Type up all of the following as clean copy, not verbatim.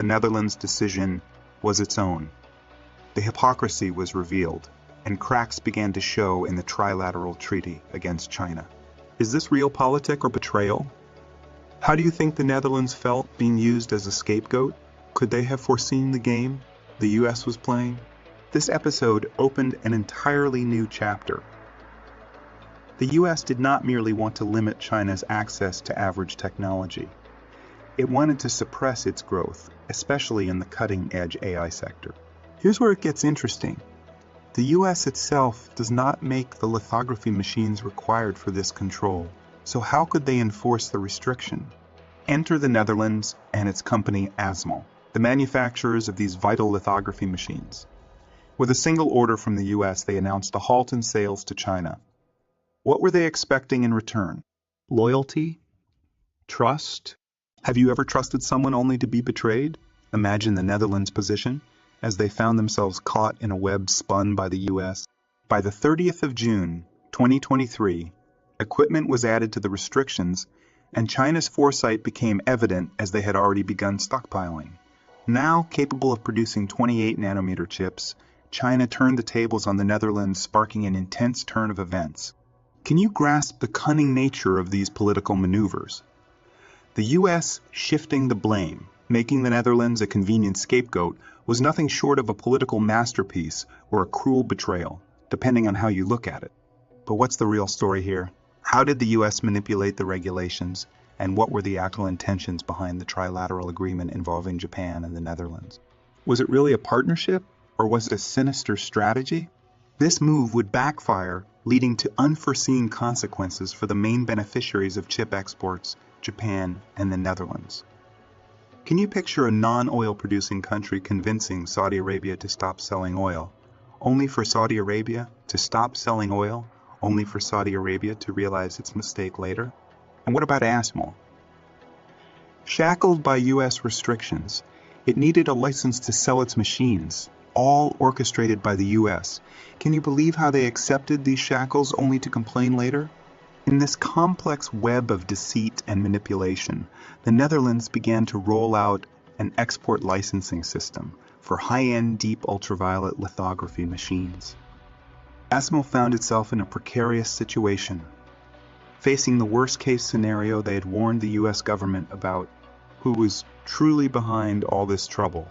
The Netherlands' decision was its own. The hypocrisy was revealed, and cracks began to show in the trilateral treaty against China. Is this realpolitik or betrayal? How do you think the Netherlands felt being used as a scapegoat? Could they have foreseen the game the US was playing? This episode opened an entirely new chapter. The US did not merely want to limit China's access to average technology. It wanted to suppress its growth, especially in the cutting-edge AI sector. Here's where it gets interesting. The US itself does not make the lithography machines required for this control, so how could they enforce the restriction? Enter the Netherlands and its company ASML, the manufacturers of these vital lithography machines. With a single order from the US, they announced a halt in sales to China. What were they expecting in return? Loyalty? Trust? Have you ever trusted someone only to be betrayed? Imagine the Netherlands' position as they found themselves caught in a web spun by the US. By the 30th of June, 2023, equipment was added to the restrictions, and China's foresight became evident as they had already begun stockpiling. Now capable of producing 28-nanometer chips, China turned the tables on the Netherlands, sparking an intense turn of events. Can you grasp the cunning nature of these political maneuvers? The US shifting the blame, making the Netherlands a convenient scapegoat, was nothing short of a political masterpiece or a cruel betrayal, depending on how you look at it. But what's the real story here? How did the US manipulate the regulations, and what were the actual intentions behind the trilateral agreement involving Japan and the Netherlands? Was it really a partnership, or was it a sinister strategy? This move would backfire, leading to unforeseen consequences for the main beneficiaries of chip exports, Japan and the Netherlands. Can you picture a non-oil producing country convincing Saudi Arabia to stop selling oil, only for Saudi Arabia to stop selling oil, only for Saudi Arabia to realize its mistake later? And what about ASML? Shackled by US restrictions, it needed a license to sell its machines, all orchestrated by the US. Can you believe how they accepted these shackles only to complain later? In this complex web of deceit and manipulation, the Netherlands began to roll out an export licensing system for high-end deep ultraviolet lithography machines. ASML found itself in a precarious situation, facing the worst-case scenario they had warned the US government about. Who was truly behind all this trouble?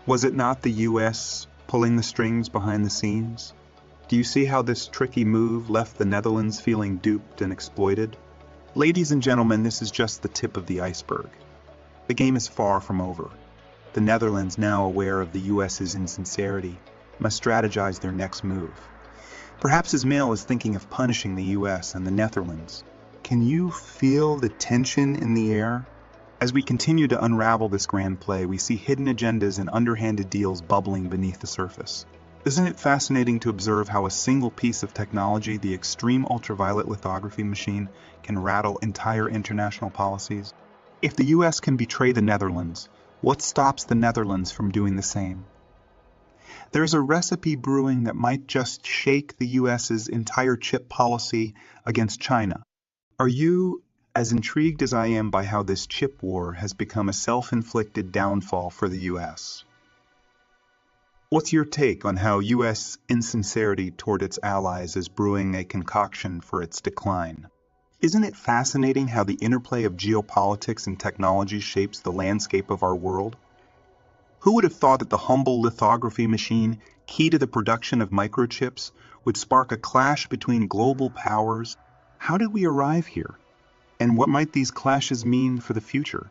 Was it not the US pulling the strings behind the scenes? Do you see how this tricky move left the Netherlands feeling duped and exploited? Ladies and gentlemen, this is just the tip of the iceberg. The game is far from over. The Netherlands, now aware of the US's insincerity, must strategize their next move. Perhaps Ismail is thinking of punishing the US and the Netherlands. Can you feel the tension in the air? As we continue to unravel this grand play, we see hidden agendas and underhanded deals bubbling beneath the surface. Isn't it fascinating to observe how a single piece of technology, the extreme ultraviolet lithography machine, can rattle entire international policies? If the US can betray the Netherlands, what stops the Netherlands from doing the same? There's a recipe brewing that might just shake the US's entire chip policy against China. Are you as intrigued as I am by how this chip war has become a self-inflicted downfall for the US? What's your take on how US insincerity toward its allies is brewing a concoction for its decline? Isn't it fascinating how the interplay of geopolitics and technology shapes the landscape of our world? Who would have thought that the humble lithography machine, key to the production of microchips, would spark a clash between global powers? How did we arrive here? And what might these clashes mean for the future?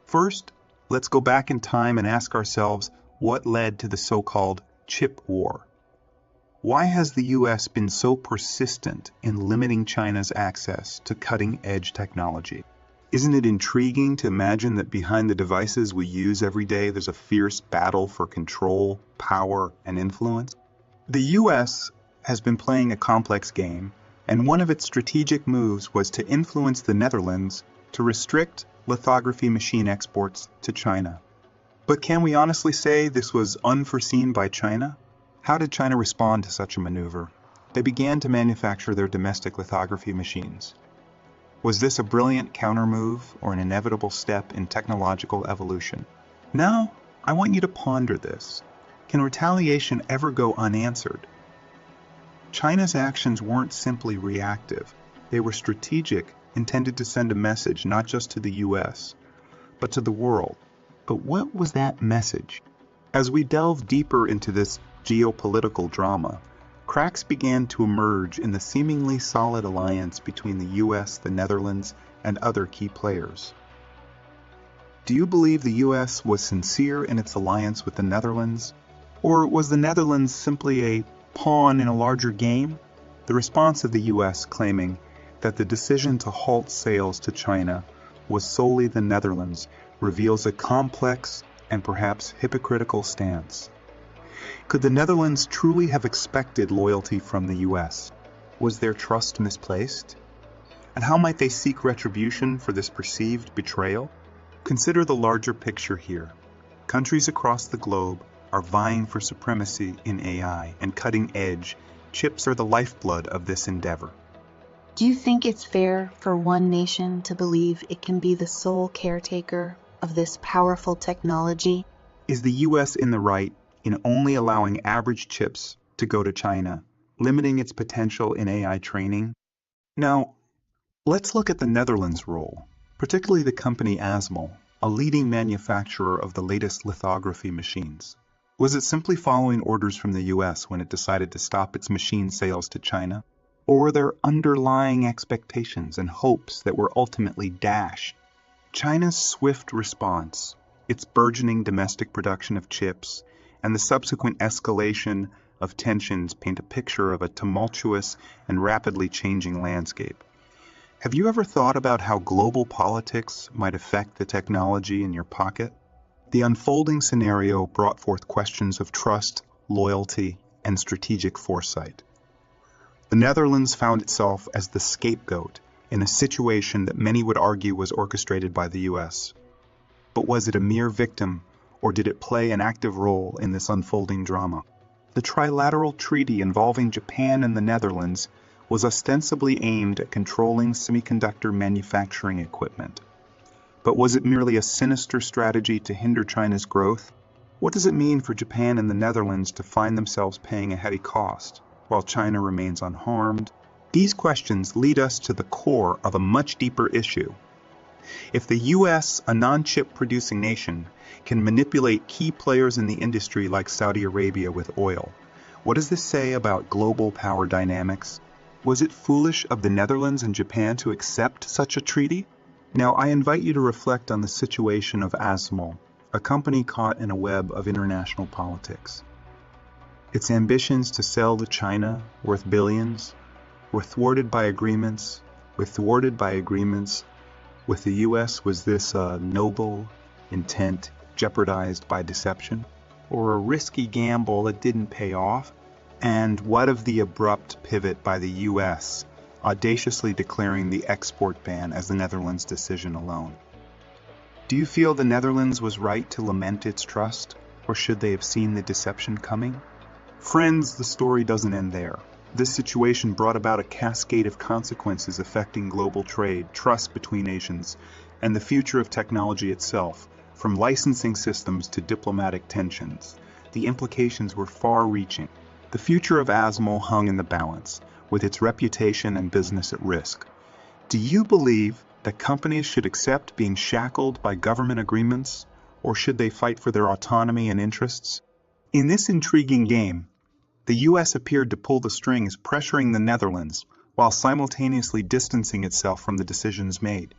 First, let's go back in time and ask ourselves what led to the so-called chip war. Why has the US been so persistent in limiting China's access to cutting-edge technology? Isn't it intriguing to imagine that behind the devices we use every day there's a fierce battle for control, power, and influence? The US has been playing a complex game, and one of its strategic moves was to influence the Netherlands to restrict lithography machine exports to China. But can we honestly say this was unforeseen by China? How did China respond to such a maneuver? They began to manufacture their domestic lithography machines. Was this a brilliant counter-move or an inevitable step in technological evolution? Now, I want you to ponder this. Can retaliation ever go unanswered? China's actions weren't simply reactive. They were strategic, intended to send a message not just to the US, but to the world. But what was that message? As we delve deeper into this geopolitical drama, cracks began to emerge in the seemingly solid alliance between the US, the Netherlands, and other key players. Do you believe the US was sincere in its alliance with the Netherlands? Or was the Netherlands simply a pawn in a larger game? The response of the US claiming that the decision to halt sales to China was solely the Netherlands reveals a complex and perhaps hypocritical stance. Could the Netherlands truly have expected loyalty from the US? Was their trust misplaced? And how might they seek retribution for this perceived betrayal? Consider the larger picture here. Countries across the globe are vying for supremacy in AI, and cutting-edge chips are the lifeblood of this endeavor. Do you think it's fair for one nation to believe it can be the sole caretaker of this powerful technology? Is the US in the right in only allowing average chips to go to China, limiting its potential in AI training? Now, let's look at the Netherlands' role, particularly the company ASML, a leading manufacturer of the latest lithography machines. Was it simply following orders from the US when it decided to stop its machine sales to China? Or were there underlying expectations and hopes that were ultimately dashed? China's swift response, its burgeoning domestic production of chips, and the subsequent escalation of tensions paint a picture of a tumultuous and rapidly changing landscape. Have you ever thought about how global politics might affect the technology in your pocket? The unfolding scenario brought forth questions of trust, loyalty, and strategic foresight. The Netherlands found itself as the scapegoat in a situation that many would argue was orchestrated by the US. But was it a mere victim, or did it play an active role in this unfolding drama? The trilateral treaty involving Japan and the Netherlands was ostensibly aimed at controlling semiconductor manufacturing equipment. But was it merely a sinister strategy to hinder China's growth? What does it mean for Japan and the Netherlands to find themselves paying a heavy cost, while China remains unharmed? These questions lead us to the core of a much deeper issue. If the US, a non-chip producing nation, can manipulate key players in the industry like Saudi Arabia with oil, what does this say about global power dynamics? Was it foolish of the Netherlands and Japan to accept such a treaty? Now, I invite you to reflect on the situation of ASML, a company caught in a web of international politics. Its ambitions to sell to China, worth billions, were thwarted by agreements. With the US, was this a noble intent jeopardized by deception, or a risky gamble that didn't pay off? And what of the abrupt pivot by the US, audaciously declaring the export ban as the Netherlands' decision alone? Do you feel the Netherlands was right to lament its trust, or should they have seen the deception coming? Friends, the story doesn't end there. This situation brought about a cascade of consequences affecting global trade, trust between nations, and the future of technology itself, from licensing systems to diplomatic tensions. The implications were far-reaching. The future of ASML hung in the balance, with its reputation and business at risk. Do you believe that companies should accept being shackled by government agreements, or should they fight for their autonomy and interests? In this intriguing game, the US appeared to pull the strings, pressuring the Netherlands, while simultaneously distancing itself from the decisions made.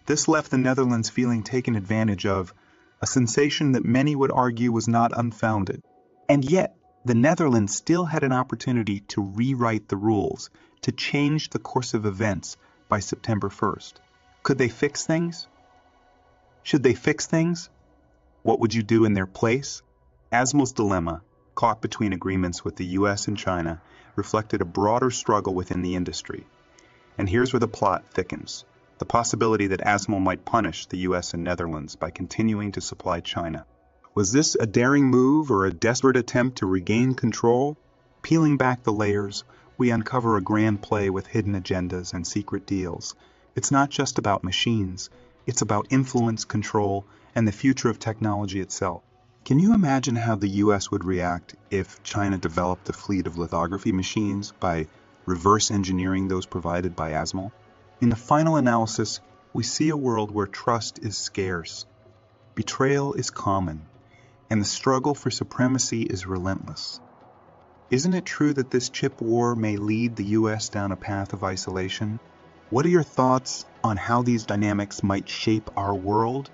This left the Netherlands feeling taken advantage of, a sensation that many would argue was not unfounded. And yet, the Netherlands still had an opportunity to rewrite the rules, to change the course of events by September 1st. Could they fix things? Should they fix things? What would you do in their place? ASML's dilemma, caught between agreements with the US and China, reflected a broader struggle within the industry. And here's where the plot thickens. The possibility that ASML might punish the US and Netherlands by continuing to supply China. Was this a daring move or a desperate attempt to regain control? Peeling back the layers, we uncover a grand play with hidden agendas and secret deals. It's not just about machines, it's about influence, control, and the future of technology itself. Can you imagine how the US would react if China developed a fleet of lithography machines by reverse engineering those provided by ASML? In the final analysis, we see a world where trust is scarce, betrayal is common, and the struggle for supremacy is relentless. Isn't it true that this chip war may lead the US down a path of isolation? What are your thoughts on how these dynamics might shape our world?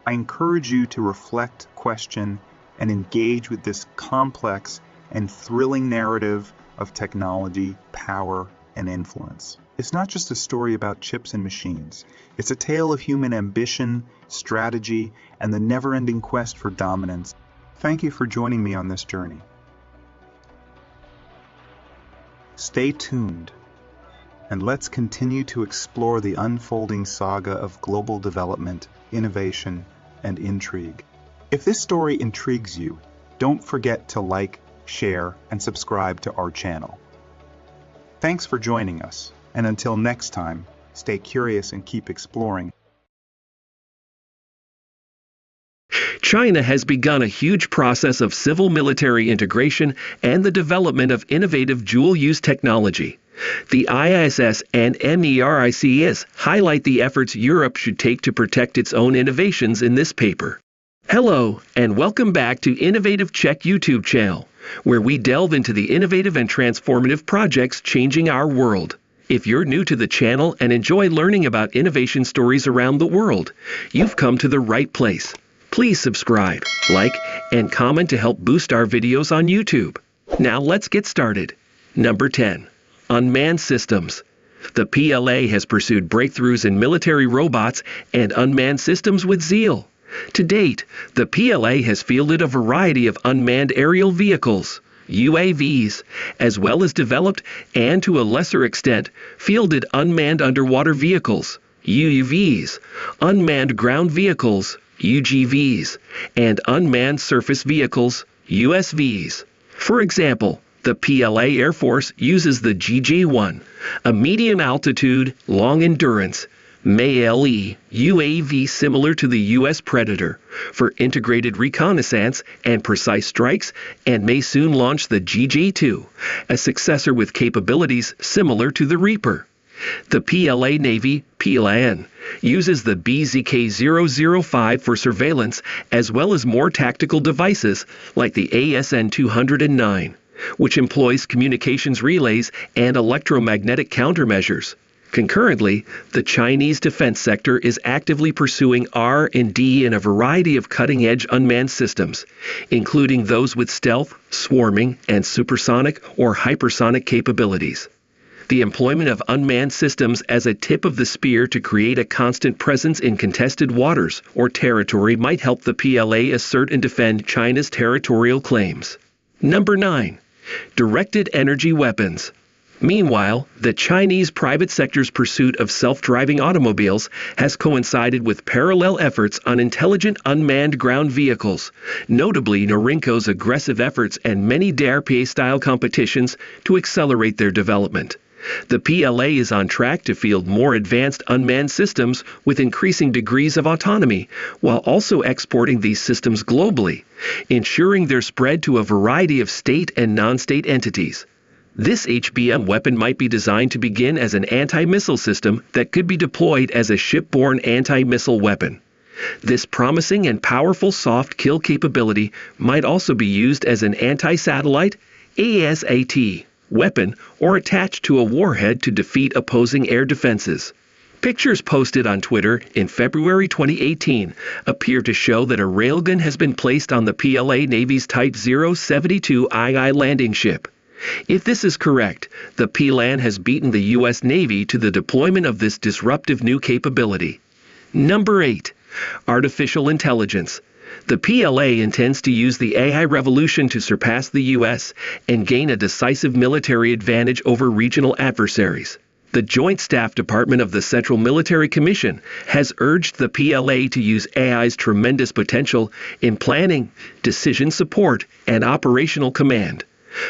I encourage you to reflect, question, and engage with this complex and thrilling narrative of technology, power, and influence. It's not just a story about chips and machines. It's a tale of human ambition, strategy, and the never-ending quest for dominance. Thank you for joining me on this journey. Stay tuned, and let's continue to explore the unfolding saga of global development, innovation, and intrigue. If this story intrigues you, don't forget to like, share, and subscribe to our channel. Thanks for joining us, and until next time, stay curious and keep exploring. China has begun a huge process of civil-military integration and the development of innovative dual-use technology. The ISS and MERICS highlight the efforts Europe should take to protect its own innovations in this paper. Hello, and welcome back to Innovative Check YouTube channel, where we delve into the innovative and transformative projects changing our world. If you're new to the channel and enjoy learning about innovation stories around the world, you've come to the right place. Please subscribe, like, and comment to help boost our videos on YouTube. Now let's get started. Number 10. Unmanned Systems. The PLA has pursued breakthroughs in military robots and unmanned systems with zeal. To date, the PLA has fielded a variety of unmanned aerial vehicles, UAVs, as well as developed and, to a lesser extent, fielded unmanned underwater vehicles, UUVs, unmanned ground vehicles, UGVs, and unmanned surface vehicles, USVs. For example, the PLA Air Force uses the GJ-1, a medium-altitude, long-endurance, MALE UAV similar to the U.S. Predator, for integrated reconnaissance and precise strikes, and may soon launch the GJ-2, a successor with capabilities similar to the Reaper. The PLA Navy, PLAN, uses the BZK-005 for surveillance as well as more tactical devices like the ASN-209, which employs communications relays and electromagnetic countermeasures. Concurrently, the Chinese defense sector is actively pursuing R&D in a variety of cutting-edge unmanned systems, including those with stealth, swarming, and supersonic or hypersonic capabilities. The employment of unmanned systems as a tip of the spear to create a constant presence in contested waters or territory might help the PLA assert and defend China's territorial claims. Number 9. Directed Energy Weapons. Meanwhile, the Chinese private sector's pursuit of self-driving automobiles has coincided with parallel efforts on intelligent unmanned ground vehicles, notably Norinco's aggressive efforts and many DARPA-style competitions to accelerate their development. The PLA is on track to field more advanced unmanned systems with increasing degrees of autonomy, while also exporting these systems globally, ensuring their spread to a variety of state and non-state entities. This HBM weapon might be designed to begin as an anti-missile system that could be deployed as a shipborne anti-missile weapon. This promising and powerful soft kill capability might also be used as an anti-satellite ASAT weapon or attached to a warhead to defeat opposing air defenses. Pictures posted on Twitter in February 2018 appear to show that a railgun has been placed on the PLA Navy's Type 072 II landing ship. If this is correct, the PLAN has beaten the U.S. Navy to the deployment of this disruptive new capability. Number 8. Artificial Intelligence. The PLA intends to use the AI revolution to surpass the U.S. and gain a decisive military advantage over regional adversaries. The Joint Staff Department of the Central Military Commission has urged the PLA to use AI's tremendous potential in planning, decision support, and operational command.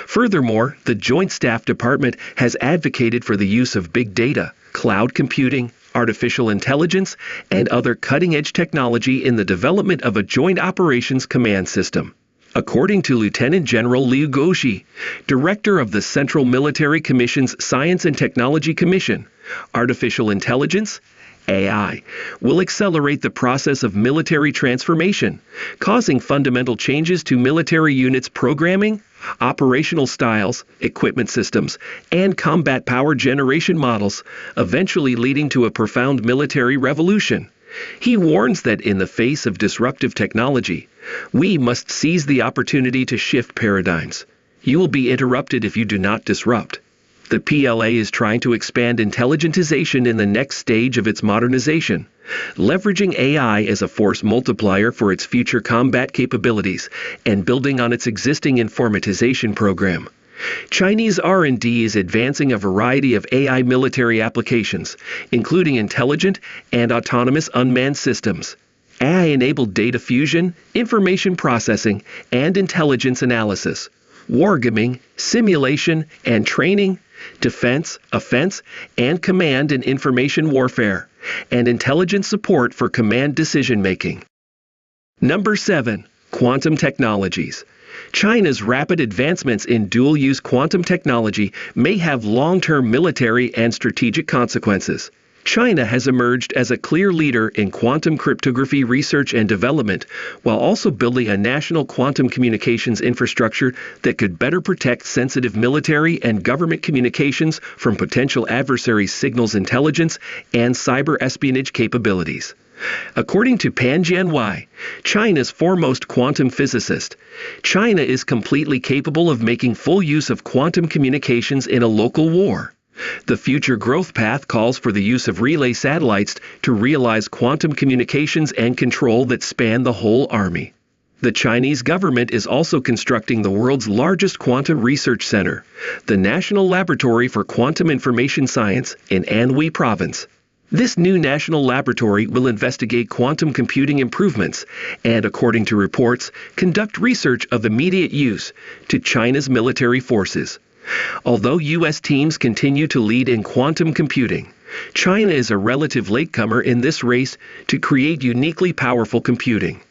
Furthermore, the Joint Staff Department has advocated for the use of big data, cloud computing, artificial intelligence, and other cutting-edge technology in the development of a joint operations command system. According to Lieutenant General Liu Guoxi, director of the Central Military Commission's Science and Technology Commission, artificial intelligence, AI, will accelerate the process of military transformation, causing fundamental changes to military units' programming, operational styles, equipment systems, and combat power generation models, eventually leading to a profound military revolution. He warns that in the face of disruptive technology, we must seize the opportunity to shift paradigms. You will be interrupted if you do not disrupt. The PLA is trying to expand intelligentization in the next stage of its modernization, leveraging AI as a force multiplier for its future combat capabilities and building on its existing informatization program. Chinese R&D is advancing a variety of AI military applications, including intelligent and autonomous unmanned systems, AI-enabled data fusion, information processing, and intelligence analysis, wargaming, simulation and training, defense, offense, and command and information warfare, and intelligence support for command decision-making. Number 7. Quantum technologies. China's rapid advancements in dual-use quantum technology may have long-term military and strategic consequences. China has emerged as a clear leader in quantum cryptography research and development, while also building a national quantum communications infrastructure that could better protect sensitive military and government communications from potential adversaries' signals intelligence and cyber espionage capabilities. According to Pan Jianwei, China's foremost quantum physicist, China is completely capable of making full use of quantum communications in a local war. The future growth path calls for the use of relay satellites to realize quantum communications and control that span the whole army. The Chinese government is also constructing the world's largest quantum research center, the National Laboratory for Quantum Information Science in Anhui Province. This new national laboratory will investigate quantum computing improvements and, according to reports, conduct research of immediate use to China's military forces. Although U.S. teams continue to lead in quantum computing, China is a relative latecomer in this race to create uniquely powerful computing.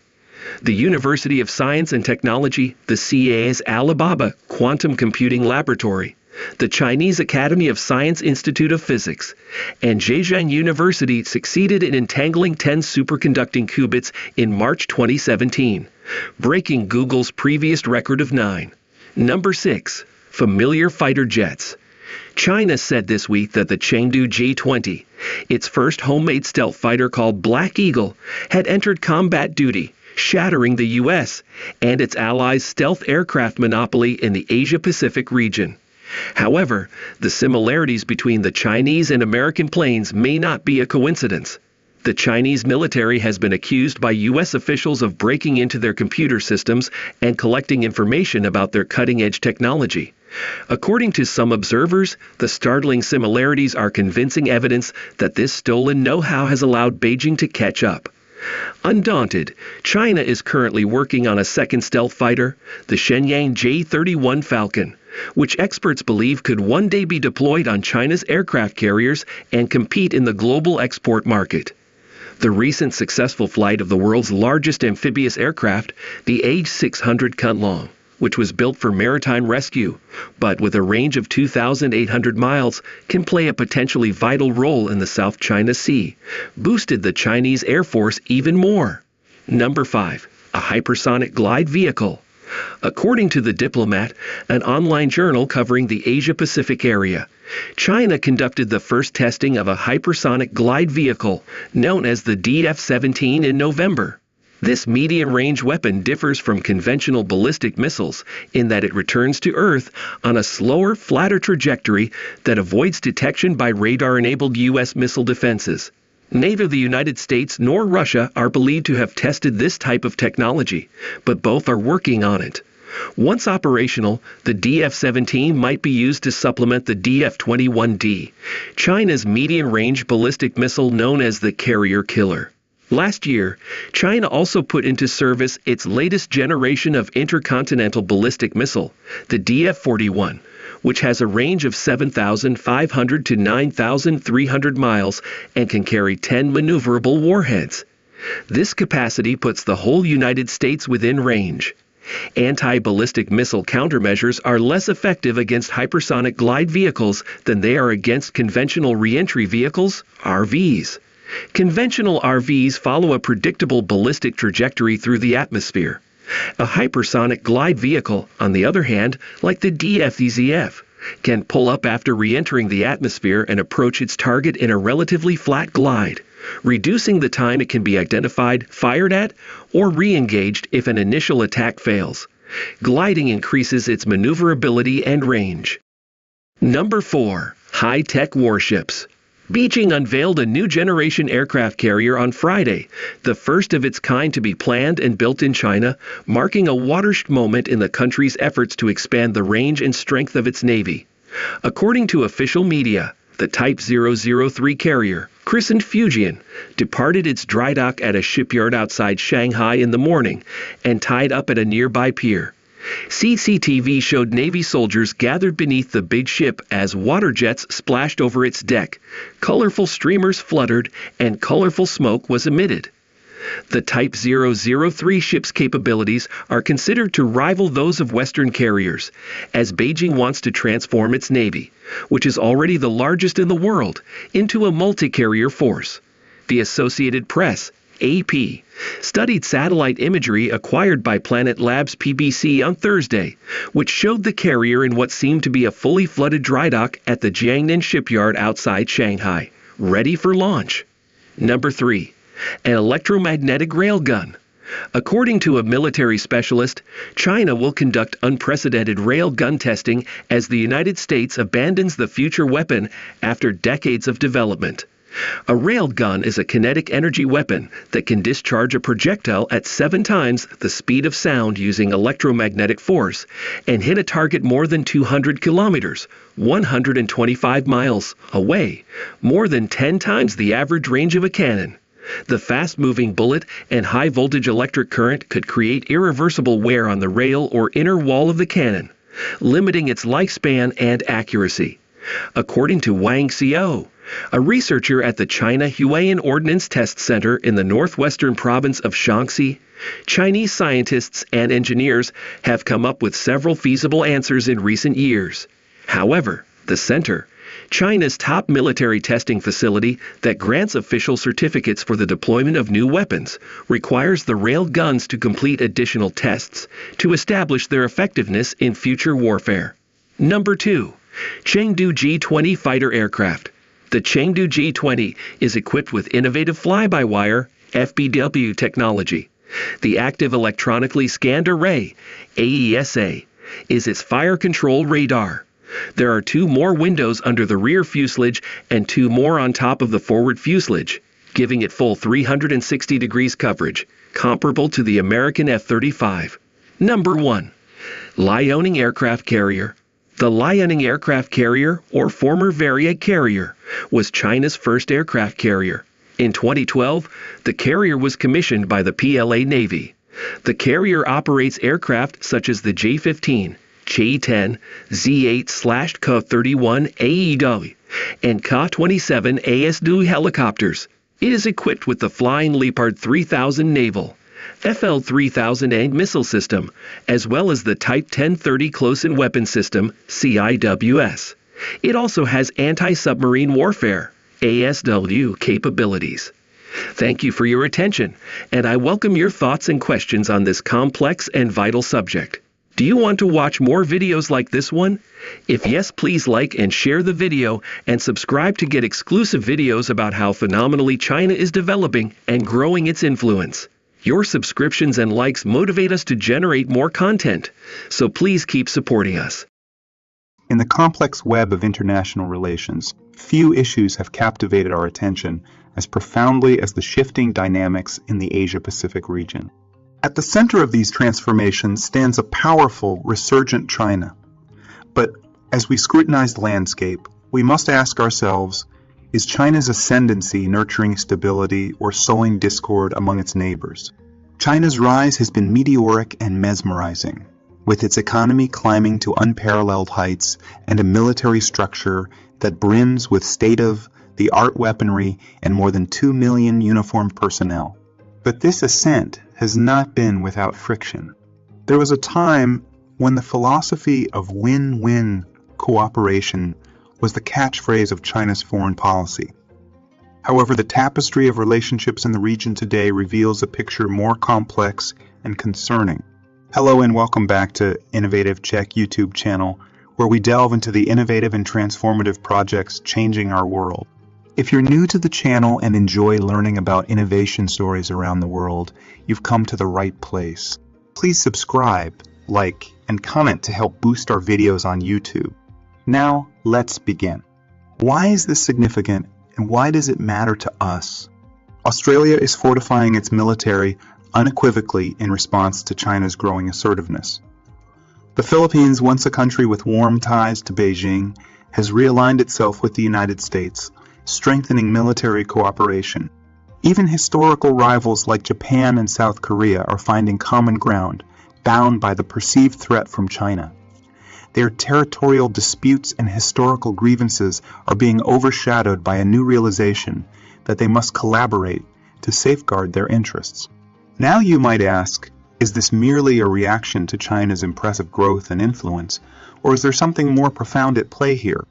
The University of Science and Technology, the CA's Alibaba Quantum Computing Laboratory, the Chinese Academy of Science Institute of Physics, and Zhejiang University succeeded in entangling 10 superconducting qubits in March 2017, breaking Google's previous record of 9. Number 6. Familiar fighter jets. China said this week that the Chengdu J-20, its first homemade stealth fighter called Black Eagle, had entered combat duty, shattering the U.S. and its allies' stealth aircraft monopoly in the Asia-Pacific region. However, the similarities between the Chinese and American planes may not be a coincidence. The Chinese military has been accused by U.S. officials of breaking into their computer systems and collecting information about their cutting-edge technology. According to some observers, the startling similarities are convincing evidence that this stolen know-how has allowed Beijing to catch up. Undaunted, China is currently working on a second stealth fighter, the Shenyang J-31 Falcon, which experts believe could one day be deployed on China's aircraft carriers and compete in the global export market. The recent successful flight of the world's largest amphibious aircraft, the H-600 Kunlong, which was built for maritime rescue, but with a range of 2,800 miles, can play a potentially vital role in the South China Sea, boosted the Chinese Air Force even more. Number 5. A hypersonic glide vehicle. According to The Diplomat, an online journal covering the Asia-Pacific area, China conducted the first testing of a hypersonic glide vehicle known as the DF-17 in November. This medium-range weapon differs from conventional ballistic missiles in that it returns to Earth on a slower, flatter trajectory that avoids detection by radar-enabled U.S. missile defenses. Neither the United States nor Russia are believed to have tested this type of technology, but both are working on it. Once operational, the DF-17 might be used to supplement the DF-21D, China's medium-range ballistic missile known as the Carrier Killer. Last year, China also put into service its latest generation of intercontinental ballistic missile, the DF-41, which has a range of 7,500 to 9,300 miles and can carry 10 maneuverable warheads. This capacity puts the whole United States within range. Anti-ballistic missile countermeasures are less effective against hypersonic glide vehicles than they are against conventional reentry vehicles, RVs. Conventional RVs follow a predictable ballistic trajectory through the atmosphere. A hypersonic glide vehicle, on the other hand, like the DF-EZF, can pull up after re-entering the atmosphere and approach its target in a relatively flat glide, reducing the time it can be identified, fired at, or re-engaged if an initial attack fails. Gliding increases its maneuverability and range. Number 4. High-tech warships. Beijing unveiled a new generation aircraft carrier on Friday, the first of its kind to be planned and built in China, marking a watershed moment in the country's efforts to expand the range and strength of its navy. According to official media, the Type 003 carrier, christened Fujian, departed its dry dock at a shipyard outside Shanghai in the morning and tied up at a nearby pier. CCTV showed Navy soldiers gathered beneath the big ship as water jets splashed over its deck, colorful streamers fluttered, and colorful smoke was emitted. The Type 003 ship's capabilities are considered to rival those of Western carriers, as Beijing wants to transform its navy, which is already the largest in the world, into a multi-carrier force. The Associated Press, AP, studied satellite imagery acquired by Planet Labs PBC on Thursday, which showed the carrier in what seemed to be a fully flooded dry dock at the Jiangnan shipyard outside Shanghai, ready for launch. Number 3. An electromagnetic railgun. According to a military specialist, China will conduct unprecedented railgun testing as the United States abandons the future weapon after decades of development. A railgun is a kinetic energy weapon that can discharge a projectile at 7 times the speed of sound using electromagnetic force and hit a target more than 200 kilometers, 125 miles, away, more than 10 times the average range of a cannon. The fast-moving bullet and high-voltage electric current could create irreversible wear on the rail or inner wall of the cannon, limiting its lifespan and accuracy. According to Wang Xiao, a researcher at the China Huaiyan Ordnance Test Center in the northwestern province of Shaanxi, Chinese scientists and engineers have come up with several feasible answers in recent years. However, the center, China's top military testing facility that grants official certificates for the deployment of new weapons, requires the rail guns to complete additional tests to establish their effectiveness in future warfare. Number 2. Chengdu G-20 fighter aircraft. The Chengdu G-20 is equipped with innovative fly-by-wire (FBW) technology. The Active Electronically Scanned Array (AESA) is its fire control radar. There are 2 more windows under the rear fuselage and 2 more on top of the forward fuselage, giving it full 360 degrees coverage, comparable to the American F-35. Number 1. Liaoning Aircraft Carrier. The Liaoning Aircraft Carrier, or former Variag carrier, was China's first aircraft carrier. In 2012, the carrier was commissioned by the PLA Navy. The carrier operates aircraft such as the J-15, J-10, Z-8/Ka-31 AEW, and Ka-27 ASW helicopters. It is equipped with the Flying Leopard 3000 naval, FL-3000 missile system, as well as the Type 1030 Close-in Weapon System, CIWS. It also has anti-submarine warfare, ASW, capabilities. Thank you for your attention, and I welcome your thoughts and questions on this complex and vital subject. Do you want to watch more videos like this one? If yes, please like and share the video and subscribe to get exclusive videos about how phenomenally China is developing and growing its influence. Your subscriptions and likes motivate us to generate more content, so please keep supporting us. In the complex web of international relations, few issues have captivated our attention as profoundly as the shifting dynamics in the Asia-Pacific region. At the center of these transformations stands a powerful, resurgent China. But as we scrutinize the landscape, we must ask ourselves, Is China's ascendancy nurturing stability or sowing discord among its neighbors? China's rise has been meteoric and mesmerizing, with its economy climbing to unparalleled heights and a military structure that brims with state-of-the-art weaponry and more than 2 million uniformed personnel. But this ascent has not been without friction. There was a time when the philosophy of win-win cooperation was the catchphrase of China's foreign policy. However, the tapestry of relationships in the region today reveals a picture more complex and concerning. Hello and welcome back to Innovative Czech YouTube channel, where we delve into the innovative and transformative projects changing our world. If you're new to the channel and enjoy learning about innovation stories around the world, you've come to the right place. Please subscribe, like, and comment to help boost our videos on YouTube. Now, let's begin. Why is this significant, and why does it matter to us? Australia is fortifying its military unequivocally in response to China's growing assertiveness. The Philippines, once a country with warm ties to Beijing, has realigned itself with the United States, strengthening military cooperation. Even historical rivals like Japan and South Korea are finding common ground, bound by the perceived threat from China. Their territorial disputes and historical grievances are being overshadowed by a new realization that they must collaborate to safeguard their interests. Now you might ask, is this merely a reaction to China's impressive growth and influence, or is there something more profound at play here?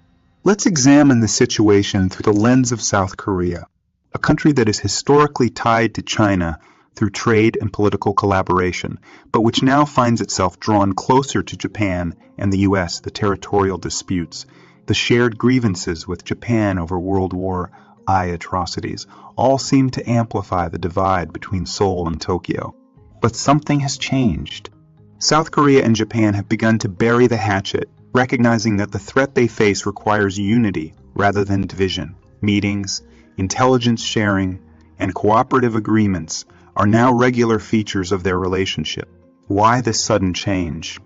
Let's examine the situation through the lens of South Korea, a country that is historically tied to China through trade and political collaboration, but which now finds itself drawn closer to Japan and the US. The territorial disputes, the shared grievances with Japan over World War I atrocities, all seem to amplify the divide between Seoul and Tokyo. But something has changed. South Korea and Japan have begun to bury the hatchet, recognizing that the threat they face requires unity rather than division. Meetings, intelligence sharing, and cooperative agreements are now regular features of their relationship. Why this sudden change?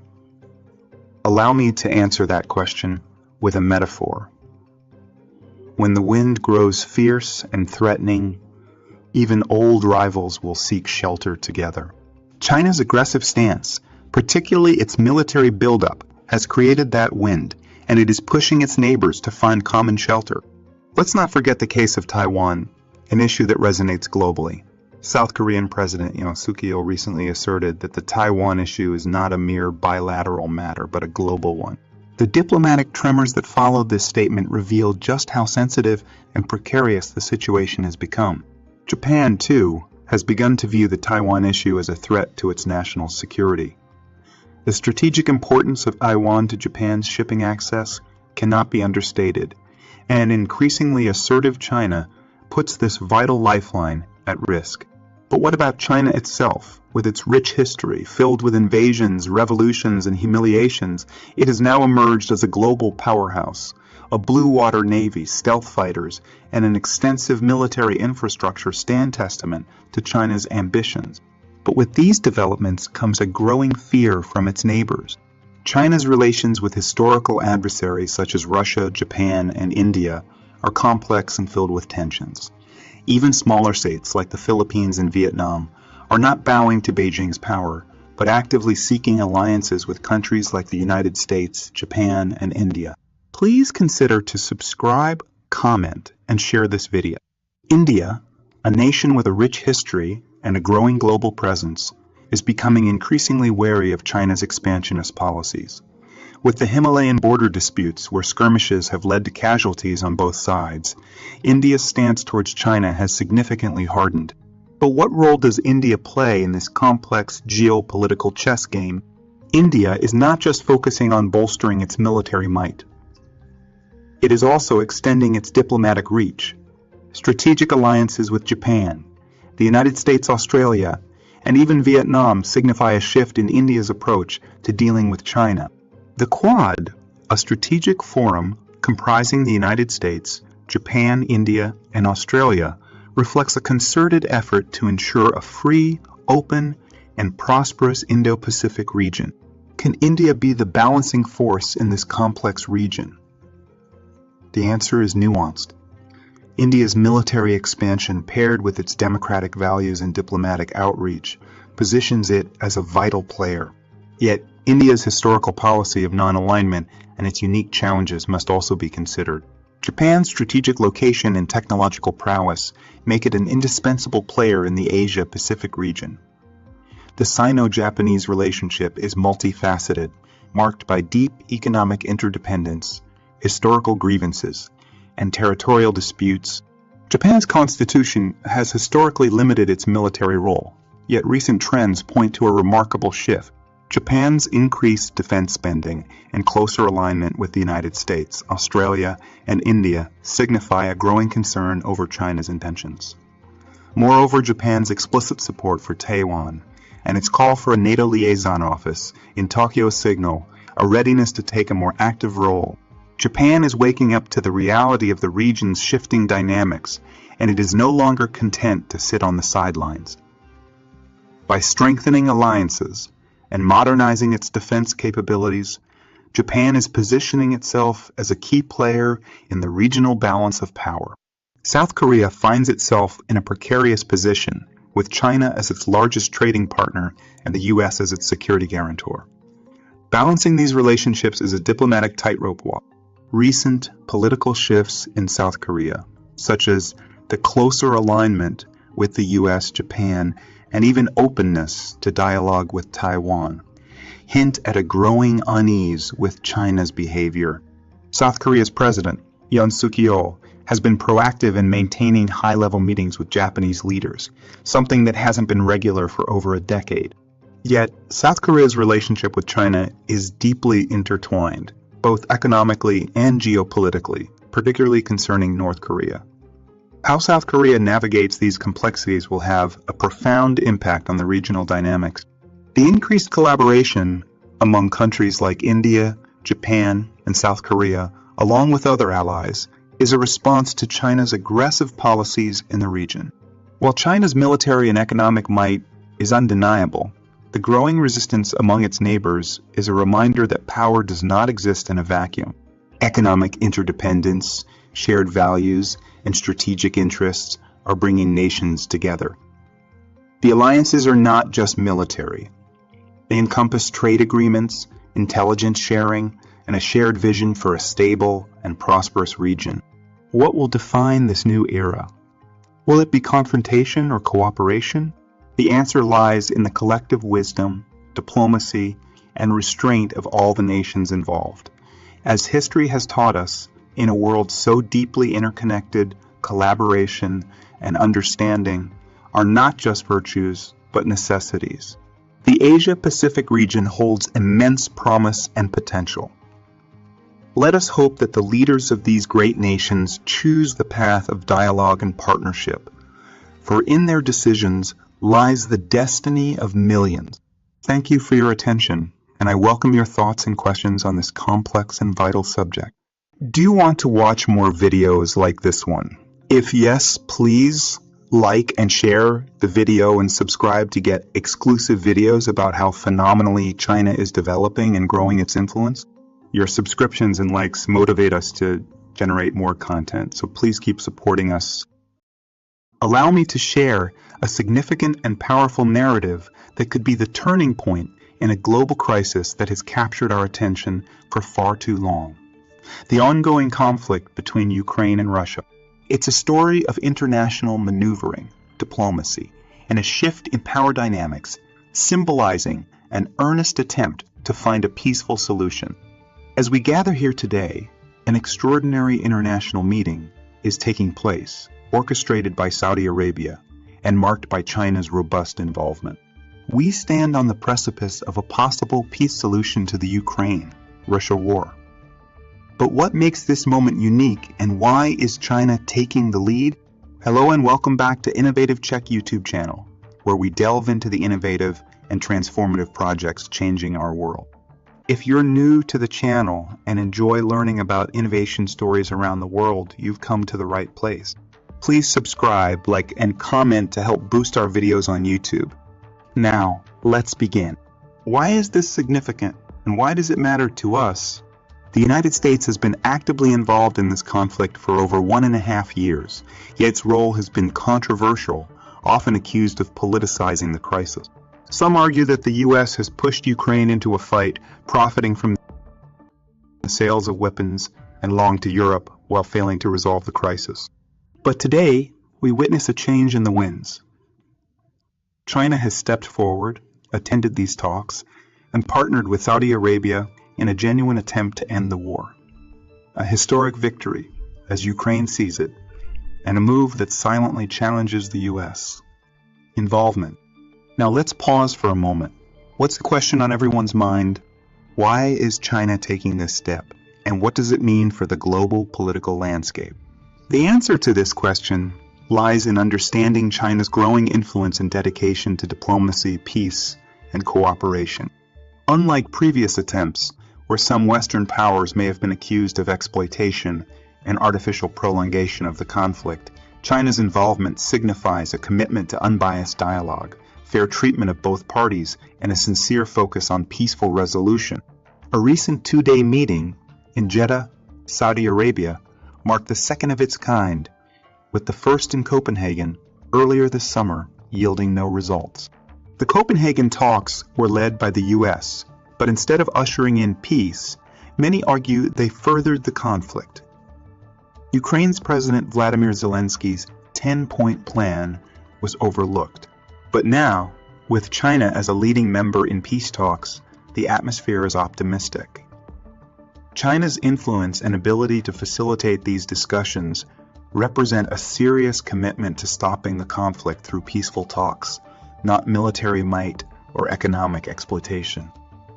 Allow me to answer that question with a metaphor. When the wind grows fierce and threatening, even old rivals will seek shelter together. China's aggressive stance, particularly its military buildup, has created that wind, and it is pushing its neighbors to find common shelter. Let's not forget the case of Taiwan, an issue that resonates globally. South Korean President Suk-yeol recently asserted that the Taiwan issue is not a mere bilateral matter, but a global one. The diplomatic tremors that followed this statement reveal just how sensitive and precarious the situation has become. Japan, too, has begun to view the Taiwan issue as a threat to its national security. The strategic importance of Taiwan to Japan's shipping access cannot be understated, and an increasingly assertive China puts this vital lifeline at risk. But what about China itself? With its rich history, filled with invasions, revolutions, and humiliations, it has now emerged as a global powerhouse. A blue water navy, stealth fighters, and an extensive military infrastructure stand testament to China's ambitions. But with these developments comes a growing fear from its neighbors. China's relations with historical adversaries such as Russia, Japan, and India are complex and filled with tensions. Even smaller states like the Philippines and Vietnam are not bowing to Beijing's power, but actively seeking alliances with countries like the United States, Japan, and India. Please consider to subscribe, comment, and share this video. India, a nation with a rich history and a growing global presence, is becoming increasingly wary of China's expansionist policies. With the Himalayan border disputes, where skirmishes have led to casualties on both sides, India's stance towards China has significantly hardened. But what role does India play in this complex geopolitical chess game? India is not just focusing on bolstering its military might. It is also extending its diplomatic reach. Strategic alliances with Japan, the United States, Australia, and even Vietnam signify a shift in India's approach to dealing with China. The Quad, a strategic forum comprising the United States, Japan, India, and Australia, reflects a concerted effort to ensure a free, open, and prosperous Indo-Pacific region. Can India be the balancing force in this complex region? The answer is nuanced. India's military expansion, paired with its democratic values and diplomatic outreach, positions it as a vital player. Yet, India's historical policy of non-alignment and its unique challenges must also be considered. Japan's strategic location and technological prowess make it an indispensable player in the Asia-Pacific region. The Sino-Japanese relationship is multifaceted, marked by deep economic interdependence, historical grievances, and territorial disputes. Japan's constitution has historically limited its military role, yet recent trends point to a remarkable shift. Japan's increased defense spending and closer alignment with the United States, Australia, and India signify a growing concern over China's intentions. Moreover, Japan's explicit support for Taiwan and its call for a NATO liaison office in Tokyo signal a readiness to take a more active role. Japan is waking up to the reality of the region's shifting dynamics, and it is no longer content to sit on the sidelines. By strengthening alliances and modernizing its defense capabilities, Japan is positioning itself as a key player in the regional balance of power. South Korea finds itself in a precarious position, with China as its largest trading partner and the U.S. as its security guarantor. Balancing these relationships is a diplomatic tightrope walk. Recent political shifts in South Korea, such as the closer alignment with the U.S., Japan, and even openness to dialogue with Taiwan, hint at a growing unease with China's behavior. South Korea's president, Yoon Suk-yeol, has been proactive in maintaining high-level meetings with Japanese leaders, something that hasn't been regular for over a decade. Yet, South Korea's relationship with China is deeply intertwined, both economically and geopolitically, particularly concerning North Korea. How South Korea navigates these complexities will have a profound impact on the regional dynamics. The increased collaboration among countries like India, Japan, and South Korea, along with other allies, is a response to China's aggressive policies in the region. While China's military and economic might is undeniable, the growing resistance among its neighbors is a reminder that power does not exist in a vacuum. Economic interdependence, shared values, and strategic interests are bringing nations together. The alliances are not just military. They encompass trade agreements, intelligence sharing, and a shared vision for a stable and prosperous region. What will define this new era? Will it be confrontation or cooperation? The answer lies in the collective wisdom, diplomacy, and restraint of all the nations involved. As history has taught us, in a world so deeply interconnected, collaboration and understanding are not just virtues, but necessities. The Asia-Pacific region holds immense promise and potential. Let us hope that the leaders of these great nations choose the path of dialogue and partnership, for in their decisions lies the destiny of millions. Thank you for your attention, and I welcome your thoughts and questions on this complex and vital subject. Do you want to watch more videos like this one? If yes, please like and share the video and subscribe to get exclusive videos about how phenomenally China is developing and growing its influence. Your subscriptions and likes motivate us to generate more content, so please keep supporting us. Allow me to share a significant and powerful narrative that could be the turning point in a global crisis that has captured our attention for far too long. The ongoing conflict between Ukraine and Russia. It's a story of international maneuvering, diplomacy, and a shift in power dynamics, symbolizing an earnest attempt to find a peaceful solution. As we gather here today, an extraordinary international meeting is taking place, orchestrated by Saudi Arabia and marked by China's robust involvement. We stand on the precipice of a possible peace solution to the Ukraine-Russia war. But what makes this moment unique, and why is China taking the lead? Hello and welcome back to Innovative Check YouTube channel, where we delve into the innovative and transformative projects changing our world. If you're new to the channel and enjoy learning about innovation stories around the world, you've come to the right place. Please subscribe, like, and comment to help boost our videos on YouTube. Now, let's begin. Why is this significant, and why does it matter to us? The United States has been actively involved in this conflict for over 1.5 years, yet its role has been controversial, often accused of politicizing the crisis. Some argue that the U.S. has pushed Ukraine into a fight, profiting from the sales of weapons and long to Europe while failing to resolve the crisis. But today, we witness a change in the winds. China has stepped forward, attended these talks, and partnered with Saudi Arabia in a genuine attempt to end the war. A historic victory, as Ukraine sees it, and a move that silently challenges the U.S. involvement. Now let's pause for a moment. What's the question on everyone's mind? Why is China taking this step? And what does it mean for the global political landscape? The answer to this question lies in understanding China's growing influence and dedication to diplomacy, peace, and cooperation. Unlike previous attempts, where some Western powers may have been accused of exploitation and artificial prolongation of the conflict, China's involvement signifies a commitment to unbiased dialogue, fair treatment of both parties, and a sincere focus on peaceful resolution. A recent 2-day meeting in Jeddah, Saudi Arabia, marked the second of its kind, with the first in Copenhagen earlier this summer yielding no results. The Copenhagen talks were led by the U.S., but instead of ushering in peace, many argue they furthered the conflict. Ukraine's President Vladimir Zelensky's 10-point plan was overlooked. But now, with China as a leading member in peace talks, the atmosphere is optimistic. China's influence and ability to facilitate these discussions represent a serious commitment to stopping the conflict through peaceful talks, not military might or economic exploitation.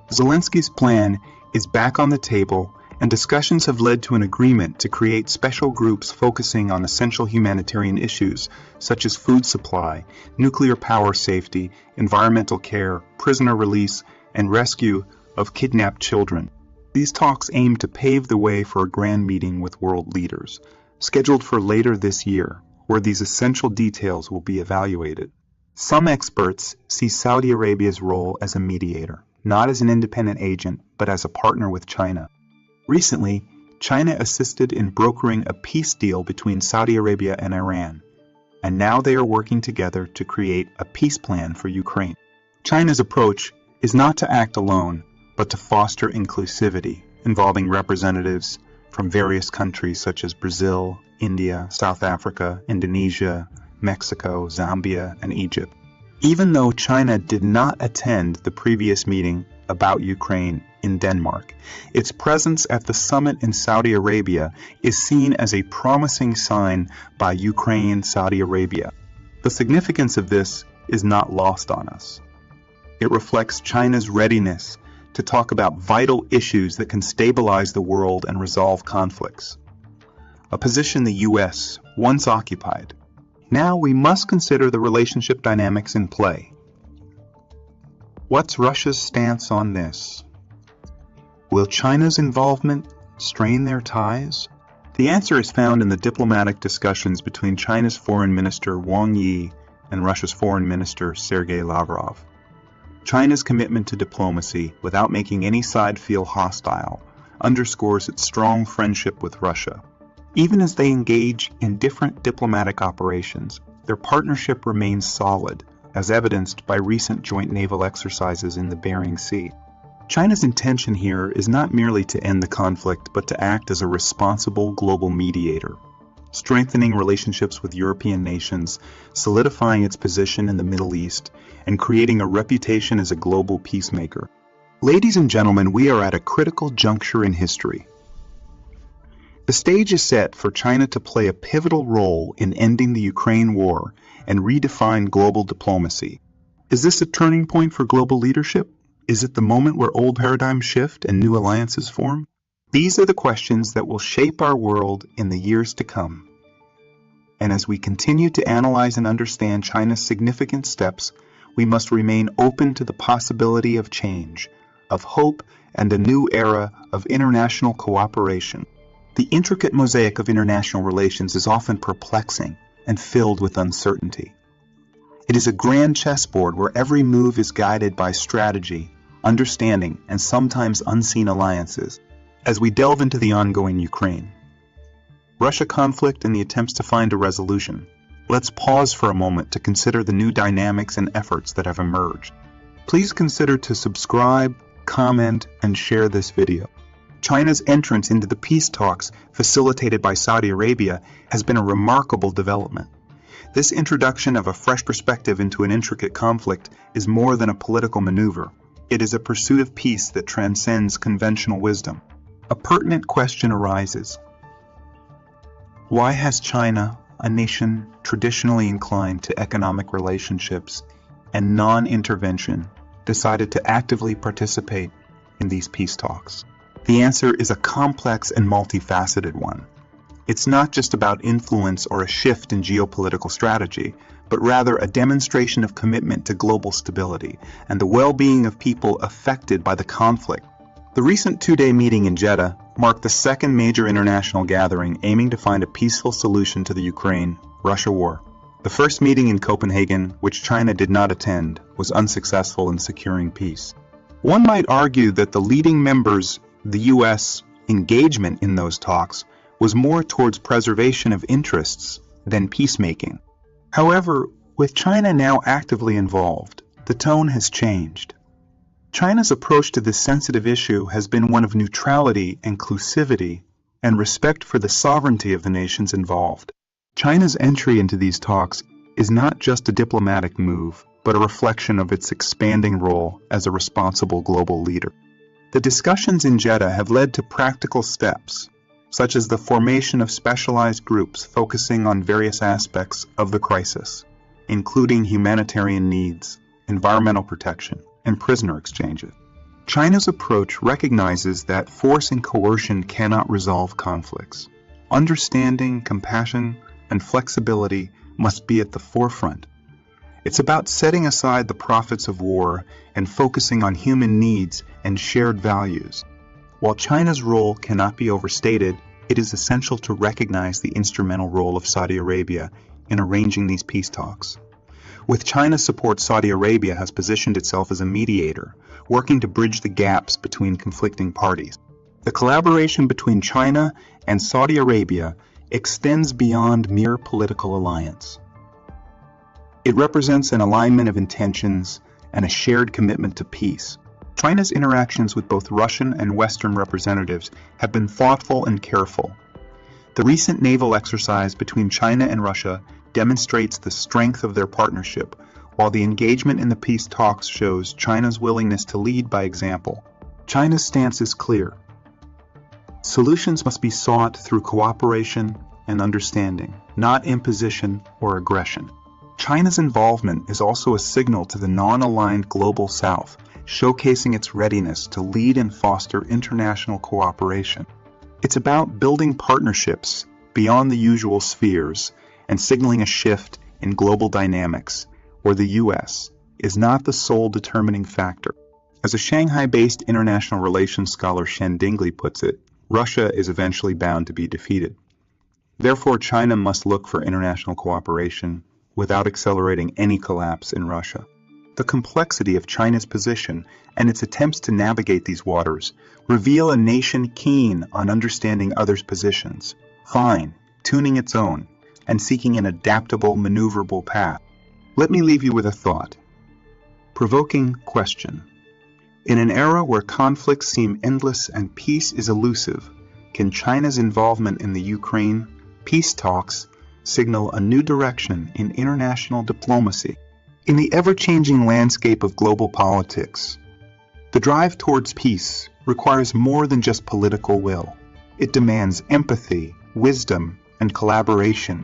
Zelensky's plan is back on the table, and discussions have led to an agreement to create special groups focusing on essential humanitarian issues such as food supply, nuclear power safety, environmental care, prisoner release, and rescue of kidnapped children. These talks aim to pave the way for a grand meeting with world leaders, scheduled for later this year, where these essential details will be evaluated. Some experts see Saudi Arabia's role as a mediator, not as an independent agent, but as a partner with China. Recently, China assisted in brokering a peace deal between Saudi Arabia and Iran, and now they are working together to create a peace plan for Ukraine. China's approach is not to act alone, but to foster inclusivity, involving representatives from various countries such as Brazil, India, South Africa, Indonesia, Mexico, Zambia, and Egypt. Even though China did not attend the previous meeting about Ukraine in Denmark, its presence at the summit in Saudi Arabia is seen as a promising sign by Ukraine, Saudi Arabia. The significance of this is not lost on us. It reflects China's readiness to talk about vital issues that can stabilize the world and resolve conflicts, a position the U.S. once occupied. Now we must consider the relationship dynamics in play. What's Russia's stance on this? Will China's involvement strain their ties? The answer is found in the diplomatic discussions between China's Foreign Minister Wang Yi and Russia's Foreign Minister Sergei Lavrov. China's commitment to diplomacy, without making any side feel hostile, underscores its strong friendship with Russia. Even as they engage in different diplomatic operations, their partnership remains solid, as evidenced by recent joint naval exercises in the Bering Sea. China's intention here is not merely to end the conflict, but to act as a responsible global mediator, strengthening relationships with European nations, solidifying its position in the Middle East, and creating a reputation as a global peacemaker. Ladies and gentlemen, we are at a critical juncture in history. The stage is set for China to play a pivotal role in ending the Ukraine war and redefine global diplomacy. Is this a turning point for global leadership? Is it the moment where old paradigms shift and new alliances form? These are the questions that will shape our world in the years to come. And as we continue to analyze and understand China's significant steps, we must remain open to the possibility of change, of hope, and a new era of international cooperation. The intricate mosaic of international relations is often perplexing and filled with uncertainty. It is a grand chessboard where every move is guided by strategy, understanding, and sometimes unseen alliances. as we delve into the ongoing Ukraine, Russia conflict and the attempts to find a resolution, let's pause for a moment to consider the new dynamics and efforts that have emerged. Please consider to subscribe, comment, and share this video. China's entrance into the peace talks facilitated by Saudi Arabia has been a remarkable development. This introduction of a fresh perspective into an intricate conflict is more than a political maneuver. It is a pursuit of peace that transcends conventional wisdom. A pertinent question arises. Why has China, a nation traditionally inclined to economic relationships and non-intervention, decided to actively participate in these peace talks? The answer is a complex and multifaceted one. It's not just about influence or a shift in geopolitical strategy, but rather a demonstration of commitment to global stability and the well-being of people affected by the conflict. The recent two-day meeting in Jeddah marked the second major international gathering aiming to find a peaceful solution to the Ukraine-Russia war. The first meeting in Copenhagen, which China did not attend, was unsuccessful in securing peace. One might argue that the leading members' the U.S. engagement in those talks was more towards preservation of interests than peacemaking. However, with China now actively involved, the tone has changed. China's approach to this sensitive issue has been one of neutrality, inclusivity, and respect for the sovereignty of the nations involved. China's entry into these talks is not just a diplomatic move, but a reflection of its expanding role as a responsible global leader. The discussions in Jeddah have led to practical steps, such as the formation of specialized groups focusing on various aspects of the crisis, including humanitarian needs, environmental protection, and prisoner exchanges. China's approach recognizes that force and coercion cannot resolve conflicts. Understanding, compassion, and flexibility must be at the forefront. It's about setting aside the profits of war and focusing on human needs and shared values. While China's role cannot be overstated, it is essential to recognize the instrumental role of Saudi Arabia in arranging these peace talks. With China's support, Saudi Arabia has positioned itself as a mediator, working to bridge the gaps between conflicting parties. The collaboration between China and Saudi Arabia extends beyond mere political alliance. It represents an alignment of intentions and a shared commitment to peace. China's interactions with both Russian and Western representatives have been thoughtful and careful. The recent naval exercise between China and Russia demonstrates the strength of their partnership, while the engagement in the peace talks shows China's willingness to lead by example. China's stance is clear. Solutions must be sought through cooperation and understanding, not imposition or aggression. China's involvement is also a signal to the non-aligned global South, showcasing its readiness to lead and foster international cooperation. It's about building partnerships beyond the usual spheres and signaling a shift in global dynamics where the U.S. is not the sole determining factor. As a Shanghai-based international relations scholar Shen Dingley puts it, Russia is eventually bound to be defeated. Therefore, China must look for international cooperation without accelerating any collapse in Russia. The complexity of China's position and its attempts to navigate these waters reveal a nation keen on understanding others' positions, fine-tuning its own, and seeking an adaptable, maneuverable path. Let me leave you with a thought. Provoking question. In an era where conflicts seem endless and peace is elusive, can China's involvement in the Ukraine peace talks signal a new direction in international diplomacy? In the ever-changing landscape of global politics, the drive towards peace requires more than just political will. It demands empathy, wisdom, and collaboration.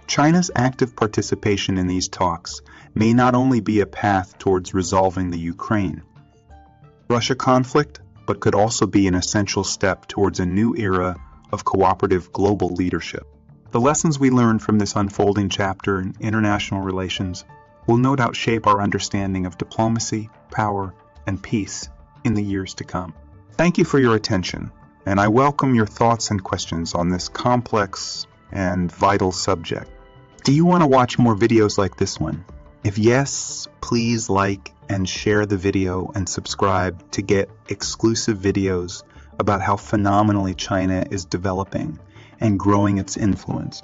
China's active participation in these talks may not only be a path towards resolving the Ukraine-Russia conflict, but could also be an essential step towards a new era of cooperative global leadership. The lessons we learn from this unfolding chapter in international relations will no doubt shape our understanding of diplomacy, power, and peace in the years to come. Thank you for your attention, and I welcome your thoughts and questions on this complex and vital subject. Do you want to watch more videos like this one? If yes, please like and share the video and subscribe to get exclusive videos about how phenomenally China is developing and growing its influence.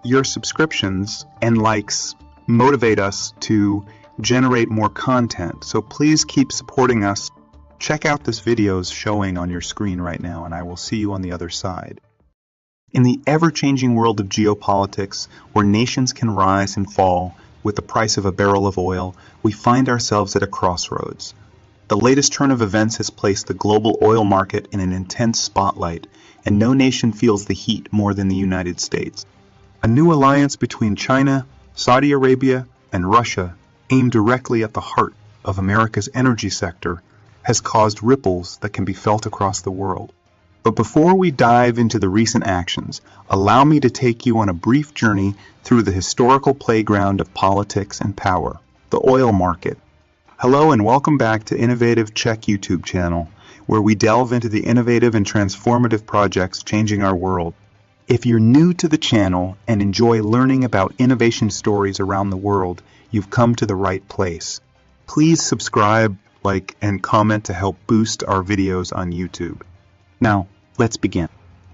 Your subscriptions and likes motivate us to generate more content, so please keep supporting us. Check out this video showing on your screen right now, and I will see you on the other side. In the ever-changing world of geopolitics, where nations can rise and fall with the price of a barrel of oil, we find ourselves at a crossroads. The latest turn of events has placed the global oil market in an intense spotlight, and no nation feels the heat more than the United States. A new alliance between China, Saudi Arabia, and Russia, aimed directly at the heart of America's energy sector, has caused ripples that can be felt across the world. But before we dive into the recent actions, allow me to take you on a brief journey through the historical playground of politics and power, the oil market. Hello and welcome back to Innovative Czech YouTube channel, where we delve into the innovative and transformative projects changing our world. If you're new to the channel and enjoy learning about innovation stories around the world, you've come to the right place. Please subscribe, like, and comment to help boost our videos on YouTube. Now, let's begin.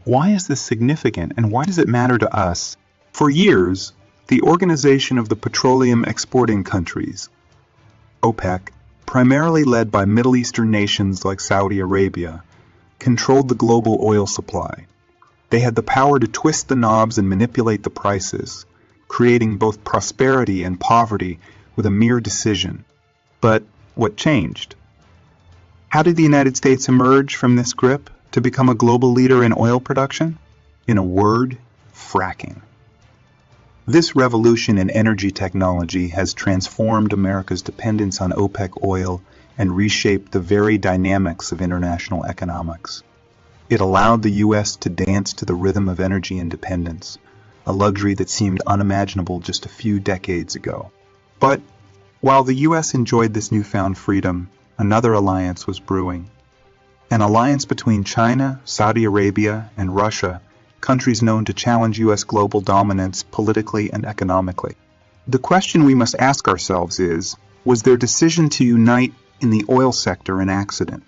Why is this significant and why does it matter to us? For years, the Organization of the Petroleum Exporting Countries, OPEC, primarily led by Middle Eastern nations like Saudi Arabia, controlled the global oil supply. They had the power to twist the knobs and manipulate the prices, creating both prosperity and poverty with a mere decision. But what changed? How did the United States emerge from this grip to become a global leader in oil production? In a word, fracking. This revolution in energy technology has transformed America's dependence on OPEC oil and reshaped the very dynamics of international economics. It allowed the U.S. to dance to the rhythm of energy independence, a luxury that seemed unimaginable just a few decades ago. But while the U.S. enjoyed this newfound freedom, another alliance was brewing. An alliance between China, Saudi Arabia, and Russia, countries known to challenge U.S. global dominance politically and economically. The question we must ask ourselves is, was their decision to unite in the oil sector an accident?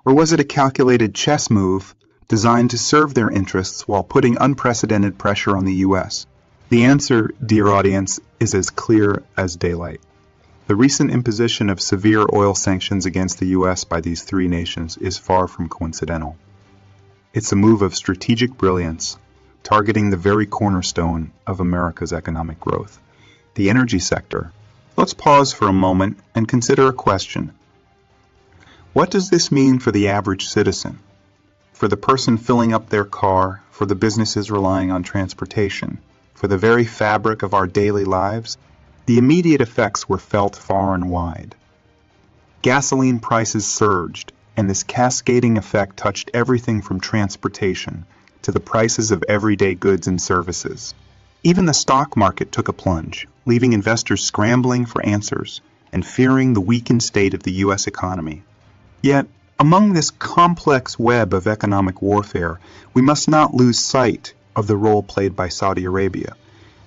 Or was it a calculated chess move designed to serve their interests while putting unprecedented pressure on the U.S.? The answer, dear audience, is as clear as daylight. The recent imposition of severe oil sanctions against the U.S. by these three nations is far from coincidental. It's a move of strategic brilliance, targeting the very cornerstone of America's economic growth, the energy sector. Let's pause for a moment and consider a question. What does this mean for the average citizen? For the person filling up their car, for the businesses relying on transportation, for the very fabric of our daily lives? The immediate effects were felt far and wide. Gasoline prices surged, and this cascading effect touched everything from transportation to the prices of everyday goods and services. Even the stock market took a plunge, leaving investors scrambling for answers and fearing the weakened state of the U.S. economy. Yet, among this complex web of economic warfare, we must not lose sight of the role played by Saudi Arabia,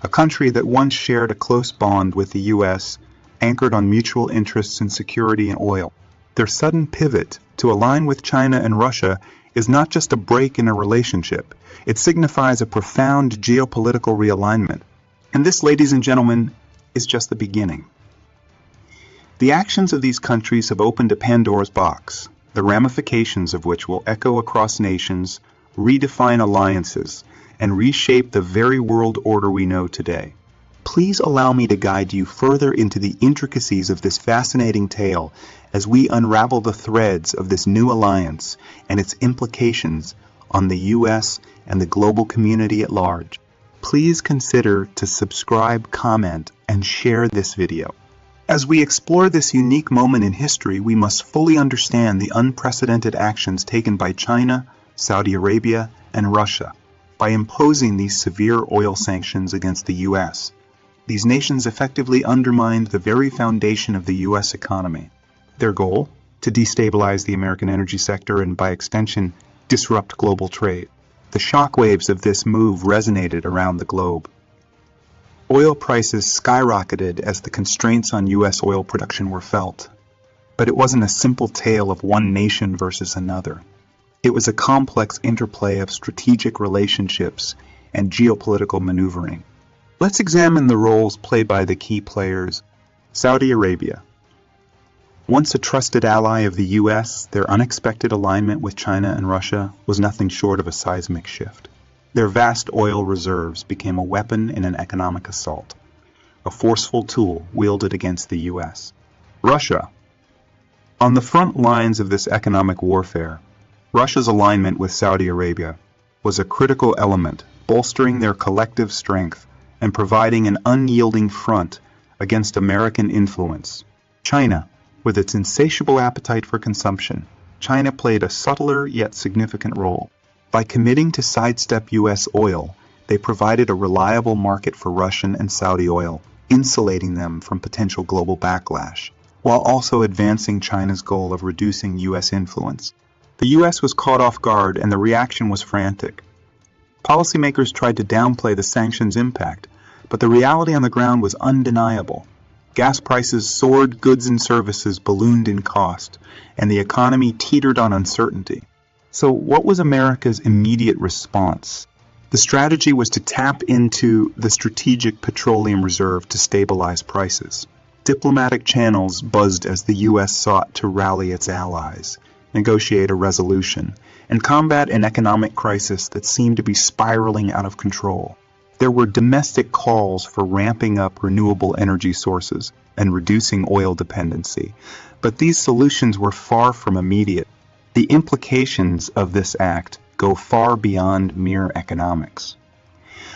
a country that once shared a close bond with the U.S., anchored on mutual interests in security and oil. Their sudden pivot to align with China and Russia is not just a break in a relationship, it signifies a profound geopolitical realignment. And this, ladies and gentlemen, is just the beginning. The actions of these countries have opened a Pandora's box, the ramifications of which will echo across nations, redefine alliances, and reshape the very world order we know today. Please allow me to guide you further into the intricacies of this fascinating tale as we unravel the threads of this new alliance and its implications on the U.S. and the global community at large. Please consider to subscribe, comment, and share this video. As we explore this unique moment in history, we must fully understand the unprecedented actions taken by China, Saudi Arabia, and Russia. By imposing these severe oil sanctions against the U.S., these nations effectively undermined the very foundation of the U.S. economy. Their goal? To destabilize the American energy sector and, by extension, disrupt global trade. The shockwaves of this move resonated around the globe. Oil prices skyrocketed as the constraints on U.S. oil production were felt. But it wasn't a simple tale of one nation versus another. It was a complex interplay of strategic relationships and geopolitical maneuvering. Let's examine the roles played by the key players. Saudi Arabia. Once a trusted ally of the US, their unexpected alignment with China and Russia was nothing short of a seismic shift. Their vast oil reserves became a weapon in an economic assault, a forceful tool wielded against the US. Russia. On the front lines of this economic warfare, Russia's alignment with Saudi Arabia was a critical element, bolstering their collective strength and providing an unyielding front against American influence. China, with its insatiable appetite for consumption, China played a subtler yet significant role. By committing to sidestep US oil, they provided a reliable market for Russian and Saudi oil, insulating them from potential global backlash, while also advancing China's goal of reducing US influence. The US was caught off guard and the reaction was frantic. Policymakers tried to downplay the sanctions' impact, but the reality on the ground was undeniable. Gas prices soared, goods and services ballooned in cost, and the economy teetered on uncertainty. So what was America's immediate response? The strategy was to tap into the strategic petroleum reserve to stabilize prices. Diplomatic channels buzzed as the US sought to rally its allies, negotiate a resolution, and combat an economic crisis that seemed to be spiraling out of control. There were domestic calls for ramping up renewable energy sources and reducing oil dependency, but these solutions were far from immediate. The implications of this act go far beyond mere economics.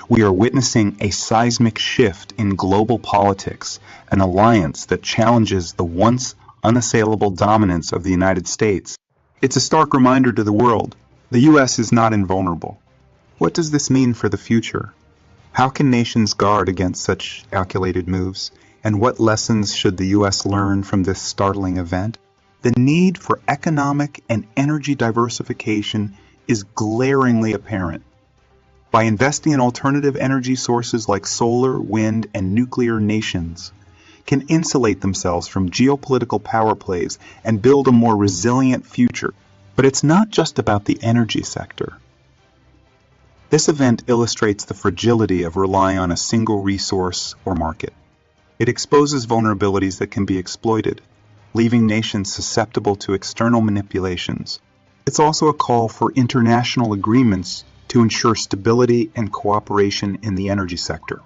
We are witnessing a seismic shift in global politics, an alliance that challenges the once unassailable dominance of the United States. It's a stark reminder to the world, the US is not invulnerable. What does this mean for the future? How can nations guard against such calculated moves? And what lessons should the US learn from this startling event? The need for economic and energy diversification is glaringly apparent. By investing in alternative energy sources like solar, wind, and nuclear, nations can insulate themselves from geopolitical power plays and build a more resilient future. But it's not just about the energy sector. This event illustrates the fragility of relying on a single resource or market. It exposes vulnerabilities that can be exploited, leaving nations susceptible to external manipulations. It's also a call for international agreements to ensure stability and cooperation in the energy sector.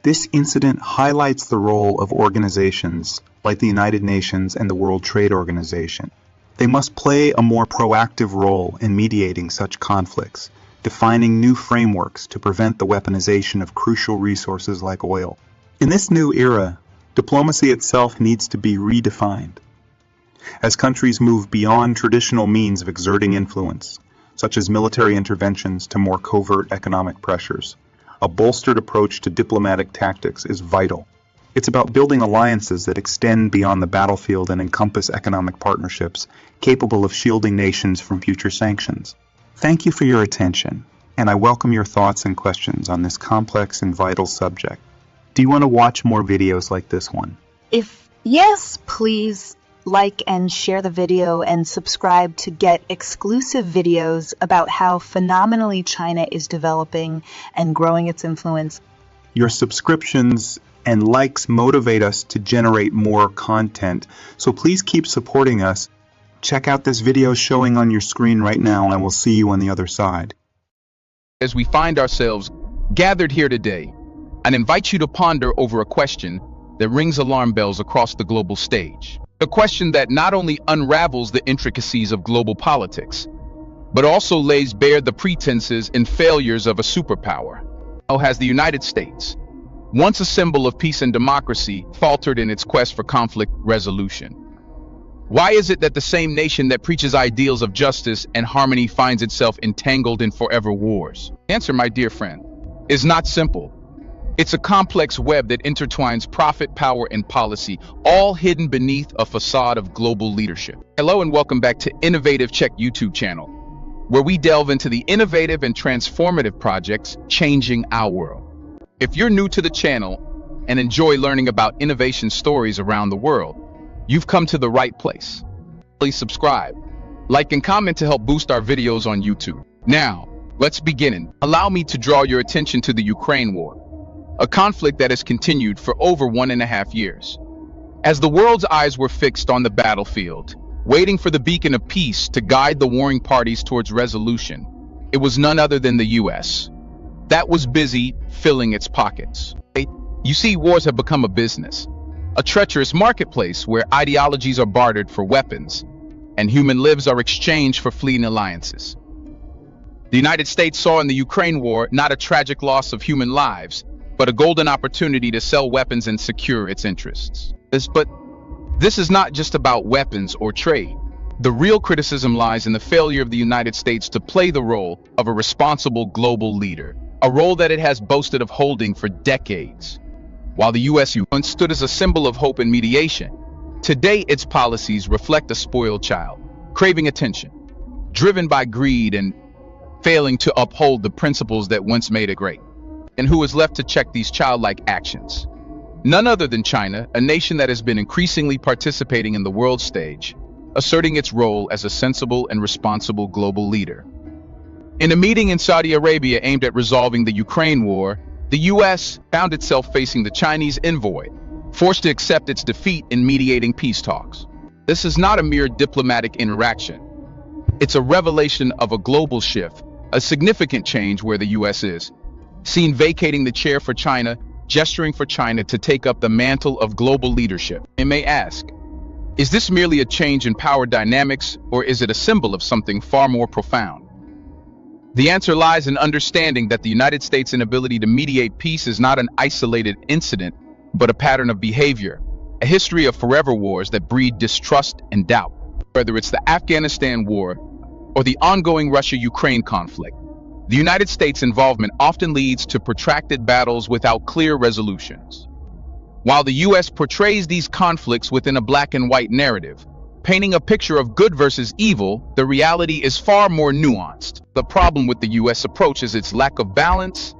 This incident highlights the role of organizations like the United Nations and the World Trade Organization. They must play a more proactive role in mediating such conflicts, defining new frameworks to prevent the weaponization of crucial resources like oil. In this new era, diplomacy itself needs to be redefined. As countries move beyond traditional means of exerting influence, such as military interventions, to more covert economic pressures, a bolstered approach to diplomatic tactics is vital. It's about building alliances that extend beyond the battlefield and encompass economic partnerships capable of shielding nations from future sanctions. Thank you for your attention, and I welcome your thoughts and questions on this complex and vital subject. Do you want to watch more videos like this one? If yes, please like and share the video and subscribe to get exclusive videos about how phenomenally China is developing and growing its influence. Your subscriptions and likes motivate us to generate more content, so please keep supporting us. Check out this video showing on your screen right now, and we'll see you on the other side. As we find ourselves gathered here today, I invite you to ponder over a question that rings alarm bells across the global stage. A question that not only unravels the intricacies of global politics, but also lays bare the pretenses and failures of a superpower. How has the United States, once a symbol of peace and democracy, faltered in its quest for conflict resolution? Why is it that the same nation that preaches ideals of justice and harmony finds itself entangled in forever wars? The answer, my dear friend, is not simple. It's a complex web that intertwines profit, power, and policy, all hidden beneath a facade of global leadership. Hello and welcome back to Innovative Check YouTube channel, where we delve into the innovative and transformative projects changing our world. If you're new to the channel and enjoy learning about innovation stories around the world, you've come to the right place. Please subscribe Like and comment to help boost our videos on YouTube. Now, let's begin. Allow me to draw your attention to the Ukraine war, a conflict that has continued for over 1.5 years. As the world's eyes were fixed on the battlefield, waiting for the beacon of peace to guide the warring parties towards resolution, it was none other than the US that was busy filling its pockets. You see, wars have become a business, a treacherous marketplace where ideologies are bartered for weapons and human lives are exchanged for fleeting alliances. The United States saw in the Ukraine war not a tragic loss of human lives, but a golden opportunity to sell weapons and secure its interests. But this is not just about weapons or trade. The real criticism lies in the failure of the United States to play the role of a responsible global leader, a role that it has boasted of holding for decades. While the US once stood as a symbol of hope and mediation, today its policies reflect a spoiled child, craving attention, driven by greed and failing to uphold the principles that once made it great. And who is left to check these childlike actions? None other than China, a nation that has been increasingly participating in the world stage, asserting its role as a sensible and responsible global leader. In a meeting in Saudi Arabia aimed at resolving the Ukraine war, the US found itself facing the Chinese envoy, forced to accept its defeat in mediating peace talks. This is not a mere diplomatic interaction. It's a revelation of a global shift, a significant change where the US is seen vacating the chair for China, gesturing for China to take up the mantle of global leadership. You may ask, is this merely a change in power dynamics, or is it a symbol of something far more profound? The answer lies in understanding that the United States' inability to mediate peace is not an isolated incident, but a pattern of behavior, a history of forever wars that breed distrust and doubt. Whether it's the Afghanistan war or the ongoing Russia-Ukraine conflict, the United States' involvement often leads to protracted battles without clear resolutions. While the US portrays these conflicts within a black and white narrative, painting a picture of good versus evil, the reality is far more nuanced. The problem with the US approach is its lack of balance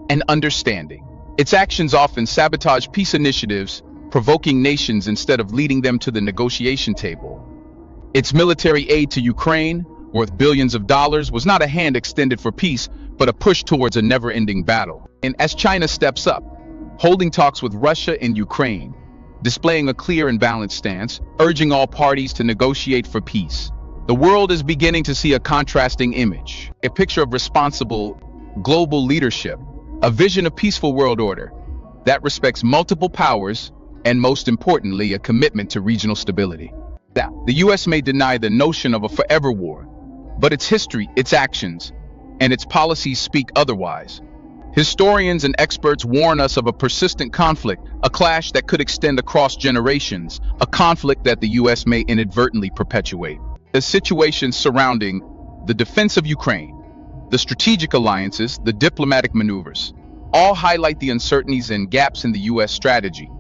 and understanding. Its actions often sabotage peace initiatives, provoking nations instead of leading them to the negotiation table. Its military aid to Ukraine, worth billions of dollars, was not a hand extended for peace, but a push towards a never-ending battle. And as China steps up, holding talks with Russia and Ukraine, displaying a clear and balanced stance, urging all parties to negotiate for peace, the world is beginning to see a contrasting image, a picture of responsible global leadership, a vision of peaceful world order that respects multiple powers, and most importantly, a commitment to regional stability. Now, the US may deny the notion of a forever war, but its history, its actions, and its policies speak otherwise. Historians and experts warn us of a persistent conflict, a clash that could extend across generations, a conflict that the US may inadvertently perpetuate. The situations surrounding the defense of Ukraine, the strategic alliances, the diplomatic maneuvers, all highlight the uncertainties and gaps in the US strategy.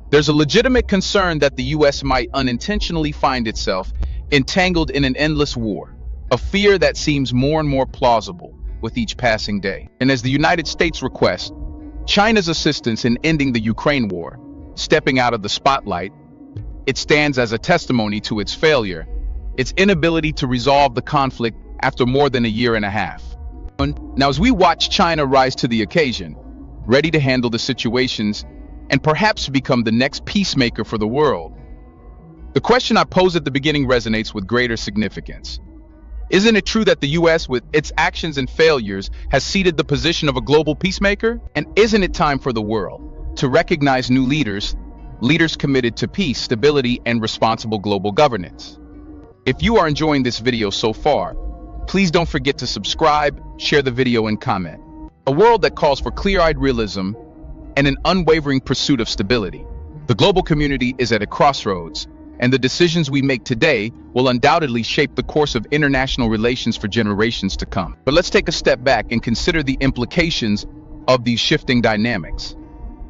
There's a legitimate concern that the US might unintentionally find itself entangled in an endless war, a fear that seems more and more plausible with each passing day. And as the United States requests China's assistance in ending the Ukraine war, stepping out of the spotlight, it stands as a testimony to its failure, its inability to resolve the conflict after more than a year and a half. Now, as we watch China rise to the occasion, ready to handle the situations and perhaps become the next peacemaker for the world, the question I posed at the beginning resonates with greater significance. Isn't it true that the US, with its actions and failures, has ceded the position of a global peacemaker? And isn't it time for the world to recognize new leaders committed to peace, stability, and responsible global governance? If you are enjoying this video so far, please don't forget to subscribe, share the video, and comment. A world that calls for clear-eyed realism and an unwavering pursuit of stability. The global community is at a crossroads, and the decisions we make today will undoubtedly shape the course of international relations for generations to come. But let's take a step back and consider the implications of these shifting dynamics.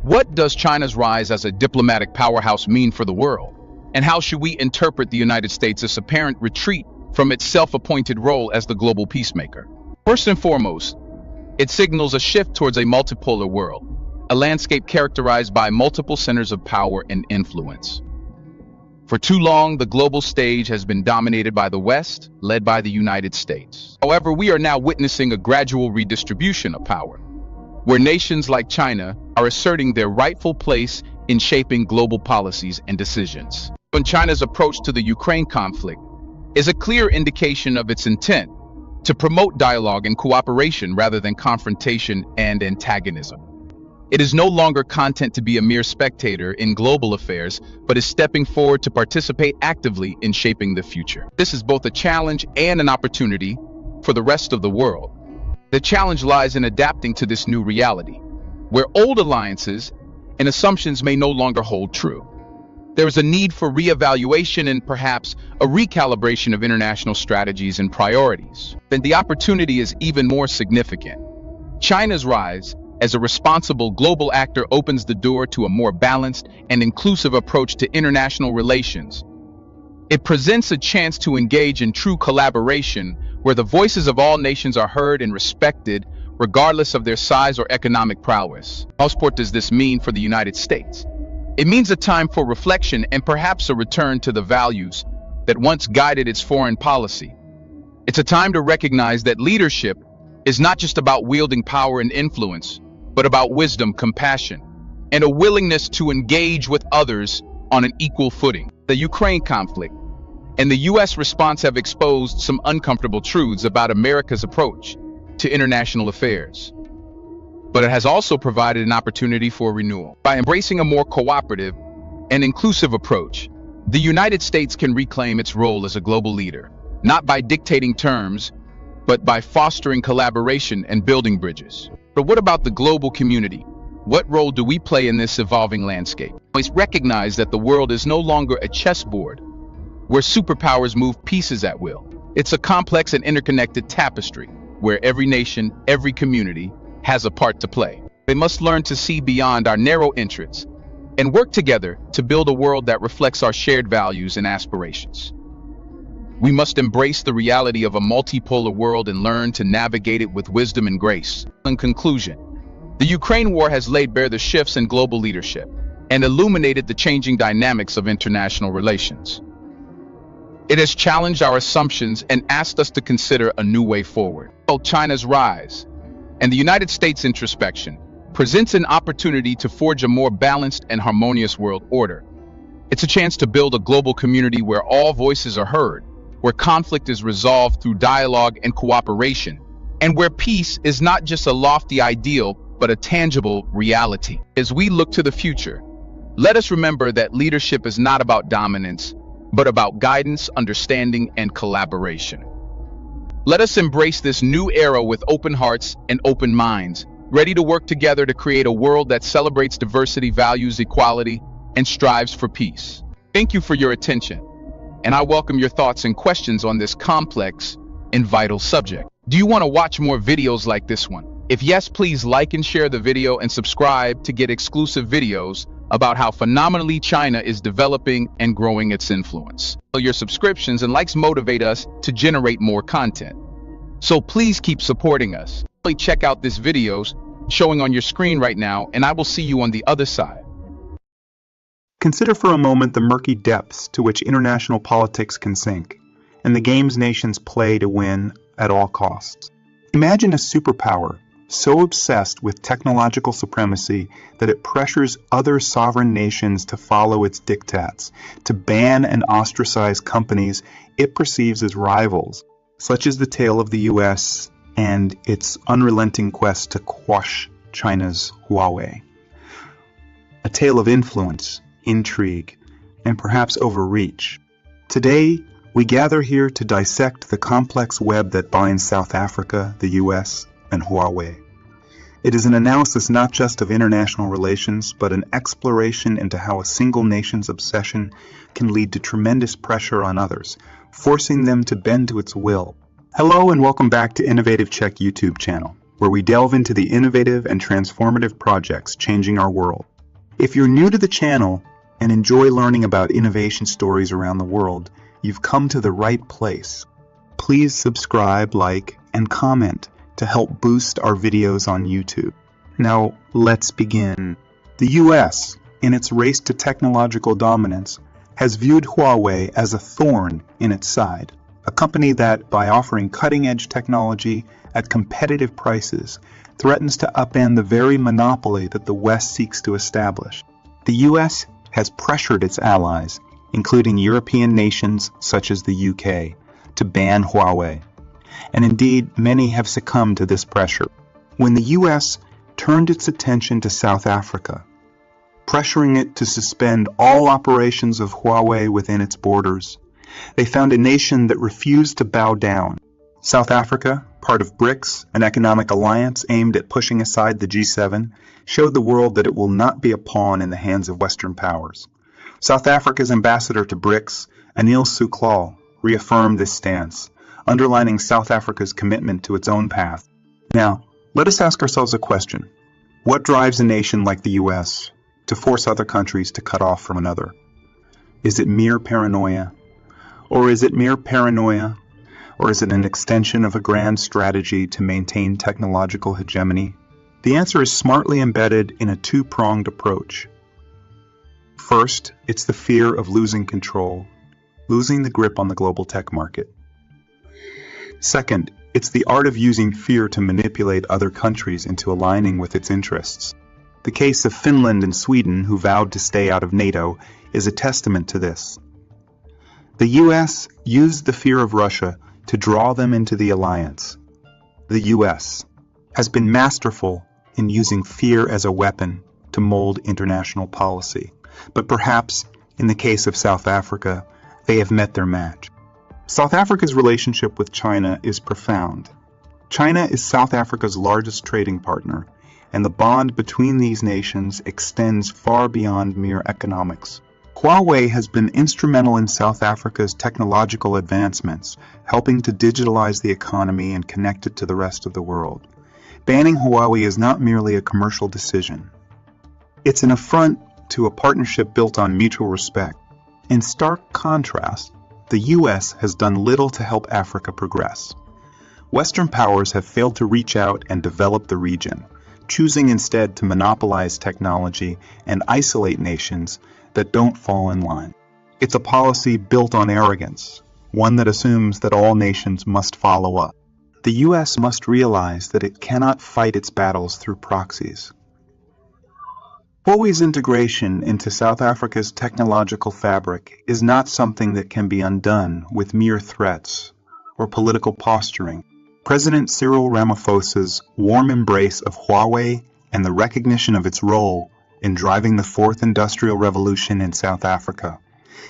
What does China's rise as a diplomatic powerhouse mean for the world? And how should we interpret the United States' apparent retreat from its self-appointed role as the global peacemaker? First and foremost, it signals a shift towards a multipolar world, a landscape characterized by multiple centers of power and influence. For too long, the global stage has been dominated by the West, led by the United States. However, we are now witnessing a gradual redistribution of power, where nations like China are asserting their rightful place in shaping global policies and decisions. When China's approach to the Ukraine conflict is a clear indication of its intent to promote dialogue and cooperation rather than confrontation and antagonism. It is no longer content to be a mere spectator in global affairs, but is stepping forward to participate actively in shaping the future. This is both a challenge and an opportunity for the rest of the world. The challenge lies in adapting to this new reality, where old alliances and assumptions may no longer hold true. There is a need for reevaluation and perhaps a recalibration of international strategies and priorities. Then the opportunity is even more significant. China's rise as a responsible global actor opens the door to a more balanced and inclusive approach to international relations. It presents a chance to engage in true collaboration where the voices of all nations are heard and respected, regardless of their size or economic prowess. What does this mean for the United States? It means a time for reflection and perhaps a return to the values that once guided its foreign policy. It's a time to recognize that leadership is not just about wielding power and influence, but about wisdom, compassion, and a willingness to engage with others on an equal footing. The Ukraine conflict and the U.S. response have exposed some uncomfortable truths about America's approach to international affairs. But it has also provided an opportunity for renewal. By embracing a more cooperative and inclusive approach, the United States can reclaim its role as a global leader, not by dictating terms, but by fostering collaboration and building bridges. But what about the global community? What role do we play in this evolving landscape? It's recognized that the world is no longer a chessboard where superpowers move pieces at will. It's a complex and interconnected tapestry where every nation, every community has a part to play. They must learn to see beyond our narrow interests and work together to build a world that reflects our shared values and aspirations. We must embrace the reality of a multipolar world and learn to navigate it with wisdom and grace. In conclusion, the Ukraine war has laid bare the shifts in global leadership and illuminated the changing dynamics of international relations. It has challenged our assumptions and asked us to consider a new way forward. Both China's rise and the United States' introspection presents an opportunity to forge a more balanced and harmonious world order. It's a chance to build a global community where all voices are heard, where conflict is resolved through dialogue and cooperation, and where peace is not just a lofty ideal, but a tangible reality. As we look to the future, let us remember that leadership is not about dominance, but about guidance, understanding, and collaboration. Let us embrace this new era with open hearts and open minds, ready to work together to create a world that celebrates diversity, values equality, and strives for peace. Thank you for your attention, and I welcome your thoughts and questions on this complex and vital subject. Do you want to watch more videos like this one? If yes, please like and share the video and subscribe to get exclusive videos about how phenomenally China is developing and growing its influence. Your subscriptions and likes motivate us to generate more content. So please keep supporting us. Check out these videos showing on your screen right now, and I will see you on the other side. Consider for a moment the murky depths to which international politics can sink, and the games nations play to win at all costs. Imagine a superpower so obsessed with technological supremacy that it pressures other sovereign nations to follow its diktats, to ban and ostracize companies it perceives as rivals. Such is the tale of the U.S. and its unrelenting quest to quash China's Huawei. A tale of influence, intrigue, and perhaps overreach. Today, we gather here to dissect the complex web that binds South Africa, the U.S., and Huawei. It is an analysis not just of international relations, but an exploration into how a single nation's obsession can lead to tremendous pressure on others, forcing them to bend to its will. Hello and welcome back to Innovative Check YouTube channel, where we delve into the innovative and transformative projects changing our world. If you're new to the channel and enjoy learning about innovation stories around the world, you've come to the right place. Please subscribe, like, and comment to help boost our videos on YouTube. Now, let's begin. The U.S., in its race to technological dominance, has viewed Huawei as a thorn in its side, a company that, by offering cutting-edge technology at competitive prices, threatens to upend the very monopoly that the West seeks to establish. The U.S. has pressured its allies, including European nations such as the UK, to ban Huawei. And indeed, many have succumbed to this pressure. When the U.S. turned its attention to South Africa, pressuring it to suspend all operations of Huawei within its borders, they found a nation that refused to bow down. South Africa, part of BRICS, an economic alliance aimed at pushing aside the G7, showed the world that it will not be a pawn in the hands of Western powers. South Africa's ambassador to BRICS, Anil Suklal, reaffirmed this stance, underlining South Africa's commitment to its own path. Now, let us ask ourselves a question. What drives a nation like the U.S. to force other countries to cut off from another? Is it mere paranoia? Or is it an extension of a grand strategy to maintain technological hegemony? The answer is smartly embedded in a two-pronged approach. First, it's the fear of losing control, losing the grip on the global tech market. Second, it's the art of using fear to manipulate other countries into aligning with its interests. The case of Finland and Sweden, who vowed to stay out of NATO, is a testament to this. The U.S. used the fear of Russia to draw them into the alliance. The U.S. has been masterful in using fear as a weapon to mold international policy, but perhaps, in the case of South Africa, they have met their match. South Africa's relationship with China is profound. China is South Africa's largest trading partner, and the bond between these nations extends far beyond mere economics. Huawei has been instrumental in South Africa's technological advancements, helping to digitalize the economy and connect it to the rest of the world. Banning Huawei is not merely a commercial decision. It's an affront to a partnership built on mutual respect. In stark contrast, the U.S. has done little to help Africa progress. Western powers have failed to reach out and develop the region, choosing instead to monopolize technology and isolate nations that don't fall in line. It's a policy built on arrogance, one that assumes that all nations must follow up. The U.S. must realize that it cannot fight its battles through proxies. Huawei's integration into South Africa's technological fabric is not something that can be undone with mere threats or political posturing. President Cyril Ramaphosa's warm embrace of Huawei and the recognition of its role in driving the fourth industrial revolution in South Africa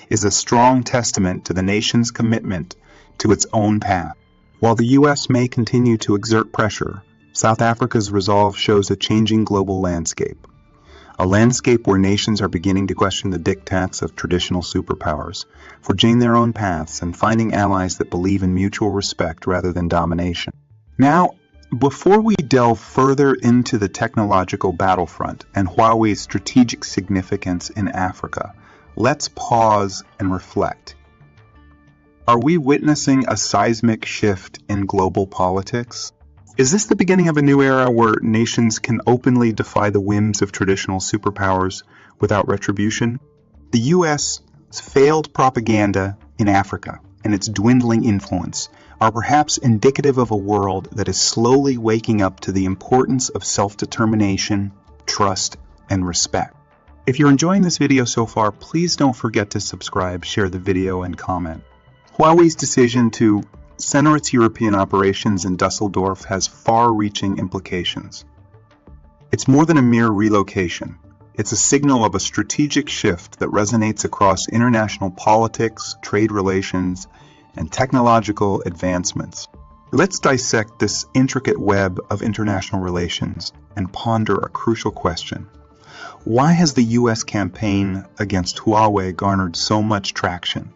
is a strong testament to the nation's commitment to its own path. While the U.S. may continue to exert pressure, South Africa's resolve shows a changing global landscape. A landscape where nations are beginning to question the diktats of traditional superpowers, forging their own paths and finding allies that believe in mutual respect rather than domination. Now, before we delve further into the technological battlefront and Huawei's strategic significance in Africa, let's pause and reflect. Are we witnessing a seismic shift in global politics? Is this the beginning of a new era where nations can openly defy the whims of traditional superpowers without retribution? The U.S.'s failed propaganda in Africa and its dwindling influence are perhaps indicative of a world that is slowly waking up to the importance of self-determination, trust, and respect. If you're enjoying this video so far, please don't forget to subscribe, share the video, and comment. Huawei's decision to center its European operations in Dusseldorf has far-reaching implications. It's more than a mere relocation. It's a signal of a strategic shift that resonates across international politics, trade relations, and technological advancements. Let's dissect this intricate web of international relations and ponder a crucial question. Why has the U.S. campaign against Huawei garnered so much traction?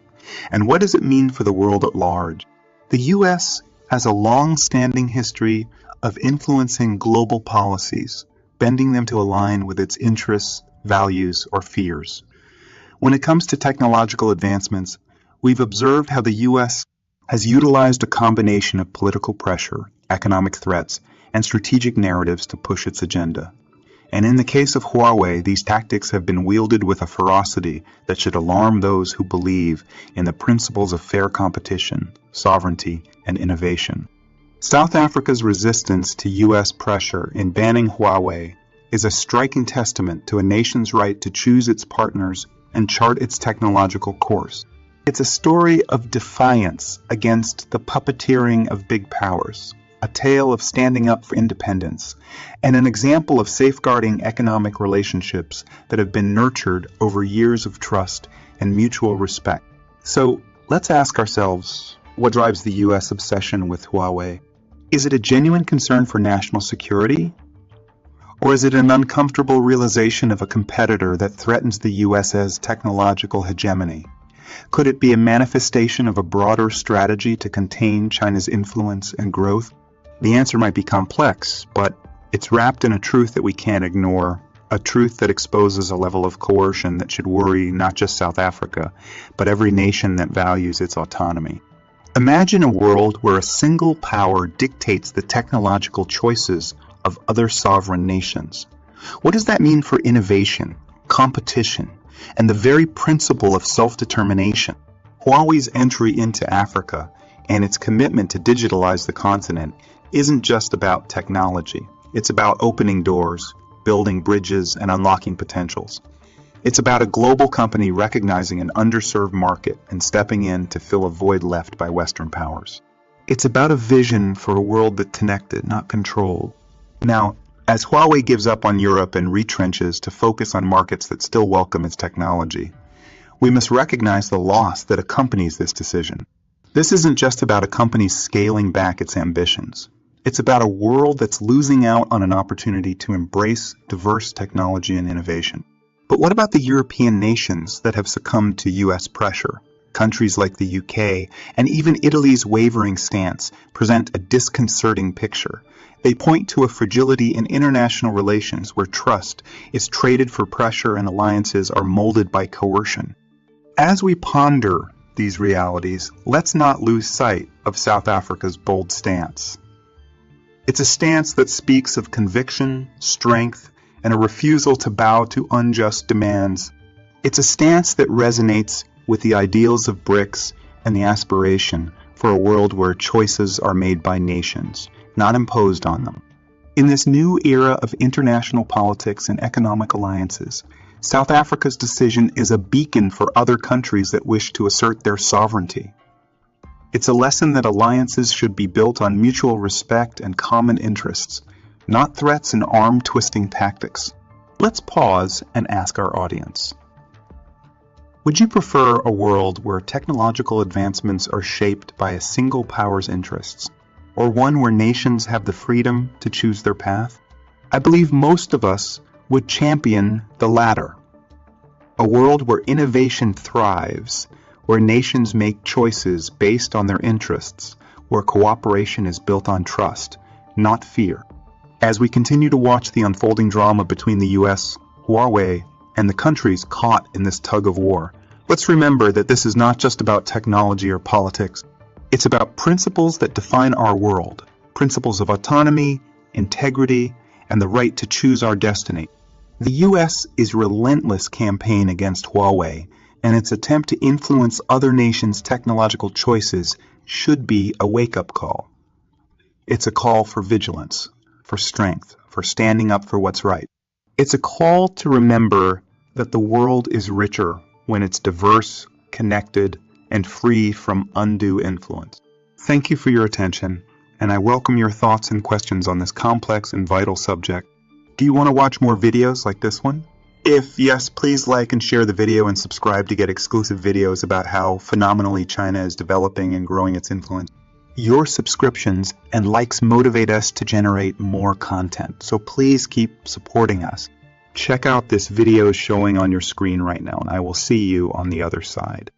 And what does it mean for the world at large? The U.S. has a long-standing history of influencing global policies, bending them to align with its interests, values, or fears. When it comes to technological advancements, we've observed how the U.S. has utilized a combination of political pressure, economic threats, and strategic narratives to push its agenda. And in the case of Huawei, these tactics have been wielded with a ferocity that should alarm those who believe in the principles of fair competition, sovereignty, and innovation. South Africa's resistance to U.S. pressure in banning Huawei is a striking testament to a nation's right to choose its partners and chart its technological course. It's a story of defiance against the puppeteering of big powers, a tale of standing up for independence, and an example of safeguarding economic relationships that have been nurtured over years of trust and mutual respect. So let's ask ourselves, what drives the U.S. obsession with Huawei? Is it a genuine concern for national security? Or is it an uncomfortable realization of a competitor that threatens the U.S.'s technological hegemony? Could it be a manifestation of a broader strategy to contain China's influence and growth? The answer might be complex, but it's wrapped in a truth that we can't ignore, a truth that exposes a level of coercion that should worry not just South Africa, but every nation that values its autonomy. Imagine a world where a single power dictates the technological choices of other sovereign nations. What does that mean for innovation, competition, and the very principle of self-determination? Huawei's entry into Africa and its commitment to digitalize the continent isn't just about technology. It's about opening doors, building bridges, and unlocking potentials. It's about a global company recognizing an underserved market and stepping in to fill a void left by Western powers. It's about a vision for a world that's connected, not controlled. Now, as Huawei gives up on Europe and retrenches to focus on markets that still welcome its technology, we must recognize the loss that accompanies this decision. This isn't just about a company scaling back its ambitions. It's about a world that's losing out on an opportunity to embrace diverse technology and innovation. But what about the European nations that have succumbed to U.S. pressure? Countries like the UK and even Italy's wavering stance present a disconcerting picture. They point to a fragility in international relations where trust is traded for pressure and alliances are molded by coercion. As we ponder these realities, let's not lose sight of South Africa's bold stance. It's a stance that speaks of conviction, strength, and a refusal to bow to unjust demands. It's a stance that resonates with the ideals of BRICS and the aspiration for a world where choices are made by nations, not imposed on them. In this new era of international politics and economic alliances, South Africa's decision is a beacon for other countries that wish to assert their sovereignty. It's a lesson that alliances should be built on mutual respect and common interests, not threats and arm-twisting tactics. Let's pause and ask our audience. Would you prefer a world where technological advancements are shaped by a single power's interests, or one where nations have the freedom to choose their path? I believe most of us would champion the latter. A world where innovation thrives, where nations make choices based on their interests, where cooperation is built on trust, not fear. As we continue to watch the unfolding drama between the U.S., Huawei, and the countries caught in this tug of war, let's remember that this is not just about technology or politics. It's about principles that define our world, principles of autonomy, integrity, and the right to choose our destiny. The U.S.'s relentless campaign against Huawei and its attempt to influence other nations' technological choices should be a wake-up call. It's a call for vigilance, for strength, for standing up for what's right. It's a call to remember that the world is richer when it's diverse, connected, and free from undue influence. Thank you for your attention, and I welcome your thoughts and questions on this complex and vital subject. Do you want to watch more videos like this one? If yes, please like and share the video and subscribe to get exclusive videos about how phenomenally China is developing and growing its influence. Your subscriptions and likes motivate us to generate more content, so please keep supporting us. Check out this video showing on your screen right now, and I will see you on the other side.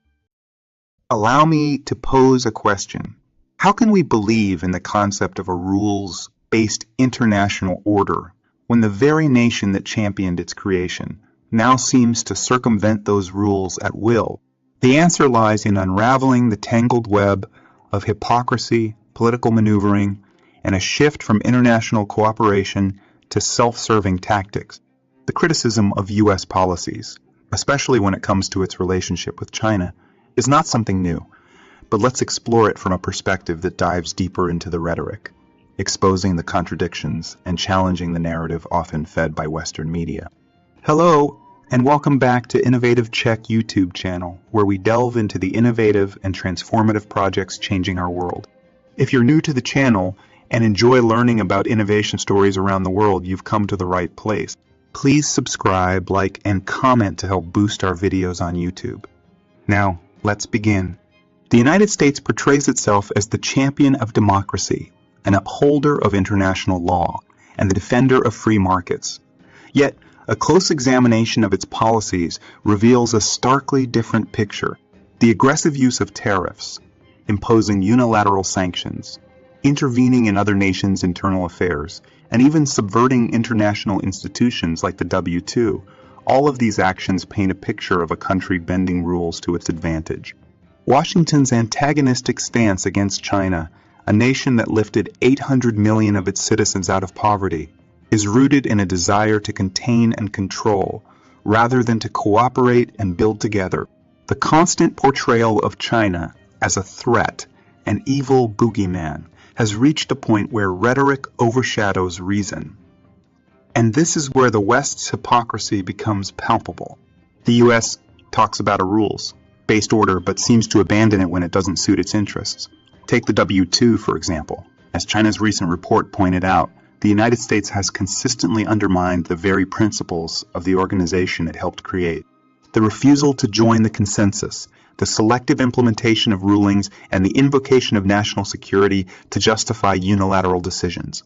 Allow me to pose a question. How can we believe in the concept of a rules-based international order when the very nation that championed its creation now seems to circumvent those rules at will? The answer lies in unraveling the tangled web of hypocrisy, political maneuvering, and a shift from international cooperation to self-serving tactics. The criticism of U.S. policies, especially when it comes to its relationship with China, is not something new, but let's explore it from a perspective that dives deeper into the rhetoric, exposing the contradictions and challenging the narrative often fed by Western media. Hello, and welcome back to Innovative Czech YouTube channel, where we delve into the innovative and transformative projects changing our world. If you're new to the channel and enjoy learning about innovation stories around the world, you've come to the right place. Please subscribe, like, and comment to help boost our videos on YouTube. Now, let's begin. The United States portrays itself as the champion of democracy, an upholder of international law, and the defender of free markets. Yet, a close examination of its policies reveals a starkly different picture. The aggressive use of tariffs, imposing unilateral sanctions, intervening in other nations' internal affairs, and even subverting international institutions like the W2, all of these actions paint a picture of a country bending rules to its advantage. Washington's antagonistic stance against China, a nation that lifted 800 million of its citizens out of poverty, is rooted in a desire to contain and control, rather than to cooperate and build together. The constant portrayal of China as a threat, an evil boogeyman, has reached a point where rhetoric overshadows reason. And this is where the West's hypocrisy becomes palpable. The U.S. talks about a rules-based order, but seems to abandon it when it doesn't suit its interests. Take the W2, for example. As China's recent report pointed out, the United States has consistently undermined the very principles of the organization it helped create. The refusal to join the consensus, the selective implementation of rulings, and the invocation of national security to justify unilateral decisions.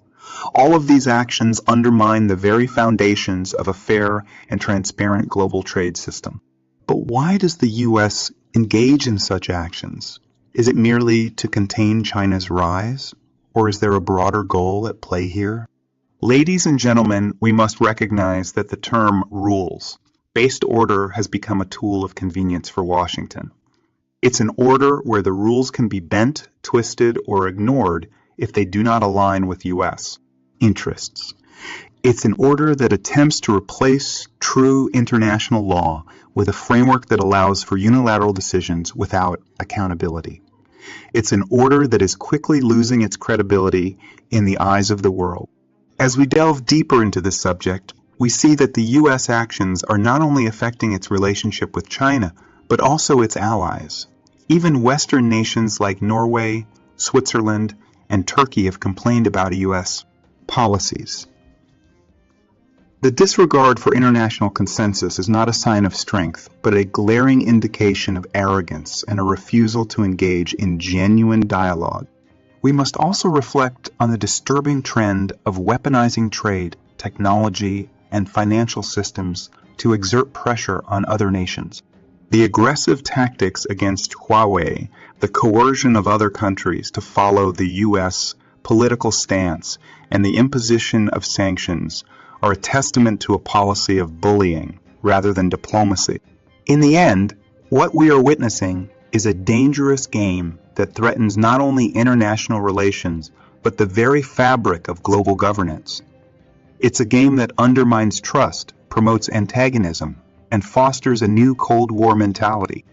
All of these actions undermine the very foundations of a fair and transparent global trade system. But why does the U.S. engage in such actions? Is it merely to contain China's rise? Or is there a broader goal at play here? Ladies and gentlemen, we must recognize that the term rules-based order has become a tool of convenience for Washington. It's an order where the rules can be bent, twisted, or ignored if they do not align with U.S. interests. It's an order that attempts to replace true international law with a framework that allows for unilateral decisions without accountability. It's an order that is quickly losing its credibility in the eyes of the world. As we delve deeper into this subject, we see that the U.S. actions are not only affecting its relationship with China, but also its allies. Even Western nations like Norway, Switzerland, and Turkey have complained about U.S. policies. The disregard for international consensus is not a sign of strength, but a glaring indication of arrogance and a refusal to engage in genuine dialogue. We must also reflect on the disturbing trend of weaponizing trade, technology, and financial systems to exert pressure on other nations. The aggressive tactics against Huawei, the coercion of other countries to follow the U.S. political stance, and the imposition of sanctions are a testament to a policy of bullying rather than diplomacy. In the end, what we are witnessing is a dangerous game that threatens not only international relations, but the very fabric of global governance. It's a game that undermines trust, promotes antagonism, and fosters a new Cold War mentality.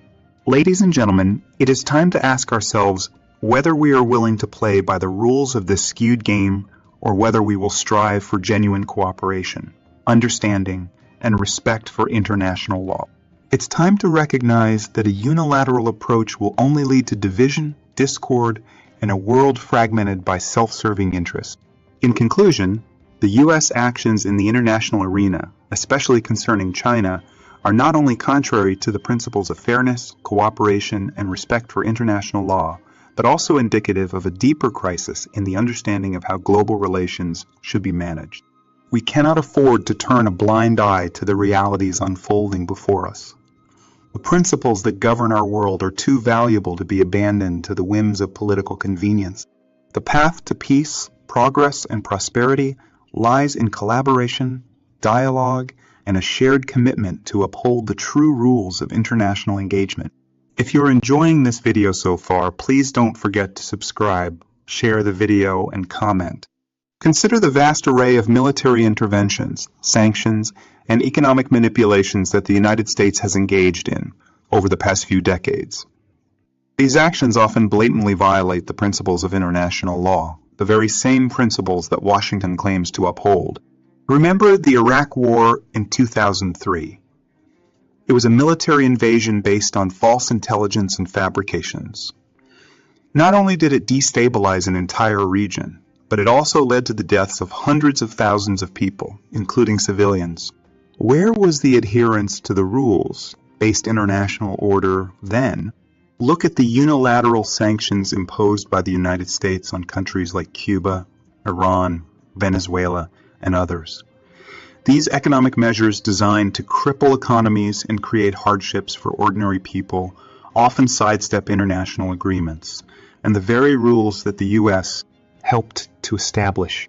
Ladies and gentlemen, it is time to ask ourselves whether we are willing to play by the rules of this skewed game or whether we will strive for genuine cooperation, understanding, and respect for international law. It's time to recognize that a unilateral approach will only lead to division, discord, and a world fragmented by self-serving interests. In conclusion, the U.S. actions in the international arena, especially concerning China, are not only contrary to the principles of fairness, cooperation, and respect for international law, but also indicative of a deeper crisis in the understanding of how global relations should be managed. We cannot afford to turn a blind eye to the realities unfolding before us. The principles that govern our world are too valuable to be abandoned to the whims of political convenience. The path to peace, progress, and prosperity lies in collaboration, dialogue, and a shared commitment to uphold the true rules of international engagement. If you're enjoying this video so far, please don't forget to subscribe, share the video, and comment. Consider the vast array of military interventions, sanctions, and economic manipulations that the United States has engaged in over the past few decades. These actions often blatantly violate the principles of international law, the very same principles that Washington claims to uphold. Remember the Iraq War in 2003. It was a military invasion based on false intelligence and fabrications. Not only did it destabilize an entire region, but it also led to the deaths of hundreds of thousands of people, including civilians. Where was the adherence to the rules-based international order then? Look at the unilateral sanctions imposed by the United States on countries like Cuba, Iran, Venezuela, and others. These economic measures designed to cripple economies and create hardships for ordinary people often sidestep international agreements and the very rules that the U.S. helped to establish.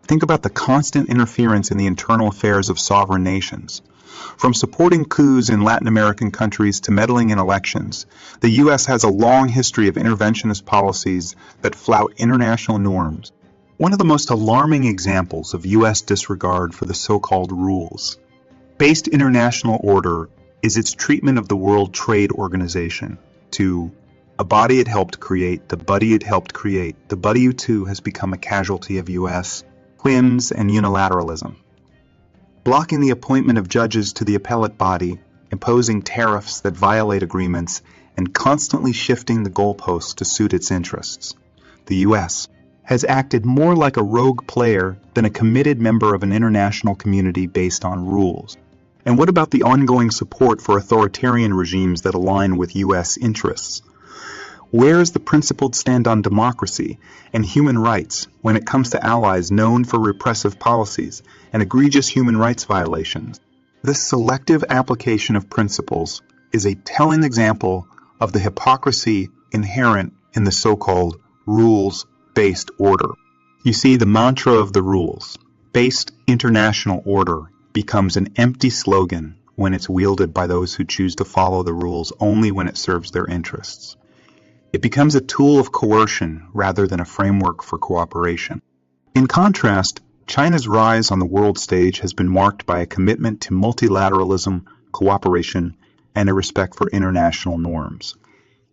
Think about the constant interference in the internal affairs of sovereign nations. From supporting coups in Latin American countries to meddling in elections, the U.S. has a long history of interventionist policies that flout international norms. One of the most alarming examples of U.S. disregard for the so-called rules-based international order is its treatment of the World Trade Organization to a body it helped create, the buddy it helped create. The buddy too has become a casualty of U.S. whims and unilateralism. Blocking the appointment of judges to the appellate body, imposing tariffs that violate agreements, and constantly shifting the goalposts to suit its interests. The U.S. has acted more like a rogue player than a committed member of an international community based on rules. And what about the ongoing support for authoritarian regimes that align with U.S. interests? Where is the principled stand on democracy and human rights when it comes to allies known for repressive policies and egregious human rights violations? This selective application of principles is a telling example of the hypocrisy inherent in the so-called rules-based order. You see, the mantra of the rules-based international order becomes an empty slogan when it's wielded by those who choose to follow the rules only when it serves their interests. It becomes a tool of coercion rather than a framework for cooperation. In contrast, China's rise on the world stage has been marked by a commitment to multilateralism, cooperation, and a respect for international norms.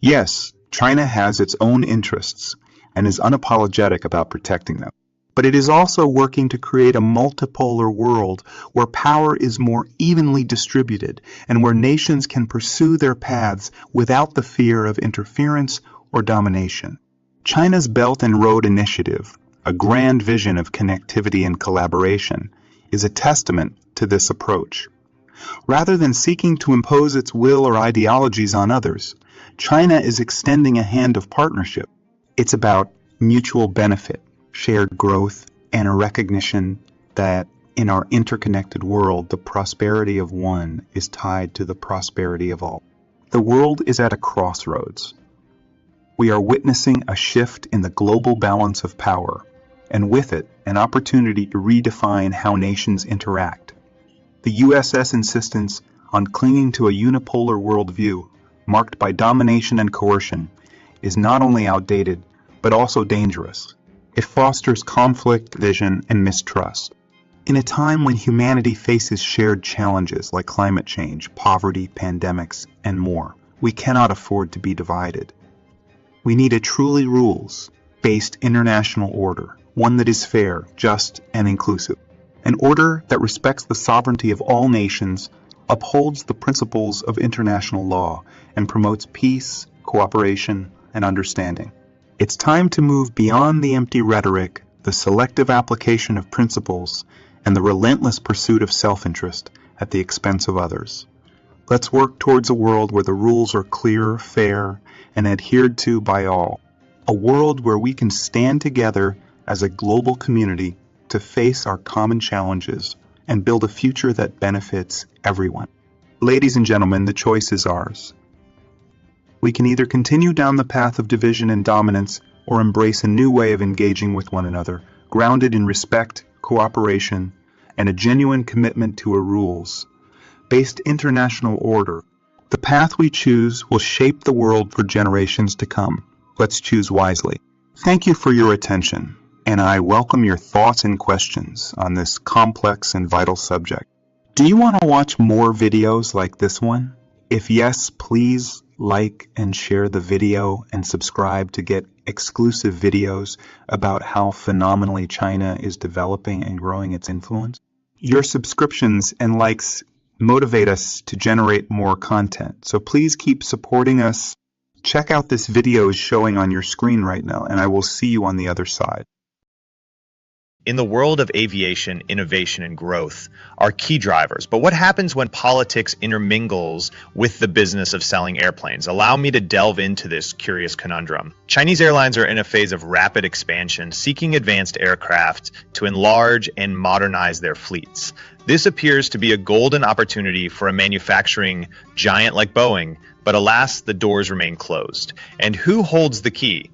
Yes, China has its own interests and is unapologetic about protecting them. But it is also working to create a multipolar world where power is more evenly distributed and where nations can pursue their paths without the fear of interference or domination. China's Belt and Road Initiative, a grand vision of connectivity and collaboration, is a testament to this approach. Rather than seeking to impose its will or ideologies on others, China is extending a hand of partnership. It's about mutual benefit, shared growth, and a recognition that in our interconnected world, the prosperity of one is tied to the prosperity of all. The world is at a crossroads. We are witnessing a shift in the global balance of power, and with it, an opportunity to redefine how nations interact. The USS insistence on clinging to a unipolar worldview, marked by domination and coercion, is not only outdated, but also dangerous. It fosters conflict, division, and mistrust. In a time when humanity faces shared challenges like climate change, poverty, pandemics, and more, we cannot afford to be divided. We need a truly rules-based international order, one that is fair, just, and inclusive. An order that respects the sovereignty of all nations, upholds the principles of international law, and promotes peace, cooperation, and understanding. It's time to move beyond the empty rhetoric, the selective application of principles, and the relentless pursuit of self-interest at the expense of others. Let's work towards a world where the rules are clear, fair, and adhered to by all. A world where we can stand together as a global community to face our common challenges and build a future that benefits everyone. Ladies and gentlemen, the choice is ours. We can either continue down the path of division and dominance or embrace a new way of engaging with one another, grounded in respect, cooperation, and a genuine commitment to a rules-based international order. The path we choose will shape the world for generations to come. Let's choose wisely. Thank you for your attention. and I welcome your thoughts and questions on this complex and vital subject. Do you want to watch more videos like this one? If yes, please like and share the video and subscribe to get exclusive videos about how phenomenally China is developing and growing its influence. Your subscriptions and likes motivate us to generate more content, so please keep supporting us. Check out this video showing on your screen right now, and I will see you on the other side. In the world of aviation, innovation and growth are key drivers. But what happens when politics intermingles with the business of selling airplanes? Allow me to delve into this curious conundrum. Chinese airlines are in a phase of rapid expansion, seeking advanced aircraft to enlarge and modernize their fleets. This appears to be a golden opportunity for a manufacturing giant like Boeing, but alas, the doors remain closed. And who holds the key?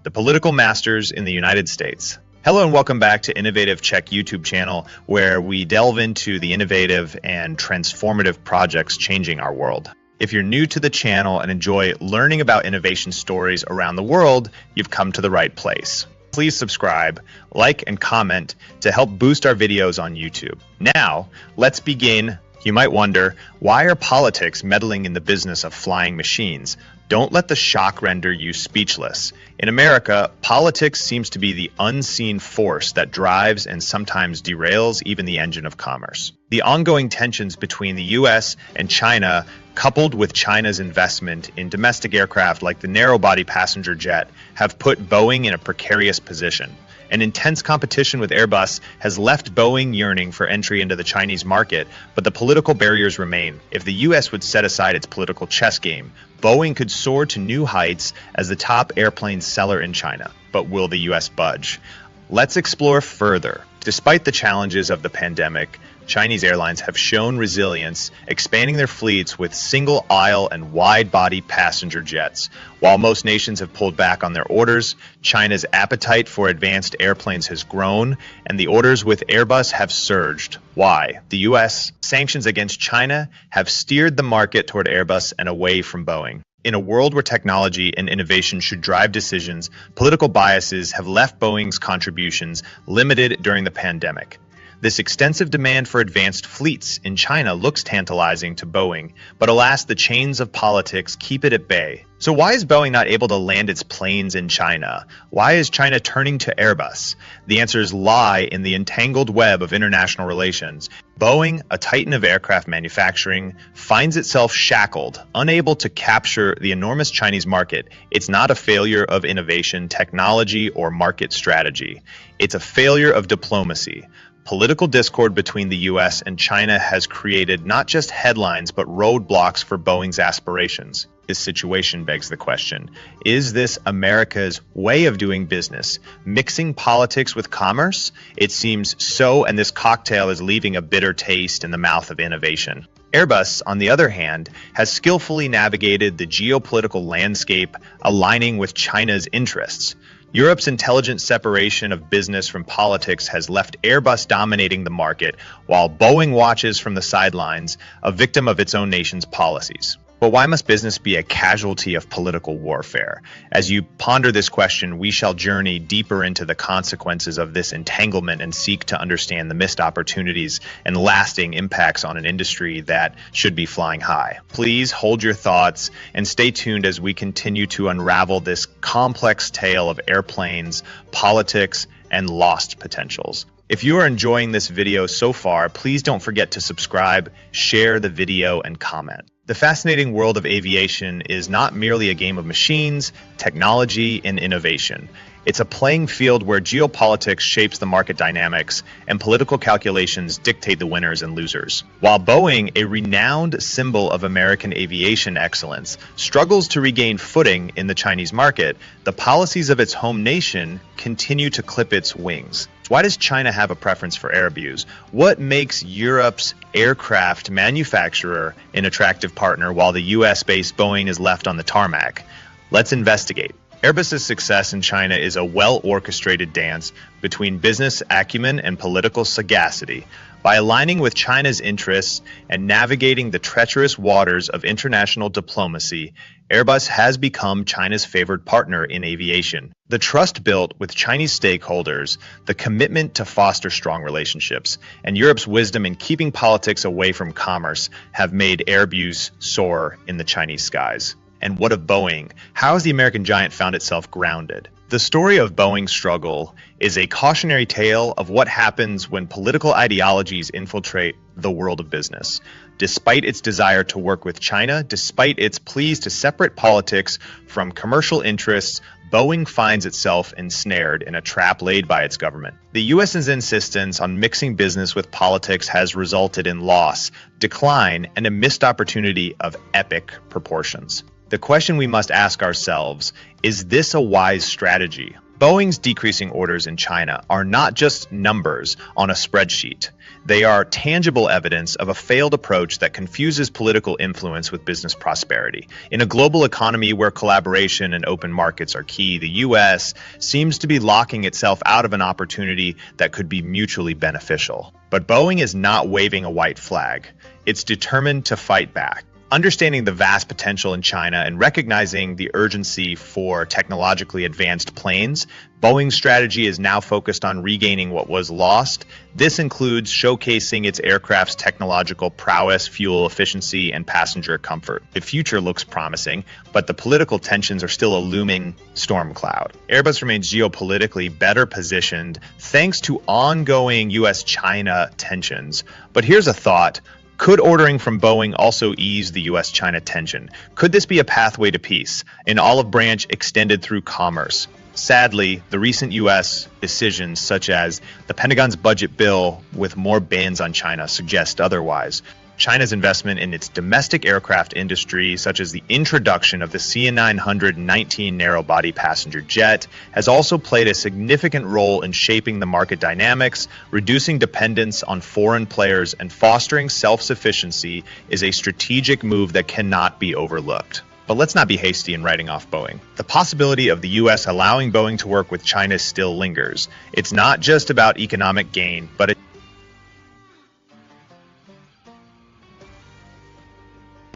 The political masters in the United States. Hello and welcome back to Innovative Check YouTube channel, where we delve into the innovative and transformative projects changing our world. If you're new to the channel and enjoy learning about innovation stories around the world, you've come to the right place. Please subscribe, like, and comment to help boost our videos on YouTube. Now, let's begin. You might wonder, why are politics meddling in the business of flying machines? Don't let the shock render you speechless. In America, politics seems to be the unseen force that drives and sometimes derails even the engine of commerce. The ongoing tensions between the US and China, coupled with China's investment in domestic aircraft like the narrow-body passenger jet, have put Boeing in a precarious position. An intense competition with Airbus has left Boeing yearning for entry into the Chinese market, but the political barriers remain. If the US would set aside its political chess game, Boeing could soar to new heights as the top airplane seller in China. But will the US budge? Let's explore further. Despite the challenges of the pandemic, Chinese airlines have shown resilience, expanding their fleets with single-aisle and wide-body passenger jets. While most nations have pulled back on their orders, China's appetite for advanced airplanes has grown, and the orders with Airbus have surged. Why? The U.S. sanctions against China have steered the market toward Airbus and away from Boeing. In a world where technology and innovation should drive decisions, political biases have left Boeing's contributions limited during the pandemic. This extensive demand for advanced fleets in China looks tantalizing to Boeing, but alas, the chains of politics keep it at bay. So why is Boeing not able to land its planes in China? Why is China turning to Airbus? The answers lie in the entangled web of international relations. Boeing, a titan of aircraft manufacturing, finds itself shackled, unable to capture the enormous Chinese market. It's not a failure of innovation, technology, or market strategy. It's a failure of diplomacy. Political discord between the US and China has created not just headlines, but roadblocks for Boeing's aspirations. This situation begs the question, is this America's way of doing business, mixing politics with commerce? It seems so, and this cocktail is leaving a bitter taste in the mouth of innovation. Airbus, on the other hand, has skillfully navigated the geopolitical landscape, aligning with China's interests. Europe's intelligent separation of business from politics has left Airbus dominating the market, while Boeing watches from the sidelines, a victim of its own nation's policies. But why must business be a casualty of political warfare? As you ponder this question, we shall journey deeper into the consequences of this entanglement and seek to understand the missed opportunities and lasting impacts on an industry that should be flying high. Please hold your thoughts and stay tuned as we continue to unravel this complex tale of airplanes, politics, and lost potentials. If you are enjoying this video so far, please don't forget to subscribe, share the video, and comment. The fascinating world of aviation is not merely a game of machines, technology, and innovation. It's a playing field where geopolitics shapes the market dynamics and political calculations dictate the winners and losers. While Boeing, a renowned symbol of American aviation excellence, struggles to regain footing in the Chinese market, the policies of its home nation continue to clip its wings. Why does China have a preference for Airbus? What makes Europe's aircraft manufacturer an attractive partner while the US-based Boeing is left on the tarmac? Let's investigate. Airbus's success in China is a well-orchestrated dance between business acumen and political sagacity. By aligning with China's interests and navigating the treacherous waters of international diplomacy, Airbus has become China's favored partner in aviation. The trust built with Chinese stakeholders, the commitment to foster strong relationships, and Europe's wisdom in keeping politics away from commerce have made Airbus soar in the Chinese skies. And what of Boeing? How has the American giant found itself grounded? The story of Boeing's struggle is a cautionary tale of what happens when political ideologies infiltrate the world of business. Despite its desire to work with China, despite its pleas to separate politics from commercial interests, Boeing finds itself ensnared in a trap laid by its government. The U.S.'s insistence on mixing business with politics has resulted in loss, decline, and a missed opportunity of epic proportions. The question we must ask ourselves, is this a wise strategy? Boeing's decreasing orders in China are not just numbers on a spreadsheet. They are tangible evidence of a failed approach that confuses political influence with business prosperity. In a global economy where collaboration and open markets are key, the U.S. seems to be locking itself out of an opportunity that could be mutually beneficial. But Boeing is not waving a white flag. It's determined to fight back. Understanding the vast potential in China and recognizing the urgency for technologically advanced planes, Boeing's strategy is now focused on regaining what was lost. This includes showcasing its aircraft's technological prowess, fuel efficiency, and passenger comfort. The future looks promising, but the political tensions are still a looming storm cloud. Airbus remains geopolitically better positioned thanks to ongoing US-China tensions. But here's a thought. Could ordering from Boeing also ease the US-China tension? Could this be a pathway to peace, an olive branch extended through commerce? Sadly, the recent U.S. decisions, such as the Pentagon's budget bill with more bans on China, suggest otherwise. China's investment in its domestic aircraft industry, such as the introduction of the CN919 narrow-body passenger jet, has also played a significant role in shaping the market dynamics. Reducing dependence on foreign players and fostering self-sufficiency is a strategic move that cannot be overlooked. But let's not be hasty in writing off Boeing. The possibility of the U.S. allowing Boeing to work with China still lingers. It's not just about economic gain, but a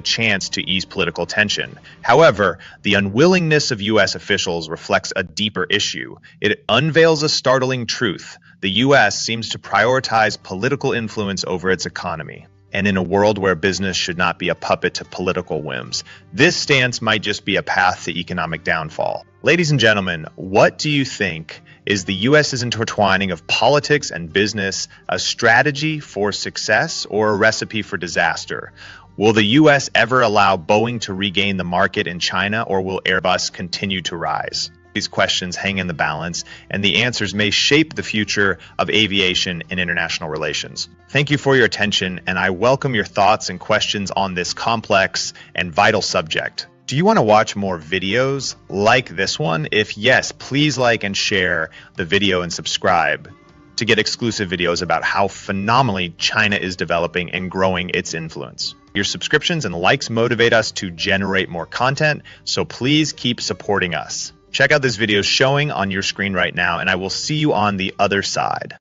chance to ease political tension. However, the unwillingness of U.S. officials reflects a deeper issue. It unveils a startling truth. The U.S. seems to prioritize political influence over its economy. And in a world where business should not be a puppet to political whims, this stance might just be a path to economic downfall. Ladies and gentlemen, what do you think? Is the U.S.'s intertwining of politics and business a strategy for success or a recipe for disaster? Will the U.S. ever allow Boeing to regain the market in China, or will Airbus continue to rise? These questions hang in the balance, and the answers may shape the future of aviation and international relations. Thank you for your attention, and I welcome your thoughts and questions on this complex and vital subject. Do you want to watch more videos like this one? If yes, please like and share the video and subscribe to get exclusive videos about how phenomenally China is developing and growing its influence. Your subscriptions and likes motivate us to generate more content, so please keep supporting us. Check out this video showing on your screen right now, and I will see you on the other side.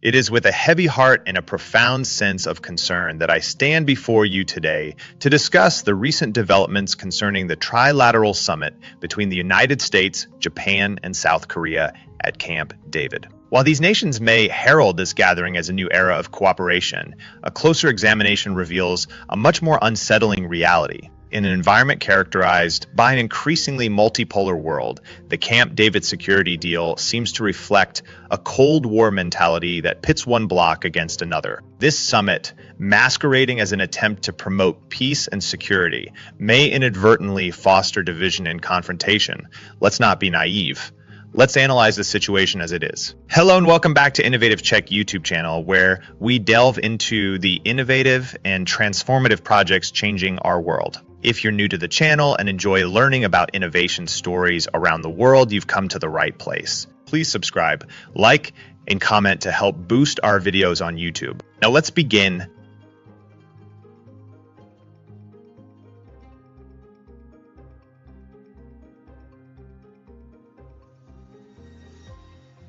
It is with a heavy heart and a profound sense of concern that I stand before you today to discuss the recent developments concerning the trilateral summit between the United States, Japan, and South Korea at Camp David. While these nations may herald this gathering as a new era of cooperation, a closer examination reveals a much more unsettling reality. In an environment characterized by an increasingly multipolar world, the Camp David security deal seems to reflect a Cold War mentality that pits one bloc against another. This summit, masquerading as an attempt to promote peace and security, may inadvertently foster division and confrontation. Let's not be naive. Let's analyze the situation as it is. Hello and welcome back to Innovative Check YouTube channel, where we delve into the innovative and transformative projects changing our world. If you're new to the channel and enjoy learning about innovation stories around the world, you've come to the right place. Please subscribe, like, and comment to help boost our videos on YouTube. Now let's begin.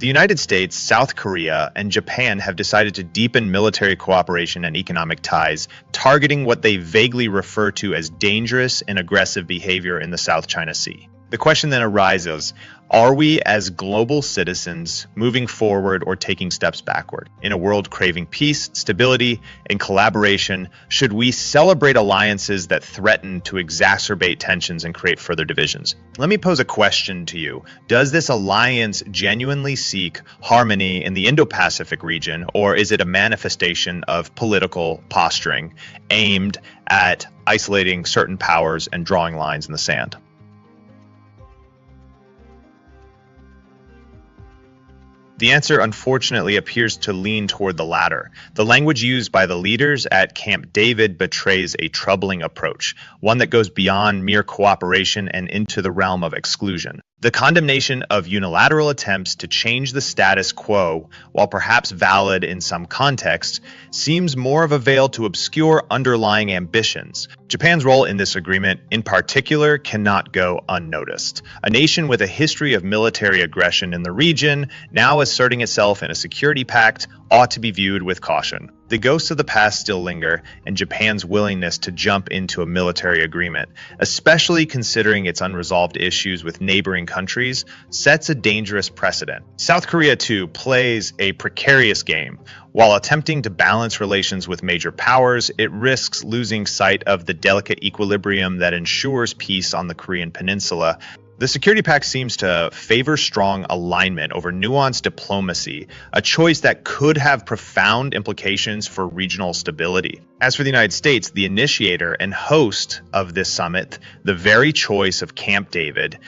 The United States, South Korea, and Japan have decided to deepen military cooperation and economic ties, targeting what they vaguely refer to as dangerous and aggressive behavior in the South China Sea. The question then arises, are we as global citizens moving forward or taking steps backward? In a world craving peace, stability, and collaboration, should we celebrate alliances that threaten to exacerbate tensions and create further divisions? Let me pose a question to you. Does this alliance genuinely seek harmony in the Indo-Pacific region, or is it a manifestation of political posturing aimed at isolating certain powers and drawing lines in the sand? The answer, unfortunately, appears to lean toward the latter. The language used by the leaders at Camp David betrays a troubling approach, one that goes beyond mere cooperation and into the realm of exclusion. The condemnation of unilateral attempts to change the status quo, while perhaps valid in some contexts, seems more of a veil to obscure underlying ambitions. Japan's role in this agreement, in particular, cannot go unnoticed. A nation with a history of military aggression in the region, now asserting itself in a security pact, ought to be viewed with caution. The ghosts of the past still linger, and Japan's willingness to jump into a military agreement, especially considering its unresolved issues with neighboring countries, sets a dangerous precedent. South Korea, too, plays a precarious game. While attempting to balance relations with major powers, it risks losing sight of the delicate equilibrium that ensures peace on the Korean peninsula. The Security Pact seems to favor strong alignment over nuanced diplomacy, a choice that could have profound implications for regional stability. As for the United States, the initiator and host of this summit, the very choice of Camp David,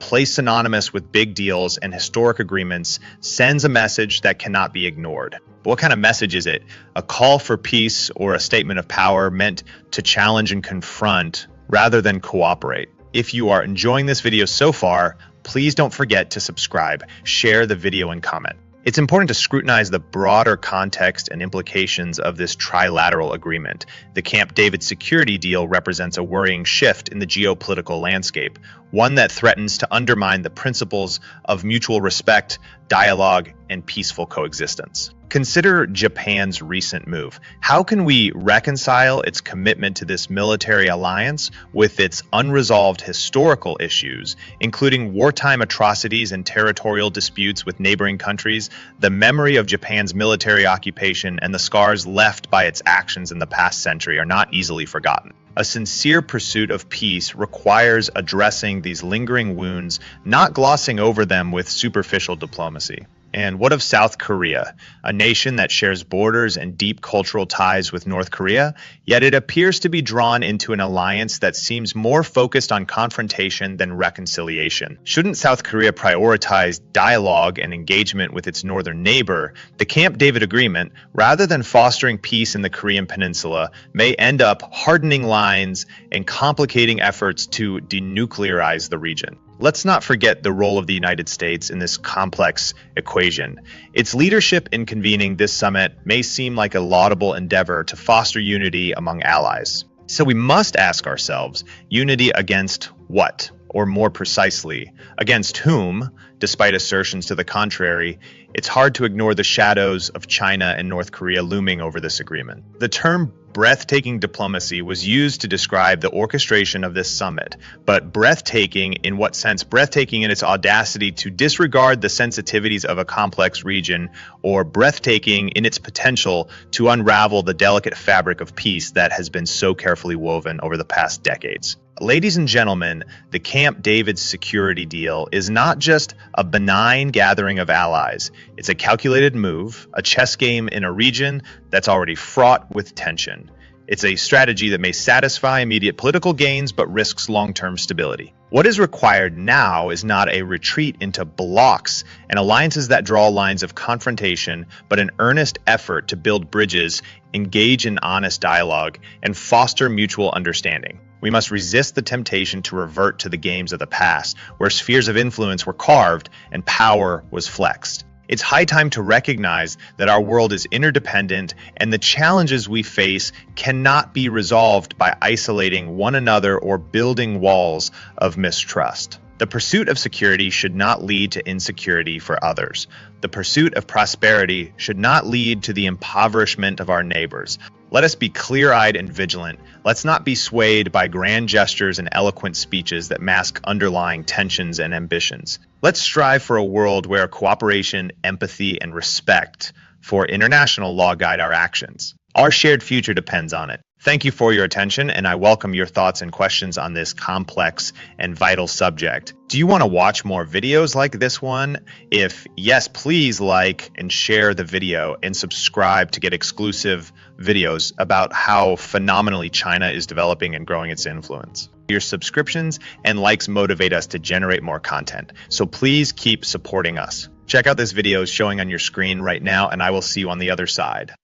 placed synonymous with big deals and historic agreements, sends a message that cannot be ignored. But what kind of message is it? A call for peace or a statement of power meant to challenge and confront rather than cooperate? If you are enjoying this video so far, please don't forget to subscribe, share the video, and comment. It's important to scrutinize the broader context and implications of this trilateral agreement. The Camp David security deal represents a worrying shift in the geopolitical landscape, one that threatens to undermine the principles of mutual respect, dialogue, and peaceful coexistence. Consider Japan's recent move. How can we reconcile its commitment to this military alliance with its unresolved historical issues, including wartime atrocities and territorial disputes with neighboring countries? The memory of Japan's military occupation and the scars left by its actions in the past century are not easily forgotten. A sincere pursuit of peace requires addressing these lingering wounds, not glossing over them with superficial diplomacy. And what of South Korea, a nation that shares borders and deep cultural ties with North Korea, yet it appears to be drawn into an alliance that seems more focused on confrontation than reconciliation? Shouldn't South Korea prioritize dialogue and engagement with its northern neighbor? The Camp David Agreement, rather than fostering peace in the Korean peninsula, may end up hardening lines and complicating efforts to denuclearize the region. Let's not forget the role of the United States in this complex equation. Its leadership in convening this summit may seem like a laudable endeavor to foster unity among allies. So we must ask ourselves, unity against what? Or more precisely, against whom? Despite assertions to the contrary, it's hard to ignore the shadows of China and North Korea looming over this agreement. The term breathtaking diplomacy was used to describe the orchestration of this summit, but breathtaking in what sense? Breathtaking in its audacity to disregard the sensitivities of a complex region, or breathtaking in its potential to unravel the delicate fabric of peace that has been so carefully woven over the past decades. Ladies and gentlemen, the Camp David security deal is not just a benign gathering of allies. It's a calculated move, a chess game in a region that's already fraught with tension. It's a strategy that may satisfy immediate political gains but risks long-term stability. What is required now is not a retreat into blocks and alliances that draw lines of confrontation, but an earnest effort to build bridges, engage in honest dialogue, and foster mutual understanding. We must resist the temptation to revert to the games of the past, where spheres of influence were carved and power was flexed. It's high time to recognize that our world is interdependent and the challenges we face cannot be resolved by isolating one another or building walls of mistrust. The pursuit of security should not lead to insecurity for others. The pursuit of prosperity should not lead to the impoverishment of our neighbors. Let us be clear-eyed and vigilant. Let's not be swayed by grand gestures and eloquent speeches that mask underlying tensions and ambitions. Let's strive for a world where cooperation, empathy, and respect for international law guide our actions. Our shared future depends on it. Thank you for your attention, and I welcome your thoughts and questions on this complex and vital subject. Do you want to watch more videos like this one? If yes, please like and share the video and subscribe to get exclusive videos about how phenomenally China is developing and growing its influence. Your subscriptions and likes motivate us to generate more content, so please keep supporting us. Check out this video showing on your screen right now, and I will see you on the other side.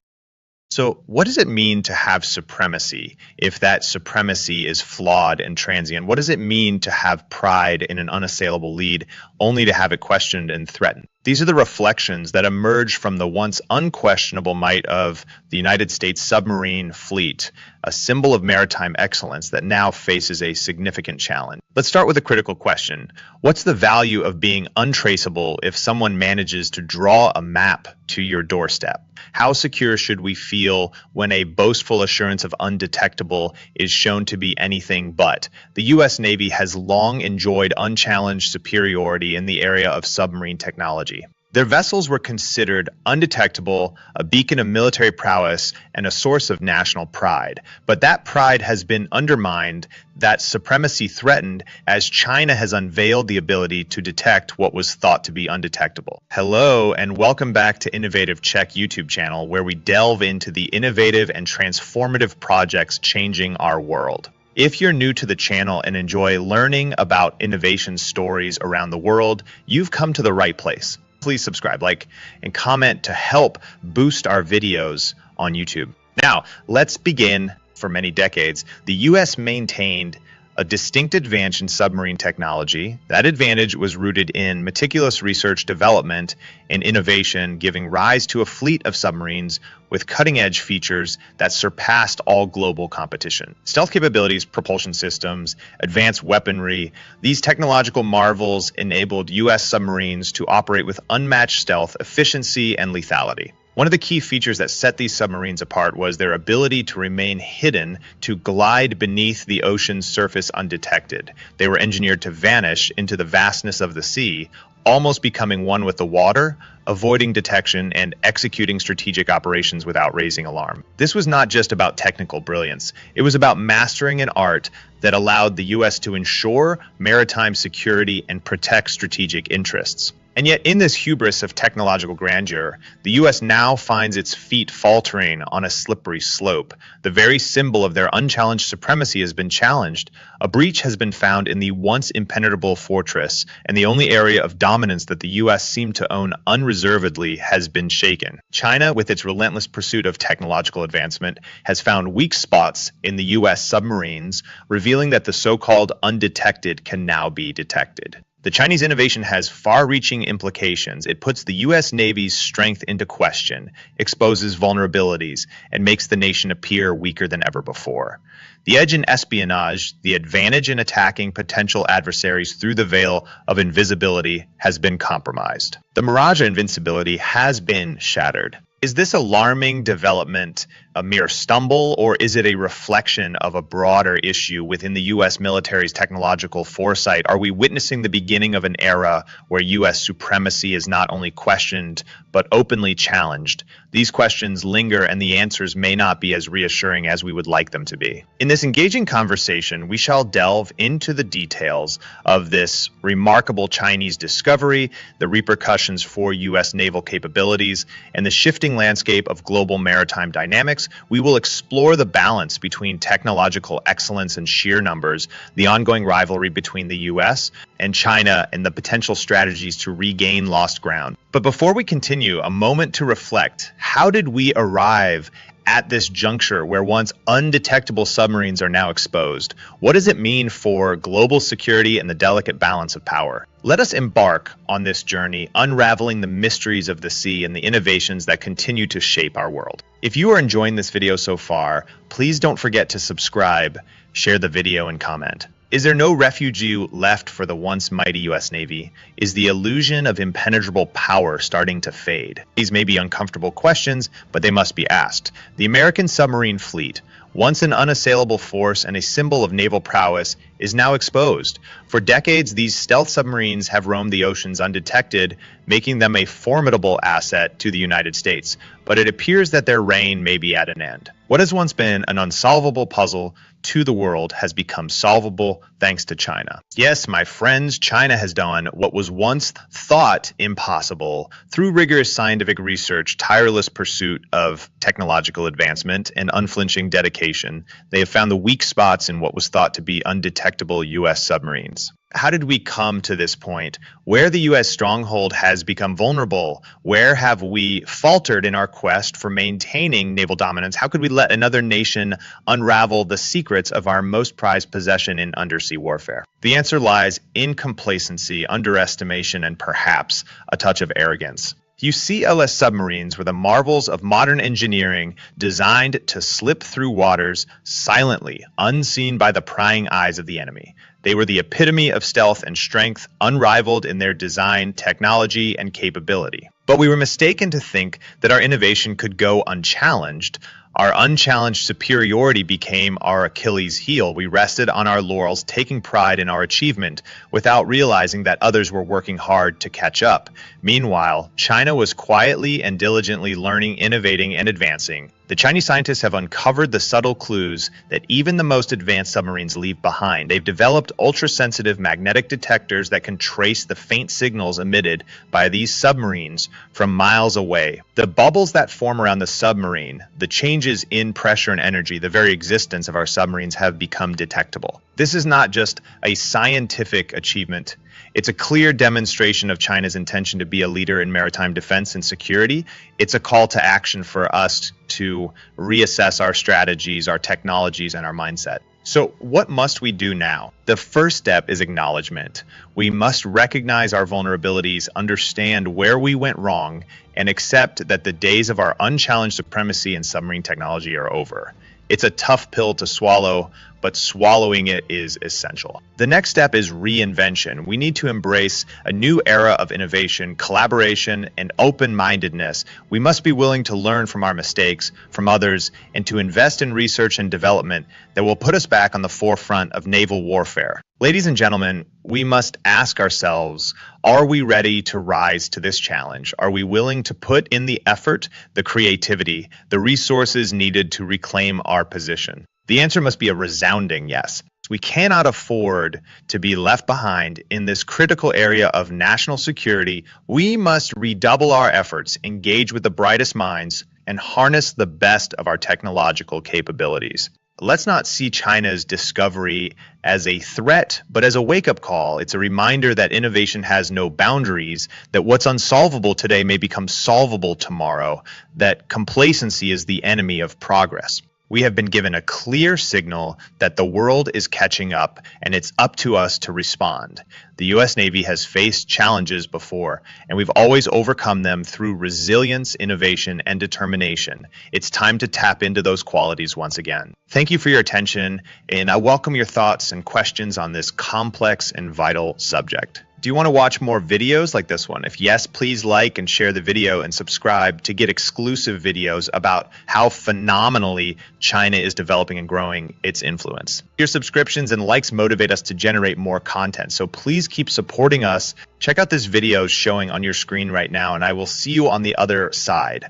So what does it mean to have supremacy if that supremacy is flawed and transient? What does it mean to have pride in an unassailable lead only to have it questioned and threatened? These are the reflections that emerge from the once unquestionable might of the United States submarine fleet, a symbol of maritime excellence that now faces a significant challenge. Let's start with a critical question. What's the value of being untraceable if someone manages to draw a map to your doorstep? How secure should we feel when a boastful assurance of undetectable is shown to be anything but? The U.S. Navy has long enjoyed unchallenged superiority in the area of submarine technology. Their vessels were considered undetectable, a beacon of military prowess, and a source of national pride. But that pride has been undermined, that supremacy threatened, as China has unveiled the ability to detect what was thought to be undetectable. Hello, and welcome back to Innovative Check YouTube channel, where we delve into the innovative and transformative projects changing our world. If you're new to the channel and enjoy learning about innovation stories around the world, you've come to the right place. Please subscribe, like, and comment to help boost our videos on YouTube. Now, let's begin. For many decades, the U.S. maintained a distinct advantage in submarine technology. That advantage was rooted in meticulous research, development, and innovation, giving rise to a fleet of submarines with cutting-edge features that surpassed all global competition. Stealth capabilities, propulsion systems, advanced weaponry, these technological marvels enabled U.S. submarines to operate with unmatched stealth, efficiency, and lethality. One of the key features that set these submarines apart was their ability to remain hidden, to glide beneath the ocean's surface undetected. They were engineered to vanish into the vastness of the sea, almost becoming one with the water, avoiding detection and executing strategic operations without raising alarm. This was not just about technical brilliance. It was about mastering an art that allowed the U.S. to ensure maritime security and protect strategic interests. And yet, in this hubris of technological grandeur, the U.S. now finds its feet faltering on a slippery slope. The very symbol of their unchallenged supremacy has been challenged. A breach has been found in the once impenetrable fortress, and the only area of dominance that the U.S. seemed to own unreservedly has been shaken. China, with its relentless pursuit of technological advancement, has found weak spots in the U.S. submarines, revealing that the so-called undetected can now be detected. The Chinese innovation has far-reaching implications. It puts the U.S. Navy's strength into question, exposes vulnerabilities, and makes the nation appear weaker than ever before. The edge in espionage, the advantage in attacking potential adversaries through the veil of invisibility, has been compromised. The mirage of invincibility has been shattered. Is this alarming development a mere stumble, or is it a reflection of a broader issue within the U.S. military's technological foresight? Are we witnessing the beginning of an era where U.S. supremacy is not only questioned, but openly challenged? These questions linger, and the answers may not be as reassuring as we would like them to be. In this engaging conversation, we shall delve into the details of this remarkable Chinese discovery, the repercussions for U.S. naval capabilities, and the shifting landscape of global maritime dynamics folks, we will explore the balance between technological excellence and sheer numbers, the ongoing rivalry between the US and China, and the potential strategies to regain lost ground. But before we continue, a moment to reflect. How did we arrive at this juncture where once undetectable submarines are now exposed? What does it mean for global security and the delicate balance of power? Let us embark on this journey, unraveling the mysteries of the sea and the innovations that continue to shape our world. If you are enjoying this video so far, please don't forget to subscribe, share the video, and comment. Is there no refugee left for the once mighty US Navy? Is the illusion of impenetrable power starting to fade? These may be uncomfortable questions, but they must be asked. The American submarine fleet, once an unassailable force and a symbol of naval prowess, is now exposed. For decades, these stealth submarines have roamed the oceans undetected, making them a formidable asset to the United States. But it appears that their reign may be at an end. What has once been an unsolvable puzzle to the world has become solvable thanks to China. Yes, my friends, China has done what was once thought impossible. Through rigorous scientific research, tireless pursuit of technological advancement, and unflinching dedication, they have found the weak spots in what was thought to be undetectable US submarines. How did we come to this point? Where the U.S. stronghold has become vulnerable? Where have we faltered in our quest for maintaining naval dominance? How could we let another nation unravel the secrets of our most prized possession in undersea warfare? The answer lies in complacency, underestimation, and perhaps a touch of arrogance. UCLS submarines were the marvels of modern engineering, designed to slip through waters silently, unseen by the prying eyes of the enemy. They were the epitome of stealth and strength, unrivaled in their design, technology, and capability. But we were mistaken to think that our innovation could go unchallenged. Our unchallenged superiority became our Achilles heel. We rested on our laurels, taking pride in our achievement, without realizing that others were working hard to catch up. Meanwhile, China was quietly and diligently learning, innovating, and advancing. The Chinese scientists have uncovered the subtle clues that even the most advanced submarines leave behind. They've developed ultra-sensitive magnetic detectors that can trace the faint signals emitted by these submarines from miles away. The bubbles that form around the submarine, the changes in pressure and energy, the very existence of our submarines have become detectable. This is not just a scientific achievement. It's a clear demonstration of China's intention to be a leader in maritime defense and security. It's a call to action for us to reassess our strategies, our technologies, and our mindset. So what must we do now? The first step is acknowledgement. We must recognize our vulnerabilities, understand where we went wrong, and accept that the days of our unchallenged supremacy in submarine technology are over. It's a tough pill to swallow, but swallowing it is essential. The next step is reinvention. We need to embrace a new era of innovation, collaboration, and open-mindedness. We must be willing to learn from our mistakes, from others, and to invest in research and development that will put us back on the forefront of naval warfare. Ladies and gentlemen, we must ask ourselves, are we ready to rise to this challenge? Are we willing to put in the effort, the creativity, the resources needed to reclaim our position? The answer must be a resounding yes. We cannot afford to be left behind in this critical area of national security. We must redouble our efforts, engage with the brightest minds, and harness the best of our technological capabilities. Let's not see China's discovery as a threat, but as a wake-up call. It's a reminder that innovation has no boundaries, that what's unsolvable today may become solvable tomorrow, that complacency is the enemy of progress. We have been given a clear signal that the world is catching up, and it's up to us to respond. The U.S. Navy has faced challenges before, and we've always overcome them through resilience, innovation, and determination. It's time to tap into those qualities once again. Thank you for your attention, and I welcome your thoughts and questions on this complex and vital subject. Do you want to watch more videos like this one? If yes, please like and share the video and subscribe to get exclusive videos about how phenomenally China is developing and growing its influence. Your subscriptions and likes motivate us to generate more content, so please keep supporting us. Check out this video showing on your screen right now, and I will see you on the other side.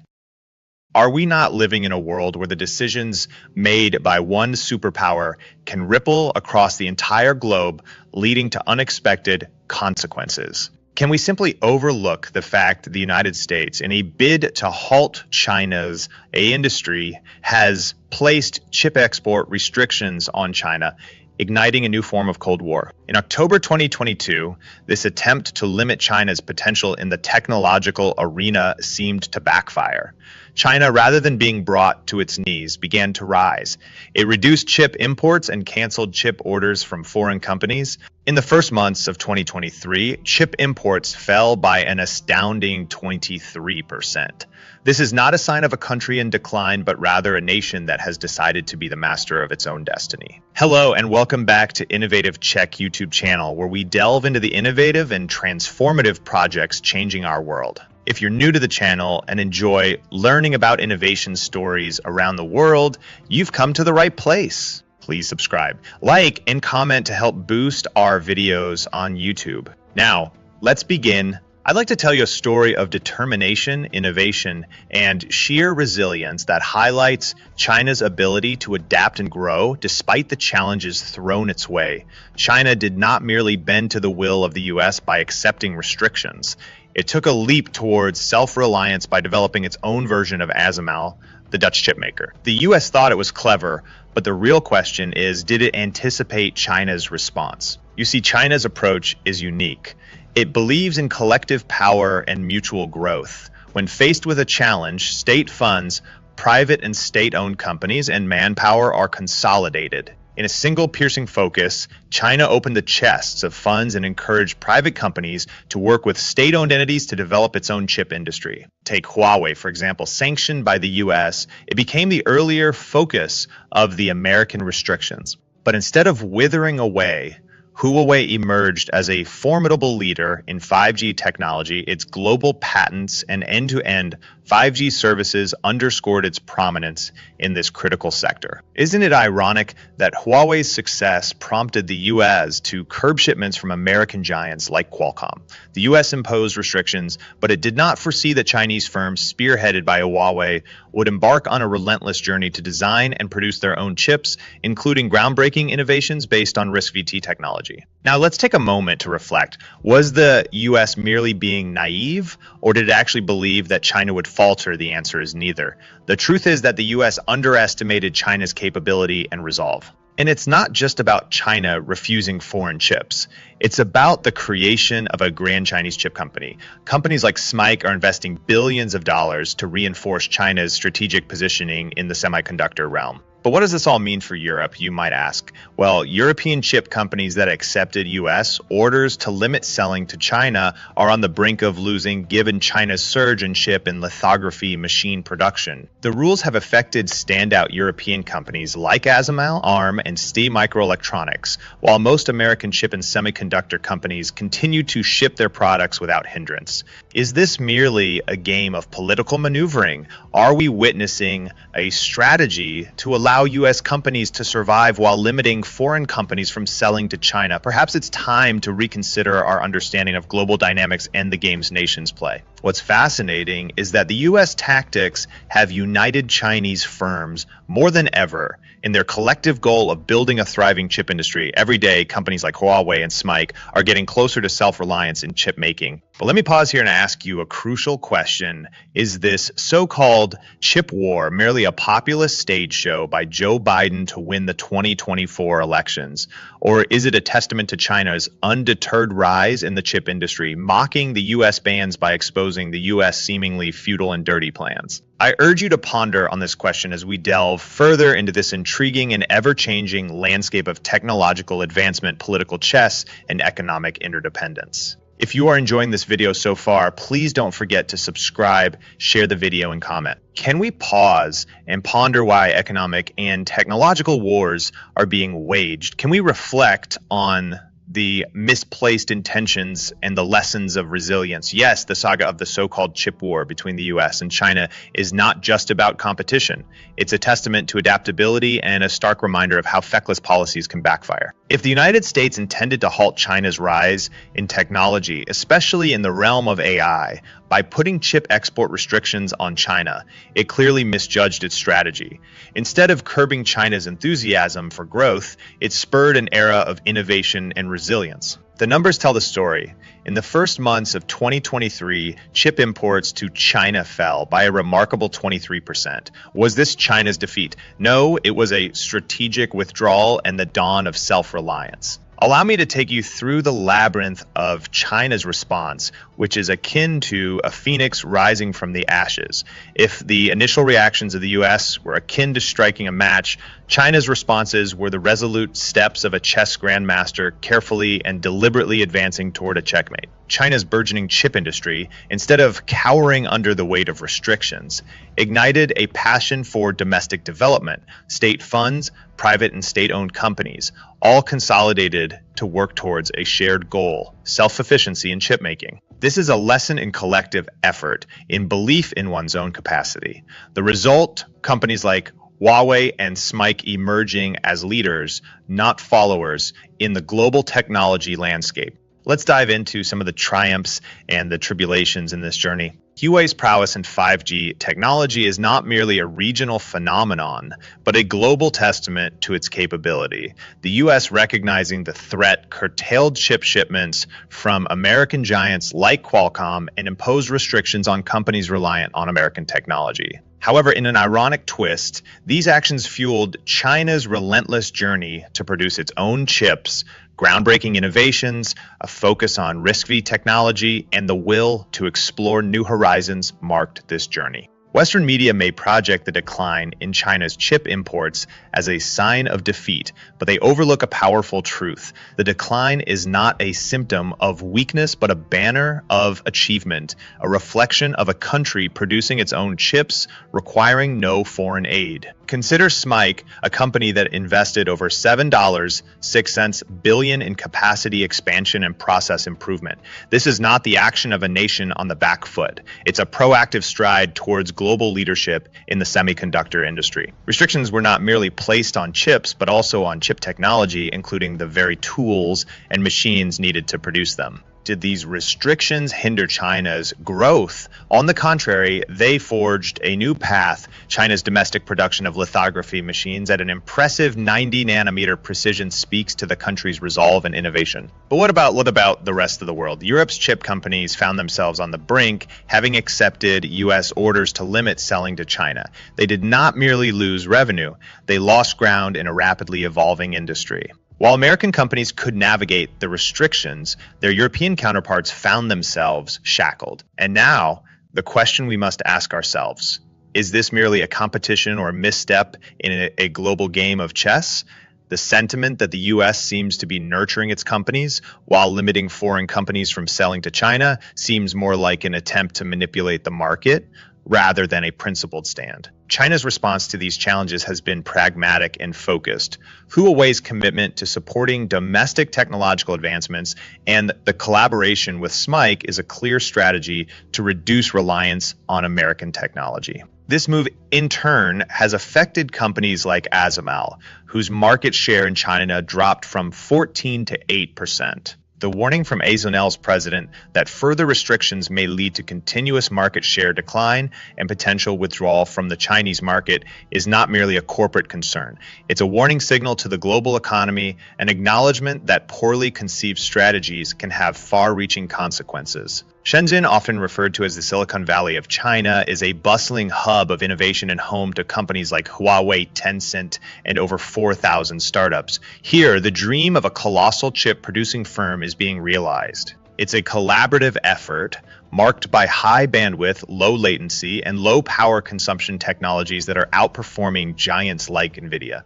Are we not living in a world where the decisions made by one superpower can ripple across the entire globe, leading to unexpected consequences? Can we simply overlook the fact that the United States, in a bid to halt China's industry, has placed chip export restrictions on China, igniting a new form of Cold War? In October 2022, this attempt to limit China's potential in the technological arena seemed to backfire. China, rather than being brought to its knees, began to rise. It reduced chip imports and canceled chip orders from foreign companies. In the first months of 2023, chip imports fell by an astounding 23%. This is not a sign of a country in decline, but rather a nation that has decided to be the master of its own destiny. Hello, and welcome back to Innovative Check YouTube channel, where we delve into the innovative and transformative projects changing our world. If you're new to the channel and enjoy learning about innovation stories around the world, you've come to the right place. Please subscribe, like, and comment to help boost our videos on YouTube. Now, let's begin. I'd like to tell you a story of determination, innovation, and sheer resilience that highlights China's ability to adapt and grow despite the challenges thrown its way. China did not merely bend to the will of the US by accepting restrictions. It took a leap towards self-reliance by developing its own version of ASML, the Dutch chipmaker. The US thought it was clever, but the real question is, did it anticipate China's response? You see, China's approach is unique. It believes in collective power and mutual growth. When faced with a challenge, state funds, private and state-owned companies, and manpower are consolidated. In a single piercing focus, China opened the chests of funds and encouraged private companies to work with state-owned entities to develop its own chip industry. Take Huawei, for example, sanctioned by the US, it became the earlier focus of the American restrictions. But instead of withering away, Huawei emerged as a formidable leader in 5G technology. Its global patents and end-to-end 5G services underscored its prominence in this critical sector. Isn't it ironic that Huawei's success prompted the US to curb shipments from American giants like Qualcomm? The US imposed restrictions, but it did not foresee that Chinese firms spearheaded by Huawei would embark on a relentless journey to design and produce their own chips, including groundbreaking innovations based on RISC-V technology. Now let's take a moment to reflect. Was the US merely being naive, or did it actually believe that China would falter? The answer is neither. The truth is that the US underestimated China's capability and resolve. And it's not just about China refusing foreign chips. It's about the creation of a grand Chinese chip company. Companies like SMIC are investing billions of dollars to reinforce China's strategic positioning in the semiconductor realm. But what does this all mean for Europe, you might ask? Well, European chip companies that accepted US orders to limit selling to China are on the brink of losing, given China's surge in chip and lithography machine production. The rules have affected standout European companies like ASML, ARM, and STMicroelectronics, while most American chip and semiconductor companies continue to ship their products without hindrance. Is this merely a game of political maneuvering? Are we witnessing a strategy to allow US companies to survive while limiting foreign companies from selling to China? Perhaps it's time to reconsider our understanding of global dynamics and the games nations play. What's fascinating is that the US tactics have united Chinese firms more than ever in their collective goal of building a thriving chip industry. Every day, companies like Huawei and SMIC are getting closer to self-reliance in chip making. But let me pause here and ask you a crucial question. Is this so-called chip war merely a populist stage show by Joe Biden to win the 2024 elections? Or is it a testament to China's undeterred rise in the chip industry, mocking the US bans by exposing the US seemingly futile and dirty plans? I urge you to ponder on this question as we delve further into this intriguing and ever-changing landscape of technological advancement, political chess, and economic interdependence. If you are enjoying this video so far, please don't forget to subscribe, share the video, and comment. Can we pause and ponder why economic and technological wars are being waged? Can we reflect on the misplaced intentions and the lessons of resilience? Yes, the saga of the so-called chip war between the US and China is not just about competition. It's a testament to adaptability and a stark reminder of how feckless policies can backfire. If the United States intended to halt China's rise in technology, especially in the realm of AI, By putting chip export restrictions on China, it clearly misjudged its strategy. Instead of curbing China's enthusiasm for growth, it spurred an era of innovation and resilience. The numbers tell the story. In the first months of 2023, chip imports to China fell by a remarkable 23%. Was this China's defeat? No, it was a strategic withdrawal and the dawn of self-reliance. Allow me to take you through the labyrinth of China's response, which is akin to a phoenix rising from the ashes. If the initial reactions of the US were akin to striking a match, China's responses were the resolute steps of a chess grandmaster carefully and deliberately advancing toward a checkmate. China's burgeoning chip industry, instead of cowering under the weight of restrictions, ignited a passion for domestic development. State funds, private and state-owned companies, all consolidated to work towards a shared goal: self-sufficiency in chip making. This is a lesson in collective effort, in belief in one's own capacity. The result, companies like Huawei and SMIC emerging as leaders, not followers, in the global technology landscape. Let's dive into some of the triumphs and the tribulations in this journey. Huawei's prowess in 5G technology is not merely a regional phenomenon, but a global testament to its capability. The US, recognizing the threat, curtailed chip shipments from American giants like Qualcomm and imposed restrictions on companies reliant on American technology. However, in an ironic twist, these actions fueled China's relentless journey to produce its own chips. Groundbreaking innovations, a focus on risk-free technology, and the will to explore new horizons marked this journey. Western media may project the decline in China's chip imports as a sign of defeat, but they overlook a powerful truth. The decline is not a symptom of weakness, but a banner of achievement, a reflection of a country producing its own chips, requiring no foreign aid. Consider SMIC, a company that invested over $7.06 billion in capacity expansion and process improvement. This is not the action of a nation on the back foot. It's a proactive stride towards global leadership in the semiconductor industry. Restrictions were not merely placed on chips, but also on chip technology, including the very tools and machines needed to produce them. Did these restrictions hinder China's growth? On the contrary, they forged a new path. China's domestic production of lithography machines at an impressive 90 nanometer precision speaks to the country's resolve and innovation. But what about the rest of the world? Europe's chip companies found themselves on the brink, having accepted US orders to limit selling to China. They did not merely lose revenue, they lost ground in a rapidly evolving industry. While American companies could navigate the restrictions, their European counterparts found themselves shackled. And now, the question we must ask ourselves, is this merely a competition or a misstep in a global game of chess? The sentiment that the US seems to be nurturing its companies while limiting foreign companies from selling to China seems more like an attempt to manipulate the market rather than a principled stand. China's response to these challenges has been pragmatic and focused. Huawei's commitment to supporting domestic technological advancements and the collaboration with SMIC is a clear strategy to reduce reliance on American technology. This move, in turn, has affected companies like ASML, whose market share in China dropped from 14% to 8%. The warning from ASML's president that further restrictions may lead to continuous market share decline and potential withdrawal from the Chinese market is not merely a corporate concern. It's a warning signal to the global economy, an acknowledgement that poorly conceived strategies can have far-reaching consequences. Shenzhen, often referred to as the Silicon Valley of China, is a bustling hub of innovation and home to companies like Huawei, Tencent, and over 4,000 startups. Here, the dream of a colossal chip-producing firm is being realized. It's a collaborative effort marked by high bandwidth, low latency, and low power consumption technologies that are outperforming giants like NVIDIA.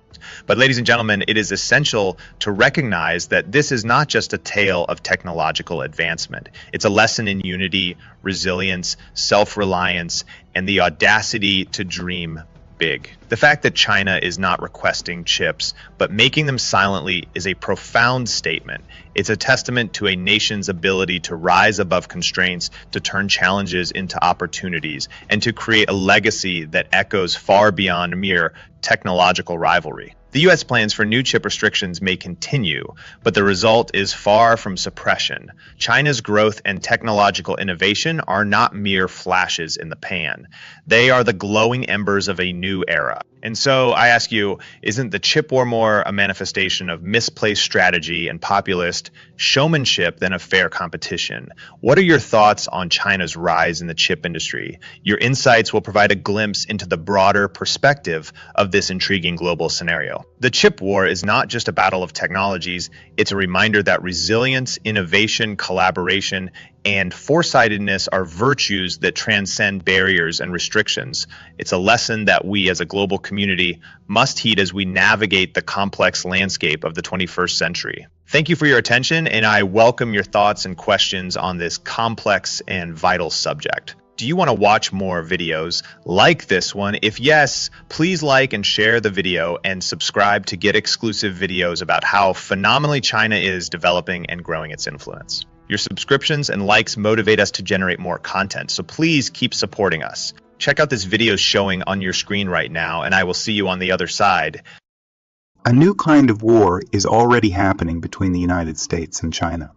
But ladies and gentlemen, it is essential to recognize that this is not just a tale of technological advancement. It's a lesson in unity, resilience, self-reliance, and the audacity to dream big. The fact that China is not requesting chips, but making them silently is a profound statement. It's a testament to a nation's ability to rise above constraints, to turn challenges into opportunities, and to create a legacy that echoes far beyond mere technological rivalry. The U.S. plans for new chip restrictions may continue, but the result is far from suppression. China's growth and technological innovation are not mere flashes in the pan. They are the glowing embers of a new era. And so I ask you, isn't the chip war more a manifestation of misplaced strategy and populist showmanship than a fair competition? What are your thoughts on China's rise in the chip industry? Your insights will provide a glimpse into the broader perspective of this intriguing global scenario. The chip war is not just a battle of technologies, it's a reminder that resilience, innovation, collaboration, and foresightedness are virtues that transcend barriers and restrictions. It's a lesson that we as a global community must heed as we navigate the complex landscape of the 21st century. Thank you for your attention, and I welcome your thoughts and questions on this complex and vital subject. Do you want to watch more videos like this one? If yes, please like and share the video and subscribe to get exclusive videos about how phenomenally China is developing and growing its influence. Your subscriptions and likes motivate us to generate more content, so please keep supporting us. Check out this video showing on your screen right now, and I will see you on the other side. A new kind of war is already happening between the United States and China.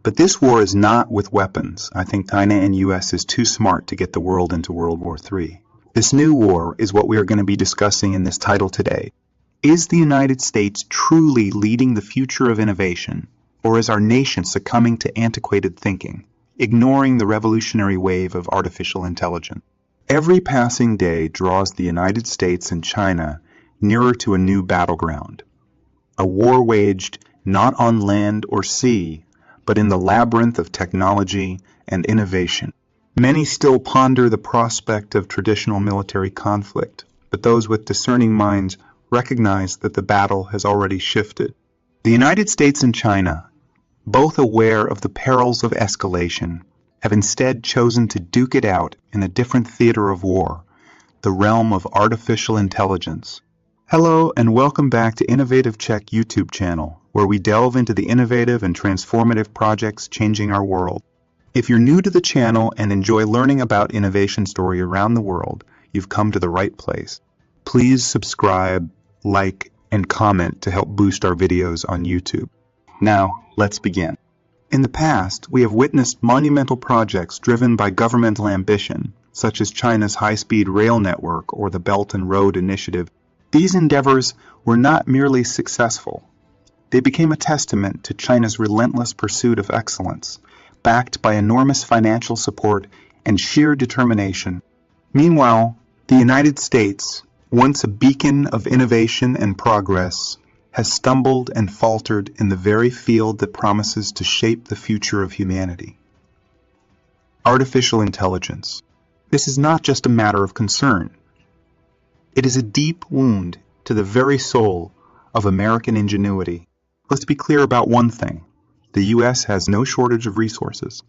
But this war is not with weapons. I think China and US is too smart to get the world into World War III. This new war is what we are going to be discussing in this title today. Is the United States truly leading the future of innovation, or is our nation succumbing to antiquated thinking, ignoring the revolutionary wave of artificial intelligence? Every passing day draws the United States and China nearer to a new battleground, a war waged not on land or sea, but in the labyrinth of technology and innovation. Many still ponder the prospect of traditional military conflict, but those with discerning minds recognize that the battle has already shifted. The United States and China, both aware of the perils of escalation, have instead chosen to duke it out in a different theater of war, the realm of artificial intelligence. Hello and welcome back to Innovative Czech YouTube channel, where we delve into the innovative and transformative projects changing our world. If you're new to the channel and enjoy learning about innovation story around the world, you've come to the right place. Please subscribe, like, and comment to help boost our videos on YouTube. Now, let's begin. In the past, we have witnessed monumental projects driven by governmental ambition, such as China's high-speed rail network or the Belt and Road Initiative. These endeavors were not merely successful. They became a testament to China's relentless pursuit of excellence, backed by enormous financial support and sheer determination. Meanwhile, the United States, once a beacon of innovation and progress, has stumbled and faltered in the very field that promises to shape the future of humanity. Artificial intelligence. This is not just a matter of concern. It is a deep wound to the very soul of American ingenuity. Let's be clear about one thing. The U.S. has no shortage of resources.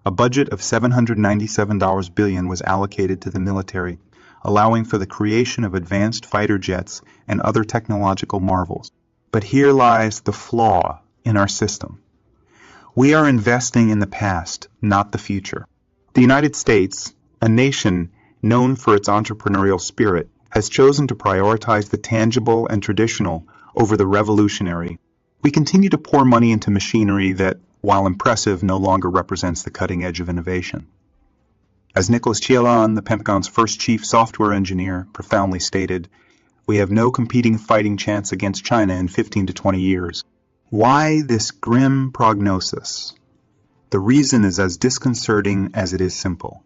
A budget of $797 billion was allocated to the military, allowing for the creation of advanced fighter jets and other technological marvels. But here lies the flaw in our system. We are investing in the past, not the future. The United States, a nation known for its entrepreneurial spirit, has chosen to prioritize the tangible and traditional over the revolutionary. We continue to pour money into machinery that, while impressive, no longer represents the cutting edge of innovation. As Nicholas Chialan, the Pentagon's first chief software engineer, profoundly stated, "We have no competing fighting chance against China in 15 to 20 years. Why this grim prognosis? The reason is as disconcerting as it is simple.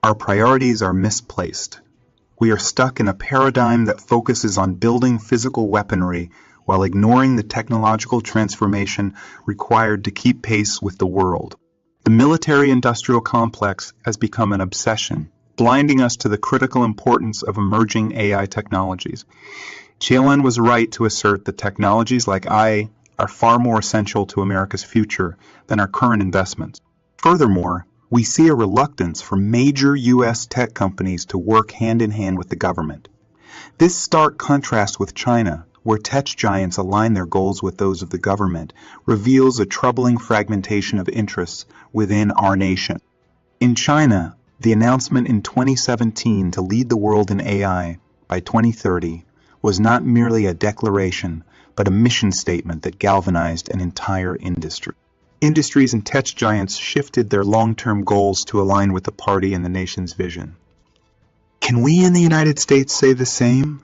Our priorities are misplaced. We are stuck in a paradigm that focuses on building physical weaponry while ignoring the technological transformation required to keep pace with the world. The military-industrial complex has become an obsession, blinding us to the critical importance of emerging AI technologies. Chialan was right to assert that technologies like AI are far more essential to America's future than our current investments. Furthermore, we see a reluctance for major U.S. tech companies to work hand in hand with the government. This stark contrast with China, where tech giants align their goals with those of the government, reveals a troubling fragmentation of interests within our nation. In China, the announcement in 2017 to lead the world in AI by 2030 was not merely a declaration, but a mission statement that galvanized an entire industry. Industries and tech giants shifted their long-term goals to align with the party and the nation's vision. Can we in the United States say the same?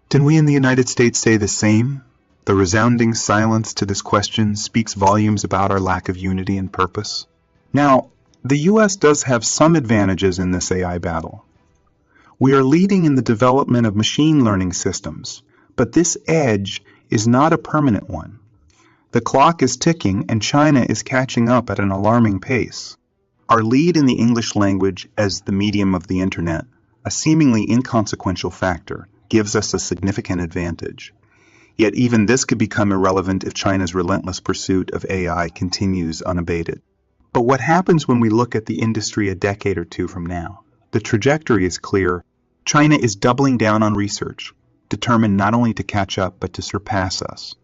Can we in the United States say the same? The resounding silence to this question speaks volumes about our lack of unity and purpose. Now, the U.S. does have some advantages in this AI battle. We are leading in the development of machine learning systems, but this edge is not a permanent one. The clock is ticking and China is catching up at an alarming pace. Our lead in the English language as the medium of the internet, a seemingly inconsequential factor, gives us a significant advantage. Yet even this could become irrelevant if China's relentless pursuit of AI continues unabated. But what happens when we look at the industry a decade or two from now? The trajectory is clear. China is doubling down on research, determined not only to catch up but to surpass us.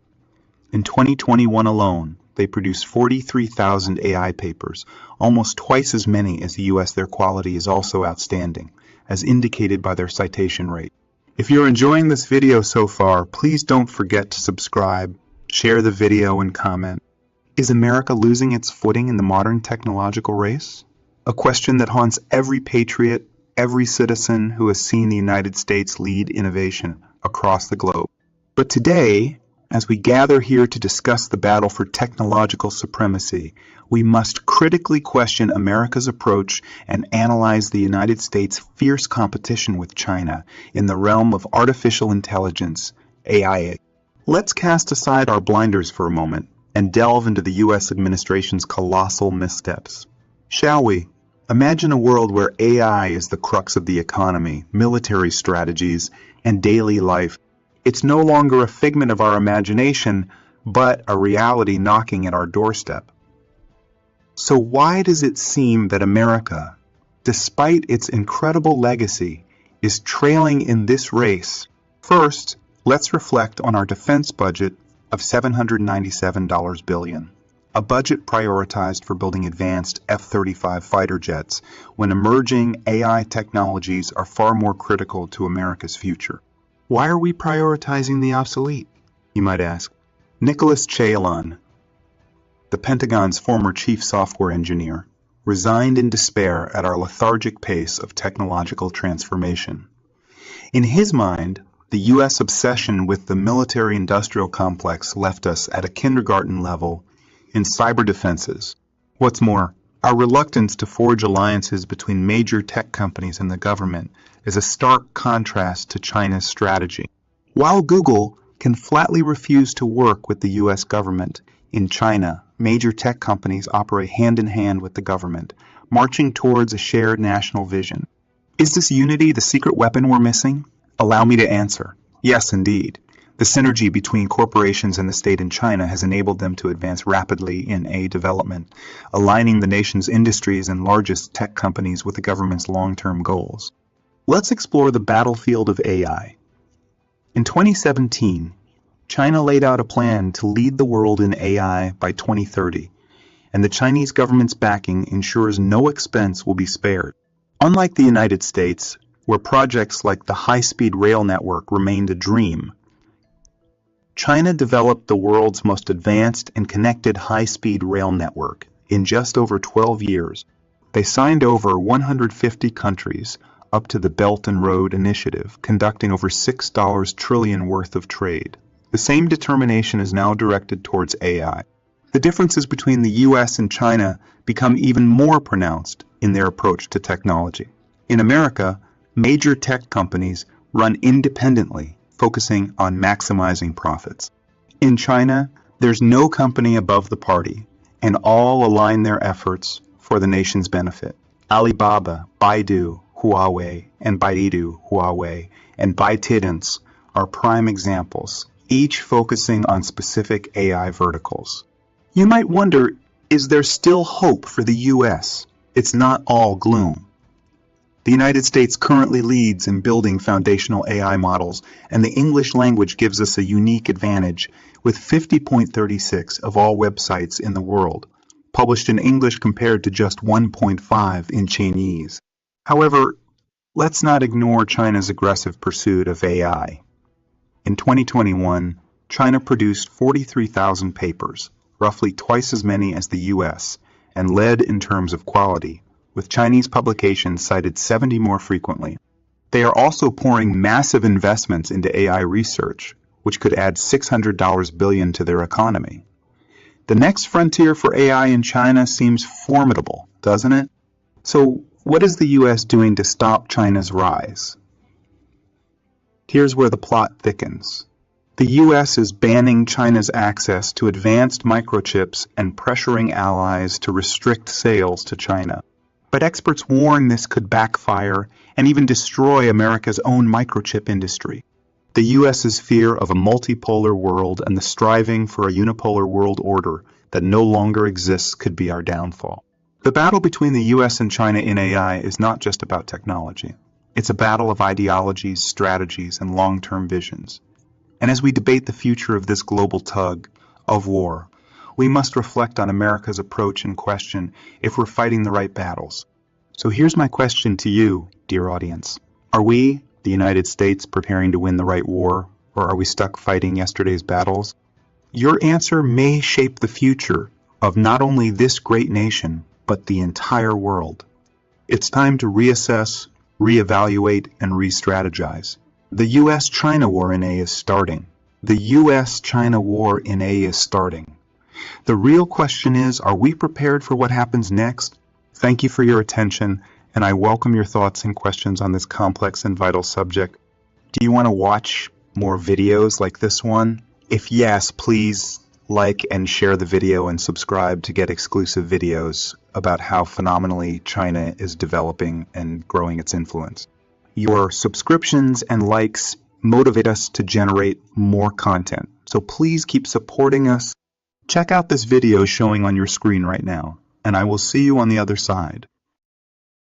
In 2021 alone, they produced 43,000 AI papers, almost twice as many as the US. Their quality is also outstanding, as indicated by their citation rate. If you're enjoying this video so far, please don't forget to subscribe, share the video, and comment. Is America losing its footing in the modern technological race? A question that haunts every patriot, every citizen who has seen the United States lead innovation across the globe. But today, as we gather here to discuss the battle for technological supremacy, we must critically question America's approach and analyze the United States' fierce competition with China in the realm of artificial intelligence, AI. Let's cast aside our blinders for a moment and delve into the U.S. administration's colossal missteps. Shall we? Imagine a world where AI is the crux of the economy, military strategies, and daily life. It's no longer a figment of our imagination, but a reality knocking at our doorstep. So why does it seem that America, despite its incredible legacy, is trailing in this race? First, let's reflect on our defense budget of $797 billion, a budget prioritized for building advanced F-35 fighter jets when emerging AI technologies are far more critical to America's future. Why are we prioritizing the obsolete, you might ask? Nicholas Chaillan, the Pentagon's former chief software engineer, resigned in despair at our lethargic pace of technological transformation. In his mind, the U.S. obsession with the military-industrial complex left us at a kindergarten level in cyber defenses. What's more, our reluctance to forge alliances between major tech companies and the government is a stark contrast to China's strategy. While Google can flatly refuse to work with the U.S. government, in China, major tech companies operate hand-in-hand with the government, marching towards a shared national vision. Is this unity the secret weapon we're missing? Allow me to answer. Yes, indeed. The synergy between corporations and the state in China has enabled them to advance rapidly in AI development, aligning the nation's industries and largest tech companies with the government's long-term goals. Let's explore the battlefield of AI. In 2017, China laid out a plan to lead the world in AI by 2030, and the Chinese government's backing ensures no expense will be spared. Unlike the United States, where projects like the high-speed rail network remained a dream, China developed the world's most advanced and connected high-speed rail network in just over 12 years. They signed over 150 countries up to the Belt and Road Initiative, conducting over $6 trillion worth of trade. The same determination is now directed towards AI. The differences between the US and China become even more pronounced in their approach to technology. In America, major tech companies run independently, focusing on maximizing profits. In China, there's no company above the party, and all align their efforts for the nation's benefit. Alibaba, Baidu, Huawei, and Baidu, Huawei, and ByteDance are prime examples, each focusing on specific AI verticals. You might wonder, is there still hope for the US? It's not all gloom. The United States currently leads in building foundational AI models, and the English language gives us a unique advantage, with 50.36 of all websites in the world published in English compared to just 1.5 in Chinese. However, let's not ignore China's aggressive pursuit of AI. In 2021, China produced 43,000 papers, roughly twice as many as the US, and led in terms of quality, with Chinese publications cited 70 more frequently. They are also pouring massive investments into AI research, which could add $600 billion to their economy. The next frontier for AI in China seems formidable, doesn't it? So, what is the US doing to stop China's rise? Here's where the plot thickens. The US is banning China's access to advanced microchips and pressuring allies to restrict sales to China. But experts warn this could backfire and even destroy America's own microchip industry. The US's fear of a multipolar world and the striving for a unipolar world order that no longer exists could be our downfall. The battle between the US and China in AI is not just about technology. It's a battle of ideologies, strategies, and long-term visions. And as we debate the future of this global tug of war, we must reflect on America's approach and question if we're fighting the right battles. So here's my question to you, dear audience. Are we, the United States, preparing to win the right war, or are we stuck fighting yesterday's battles? Your answer may shape the future of not only this great nation, but the entire world. It's time to reassess, reevaluate, and re-strategize. The US-China war in A is starting. The US-China war in A is starting. The real question is, are we prepared for what happens next? Thank you for your attention, and I welcome your thoughts and questions on this complex and vital subject. Do you want to watch more videos like this one? If yes, please like and share the video and subscribe to get exclusive videos about how phenomenally China is developing and growing its influence. Your subscriptions and likes motivate us to generate more content, so please keep supporting us. Check out this video showing on your screen right now, and I will see you on the other side.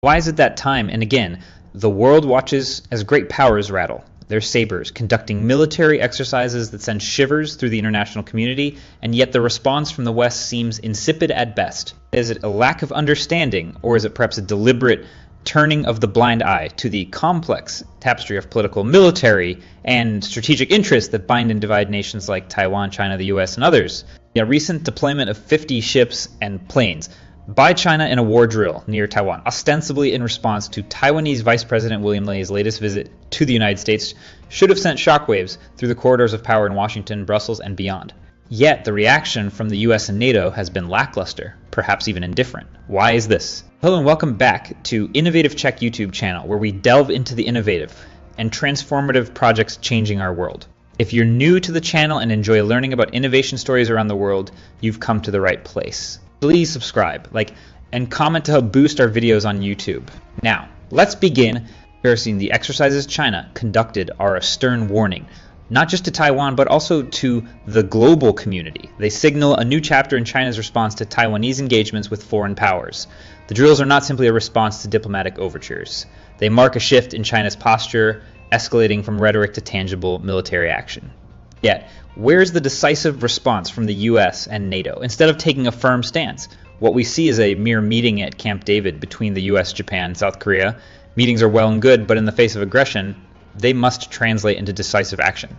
Why is it that time and again, the world watches as great powers rattle their sabers, conducting military exercises that send shivers through the international community, and yet the response from the West seems insipid at best? Is it a lack of understanding, or is it perhaps a deliberate turning of the blind eye to the complex tapestry of political, military, and strategic interests that bind and divide nations like Taiwan, China, the US, and others? A recent deployment of 50 ships and planes by China in a war drill near Taiwan, ostensibly in response to Taiwanese Vice President William Lay's latest visit to the United States, should have sent shockwaves through the corridors of power in Washington, Brussels, and beyond. Yet the reaction from the US and NATO has been lackluster, perhaps even indifferent. Why is this? Hello and welcome back to Innovative Check YouTube channel, where we delve into the innovative and transformative projects changing our world. If you're new to the channel and enjoy learning about innovation stories around the world, you've come to the right place. Please subscribe, like, and comment to help boost our videos on YouTube. Now, let's begin. The exercises China conducted are a stern warning, not just to Taiwan, but also to the global community. They signal a new chapter in China's response to Taiwanese engagements with foreign powers. The drills are not simply a response to diplomatic overtures. They mark a shift in China's posture, escalating from rhetoric to tangible military action. Yet, where's the decisive response from the US and NATO? Instead of taking a firm stance, what we see is a mere meeting at Camp David between the US, Japan, and South Korea. Meetings are well and good, but in the face of aggression, they must translate into decisive action.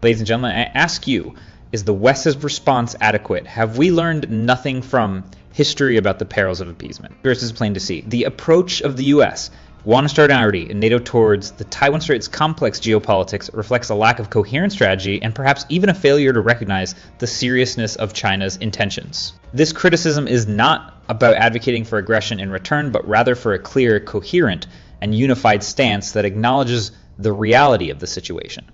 Ladies and gentlemen, I ask you, is the West's response adequate? Have we learned nothing from history about the perils of appeasement? This is plain to see. The approach of the US, one starting in NATO towards the Taiwan Strait's complex geopolitics, reflects a lack of coherent strategy and perhaps even a failure to recognize the seriousness of China's intentions. This criticism is not about advocating for aggression in return, but rather for a clear, coherent, and unified stance that acknowledges the reality of the situation.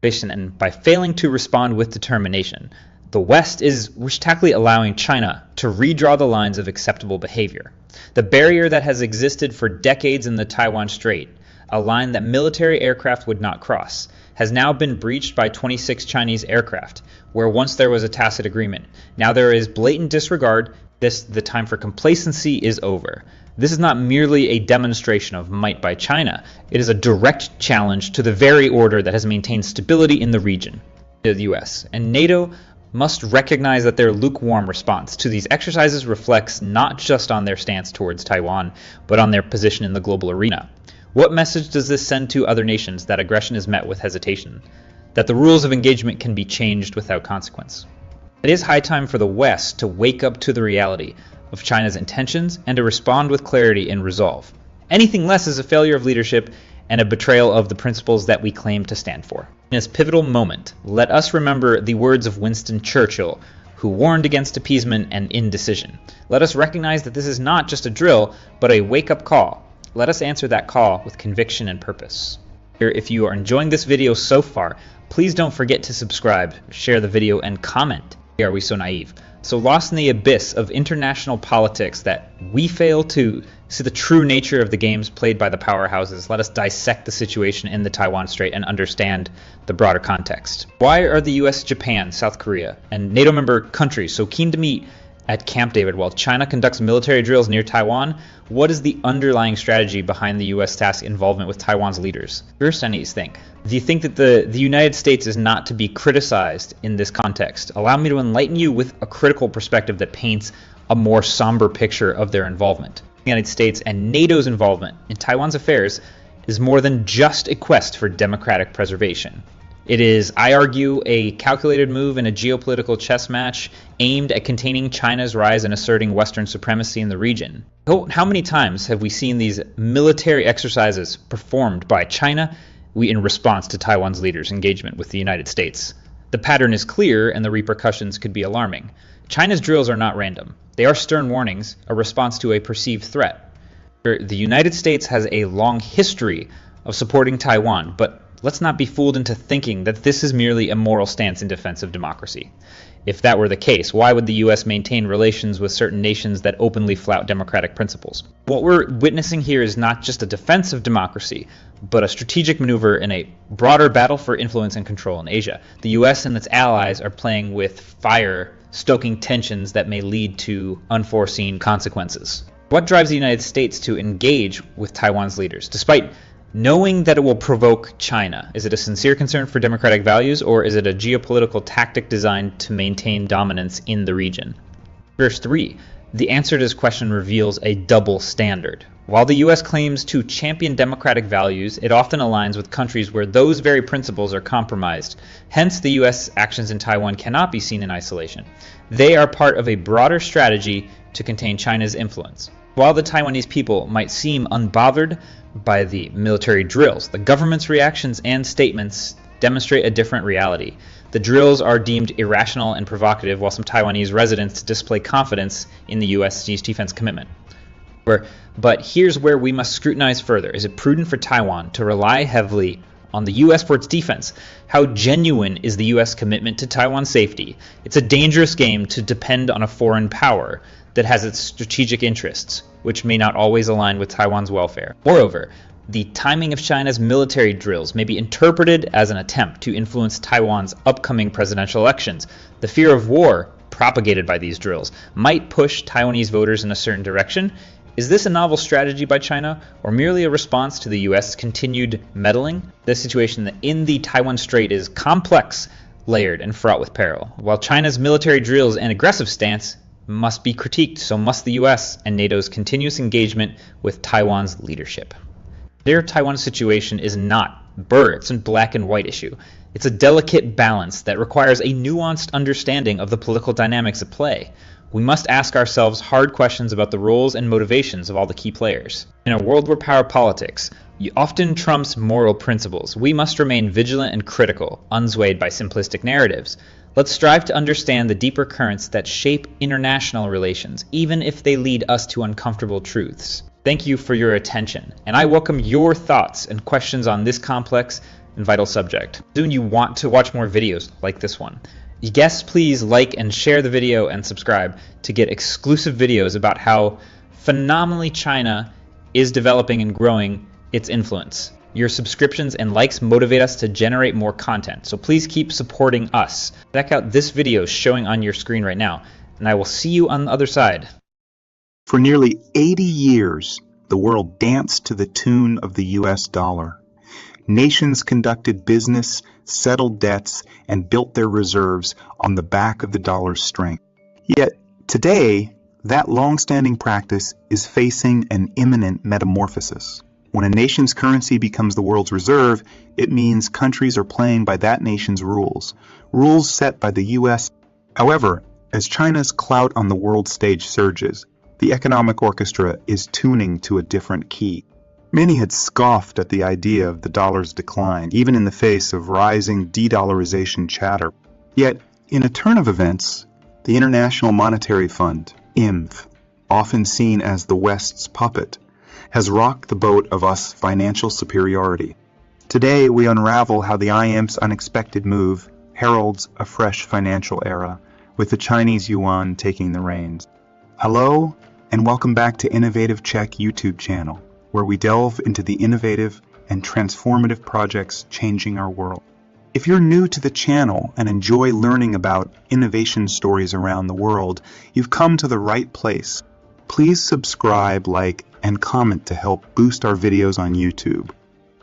And by failing to respond with determination, the West is tacitly allowing China to redraw the lines of acceptable behavior. The barrier that has existed for decades in the Taiwan Strait, a line that military aircraft would not cross, has now been breached by 26 Chinese aircraft, where once there was a tacit agreement. Now there is blatant disregard. The time for complacency is over. This is not merely a demonstration of might by China. It is a direct challenge to the very order that has maintained stability in the region, the US. And NATO must recognize that their lukewarm response to these exercises reflects not just on their stance towards Taiwan, but on their position in the global arena. What message does this send to other nations that aggression is met with hesitation? That the rules of engagement can be changed without consequence? It is high time for the West to wake up to the reality of China's intentions and to respond with clarity and resolve. Anything less is a failure of leadership and a betrayal of the principles that we claim to stand for. In this pivotal moment, let us remember the words of Winston Churchill, who warned against appeasement and indecision. Let us recognize that this is not just a drill, but a wake-up call. Let us answer that call with conviction and purpose. If you are enjoying this video so far, please don't forget to subscribe, share the video, and comment. Are we so naive? So lost in the abyss of international politics that we fail to see the true nature of the games played by the powerhouses. Let us dissect the situation in the Taiwan Strait and understand the broader context. Why are the US, Japan, South Korea, and NATO member countries so keen to meet at Camp David while China conducts military drills near Taiwan? What is the underlying strategy behind the US task involvement with Taiwan's leaders? First, I need to think. Do you think that the United States is not to be criticized in this context? Allow me to enlighten you with a critical perspective that paints a more somber picture of their involvement. The United States and NATO's involvement in Taiwan's affairs is more than just a quest for democratic preservation. It is, I argue, a calculated move in a geopolitical chess match aimed at containing China's rise and asserting Western supremacy in the region. How many times have we seen these military exercises performed by China in response to Taiwan's leaders' engagement with the United States? The pattern is clear and the repercussions could be alarming. China's drills are not random. They are stern warnings, a response to a perceived threat. The United States has a long history of supporting Taiwan, but let's not be fooled into thinking that this is merely a moral stance in defense of democracy. If that were the case, why would the U.S. maintain relations with certain nations that openly flout democratic principles? What we're witnessing here is not just a defense of democracy, but a strategic maneuver in a broader battle for influence and control in Asia. The U.S. and its allies are playing with fire, stoking tensions that may lead to unforeseen consequences. What drives the United States to engage with Taiwan's leaders, despite knowing that it will provoke China? Is it a sincere concern for democratic values, or is it a geopolitical tactic designed to maintain dominance in the region? Verse 3. The answer to this question reveals a double standard. While the U.S. claims to champion democratic values, it often aligns with countries where those very principles are compromised. Hence, the U.S. actions in Taiwan cannot be seen in isolation. They are part of a broader strategy to contain China's influence. While the Taiwanese people might seem unbothered by the military drills, the government's reactions and statements demonstrate a different reality. The drills are deemed irrational and provocative, while some Taiwanese residents display confidence in the U.S.'s defense commitment. But here's where we must scrutinize further. Is it prudent for Taiwan to rely heavily on the U.S. for its defense? How genuine is the U.S. commitment to Taiwan's safety? It's a dangerous game to depend on a foreign power that has its strategic interests, which may not always align with Taiwan's welfare. Moreover, the timing of China's military drills may be interpreted as an attempt to influence Taiwan's upcoming presidential elections. The fear of war propagated by these drills might push Taiwanese voters in a certain direction. Is this a novel strategy by China, or merely a response to the U.S.'s continued meddling? The situation in the Taiwan Strait is complex, layered, and fraught with peril. While China's military drills and aggressive stance must be critiqued, so must the U.S. and NATO's continuous engagement with Taiwan's leadership. Their Taiwan situation is not it's a black and white issue. It's a delicate balance that requires a nuanced understanding of the political dynamics at play. We must ask ourselves hard questions about the roles and motivations of all the key players. In a world where power politics often trumps moral principles, we must remain vigilant and critical, unswayed by simplistic narratives. Let's strive to understand the deeper currents that shape international relations, even if they lead us to uncomfortable truths. Thank you for your attention, and I welcome your thoughts and questions on this complex and vital subject. Soon you want to watch more videos like this one. Yes, please like and share the video and subscribe to get exclusive videos about how phenomenally China is developing and growing its influence. Your subscriptions and likes motivate us to generate more content, so please keep supporting us. Check out this video showing on your screen right now, and I will see you on the other side. For nearly 80 years, the world danced to the tune of the US dollar. Nations conducted business, settled debts, and built their reserves on the back of the dollar's strength. Yet, today, that long-standing practice is facing an imminent metamorphosis. When a nation's currency becomes the world's reserve, it means countries are playing by that nation's rules, rules set by the US. However, as China's clout on the world stage surges, the economic orchestra is tuning to a different key. Many had scoffed at the idea of the dollar's decline, even in the face of rising de-dollarization chatter. Yet, in a turn of events, the International Monetary Fund, IMF, often seen as the West's puppet, has rocked the boat of us financial superiority. Today, we unravel how the IMF's unexpected move heralds a fresh financial era, with the Chinese yuan taking the reins. Hello, and welcome back to Innovative Czech YouTube channel, where we delve into the innovative and transformative projects changing our world. If you're new to the channel and enjoy learning about innovation stories around the world, you've come to the right place. Please subscribe, like, and comment to help boost our videos on YouTube.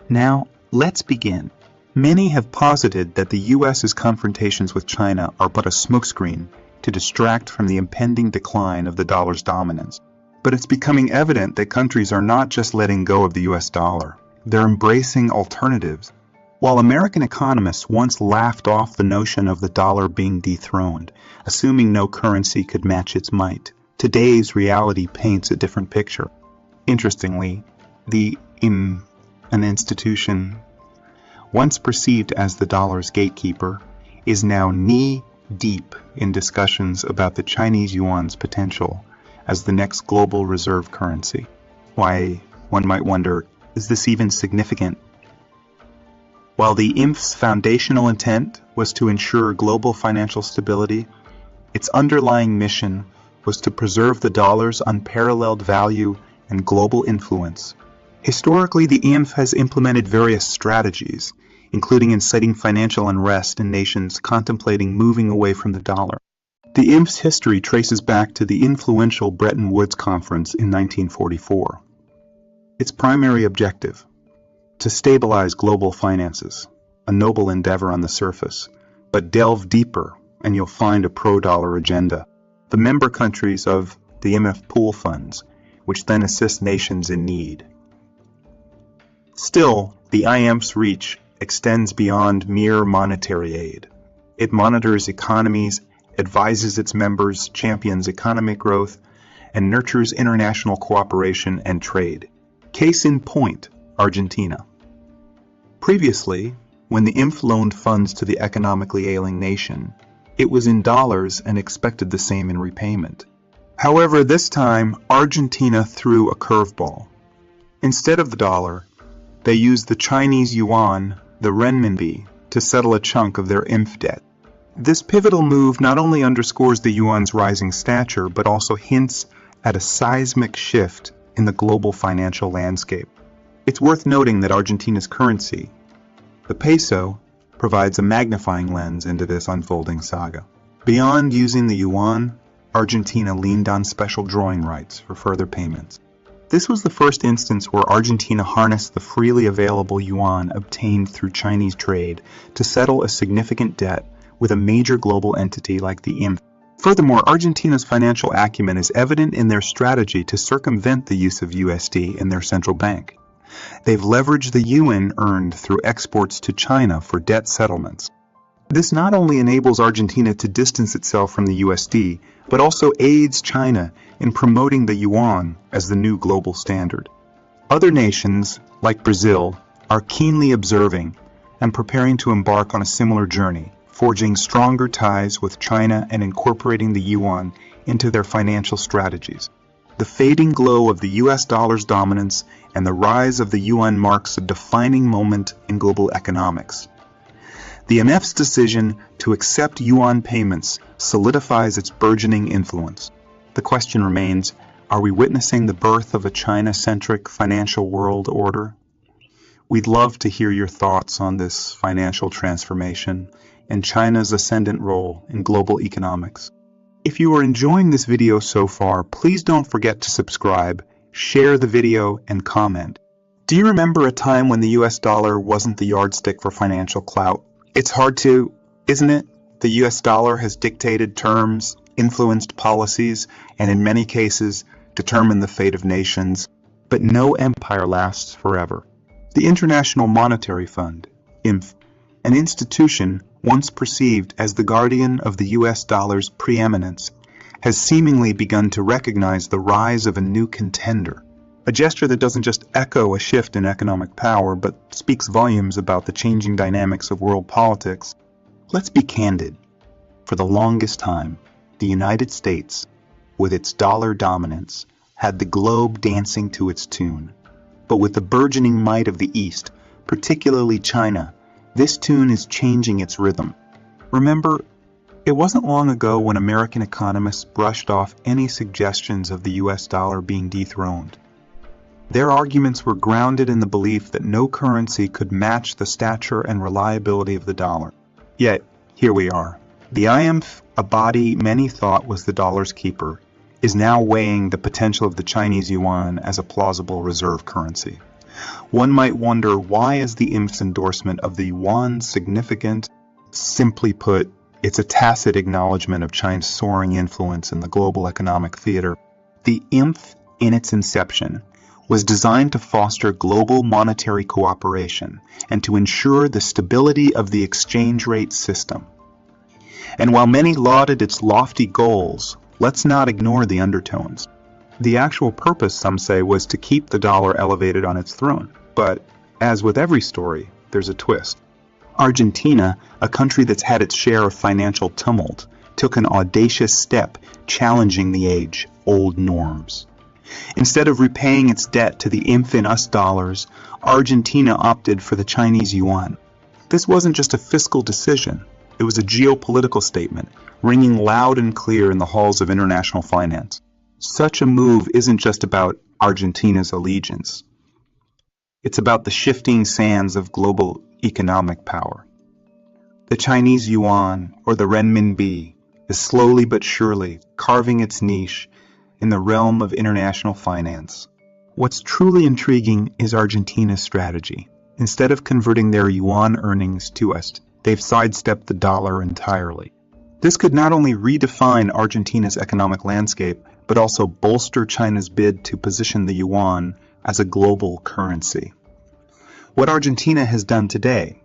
Now, let's begin. Many have posited that the US's confrontations with China are but a smokescreen to distract from the impending decline of the dollar's dominance. But it's becoming evident that countries are not just letting go of the US dollar. They're embracing alternatives. While American economists once laughed off the notion of the dollar being dethroned, assuming no currency could match its might, today's reality paints a different picture. Interestingly, the IMF, an institution once perceived as the dollar's gatekeeper, is now knee-deep in discussions about the Chinese yuan's potential as the next global reserve currency. Why, one might wonder, is this even significant? While the IMF's foundational intent was to ensure global financial stability, its underlying mission was to preserve the dollar's unparalleled value and global influence. Historically, the IMF has implemented various strategies, including inciting financial unrest in nations contemplating moving away from the dollar. The IMF's history traces back to the influential Bretton Woods Conference in 1944. Its primary objective: to stabilize global finances, a noble endeavor on the surface, but delve deeper and you'll find a pro-dollar agenda. The member countries of the IMF pool funds, which then assist nations in need. Still, the IMF's reach extends beyond mere monetary aid. It monitors economies, advises its members, champions economic growth, and nurtures international cooperation and trade. Case in point, Argentina. Previously, when the IMF loaned funds to the economically ailing nation, it was in dollars and expected the same in repayment. However, this time, Argentina threw a curveball. Instead of the dollar, they used the Chinese yuan, the renminbi, to settle a chunk of their IMF debt. This pivotal move not only underscores the yuan's rising stature, but also hints at a seismic shift in the global financial landscape. It's worth noting that Argentina's currency, the peso, provides a magnifying lens into this unfolding saga. Beyond using the yuan, Argentina leaned on special drawing rights for further payments. This was the first instance where Argentina harnessed the freely available yuan obtained through Chinese trade to settle a significant debt with a major global entity like the IMF. Furthermore, Argentina's financial acumen is evident in their strategy to circumvent the use of USD in their central bank. They've leveraged the yuan earned through exports to China for debt settlements. This not only enables Argentina to distance itself from the USD, but also aids China in promoting the yuan as the new global standard. Other nations, like Brazil, are keenly observing and preparing to embark on a similar journey, forging stronger ties with China and incorporating the yuan into their financial strategies. The fading glow of the US dollar's dominance and the rise of the yuan marks a defining moment in global economics. The IMF's decision to accept yuan payments solidifies its burgeoning influence. The question remains, are we witnessing the birth of a China-centric financial world order? We'd love to hear your thoughts on this financial transformation and China's ascendant role in global economics. If you are enjoying this video so far, please don't forget to subscribe, share the video, and comment. Do you remember a time when the US dollar wasn't the yardstick for financial clout? It's hard to, isn't it? The US dollar has dictated terms, influenced policies, and in many cases, determined the fate of nations. But no empire lasts forever. The International Monetary Fund, IMF, an institution once perceived as the guardian of the US dollar's preeminence, has seemingly begun to recognize the rise of a new contender. A gesture that doesn't just echo a shift in economic power, but speaks volumes about the changing dynamics of world politics. Let's be candid. For the longest time, the United States, with its dollar dominance, had the globe dancing to its tune. But with the burgeoning might of the East, particularly China, this tune is changing its rhythm. Remember, it wasn't long ago when American economists brushed off any suggestions of the US dollar being dethroned. Their arguments were grounded in the belief that no currency could match the stature and reliability of the dollar. Yet, here we are. The IMF, a body many thought was the dollar's keeper, is now weighing the potential of the Chinese yuan as a plausible reserve currency. One might wonder, why is the IMF's endorsement of the yuan significant? Simply put, it's a tacit acknowledgement of China's soaring influence in the global economic theater. The IMF, in its inception, was designed to foster global monetary cooperation and to ensure the stability of the exchange rate system. And while many lauded its lofty goals, let's not ignore the undertones. The actual purpose, some say, was to keep the dollar elevated on its throne. But, as with every story, there's a twist. Argentina, a country that's had its share of financial tumult, took an audacious step challenging the age-old norms. Instead of repaying its debt to the IMF in US dollars, Argentina opted for the Chinese yuan. This wasn't just a fiscal decision. It was a geopolitical statement, ringing loud and clear in the halls of international finance. Such a move isn't just about Argentina's allegiance. It's about the shifting sands of global economic power. The Chinese yuan, or the renminbi, is slowly but surely carving its niche in the realm of international finance. What's truly intriguing is Argentina's strategy. Instead of converting their yuan earnings to us, they've sidestepped the dollar entirely. This could not only redefine Argentina's economic landscape, but also bolster China's bid to position the yuan as a global currency. What Argentina has done today,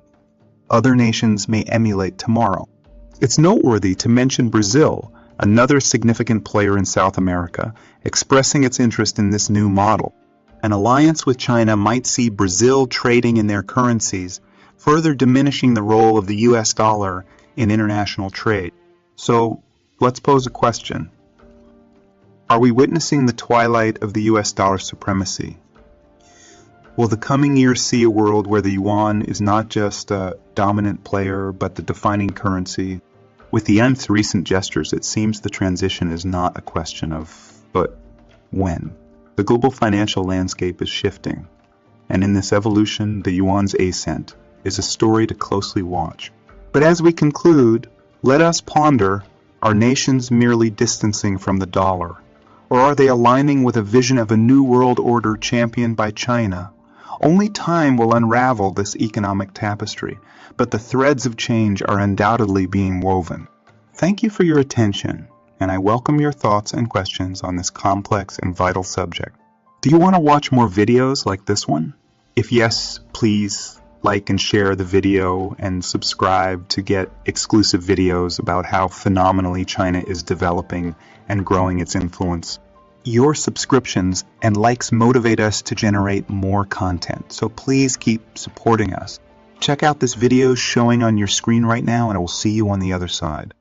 other nations may emulate tomorrow. It's noteworthy to mention Brazil, another significant player in South America, expressing its interest in this new model. An alliance with China might see Brazil trading in their currencies, further diminishing the role of the US dollar in international trade. So, let's pose a question. Are we witnessing the twilight of the US dollar supremacy? Will the coming years see a world where the yuan is not just a dominant player, but the defining currency? With the IMF's recent gestures, it seems the transition is not a question of, but when. The global financial landscape is shifting, and in this evolution, the yuan's ascent is a story to closely watch. But as we conclude, let us ponder, are nations merely distancing from the dollar? Or are they aligning with a vision of a new world order championed by China? Only time will unravel this economic tapestry, but the threads of change are undoubtedly being woven. Thank you for your attention, and I welcome your thoughts and questions on this complex and vital subject. Do you want to watch more videos like this one? If yes, please like and share the video and subscribe to get exclusive videos about how phenomenally China is developing and growing its influence. Your subscriptions and likes motivate us to generate more content, so please keep supporting us. Check out this video showing on your screen right now, and I will see you on the other side.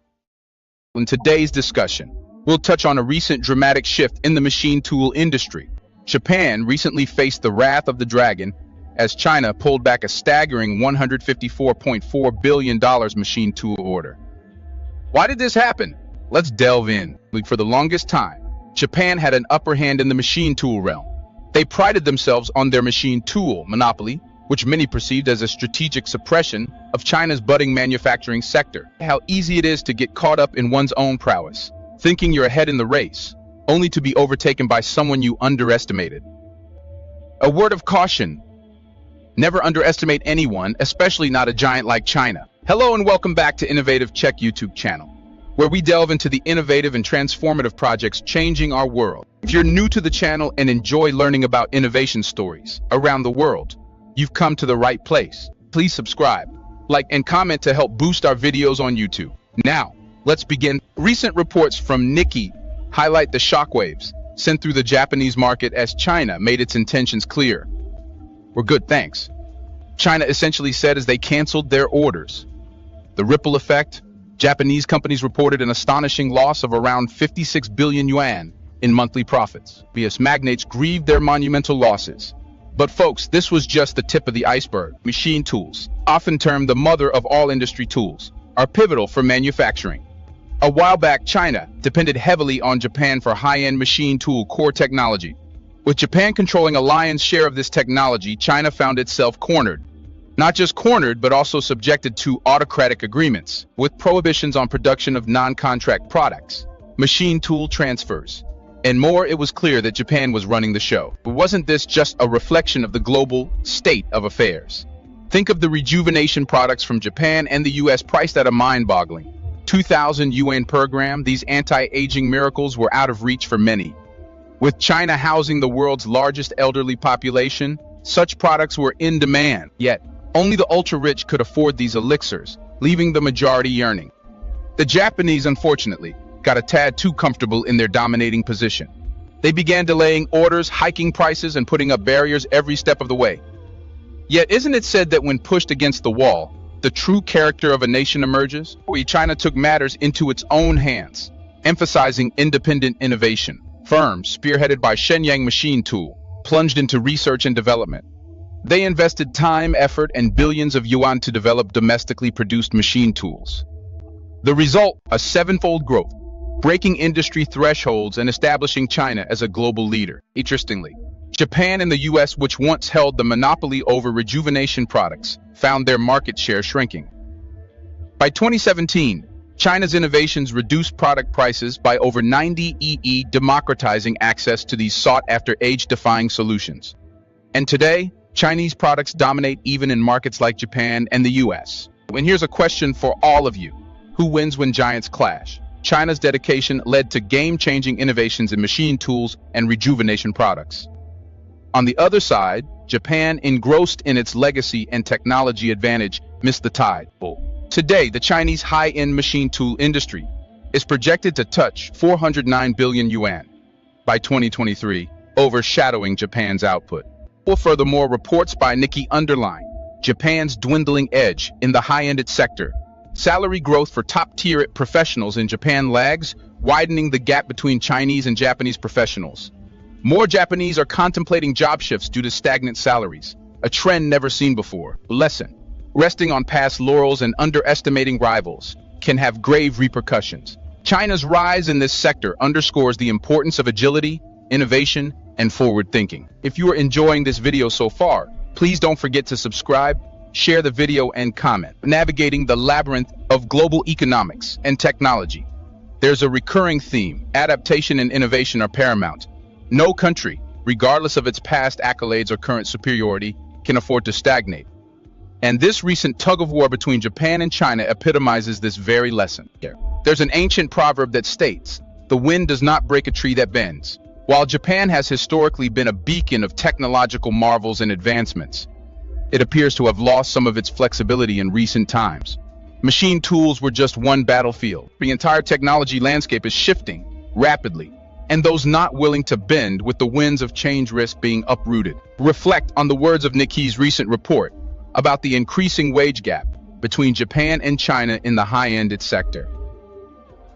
In today's discussion, we'll touch on a recent dramatic shift in the machine tool industry. Japan recently faced the wrath of the dragon as China pulled back a staggering $154.4 billion machine tool order. Why did this happen? Let's delve in. For the longest time, Japan had an upper hand in the machine tool realm. They prided themselves on their machine tool monopoly, which many perceived as a strategic suppression of China's budding manufacturing sector. How easy it is to get caught up in one's own prowess. thinking you're ahead in the race, only to be overtaken by someone you underestimated. A word of caution: never underestimate anyone, especially not a giant like China. Hello and welcome back to Innovative Check YouTube channel, where we delve into the innovative and transformative projects changing our world. If you're new to the channel and enjoy learning about innovation stories around the world, you've come to the right place. Please subscribe, like, and comment to help boost our videos on YouTube. Now, let's begin. Recent reports from Nikkei highlight the shockwaves sent through the Japanese market as China made its intentions clear. We're good, thanks. China essentially said as they canceled their orders. The ripple effect: Japanese companies reported an astonishing loss of around 56 billion yuan in monthly profits. US magnates grieved their monumental losses. But folks, this was just the tip of the iceberg. Machine tools, often termed the mother of all industry tools, are pivotal for manufacturing. A while back, China depended heavily on Japan for high-end machine tool core technology. With Japan controlling a lion's share of this technology, China found itself cornered. Not just cornered, but also subjected to autocratic agreements, with prohibitions on production of non-contract products, machine tool transfers, and more. It was clear that Japan was running the show. But wasn't this just a reflection of the global state of affairs? Think of the rejuvenation products from Japan and the US priced at a mind-boggling 2,000 yuan per gram. These anti-aging miracles were out of reach for many. With China housing the world's largest elderly population, such products were in demand, yet only the ultra-rich could afford these elixirs, leaving the majority yearning. The Japanese, unfortunately, got a tad too comfortable in their dominating position. They began delaying orders, hiking prices, and putting up barriers every step of the way. Yet isn't it said that when pushed against the wall, the true character of a nation emerges? China took matters into its own hands, emphasizing independent innovation. Firms, spearheaded by Shenyang Machine Tool, plunged into research and development. They invested time, effort, and billions of yuan to develop domestically produced machine tools. The result: a sevenfold growth, breaking industry thresholds and establishing China as a global leader. Interestingly, Japan and the US, which once held the monopoly over rejuvenation products, found their market share shrinking. By 2017, China's innovations reduced product prices by over 90 EE, democratizing access to these sought-after age-defying solutions. And today, Chinese products dominate even in markets like Japan and the US. And here's a question for all of you: who wins when giants clash? China's dedication led to game-changing innovations in machine tools and rejuvenation products. On the other side, Japan, engrossed in its legacy and technology advantage, missed the tide. Today, the Chinese high-end machine tool industry is projected to touch 409 billion yuan by 2023, overshadowing Japan's output. Furthermore, reports by Nikkei underline Japan's dwindling edge in the high-end sector. Salary growth for top-tier professionals in Japan lags, widening the gap between Chinese and Japanese professionals. More Japanese are contemplating job shifts due to stagnant salaries, a trend never seen before. Lesson: resting on past laurels and underestimating rivals can have grave repercussions. China's rise in this sector underscores the importance of agility, innovation, and forward thinking. If you are enjoying this video so far, please don't forget to subscribe, share the video, and comment. Navigating the labyrinth of global economics and technology, there's a recurring theme: adaptation and innovation are paramount. No country, regardless of its past accolades or current superiority, can afford to stagnate. And this recent tug-of-war between Japan and China epitomizes this very lesson. There's an ancient proverb that states, "The wind does not break a tree that bends." While Japan has historically been a beacon of technological marvels and advancements, it appears to have lost some of its flexibility in recent times. Machine tools were just one battlefield. The entire technology landscape is shifting rapidly, and those not willing to bend with the winds of change risk being uprooted. Reflect on the words of Nikkei's recent report about the increasing wage gap between Japan and China in the high-end sector.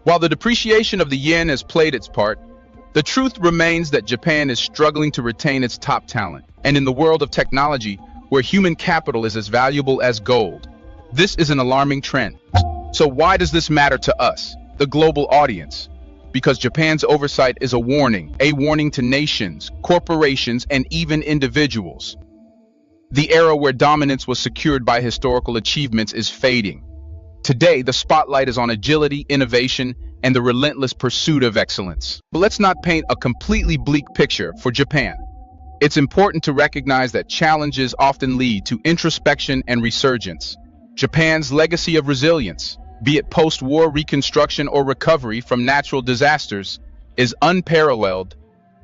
While the depreciation of the yen has played its part, the truth remains that Japan is struggling to retain its top talent. And in the world of technology, where human capital is as valuable as gold, this is an alarming trend. So why does this matter to us, the global audience? Because Japan's oversight is a warning to nations, corporations, and even individuals. The era where dominance was secured by historical achievements is fading. Today, the spotlight is on agility, innovation, and the relentless pursuit of excellence. But let's not paint a completely bleak picture for Japan. It's important to recognize that challenges often lead to introspection and resurgence. Japan's legacy of resilience, be it post-war reconstruction or recovery from natural disasters, is unparalleled.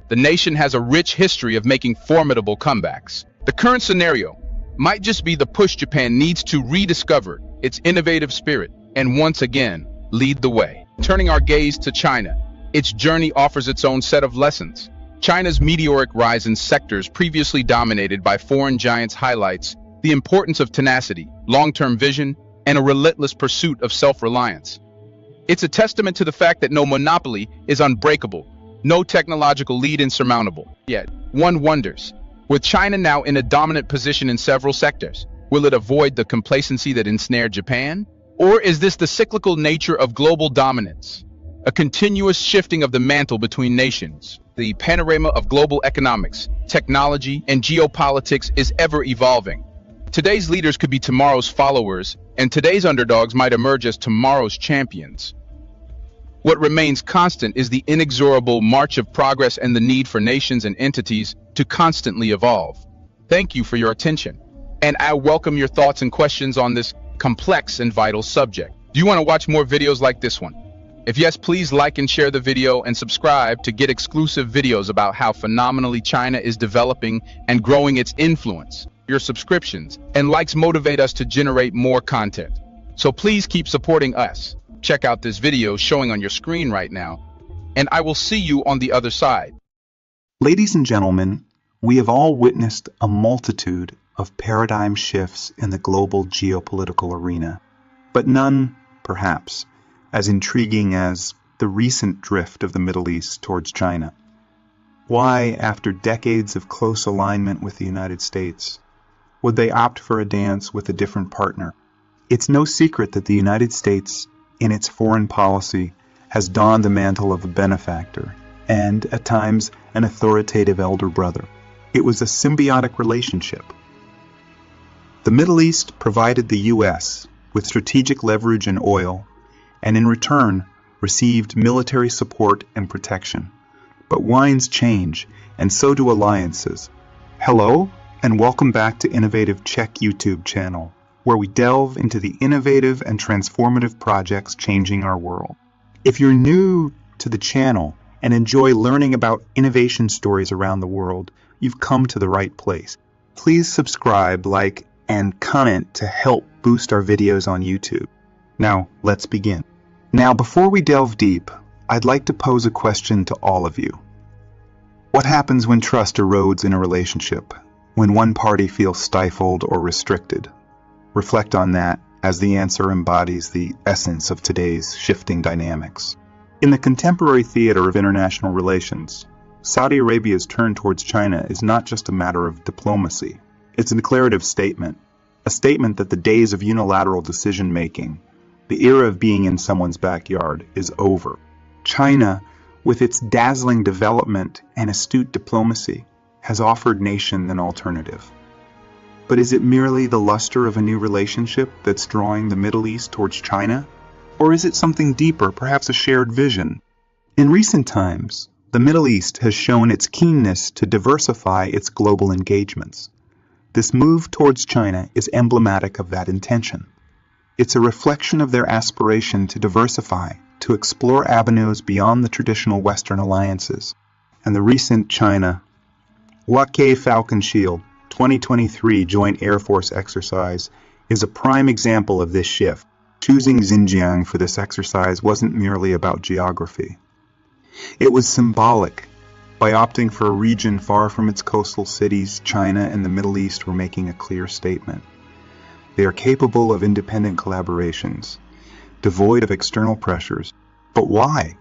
The nation has a rich history of making formidable comebacks. The current scenario might just be the push Japan needs to rediscover its innovative spirit and once again lead the way. Turning our gaze to China, its journey offers its own set of lessons. China's meteoric rise in sectors previously dominated by foreign giants highlights the importance of tenacity, long-term vision, and a relentless pursuit of self-reliance. It's a testament to the fact that no monopoly is unbreakable, no technological lead insurmountable. Yet, one wonders, with China now in a dominant position in several sectors, will it avoid the complacency that ensnared Japan? Or is this the cyclical nature of global dominance? A continuous shifting of the mantle between nations. The panorama of global economics, technology, and geopolitics is ever evolving. Today's leaders could be tomorrow's followers, and today's underdogs might emerge as tomorrow's champions. What remains constant is the inexorable march of progress and the need for nations and entities to constantly evolve. Thank you for your attention, and I welcome your thoughts and questions on this complex and vital subject. Do you want to watch more videos like this one? If yes, please like and share the video and subscribe to get exclusive videos about how phenomenally China is developing and growing its influence. Your subscriptions and likes motivate us to generate more content. So please keep supporting us. Check out this video showing on your screen right now, and I will see you on the other side. Ladies and gentlemen, we have all witnessed a multitude of paradigm shifts in the global geopolitical arena, but none, perhaps, as intriguing as the recent drift of the Middle East towards China. Why, after decades of close alignment with the United States, would they opt for a dance with a different partner? It's no secret that the United States, in its foreign policy, has donned the mantle of a benefactor and, at times, an authoritative elder brother. It was a symbiotic relationship. The Middle East provided the U.S. with strategic leverage and oil, and in return received military support and protection. But winds change, and so do alliances. Hello, and welcome back to Innovative Czech YouTube channel, where we delve into the innovative and transformative projects changing our world. If you're new to the channel and enjoy learning about innovation stories around the world, you've come to the right place. Please subscribe, like, and comment to help boost our videos on YouTube. Now, let's begin. Now, before we delve deep, I'd like to pose a question to all of you. What happens when trust erodes in a relationship? When one party feels stifled or restricted? Reflect on that, as the answer embodies the essence of today's shifting dynamics. In the contemporary theater of international relations, Saudi Arabia's turn towards China is not just a matter of diplomacy. It's a declarative statement, a statement that the days of unilateral decision-making, the era of being in someone's backyard, is over. China, with its dazzling development and astute diplomacy, has offered nations an alternative. But is it merely the luster of a new relationship that's drawing the Middle East towards China? Or is it something deeper, perhaps a shared vision? In recent times, the Middle East has shown its keenness to diversify its global engagements. This move towards China is emblematic of that intention. It's a reflection of their aspiration to diversify, to explore avenues beyond the traditional Western alliances. And the recent China Huaqi Falcon Shield 2023 Joint Air Force exercise is a prime example of this shift. Choosing Xinjiang for this exercise wasn't merely about geography. It was symbolic. By opting for a region far from its coastal cities, China and the Middle East were making a clear statement. They are capable of independent collaborations, devoid of external pressures. But why?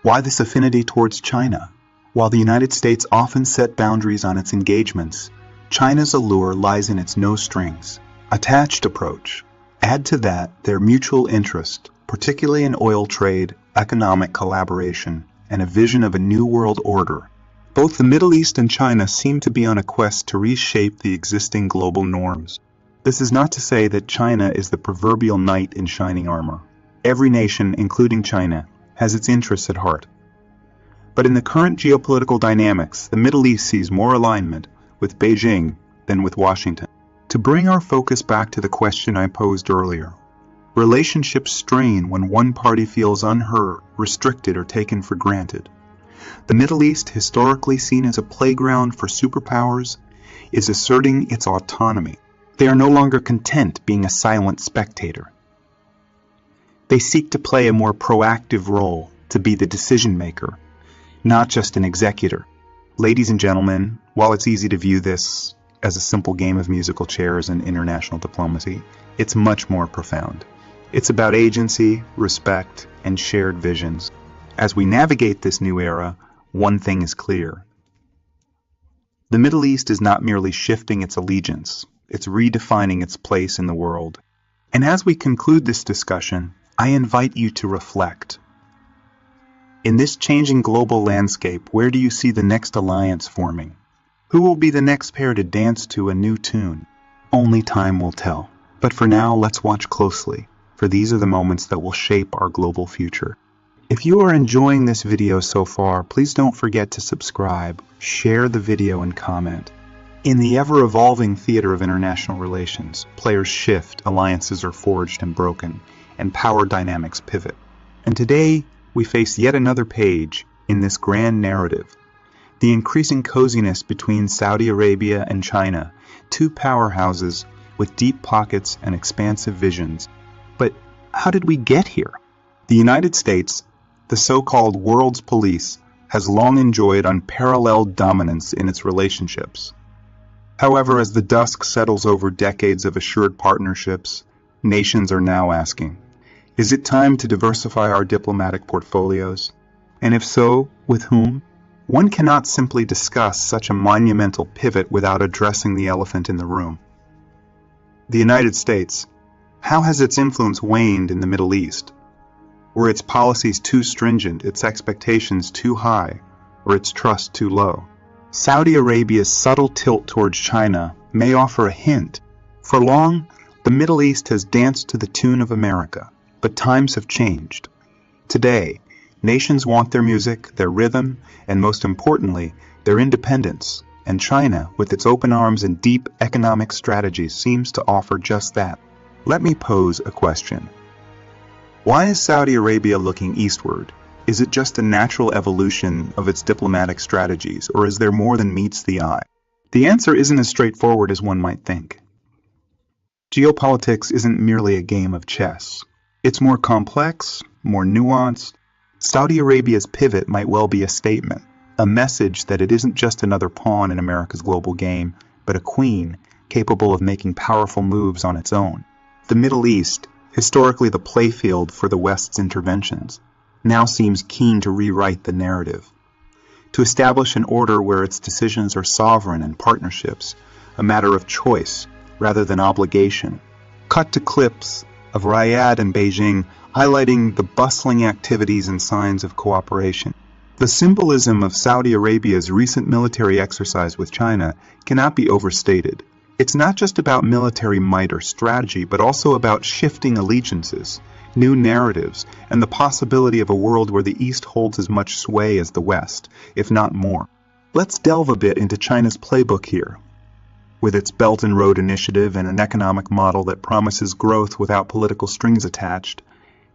Why this affinity towards China? While the United States often set boundaries on its engagements, China's allure lies in its no-strings, attached approach. Add to that their mutual interest, particularly in oil trade, economic collaboration, and a vision of a new world order. Both the Middle East and China seem to be on a quest to reshape the existing global norms. This is not to say that China is the proverbial knight in shining armor. Every nation, including China, has its interests at heart. But in the current geopolitical dynamics, the Middle East sees more alignment with Beijing than with Washington. To bring our focus back to the question I posed earlier, relationships strain when one party feels unheard, restricted, or taken for granted. The Middle East, historically seen as a playground for superpowers, is asserting its autonomy. They are no longer content being a silent spectator. They seek to play a more proactive role, to be the decision maker, not just an executor. Ladies and gentlemen, while it's easy to view this as a simple game of musical chairs in international diplomacy, it's much more profound. It's about agency, respect, and shared visions. As we navigate this new era, one thing is clear. The Middle East is not merely shifting its allegiance, it's redefining its place in the world. And as we conclude this discussion, I invite you to reflect. In this changing global landscape, where do you see the next alliance forming? Who will be the next pair to dance to a new tune? Only time will tell. But for now, let's watch closely, for these are the moments that will shape our global future. If you are enjoying this video so far, please don't forget to subscribe, share the video, and comment. In the ever-evolving theater of international relations, players shift, alliances are forged and broken, and power dynamics pivot. And today, we face yet another page in this grand narrative. The increasing coziness between Saudi Arabia and China, two powerhouses with deep pockets and expansive visions. But how did we get here? The United States, the so-called world's police, has long enjoyed unparalleled dominance in its relationships. However, as the dust settles over decades of assured partnerships, nations are now asking, is it time to diversify our diplomatic portfolios? And if so, with whom? One cannot simply discuss such a monumental pivot without addressing the elephant in the room. The United States, how has its influence waned in the Middle East? Were its policies too stringent, its expectations too high, or its trust too low? Saudi Arabia's subtle tilt towards China may offer a hint. For long, the Middle East has danced to the tune of America, but times have changed. Today, nations want their music, their rhythm, and most importantly, their independence. And China, with its open arms and deep economic strategies, seems to offer just that. Let me pose a question. Why is Saudi Arabia looking eastward? Is it just a natural evolution of its diplomatic strategies, or is there more than meets the eye? The answer isn't as straightforward as one might think. Geopolitics isn't merely a game of chess. It's more complex, more nuanced. Saudi Arabia's pivot might well be a statement, a message that it isn't just another pawn in America's global game, but a queen capable of making powerful moves on its own. The Middle East, historically the playfield for the West's interventions, now seems keen to rewrite the narrative, to establish an order where its decisions are sovereign and partnerships, a matter of choice rather than obligation. Cut to clips of Riyadh and Beijing highlighting the bustling activities and signs of cooperation. The symbolism of Saudi Arabia's recent military exercise with China cannot be overstated. It's not just about military might or strategy, but also about shifting allegiances, new narratives, and the possibility of a world where the East holds as much sway as the West, if not more. Let's delve a bit into China's playbook here. With its Belt and Road Initiative and an economic model that promises growth without political strings attached,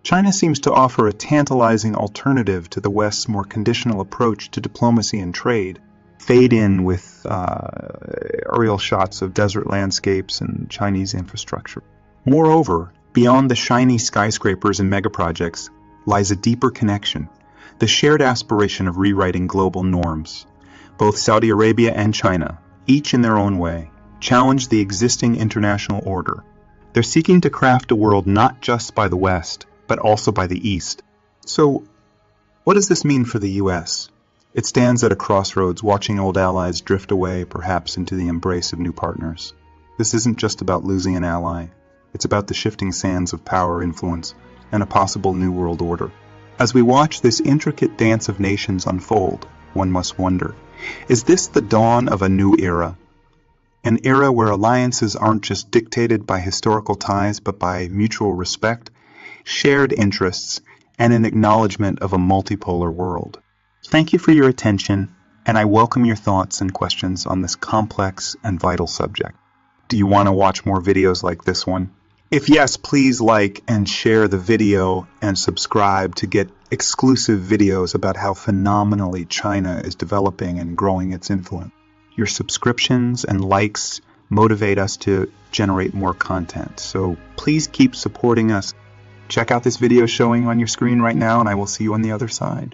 China seems to offer a tantalizing alternative to the West's more conditional approach to diplomacy and trade. Fade in with aerial shots of desert landscapes and Chinese infrastructure. Moreover, beyond the shiny skyscrapers and megaprojects lies a deeper connection, the shared aspiration of rewriting global norms. Both Saudi Arabia and China, each in their own way, challenge the existing international order. They're seeking to craft a world not just by the West, but also by the East. So, what does this mean for the U.S.? It stands at a crossroads, watching old allies drift away, perhaps into the embrace of new partners. This isn't just about losing an ally. It's about the shifting sands of power, influence, and a possible new world order. As we watch this intricate dance of nations unfold, one must wonder, is this the dawn of a new era? an era where alliances aren't just dictated by historical ties but by mutual respect, shared interests, and an acknowledgement of a multipolar world. Thank you for your attention, and I welcome your thoughts and questions on this complex and vital subject. Do you want to watch more videos like this one? If yes, please like and share the video and subscribe to get exclusive videos about how phenomenally China is developing and growing its influence. Your subscriptions and likes motivate us to generate more content, so please keep supporting us. Check out this video showing on your screen right now, and I will see you on the other side.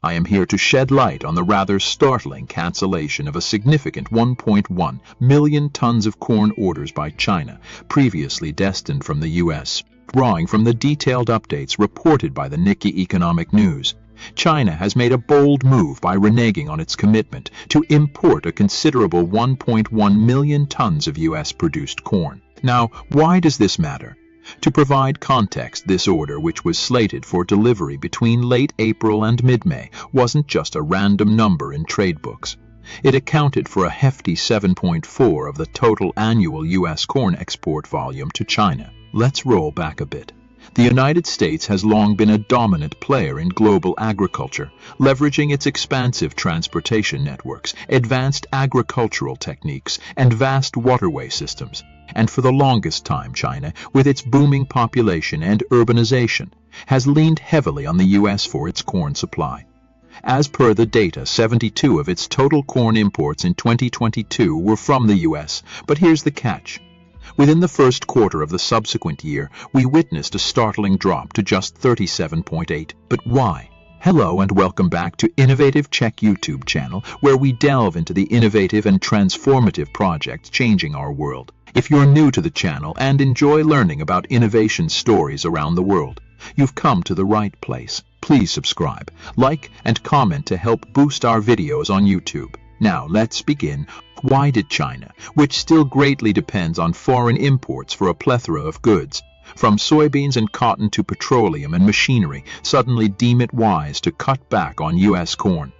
I am here to shed light on the rather startling cancellation of a significant 1.1 million tons of corn orders by China, previously destined from the U.S. Drawing from the detailed updates reported by the Nikkei Economic News, China has made a bold move by reneging on its commitment to import a considerable 1.1 million tons of U.S.-produced corn. Now, why does this matter? To provide context, this order, which was slated for delivery between late April and mid-May, wasn't just a random number in trade books. It accounted for a hefty 7.4% of the total annual U.S. corn export volume to China. Let's roll back a bit. The United States has long been a dominant player in global agriculture, leveraging its expansive transportation networks, advanced agricultural techniques, and vast waterway systems. And for the longest time, China, with its booming population and urbanization, has leaned heavily on the U.S. for its corn supply. As per the data, 72 of its total corn imports in 2022 were from the U.S., but here's the catch. Within the first quarter of the subsequent year, we witnessed a startling drop to just 37.8. But why? Hello and welcome back to Innovative Czech YouTube channel, where we delve into the innovative and transformative projects changing our world. If you're new to the channel and enjoy learning about innovation stories around the world, you've come to the right place. Please subscribe, like, and comment to help boost our videos on YouTube. Now let's begin. Why did China, which still greatly depends on foreign imports for a plethora of goods, from soybeans and cotton to petroleum and machinery, suddenly deem it wise to cut back on U.S. corn?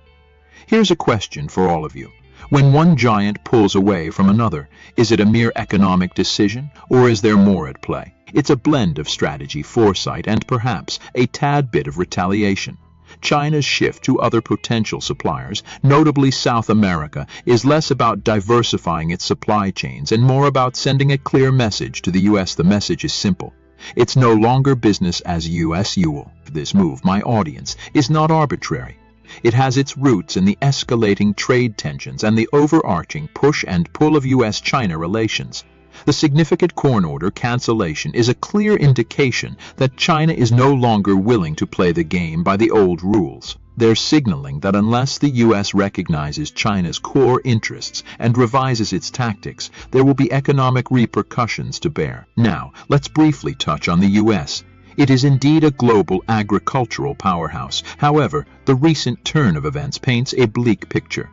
Here's a question for all of you. When one giant pulls away from another, is it a mere economic decision, or is there more at play? It's a blend of strategy, foresight, and perhaps a tad bit of retaliation. China's shift to other potential suppliers, notably South America, is less about diversifying its supply chains and more about sending a clear message to the U.S. The message is simple. It's no longer business as usual. This move, my audience, is not arbitrary. It has its roots in the escalating trade tensions and the overarching push and pull of U.S.-China relations. The significant corn order cancellation is a clear indication that China is no longer willing to play the game by the old rules. They're signaling that unless the U.S. recognizes China's core interests and revises its tactics, there will be economic repercussions to bear. Now, let's briefly touch on the U.S. It is indeed a global agricultural powerhouse. However, the recent turn of events paints a bleak picture.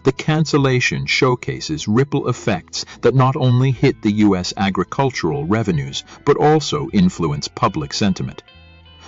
The cancellation showcases ripple effects that not only hit the U.S. agricultural revenues, but also influence public sentiment.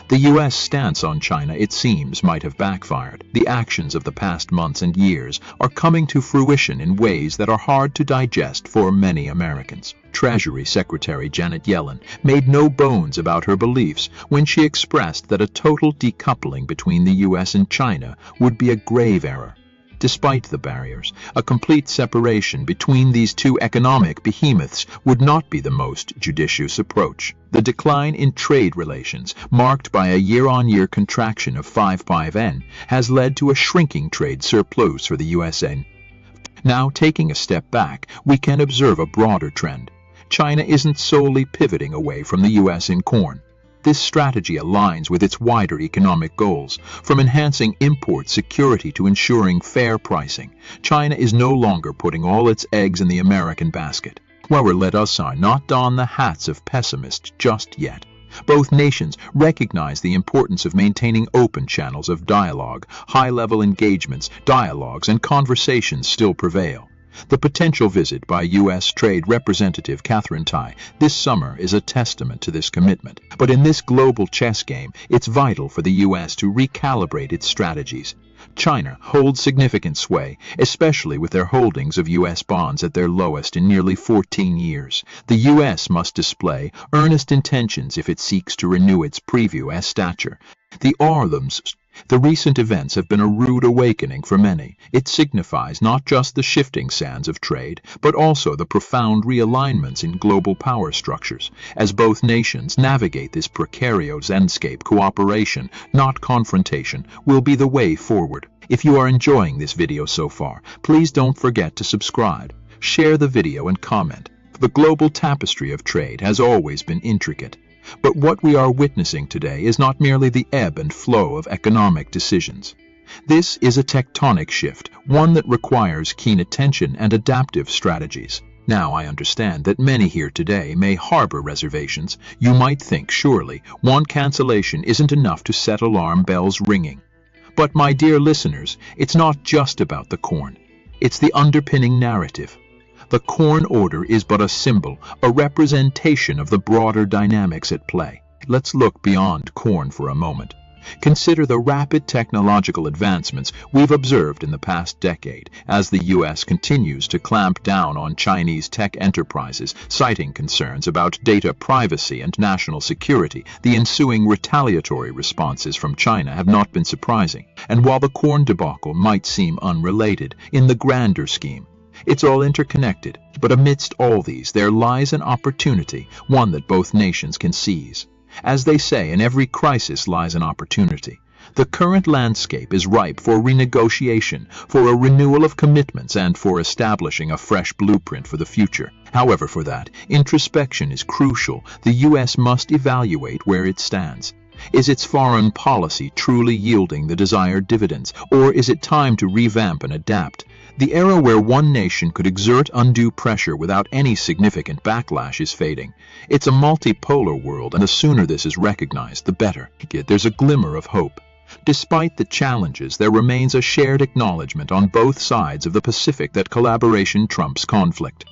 The U.S. stance on China, it seems, might have backfired. The actions of the past months and years are coming to fruition in ways that are hard to digest for many Americans. Treasury Secretary Janet Yellen made no bones about her beliefs when she expressed that a total decoupling between the U.S. and China would be a grave error. Despite the barriers, a complete separation between these two economic behemoths would not be the most judicious approach. The decline in trade relations, marked by a year-on-year contraction of 5%, has led to a shrinking trade surplus for the USA. Now, taking a step back, we can observe a broader trend. China isn't solely pivoting away from the U.S. in corn. This strategy aligns with its wider economic goals, from enhancing import security to ensuring fair pricing. China is no longer putting all its eggs in the American basket. However, let us not don the hats of pessimists just yet. Both nations recognize the importance of maintaining open channels of dialogue. High-level engagements, dialogues, and conversations still prevail. The potential visit by U.S. Trade Representative Catherine Tai this summer is a testament to this commitment. But in this global chess game, it's vital for the U.S. to recalibrate its strategies. China holds significant sway, especially with their holdings of U.S. bonds at their lowest in nearly 14 years. The U.S. must display earnest intentions if it seeks to renew its previous stature. The recent events have been a rude awakening for many. It signifies not just the shifting sands of trade, but also the profound realignments in global power structures. As both nations navigate this precarious landscape, cooperation, not confrontation, will be the way forward. If you are enjoying this video so far, please don't forget to subscribe, share the video and comment. The global tapestry of trade has always been intricate. But what we are witnessing today is not merely the ebb and flow of economic decisions. This is a tectonic shift, one that requires keen attention and adaptive strategies. Now, I understand that many here today may harbor reservations. You might think, surely, one cancellation isn't enough to set alarm bells ringing. But my dear listeners, it's not just about the corn. It's the underpinning narrative. The corn order is but a symbol, a representation of the broader dynamics at play. Let's look beyond corn for a moment. Consider the rapid technological advancements we've observed in the past decade as the U.S. continues to clamp down on Chinese tech enterprises, citing concerns about data privacy and national security. The ensuing retaliatory responses from China have not been surprising, and while the corn debacle might seem unrelated, in the grander scheme, it's all interconnected. But amidst all these, there lies an opportunity, one that both nations can seize. As they say, in every crisis lies an opportunity. The current landscape is ripe for renegotiation, for a renewal of commitments, and for establishing a fresh blueprint for the future. However, for that, introspection is crucial. The U.S. must evaluate where it stands. Is its foreign policy truly yielding the desired dividends, or is it time to revamp and adapt? The era where one nation could exert undue pressure without any significant backlash is fading. It's a multipolar world, and the sooner this is recognized, the better. Yet there's a glimmer of hope. Despite the challenges, there remains a shared acknowledgement on both sides of the Pacific that collaboration trumps conflict.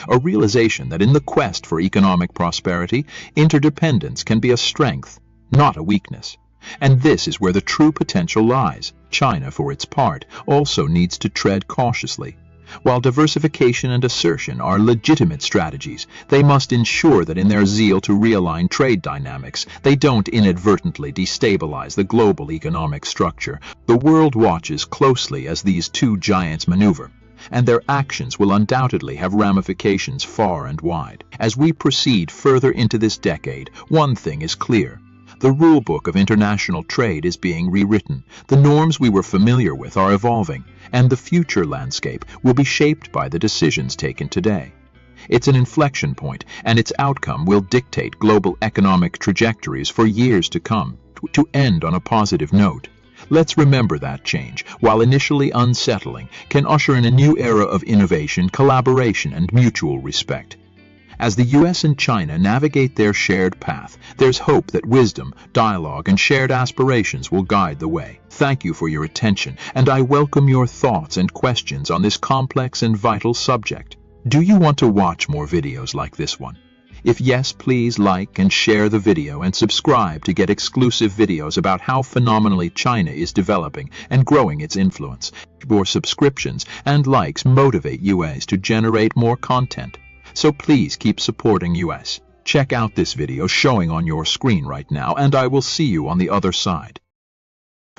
A realization that in the quest for economic prosperity, interdependence can be a strength, not a weakness. And this is where the true potential lies. China, for its part, also needs to tread cautiously. While diversification and assertion are legitimate strategies, they must ensure that in their zeal to realign trade dynamics, they don't inadvertently destabilize the global economic structure. The world watches closely as these two giants maneuver, and their actions will undoubtedly have ramifications far and wide. As we proceed further into this decade, one thing is clear. The rulebook of international trade is being rewritten. The norms we were familiar with are evolving, and the future landscape will be shaped by the decisions taken today. It's an inflection point, and its outcome will dictate global economic trajectories for years to come. To end on a positive note, let's remember that change, while initially unsettling, can usher in a new era of innovation, collaboration, and mutual respect. As the U.S. and China navigate their shared path, there's hope that wisdom, dialogue, and shared aspirations will guide the way. Thank you for your attention, and I welcome your thoughts and questions on this complex and vital subject. Do you want to watch more videos like this one? If yes, please like and share the video and subscribe to get exclusive videos about how phenomenally China is developing and growing its influence. Your subscriptions and likes motivate us to generate more content. So please keep supporting us. Check out this video showing on your screen right now, and I will see you on the other side.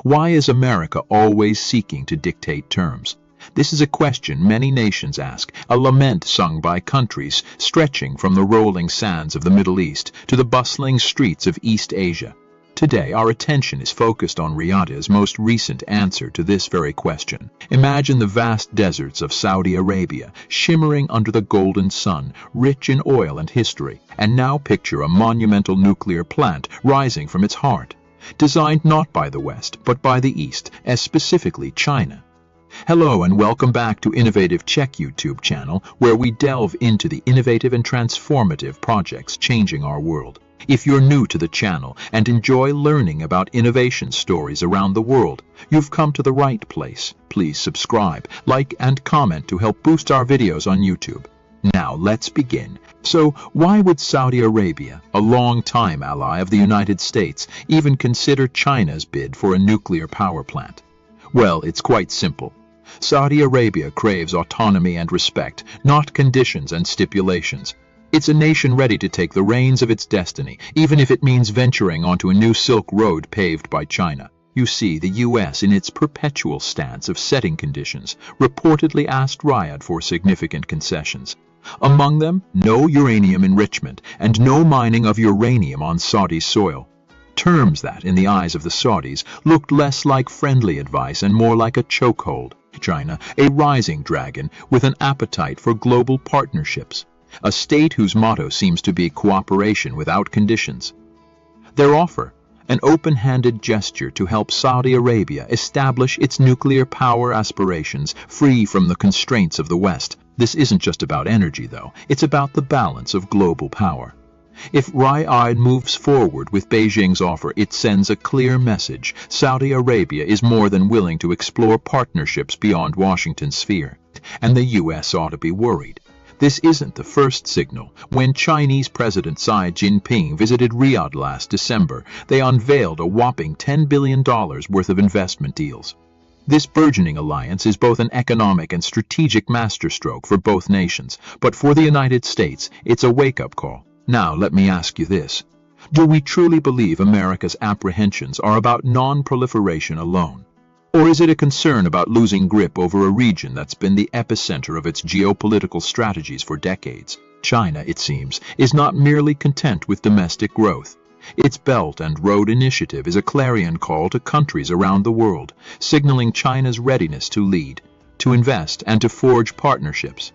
Why is America always seeking to dictate terms? This is a question many nations ask, a lament sung by countries stretching from the rolling sands of the Middle East to the bustling streets of East Asia. Today, our attention is focused on Riyadh's most recent answer to this very question. Imagine the vast deserts of Saudi Arabia, shimmering under the golden sun, rich in oil and history, and now picture a monumental nuclear plant rising from its heart, designed not by the West, but by the East, as specifically China. Hello and welcome back to Innovative Czech YouTube channel, where we delve into the innovative and transformative projects changing our world. If you're new to the channel and enjoy learning about innovation stories around the world, you've come to the right place. Please subscribe, like, and comment to help boost our videos on YouTube. Now let's begin. So why would Saudi Arabia, a long-time ally of the United States, even consider China's bid for a nuclear power plant? Well, it's quite simple. Saudi Arabia craves autonomy and respect, not conditions and stipulations. It's a nation ready to take the reins of its destiny, even if it means venturing onto a new Silk Road paved by China. You see, the U.S., in its perpetual stance of setting conditions, reportedly asked Riyadh for significant concessions. Among them, no uranium enrichment and no mining of uranium on Saudi soil. Terms that, in the eyes of the Saudis, looked less like friendly advice and more like a chokehold. China, a rising dragon with an appetite for global partnerships. A state whose motto seems to be cooperation without conditions. Their offer, an open-handed gesture to help Saudi Arabia establish its nuclear power aspirations free from the constraints of the West. This isn't just about energy, though. It's about the balance of global power. If Riyadh moves forward with Beijing's offer, it sends a clear message. Saudi Arabia is more than willing to explore partnerships beyond Washington's sphere, and the U.S. ought to be worried. This isn't the first signal. When Chinese President Xi Jinping visited Riyadh last December, they unveiled a whopping $10 billion worth of investment deals. This burgeoning alliance is both an economic and strategic masterstroke for both nations, but for the United States, it's a wake-up call. Now, let me ask you this. Do we truly believe America's apprehensions are about non-proliferation alone? Or is it a concern about losing grip over a region that's been the epicenter of its geopolitical strategies for decades? China, it seems, is not merely content with domestic growth. Its Belt and Road Initiative is a clarion call to countries around the world, signaling China's readiness to lead, to invest, and to forge partnerships.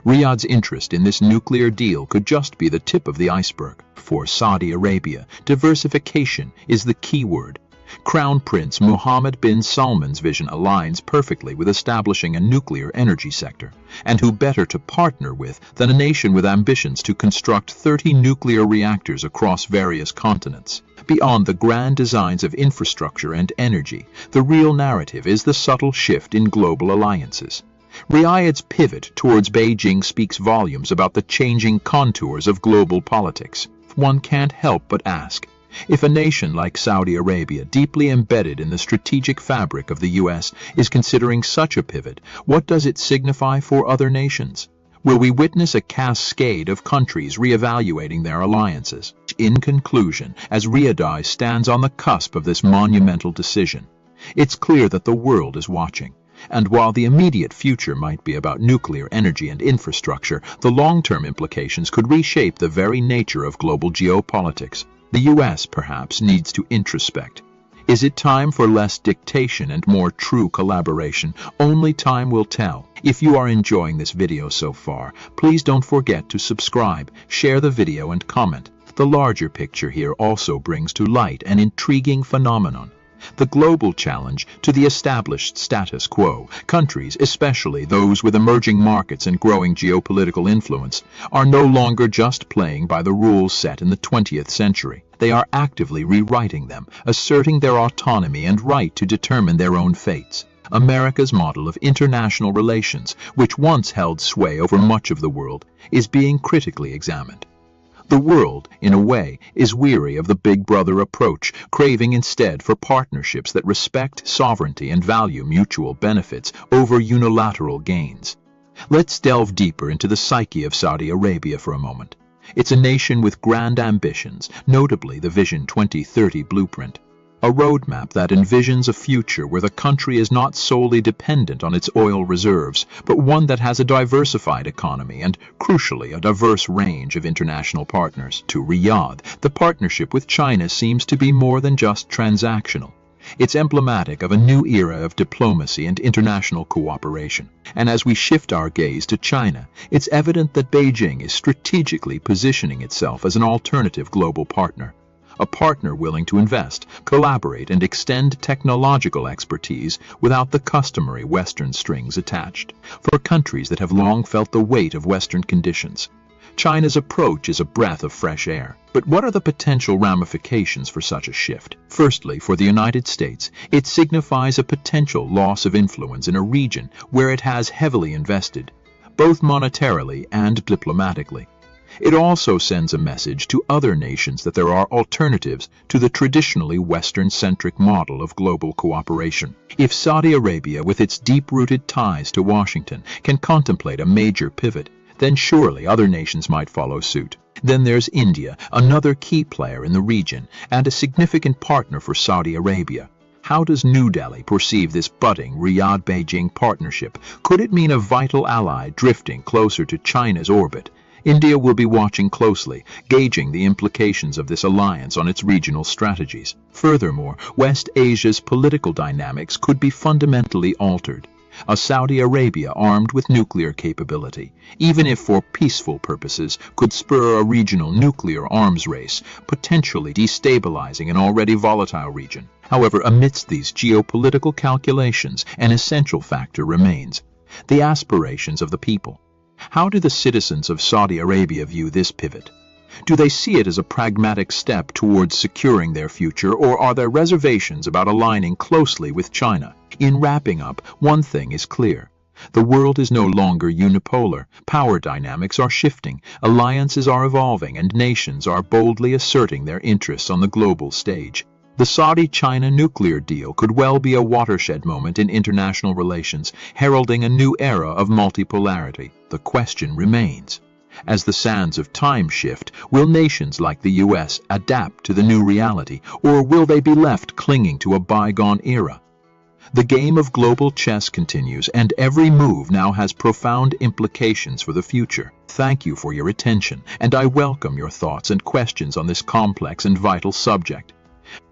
Riyadh's interest in this nuclear deal could just be the tip of the iceberg. For Saudi Arabia, diversification is the key word. Crown Prince Mohammed bin Salman's vision aligns perfectly with establishing a nuclear energy sector, and who better to partner with than a nation with ambitions to construct 30 nuclear reactors across various continents. Beyond the grand designs of infrastructure and energy, the real narrative is the subtle shift in global alliances. Riyadh's pivot towards Beijing speaks volumes about the changing contours of global politics. One can't help but ask, if a nation like Saudi Arabia, deeply embedded in the strategic fabric of the U.S., is considering such a pivot, what does it signify for other nations? Will we witness a cascade of countries reevaluating their alliances? In conclusion, as Riyadh stands on the cusp of this monumental decision, it's clear that the world is watching. And while the immediate future might be about nuclear energy and infrastructure, the long-term implications could reshape the very nature of global geopolitics. The U.S. perhaps needs to introspect. Is it time for less dictation and more true collaboration? Only time will tell. If you are enjoying this video so far, please don't forget to subscribe, share the video, and comment. The larger picture here also brings to light an intriguing phenomenon. The global challenge to the established status quo. Countries, especially those with emerging markets and growing geopolitical influence, are no longer just playing by the rules set in the 20th century. They are actively rewriting them, asserting their autonomy and right to determine their own fates. America's model of international relations, which once held sway over much of the world, is being critically examined. The world, in a way, is weary of the Big Brother approach, craving instead for partnerships that respect sovereignty and value mutual benefits over unilateral gains. Let's delve deeper into the psyche of Saudi Arabia for a moment. It's a nation with grand ambitions, notably the Vision 2030 blueprint. A roadmap that envisions a future where the country is not solely dependent on its oil reserves, but one that has a diversified economy and, crucially, a diverse range of international partners. To Riyadh, the partnership with China seems to be more than just transactional. It's emblematic of a new era of diplomacy and international cooperation. And as we shift our gaze to China, it's evident that Beijing is strategically positioning itself as an alternative global partner. A partner willing to invest, collaborate, and extend technological expertise without the customary Western strings attached. For countries that have long felt the weight of Western conditions, China's approach is a breath of fresh air. But what are the potential ramifications for such a shift? Firstly, for the United States, it signifies a potential loss of influence in a region where it has heavily invested, both monetarily and diplomatically. It also sends a message to other nations that there are alternatives to the traditionally Western-centric model of global cooperation. If Saudi Arabia, with its deep-rooted ties to Washington, can contemplate a major pivot, then surely other nations might follow suit. Then there's India, another key player in the region and a significant partner for Saudi Arabia. How does New Delhi perceive this budding Riyadh-Beijing partnership? Could it mean a vital ally drifting closer to China's orbit? India will be watching closely, gauging the implications of this alliance on its regional strategies. Furthermore, West Asia's political dynamics could be fundamentally altered. A Saudi Arabia armed with nuclear capability, even if for peaceful purposes, could spur a regional nuclear arms race, potentially destabilizing an already volatile region. However, amidst these geopolitical calculations, an essential factor remains: the aspirations of the people. How do the citizens of Saudi Arabia view this pivot? Do they see it as a pragmatic step towards securing their future, or are there reservations about aligning closely with China? In wrapping up, one thing is clear. The world is no longer unipolar. Power dynamics are shifting, alliances are evolving, and nations are boldly asserting their interests on the global stage. The Saudi-China nuclear deal could well be a watershed moment in international relations, heralding a new era of multipolarity. The question remains: as the sands of time shift, will nations like the US adapt to the new reality, or will they be left clinging to a bygone era? The game of global chess continues, and every move now has profound implications for the future. Thank you for your attention, and I welcome your thoughts and questions on this complex and vital subject.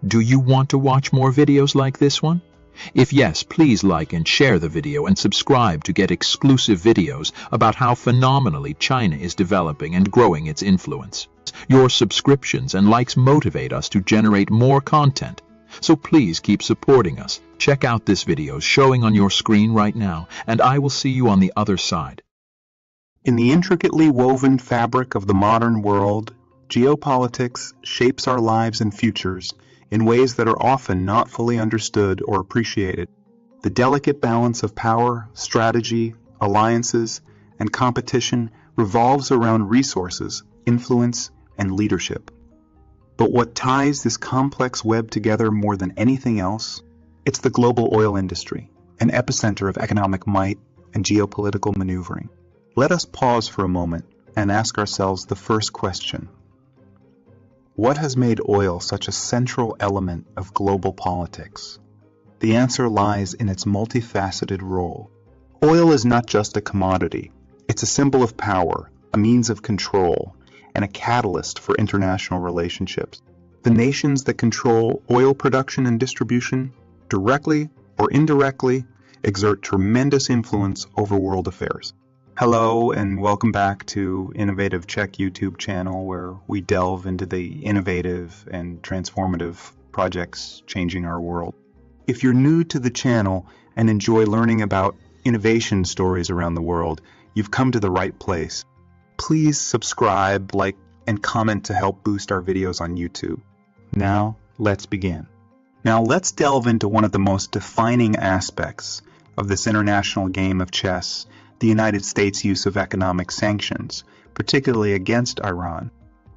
Do you want to watch more videos like this one? If yes, please like and share the video and subscribe to get exclusive videos about how phenomenally China is developing and growing its influence. Your subscriptions and likes motivate us to generate more content, so please keep supporting us. Check out this video showing on your screen right now, and I will see you on the other side. In the intricately woven fabric of the modern world, geopolitics shapes our lives and futures in ways that are often not fully understood or appreciated. The delicate balance of power, strategy, alliances, and competition revolves around resources, influence, and leadership. But what ties this complex web together more than anything else? It's the global oil industry, an epicenter of economic might and geopolitical maneuvering. Let us pause for a moment and ask ourselves the first question: what has made oil such a central element of global politics? The answer lies in its multifaceted role. Oil is not just a commodity. It's a symbol of power, a means of control, and a catalyst for international relationships. The nations that control oil production and distribution, directly or indirectly, exert tremendous influence over world affairs. Hello and welcome back to Innovative Czech YouTube channel, where we delve into the innovative and transformative projects changing our world. If you're new to the channel and enjoy learning about innovation stories around the world, you've come to the right place. Please subscribe, like, and comment to help boost our videos on YouTube. Now, let's begin. Now let's delve into one of the most defining aspects of this international game of chess: the United States' use of economic sanctions, particularly against Iran.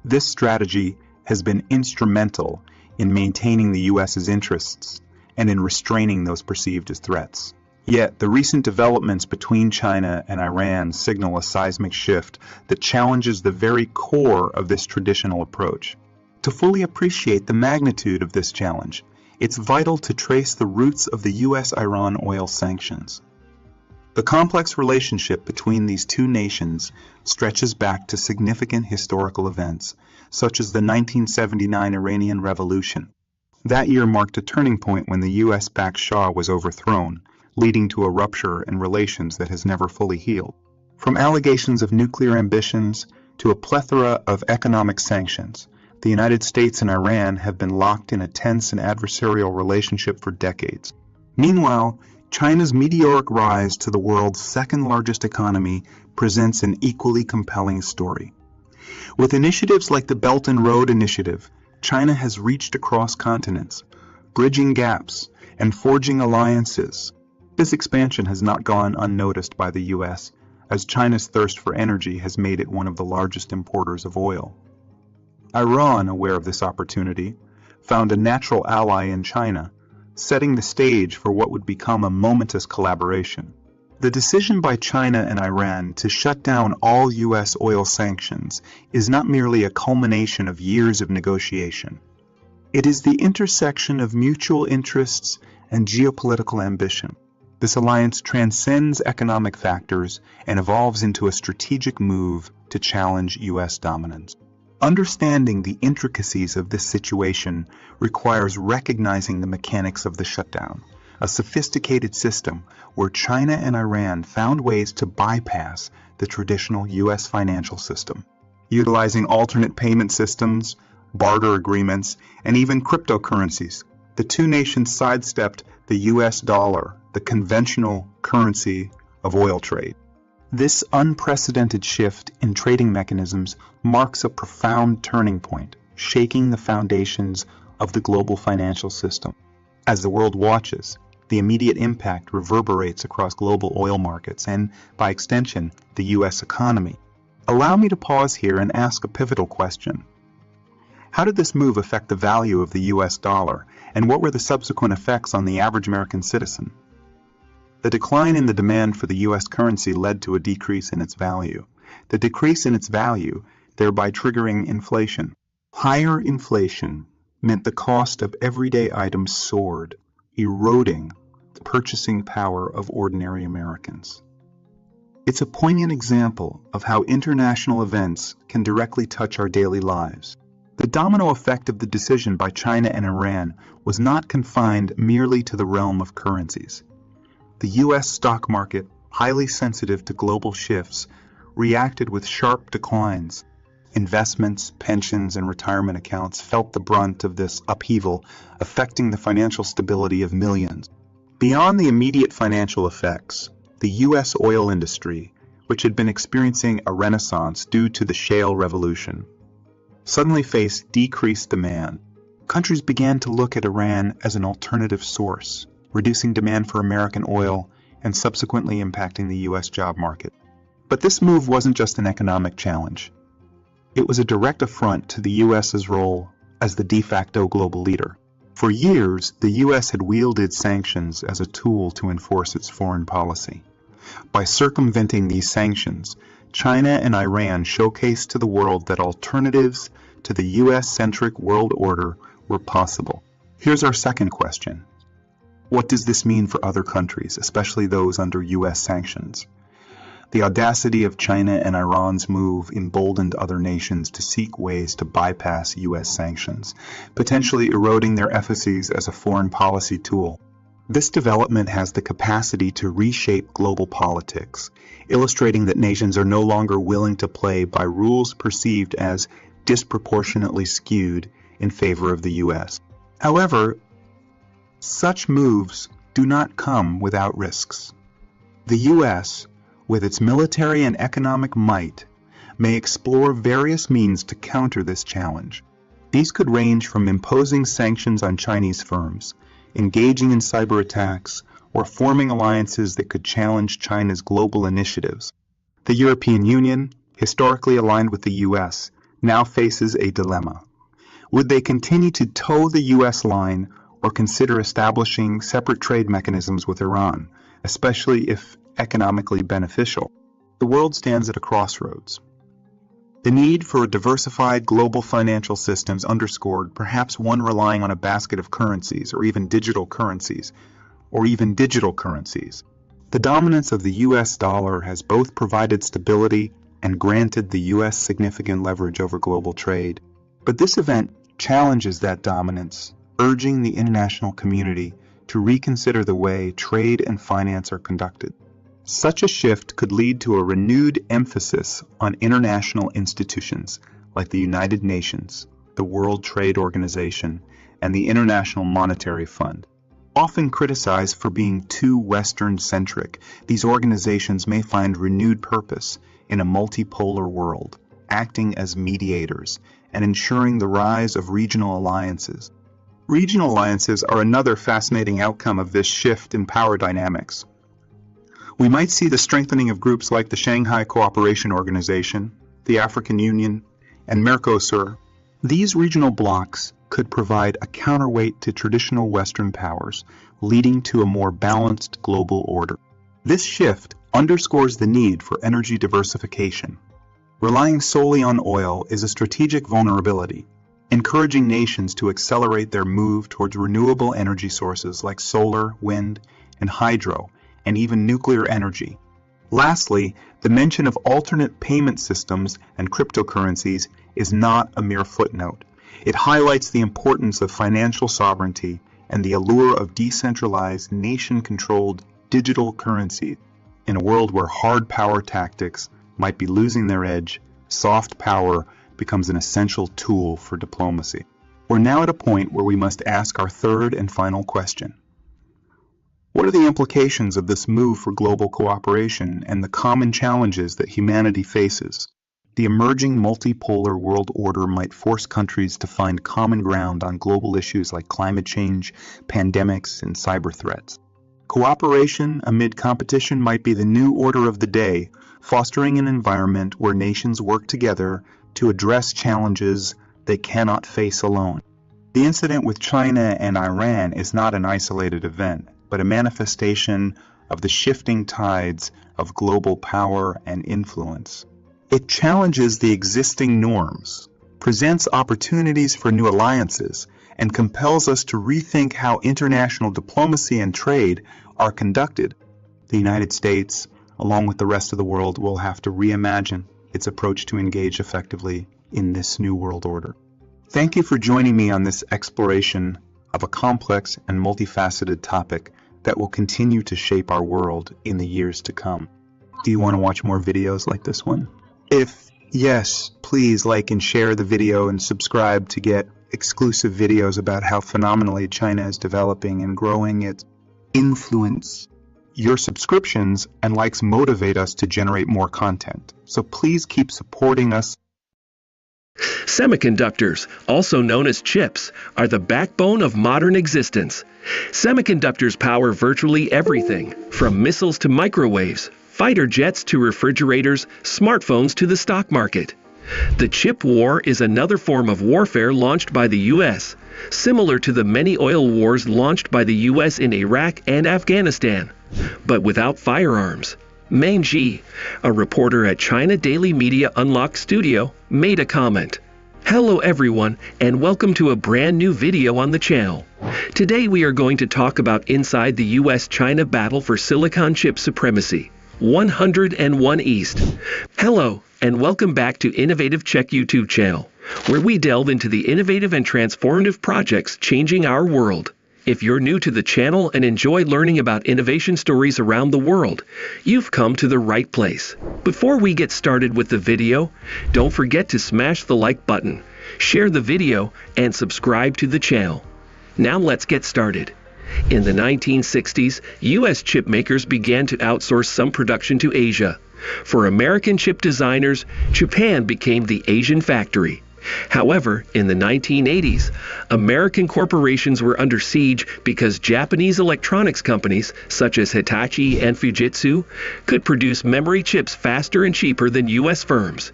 This strategy has been instrumental in maintaining the US's interests and in restraining those perceived as threats. Yet, the recent developments between China and Iran signal a seismic shift that challenges the very core of this traditional approach. To fully appreciate the magnitude of this challenge, it's vital to trace the roots of the US-Iran oil sanctions. The complex relationship between these two nations stretches back to significant historical events, such as the 1979 Iranian Revolution. That year marked a turning point when the US-backed Shah was overthrown, leading to a rupture in relations that has never fully healed. From allegations of nuclear ambitions to a plethora of economic sanctions, the United States and Iran have been locked in a tense and adversarial relationship for decades. Meanwhile, China's meteoric rise to the world's second-largest economy presents an equally compelling story. With initiatives like the Belt and Road Initiative, China has reached across continents, bridging gaps and forging alliances. This expansion has not gone unnoticed by the U.S., as China's thirst for energy has made it one of the largest importers of oil. Iran, aware of this opportunity, found a natural ally in China, setting the stage for what would become a momentous collaboration. The decision by China and Iran to shut down all U.S. oil sanctions is not merely a culmination of years of negotiation. It is the intersection of mutual interests and geopolitical ambition. This alliance transcends economic factors and evolves into a strategic move to challenge U.S. dominance. Understanding the intricacies of this situation requires recognizing the mechanics of the shutdown, a sophisticated system where China and Iran found ways to bypass the traditional U.S. financial system. Utilizing alternate payment systems, barter agreements, and even cryptocurrencies, the two nations sidestepped the U.S. dollar, the conventional currency of oil trade. This unprecedented shift in trading mechanisms marks a profound turning point, shaking the foundations of the global financial system. As the world watches, the immediate impact reverberates across global oil markets and, by extension, the U.S. economy. Allow me to pause here and ask a pivotal question. How did this move affect the value of the U.S. dollar, and what were the subsequent effects on the average American citizen? The decline in the demand for the U.S. currency led to a decrease in its value. The decrease in its value, thereby triggering inflation. Higher inflation meant the cost of everyday items soared, eroding the purchasing power of ordinary Americans. It's a poignant example of how international events can directly touch our daily lives. The domino effect of the decision by China and Iran was not confined merely to the realm of currencies. The U.S. stock market, highly sensitive to global shifts, reacted with sharp declines. Investments, pensions, and retirement accounts felt the brunt of this upheaval, affecting the financial stability of millions. Beyond the immediate financial effects, the U.S. oil industry, which had been experiencing a renaissance due to the shale revolution, suddenly faced decreased demand. Countries began to look at Iran as an alternative source, reducing demand for American oil and subsequently impacting the U.S. job market. But this move wasn't just an economic challenge. It was a direct affront to the U.S.'s role as the de facto global leader. For years, the U.S. had wielded sanctions as a tool to enforce its foreign policy. By circumventing these sanctions, China and Iran showcased to the world that alternatives to the U.S.-centric world order were possible. Here's our second question. What does this mean for other countries, especially those under U.S. sanctions? The audacity of China and Iran's move emboldened other nations to seek ways to bypass U.S. sanctions, potentially eroding their efficacy as a foreign policy tool. This development has the capacity to reshape global politics, illustrating that nations are no longer willing to play by rules perceived as disproportionately skewed in favor of the U.S. However, such moves do not come without risks. The U.S., with its military and economic might, may explore various means to counter this challenge. These could range from imposing sanctions on Chinese firms, engaging in cyber attacks, or forming alliances that could challenge China's global initiatives. The European Union, historically aligned with the U.S., now faces a dilemma. Would they continue to toe the U.S. line or consider establishing separate trade mechanisms with Iran, especially if economically beneficial? The world stands at a crossroads. The need for a diversified global financial systems underscored, perhaps one relying on a basket of currencies or even digital currencies. The dominance of the U.S. dollar has both provided stability and granted the U.S. significant leverage over global trade. But this event challenges that dominance, urging the international community to reconsider the way trade and finance are conducted. Such a shift could lead to a renewed emphasis on international institutions like the United Nations, the World Trade Organization, and the International Monetary Fund. Often criticized for being too Western-centric, these organizations may find renewed purpose in a multipolar world, acting as mediators and ensuring the rise of regional alliances. Regional alliances are another fascinating outcome of this shift in power dynamics. We might see the strengthening of groups like the Shanghai Cooperation Organization, the African Union, and Mercosur. These regional blocs could provide a counterweight to traditional Western powers, leading to a more balanced global order. This shift underscores the need for energy diversification. Relying solely on oil is a strategic vulnerability, encouraging nations to accelerate their move towards renewable energy sources like solar, wind, and hydro, and even nuclear energy. Lastly, the mention of alternate payment systems and cryptocurrencies is not a mere footnote. It highlights the importance of financial sovereignty and the allure of decentralized, nation-controlled digital currency. In a world where hard power tactics might be losing their edge, soft power becomes an essential tool for diplomacy. We're now at a point where we must ask our third and final question. What are the implications of this move for global cooperation and the common challenges that humanity faces? The emerging multipolar world order might force countries to find common ground on global issues like climate change, pandemics, and cyber threats. Cooperation amid competition might be the new order of the day, fostering an environment where nations work together to address challenges they cannot face alone. The incident with China and Iran is not an isolated event, but a manifestation of the shifting tides of global power and influence. It challenges the existing norms, presents opportunities for new alliances, and compels us to rethink how international diplomacy and trade are conducted. The United States, along with the rest of the world, will have to reimagine its approach to engage effectively in this new world order. Thank you for joining me on this exploration of a complex and multifaceted topic that will continue to shape our world in the years to come. Do you want to watch more videos like this one? If yes, please like and share the video and subscribe to get exclusive videos about how phenomenally China is developing and growing its influence. Your subscriptions and likes motivate us to generate more content, so please keep supporting us. Semiconductors, also known as chips, are the backbone of modern existence. Semiconductors power virtually everything, from missiles to microwaves, fighter jets to refrigerators, smartphones to the stock market. The chip war is another form of warfare launched by the U.S., similar to the many oil wars launched by the U.S. in Iraq and Afghanistan, but without firearms. Meng Ji, a reporter at China Daily Media Unlocked Studio, made a comment. Hello everyone, and welcome to a brand new video on the channel. Today we are going to talk about inside the U.S.-China battle for silicon chip supremacy. 101 East. Hello, and welcome back to Innovative Check YouTube channel, where we delve into the innovative and transformative projects changing our world. If you're new to the channel and enjoy learning about innovation stories around the world, you've come to the right place. Before we get started with the video, don't forget to smash the like button, share the video, and subscribe to the channel. Now let's get started. In the 1960s, U.S. chip makers began to outsource some production to Asia. For American chip designers, Japan became the Asian factory. However, in the 1980s, American corporations were under siege because Japanese electronics companies, such as Hitachi and Fujitsu, could produce memory chips faster and cheaper than U.S. firms.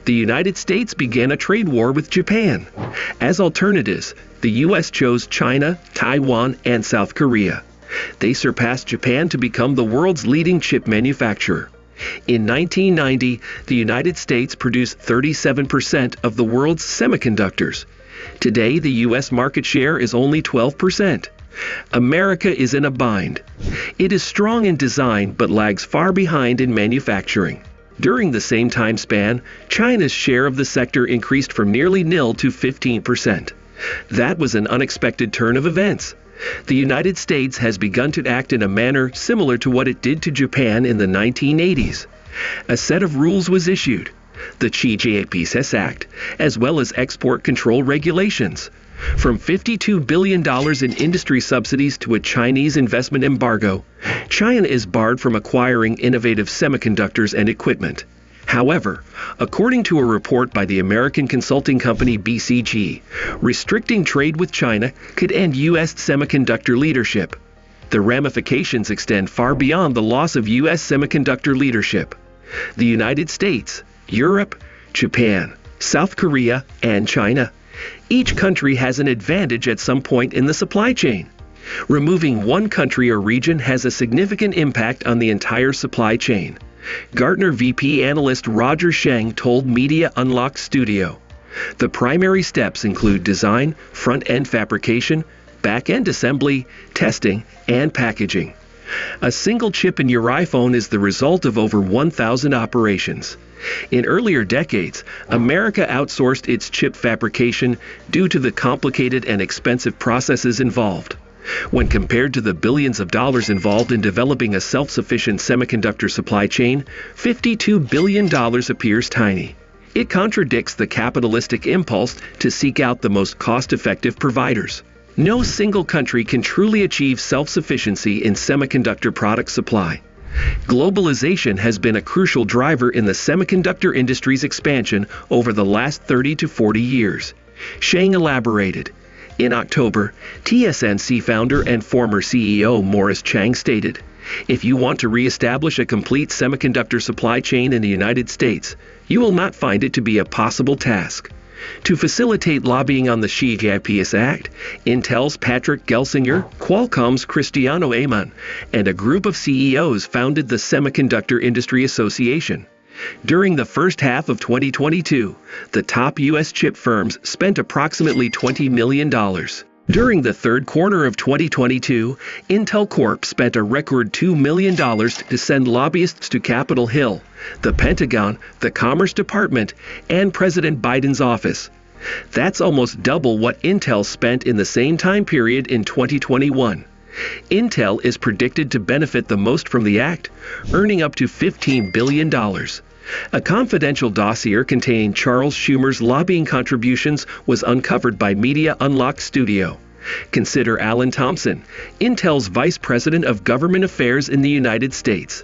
The United States began a trade war with Japan. As alternatives, the U.S. chose China, Taiwan, and South Korea. They surpassed Japan to become the world's leading chip manufacturer. In 1990, the United States produced 37% of the world's semiconductors. Today, the U.S. market share is only 12%. America is in a bind. It is strong in design but lags far behind in manufacturing. During the same time span, China's share of the sector increased from nearly nil to 15%. That was an unexpected turn of events. The United States has begun to act in a manner similar to what it did to Japan in the 1980s. A set of rules was issued, the Chi-Peace Act, as well as export control regulations. From $52 billion in industry subsidies to a Chinese investment embargo, China is barred from acquiring innovative semiconductors and equipment. However, according to a report by the American consulting company BCG, restricting trade with China could end U.S. semiconductor leadership. The ramifications extend far beyond the loss of U.S. semiconductor leadership. The United States, Europe, Japan, South Korea, and China. Each country has an advantage at some point in the supply chain. Removing one country or region has a significant impact on the entire supply chain. Gartner VP analyst Roger Sheng told Media Unlocked Studio. The primary steps include design, front-end fabrication, back-end assembly, testing, and packaging. A single chip in your iPhone is the result of over 1,000 operations. In earlier decades, America outsourced its chip fabrication due to the complicated and expensive processes involved. When compared to the billions of dollars involved in developing a self-sufficient semiconductor supply chain, $52 billion appears tiny. It contradicts the capitalistic impulse to seek out the most cost-effective providers. No single country can truly achieve self-sufficiency in semiconductor product supply. Globalization has been a crucial driver in the semiconductor industry's expansion over the last 30 to 40 years. Sheng elaborated. In October, TSMC founder and former CEO Morris Chang stated, "If you want to re-establish a complete semiconductor supply chain in the United States, you will not find it to be a possible task." To facilitate lobbying on the CHIPS Act, Intel's Patrick Gelsinger, Qualcomm's Cristiano Amon, and a group of CEOs founded the Semiconductor Industry Association. During the first half of 2022, the top U.S. chip firms spent approximately $20 million. During the third quarter of 2022, Intel Corp spent a record $2 million to send lobbyists to Capitol Hill, the Pentagon, the Commerce Department, and President Biden's office. That's almost double what Intel spent in the same time period in 2021. Intel is predicted to benefit the most from the act, earning up to $15 billion. A confidential dossier containing Charles Schumer's lobbying contributions was uncovered by Media Unlocked Studio. Consider Alan Thompson, Intel's Vice President of Government Affairs in the United States.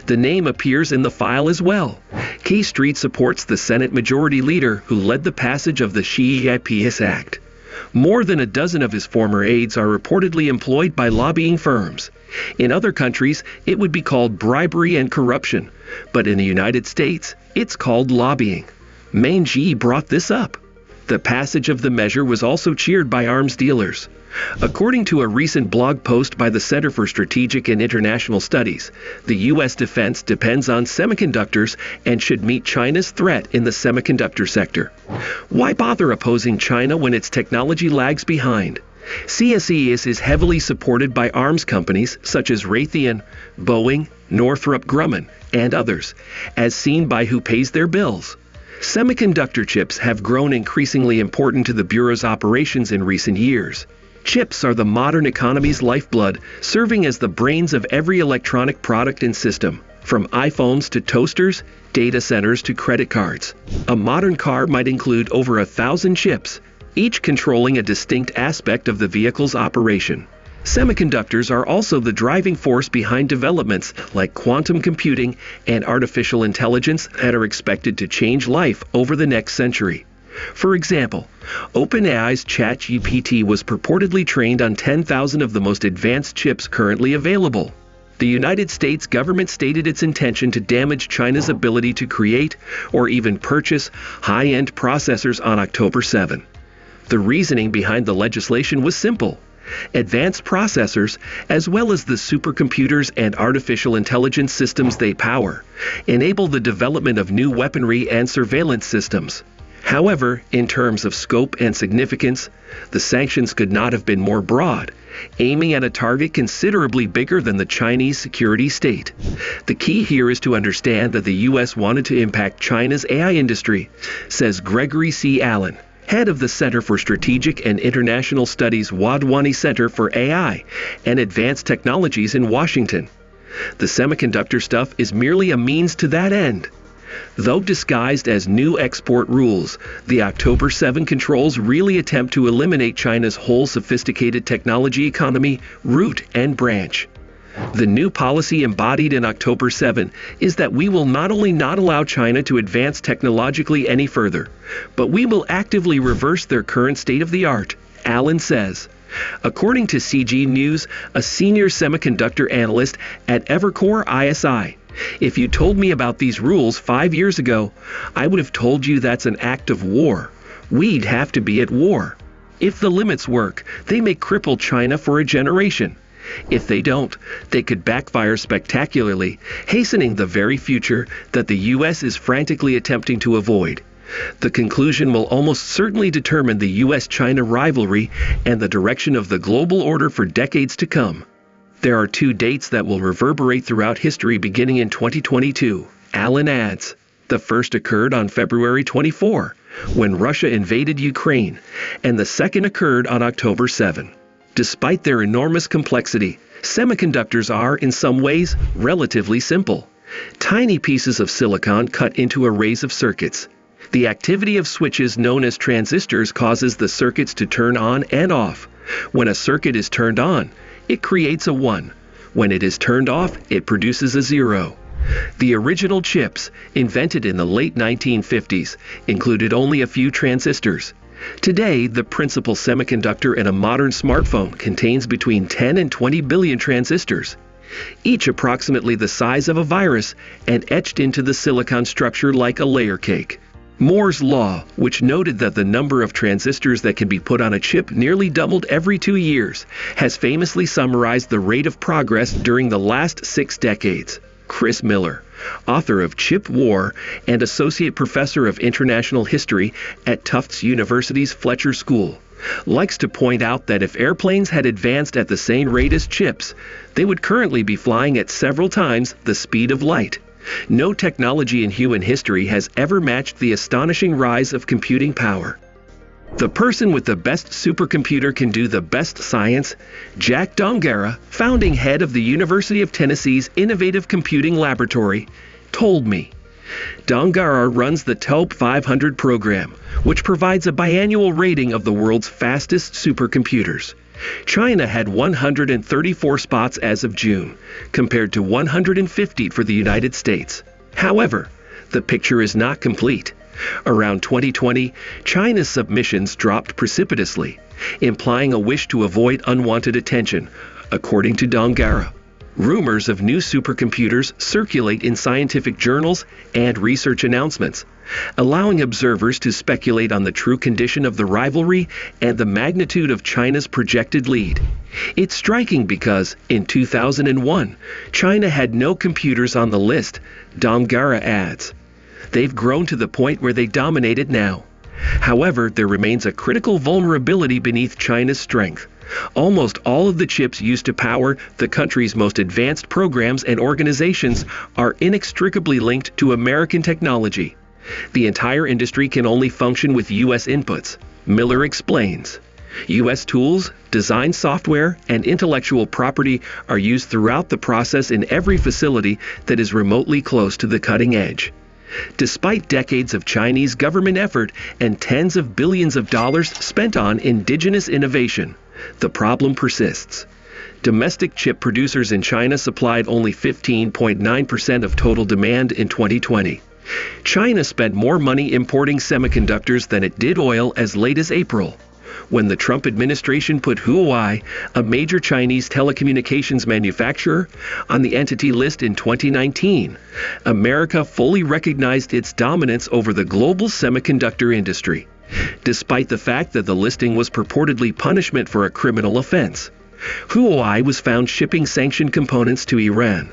The name appears in the file as well. K Street supports the Senate Majority Leader who led the passage of the CHIPS Act. More than a dozen of his former aides are reportedly employed by lobbying firms. In other countries, it would be called bribery and corruption, but in the United States, it's called lobbying. Main Ji brought this up. The passage of the measure was also cheered by arms dealers. According to a recent blog post by the Center for Strategic and International Studies, the U.S. defense depends on semiconductors and should meet China's threat in the semiconductor sector. Why bother opposing China when its technology lags behind? CSES is heavily supported by arms companies such as Raytheon, Boeing, Northrop Grumman, and others, as seen by who pays their bills. Semiconductor chips have grown increasingly important to the Bureau's operations in recent years. Chips are the modern economy's lifeblood, serving as the brains of every electronic product and system, from iPhones to toasters, data centers to credit cards. A modern car might include over 1,000 chips, each controlling a distinct aspect of the vehicle's operation. Semiconductors are also the driving force behind developments like quantum computing and artificial intelligence that are expected to change life over the next century. For example, OpenAI's ChatGPT was purportedly trained on 10,000 of the most advanced chips currently available. The United States government stated its intention to damage China's ability to create or even purchase high-end processors on October 7. The reasoning behind the legislation was simple. Advanced processors, as well as the supercomputers and artificial intelligence systems they power, enable the development of new weaponry and surveillance systems. However, in terms of scope and significance, the sanctions could not have been more broad, aiming at a target considerably bigger than the Chinese security state. The key here is to understand that the U.S. wanted to impact China's AI industry, says Gregory C. Allen, head of the Center for Strategic and International Studies Wadhwani Center for AI and Advanced Technologies in Washington. The semiconductor stuff is merely a means to that end. Though disguised as new export rules, the October 7 controls really attempt to eliminate China's whole sophisticated technology economy, root and branch. The new policy embodied in October 7 is that we will not only not allow China to advance technologically any further, but we will actively reverse their current state of the art, Allen says. according to CG News, a senior semiconductor analyst at Evercore ISI. If you told me about these rules 5 years ago, I would have told you that's an act of war. We'd have to be at war. If the limits work, they may cripple China for a generation. If they don't, they could backfire spectacularly, hastening the very future that the U.S. is frantically attempting to avoid. The conclusion will almost certainly determine the U.S.-China rivalry and the direction of the global order for decades to come. There are 2 dates that will reverberate throughout history beginning in 2022, Allen adds. The first occurred on February 24, when Russia invaded Ukraine, and the second occurred on October 7. Despite their enormous complexity, semiconductors are, in some ways, relatively simple. Tiny pieces of silicon cut into arrays of circuits. The activity of switches known as transistors causes the circuits to turn on and off. When a circuit is turned on, it creates a 1. When it is turned off, it produces a 0. The original chips, invented in the late 1950s, included only a few transistors. Today, the principal semiconductor in a modern smartphone contains between 10 and 20 billion transistors, each approximately the size of a virus and etched into the silicon structure like a layer cake. Moore's law, which noted that the number of transistors that can be put on a chip nearly doubled every 2 years, has famously summarized the rate of progress during the last 6 decades. Chris Miller, author of Chip War and associate professor of international history at Tufts University's Fletcher School, likes to point out that if airplanes had advanced at the same rate as chips, they would currently be flying at several times the speed of light. No technology in human history has ever matched the astonishing rise of computing power. The person with the best supercomputer can do the best science. Jack Dongarra, founding head of the University of Tennessee's Innovative Computing Laboratory, told me. Dongarra runs the TOP 500 program, which provides a biannual rating of the world's fastest supercomputers. China had 134 spots as of June, compared to 150 for the United States. However, the picture is not complete. Around 2020, China's submissions dropped precipitously, implying a wish to avoid unwanted attention, according to Dongarra. Rumors of new supercomputers circulate in scientific journals and research announcements, allowing observers to speculate on the true condition of the rivalry and the magnitude of China's projected lead. It's striking because, in 2001, China had no computers on the list, Dongarra adds. They've grown to the point where they dominate it now. However, there remains a critical vulnerability beneath China's strength. Almost all of the chips used to power the country's most advanced programs and organizations are inextricably linked to American technology. The entire industry can only function with U.S. inputs, Miller explains. U.S. tools, design software, and intellectual property are used throughout the process in every facility that is remotely close to the cutting edge. Despite decades of Chinese government effort and tens of billions of dollars spent on indigenous innovation, the problem persists. Domestic chip producers in China supplied only 15.9% of total demand in 2020. China spent more money importing semiconductors than it did oil as late as April, when the Trump administration put Huawei, a major Chinese telecommunications manufacturer, on the entity list in 2019. America fully recognized its dominance over the global semiconductor industry, despite the fact that the listing was purportedly punishment for a criminal offense. Huawei was found shipping sanctioned components to Iran.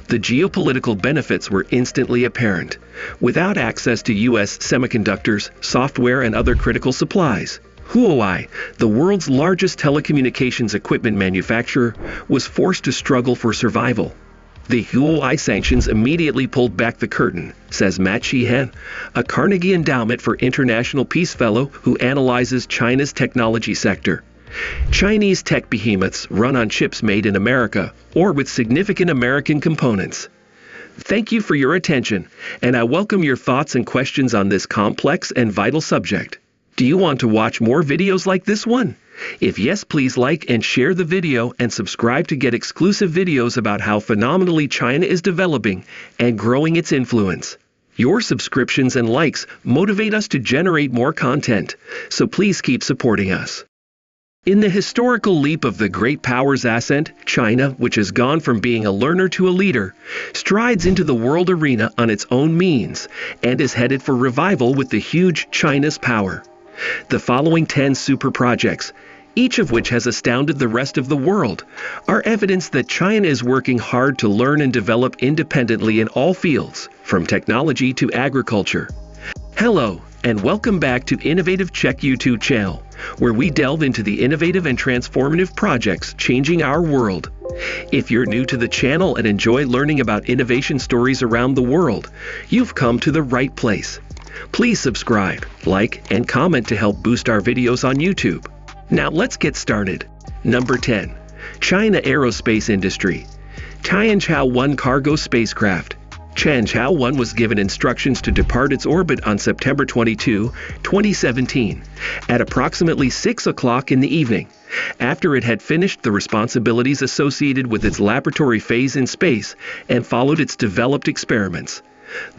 The geopolitical benefits were instantly apparent. Without access to U.S. semiconductors, software, and other critical supplies, Huawei, the world's largest telecommunications equipment manufacturer, was forced to struggle for survival. The Huawei sanctions immediately pulled back the curtain, says Matt Sheehan, a Carnegie Endowment for International Peace Fellow who analyzes China's technology sector. Chinese tech behemoths run on chips made in America or with significant American components. Thank you for your attention, and I welcome your thoughts and questions on this complex and vital subject. Do you want to watch more videos like this one? If yes, please like and share the video and subscribe to get exclusive videos about how phenomenally China is developing and growing its influence. Your subscriptions and likes motivate us to generate more content, so please keep supporting us. In the historical leap of the great power's ascent, China, which has gone from being a learner to a leader, strides into the world arena on its own means and is headed for revival with the huge China's power. The following 10 super projects, each of which has astounded the rest of the world, are evidence that China is working hard to learn and develop independently in all fields, from technology to agriculture. Hello, and welcome back to Innovative Czech YouTube channel, where we delve into the innovative and transformative projects changing our world. If you're new to the channel and enjoy learning about innovation stories around the world, you've come to the right place. Please subscribe, like, and comment to help boost our videos on YouTube. Now let's get started. Number 10. China Aerospace Industry. TAIWAN cargo spacecraft. TAIWAN was given instructions to depart its orbit on September 22, 2017, at approximately 6 o'clock in the evening, after it had finished the responsibilities associated with its laboratory phase in space and followed its developed experiments.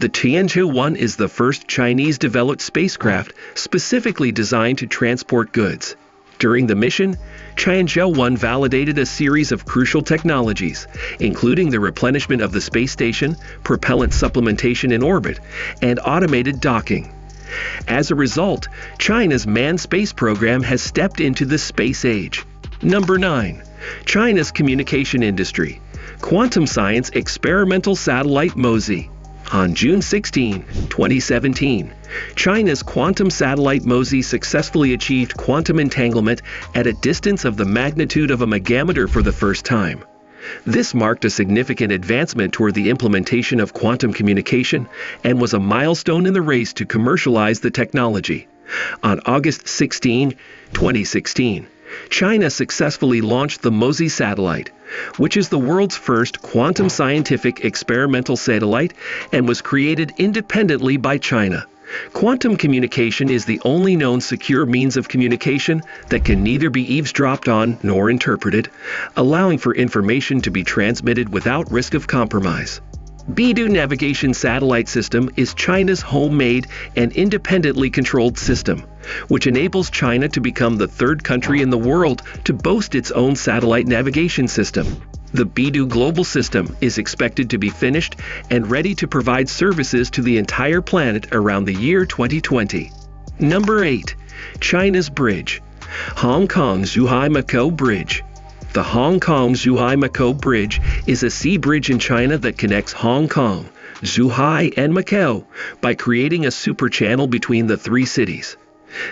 The TAIWAN is the first Chinese-developed spacecraft specifically designed to transport goods. During the mission, TAIWAN validated a series of crucial technologies, including the replenishment of the space station, propellant supplementation in orbit, and automated docking. As a result, China's manned space program has stepped into the space age. Number 9. China's communication industry. Quantum science experimental satellite MOSI. On June 16, 2017, China's quantum satellite MOSI successfully achieved quantum entanglement at a distance of the magnitude of a megameter for the first time. This marked a significant advancement toward the implementation of quantum communication and was a milestone in the race to commercialize the technology. On August 16, 2016, China successfully launched the MOSI satellite, which is the world's first quantum scientific experimental satellite and was created independently by China. Quantum communication is the only known secure means of communication that can neither be eavesdropped on nor interpreted, allowing for information to be transmitted without risk of compromise. Beidou Navigation Satellite System is China's homemade and independently controlled system, which enables China to become the third country in the world to boast its own satellite navigation system. The Beidou Global System is expected to be finished and ready to provide services to the entire planet around the year 2020. Number 8. China's Bridge. Hong Kong-Zhuhai-Macau Bridge. The Hong Kong-Zhuhai-Macau Bridge is a sea bridge in China that connects Hong Kong, Zhuhai, and Macau by creating a super channel between the three cities.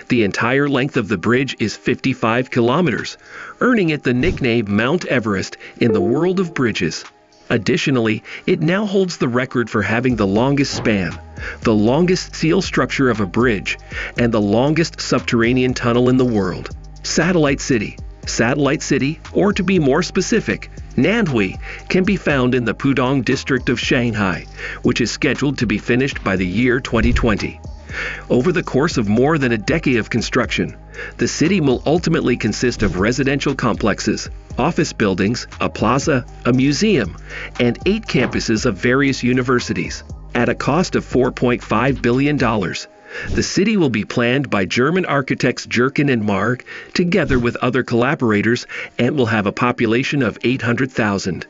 The entire length of the bridge is 55 kilometers, earning it the nickname Mount Everest in the world of bridges. Additionally, it now holds the record for having the longest span, the longest steel structure of a bridge, and the longest subterranean tunnel in the world. Satellite City, or to be more specific, Nanhui, can be found in the Pudong district of Shanghai, which is scheduled to be finished by the year 2020. Over the course of more than a decade of construction, the city will ultimately consist of residential complexes, office buildings, a plaza, a museum, and 8 campuses of various universities. At a cost of $4.5 billion, the city will be planned by German architects Jerkin and Marg, together with other collaborators, and will have a population of 800,000.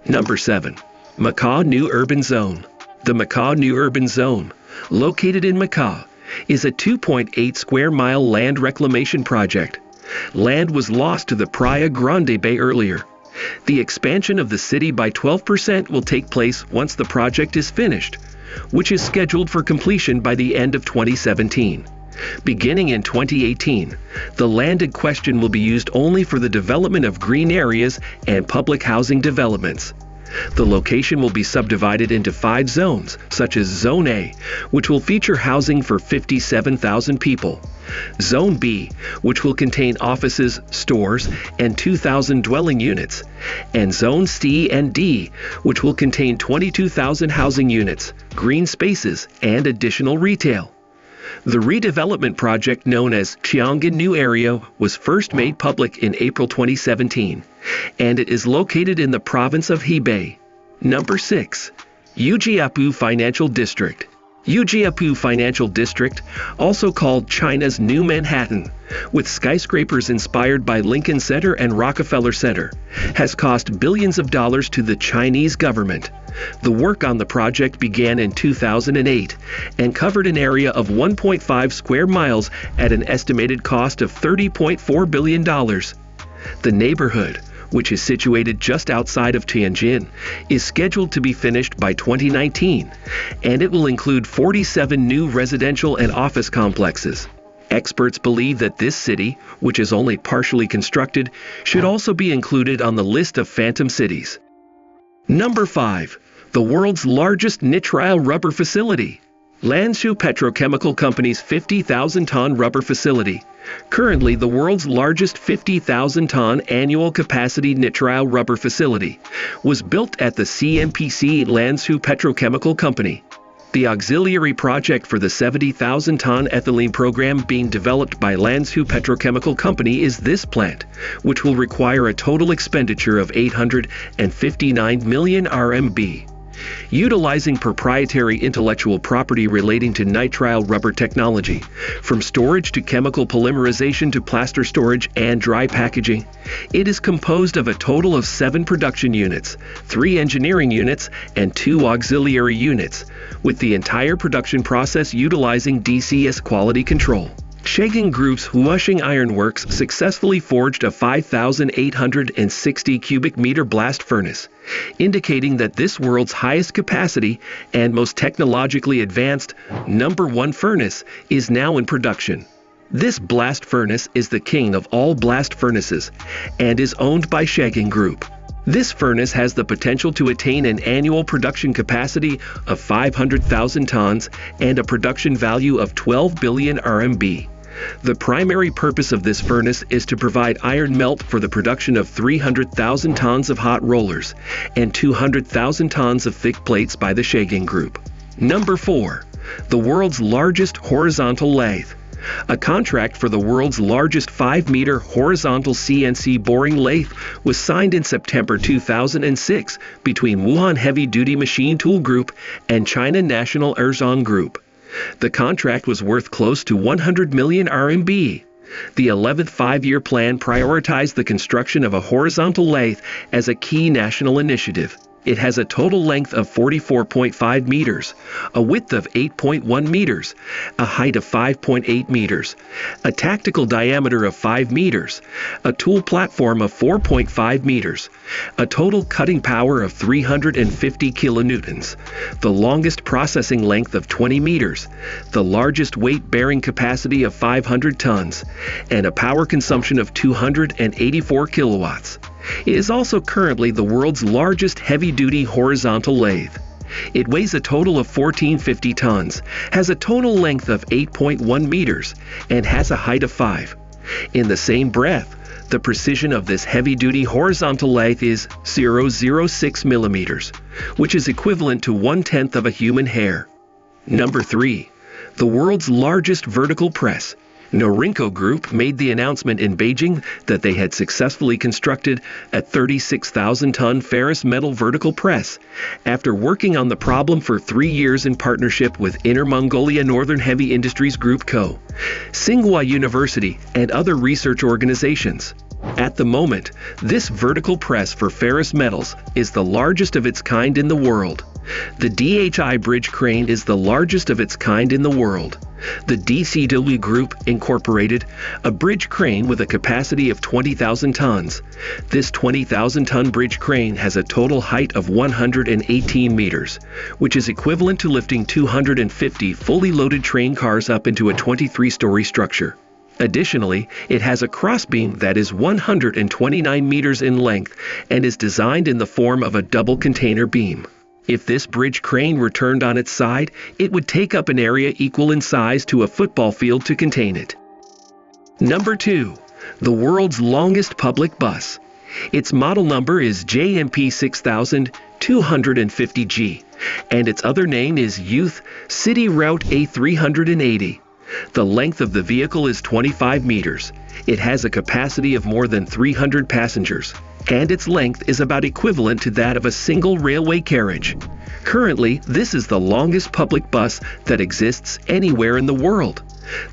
Number 7. Macau New Urban Zone. The Macau New Urban Zone, located in Macau, is a 2.8 square mile land reclamation project. Land was lost to the Praia Grande Bay earlier. The expansion of the city by 12% will take place once the project is finished, which is scheduled for completion by the end of 2017. Beginning in 2018, the land in question will be used only for the development of green areas and public housing developments. The location will be subdivided into 5 zones, such as Zone A, which will feature housing for 57,000 people, Zone B, which will contain offices, stores, and 2,000 dwelling units, and Zones C and D, which will contain 22,000 housing units, green spaces, and additional retail. The redevelopment project known as Tianjin New Area was first made public in April 2017, and it is located in the province of Hebei. Number 6. Ujiapu Financial District. Ujiapu Financial District, also called China's New Manhattan, with skyscrapers inspired by Lincoln Center and Rockefeller Center, has cost billions of dollars to the Chinese government. The work on the project began in 2008 and covered an area of 1.5 square miles at an estimated cost of $30.4 billion. The neighborhood, which is situated just outside of Tianjin, is scheduled to be finished by 2019, and it will include 47 new residential and office complexes. Experts believe that this city, which is only partially constructed, should also be included on the list of phantom cities. Number 5. The world's largest nitrile rubber facility. Lanzhou Petrochemical Company's 50,000-ton rubber facility, currently the world's largest 50,000-ton annual capacity nitrile rubber facility, was built at the CMPC Lanzhou Petrochemical Company. The auxiliary project for the 70,000-ton ethylene program being developed by Lanzhou Petrochemical Company is this plant, which will require a total expenditure of 859 million RMB. Utilizing proprietary intellectual property relating to nitrile rubber technology, from storage to chemical polymerization to plaster storage and dry packaging, it is composed of a total of 7 production units, 3 engineering units, and 2 auxiliary units, with the entire production process utilizing DCS quality control. Shagan Group's Huashing Iron Works successfully forged a 5,860 cubic meter blast furnace, indicating that this world's highest capacity and most technologically advanced #1 furnace is now in production. This blast furnace is the king of all blast furnaces and is owned by Shagan Group. This furnace has the potential to attain an annual production capacity of 500,000 tons and a production value of 12 billion RMB. The primary purpose of this furnace is to provide iron melt for the production of 300,000 tons of hot rollers and 200,000 tons of thick plates by the Shagan Group. Number 4. The world's largest horizontal lathe. A contract for the world's largest 5-meter horizontal CNC boring lathe was signed in September 2006 between Wuhan Heavy Duty Machine Tool Group and China National Erzong Group. The contract was worth close to 100 million RMB. The 11th 5-year plan prioritized the construction of a horizontal lathe as a key national initiative. It has a total length of 44.5 meters, a width of 8.1 meters, a height of 5.8 meters, a tactical diameter of 5 meters, a tool platform of 4.5 meters, a total cutting power of 350 kilonewtons, the longest processing length of 20 meters, the largest weight-bearing capacity of 500 tons, and a power consumption of 284 kilowatts. It is also currently the world's largest heavy-duty horizontal lathe. It weighs a total of 1,450 tons, has a total length of 8.1 meters, and has a height of 5. In the same breath, the precision of this heavy-duty horizontal lathe is 0.06 millimeters, which is equivalent to 1/10 of a human hair. Number 3. The world's largest vertical press. Norinco Group made the announcement in Beijing that they had successfully constructed a 36,000-ton ferrous metal vertical press after working on the problem for 3 years in partnership with Inner Mongolia Northern Heavy Industries Group Co., Tsinghua University, and other research organizations. At the moment, this vertical press for ferrous metals is the largest of its kind in the world. The DHI bridge crane is the largest of its kind in the world. The DCW Group Incorporated, a bridge crane with a capacity of 20,000 tons. This 20,000-ton bridge crane has a total height of 118 meters, which is equivalent to lifting 250 fully loaded train cars up into a 23-story structure. Additionally, it has a crossbeam that is 129 meters in length and is designed in the form of a double container beam. If this bridge crane were turned on its side, it would take up an area equal in size to a football field to contain it. Number 2. The world's longest public bus. Its model number is JMP 6250G, and its other name is Youth City Route A380. The length of the vehicle is 25 meters. It has a capacity of more than 300 passengers, and its length is about equivalent to that of a single railway carriage. Currently, this is the longest public bus that exists anywhere in the world.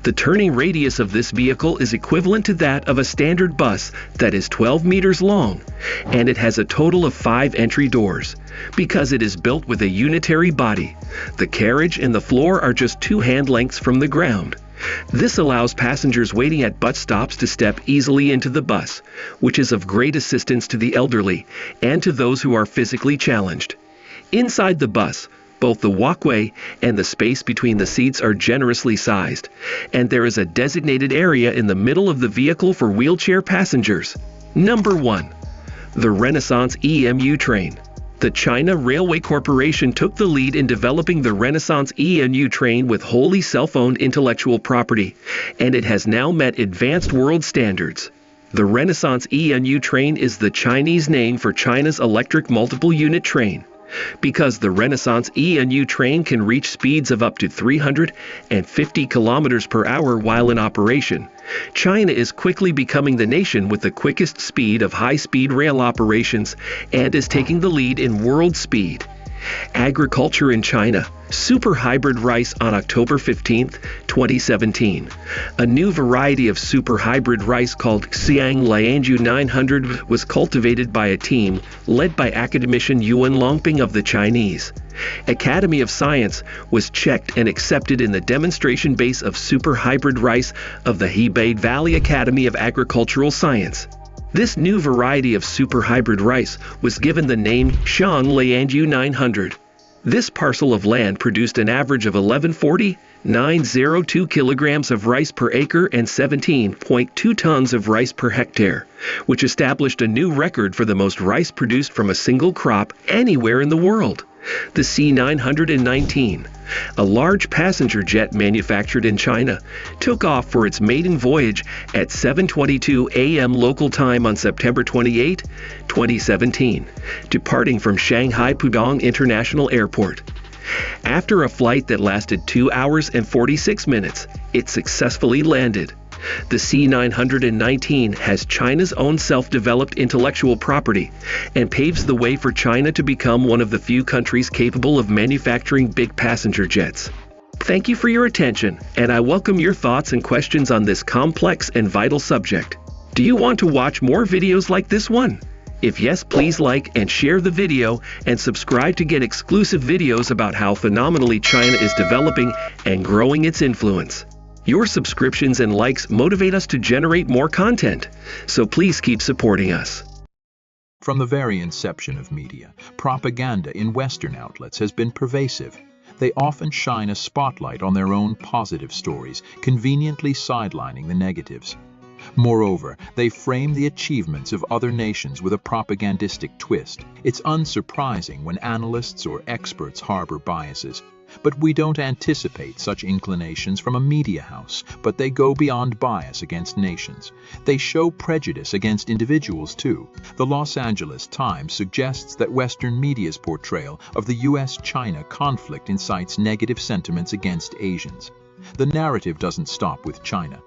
The turning radius of this vehicle is equivalent to that of a standard bus that is 12 meters long, and it has a total of 5 entry doors. Because it is built with a unitary body, the carriage and the floor are just 2 hand lengths from the ground. This allows passengers waiting at bus stops to step easily into the bus, which is of great assistance to the elderly and to those who are physically challenged. Inside the bus, both the walkway and the space between the seats are generously sized, and there is a designated area in the middle of the vehicle for wheelchair passengers. Number 1. The Renaissance EMU train. The China Railway Corporation took the lead in developing the Renaissance EMU train with wholly self-owned intellectual property, and it has now met advanced world standards. The Renaissance EMU train is the Chinese name for China's electric multiple unit train. Because the Renaissance EMU train can reach speeds of up to 350 kilometers per hour while in operation, China is quickly becoming the nation with the quickest speed of high-speed rail operations and is taking the lead in world speed. Agriculture in China. Super hybrid rice on October 15, 2017. A new variety of super hybrid rice called Xiang Lianju 900 was cultivated by a team led by academician Yuan Longping of the Chinese Academy of Science was checked and accepted in the demonstration base of super hybrid rice of the Hebei Valley Academy of Agricultural Science. This new variety of super hybrid rice was given the name Xiang Lianju 900. This parcel of land produced an average of 1140,902 kilograms of rice per acre and 17.2 tons of rice per hectare, which established a new record for the most rice produced from a single crop anywhere in the world. The C-919, a large passenger jet manufactured in China, took off for its maiden voyage at 7:22 a.m. local time on September 28, 2017, departing from Shanghai Pudong International Airport. After a flight that lasted 2 hours and 46 minutes, it successfully landed. The C-919 has China's own self-developed intellectual property and paves the way for China to become one of the few countries capable of manufacturing big passenger jets. Thank you for your attention, and I welcome your thoughts and questions on this complex and vital subject. Do you want to watch more videos like this one? If yes, please like and share the video and subscribe to get exclusive videos about how phenomenally China is developing and growing its influence. Your subscriptions and likes motivate us to generate more content, so please keep supporting us. From the very inception of media, propaganda in Western outlets has been pervasive. They often shine a spotlight on their own positive stories, conveniently sidelining the negatives. Moreover, they frame the achievements of other nations with a propagandistic twist. It's unsurprising when analysts or experts harbor biases. But we don't anticipate such inclinations from a media house, but they go beyond bias against nations. They show prejudice against individuals too. The Los Angeles Times suggests that Western media's portrayal of the US-China conflict incites negative sentiments against Asians. The narrative doesn't stop with China.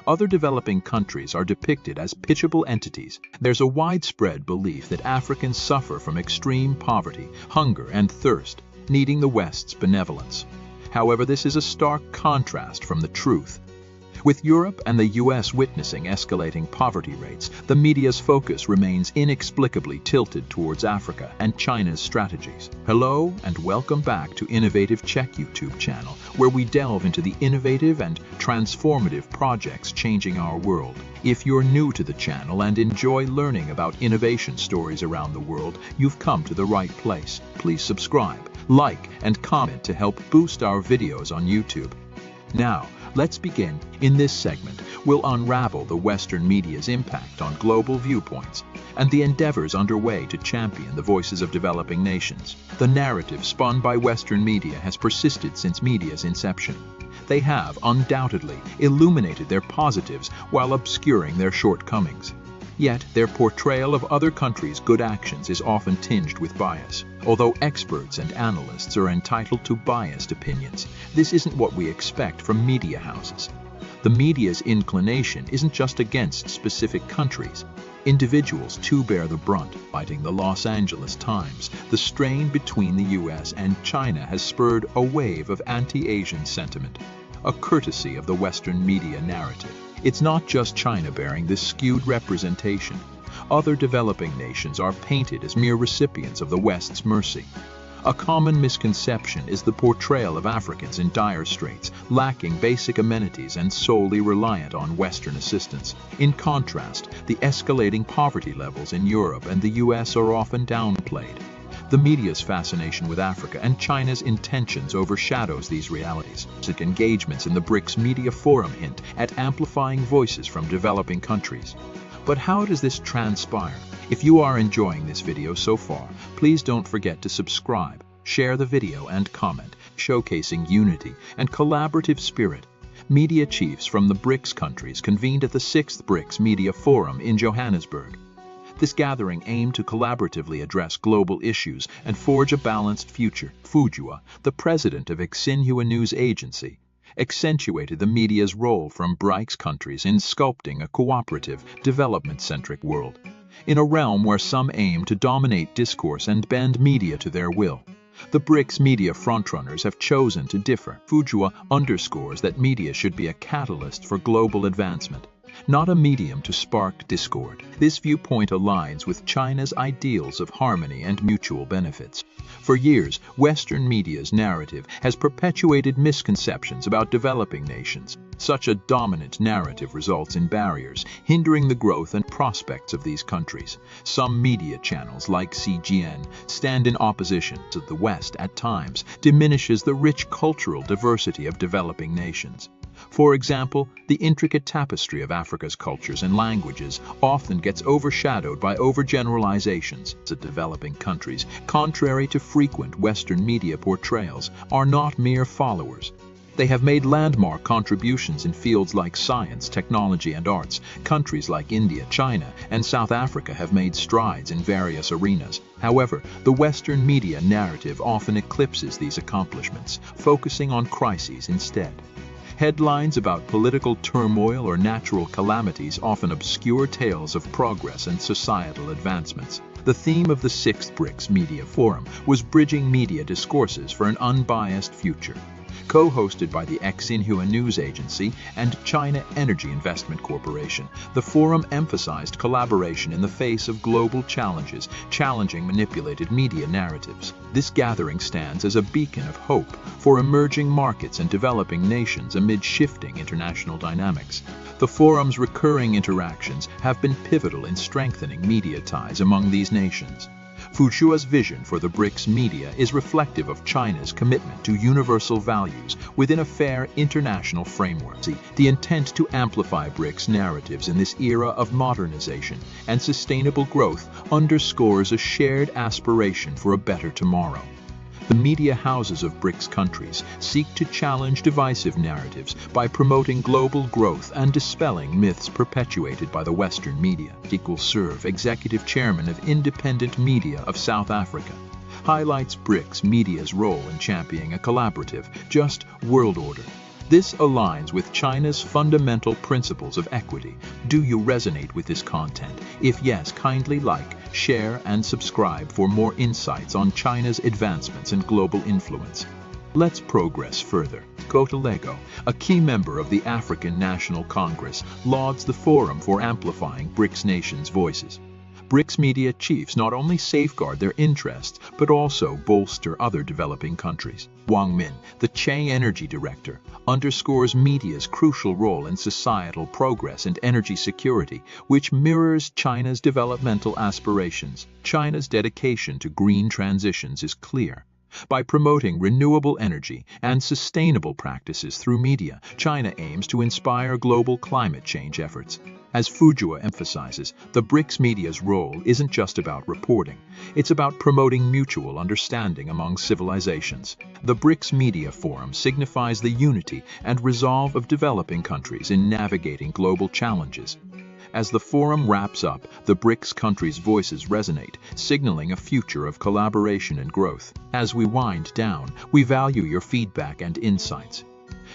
Other developing countries are depicted as pitiable entities. There's a widespread belief that Africans suffer from extreme poverty, hunger, and thirst, needing the West's benevolence. However, this is a stark contrast from the truth. With Europe and the US witnessing escalating poverty rates, the media's focus remains inexplicably tilted towards Africa and China's strategies. Hello and welcome back to Innovative Czech YouTube channel, where we delve into the innovative and transformative projects changing our world. If you're new to the channel and enjoy learning about innovation stories around the world, you've come to the right place. Please subscribe, like, and comment to help boost our videos on YouTube. Now, let's begin. In this segment, we'll unravel the Western media's impact on global viewpoints and the endeavors underway to champion the voices of developing nations. The narrative spun by Western media has persisted since media's inception. They have undoubtedly illuminated their positives while obscuring their shortcomings. Yet, their portrayal of other countries' good actions is often tinged with bias. Although experts and analysts are entitled to biased opinions, this isn't what we expect from media houses. The media's inclination isn't just against specific countries. Individuals too bear the brunt. Citing the Los Angeles Times, the strain between the US and China has spurred a wave of anti-Asian sentiment, a courtesy of the Western media narrative. It's not just China bearing this skewed representation. Other developing nations are painted as mere recipients of the West's mercy. A common misconception is the portrayal of Africans in dire straits, lacking basic amenities and solely reliant on Western assistance. In contrast, the escalating poverty levels in Europe and the US are often downplayed. The media's fascination with Africa and China's intentions overshadows these realities. Engagements in the BRICS Media Forum hint at amplifying voices from developing countries. But how does this transpire? If you are enjoying this video so far, please don't forget to subscribe, share the video and comment, showcasing unity and collaborative spirit. Media chiefs from the BRICS countries convened at the 6th BRICS Media Forum in Johannesburg. This gathering aimed to collaboratively address global issues and forge a balanced future. Fujua, the president of Xinhua News Agency, accentuated the media's role from BRICS countries in sculpting a cooperative, development-centric world. In a realm where some aim to dominate discourse and bend media to their will, the BRICS media frontrunners have chosen to differ. Fujua underscores that media should be a catalyst for global advancement, not a medium to spark discord. This viewpoint aligns with China's ideals of harmony and mutual benefits. For years, Western media's narrative has perpetuated misconceptions about developing nations. Such a dominant narrative results in barriers, hindering the growth and prospects of these countries. Some media channels, like CGN, stand in opposition to the West at times, diminishes the rich cultural diversity of developing nations. For example, the intricate tapestry of Africa's cultures and languages often gets overshadowed by overgeneralizations. The developing countries, contrary to frequent Western media portrayals, are not mere followers. They have made landmark contributions in fields like science, technology, and arts. Countries like India, China, and South Africa have made strides in various arenas. However, the Western media narrative often eclipses these accomplishments, focusing on crises instead. Headlines about political turmoil or natural calamities often obscure tales of progress and societal advancements. The theme of the 6th BRICS Media Forum was Bridging Media Discourses for an Unbiased Future. Co-hosted by the Xinhua News Agency and China Energy Investment Corporation, the forum emphasized collaboration in the face of global challenges, challenging manipulated media narratives. This gathering stands as a beacon of hope for emerging markets and developing nations amid shifting international dynamics. The forum's recurring interactions have been pivotal in strengthening media ties among these nations. Fujua's vision for the BRICS media is reflective of China's commitment to universal values within a fair international framework. The intent to amplify BRICS narratives in this era of modernization and sustainable growth underscores a shared aspiration for a better tomorrow. The media houses of BRICS countries seek to challenge divisive narratives by promoting global growth and dispelling myths perpetuated by the Western media. Serve, executive chairman of Independent Media of South Africa, highlights BRICS media's role in championing a collaborative, just world order. This aligns with China's fundamental principles of equity. Do you resonate with this content? If yes, kindly like, share, and subscribe for more insights on China's advancements and global influence. Let's progress further. Lego, a key member of the African National Congress, lauds the forum for amplifying BRICS nations' voices. BRICS media chiefs not only safeguard their interests, but also bolster other developing countries. Wang Min, the Che Energy Director, underscores media's crucial role in societal progress and energy security, which mirrors China's developmental aspirations. China's dedication to green transitions is clear. By promoting renewable energy and sustainable practices through media, China aims to inspire global climate change efforts. As Fujua emphasizes, the BRICS media's role isn't just about reporting, it's about promoting mutual understanding among civilizations. The BRICS Media Forum signifies the unity and resolve of developing countries in navigating global challenges. As the forum wraps up, the BRICS countries' voices resonate, signaling a future of collaboration and growth. As we wind down, we value your feedback and insights.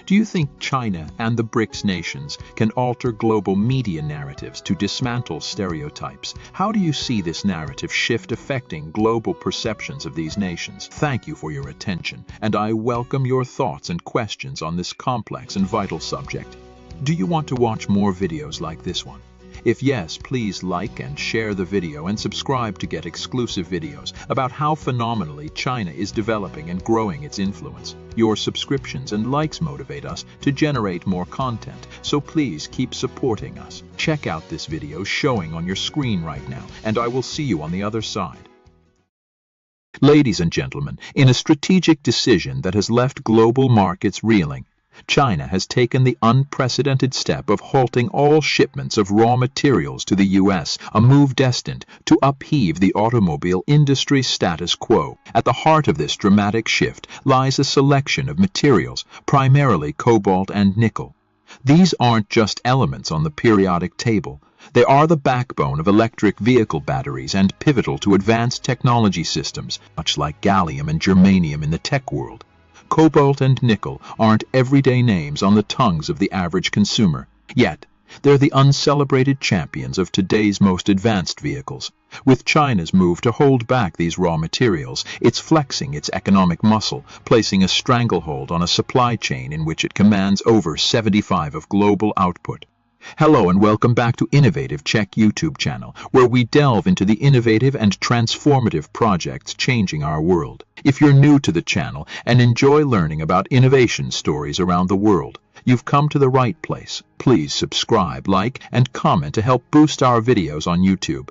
Do you think China and the BRICS nations can alter global media narratives to dismantle stereotypes? How do you see this narrative shift affecting global perceptions of these nations? Thank you for your attention, and I welcome your thoughts and questions on this complex and vital subject. Do you want to watch more videos like this one? If yes, please like and share the video and subscribe to get exclusive videos about how phenomenally China is developing and growing its influence. Your subscriptions and likes motivate us to generate more content, so please keep supporting us. Check out this video showing on your screen right now, and I will see you on the other side. Ladies and gentlemen, in a strategic decision that has left global markets reeling, China has taken the unprecedented step of halting all shipments of raw materials to the U.S., a move destined to upheave the automobile industry's status quo. At the heart of this dramatic shift lies a selection of materials, primarily cobalt and nickel. These aren't just elements on the periodic table. They are the backbone of electric vehicle batteries and pivotal to advanced technology systems, much like gallium and germanium in the tech world. Cobalt and nickel aren't everyday names on the tongues of the average consumer, yet they're the uncelebrated champions of today's most advanced vehicles. With China's move to hold back these raw materials, it's flexing its economic muscle, placing a stranglehold on a supply chain in which it commands over 75% of global output. Hello and welcome back to Innovative Czech YouTube channel, where we delve into the innovative and transformative projects changing our world. If you're new to the channel and enjoy learning about innovation stories around the world, you've come to the right place. Please subscribe, like, and comment to help boost our videos on YouTube.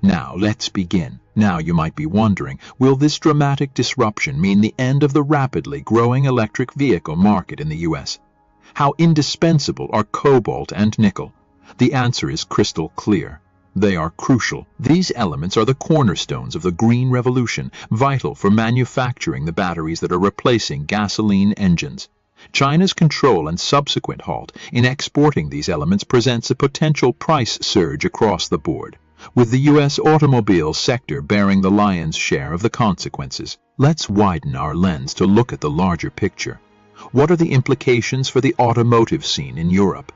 Now let's begin. Now you might be wondering, will this dramatic disruption mean the end of the rapidly growing electric vehicle market in the US? How indispensable are cobalt and nickel? The answer is crystal clear. They are crucial. These elements are the cornerstones of the green revolution, vital for manufacturing the batteries that are replacing gasoline engines. China's control and subsequent halt in exporting these elements presents a potential price surge across the board, with the U.S. automobile sector bearing the lion's share of the consequences. Let's widen our lens to look at the larger picture. What are the implications for the automotive scene in Europe?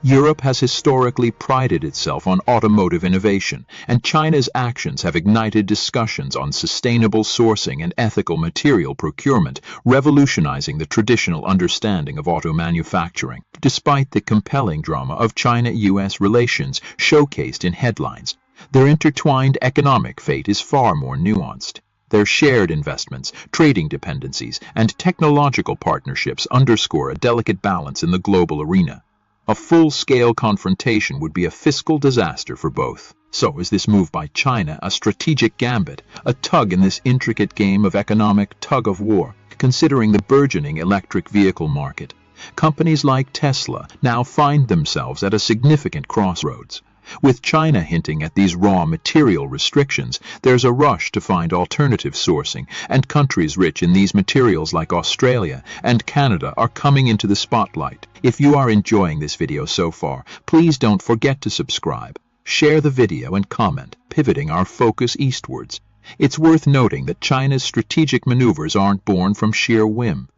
Europe has historically prided itself on automotive innovation, and China's actions have ignited discussions on sustainable sourcing and ethical material procurement, revolutionizing the traditional understanding of auto manufacturing. Despite the compelling drama of China-US relations showcased in headlines, their intertwined economic fate is far more nuanced. Their shared investments, trading dependencies, and technological partnerships underscore a delicate balance in the global arena. A full-scale confrontation would be a fiscal disaster for both. So is this move by China a strategic gambit, a tug in this intricate game of economic tug-of-war? Considering the burgeoning electric vehicle market, companies like Tesla now find themselves at a significant crossroads. With China hinting at these raw material restrictions, there's a rush to find alternative sourcing, and countries rich in these materials like Australia and Canada are coming into the spotlight. If you are enjoying this video so far, please don't forget to subscribe, share the video and comment, pivoting our focus eastwards. It's worth noting that China's strategic maneuvers aren't born from sheer whim.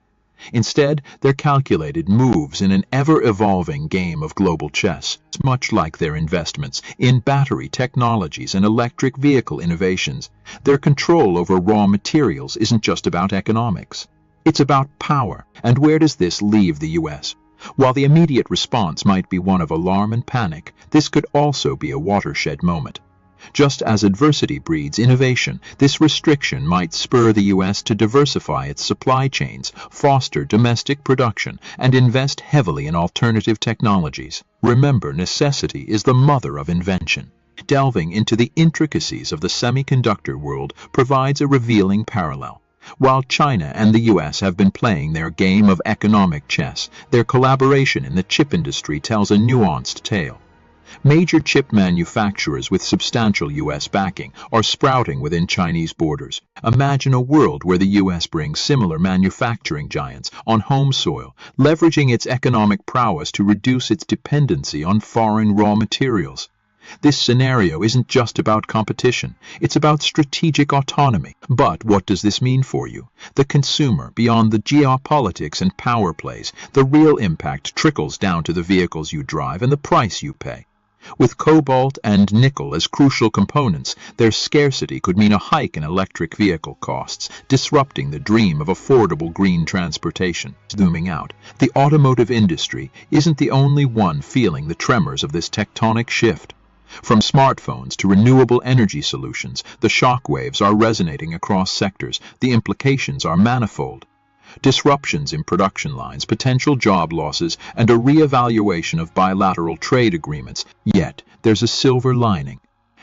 Instead, they're calculated moves in an ever-evolving game of global chess, much like their investments in battery technologies and electric vehicle innovations. Their control over raw materials isn't just about economics. It's about power. And where does this leave the U.S.? While the immediate response might be one of alarm and panic, this could also be a watershed moment. Just as adversity breeds innovation, this restriction might spur the U.S. to diversify its supply chains, foster domestic production, and invest heavily in alternative technologies. Remember, necessity is the mother of invention. Delving into the intricacies of the semiconductor world provides a revealing parallel. While China and the U.S. have been playing their game of economic chess, their collaboration in the chip industry tells a nuanced tale. Major chip manufacturers with substantial U.S. backing are sprouting within Chinese borders. Imagine a world where the U.S. brings similar manufacturing giants on home soil, leveraging its economic prowess to reduce its dependency on foreign raw materials. This scenario isn't just about competition, it's about strategic autonomy. But what does this mean for you? The consumer, beyond the geopolitics and power plays, the real impact trickles down to the vehicles you drive and the price you pay. With cobalt and nickel as crucial components, their scarcity could mean a hike in electric vehicle costs, disrupting the dream of affordable green transportation. Zooming out, the automotive industry isn't the only one feeling the tremors of this tectonic shift. From smartphones to renewable energy solutions, the shockwaves are resonating across sectors. The implications are manifold. Disruptions in production lines, potential job losses, and a re-evaluation of bilateral trade agreements. Yet, there's a silver lining.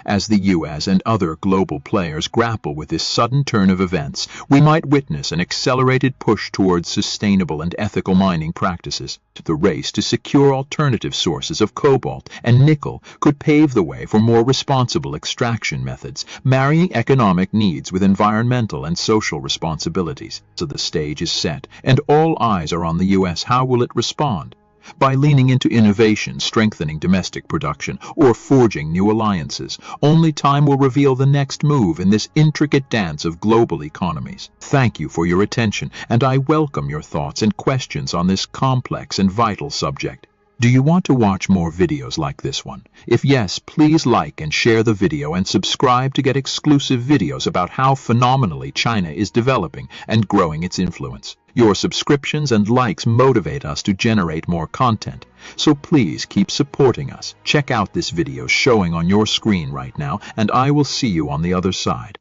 As the US and other global players grapple with this sudden turn of events, we might witness an accelerated push towards sustainable and ethical mining practices. The race to secure alternative sources of cobalt and nickel could pave the way for more responsible extraction methods, marrying economic needs with environmental and social responsibilities. So the stage is set, and all eyes are on the US. How will it respond? By leaning into innovation, strengthening domestic production, or forging new alliances, only time will reveal the next move in this intricate dance of global economies. Thank you for your attention, and I welcome your thoughts and questions on this complex and vital subject. Do you want to watch more videos like this one? If yes, please like and share the video and subscribe to get exclusive videos about how phenomenally China is developing and growing its influence. Your subscriptions and likes motivate us to generate more content, so please keep supporting us. Check out this video showing on your screen right now, and I will see you on the other side.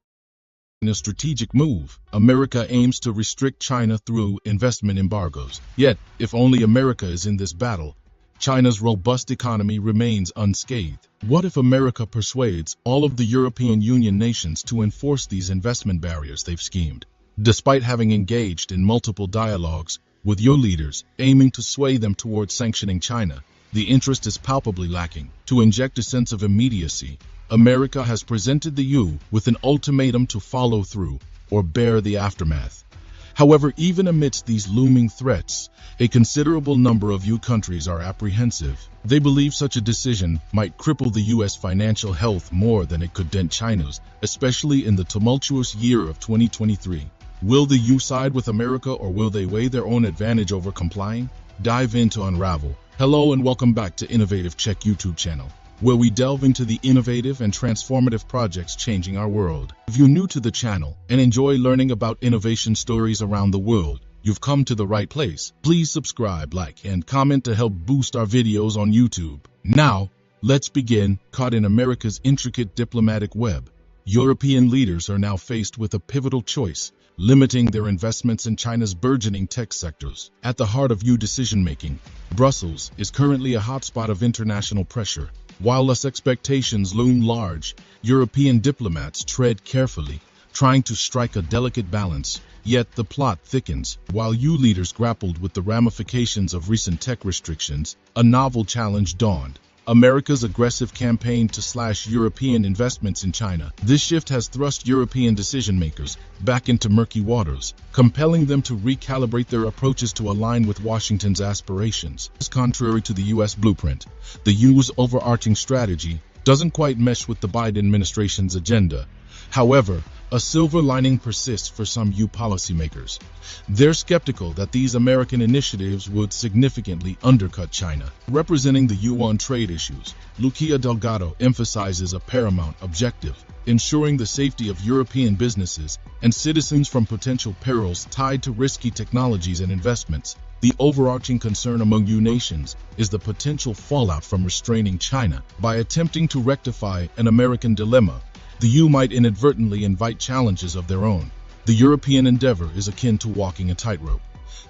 In a strategic move, America aims to restrict China through investment embargoes. Yet, if only America is in this battle, China's robust economy remains unscathed. What if America persuades all of the European Union nations to enforce these investment barriers they've schemed? Despite having engaged in multiple dialogues with your leaders aiming to sway them towards sanctioning China, the interest is palpably lacking. To inject a sense of immediacy, America has presented the EU with an ultimatum to follow through or bear the aftermath. However, even amidst these looming threats, a considerable number of EU countries are apprehensive. They believe such a decision might cripple the US financial health more than it could dent China's, especially in the tumultuous year of 2023. Will the EU side with America, or will they weigh their own advantage over complying? Dive in to unravel. Hello and welcome back to Innovative Check YouTube channel, where we delve into the innovative and transformative projects changing our world. If you're new to the channel and enjoy learning about innovation stories around the world, you've come to the right place. Please subscribe, like, and comment to help boost our videos on YouTube. Now, let's begin. Caught in America's intricate diplomatic web, European leaders are now faced with a pivotal choice: limiting their investments in China's burgeoning tech sectors. At the heart of EU decision-making, Brussels is currently a hotspot of international pressure. While less expectations loom large, European diplomats tread carefully, trying to strike a delicate balance. Yet the plot thickens. While EU leaders grappled with the ramifications of recent tech restrictions, a novel challenge dawned: America's aggressive campaign to slash European investments in China. This shift has thrust European decision-makers back into murky waters, compelling them to recalibrate their approaches to align with Washington's aspirations. Contrary to the US blueprint, the EU's overarching strategy doesn't quite mesh with the Biden administration's agenda. However, a silver lining persists for some EU policymakers. They're skeptical that these American initiatives would significantly undercut China. Representing the EU on trade issues, Lucia Delgado emphasizes a paramount objective: ensuring the safety of European businesses and citizens from potential perils tied to risky technologies and investments. The overarching concern among EU nations is the potential fallout from restraining China. By attempting to rectify an American dilemma, the EU might inadvertently invite challenges of their own. The European endeavor is akin to walking a tightrope.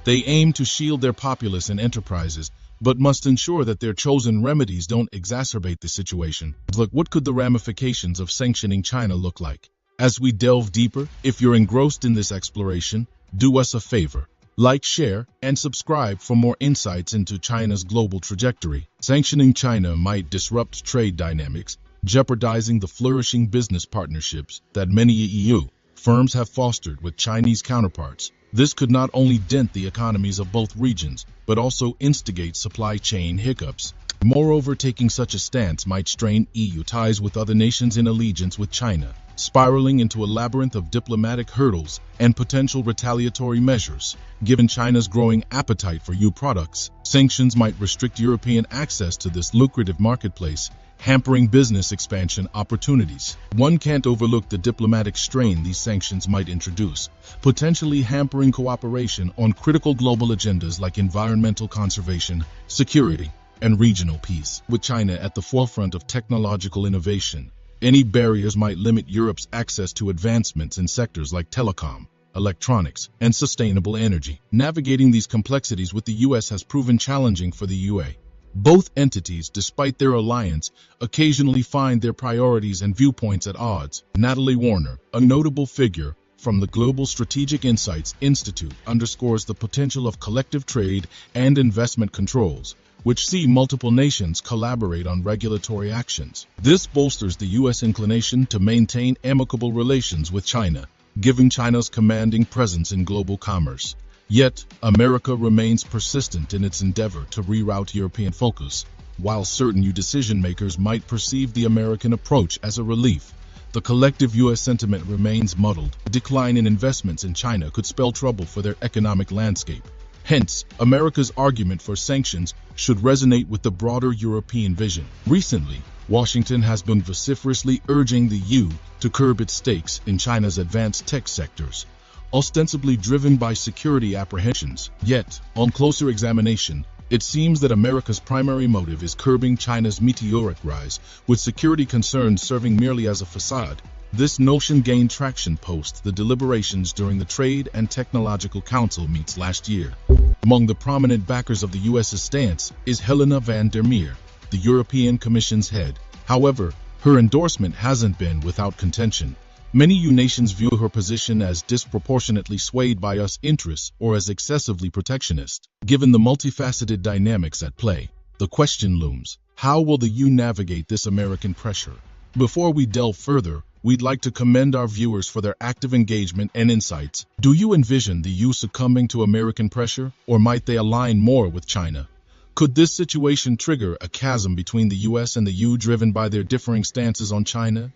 They aim to shield their populace and enterprises, but must ensure that their chosen remedies don't exacerbate the situation. Look, what could the ramifications of sanctioning China look like? As we delve deeper, if you're engrossed in this exploration, do us a favor: like, share, and subscribe for more insights into China's global trajectory. Sanctioning China might disrupt trade dynamics, jeopardizing the flourishing business partnerships that many EU firms have fostered with Chinese counterparts. This could not only dent the economies of both regions, but also instigate supply chain hiccups. Moreover, taking such a stance might strain EU ties with other nations in allegiance with China, spiraling into a labyrinth of diplomatic hurdles and potential retaliatory measures. Given China's growing appetite for EU products, sanctions might restrict European access to this lucrative marketplace, hampering business expansion opportunities. One can't overlook the diplomatic strain these sanctions might introduce, potentially hampering cooperation on critical global agendas like environmental conservation, security, and regional peace. With China at the forefront of technological innovation, any barriers might limit Europe's access to advancements in sectors like telecom, electronics, and sustainable energy. Navigating these complexities with the US has proven challenging for the UA. Both entities, despite their alliance, occasionally find their priorities and viewpoints at odds. Natalie Warner, a notable figure from the Global Strategic Insights Institute, underscores the potential of collective trade and investment controls, which see multiple nations collaborate on regulatory actions. This bolsters the U.S. inclination to maintain amicable relations with China, given China's commanding presence in global commerce. Yet, America remains persistent in its endeavor to reroute European focus. While certain EU decision-makers might perceive the American approach as a relief, the collective U.S. sentiment remains muddled. A decline in investments in China could spell trouble for their economic landscape. Hence, America's argument for sanctions should resonate with the broader European vision. Recently, Washington has been vociferously urging the EU to curb its stakes in China's advanced tech sectors, ostensibly driven by security apprehensions. Yet, on closer examination, it seems that America's primary motive is curbing China's meteoric rise, with security concerns serving merely as a facade. This notion gained traction post the deliberations during the Trade and Technological Council meets last year. Among the prominent backers of the U.S.'s stance is Helena van der Meer, the European Commission's head. However, her endorsement hasn't been without contention. Many EU nations view her position as disproportionately swayed by US interests or as excessively protectionist. Given the multifaceted dynamics at play, the question looms: how will the EU navigate this American pressure? Before we delve further, we'd like to commend our viewers for their active engagement and insights. Do you envision the EU succumbing to American pressure, or might they align more with China? Could this situation trigger a chasm between the US and the EU driven by their differing stances on China?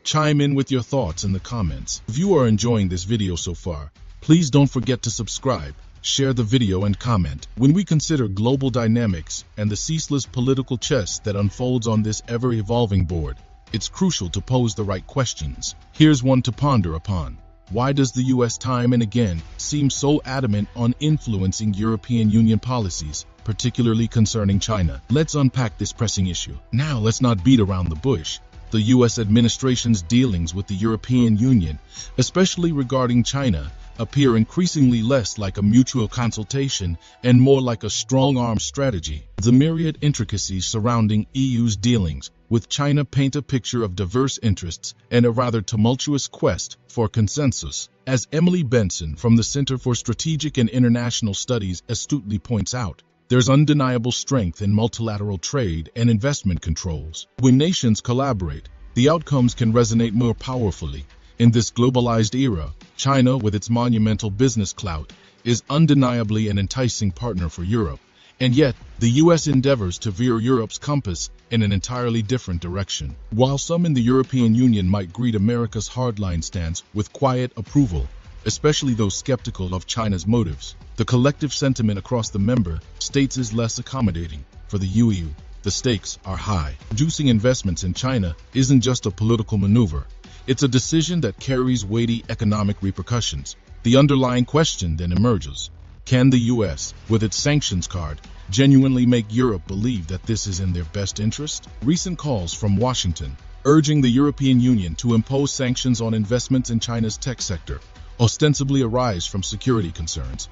Chime in with your thoughts in the comments. If you are enjoying this video so far, please don't forget to subscribe, share the video, and comment. When we consider global dynamics and the ceaseless political chess that unfolds on this ever-evolving board, it's crucial to pose the right questions. Here's one to ponder upon. Why does the US time and again seem so adamant on influencing European Union policies, particularly concerning China? Let's unpack this pressing issue. Now, let's not beat around the bush. The US administration's dealings with the European Union, especially regarding China, appear increasingly less like a mutual consultation and more like a strong-arm strategy. The myriad intricacies surrounding EU's dealings with China paint a picture of diverse interests and a rather tumultuous quest for consensus. As Emily Benson from the Center for Strategic and International Studies astutely points out, there's undeniable strength in multilateral trade and investment controls. When nations collaborate, the outcomes can resonate more powerfully. In this globalized era, China, with its monumental business clout, is undeniably an enticing partner for Europe. And yet, the US endeavors to veer Europe's compass in an entirely different direction. While some in the European Union might greet America's hardline stance with quiet approval, especially those skeptical of China's motives, the collective sentiment across the member states is less accommodating. For the EU, the stakes are high. Reducing investments in China isn't just a political maneuver. It's a decision that carries weighty economic repercussions. The underlying question then emerges: can the US, with its sanctions card, genuinely make Europe believe that this is in their best interest? Recent calls from Washington, urging the European Union to impose sanctions on investments in China's tech sector, ostensibly arise from security concerns.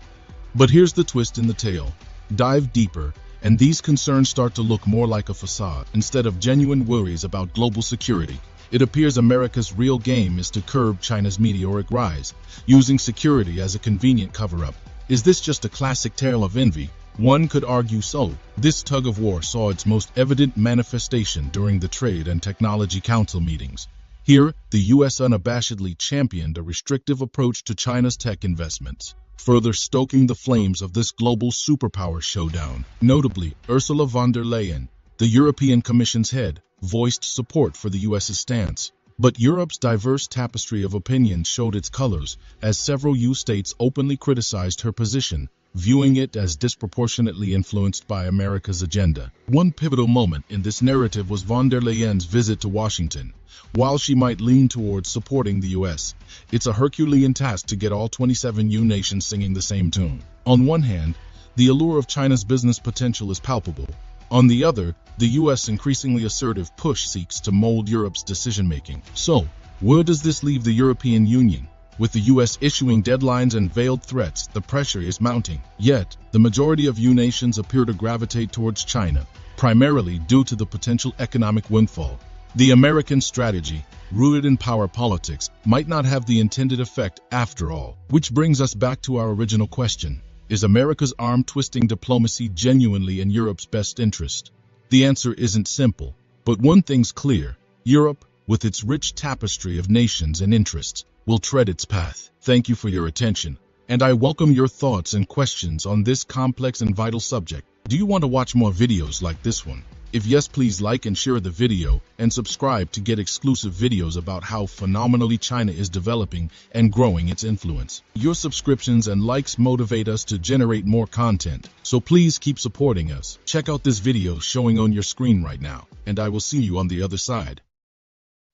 But here's the twist in the tale. Dive deeper, and these concerns start to look more like a facade. Instead of genuine worries about global security, it appears America's real game is to curb China's meteoric rise, using security as a convenient cover-up. Is this just a classic tale of envy? One could argue so. This tug-of-war saw its most evident manifestation during the Trade and Technology Council meetings. Here, the US unabashedly championed a restrictive approach to China's tech investments, further stoking the flames of this global superpower showdown. Notably, Ursula von der Leyen, the European Commission's head, voiced support for the US's stance. But Europe's diverse tapestry of opinions showed its colors, as several EU states openly criticized her position, viewing it as disproportionately influenced by America's agenda. One pivotal moment in this narrative was von der Leyen's visit to Washington. While she might lean towards supporting the US, it's a Herculean task to get all 27 EU nations singing the same tune. On one hand, the allure of China's business potential is palpable. On the other, the US increasingly assertive push seeks to mold Europe's decision-making. So, where does this leave the European Union? With the US issuing deadlines and veiled threats, the pressure is mounting. Yet, the majority of EU nations appear to gravitate towards China, primarily due to the potential economic windfall. The American strategy, rooted in power politics, might not have the intended effect after all. Which brings us back to our original question. Is America's arm-twisting diplomacy genuinely in Europe's best interest? The answer isn't simple, but one thing's clear. Europe, with its rich tapestry of nations and interests, will tread its path. Thank you for your attention, and I welcome your thoughts and questions on this complex and vital subject. Do you want to watch more videos like this one? If yes, please like and share the video and subscribe to get exclusive videos about how phenomenally China is developing and growing its influence. Your subscriptions and likes motivate us to generate more content, so please keep supporting us. Check out this video showing on your screen right now, and I will see you on the other side.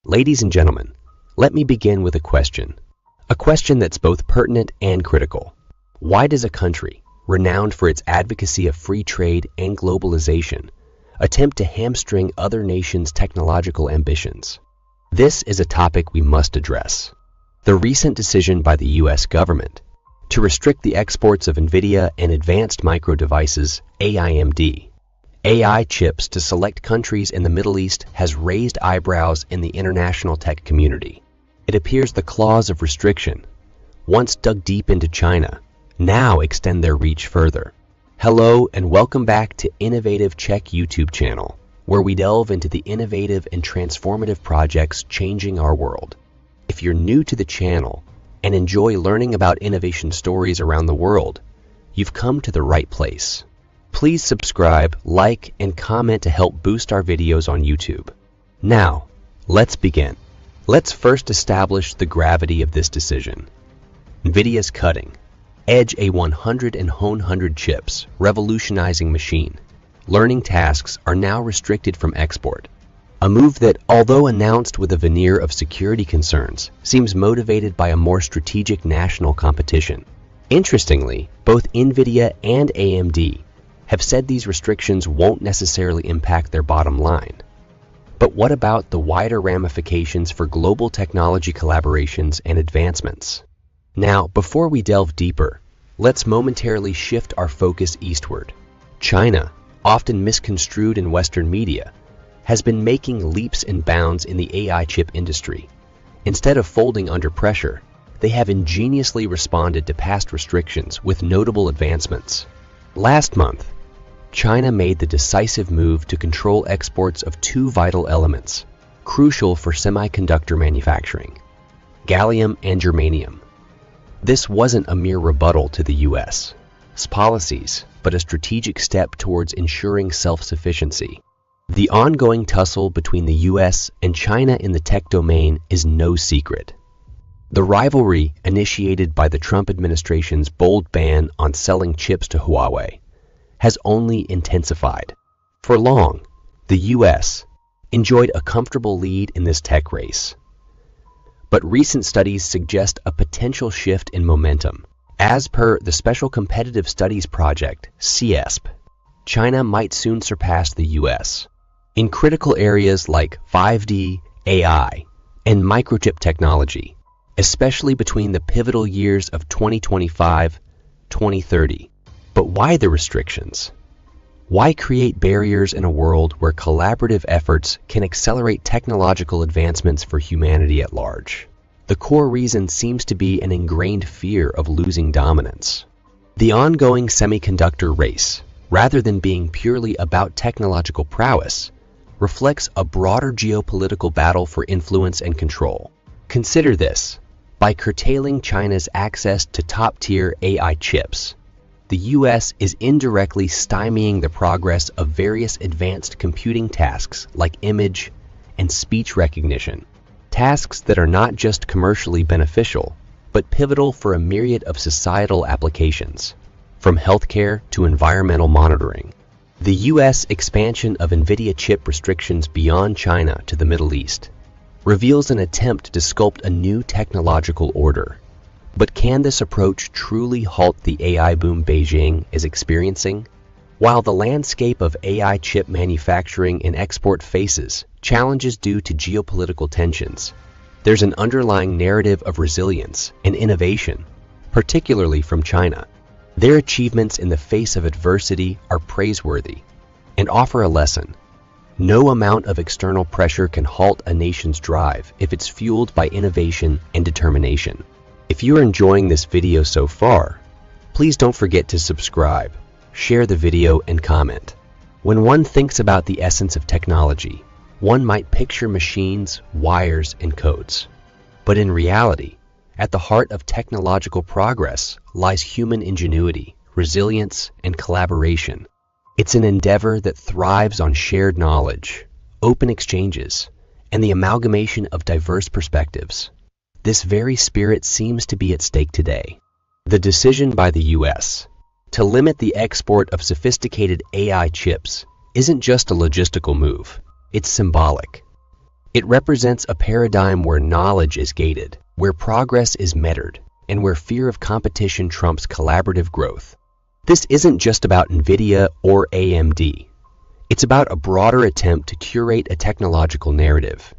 Ladies and gentlemen, let me begin with a question that's both pertinent and critical. Why does a country, renowned for its advocacy of free trade and globalization, attempt to hamstring other nations' technological ambitions? This is a topic we must address. The recent decision by the US government to restrict the exports of NVIDIA and advanced micro devices, AIMD, AI chips to select countries in the Middle East has raised eyebrows in the international tech community. It appears the claws of restriction, once dug deep into China, now extend their reach further. Hello and welcome back to Innovative Czech YouTube channel, where we delve into the innovative and transformative projects changing our world. If you're new to the channel and enjoy learning about innovation stories around the world, you've come to the right place. Please subscribe, like, and comment to help boost our videos on YouTube. Now, let's begin. Let's first establish the gravity of this decision. NVIDIA's cutting Edge A100 and Hone 100 chips, revolutionizing machine learning tasks are now restricted from export. A move that, although announced with a veneer of security concerns, seems motivated by a more strategic national competition. Interestingly, both NVIDIA and AMD have said these restrictions won't necessarily impact their bottom line. But what about the wider ramifications for global technology collaborations and advancements? Now, before we delve deeper, let's momentarily shift our focus eastward. China, often misconstrued in Western media, has been making leaps and bounds in the AI chip industry. Instead of folding under pressure, they have ingeniously responded to past restrictions with notable advancements. Last month, China made the decisive move to control exports of two vital elements, crucial for semiconductor manufacturing: gallium and germanium. This wasn't a mere rebuttal to the US's policies, but a strategic step towards ensuring self-sufficiency. The ongoing tussle between the US and China in the tech domain is no secret. The rivalry, initiated by the Trump administration's bold ban on selling chips to Huawei, has only intensified. For long, the US enjoyed a comfortable lead in this tech race. But recent studies suggest a potential shift in momentum. As per the Special Competitive Studies Project, CESP, China might soon surpass the US in critical areas like 5D, AI, and microchip technology, especially between the pivotal years of 2025-2030. But why the restrictions? Why create barriers in a world where collaborative efforts can accelerate technological advancements for humanity at large? The core reason seems to be an ingrained fear of losing dominance. The ongoing semiconductor race, rather than being purely about technological prowess, reflects a broader geopolitical battle for influence and control. Consider this: by curtailing China's access to top-tier AI chips, the US is indirectly stymieing the progress of various advanced computing tasks like image and speech recognition, tasks that are not just commercially beneficial, but pivotal for a myriad of societal applications, from healthcare to environmental monitoring. The US expansion of NVIDIA chip restrictions beyond China to the Middle East reveals an attempt to sculpt a new technological order. But can this approach truly halt the AI boom Beijing is experiencing? While the landscape of AI chip manufacturing and export faces challenges due to geopolitical tensions, there's an underlying narrative of resilience and innovation, particularly from China. Their achievements in the face of adversity are praiseworthy and offer a lesson. No amount of external pressure can halt a nation's drive if it's fueled by innovation and determination. If you're enjoying this video so far, please don't forget to subscribe, share the video, and comment. When one thinks about the essence of technology, one might picture machines, wires, and codes. But in reality, at the heart of technological progress lies human ingenuity, resilience, and collaboration. It's an endeavor that thrives on shared knowledge, open exchanges, and the amalgamation of diverse perspectives. This very spirit seems to be at stake today. The decision by the US to limit the export of sophisticated AI chips isn't just a logistical move, it's symbolic. It represents a paradigm where knowledge is gated, where progress is measured, and where fear of competition trumps collaborative growth. This isn't just about NVIDIA or AMD. It's about a broader attempt to curate a technological narrative.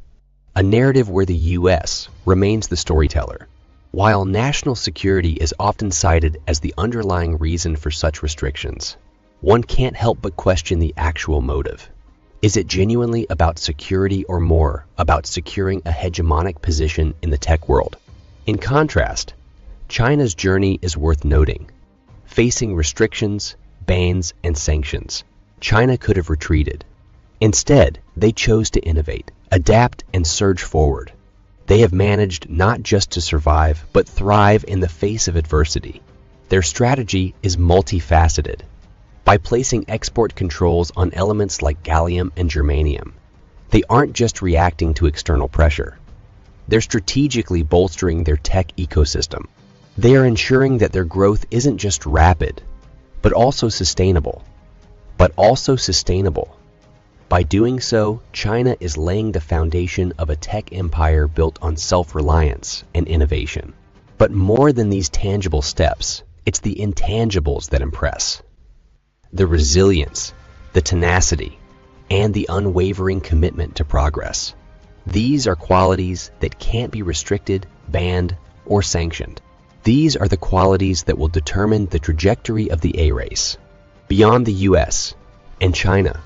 A narrative where the US remains the storyteller. While national security is often cited as the underlying reason for such restrictions, one can't help but question the actual motive. Is it genuinely about security or more about securing a hegemonic position in the tech world? In contrast, China's journey is worth noting. Facing restrictions, bans, and sanctions, China could have retreated. Instead, they chose to innovate, adapt, and surge forward. They have managed not just to survive, but thrive in the face of adversity. Their strategy is multifaceted. By placing export controls on elements like gallium and germanium, they aren't just reacting to external pressure. They're strategically bolstering their tech ecosystem. They are ensuring that their growth isn't just rapid, but also sustainable. By doing so, China is laying the foundation of a tech empire built on self-reliance and innovation. But more than these tangible steps, it's the intangibles that impress. The resilience, the tenacity, and the unwavering commitment to progress. These are qualities that can't be restricted, banned, or sanctioned. These are the qualities that will determine the trajectory of the A-race. Beyond the US and China,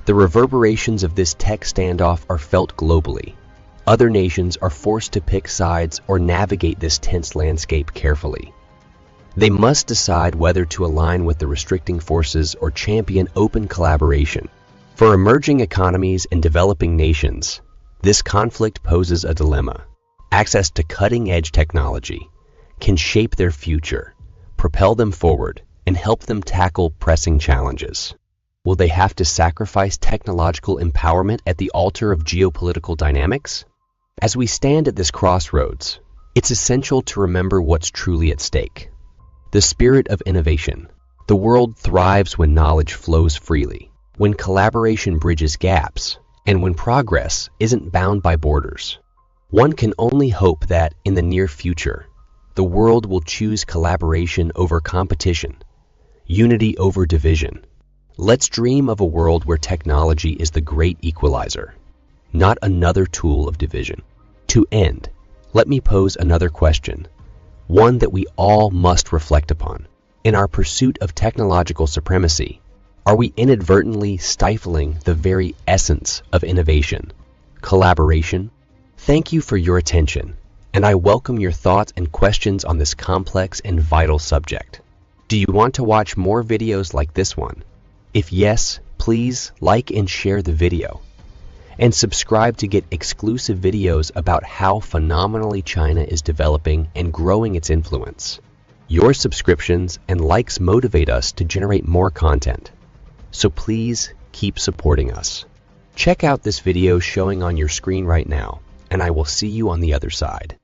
the reverberations of this tech standoff are felt globally. Other nations are forced to pick sides or navigate this tense landscape carefully. They must decide whether to align with the restricting forces or champion open collaboration. For emerging economies and developing nations, this conflict poses a dilemma. Access to cutting-edge technology can shape their future, propel them forward, and help them tackle pressing challenges. Will they have to sacrifice technological empowerment at the altar of geopolitical dynamics? As we stand at this crossroads, it's essential to remember what's truly at stake. The spirit of innovation. The world thrives when knowledge flows freely, when collaboration bridges gaps, and when progress isn't bound by borders. One can only hope that, in the near future, the world will choose collaboration over competition, unity over division. Let's dream of a world where technology is the great equalizer, not another tool of division. To end, let me pose another question, one that we all must reflect upon. In our pursuit of technological supremacy, are we inadvertently stifling the very essence of innovation, collaboration? Thank you for your attention, and I welcome your thoughts and questions on this complex and vital subject. Do you want to watch more videos like this one? If yes, please like and share the video, and subscribe to get exclusive videos about how phenomenally China is developing and growing its influence. Your subscriptions and likes motivate us to generate more content. So please keep supporting us. Check out this video showing on your screen right now, and I will see you on the other side.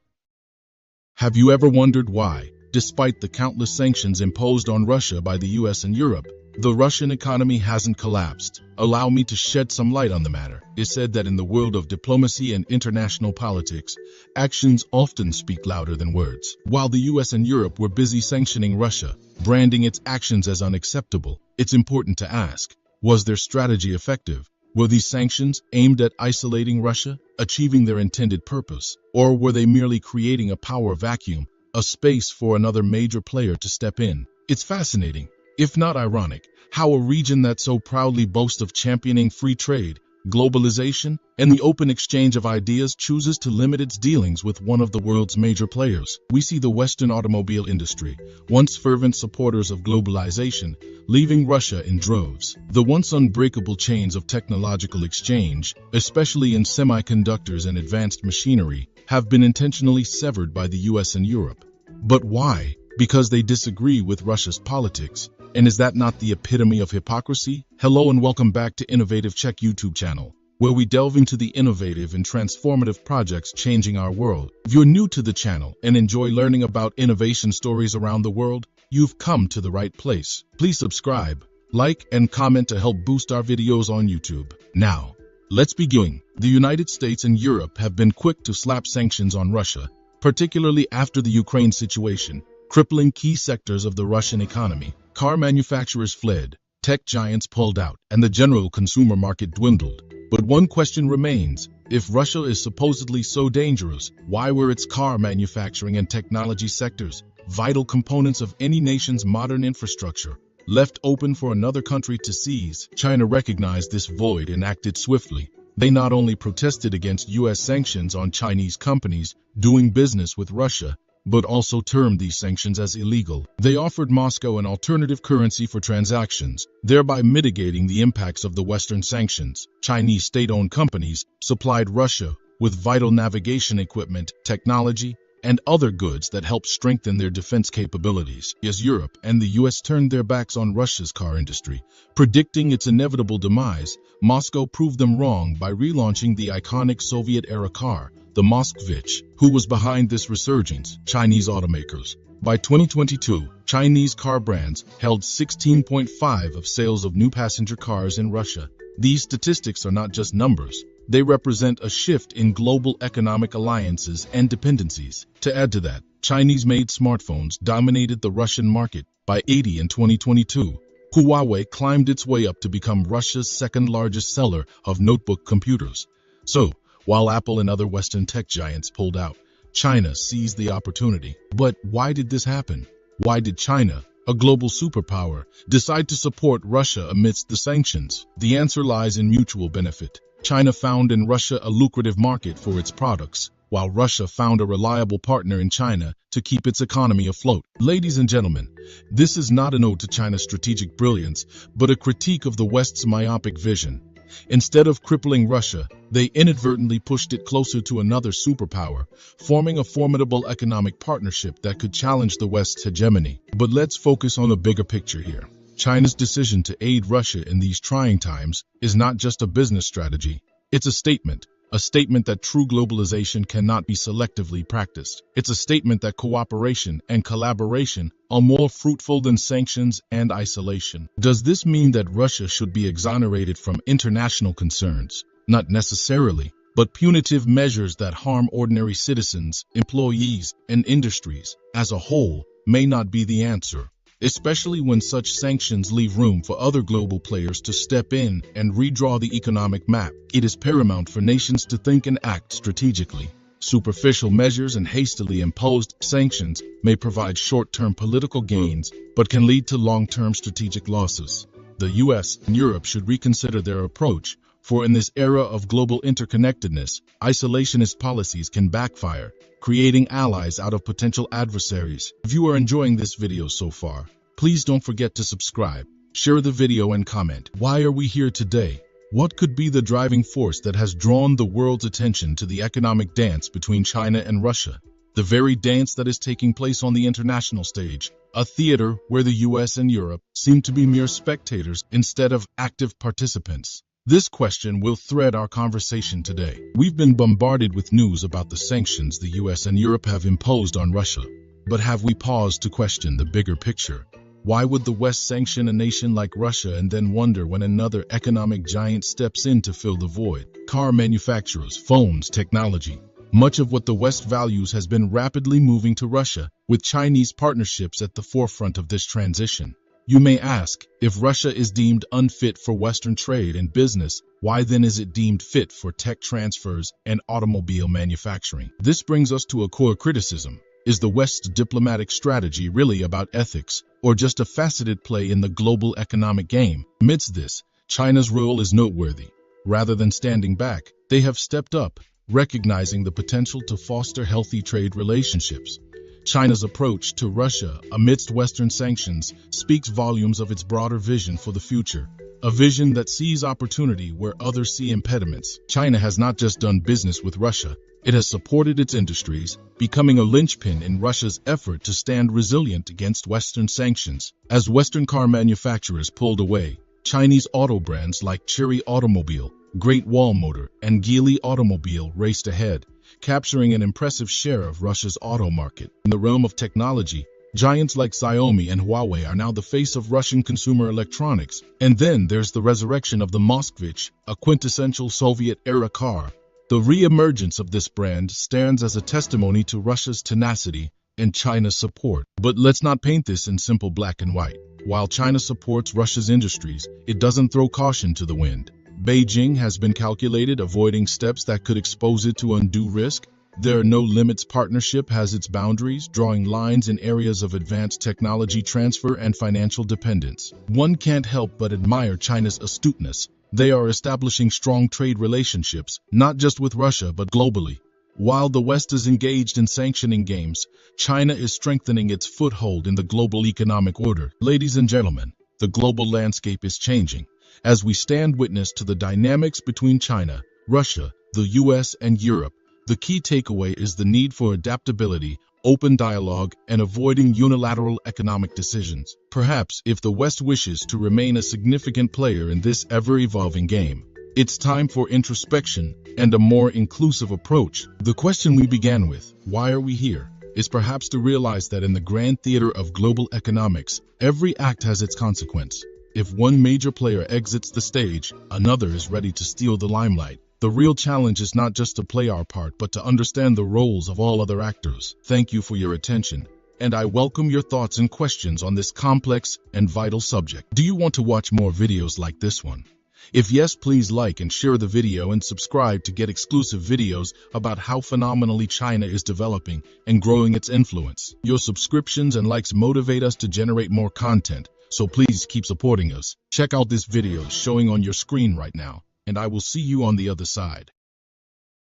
Have you ever wondered why, despite the countless sanctions imposed on Russia by the US and Europe, the Russian economy hasn't collapsed? Allow me to shed some light on the matter. It's said that in the world of diplomacy and international politics, actions often speak louder than words. While the US and Europe were busy sanctioning Russia, branding its actions as unacceptable, it's important to ask, was their strategy effective? Were these sanctions aimed at isolating Russia, achieving their intended purpose, or were they merely creating a power vacuum, a space for another major player to step in? It's fascinating, if not ironic, how a region that so proudly boasts of championing free trade, globalization, and the open exchange of ideas chooses to limit its dealings with one of the world's major players. We see the Western automobile industry, once fervent supporters of globalization, leaving Russia in droves. The once unbreakable chains of technological exchange, especially in semiconductors and advanced machinery, have been intentionally severed by the US and Europe. But why? Because they disagree with Russia's politics. And is that not the epitome of hypocrisy? Hello and welcome back to Innovative Check YouTube channel, where we delve into the innovative and transformative projects changing our world. If you're new to the channel and enjoy learning about innovation stories around the world, you've come to the right place. Please subscribe, like, and comment to help boost our videos on YouTube. Now, let's begin. The United States and Europe have been quick to slap sanctions on Russia, particularly after the Ukraine situation, crippling key sectors of the Russian economy. Car manufacturers fled, tech giants pulled out, and the general consumer market dwindled. But one question remains: if Russia is supposedly so dangerous, why were its car manufacturing and technology sectors, vital components of any nation's modern infrastructure, left open for another country to seize? China recognized this void and acted swiftly. They not only protested against US sanctions on Chinese companies doing business with Russia, but also termed these sanctions as illegal. They offered Moscow an alternative currency for transactions, thereby mitigating the impacts of the Western sanctions. Chinese state-owned companies supplied Russia with vital navigation equipment, technology, and other goods that helped strengthen their defense capabilities. As Europe and the US turned their backs on Russia's car industry, predicting its inevitable demise, Moscow proved them wrong by relaunching the iconic Soviet-era car, the Moskvich. Who was behind this resurgence? Chinese automakers. By 2022, Chinese car brands held 16.5% of sales of new passenger cars in Russia. These statistics are not just numbers. They represent a shift in global economic alliances and dependencies. To add to that, Chinese-made smartphones dominated the Russian market. By 80 in 2022, Huawei climbed its way up to become Russia's second-largest seller of notebook computers. So, while Apple and other Western tech giants pulled out, China seized the opportunity. But why did this happen? Why did China, a global superpower, decide to support Russia amidst the sanctions? The answer lies in mutual benefit. China found in Russia a lucrative market for its products, while Russia found a reliable partner in China to keep its economy afloat. Ladies and gentlemen, this is not an ode to China's strategic brilliance, but a critique of the West's myopic vision. Instead of crippling Russia, they inadvertently pushed it closer to another superpower, forming a formidable economic partnership that could challenge the West's hegemony. But let's focus on the bigger picture here. China's decision to aid Russia in these trying times is not just a business strategy. It's a statement that true globalization cannot be selectively practiced. It's a statement that cooperation and collaboration are more fruitful than sanctions and isolation. Does this mean that Russia should be exonerated from international concerns? Not necessarily, but punitive measures that harm ordinary citizens, employees, and industries as a whole may not be the answer, especially when such sanctions leave room for other global players to step in and redraw the economic map. It is paramount for nations to think and act strategically. Superficial measures and hastily imposed sanctions may provide short-term political gains, but can lead to long-term strategic losses. The US and Europe should reconsider their approach, for in this era of global interconnectedness, isolationist policies can backfire, creating allies out of potential adversaries. If you are enjoying this video so far, please don't forget to subscribe, share the video and comment. Why are we here today? What could be the driving force that has drawn the world's attention to the economic dance between China and Russia? the very dance that is taking place on the international stage, a theater where the US and Europe seem to be mere spectators instead of active participants. This question will thread our conversation today. We've been bombarded with news about the sanctions the US and Europe have imposed on Russia. But have we paused to question the bigger picture? Why would the West sanction a nation like Russia and then wonder when another economic giant steps in to fill the void? Car manufacturers, phones, technology. Much of what the West values has been rapidly moving to Russia, with Chinese partnerships at the forefront of this transition. You may ask, if Russia is deemed unfit for Western trade and business, why then is it deemed fit for tech transfers and automobile manufacturing? This brings us to a core criticism. Is the West's diplomatic strategy really about ethics, or just a faceted play in the global economic game? Amidst this, China's role is noteworthy. Rather than standing back, they have stepped up, recognizing the potential to foster healthy trade relationships. China's approach to Russia amidst Western sanctions speaks volumes of its broader vision for the future, a vision that sees opportunity where others see impediments. China has not just done business with Russia, it has supported its industries, becoming a linchpin in Russia's effort to stand resilient against Western sanctions. As Western car manufacturers pulled away, Chinese auto brands like Chery Automobile, Great Wall Motor, and Geely Automobile raced ahead, capturing an impressive share of Russia's auto market. In the realm of technology, giants like Xiaomi and Huawei are now the face of Russian consumer electronics. And then there's the resurrection of the Moskvich, a quintessential Soviet-era car. The re-emergence of this brand stands as a testimony to Russia's tenacity and China's support. But let's not paint this in simple black and white. While China supports Russia's industries, it doesn't throw caution to the wind. Beijing has been calculated, avoiding steps that could expose it to undue risk. There are no limits partnership has its boundaries, drawing lines in areas of advanced technology transfer and financial dependence. One can't help but admire China's astuteness. They are establishing strong trade relationships, not just with Russia but globally. While the West is engaged in sanctioning games, China is strengthening its foothold in the global economic order. Ladies and gentlemen, the global landscape is changing. As we stand witness to the dynamics between China, Russia, the US, and Europe, the key takeaway is the need for adaptability, open dialogue, and avoiding unilateral economic decisions. Perhaps if the West wishes to remain a significant player in this ever-evolving game, it's time for introspection and a more inclusive approach. The question we began with, why are we here, is perhaps to realize that in the grand theater of global economics, every act has its consequence. If one major player exits the stage, another is ready to steal the limelight. The real challenge is not just to play our part, but to understand the roles of all other actors. Thank you for your attention, and I welcome your thoughts and questions on this complex and vital subject. Do you want to watch more videos like this one? If yes, please like and share the video and subscribe to get exclusive videos about how phenomenally China is developing and growing its influence. Your subscriptions and likes motivate us to generate more content, so please keep supporting us. Check out this video showing on your screen right now, and I will see you on the other side.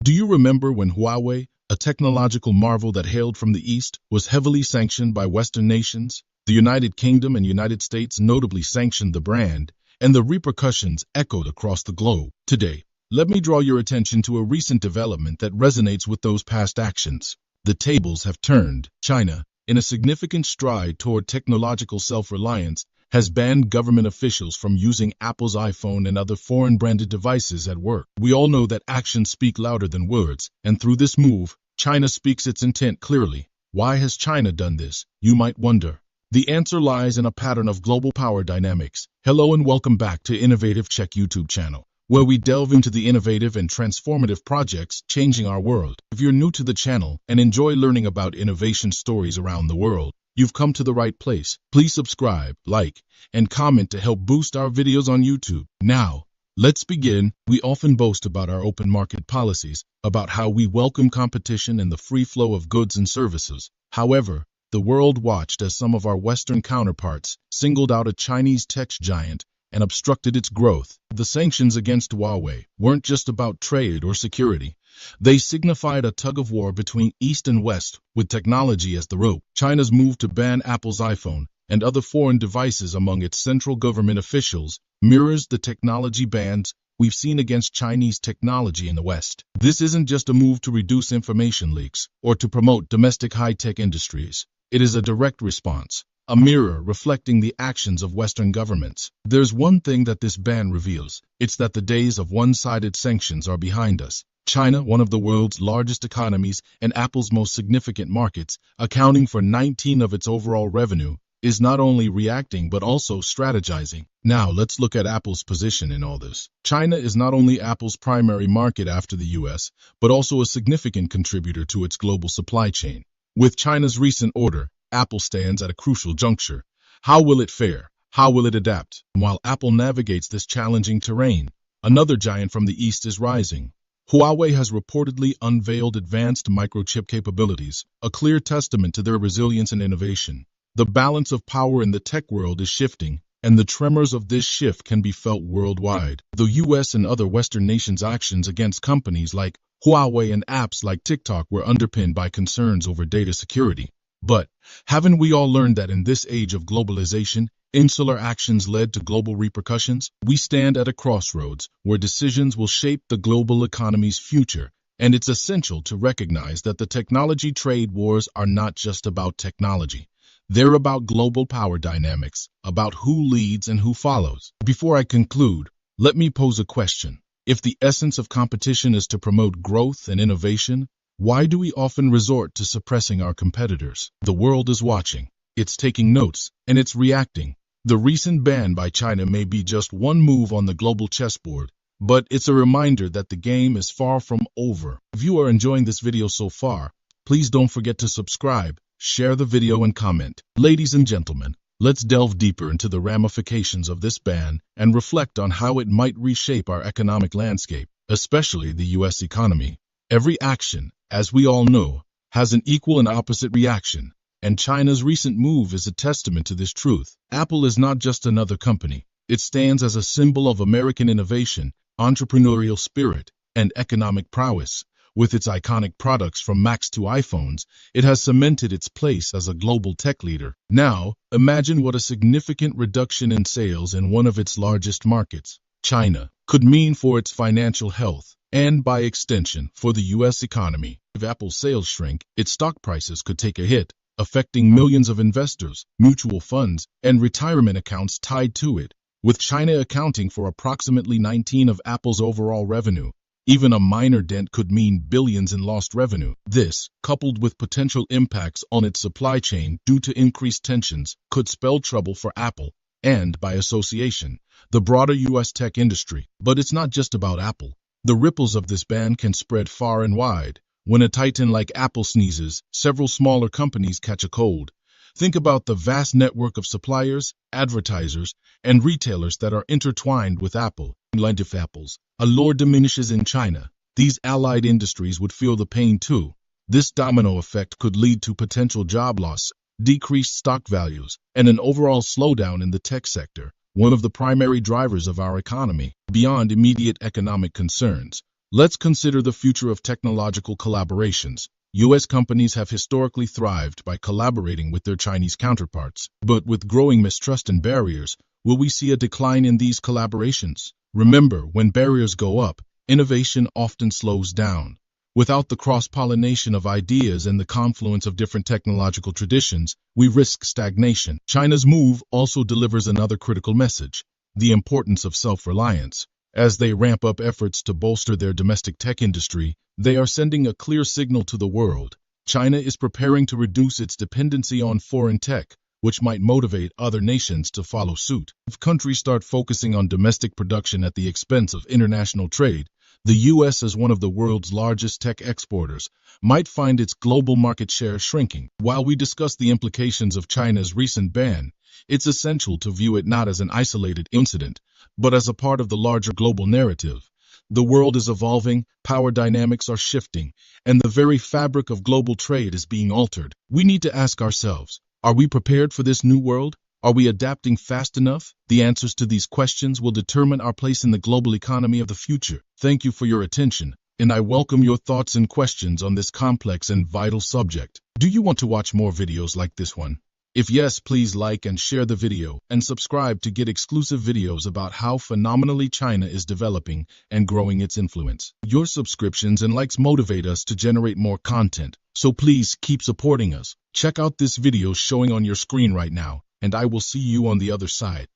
Do you remember when Huawei, a technological marvel that hailed from the East, was heavily sanctioned by Western nations? The United Kingdom and United States notably sanctioned the brand, and the repercussions echoed across the globe. Today, let me draw your attention to a recent development that resonates with those past actions. The tables have turned. China, in a significant stride toward technological self-reliance, has banned government officials from using Apple's iPhone and other foreign-branded devices at work. We all know that actions speak louder than words, and through this move, China speaks its intent clearly. Why has China done this, you might wonder? The answer lies in a pattern of global power dynamics. Hello and welcome back to Innovative Check YouTube channel, where we delve into the innovative and transformative projects changing our world. If you're new to the channel and enjoy learning about innovation stories around the world, you've come to the right place. Please subscribe, like, and comment to help boost our videos on YouTube. Now, let's begin. We often boast about our open market policies, about how we welcome competition and the free flow of goods and services. However, the world watched as some of our Western counterparts singled out a Chinese tech giant and obstructed its growth. The sanctions against Huawei weren't just about trade or security. They signified a tug-of-war between East and West, with technology as the rope. China's move to ban Apple's iPhone and other foreign devices among its central government officials mirrors the technology bans we've seen against Chinese technology in the West. This isn't just a move to reduce information leaks or to promote domestic high-tech industries. It is a direct response, a mirror reflecting the actions of Western governments. There's one thing that this ban reveals. It's that the days of one-sided sanctions are behind us. China, one of the world's largest economies and Apple's most significant markets, accounting for 19% of its overall revenue, is not only reacting but also strategizing. Now, let's look at Apple's position in all this. China is not only Apple's primary market after the US, but also a significant contributor to its global supply chain. With China's recent order, Apple stands at a crucial juncture. How will it fare? How will it adapt? While Apple navigates this challenging terrain, another giant from the East is rising. Huawei has reportedly unveiled advanced microchip capabilities, a clear testament to their resilience and innovation. The balance of power in the tech world is shifting, and the tremors of this shift can be felt worldwide. The US and other Western nations' actions against companies like Huawei and apps like TikTok were underpinned by concerns over data security. But haven't we all learned that in this age of globalization, insular actions led to global repercussions? We stand at a crossroads where decisions will shape the global economy's future, and it's essential to recognize that the technology trade wars are not just about technology. They're about global power dynamics, about who leads and who follows. Before I conclude, let me pose a question. If the essence of competition is to promote growth and innovation, why do we often resort to suppressing our competitors? The world is watching, it's taking notes, and it's reacting. The recent ban by China may be just one move on the global chessboard, but it's a reminder that the game is far from over. If you are enjoying this video so far, please don't forget to subscribe, share the video, and comment. Ladies and gentlemen, let's delve deeper into the ramifications of this ban and reflect on how it might reshape our economic landscape, especially the US economy. Every action, as we all know, has an equal and opposite reaction, and China's recent move is a testament to this truth. Apple is not just another company. It stands as a symbol of American innovation, entrepreneurial spirit, and economic prowess. With its iconic products from Macs to iPhones, it has cemented its place as a global tech leader. Now, imagine what a significant reduction in sales in one of its largest markets, China, could mean for its financial health, and by extension, for the US economy. If Apple's sales shrink, its stock prices could take a hit, affecting millions of investors, mutual funds, and retirement accounts tied to it. With China accounting for approximately 19% of Apple's overall revenue, even a minor dent could mean billions in lost revenue. This, coupled with potential impacts on its supply chain due to increased tensions, could spell trouble for Apple and, by association, the broader US tech industry. But it's not just about Apple. The ripples of this ban can spread far and wide. When a titan like Apple sneezes, several smaller companies catch a cold. Think about the vast network of suppliers, advertisers, and retailers that are intertwined with Apple. If Apple's allure diminishes in China, these allied industries would feel the pain too. This domino effect could lead to potential job loss, decreased stock values, and an overall slowdown in the tech sector, one of the primary drivers of our economy. Beyond immediate economic concerns, let's consider the future of technological collaborations. U.S. companies have historically thrived by collaborating with their Chinese counterparts, but with growing mistrust and barriers, will we see a decline in these collaborations? Remember, when barriers go up, innovation often slows down. Without the cross-pollination of ideas and the confluence of different technological traditions, we risk stagnation. China's move also delivers another critical message: the importance of self-reliance. As they ramp up efforts to bolster their domestic tech industry, they are sending a clear signal to the world. China is preparing to reduce its dependency on foreign tech, which might motivate other nations to follow suit. If countries start focusing on domestic production at the expense of international trade, the U.S., as one of the world's largest tech exporters, might find its global market share shrinking. While we discuss the implications of China's recent ban, it's essential to view it not as an isolated incident, but as a part of the larger global narrative. The world is evolving, power dynamics are shifting, and the very fabric of global trade is being altered. We need to ask ourselves, are we prepared for this new world? Are we adapting fast enough? The answers to these questions will determine our place in the global economy of the future. Thank you for your attention, and I welcome your thoughts and questions on this complex and vital subject. Do you want to watch more videos like this one? If yes, please like and share the video and subscribe to get exclusive videos about how phenomenally China is developing and growing its influence. Your subscriptions and likes motivate us to generate more content, so please keep supporting us. Check out this video showing on your screen right now, and I will see you on the other side.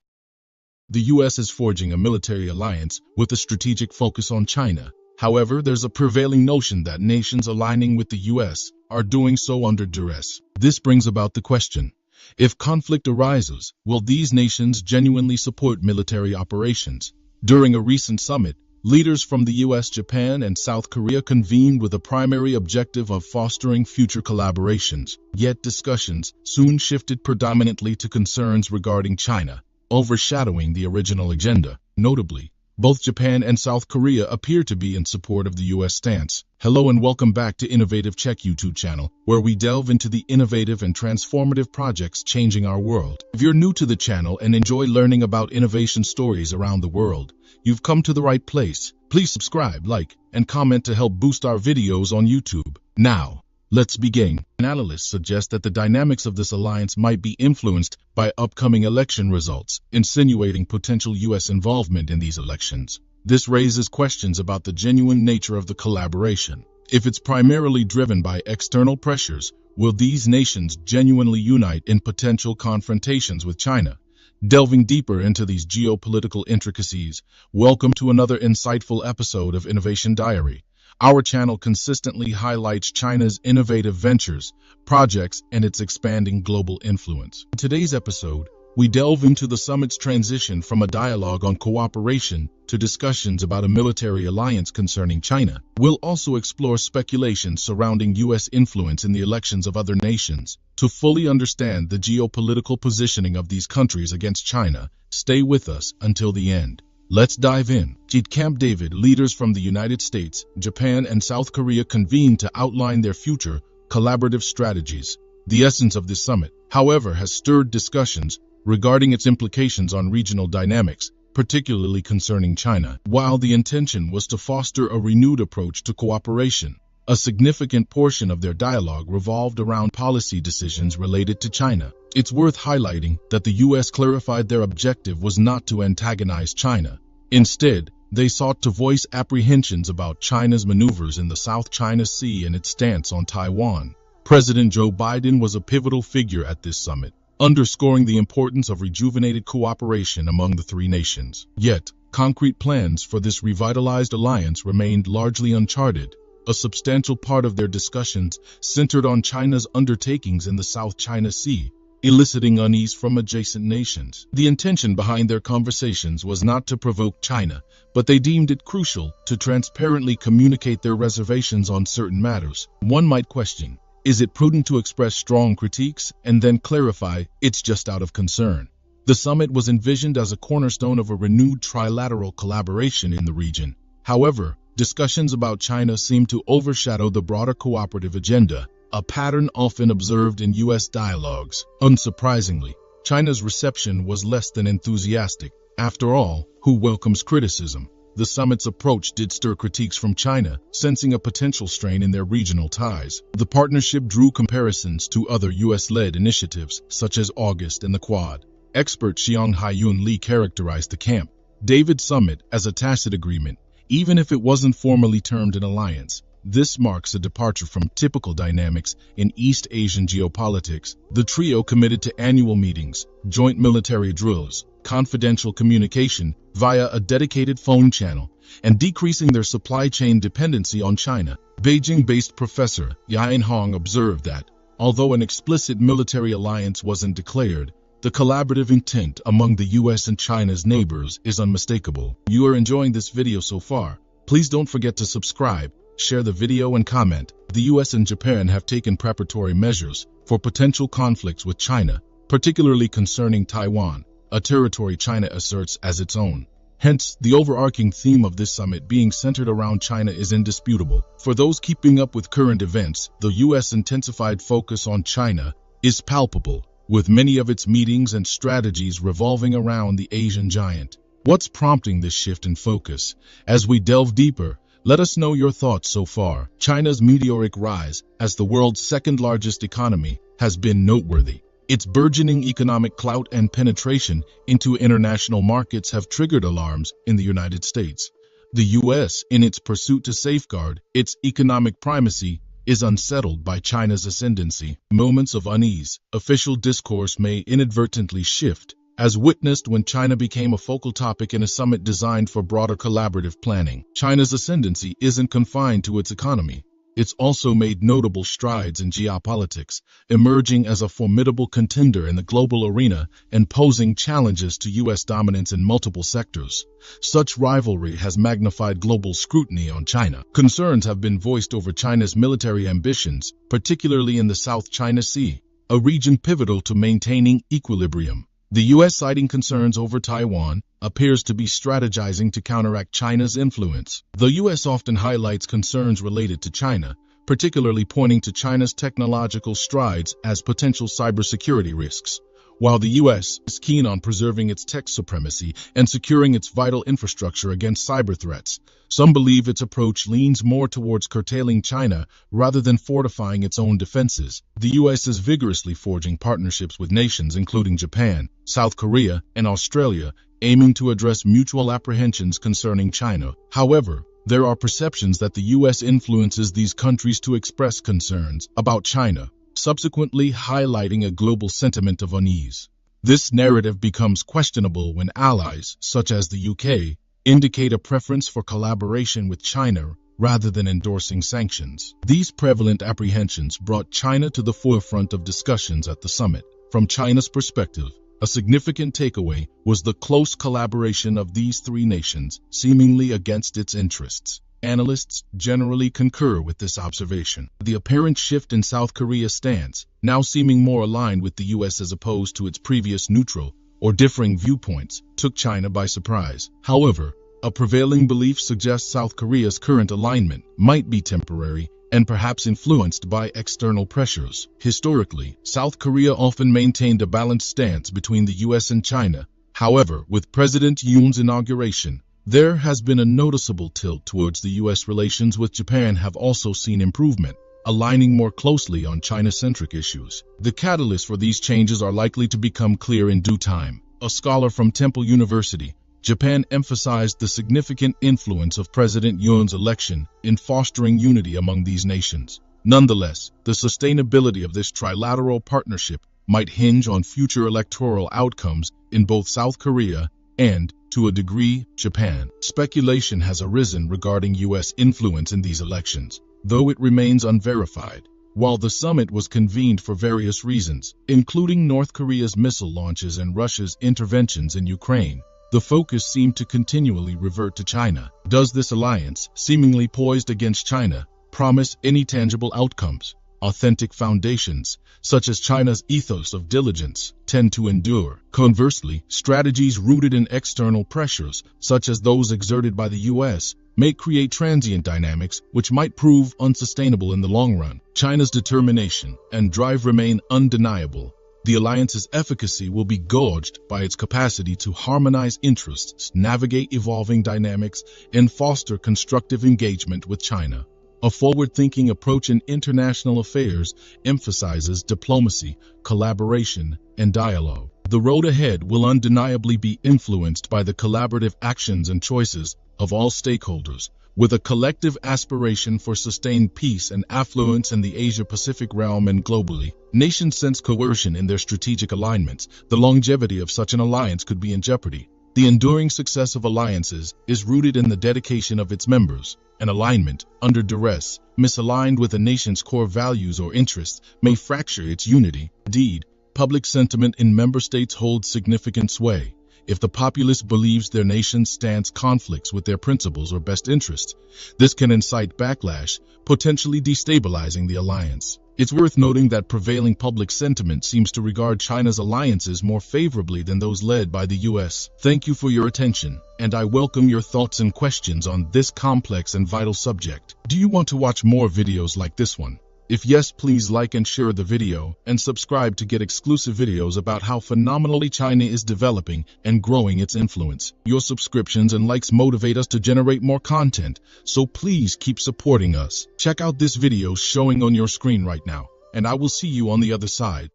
The US is forging a military alliance with a strategic focus on China. However, there's a prevailing notion that nations aligning with the US are doing so under duress. This brings about the question: if conflict arises, will these nations genuinely support military operations? During a recent summit, leaders from the US, Japan, and South Korea convened with a primary objective of fostering future collaborations. Yet discussions soon shifted predominantly to concerns regarding China, overshadowing the original agenda. Notably, both Japan and South Korea appear to be in support of the US stance. Hello and welcome back to Innovative Check YouTube channel, where we delve into the innovative and transformative projects changing our world. If you're new to the channel and enjoy learning about innovation stories around the world, you've come to the right place. Please subscribe, like, and comment to help boost our videos on YouTube. Now, let's begin. Analysts suggest that the dynamics of this alliance might be influenced by upcoming election results, insinuating potential US involvement in these elections. This raises questions about the genuine nature of the collaboration. If it's primarily driven by external pressures, will these nations genuinely unite in potential confrontations with China? Delving deeper into these geopolitical intricacies, welcome to another insightful episode of Innovation Diary. Our channel consistently highlights China's innovative ventures, projects, and its expanding global influence. In today's episode, we delve into the summit's transition from a dialogue on cooperation to discussions about a military alliance concerning China. We'll also explore speculations surrounding US influence in the elections of other nations. To fully understand the geopolitical positioning of these countries against China, stay with us until the end. Let's dive in. At Camp David, leaders from the United States, Japan, and South Korea convened to outline their future collaborative strategies. The essence of this summit, however, has stirred discussions regarding its implications on regional dynamics, particularly concerning China. While the intention was to foster a renewed approach to cooperation, a significant portion of their dialogue revolved around policy decisions related to China. It's worth highlighting that the US clarified their objective was not to antagonize China. Instead, they sought to voice apprehensions about China's maneuvers in the South China Sea and its stance on Taiwan. President Joe Biden was a pivotal figure at this summit, underscoring the importance of rejuvenated cooperation among the three nations. Yet, concrete plans for this revitalized alliance remained largely uncharted. A substantial part of their discussions centered on China's undertakings in the South China Sea, eliciting unease from adjacent nations. The intention behind their conversations was not to provoke China, but they deemed it crucial to transparently communicate their reservations on certain matters. One might question, is it prudent to express strong critiques and then clarify it's just out of concern? The summit was envisioned as a cornerstone of a renewed trilateral collaboration in the region. However, discussions about China seem to overshadow the broader cooperative agenda, a pattern often observed in US dialogues. Unsurprisingly, China's reception was less than enthusiastic. After all, who welcomes criticism? The summit's approach did stir critiques from China, sensing a potential strain in their regional ties. The partnership drew comparisons to other US-led initiatives, such as August and the Quad. Expert Xiang Haiyun Li characterized the Camp David summit as a tacit agreement, even if it wasn't formally termed an alliance. This marks a departure from typical dynamics in East Asian geopolitics. The trio committed to annual meetings, joint military drills, confidential communication via a dedicated phone channel, and decreasing their supply chain dependency on China. Beijing-based professor Yan Hong observed that, although an explicit military alliance wasn't declared, the collaborative intent among the US and China's neighbors is unmistakable. You are enjoying this video so far. Please don't forget to subscribe, share the video, and comment. The US and Japan have taken preparatory measures for potential conflicts with China, particularly concerning Taiwan, a territory China asserts as its own. Hence, the overarching theme of this summit being centered around China is indisputable. For those keeping up with current events, the US intensified focus on China is palpable, with many of its meetings and strategies revolving around the Asian giant. What's prompting this shift in focus? As we delve deeper, let us know your thoughts so far. China's meteoric rise as the world's second-largest economy has been noteworthy. Its burgeoning economic clout and penetration into international markets have triggered alarms in the United States. The U.S., in its pursuit to safeguard its economic primacy, is unsettled by China's ascendancy. Moments of unease, official discourse may inadvertently shift, as witnessed when China became a focal topic in a summit designed for broader collaborative planning. China's ascendancy isn't confined to its economy. It's also made notable strides in geopolitics, emerging as a formidable contender in the global arena and posing challenges to U.S. dominance in multiple sectors. Such rivalry has magnified global scrutiny on China. Concerns have been voiced over China's military ambitions, particularly in the South China Sea, a region pivotal to maintaining equilibrium. The U.S., citing concerns over Taiwan, appears to be strategizing to counteract China's influence. The U.S. often highlights concerns related to China, particularly pointing to China's technological strides as potential cybersecurity risks. While the U.S. is keen on preserving its tech supremacy and securing its vital infrastructure against cyber threats, some believe its approach leans more towards curtailing China rather than fortifying its own defenses. The U.S. is vigorously forging partnerships with nations including Japan, South Korea, and Australia, aiming to address mutual apprehensions concerning China. However, there are perceptions that the U.S. influences these countries to express concerns about China, subsequently highlighting a global sentiment of unease. This narrative becomes questionable when allies, such as the UK, indicate a preference for collaboration with China rather than endorsing sanctions. These prevalent apprehensions brought China to the forefront of discussions at the summit. From China's perspective, a significant takeaway was the close collaboration of these three nations, seemingly against its interests. Analysts generally concur with this observation. The apparent shift in South Korea's stance, now seeming more aligned with the U.S. as opposed to its previous neutral or differing viewpoints, took China by surprise. However, a prevailing belief suggests South Korea's current alignment might be temporary and perhaps influenced by external pressures. Historically, South Korea often maintained a balanced stance between the U.S. and China. However, with President Yoon's inauguration, there has been a noticeable tilt towards the U.S. Relations with Japan have also seen improvement, aligning more closely on China-centric issues. The catalysts for these changes are likely to become clear in due time. A scholar from Temple University, Japan emphasized the significant influence of President Yoon's election in fostering unity among these nations. Nonetheless, the sustainability of this trilateral partnership might hinge on future electoral outcomes in both South Korea and, to a degree, Japan. Speculation has arisen regarding U.S. influence in these elections, though it remains unverified. While the summit was convened for various reasons, including North Korea's missile launches and Russia's interventions in Ukraine, the focus seemed to continually revert to China. Does this alliance, seemingly poised against China, promise any tangible outcomes? Authentic foundations, such as China's ethos of diligence, tend to endure. Conversely, strategies rooted in external pressures, such as those exerted by the U.S., may create transient dynamics which might prove unsustainable in the long run. China's determination and drive remain undeniable. The alliance's efficacy will be gauged by its capacity to harmonize interests, navigate evolving dynamics, and foster constructive engagement with China. A forward-thinking approach in international affairs emphasizes diplomacy, collaboration, and dialogue. The road ahead will undeniably be influenced by the collaborative actions and choices of all stakeholders, with a collective aspiration for sustained peace and affluence in the Asia-Pacific realm and globally. Nations sense coercion in their strategic alignments. The longevity of such an alliance could be in jeopardy. The enduring success of alliances is rooted in the dedication of its members. An alignment, under duress, misaligned with a nation's core values or interests, may fracture its unity. Indeed, public sentiment in member states holds significant sway. If the populace believes their nation's stance conflicts with their principles or best interests, this can incite backlash, potentially destabilizing the alliance. It's worth noting that prevailing public sentiment seems to regard China's alliances more favorably than those led by the U.S. Thank you for your attention, and I welcome your thoughts and questions on this complex and vital subject. Do you want to watch more videos like this one? If yes, please like and share the video, and subscribe to get exclusive videos about how phenomenally China is developing and growing its influence. Your subscriptions and likes motivate us to generate more content, so please keep supporting us. Check out this video showing on your screen right now, and I will see you on the other side.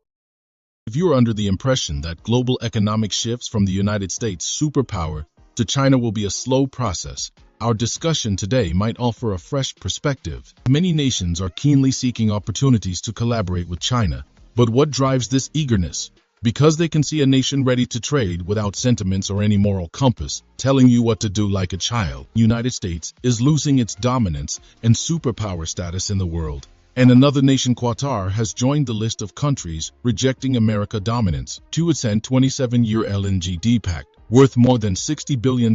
If you are under the impression that global economic shifts from the United States superpower to China will be a slow process, our discussion today might offer a fresh perspective. Many nations are keenly seeking opportunities to collaborate with China. But what drives this eagerness? Because they can see a nation ready to trade without sentiments or any moral compass, telling you what to do like a child. The United States is losing its dominance and superpower status in the world. And another nation, Qatar, has joined the list of countries rejecting America dominance to its 27-year LNG pact, worth more than $60 billion,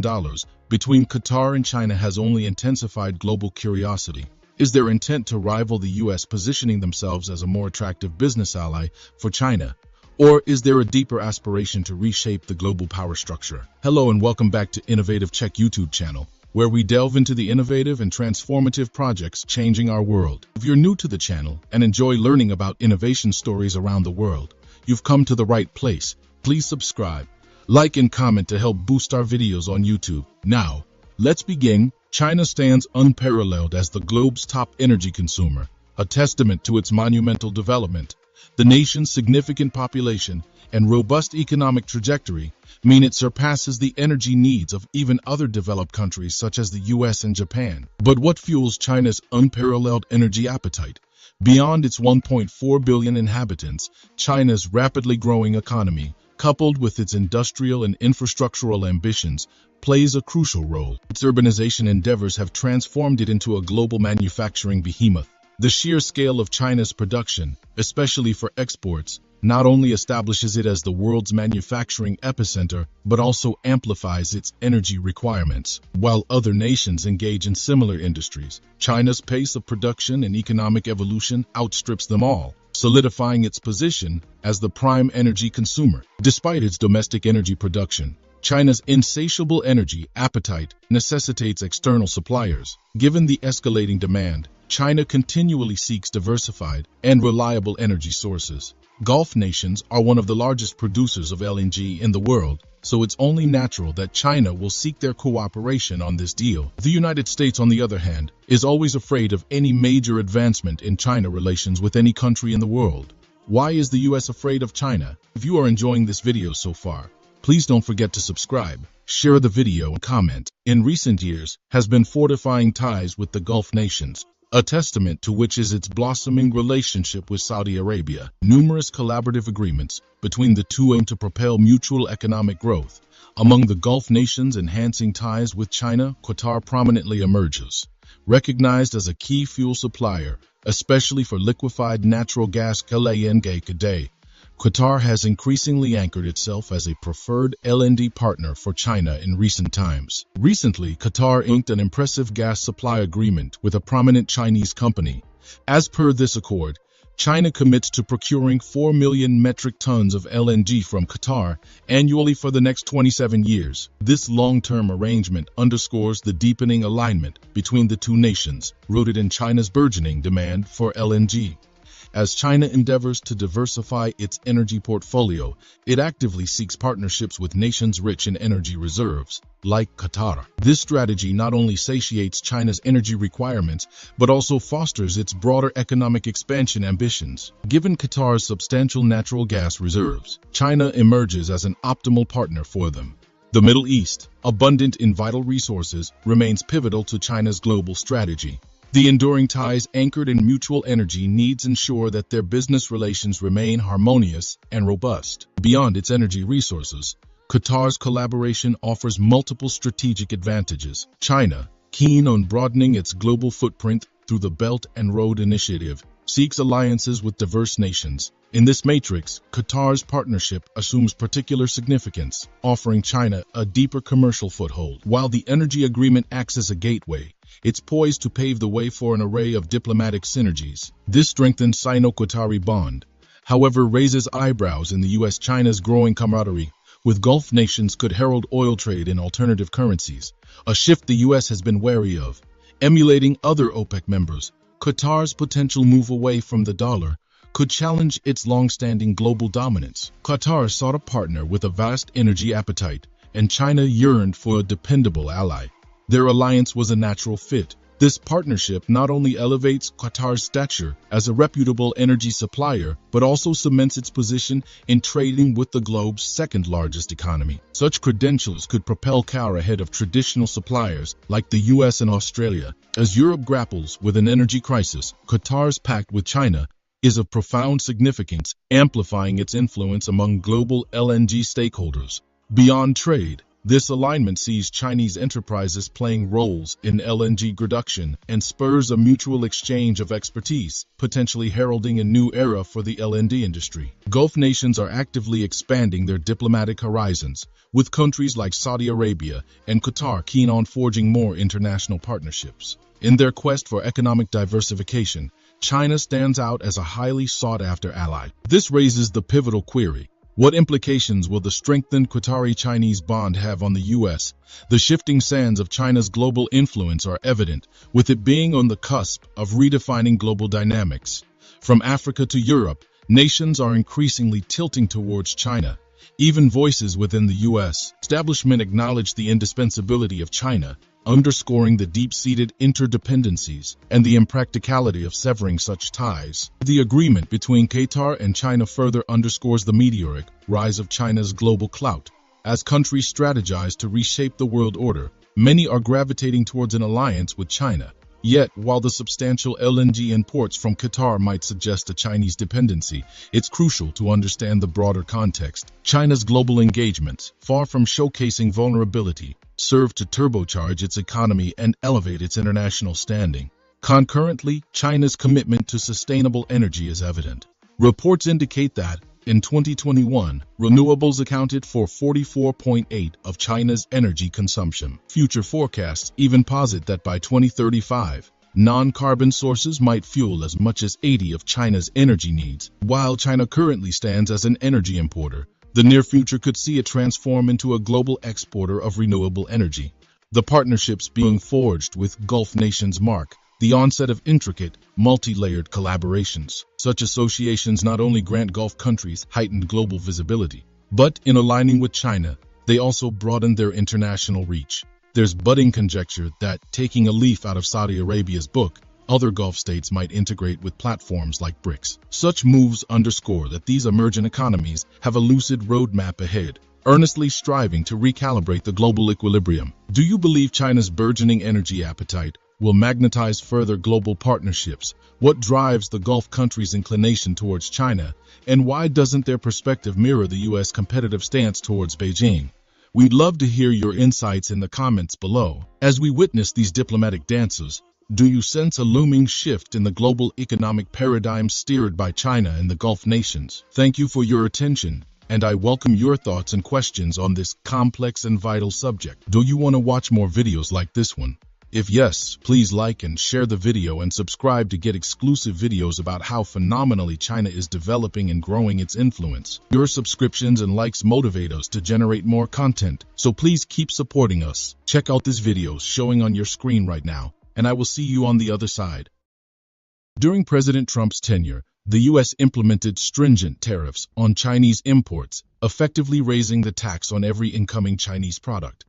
between Qatar and China has only intensified global curiosity. Is their intent to rival the U.S. positioning themselves as a more attractive business ally for China? Or is there a deeper aspiration to reshape the global power structure? Hello and welcome back to Innovative Check YouTube channel, where we delve into the innovative and transformative projects changing our world. If you're new to the channel and enjoy learning about innovation stories around the world, you've come to the right place. Please subscribe, like and comment to help boost our videos on YouTube. Now, let's begin. China stands unparalleled as the globe's top energy consumer, a testament to its monumental development. The nation's significant population and robust economic trajectory mean it surpasses the energy needs of even other developed countries such as the US and Japan. But what fuels China's unparalleled energy appetite? Beyond its 1.4 billion inhabitants, China's rapidly growing economy, coupled with its industrial and infrastructural ambitions, plays a crucial role. Its urbanization endeavors have transformed it into a global manufacturing behemoth. The sheer scale of China's production, especially for exports, not only establishes it as the world's manufacturing epicenter, but also amplifies its energy requirements. While other nations engage in similar industries, China's pace of production and economic evolution outstrips them all, solidifying its position as the prime energy consumer. Despite its domestic energy production, China's insatiable energy appetite necessitates external suppliers. Given the escalating demand, China continually seeks diversified and reliable energy sources. Gulf nations are one of the largest producers of LNG in the world, so it's only natural that China will seek their cooperation on this deal. The United States, on the other hand, is always afraid of any major advancement in China relations with any country in the world. Why is the US afraid of China? If you are enjoying this video so far, please don't forget to subscribe, share the video and comment. In recent years, has been fortifying ties with the Gulf nations, a testament to which is its blossoming relationship with Saudi Arabia. Numerous collaborative agreements between the two aim to propel mutual economic growth. Among the Gulf nations enhancing ties with China, Qatar prominently emerges. Recognized as a key fuel supplier, especially for liquefied natural gas LNG, Qatar has increasingly anchored itself as a preferred LNG partner for China in recent times. Recently, Qatar inked an impressive gas supply agreement with a prominent Chinese company. As per this accord, China commits to procuring 4 million metric tons of LNG from Qatar annually for the next 27 years. This long-term arrangement underscores the deepening alignment between the two nations, rooted in China's burgeoning demand for LNG. As China endeavors to diversify its energy portfolio, it actively seeks partnerships with nations rich in energy reserves, like Qatar. This strategy not only satiates China's energy requirements, but also fosters its broader economic expansion ambitions. Given Qatar's substantial natural gas reserves, China emerges as an optimal partner for them. The Middle East, abundant in vital resources, remains pivotal to China's global strategy. The enduring ties anchored in mutual energy needs ensure that their business relations remain harmonious and robust. Beyond its energy resources, Qatar's collaboration offers multiple strategic advantages. China, keen on broadening its global footprint through the Belt and Road Initiative, seeks alliances with diverse nations. In this matrix, Qatar's partnership assumes particular significance, offering China a deeper commercial foothold. While the energy agreement acts as a gateway, it's poised to pave the way for an array of diplomatic synergies. This strengthens Sino-Qatari bond, however, raises eyebrows in the U.S.-China's growing camaraderie with Gulf nations could herald oil trade in alternative currencies, a shift the U.S. has been wary of. Emulating other OPEC members, Qatar's potential move away from the dollar could challenge its long-standing global dominance. Qatar sought a partner with a vast energy appetite, and China yearned for a dependable ally. Their alliance was a natural fit, This partnership not only elevates Qatar's stature as a reputable energy supplier, but also cements its position in trading with the globe's second-largest economy. Such credentials could propel Qatar ahead of traditional suppliers like the US and Australia. As Europe grapples with an energy crisis, Qatar's pact with China is of profound significance, amplifying its influence among global LNG stakeholders. Beyond trade, this alignment sees Chinese enterprises playing roles in LNG production and spurs a mutual exchange of expertise, potentially heralding a new era for the LNG industry. Gulf nations are actively expanding their diplomatic horizons, with countries like Saudi Arabia and Qatar keen on forging more international partnerships. In their quest for economic diversification, China stands out as a highly sought-after ally. This raises the pivotal query: what implications will the strengthened Qatari-Chinese bond have on the U.S.? The shifting sands of China's global influence are evident, with it being on the cusp of redefining global dynamics. From Africa to Europe, nations are increasingly tilting towards China. Even voices within the U.S. establishment acknowledge the indispensability of China, underscoring the deep-seated interdependencies and the impracticality of severing such ties. The agreement between Qatar and China further underscores the meteoric rise of China's global clout. As countries strategize to reshape the world order, many are gravitating towards an alliance with China. Yet, while the substantial LNG imports from Qatar might suggest a Chinese dependency, it's crucial to understand the broader context. China's global engagements, far from showcasing vulnerability, serve to turbocharge its economy and elevate its international standing. Concurrently, China's commitment to sustainable energy is evident. Reports indicate that, in 2021, renewables accounted for 44.8% of China's energy consumption. Future forecasts even posit that by 2035, non-carbon sources might fuel as much as 80% of China's energy needs. While China currently stands as an energy importer, the near future could see it transform into a global exporter of renewable energy. The partnerships being forged with Gulf nations mark the onset of intricate, multi-layered collaborations. Such associations not only grant Gulf countries heightened global visibility, but in aligning with China, they also broaden their international reach. There's budding conjecture that, taking a leaf out of Saudi Arabia's book, other Gulf states might integrate with platforms like BRICS. Such moves underscore that these emerging economies have a lucid roadmap ahead, earnestly striving to recalibrate the global equilibrium. Do you believe China's burgeoning energy appetite will magnetize further global partnerships? What drives the Gulf countries' inclination towards China, and why doesn't their perspective mirror the U.S. competitive stance towards Beijing? We'd love to hear your insights in the comments below. As we witness these diplomatic dances, do you sense a looming shift in the global economic paradigm steered by China and the Gulf nations? Thank you for your attention, and I welcome your thoughts and questions on this complex and vital subject. Do you want to watch more videos like this one? If yes, please like and share the video and subscribe to get exclusive videos about how phenomenally China is developing and growing its influence. Your subscriptions and likes motivate us to generate more content, so please keep supporting us. Check out this video showing on your screen right now, and I will see you on the other side. During President Trump's tenure, the U.S. implemented stringent tariffs on Chinese imports, effectively raising the tax on every incoming Chinese product.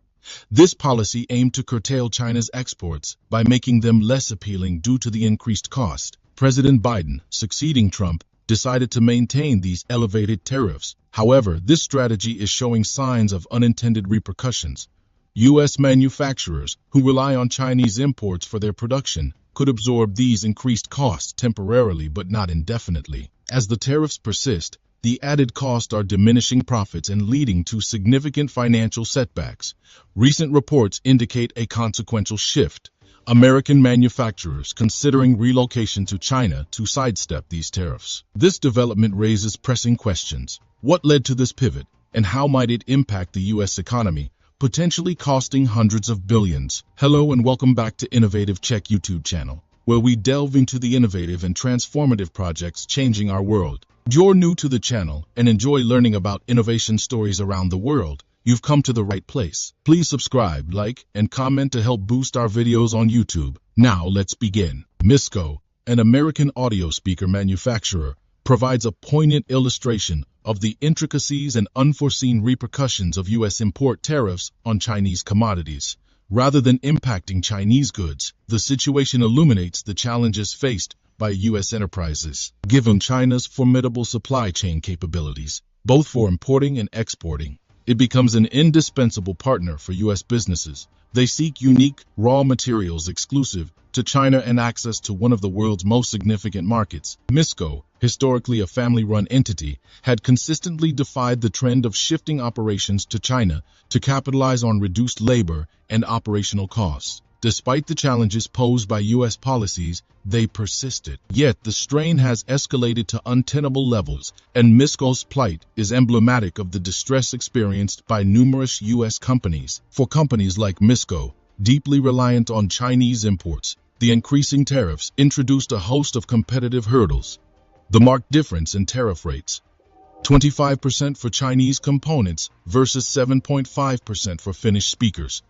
This policy aimed to curtail China's exports by making them less appealing due to the increased cost. President Biden, succeeding Trump, decided to maintain these elevated tariffs. However, this strategy is showing signs of unintended repercussions. U.S. manufacturers, who rely on Chinese imports for their production, could absorb these increased costs temporarily but not indefinitely. As the tariffs persist, the added costs are diminishing profits and leading to significant financial setbacks. Recent reports indicate a consequential shift. American manufacturers considering relocation to China to sidestep these tariffs. This development raises pressing questions. What led to this pivot, and how might it impact the U.S. economy, potentially costing hundreds of billions? Hello and welcome back to Innovative Check YouTube channel, where we delve into the innovative and transformative projects changing our world. If you're new to the channel and enjoy learning about innovation stories around the world, you've come to the right place. Please subscribe, like, and comment to help boost our videos on YouTube. Now let's begin. Misco, an American audio speaker manufacturer, provides a poignant illustration of the intricacies and unforeseen repercussions of U.S. import tariffs on Chinese commodities. Rather than impacting Chinese goods, the situation illuminates the challenges faced by U.S. enterprises. Given China's formidable supply chain capabilities, both for importing and exporting, it becomes an indispensable partner for U.S. businesses. They seek unique raw materials exclusive to China and access to one of the world's most significant markets. MISCO, historically a family-run entity, had consistently defied the trend of shifting operations to China to capitalize on reduced labor and operational costs. Despite the challenges posed by U.S. policies, they persisted. Yet the strain has escalated to untenable levels, and MISCO's plight is emblematic of the distress experienced by numerous U.S. companies. For companies like MISCO, deeply reliant on Chinese imports, the increasing tariffs introduced a host of competitive hurdles. The marked difference in tariff rates, 25% for Chinese components versus 7.5% for finished speakers,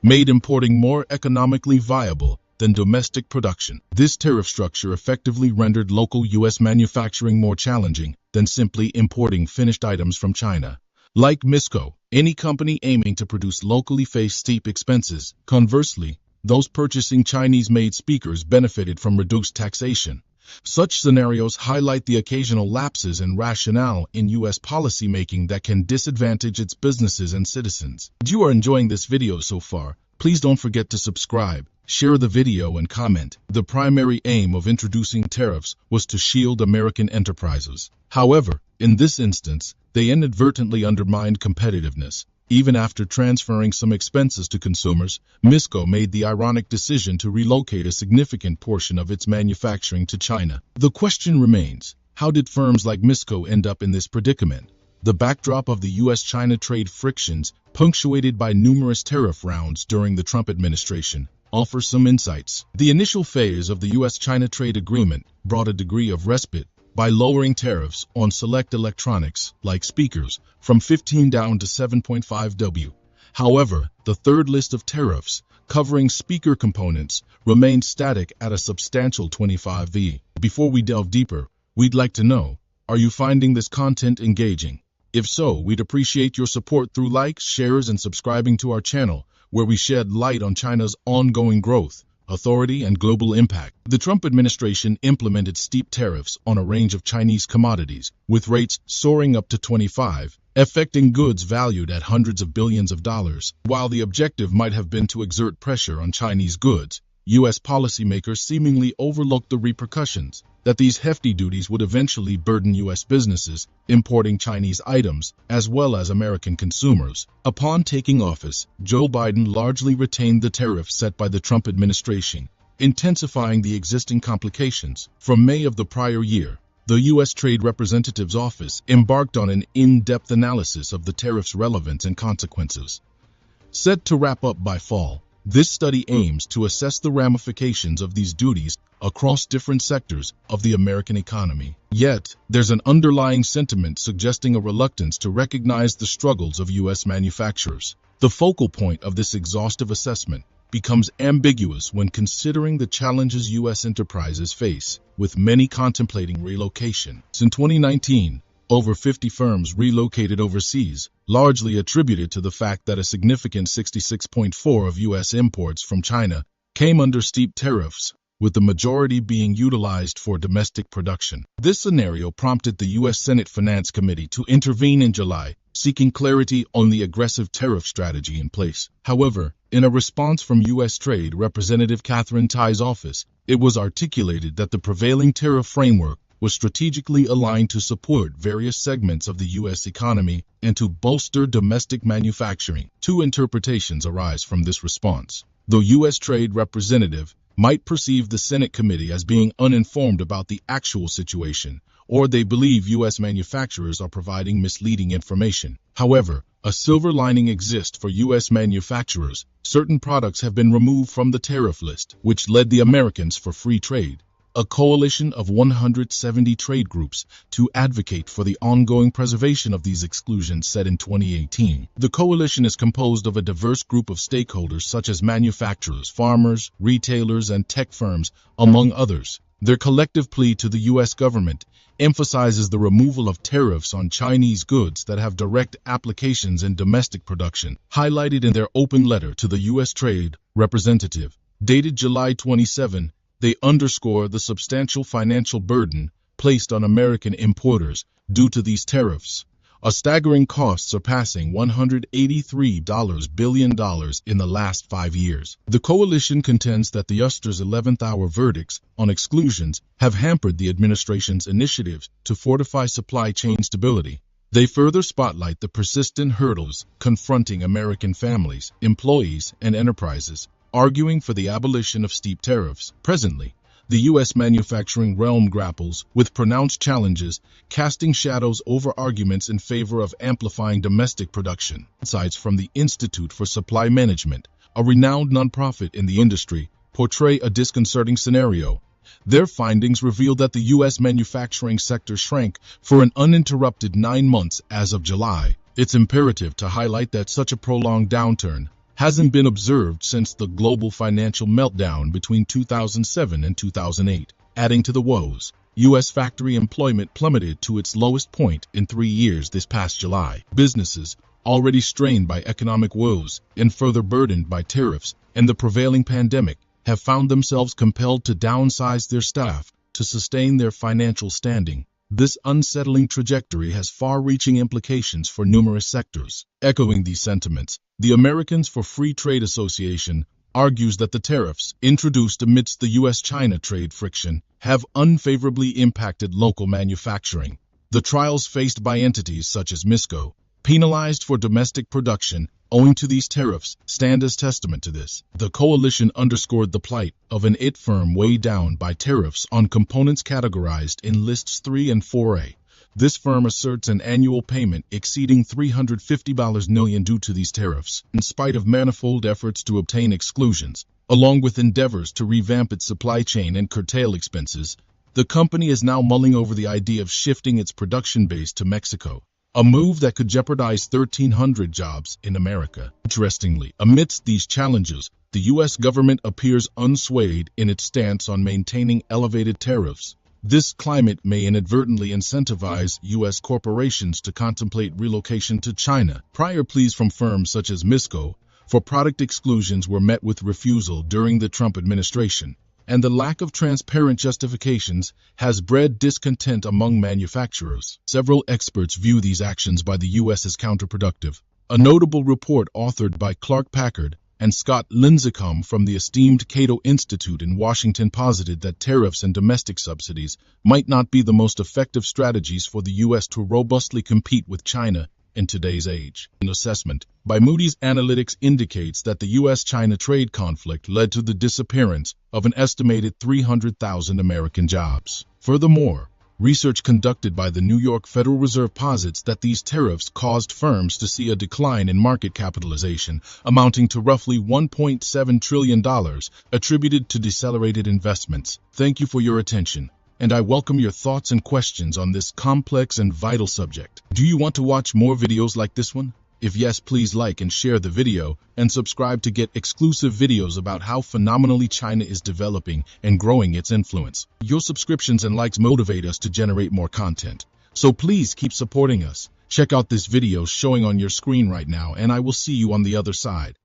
made importing more economically viable than domestic production. This tariff structure effectively rendered local U.S. manufacturing more challenging than simply importing finished items from China. Like MISCO, any company aiming to produce locally faced steep expenses. Conversely, those purchasing Chinese-made speakers benefited from reduced taxation. Such scenarios highlight the occasional lapses in rationale in U.S. policymaking that can disadvantage its businesses and citizens. If you are enjoying this video so far, please don't forget to subscribe, share the video, and comment. The primary aim of introducing tariffs was to shield American enterprises. However, in this instance, they inadvertently undermined competitiveness. Even after transferring some expenses to consumers, MISCO made the ironic decision to relocate a significant portion of its manufacturing to China. The question remains, how did firms like MISCO end up in this predicament? The backdrop of the U.S.-China trade frictions, punctuated by numerous tariff rounds during the Trump administration, offers some insights. The initial phase of the U.S.-China trade agreement brought a degree of respite by lowering tariffs on select electronics, like speakers, from 15 down to 7.5%. However, the third list of tariffs, covering speaker components, remained static at a substantial 25%. Before we delve deeper, we'd like to know, are you finding this content engaging? If so, we'd appreciate your support through likes, shares, and subscribing to our channel, where we shed light on China's ongoing growth, authority, and global impact. The Trump administration implemented steep tariffs on a range of Chinese commodities, with rates soaring up to 25%, affecting goods valued at hundreds of billions of dollars. While the objective might have been to exert pressure on Chinese goods, U.S. policymakers seemingly overlooked the repercussions that these hefty duties would eventually burden U.S. businesses importing Chinese items, as well as American consumers. Upon taking office, Joe Biden largely retained the tariffs set by the Trump administration, intensifying the existing complications. From May of the prior year, the U.S. Trade Representative's Office embarked on an in-depth analysis of the tariffs' relevance and consequences. Set to wrap up by fall, this study aims to assess the ramifications of these duties across different sectors of the American economy. Yet, there's an underlying sentiment suggesting a reluctance to recognize the struggles of U.S. manufacturers. The focal point of this exhaustive assessment becomes ambiguous when considering the challenges U.S. enterprises face, with many contemplating relocation. Since 2019, over 50 firms relocated overseas, largely attributed to the fact that a significant 66.4% of U.S. imports from China came under steep tariffs, with the majority being utilized for domestic production. This scenario prompted the U.S. Senate Finance Committee to intervene in July, seeking clarity on the aggressive tariff strategy in place. However, in a response from U.S. Trade Representative Katherine Tai's office, it was articulated that the prevailing tariff framework was strategically aligned to support various segments of the U.S. economy and to bolster domestic manufacturing. Two interpretations arise from this response. The U.S. Trade Representative might perceive the Senate committee as being uninformed about the actual situation, or they believe U.S. manufacturers are providing misleading information. However, a silver lining exists for U.S. manufacturers. Certain products have been removed from the tariff list, which led the Americans for Free Trade, a coalition of 170 trade groups, to advocate for the ongoing preservation of these exclusions set in 2018. The coalition is composed of a diverse group of stakeholders such as manufacturers, farmers, retailers, and tech firms, among others. Their collective plea to the U.S. government emphasizes the removal of tariffs on Chinese goods that have direct applications in domestic production, highlighted in their open letter to the U.S. Trade Representative. Dated July 27, they underscore the substantial financial burden placed on American importers due to these tariffs, a staggering cost surpassing $183 billion in the last 5 years. The coalition contends that the USTR's 11th-hour verdicts on exclusions have hampered the administration's initiatives to fortify supply chain stability. They further spotlight the persistent hurdles confronting American families, employees, and enterprises, arguing for the abolition of steep tariffs. Presently, the U.S. manufacturing realm grapples with pronounced challenges, casting shadows over arguments in favor of amplifying domestic production. Insights from the Institute for Supply Management, a renowned nonprofit in the industry, portray a disconcerting scenario. Their findings reveal that the U.S. manufacturing sector shrank for an uninterrupted 9 months as of July. It's imperative to highlight that such a prolonged downturn hasn't been observed since the global financial meltdown between 2007 and 2008. Adding to the woes, U.S. factory employment plummeted to its lowest point in 3 years this past July. Businesses, already strained by economic woes and further burdened by tariffs and the prevailing pandemic, have found themselves compelled to downsize their staff to sustain their financial standing. This unsettling trajectory has far-reaching implications for numerous sectors. Echoing these sentiments, the Americans for Free Trade Association argues that the tariffs, introduced amidst the U.S.-China trade friction, have unfavorably impacted local manufacturing. The trials faced by entities such as MISCO, penalized for domestic production owing to these tariffs, stand as testament to this. The coalition underscored the plight of an IT firm weighed down by tariffs on components categorized in Lists 3 and 4A. This firm asserts an annual payment exceeding $350 million due to these tariffs, in spite of manifold efforts to obtain exclusions. Along with endeavors to revamp its supply chain and curtail expenses, the company is now mulling over the idea of shifting its production base to Mexico, a move that could jeopardize 1,300 jobs in America. Interestingly, amidst these challenges, the U.S. government appears unswayed in its stance on maintaining elevated tariffs. This climate may inadvertently incentivize U.S. corporations to contemplate relocation to China. Prior pleas from firms such as MISCO for product exclusions were met with refusal during the Trump administration, and the lack of transparent justifications has bred discontent among manufacturers. Several experts view these actions by the U.S. as counterproductive. A notable report authored by Clark Packard and Scott Lincicome from the esteemed Cato Institute in Washington posited that tariffs and domestic subsidies might not be the most effective strategies for the U.S. to robustly compete with China in today's age. An assessment by Moody's Analytics indicates that the U.S.-China trade conflict led to the disappearance of an estimated 300,000 American jobs. Furthermore, research conducted by the New York Federal Reserve posits that these tariffs caused firms to see a decline in market capitalization amounting to roughly $1.7 trillion, attributed to decelerated investments. Thank you for your attention, and I welcome your thoughts and questions on this complex and vital subject. Do you want to watch more videos like this one? If yes, please like and share the video and subscribe to get exclusive videos about how phenomenally China is developing and growing its influence. Your subscriptions and likes motivate us to generate more content, so please keep supporting us. Check out this video showing on your screen right now, and I will see you on the other side.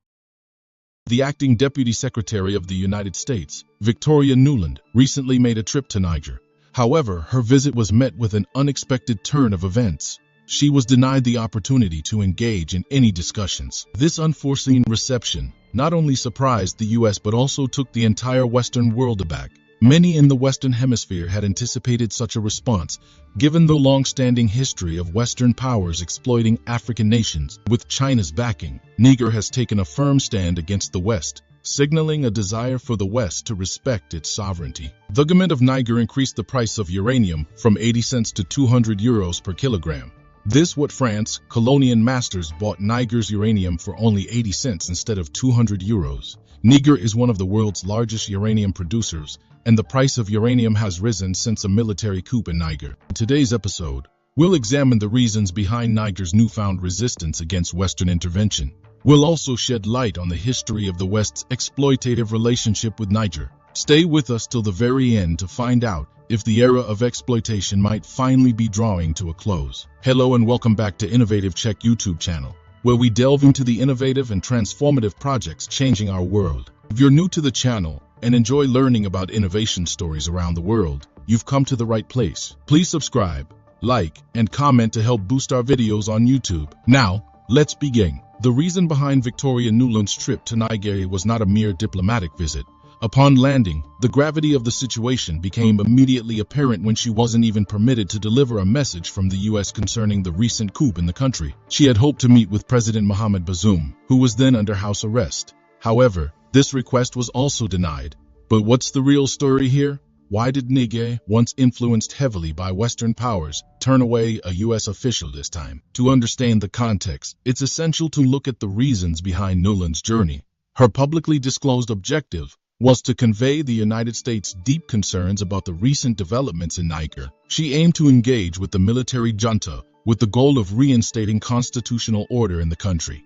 The acting Deputy Secretary of the United States, Victoria Nuland, recently made a trip to Niger. However, her visit was met with an unexpected turn of events. She was denied the opportunity to engage in any discussions. This unforeseen reception not only surprised the U.S. but also took the entire Western world aback. Many in the Western Hemisphere had anticipated such a response, given the long-standing history of Western powers exploiting African nations. With China's backing, Niger has taken a firm stand against the West, signaling a desire for the West to respect its sovereignty. The government of Niger increased the price of uranium from 80 cents to 200 euros per kilogram. This what France, colonial masters, bought Niger's uranium for only 80 cents instead of 200 euros. Niger is one of the world's largest uranium producers, and the price of uranium has risen since a military coup in Niger. In today's episode, we'll examine the reasons behind Niger's newfound resistance against Western intervention. We'll also shed light on the history of the West's exploitative relationship with Niger. Stay with us till the very end to find out if the era of exploitation might finally be drawing to a close. Hello and welcome back to Innovative Check YouTube channel, where we delve into the innovative and transformative projects changing our world. If you're new to the channel and enjoy learning about innovation stories around the world, you've come to the right place. Please subscribe, like, and comment to help boost our videos on YouTube. Now, let's begin. The reason behind Victoria Nuland's trip to Niger was not a mere diplomatic visit. Upon landing, the gravity of the situation became immediately apparent when she wasn't even permitted to deliver a message from the US concerning the recent coup in the country. She had hoped to meet with President Mohamed Bazoum, who was then under house arrest. However, this request was also denied. But what's the real story here? Why did Niger, once influenced heavily by Western powers, turn away a US official this time? To understand the context, it's essential to look at the reasons behind Nuland's journey. Her publicly disclosed objective was to convey the United States' deep concerns about the recent developments in Niger. She aimed to engage with the military junta with the goal of reinstating constitutional order in the country.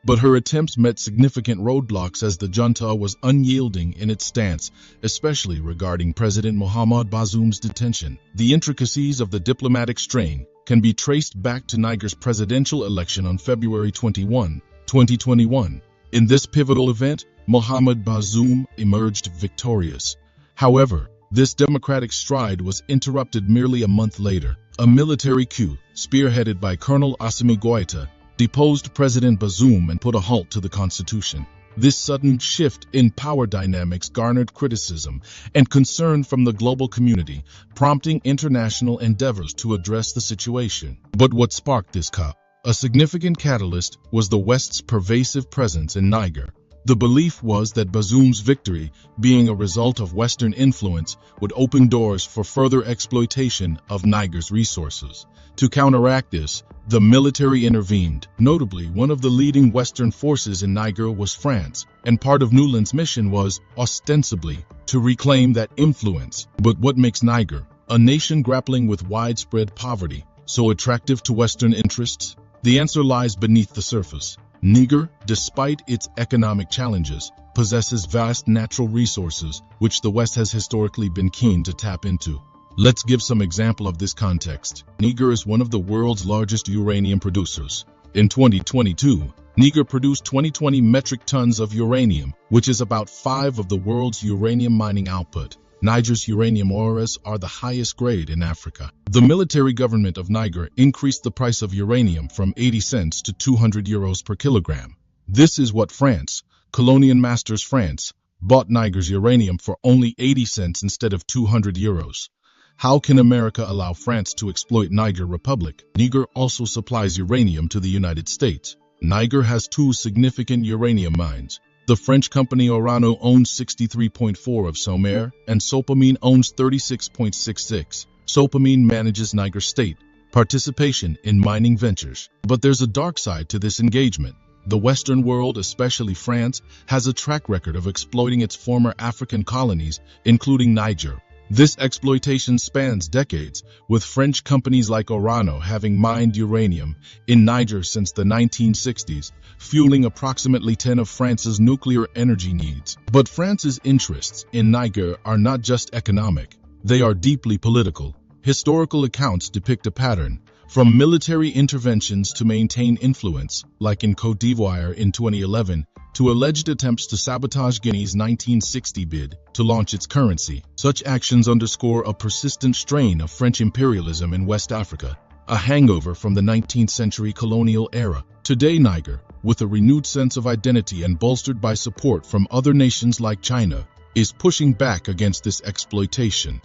But her attempts met significant roadblocks as the junta was unyielding in its stance, especially regarding President Mohamed Bazoum's detention. The intricacies of the diplomatic strain can be traced back to Niger's presidential election on February 21, 2021. In this pivotal event, Mohamed Bazoum emerged victorious. However, this democratic stride was interrupted merely a month later. A military coup, spearheaded by Colonel Assimi Goïta, deposed President Bazoum and put a halt to the constitution. This sudden shift in power dynamics garnered criticism and concern from the global community, prompting international endeavors to address the situation. But what sparked this coup? A significant catalyst was the West's pervasive presence in Niger. The belief was that Bazoum's victory, being a result of Western influence, would open doors for further exploitation of Niger's resources. To counteract this, the military intervened. Notably, one of the leading Western forces in Niger was France, and part of Nuland's mission was, ostensibly, to reclaim that influence. But what makes Niger, a nation grappling with widespread poverty, so attractive to Western interests? The answer lies beneath the surface. Niger, despite its economic challenges, possesses vast natural resources, which the West has historically been keen to tap into. Let's give some example of this context. Niger is one of the world's largest uranium producers. In 2022, Niger produced 20 metric tons of uranium, which is about 5 of the world's uranium mining output. Niger's uranium ores are the highest grade in Africa. The military government of Niger increased the price of uranium from 80 cents to 200 euros per kilogram. This is what France, colonial masters France, bought Niger's uranium for only 80 cents instead of 200 euros. How can America allow France to exploit Niger Republic? Niger also supplies uranium to the United States. Niger has 2 significant uranium mines. The French company Orano owns 63.4% of Somaire, and Sopamine owns 36.66%. Sopamine manages Niger State participation in mining ventures. But there's a dark side to this engagement. The Western world, especially France, has a track record of exploiting its former African colonies, including Niger. This exploitation spans decades, with French companies like Orano having mined uranium in Niger since the 1960s, fueling approximately 10 of France's nuclear energy needs. But France's interests in Niger are not just economic, they are deeply political. Historical accounts depict a pattern, from military interventions to maintain influence, like in Côte d'Ivoire in 2011, to alleged attempts to sabotage Guinea's 1960 bid to launch its currency. Such actions underscore a persistent strain of French imperialism in West Africa, a hangover from the 19th century colonial era. Today, Niger, with a renewed sense of identity and bolstered by support from other nations like China, is pushing back against this exploitation.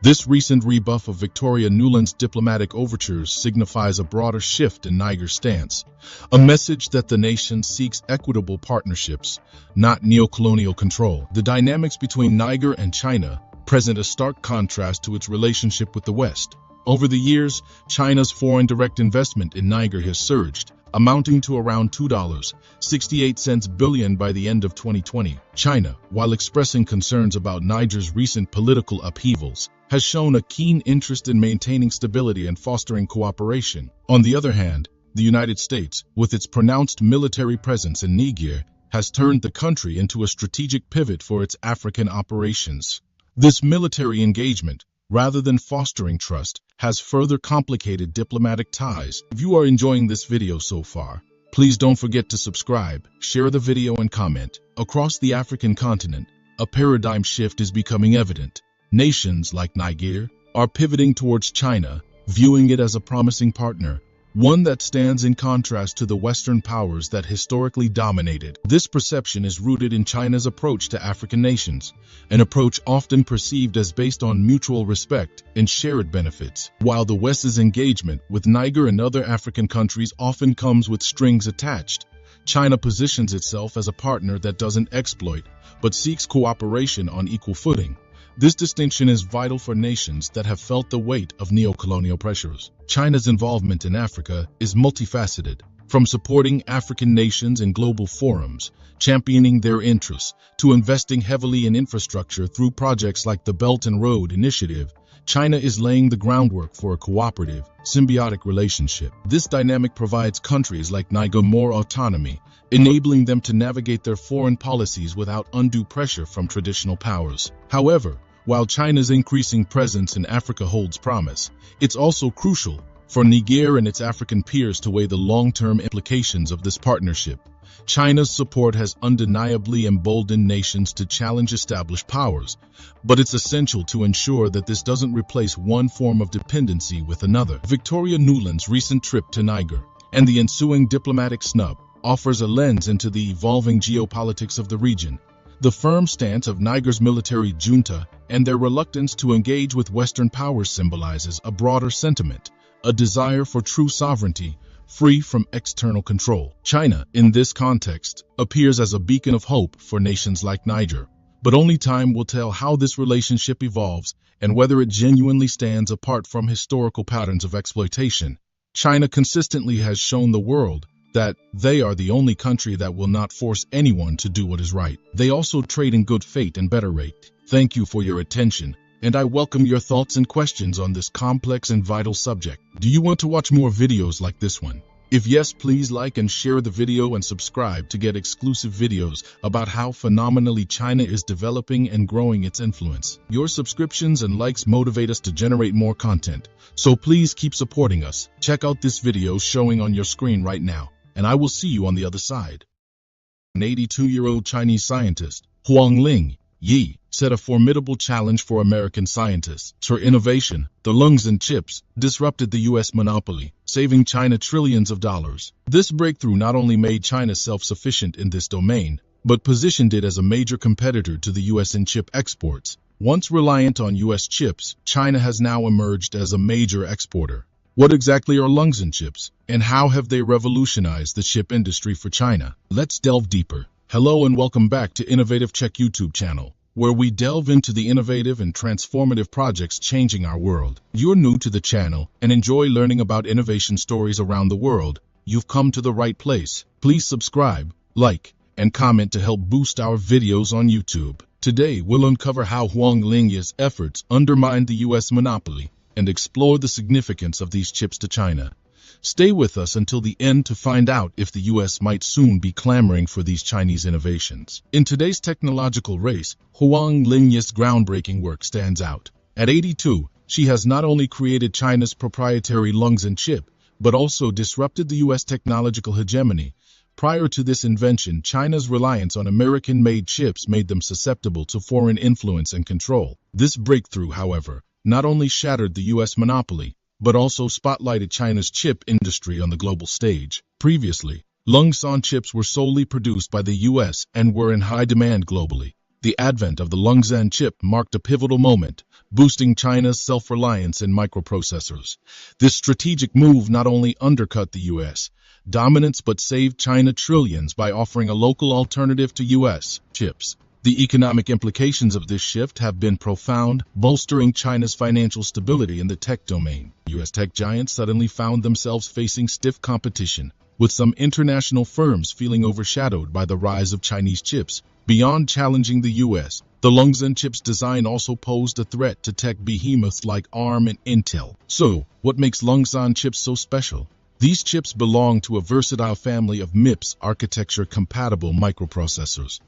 This recent rebuff of Victoria Nuland's diplomatic overtures signifies a broader shift in Niger's stance, a message that the nation seeks equitable partnerships, not neocolonial control. The dynamics between Niger and China present a stark contrast to its relationship with the West. Over the years, China's foreign direct investment in Niger has surged, amounting to around $2.68 billion by the end of 2020. China, while expressing concerns about Niger's recent political upheavals, has shown a keen interest in maintaining stability and fostering cooperation. On the other hand, the United States, with its pronounced military presence in Niger, has turned the country into a strategic pivot for its African operations. This military engagement, rather than fostering trust, has further complicated diplomatic ties. If you are enjoying this video so far, please don't forget to subscribe, share the video and comment. Across the African continent, a paradigm shift is becoming evident. Nations like Niger are pivoting towards China, viewing it as a promising partner, one that stands in contrast to the Western powers that historically dominated. This perception is rooted in China's approach to African nations, an approach often perceived as based on mutual respect and shared benefits. While the West's engagement with Niger and other African countries often comes with strings attached, China positions itself as a partner that doesn't exploit, but seeks cooperation on equal footing. This distinction is vital for nations that have felt the weight of neocolonial pressures. China's involvement in Africa is multifaceted, from supporting African nations in global forums, championing their interests, to investing heavily in infrastructure through projects like the Belt and Road Initiative. China is laying the groundwork for a cooperative, symbiotic relationship. This dynamic provides countries like Niger more autonomy, enabling them to navigate their foreign policies without undue pressure from traditional powers. However, while China's increasing presence in Africa holds promise, it's also crucial for Niger and its African peers to weigh the long-term implications of this partnership. China's support has undeniably emboldened nations to challenge established powers, but it's essential to ensure that this doesn't replace one form of dependency with another. Victoria Nuland's recent trip to Niger and the ensuing diplomatic snub offers a lens into the evolving geopolitics of the region. The firm stance of Niger's military junta and their reluctance to engage with Western powers symbolizes a broader sentiment, a desire for true sovereignty, free from external control. China, in this context, appears as a beacon of hope for nations like Niger, but only time will tell how this relationship evolves and whether it genuinely stands apart from historical patterns of exploitation. China consistently has shown the world that they are the only country that will not force anyone to do what is right. They also trade in good faith and better rate. Thank you for your attention, and I welcome your thoughts and questions on this complex and vital subject. Do you want to watch more videos like this one? If yes, please like and share the video and subscribe to get exclusive videos about how phenomenally China is developing and growing its influence. Your subscriptions and likes motivate us to generate more content, so please keep supporting us. Check out this video showing on your screen right now, and I will see you on the other side. An 82-year-old Chinese scientist, Huang Yi, set a formidable challenge for American scientists. Her innovation, the lungs and chips, disrupted the U.S. monopoly, saving China trillions of dollars. This breakthrough not only made China self-sufficient in this domain, but positioned it as a major competitor to the U.S. in chip exports. Once reliant on U.S. chips, China has now emerged as a major exporter. What exactly are lungs and chips, and how have they revolutionized the chip industry for China? Let's delve deeper. Hello and welcome back to Innovative Check YouTube channel, where we delve into the innovative and transformative projects changing our world. You're new to the channel and enjoy learning about innovation stories around the world. You've come to the right place. Please subscribe, like, and comment to help boost our videos on YouTube. Today, we'll uncover how Huang Lingye's efforts undermined the U.S. monopoly and explore the significance of these chips to China. Stay with us until the end to find out if the U.S. might soon be clamoring for these Chinese innovations. In today's technological race, Huang Lingye's groundbreaking work stands out. At 82, she has not only created China's proprietary lungs and chip, but also disrupted the U.S. technological hegemony. Prior to this invention, China's reliance on American-made chips made them susceptible to foreign influence and control. This breakthrough, however, not only shattered the U.S. monopoly, but also spotlighted China's chip industry on the global stage. Previously, Lungsan chips were solely produced by the U.S. and were in high demand globally. The advent of the Lungsan chip marked a pivotal moment, boosting China's self-reliance in microprocessors. This strategic move not only undercut the U.S. dominance but saved China trillions by offering a local alternative to U.S. chips. The economic implications of this shift have been profound, bolstering China's financial stability in the tech domain. U.S. tech giants suddenly found themselves facing stiff competition, with some international firms feeling overshadowed by the rise of Chinese chips. Beyond challenging the U.S., the Lungsan chip's design also posed a threat to tech behemoths like ARM and Intel. So, what makes Lungsan chips so special? These chips belong to a versatile family of MIPS architecture-compatible microprocessors.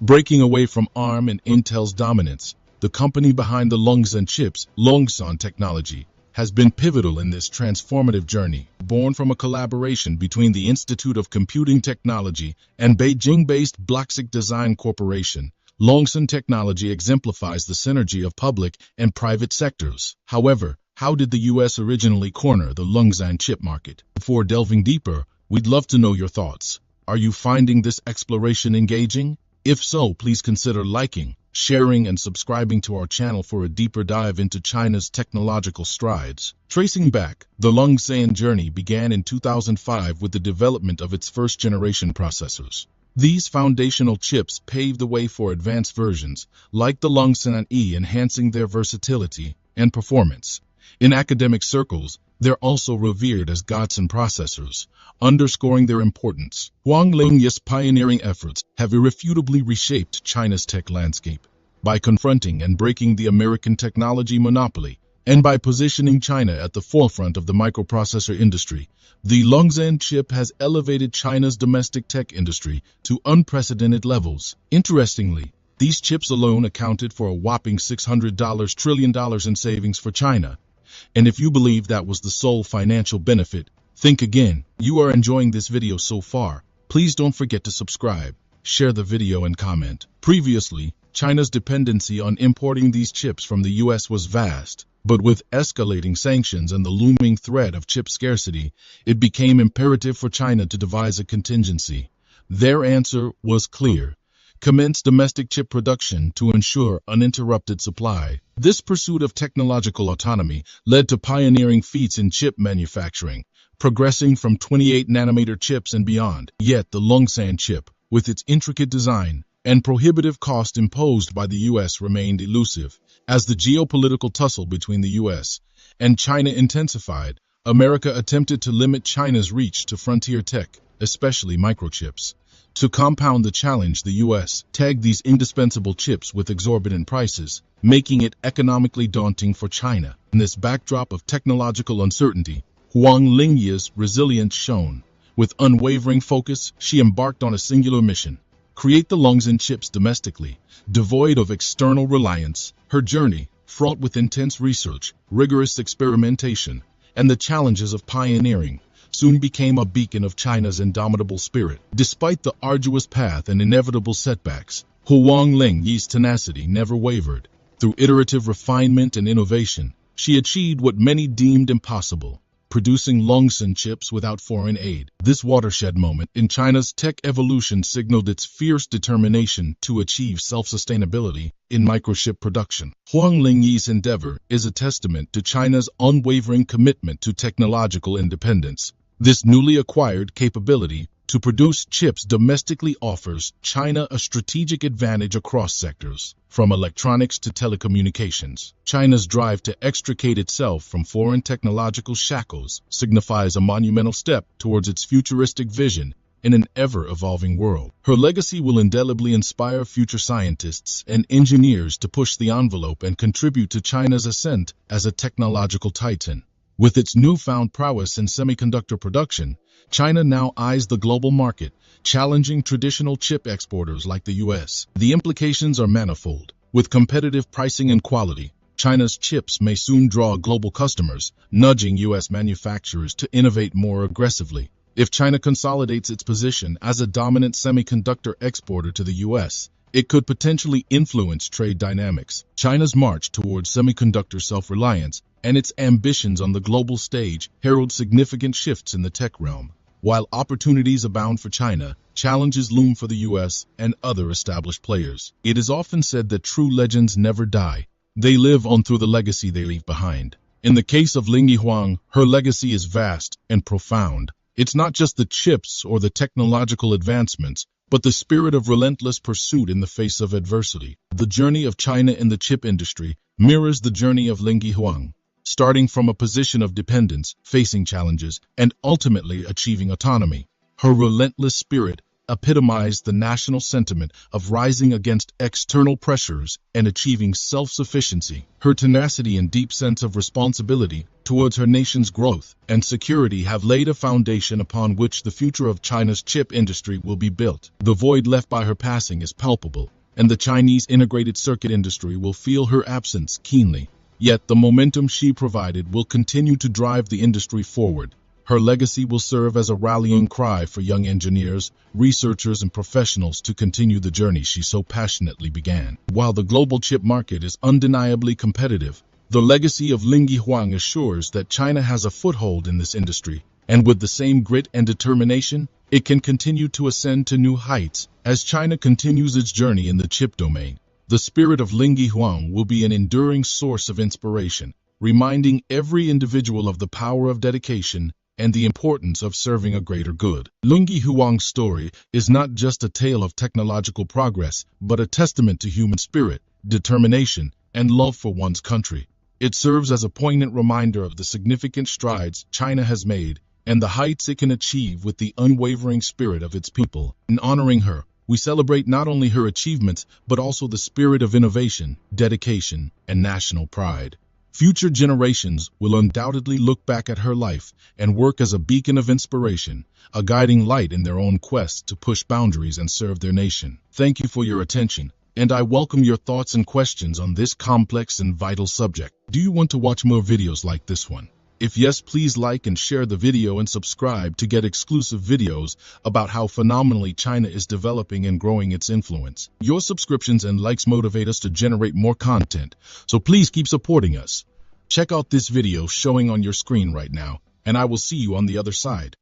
Breaking away from ARM and Intel's dominance, the company behind the Longsan chips, Longsan Technology, has been pivotal in this transformative journey. Born from a collaboration between the Institute of Computing Technology and Beijing-based Blaxic Design Corporation, Longsan Technology exemplifies the synergy of public and private sectors. However, how did the U.S. originally corner the Longsan chip market? Before delving deeper, we'd love to know your thoughts. Are you finding this exploration engaging? If so, please consider liking, sharing, and subscribing to our channel for a deeper dive into China's technological strides. Tracing back, the Longsan journey began in 2005 with the development of its first-generation processors. These foundational chips paved the way for advanced versions, like the Longsan E, enhancing their versatility and performance. In academic circles, they're also revered as Godson processors, underscoring their importance. Huang Lingyi's pioneering efforts have irrefutably reshaped China's tech landscape. By confronting and breaking the American technology monopoly, and by positioning China at the forefront of the microprocessor industry, the Longsan chip has elevated China's domestic tech industry to unprecedented levels. Interestingly, these chips alone accounted for a whopping $600 trillion in savings for China. And if you believe that was the sole financial benefit, think again. You are enjoying this video so far. Please don't forget to subscribe, share the video, and comment. Previously, China's dependency on importing these chips from the US was vast, but with escalating sanctions and the looming threat of chip scarcity, it became imperative for China to devise a contingency. Their answer was clear: commence domestic chip production to ensure uninterrupted supply. This pursuit of technological autonomy led to pioneering feats in chip manufacturing, progressing from 28-nanometer chips and beyond. Yet the Longsan chip, with its intricate design and prohibitive cost imposed by the U.S., remained elusive. As the geopolitical tussle between the U.S. and China intensified, America attempted to limit China's reach to frontier tech, especially microchips. To compound the challenge, the U.S. tagged these indispensable chips with exorbitant prices, making it economically daunting for China. In this backdrop of technological uncertainty, Huang Lingyi's resilience shone. With unwavering focus, she embarked on a singular mission: create the Longsan chips domestically, devoid of external reliance. Her journey, fraught with intense research, rigorous experimentation, and the challenges of pioneering, soon became a beacon of China's indomitable spirit. Despite the arduous path and inevitable setbacks, Huang Lingyi's tenacity never wavered. Through iterative refinement and innovation, she achieved what many deemed impossible: producing Longsan chips without foreign aid. This watershed moment in China's tech evolution signaled its fierce determination to achieve self-sustainability in microchip production. Huang Lingyi's endeavor is a testament to China's unwavering commitment to technological independence. This newly acquired capability to produce chips domestically offers China a strategic advantage across sectors, from electronics to telecommunications. China's drive to extricate itself from foreign technological shackles signifies a monumental step towards its futuristic vision in an ever-evolving world. Her legacy will indelibly inspire future scientists and engineers to push the envelope and contribute to China's ascent as a technological titan. With its newfound prowess in semiconductor production, China now eyes the global market, challenging traditional chip exporters like the U.S. The implications are manifold. With competitive pricing and quality, China's chips may soon draw global customers, nudging U.S. manufacturers to innovate more aggressively. If China consolidates its position as a dominant semiconductor exporter to the U.S., it could potentially influence trade dynamics. China's march towards semiconductor self-reliance and its ambitions on the global stage herald significant shifts in the tech realm. While opportunities abound for China, challenges loom for the U.S. and other established players. It is often said that true legends never die. They live on through the legacy they leave behind. In the case of Lingyi Huang, her legacy is vast and profound. It's not just the chips or the technological advancements, but the spirit of relentless pursuit in the face of adversity. The journey of China in the chip industry mirrors the journey of Lingyi Huang, starting from a position of dependence, facing challenges, and ultimately achieving autonomy. Her relentless spirit epitomized the national sentiment of rising against external pressures and achieving self-sufficiency. Her tenacity and deep sense of responsibility towards her nation's growth and security have laid a foundation upon which the future of China's chip industry will be built. The void left by her passing is palpable, and the Chinese integrated circuit industry will feel her absence keenly. Yet the momentum she provided will continue to drive the industry forward. Her legacy will serve as a rallying cry for young engineers, researchers, and professionals to continue the journey she so passionately began. While the global chip market is undeniably competitive, the legacy of Lin Yihuang assures that China has a foothold in this industry, and with the same grit and determination, it can continue to ascend to new heights as China continues its journey in the chip domain. The spirit of Lin Yihuang will be an enduring source of inspiration, reminding every individual of the power of dedication and the importance of serving a greater good. Lin Yihuang's story is not just a tale of technological progress, but a testament to human spirit, determination, and love for one's country. It serves as a poignant reminder of the significant strides China has made and the heights it can achieve with the unwavering spirit of its people. In honoring her, we celebrate not only her achievements, but also the spirit of innovation, dedication, and national pride. Future generations will undoubtedly look back at her life and work as a beacon of inspiration, a guiding light in their own quest to push boundaries and serve their nation. Thank you for your attention, and I welcome your thoughts and questions on this complex and vital subject. Do you want to watch more videos like this one? If yes, please like and share the video and subscribe to get exclusive videos about how phenomenally China is developing and growing its influence. Your subscriptions and likes motivate us to generate more content, so please keep supporting us. Check out this video showing on your screen right now, and I will see you on the other side.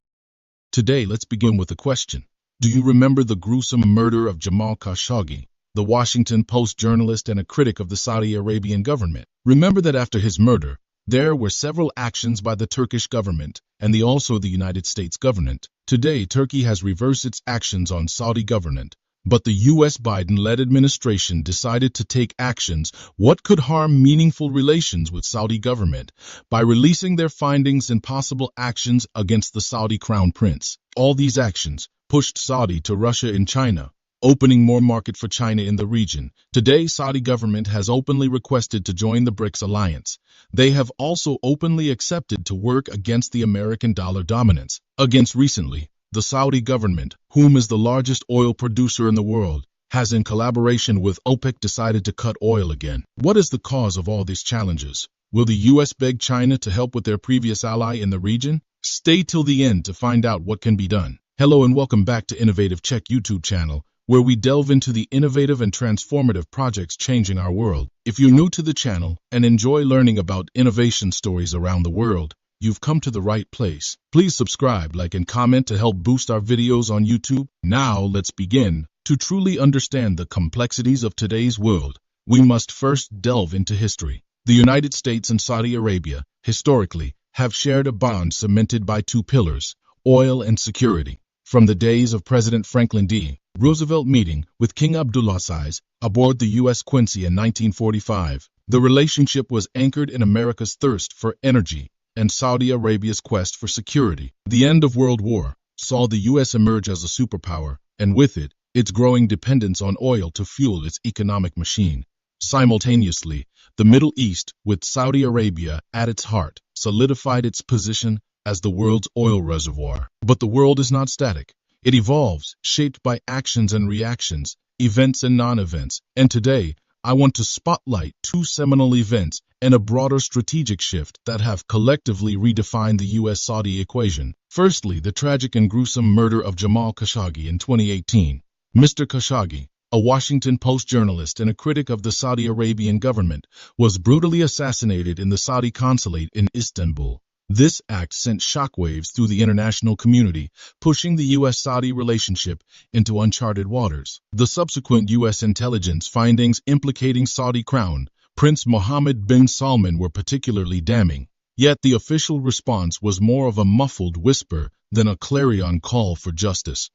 Today, let's begin with a question. Do you remember the gruesome murder of Jamal Khashoggi, the Washington Post journalist and a critic of the Saudi Arabian government? Remember that after his murder, there were several actions by the Turkish government and also the United States government. Today, Turkey has reversed its actions on Saudi government, but the U.S. Biden-led administration decided to take actions what could harm meaningful relations with Saudi government by releasing their findings and possible actions against the Saudi crown prince. All these actions pushed Saudi to Russia and China, opening more market for China in the region. Today, Saudi government has openly requested to join the BRICS alliance. They have also openly accepted to work against the American dollar dominance. Against recently, the Saudi government, whom is the largest oil producer in the world, has in collaboration with OPEC decided to cut oil again. What is the cause of all these challenges? Will the U.S. beg China to help with their previous ally in the region? Stay till the end to find out what can be done. Hello and welcome back to Innovative Check YouTube channel, where we delve into the innovative and transformative projects changing our world. If you're new to the channel and enjoy learning about innovation stories around the world, you've come to the right place. Please subscribe, like, and comment to help boost our videos on YouTube. Now, let's begin. To truly understand the complexities of today's world, we must first delve into history. The United States and Saudi Arabia, historically, have shared a bond cemented by two pillars: oil and security. From the days of President Franklin D. Roosevelt meeting with King Abdulaziz aboard the U.S. Quincy in 1945, the relationship was anchored in America's thirst for energy and Saudi Arabia's quest for security. The end of World War saw the U.S. emerge as a superpower, and with it, its growing dependence on oil to fuel its economic machine. Simultaneously, the Middle East, with Saudi Arabia at its heart, solidified its position as the world's oil reservoir. But the world is not static. It evolves, shaped by actions and reactions, events and non-events. And today, I want to spotlight two seminal events and a broader strategic shift that have collectively redefined the U.S.-Saudi equation. Firstly, the tragic and gruesome murder of Jamal Khashoggi in 2018. Mr. Khashoggi, a Washington Post journalist and a critic of the Saudi Arabian government, was brutally assassinated in the Saudi consulate in Istanbul. This act sent shockwaves through the international community, pushing the U.S.-Saudi relationship into uncharted waters. The subsequent U.S. intelligence findings implicating Saudi Crown Prince Mohammed bin Salman were particularly damning. Yet the official response was more of a muffled whisper than a clarion call for justice.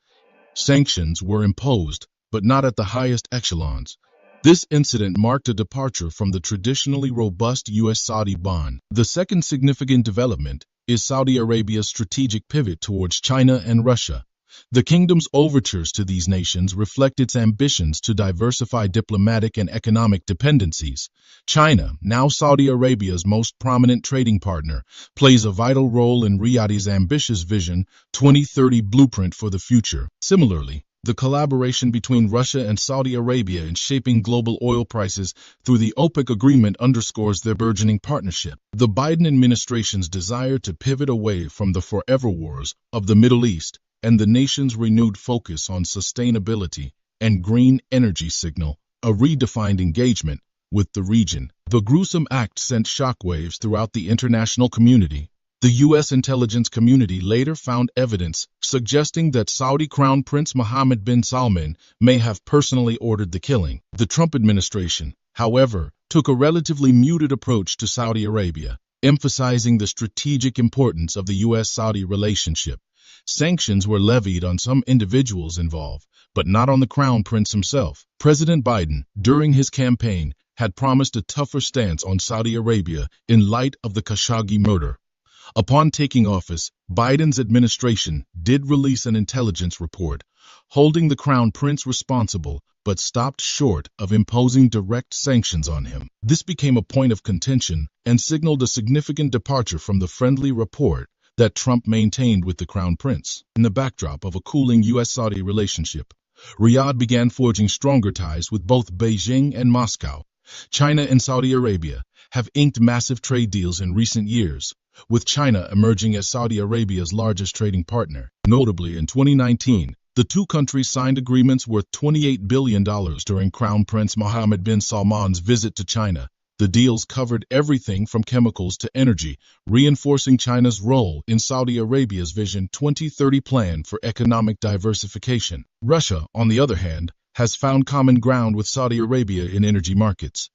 Sanctions were imposed, but not at the highest echelons. This incident marked a departure from the traditionally robust U.S.-Saudi bond. The second significant development is Saudi Arabia's strategic pivot towards China and Russia. The kingdom's overtures to these nations reflect its ambitions to diversify diplomatic and economic dependencies. China, now Saudi Arabia's most prominent trading partner, plays a vital role in Riyadh's ambitious Vision 2030 blueprint for the future. Similarly, the collaboration between Russia and Saudi Arabia in shaping global oil prices through the OPEC agreement underscores their burgeoning partnership. The Biden administration's desire to pivot away from the forever wars of the Middle East and the nation's renewed focus on sustainability and green energy signal a redefined engagement with the region. The gruesome act sent shockwaves throughout the international community. The U.S. intelligence community later found evidence suggesting that Saudi Crown Prince Mohammed bin Salman may have personally ordered the killing. The Trump administration, however, took a relatively muted approach to Saudi Arabia, emphasizing the strategic importance of the U.S.-Saudi relationship. Sanctions were levied on some individuals involved, but not on the Crown Prince himself. President Biden, during his campaign, had promised a tougher stance on Saudi Arabia in light of the Khashoggi murder. Upon taking office, Biden's administration did release an intelligence report, holding the Crown Prince responsible, but stopped short of imposing direct sanctions on him. This became a point of contention and signaled a significant departure from the friendly rapport that Trump maintained with the Crown Prince. In the backdrop of a cooling U.S.-Saudi relationship, Riyadh began forging stronger ties with both Beijing and Moscow. China and Saudi Arabia have inked massive trade deals in recent years, with China emerging as Saudi Arabia's largest trading partner. Notably, in 2019, the two countries signed agreements worth $28 billion during Crown Prince Mohammed bin Salman's visit to China. The deals covered everything from chemicals to energy, reinforcing China's role in Saudi Arabia's Vision 2030 plan for economic diversification. Russia, on the other hand, has found common ground with Saudi Arabia in energy markets.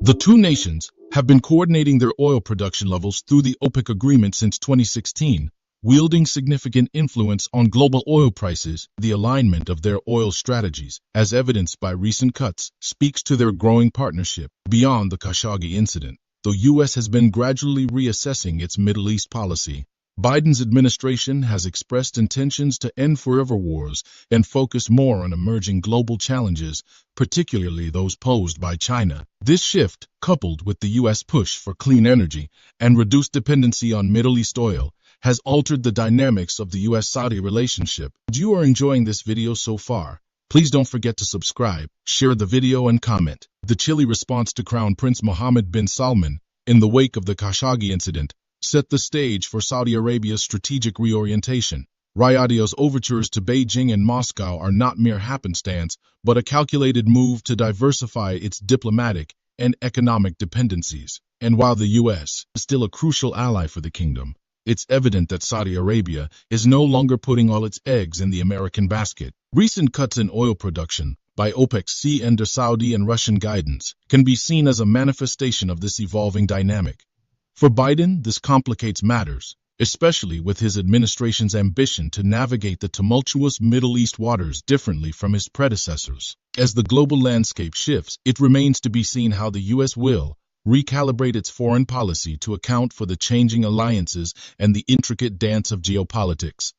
The two nations have been coordinating their oil production levels through the OPEC agreement since 2016, wielding significant influence on global oil prices. The alignment of their oil strategies, as evidenced by recent cuts, speaks to their growing partnership. Beyond the Khashoggi incident, the U.S. has been gradually reassessing its Middle East policy. Biden's administration has expressed intentions to end forever wars and focus more on emerging global challenges, particularly those posed by China. This shift, coupled with the U.S. push for clean energy and reduced dependency on Middle East oil, has altered the dynamics of the U.S.-Saudi relationship. If you are enjoying this video so far, please don't forget to subscribe, share the video, and comment. The chilly response to Crown Prince Mohammed bin Salman in the wake of the Khashoggi incident set the stage for Saudi Arabia's strategic reorientation. Riyadh's overtures to Beijing and Moscow are not mere happenstance, but a calculated move to diversify its diplomatic and economic dependencies. And while the U.S. is still a crucial ally for the kingdom, it's evident that Saudi Arabia is no longer putting all its eggs in the American basket. Recent cuts in oil production by OPEC under Saudi and Russian guidance can be seen as a manifestation of this evolving dynamic. For Biden, this complicates matters, especially with his administration's ambition to navigate the tumultuous Middle East waters differently from his predecessors. As the global landscape shifts, it remains to be seen how the U.S. will recalibrate its foreign policy to account for the changing alliances and the intricate dance of geopolitics.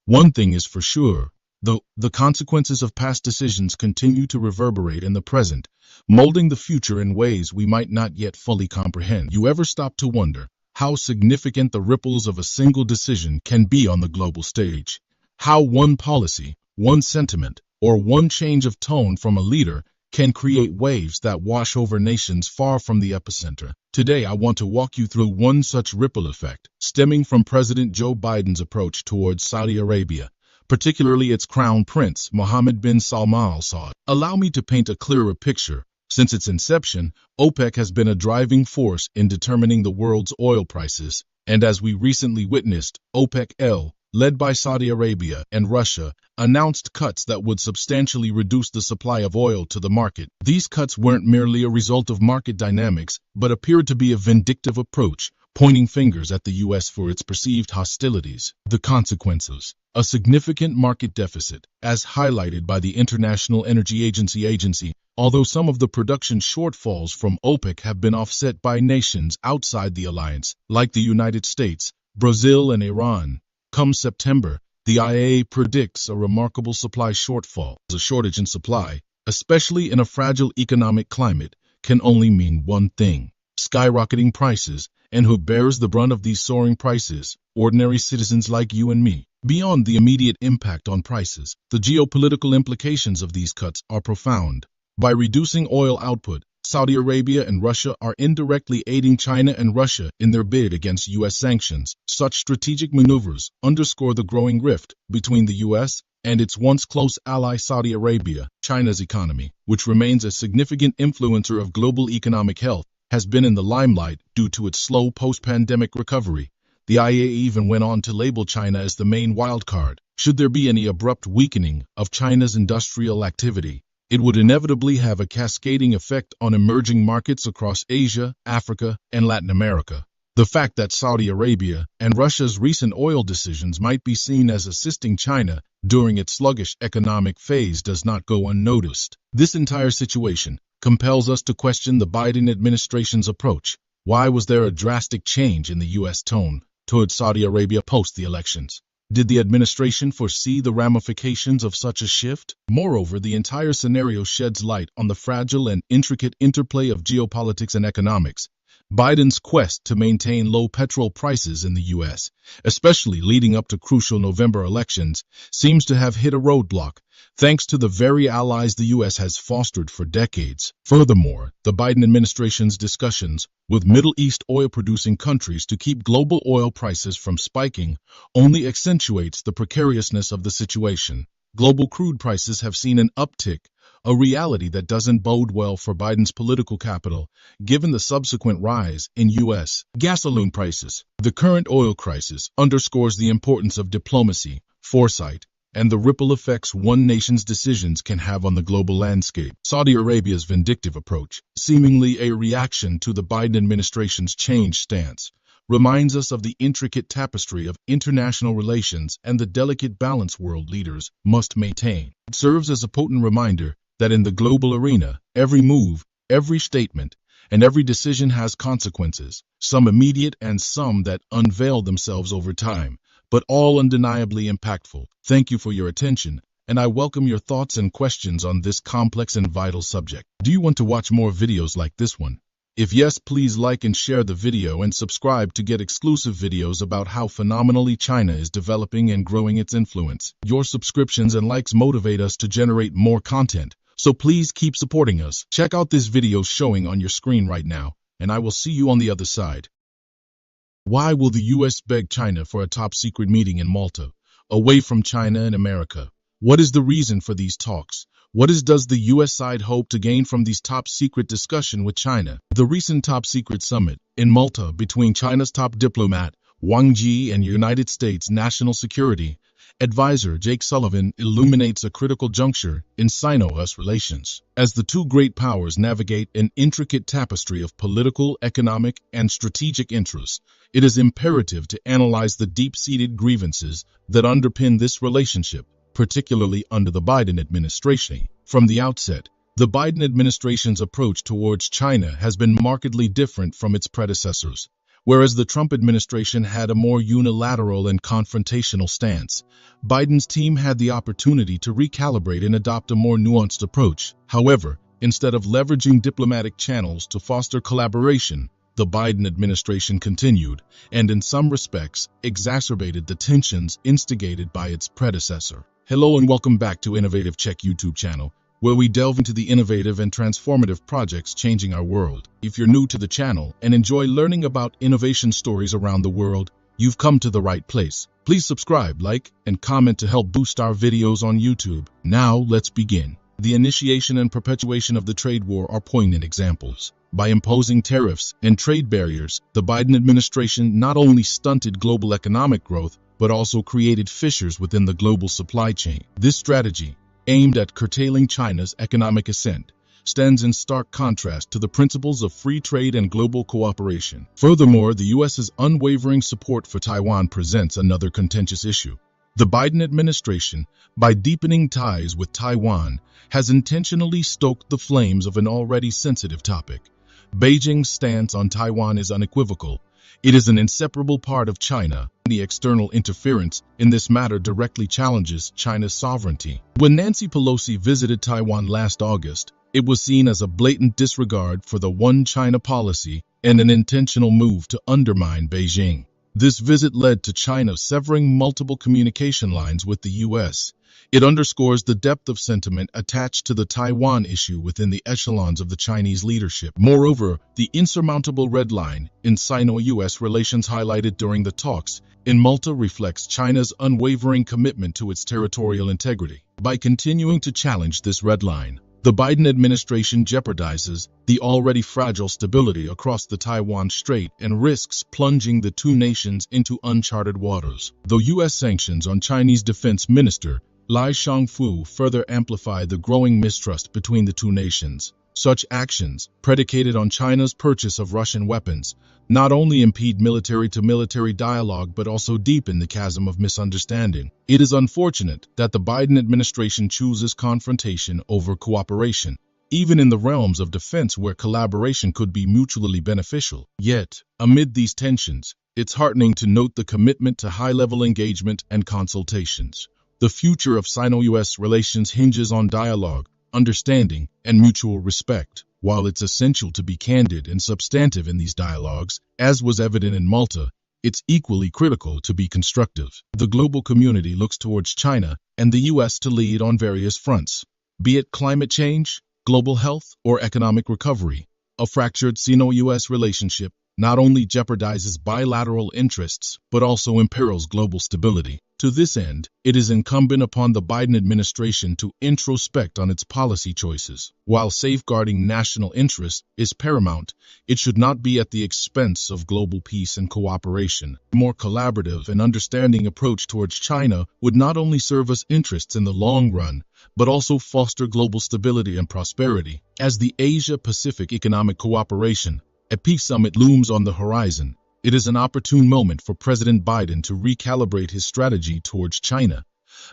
One thing is for sure, though, the consequences of past decisions continue to reverberate in the present, molding the future in ways we might not yet fully comprehend. You ever stop to wonder how significant the ripples of a single decision can be on the global stage? How one policy, one sentiment, or one change of tone from a leader can create waves that wash over nations far from the epicenter. Today, I want to walk you through one such ripple effect, stemming from President Joe Biden's approach towards Saudi Arabia, particularly its Crown Prince, Mohammed bin Salman Al Saud. Allow me to paint a clearer picture. Since its inception, OPEC has been a driving force in determining the world's oil prices, and as we recently witnessed, OPEC-L, led by Saudi Arabia and Russia, announced cuts that would substantially reduce the supply of oil to the market. These cuts weren't merely a result of market dynamics, but appeared to be a vindictive approach, pointing fingers at the U.S. for its perceived hostilities. The consequences: a significant market deficit, as highlighted by the International Energy Agency. Although some of the production shortfalls from OPEC have been offset by nations outside the alliance, like the United States, Brazil, and Iran. Come September, The IAEA predicts a remarkable supply shortfall. A shortage in supply, especially in a fragile economic climate, can only mean one thing: skyrocketing prices. And who bears the brunt of these soaring prices? Ordinary citizens like you and me. Beyond the immediate impact on prices, the geopolitical implications of these cuts are profound. By reducing oil output, Saudi Arabia and Russia are indirectly aiding China and Russia in their bid against U.S. sanctions. Such strategic maneuvers underscore the growing rift between the U.S. and its once close ally Saudi Arabia. China's economy, which remains a significant influencer of global economic health, has been in the limelight due to its slow post-pandemic recovery. The IAEA even went on to label China as the main wildcard. Should there be any abrupt weakening of China's industrial activity, it would inevitably have a cascading effect on emerging markets across Asia, Africa, and Latin America. The fact that Saudi Arabia and Russia's recent oil decisions might be seen as assisting China during its sluggish economic phase does not go unnoticed. This entire situation compels us to question the Biden administration's approach. Why was there a drastic change in the U.S. tone towards Saudi Arabia post the elections? Did the administration foresee the ramifications of such a shift? Moreover, the entire scenario sheds light on the fragile and intricate interplay of geopolitics and economics. Biden's quest to maintain low petrol prices in the U.S., especially leading up to crucial November elections, seems to have hit a roadblock, thanks to the very allies the U.S. has fostered for decades. Furthermore, the Biden administration's discussions with Middle East oil-producing countries to keep global oil prices from spiking only accentuates the precariousness of the situation. Global crude prices have seen an uptick, a reality that doesn't bode well for Biden's political capital, given the subsequent rise in U.S. gasoline prices. The current oil crisis underscores the importance of diplomacy, foresight, and the ripple effects one nation's decisions can have on the global landscape. Saudi Arabia's vindictive approach, seemingly a reaction to the Biden administration's changed stance, reminds us of the intricate tapestry of international relations and the delicate balance world leaders must maintain. It serves as a potent reminder that in the global arena, every move, every statement, and every decision has consequences, some immediate and some that unveil themselves over time, but all undeniably impactful. Thank you for your attention, and I welcome your thoughts and questions on this complex and vital subject. Do you want to watch more videos like this one? If yes, please like and share the video and subscribe to get exclusive videos about how phenomenally China is developing and growing its influence. Your subscriptions and likes motivate us to generate more content, so please keep supporting us. Check out this video showing on your screen right now, and I will see you on the other side. Why will the U.S. beg China for a top-secret meeting in Malta, away from China and America? What is the reason for these talks? What does the U.S. side hope to gain from these top-secret discussions with China? The recent top-secret summit in Malta between China's top diplomat, Wang Yi, and United States National Security Advisor Jake Sullivan illuminates a critical juncture in Sino-US relations. As the two great powers navigate an intricate tapestry of political, economic, and strategic interests, it is imperative to analyze the deep-seated grievances that underpin this relationship, particularly under the Biden administration. From the outset, the Biden administration's approach towards China has been markedly different from its predecessors. Whereas the Trump administration had a more unilateral and confrontational stance, Biden's team had the opportunity to recalibrate and adopt a more nuanced approach. However, instead of leveraging diplomatic channels to foster collaboration, the Biden administration continued, and in some respects, exacerbated the tensions instigated by its predecessor. Hello and welcome back to Innovative Check YouTube channel, where we delve into the innovative and transformative projects changing our world. If you're new to the channel and enjoy learning about innovation stories around the world, you've come to the right place. Please subscribe, like, and comment to help boost our videos on YouTube. Now, let's begin. The initiation and perpetuation of the trade war are poignant examples. By imposing tariffs and trade barriers, the Biden administration not only stunted global economic growth, but also created fissures within the global supply chain. This strategy, aimed at curtailing China's economic ascent, stands in stark contrast to the principles of free trade and global cooperation. Furthermore, the U.S.'s unwavering support for Taiwan presents another contentious issue. The Biden administration, by deepening ties with Taiwan, has intentionally stoked the flames of an already sensitive topic. Beijing's stance on Taiwan is unequivocal, It is an inseparable part of China. The external interference in this matter directly challenges China's sovereignty. When Nancy Pelosi visited Taiwan last August, it was seen as a blatant disregard for the One China policy and an intentional move to undermine Beijing. This visit led to China severing multiple communication lines with the U.S. It underscores the depth of sentiment attached to the Taiwan issue within the echelons of the Chinese leadership. Moreover, the insurmountable red line in Sino-U.S. relations highlighted during the talks in Malta reflects China's unwavering commitment to its territorial integrity. By continuing to challenge this red line, the Biden administration jeopardizes the already fragile stability across the Taiwan Strait and risks plunging the two nations into uncharted waters. Though U.S. sanctions on Chinese Defense Minister Lai Shangfu further amplify the growing mistrust between the two nations. Such actions, predicated on China's purchase of Russian weapons, not only impede military-to-military dialogue but also deepen the chasm of misunderstanding. It is unfortunate that the Biden administration chooses confrontation over cooperation, even in the realms of defense where collaboration could be mutually beneficial. Yet, amid these tensions, it's heartening to note the commitment to high-level engagement and consultations. The future of Sino-U.S. relations hinges on dialogue, understanding, and mutual respect. While it's essential to be candid and substantive in these dialogues, as was evident in Malta, it's equally critical to be constructive. The global community looks towards China and the U.S. to lead on various fronts, be it climate change, global health, or economic recovery. A fractured Sino-U.S. relationship not only jeopardizes bilateral interests, but also imperils global stability. To this end, it is incumbent upon the Biden administration to introspect on its policy choices. While safeguarding national interests is paramount, it should not be at the expense of global peace and cooperation. A more collaborative and understanding approach towards China would not only serve us interests in the long run, but also foster global stability and prosperity. As the Asia-Pacific Economic Cooperation, a peace summit looms on the horizon, it is an opportune moment for President Biden to recalibrate his strategy towards China.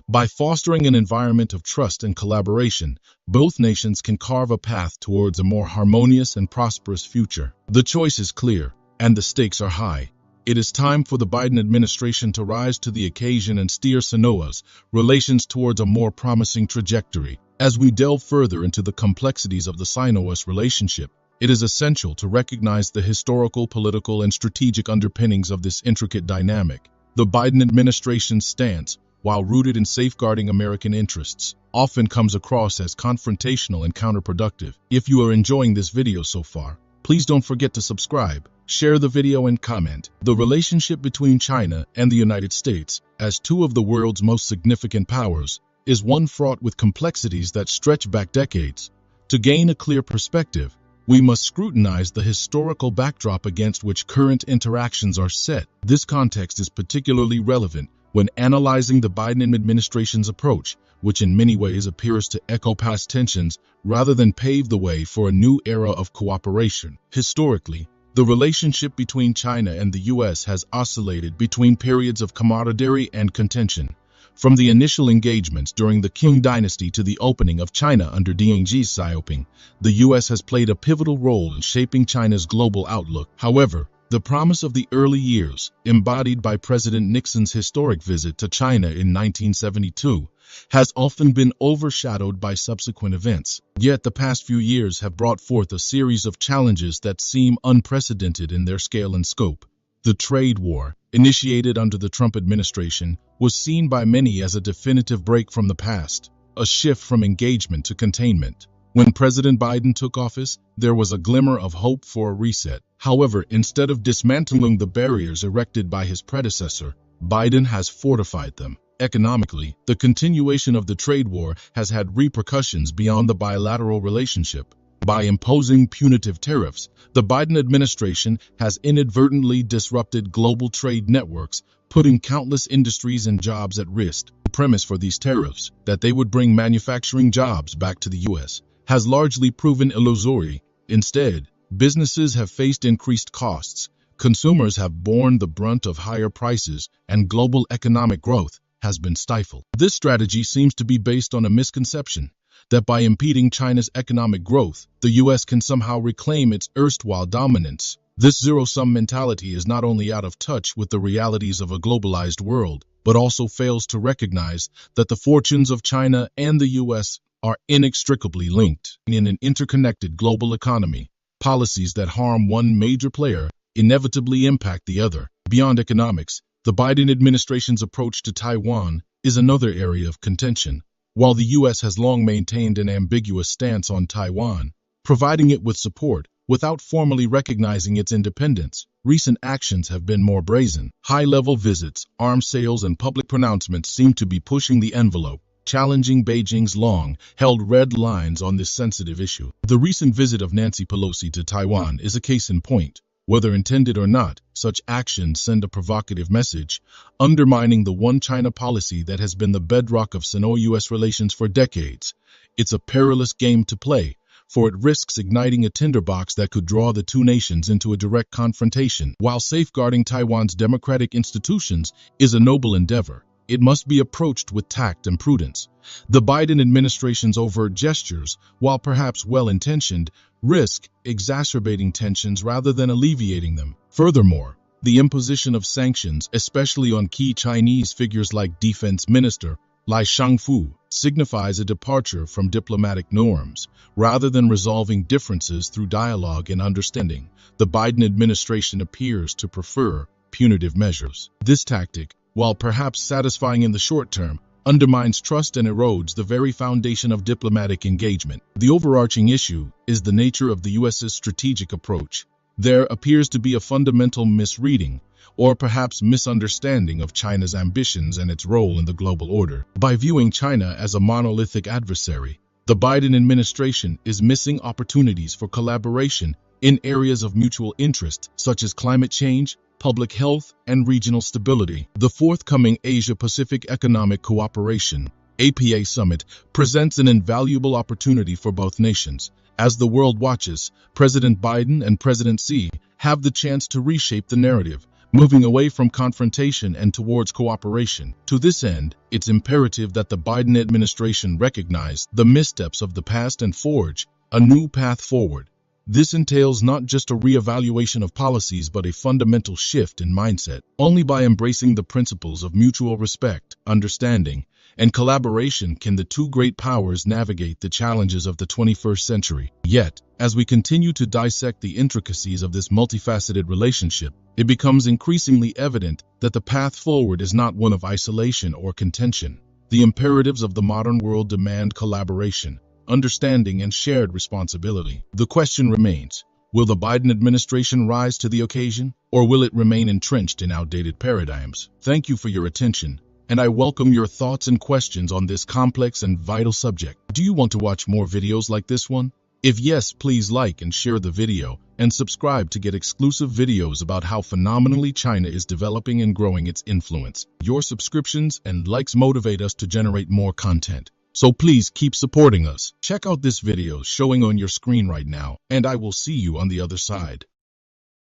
By fostering an environment of trust and collaboration, both nations can carve a path towards a more harmonious and prosperous future. The choice is clear, and the stakes are high. It is time for the Biden administration to rise to the occasion and steer Sino-US relations towards a more promising trajectory. As we delve further into the complexities of the Sino-US relationship, it is essential to recognize the historical, political, and strategic underpinnings of this intricate dynamic. The Biden administration's stance, while rooted in safeguarding American interests, often comes across as confrontational and counterproductive. If you are enjoying this video so far, please don't forget to subscribe, share the video, and comment. The relationship between China and the United States, as two of the world's most significant powers, is one fraught with complexities that stretch back decades. To gain a clear perspective, we must scrutinize the historical backdrop against which current interactions are set. This context is particularly relevant when analyzing the Biden administration's approach, which in many ways appears to echo past tensions rather than pave the way for a new era of cooperation. Historically, the relationship between China and the U.S. has oscillated between periods of camaraderie and contention. From the initial engagements during the Qing dynasty to the opening of China under Deng Xiaoping, the U.S. has played a pivotal role in shaping China's global outlook. However, the promise of the early years, embodied by President Nixon's historic visit to China in 1972, has often been overshadowed by subsequent events. Yet the past few years have brought forth a series of challenges that seem unprecedented in their scale and scope. The trade war, initiated under the Trump administration, was seen by many as a definitive break from the past, a shift from engagement to containment. When President Biden took office, there was a glimmer of hope for a reset. However, instead of dismantling the barriers erected by his predecessor, Biden has fortified them. Economically, the continuation of the trade war has had repercussions beyond the bilateral relationship. By imposing punitive tariffs, the Biden administration has inadvertently disrupted global trade networks, putting countless industries and jobs at risk. The premise for these tariffs, that they would bring manufacturing jobs back to the U.S., has largely proven illusory. Instead, businesses have faced increased costs, consumers have borne the brunt of higher prices, and global economic growth has been stifled. This strategy seems to be based on a misconception that by impeding China's economic growth, the U.S. can somehow reclaim its erstwhile dominance. This zero-sum mentality is not only out of touch with the realities of a globalized world, but also fails to recognize that the fortunes of China and the US are inextricably linked. In an interconnected global economy, policies that harm one major player inevitably impact the other. Beyond economics, the Biden administration's approach to Taiwan is another area of contention. While the US has long maintained an ambiguous stance on Taiwan, providing it with support without formally recognizing its independence, recent actions have been more brazen. High-level visits, arms sales, and public pronouncements seem to be pushing the envelope, challenging Beijing's long-held red lines on this sensitive issue. The recent visit of Nancy Pelosi to Taiwan is a case in point. Whether intended or not, such actions send a provocative message, undermining the one China policy that has been the bedrock of Sino-US relations for decades. It's a perilous game to play, for it risks igniting a tinderbox that could draw the two nations into a direct confrontation. While safeguarding Taiwan's democratic institutions is a noble endeavor, it must be approached with tact and prudence. The Biden administration's overt gestures, while perhaps well-intentioned, risk exacerbating tensions rather than alleviating them. Furthermore, the imposition of sanctions, especially on key Chinese figures like Defense Minister Lai Shangfu, signifies a departure from diplomatic norms. Rather than resolving differences through dialogue and understanding, the Biden administration appears to prefer punitive measures. This tactic, while perhaps satisfying in the short term, undermines trust and erodes the very foundation of diplomatic engagement. The overarching issue is the nature of the US's strategic approach. There appears to be a fundamental misreading, or perhaps misunderstanding of China's ambitions and its role in the global order. By viewing China as a monolithic adversary, the Biden administration is missing opportunities for collaboration in areas of mutual interest, such as climate change, public health, and regional stability. The forthcoming Asia-Pacific Economic Cooperation (APA) Summit presents an invaluable opportunity for both nations. As the world watches, President Biden and President Xi have the chance to reshape the narrative, moving away from confrontation and towards cooperation. To this end, it's imperative that the Biden administration recognize the missteps of the past and forge a new path forward. This entails not just a reevaluation of policies but a fundamental shift in mindset. Only by embracing the principles of mutual respect, understanding, and collaboration can the two great powers navigate the challenges of the 21st century. Yet, as we continue to dissect the intricacies of this multifaceted relationship, it becomes increasingly evident that the path forward is not one of isolation or contention. The imperatives of the modern world demand collaboration, understanding, and shared responsibility. The question remains, will the Biden administration rise to the occasion, or will it remain entrenched in outdated paradigms? Thank you for your attention, and I welcome your thoughts and questions on this complex and vital subject. Do you want to watch more videos like this one? If yes, please like and share the video, and subscribe to get exclusive videos about how phenomenally China is developing and growing its influence. Your subscriptions and likes motivate us to generate more content. So please keep supporting us. Check out this video showing on your screen right now, and I will see you on the other side.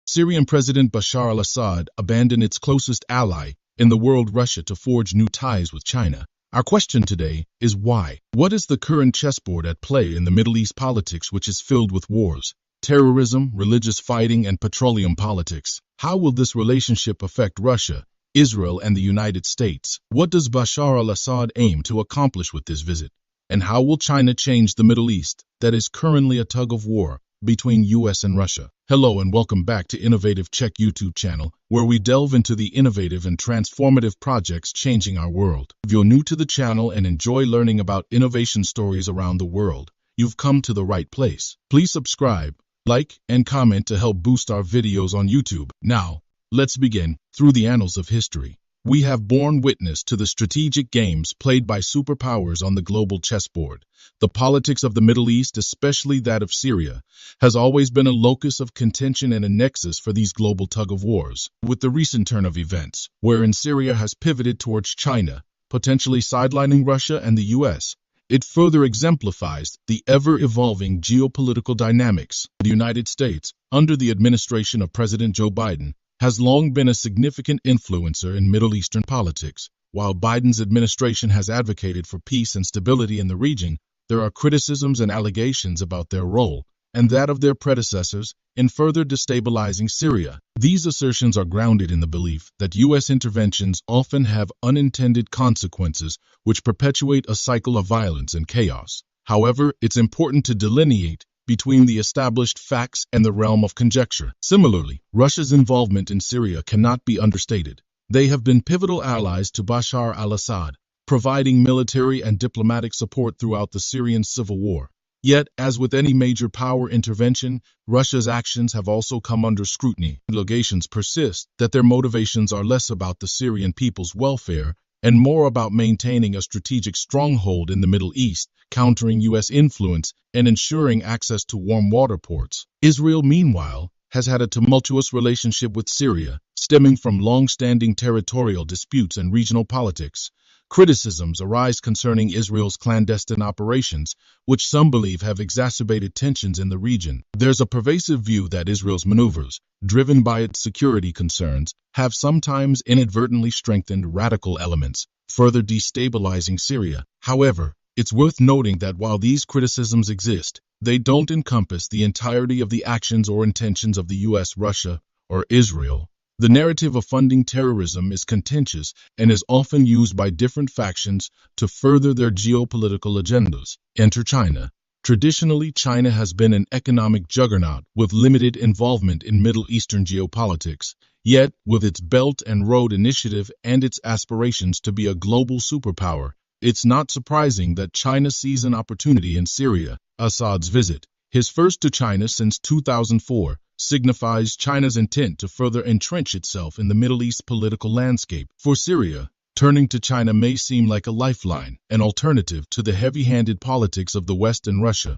Syrian President Bashar al-Assad abandoned its closest ally in the world, Russia, to forge new ties with China. Our question today is why? What is the current chessboard at play in the Middle East politics, which is filled with wars, terrorism, religious fighting, and petroleum politics? How will this relationship affect Russia, Israel, and the United States? What does Bashar al-Assad aim to accomplish with this visit? And how will China change the Middle East that is currently a tug of war between US and Russia? Hello and welcome back to Innovative Czech YouTube channel, where we delve into the innovative and transformative projects changing our world. If you're new to the channel and enjoy learning about innovation stories around the world, you've come to the right place. Please subscribe, like, and comment to help boost our videos on YouTube. Now, let's begin. Through the annals of history, we have borne witness to the strategic games played by superpowers on the global chessboard. The politics of the Middle East, especially that of Syria, has always been a locus of contention and a nexus for these global tug-of-wars. With the recent turn of events, wherein Syria has pivoted towards China, potentially sidelining Russia and the US, it further exemplifies the ever-evolving geopolitical dynamics. The United States, under the administration of President Joe Biden, has long been a significant influencer in Middle Eastern politics. While Biden's administration has advocated for peace and stability in the region, there are criticisms and allegations about their role and that of their predecessors in further destabilizing Syria. These assertions are grounded in the belief that U.S. interventions often have unintended consequences which perpetuate a cycle of violence and chaos. However, it's important to delineate between the established facts and the realm of conjecture. Similarly, Russia's involvement in Syria cannot be understated. They have been pivotal allies to Bashar al-Assad, providing military and diplomatic support throughout the Syrian civil war. Yet, as with any major power intervention, Russia's actions have also come under scrutiny. Allegations persist that their motivations are less about the Syrian people's welfare and more about maintaining a strategic stronghold in the Middle East, countering U.S. influence and ensuring access to warm water ports. Israel, meanwhile, has had a tumultuous relationship with Syria, stemming from long-standing territorial disputes and regional politics. Criticisms arise concerning Israel's clandestine operations, which some believe have exacerbated tensions in the region. There's a pervasive view that Israel's maneuvers, driven by its security concerns, have sometimes inadvertently strengthened radical elements, further destabilizing Syria. However, it's worth noting that while these criticisms exist, they don't encompass the entirety of the actions or intentions of the U.S., Russia, or Israel. The narrative of funding terrorism is contentious and is often used by different factions to further their geopolitical agendas. Enter China. Traditionally, China has been an economic juggernaut with limited involvement in Middle Eastern geopolitics. Yet, with its Belt and Road Initiative and its aspirations to be a global superpower, it's not surprising that China sees an opportunity in Syria. Assad's visit, his first to China since 2004, signifies China's intent to further entrench itself in the Middle East political landscape. For Syria, turning to China may seem like a lifeline, an alternative to the heavy-handed politics of the West and Russia.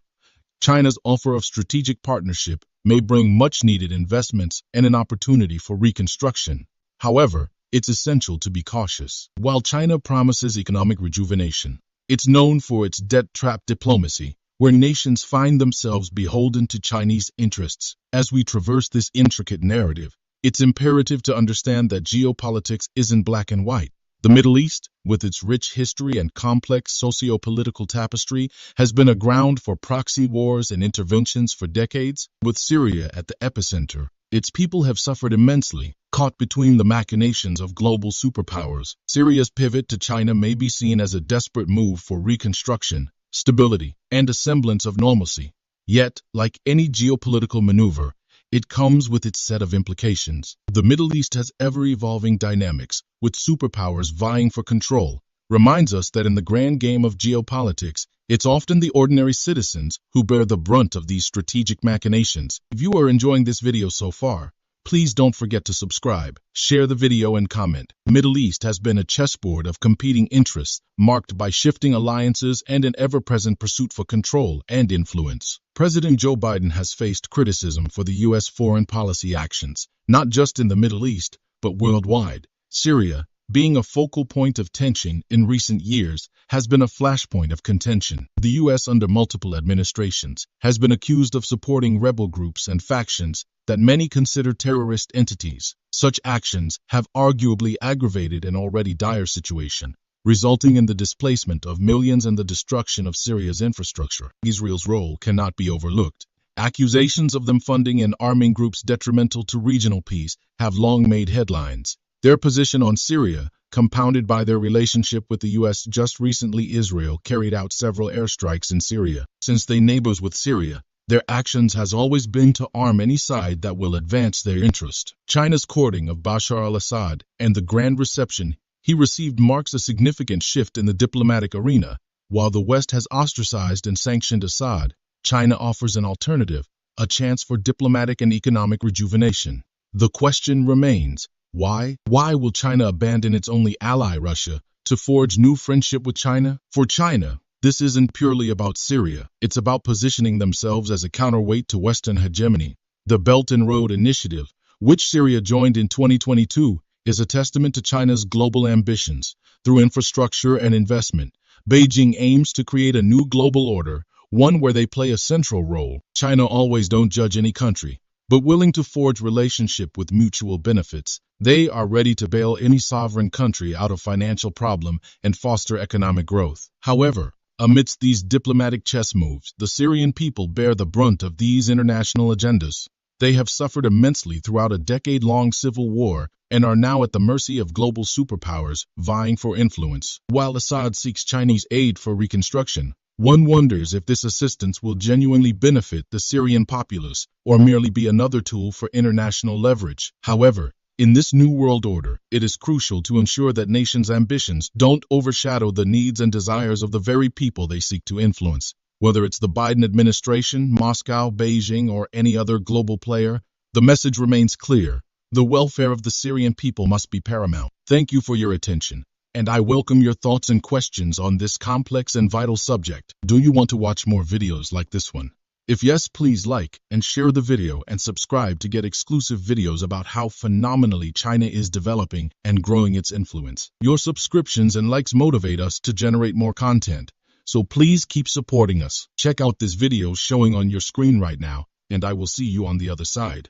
China's offer of strategic partnership may bring much-needed investments and an opportunity for reconstruction. However, it's essential to be cautious. While China promises economic rejuvenation, it's known for its debt-trap diplomacy, where nations find themselves beholden to Chinese interests. As we traverse this intricate narrative, it's imperative to understand that geopolitics isn't black and white. The Middle East, with its rich history and complex socio-political tapestry, has been a ground for proxy wars and interventions for decades. With Syria at the epicenter, its people have suffered immensely, caught between the machinations of global superpowers. Syria's pivot to China may be seen as a desperate move for reconstruction, stability, and a semblance of normalcy. Yet, like any geopolitical maneuver, it comes with its set of implications. The Middle East has ever-evolving dynamics, with superpowers vying for control. Reminds us that in the grand game of geopolitics, it's often the ordinary citizens who bear the brunt of these strategic machinations. If you are enjoying this video so far, please don't forget to subscribe, share the video, and comment. The Middle East has been a chessboard of competing interests, marked by shifting alliances and an ever-present pursuit for control and influence. President Joe Biden has faced criticism for the U.S. foreign policy actions, not just in the Middle East, but worldwide. Syria, being a focal point of tension in recent years, has been a flashpoint of contention. The U.S. under multiple administrations has been accused of supporting rebel groups and factions that many consider terrorist entities. Such actions have arguably aggravated an already dire situation, resulting in the displacement of millions and the destruction of Syria's infrastructure. Israel's role cannot be overlooked. Accusations of them funding and arming groups detrimental to regional peace have long made headlines. Their position on Syria, compounded by their relationship with the U.S. Just recently, Israel carried out several airstrikes in Syria. Since they neighbors with Syria, their actions has always been to arm any side that will advance their interest. China's courting of Bashar al-Assad and the grand reception he received marks a significant shift in the diplomatic arena. While the West has ostracized and sanctioned Assad, China offers an alternative, a chance for diplomatic and economic rejuvenation. The question remains, why? Why will China abandon its only ally, Russia, to forge new friendship with China? For China, this isn't purely about Syria. It's about positioning themselves as a counterweight to Western hegemony. The Belt and Road Initiative, which Syria joined in 2022, is a testament to China's global ambitions. Through infrastructure and investment, Beijing aims to create a new global order, one where they play a central role. China always don't judge any country, but willing to forge relationship with mutual benefits. They are ready to bail any sovereign country out of financial problem and foster economic growth. However, Amidst these diplomatic chess moves, the Syrian people bear the brunt of these international agendas. They have suffered immensely throughout a decade-long civil war and are now at the mercy of global superpowers vying for influence. While Assad seeks Chinese aid for reconstruction, one wonders if this assistance will genuinely benefit the Syrian populace or merely be another tool for international leverage. However, in this new world order, it is crucial to ensure that nations' ambitions don't overshadow the needs and desires of the very people they seek to influence. Whether it's the Biden administration, Moscow, Beijing, or any other global player, the message remains clear. The welfare of the Syrian people must be paramount. Thank you for your attention, and I welcome your thoughts and questions on this complex and vital subject. Do you want to watch more videos like this one? If yes, please like and share the video and subscribe to get exclusive videos about how phenomenally China is developing and growing its influence. Your subscriptions and likes motivate us to generate more content, so please keep supporting us. Check out this video showing on your screen right now, and I will see you on the other side.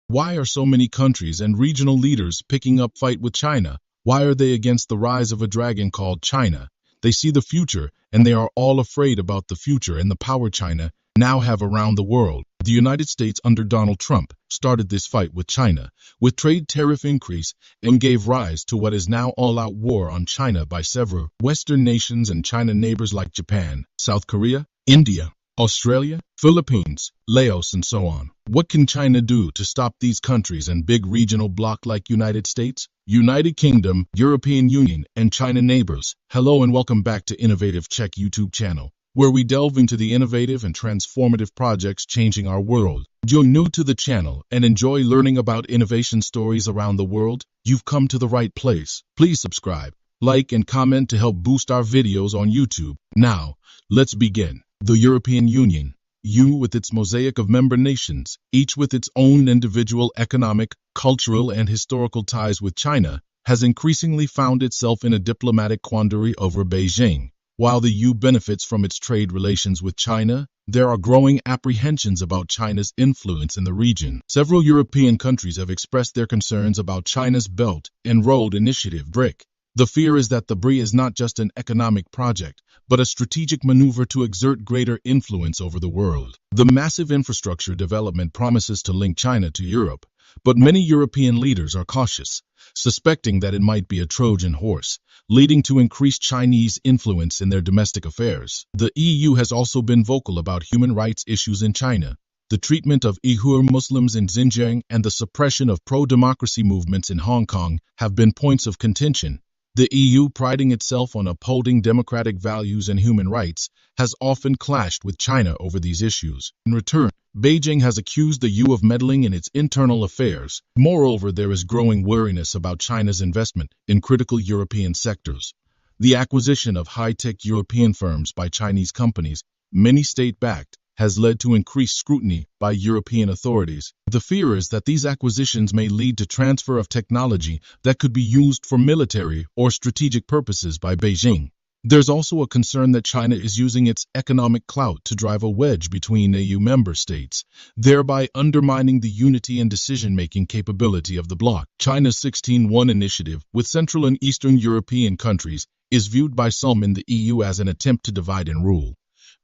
Why are so many countries and regional leaders picking up fight with China? Why are they against the rise of a dragon called China? They see the future, and they are all afraid about the future and the power China now have around the world. The United States under Donald Trump started this fight with China with trade tariff increase and gave rise to what is now all-out war on China by several Western nations and China neighbors like Japan, South Korea, India, Australia, Philippines, Laos, and so on. What can China do to stop these countries and big regional bloc like United States, United Kingdom, European Union, and China neighbors? Hello and welcome back to Innovative Czech YouTube channel, where we delve into the innovative and transformative projects changing our world. If you're new to the channel and enjoy learning about innovation stories around the world, you've come to the right place. Please subscribe, like, and comment to help boost our videos on YouTube. Now, let's begin. The European Union, EU, with its mosaic of member nations, each with its own individual economic, cultural, and historical ties with China, has increasingly found itself in a diplomatic quandary over Beijing. While the EU benefits from its trade relations with China, there are growing apprehensions about China's influence in the region. Several European countries have expressed their concerns about China's Belt and Road Initiative (BRIC). The fear is that the BRI is not just an economic project, but a strategic maneuver to exert greater influence over the world. The massive infrastructure development promises to link China to Europe, but many European leaders are cautious, suspecting that it might be a Trojan horse, leading to increased Chinese influence in their domestic affairs. The EU has also been vocal about human rights issues in China. The treatment of Uyghur Muslims in Xinjiang and the suppression of pro-democracy movements in Hong Kong have been points of contention. The EU, priding itself on upholding democratic values and human rights, has often clashed with China over these issues. In return, Beijing has accused the EU of meddling in its internal affairs. Moreover, there is growing wariness about China's investment in critical European sectors. The acquisition of high-tech European firms by Chinese companies, many state-backed, has led to increased scrutiny by European authorities. The fear is that these acquisitions may lead to transfer of technology that could be used for military or strategic purposes by Beijing. There's also a concern that China is using its economic clout to drive a wedge between EU member states, thereby undermining the unity and decision-making capability of the bloc. China's 16-1 initiative with Central and Eastern European countries is viewed by some in the EU as an attempt to divide and rule.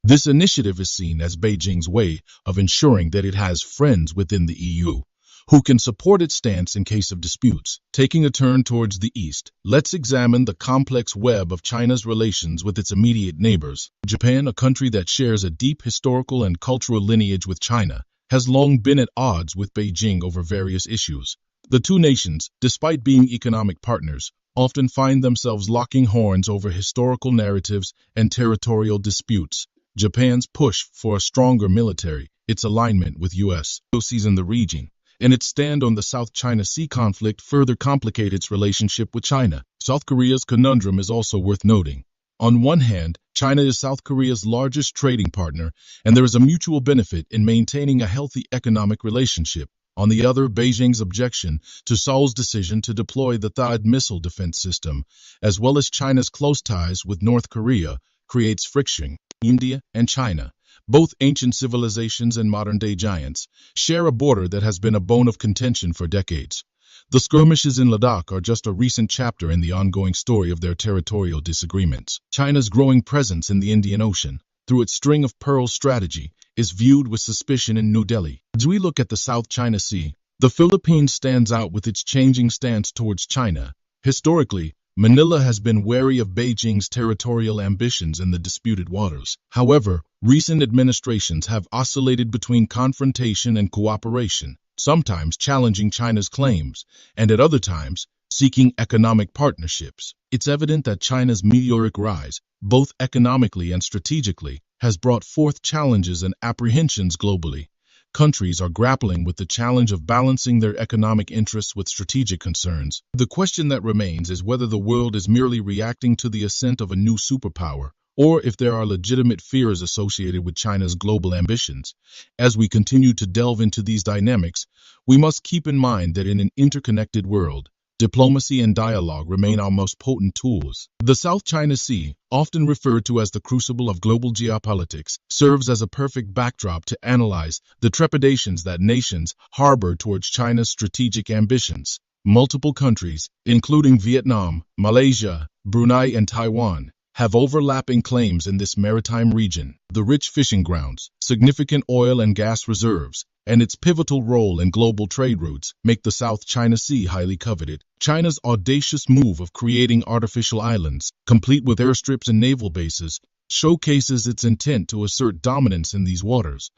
This initiative is seen as Beijing's way of ensuring that it has friends within the EU who can support its stance in case of disputes. Taking a turn towards the east, let's examine the complex web of China's relations with its immediate neighbors. Japan, a country that shares a deep historical and cultural lineage with China, has long been at odds with Beijing over various issues. The two nations, despite being economic partners, often find themselves locking horns over historical narratives and territorial disputes. Japan's push for a stronger military, its alignment with U.S. policies in the region, and its stand on the South China Sea conflict further complicate its relationship with China. South Korea's conundrum is also worth noting. On one hand, China is South Korea's largest trading partner, and there is a mutual benefit in maintaining a healthy economic relationship. On the other, Beijing's objection to Seoul's decision to deploy the THAAD missile defense system, as well as China's close ties with North Korea, creates friction. India and China, both ancient civilizations and modern-day giants, share a border that has been a bone of contention for decades. The skirmishes in Ladakh are just a recent chapter in the ongoing story of their territorial disagreements. China's growing presence in the Indian Ocean, through its string of pearls strategy, is viewed with suspicion in New Delhi. As we look at the South China Sea, the Philippines stands out with its changing stance towards China. Historically, Manila has been wary of Beijing's territorial ambitions in the disputed waters. However, recent administrations have oscillated between confrontation and cooperation, sometimes challenging China's claims, and at other times, seeking economic partnerships. It's evident that China's meteoric rise, both economically and strategically, has brought forth challenges and apprehensions globally. Countries are grappling with the challenge of balancing their economic interests with strategic concerns. The question that remains is whether the world is merely reacting to the ascent of a new superpower, or if there are legitimate fears associated with China's global ambitions. As we continue to delve into these dynamics, we must keep in mind that in an interconnected world, diplomacy and dialogue remain our most potent tools. The South China Sea, often referred to as the crucible of global geopolitics, serves as a perfect backdrop to analyze the trepidations that nations harbor towards China's strategic ambitions. Multiple countries, including Vietnam, Malaysia, Brunei, and Taiwan, have overlapping claims in this maritime region. The rich fishing grounds, significant oil and gas reserves, and its pivotal role in global trade routes make the South China Sea highly coveted. China's audacious move of creating artificial islands, complete with airstrips and naval bases, showcases its intent to assert dominance in these waters.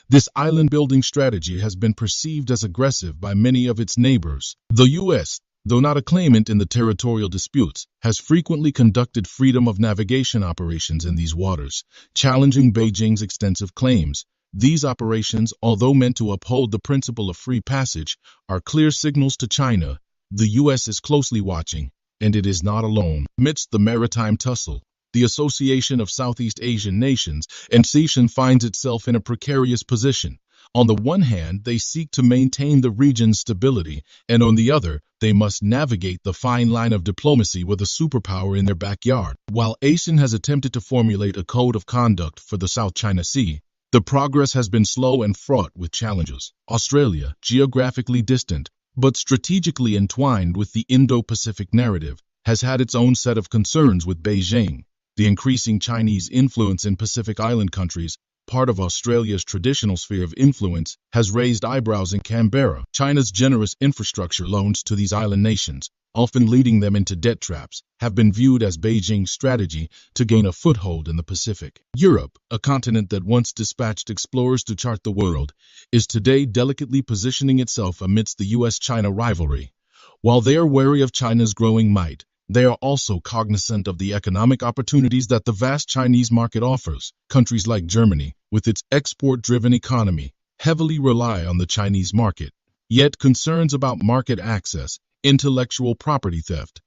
This island-building strategy has been perceived as aggressive by many of its neighbors. The U.S., though not a claimant in the territorial disputes, has frequently conducted freedom of navigation operations in these waters, challenging Beijing's extensive claims. These operations, although meant to uphold the principle of free passage, are clear signals to China. The U.S. is closely watching, and it is not alone. Amidst the maritime tussle, the Association of Southeast Asian Nations, ASEAN, finds itself in a precarious position. On the one hand, they seek to maintain the region's stability, and on the other, they must navigate the fine line of diplomacy with a superpower in their backyard. While ASEAN has attempted to formulate a code of conduct for the South China Sea, the progress has been slow and fraught with challenges. Australia, geographically distant, but strategically entwined with the Indo-Pacific narrative, has had its own set of concerns with Beijing. The increasing Chinese influence in Pacific Island countries, part of Australia's traditional sphere of influence, has raised eyebrows in Canberra. China's generous infrastructure loans to these island nations, often leading them into debt traps, have been viewed as Beijing's strategy to gain a foothold in the Pacific. Europe, a continent that once dispatched explorers to chart the world, is today delicately positioning itself amidst the U.S.-China rivalry. While they are wary of China's growing might, they are also cognizant of the economic opportunities that the vast Chinese market offers. Countries like Germany, with its export-driven economy, heavily rely on the Chinese market. Yet concerns about market access, intellectual property theft,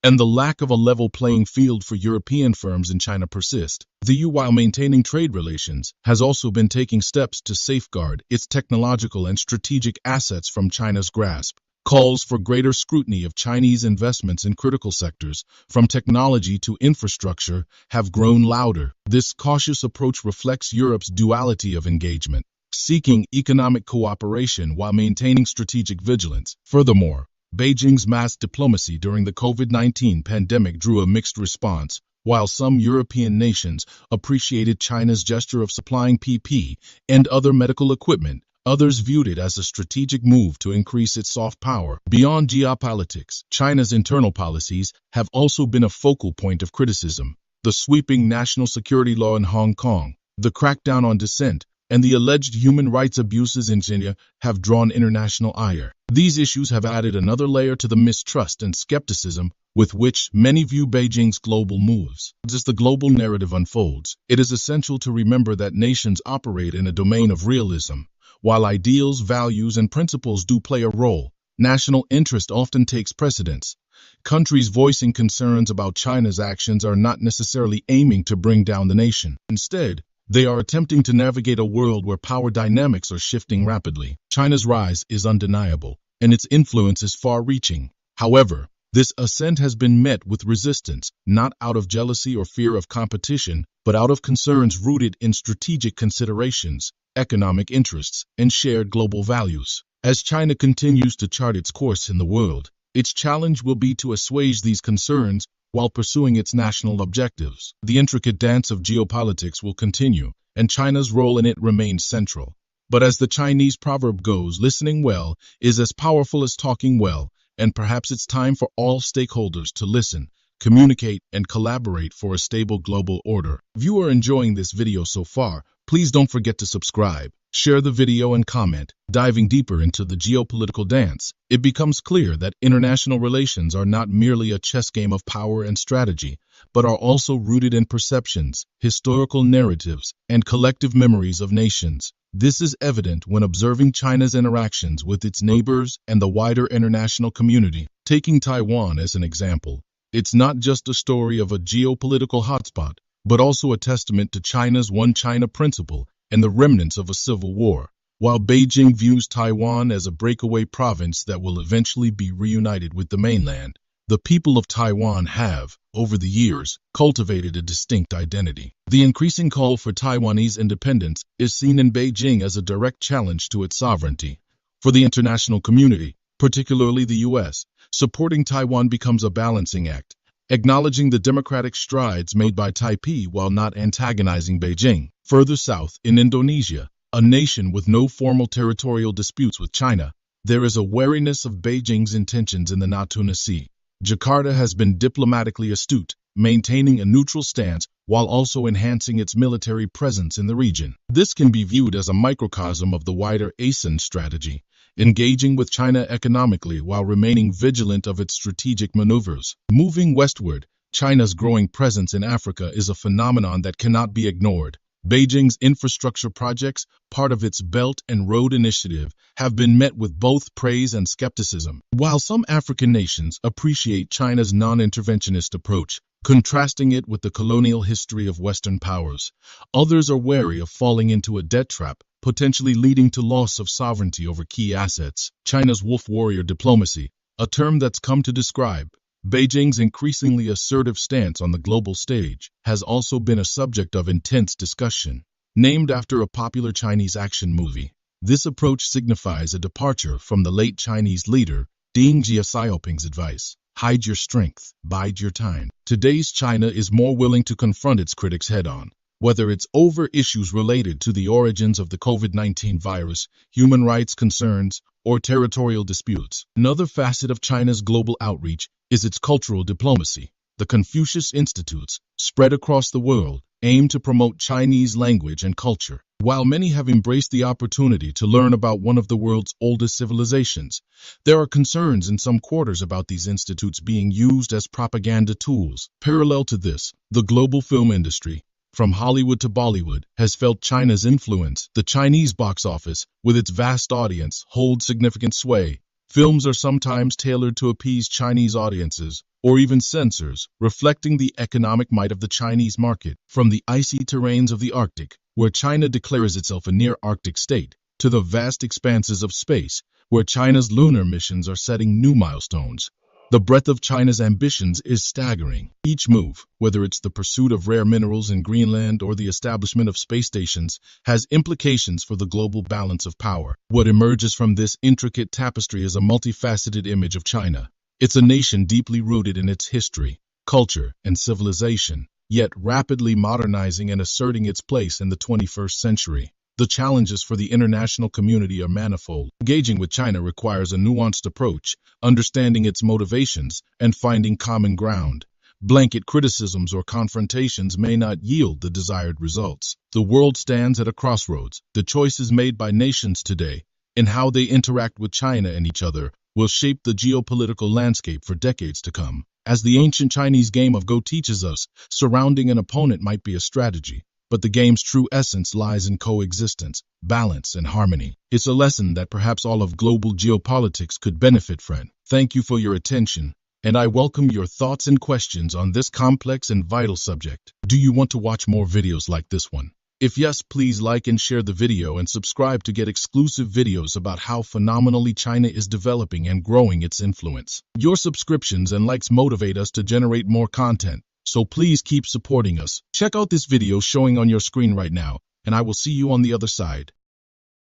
and the lack of a level playing field for European firms in China persist. The EU, while maintaining trade relations, has also been taking steps to safeguard its technological and strategic assets from China's grasp. Calls for greater scrutiny of Chinese investments in critical sectors, from technology to infrastructure, have grown louder. This cautious approach reflects Europe's duality of engagement, seeking economic cooperation while maintaining strategic vigilance. Furthermore, Beijing's mass diplomacy during the COVID-19 pandemic drew a mixed response. While some European nations appreciated China's gesture of supplying PPE and other medical equipment, others viewed it as a strategic move to increase its soft power. Beyond geopolitics, China's internal policies have also been a focal point of criticism. The sweeping national security law in Hong Kong, the crackdown on dissent, and the alleged human rights abuses in Xinjiang have drawn international ire. These issues have added another layer to the mistrust and skepticism with which many view Beijing's global moves. As the global narrative unfolds, it is essential to remember that nations operate in a domain of realism. While ideals, values, and principles do play a role, national interest often takes precedence. Countries voicing concerns about China's actions are not necessarily aiming to bring down the nation. Instead, they are attempting to navigate a world where power dynamics are shifting rapidly. China's rise is undeniable, and its influence is far-reaching. However, this ascent has been met with resistance, not out of jealousy or fear of competition, but out of concerns rooted in strategic considerations, economic interests, and shared global values. As China continues to chart its course in the world, its challenge will be to assuage these concerns while pursuing its national objectives. The intricate dance of geopolitics will continue, and China's role in it remains central. But as the Chinese proverb goes, listening well is as powerful as talking well, and perhaps it's time for all stakeholders to listen, communicate, and collaborate for a stable global order. If you are enjoying this video so far, please don't forget to subscribe, share the video, and comment. Diving deeper into the geopolitical dance, it becomes clear that international relations are not merely a chess game of power and strategy, but are also rooted in perceptions, historical narratives, and collective memories of nations. This is evident when observing China's interactions with its neighbors and the wider international community. Taking Taiwan as an example, it's not just a story of a geopolitical hotspot, but also a testament to China's One China principle and the remnants of a civil war. While Beijing views Taiwan as a breakaway province that will eventually be reunited with the mainland, the people of Taiwan have, over the years, cultivated a distinct identity. The increasing call for Taiwanese independence is seen in Beijing as a direct challenge to its sovereignty. For the international community, particularly the U.S., supporting Taiwan becomes a balancing act, acknowledging the democratic strides made by Taipei while not antagonizing Beijing. Further south, in Indonesia, a nation with no formal territorial disputes with China, there is a wariness of Beijing's intentions in the Natuna Sea. Jakarta has been diplomatically astute, maintaining a neutral stance while also enhancing its military presence in the region. This can be viewed as a microcosm of the wider ASEAN strategy, engaging with China economically while remaining vigilant of its strategic maneuvers. Moving westward, China's growing presence in Africa is a phenomenon that cannot be ignored. Beijing's infrastructure projects, part of its Belt and Road Initiative, have been met with both praise and skepticism. While some African nations appreciate China's non-interventionist approach, contrasting it with the colonial history of Western powers, others are wary of falling into a debt trap, potentially leading to loss of sovereignty over key assets. China's wolf warrior diplomacy, a term that's come to describe Beijing's increasingly assertive stance on the global stage, has also been a subject of intense discussion. Named after a popular Chinese action movie, this approach signifies a departure from the late Chinese leader Deng Xiaoping's advice: hide your strength, bide your time. Today's China is more willing to confront its critics head-on, whether it's over issues related to the origins of the COVID-19 virus, human rights concerns, or territorial disputes. Another facet of China's global outreach is its cultural diplomacy. The Confucius Institutes, spread across the world, aim to promote Chinese language and culture. While many have embraced the opportunity to learn about one of the world's oldest civilizations, there are concerns in some quarters about these institutes being used as propaganda tools. Parallel to this, the global film industry, from Hollywood to Bollywood, has felt China's influence. The Chinese box office, with its vast audience, holds significant sway. Films are sometimes tailored to appease Chinese audiences, or even censors, reflecting the economic might of the Chinese market. From the icy terrains of the Arctic, where China declares itself a near-Arctic state, to the vast expanses of space, where China's lunar missions are setting new milestones, the breadth of China's ambitions is staggering. Each move, whether it's the pursuit of rare minerals in Greenland or the establishment of space stations, has implications for the global balance of power. What emerges from this intricate tapestry is a multifaceted image of China. It's a nation deeply rooted in its history, culture, and civilization, yet rapidly modernizing and asserting its place in the 21st century. The challenges for the international community are manifold. Engaging with China requires a nuanced approach, understanding its motivations, and finding common ground. Blanket criticisms or confrontations may not yield the desired results. The world stands at a crossroads. The choices made by nations today, and how they interact with China and each other, will shape the geopolitical landscape for decades to come. As the ancient Chinese game of Go teaches us, surrounding an opponent might be a strategy, but the game's true essence lies in coexistence, balance, and harmony. It's a lesson that perhaps all of global geopolitics could benefit from. Thank you for your attention, and I welcome your thoughts and questions on this complex and vital subject. Do you want to watch more videos like this one? If yes, please like and share the video and subscribe to get exclusive videos about how phenomenally China is developing and growing its influence. Your subscriptions and likes motivate us to generate more content, so please keep supporting us. Check out this video showing on your screen right now, and I will see you on the other side.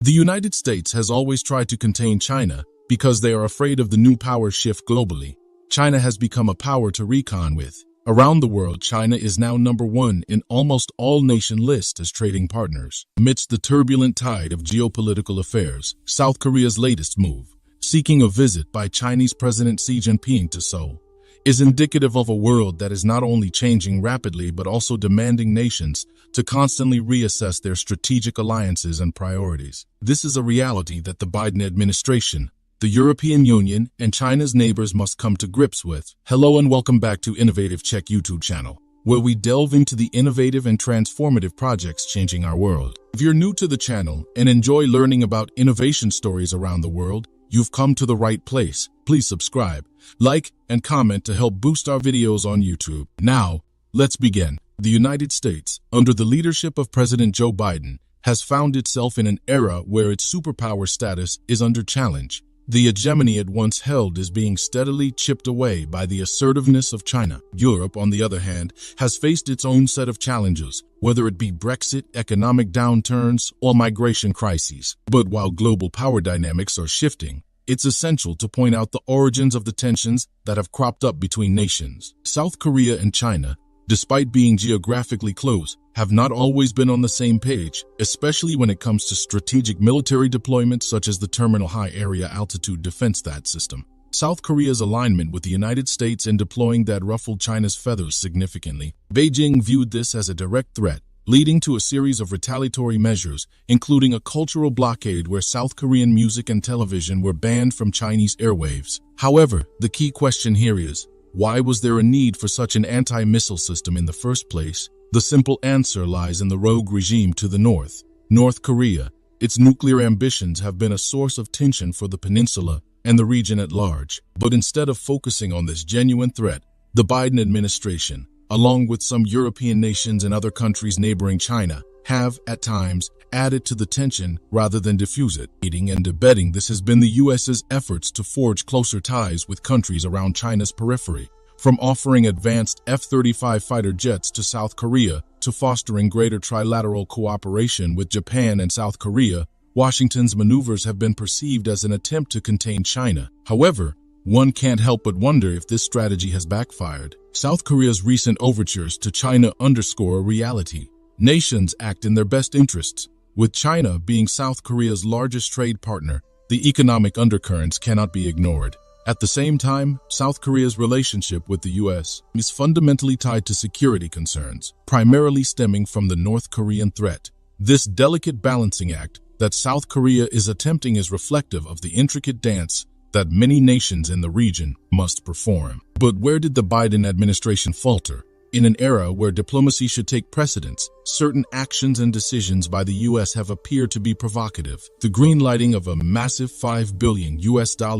The United States has always tried to contain China because they are afraid of the new power shift globally. China has become a power to reckon with. Around the world, China is now #1 in almost all nation lists as trading partners. Amidst the turbulent tide of geopolitical affairs, South Korea's latest move, seeking a visit by Chinese President Xi Jinping to Seoul, is indicative of a world that is not only changing rapidly but also demanding nations to constantly reassess their strategic alliances and priorities. This is a reality that the Biden administration, the European Union, and China's neighbors must come to grips with. Hello and welcome back to Innovative Check YouTube channel, where we delve into the innovative and transformative projects changing our world. If you're new to the channel and enjoy learning about innovation stories around the world, you've come to the right place. Please subscribe, like, and comment to help boost our videos on YouTube. Now, let's begin. The United States, under the leadership of President Joe Biden, has found itself in an era where its superpower status is under challenge. The hegemony it once held is being steadily chipped away by the assertiveness of China. Europe, on the other hand, has faced its own set of challenges, whether it be Brexit, economic downturns, or migration crises. But while global power dynamics are shifting, it's essential to point out the origins of the tensions that have cropped up between nations. South Korea and China, despite being geographically close, have not always been on the same page, especially when it comes to strategic military deployments such as the Terminal High Area Altitude Defense THAAD system. South Korea's alignment with the United States in deploying THAAD ruffled China's feathers significantly. Beijing viewed this as a direct threat, leading to a series of retaliatory measures, including a cultural blockade where South Korean music and television were banned from Chinese airwaves. However, the key question here is, why was there a need for such an anti-missile system in the first place? The simple answer lies in the rogue regime to the north, North Korea. Its nuclear ambitions have been a source of tension for the peninsula and the region at large. But instead of focusing on this genuine threat, the Biden administration, along with some European nations and other countries neighboring China, have, at times, added to the tension rather than diffuse it. Aiding and abetting this has been the U.S.'s efforts to forge closer ties with countries around China's periphery. From offering advanced F-35 fighter jets to South Korea to fostering greater trilateral cooperation with Japan and South Korea, Washington's maneuvers have been perceived as an attempt to contain China. However, one can't help but wonder if this strategy has backfired. South Korea's recent overtures to China underscore a reality. Nations act in their best interests. With China being South Korea's largest trade partner, the economic undercurrents cannot be ignored. At the same time, South Korea's relationship with the U.S. is fundamentally tied to security concerns, primarily stemming from the North Korean threat. This delicate balancing act that South Korea is attempting is reflective of the intricate dance that many nations in the region must perform. But where did the Biden administration falter? In an era where diplomacy should take precedence, certain actions and decisions by the U.S. have appeared to be provocative. The greenlighting of a massive $5 billion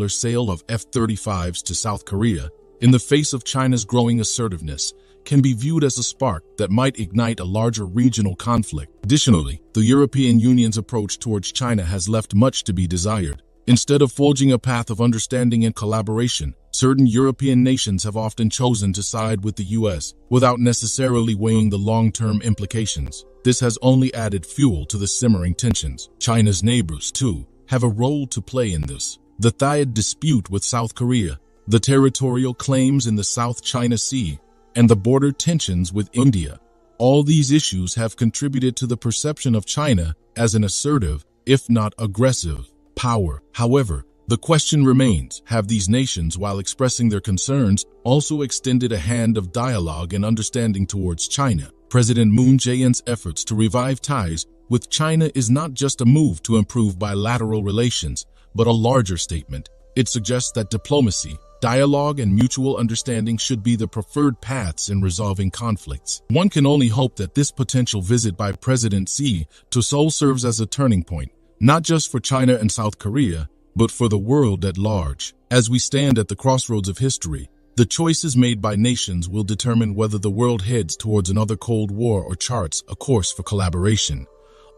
sale of F-35s to South Korea, in the face of China's growing assertiveness, can be viewed as a spark that might ignite a larger regional conflict. Additionally, the European Union's approach towards China has left much to be desired. Instead of forging a path of understanding and collaboration, certain European nations have often chosen to side with the U.S. without necessarily weighing the long-term implications. This has only added fuel to the simmering tensions. China's neighbors, too, have a role to play in this. The THAAD dispute with South Korea, the territorial claims in the South China Sea, and the border tensions with India. All these issues have contributed to the perception of China as an assertive, if not aggressive, power. However, the question remains, have these nations, while expressing their concerns, also extended a hand of dialogue and understanding towards China? President Moon Jae-in's efforts to revive ties with China is not just a move to improve bilateral relations, but a larger statement. It suggests that diplomacy, dialogue, and mutual understanding should be the preferred paths in resolving conflicts. One can only hope that this potential visit by President Xi to Seoul serves as a turning point, not just for China and South Korea, but for the world at large. As we stand at the crossroads of history, the choices made by nations will determine whether the world heads towards another Cold War or charts a course for collaboration,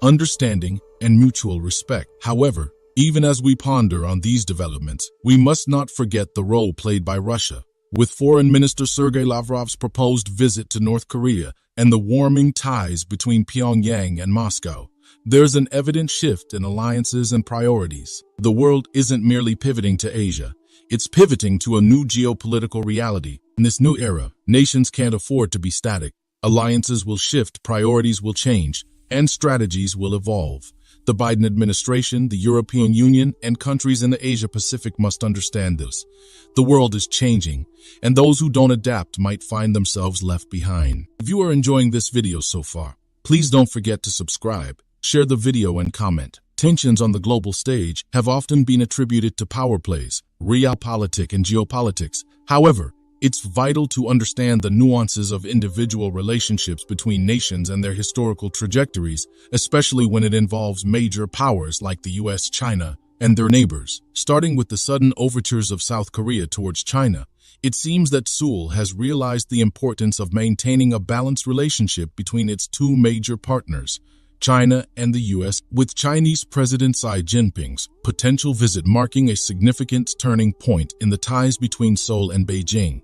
understanding, and mutual respect. However, even as we ponder on these developments, we must not forget the role played by Russia. With Foreign Minister Sergei Lavrov's proposed visit to North Korea and the warming ties between Pyongyang and Moscow, there's an evident shift in alliances and priorities. The world isn't merely pivoting to Asia. It's pivoting to a new geopolitical reality. In this new era, nations can't afford to be static. Alliances will shift, priorities will change, and strategies will evolve. The Biden administration, the European Union, and countries in the Asia-Pacific must understand this. The world is changing, and those who don't adapt might find themselves left behind. If you are enjoying this video so far, please don't forget to subscribe, share the video, and comment. Tensions on the global stage have often been attributed to power plays, realpolitik, and geopolitics. However, it's vital to understand the nuances of individual relationships between nations and their historical trajectories, especially when it involves major powers like the US, China, and their neighbors. Starting with the sudden overtures of South Korea towards China, it seems that Seoul has realized the importance of maintaining a balanced relationship between its two major partners, China and the US, with Chinese President Xi Jinping's potential visit marking a significant turning point in the ties between Seoul and Beijing.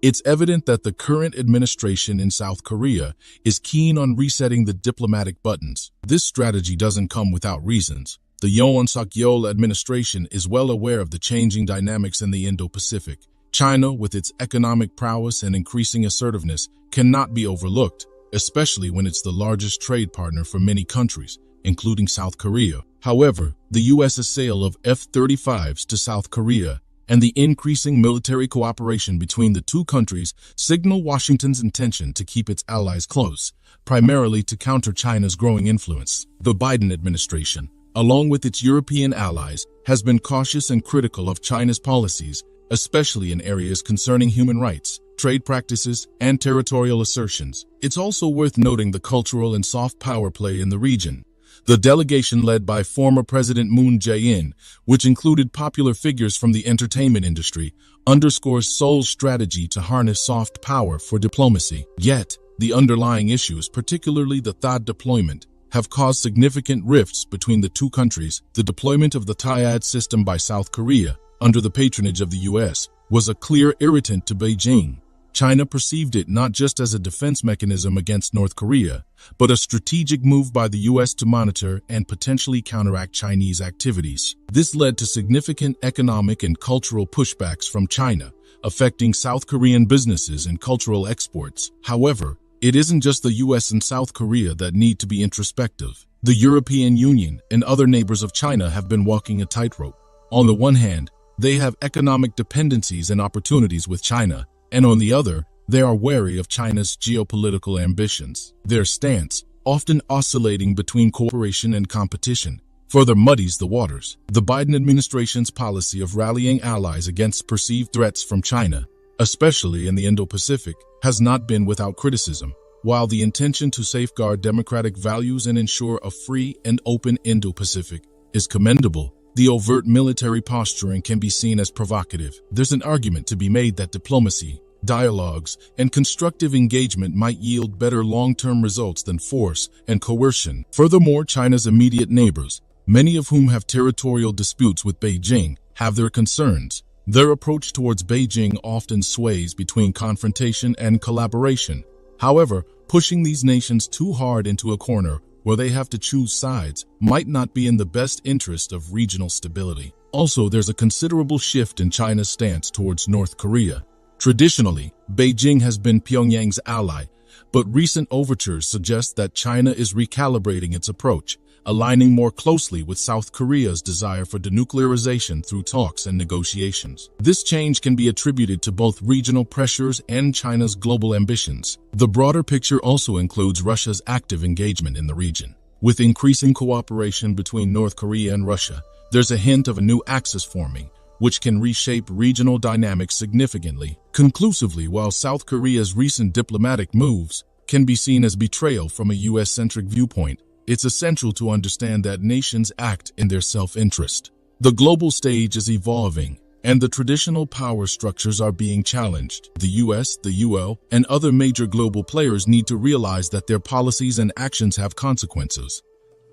It's evident that the current administration in South Korea is keen on resetting the diplomatic buttons. This strategy doesn't come without reasons. The Yoon Suk-yeol administration is well aware of the changing dynamics in the Indo-Pacific. China, with its economic prowess and increasing assertiveness, cannot be overlooked, especially when it's the largest trade partner for many countries, including South Korea. However, the U.S.'s sale of F-35s to South Korea and the increasing military cooperation between the two countries signal Washington's intention to keep its allies close, primarily to counter China's growing influence. The Biden administration, along with its European allies, has been cautious and critical of China's policies, especially in areas concerning human rights, trade practices, and territorial assertions. It's also worth noting the cultural and soft power play in the region. The delegation led by former President Moon Jae-in, which included popular figures from the entertainment industry, underscores Seoul's strategy to harness soft power for diplomacy. Yet, the underlying issues, particularly the THAAD deployment, have caused significant rifts between the two countries. The deployment of the THAAD system by South Korea, under the patronage of the U.S., was a clear irritant to Beijing. China perceived it not just as a defense mechanism against North Korea, but a strategic move by the U.S. to monitor and potentially counteract Chinese activities. This led to significant economic and cultural pushbacks from China, affecting South Korean businesses and cultural exports. However, it isn't just the U.S. and South Korea that need to be introspective. The European Union and other neighbors of China have been walking a tightrope. On the one hand, they have economic dependencies and opportunities with China, and on the other, they are wary of China's geopolitical ambitions. Their stance, often oscillating between cooperation and competition, further muddies the waters. The Biden administration's policy of rallying allies against perceived threats from China, especially in the Indo-Pacific, has not been without criticism. While the intention to safeguard democratic values and ensure a free and open Indo-Pacific is commendable, the overt military posturing can be seen as provocative. There's an argument to be made that diplomacy, dialogues, and constructive engagement might yield better long-term results than force and coercion. Furthermore, China's immediate neighbors, many of whom have territorial disputes with Beijing, have their concerns. Their approach towards Beijing often sways between confrontation and collaboration. However, pushing these nations too hard into a corner where they have to choose sides might not be in the best interest of regional stability. Also, there's a considerable shift in China's stance towards North Korea. Traditionally, Beijing has been Pyongyang's ally, but recent overtures suggest that China is recalibrating its approach, aligning more closely with South Korea's desire for denuclearization through talks and negotiations. This change can be attributed to both regional pressures and China's global ambitions. The broader picture also includes Russia's active engagement in the region. With increasing cooperation between North Korea and Russia, there's a hint of a new axis forming, which can reshape regional dynamics significantly. Conclusively, while South Korea's recent diplomatic moves can be seen as betrayal from a U.S.-centric viewpoint, it's essential to understand that nations act in their self-interest. The global stage is evolving, and the traditional power structures are being challenged. The US, the UL, and other major global players need to realize that their policies and actions have consequences.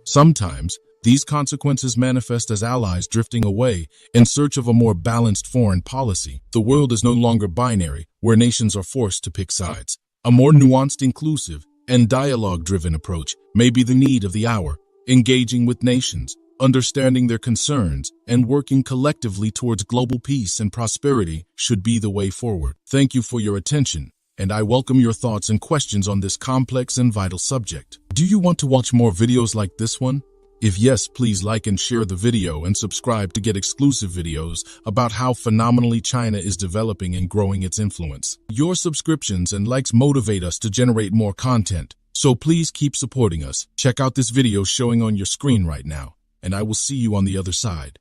Sometimes, these consequences manifest as allies drifting away in search of a more balanced foreign policy. The world is no longer binary, where nations are forced to pick sides. A more nuanced, inclusive, and dialogue-driven approach may be the need of the hour. Engaging with nations, understanding their concerns, and working collectively towards global peace and prosperity should be the way forward. Thank you for your attention, and I welcome your thoughts and questions on this complex and vital subject. Do you want to watch more videos like this one? If yes, please like and share the video and subscribe to get exclusive videos about how phenomenally China is developing and growing its influence. Your subscriptions and likes motivate us to generate more content, so please keep supporting us. Check out this video showing on your screen right now, and I will see you on the other side.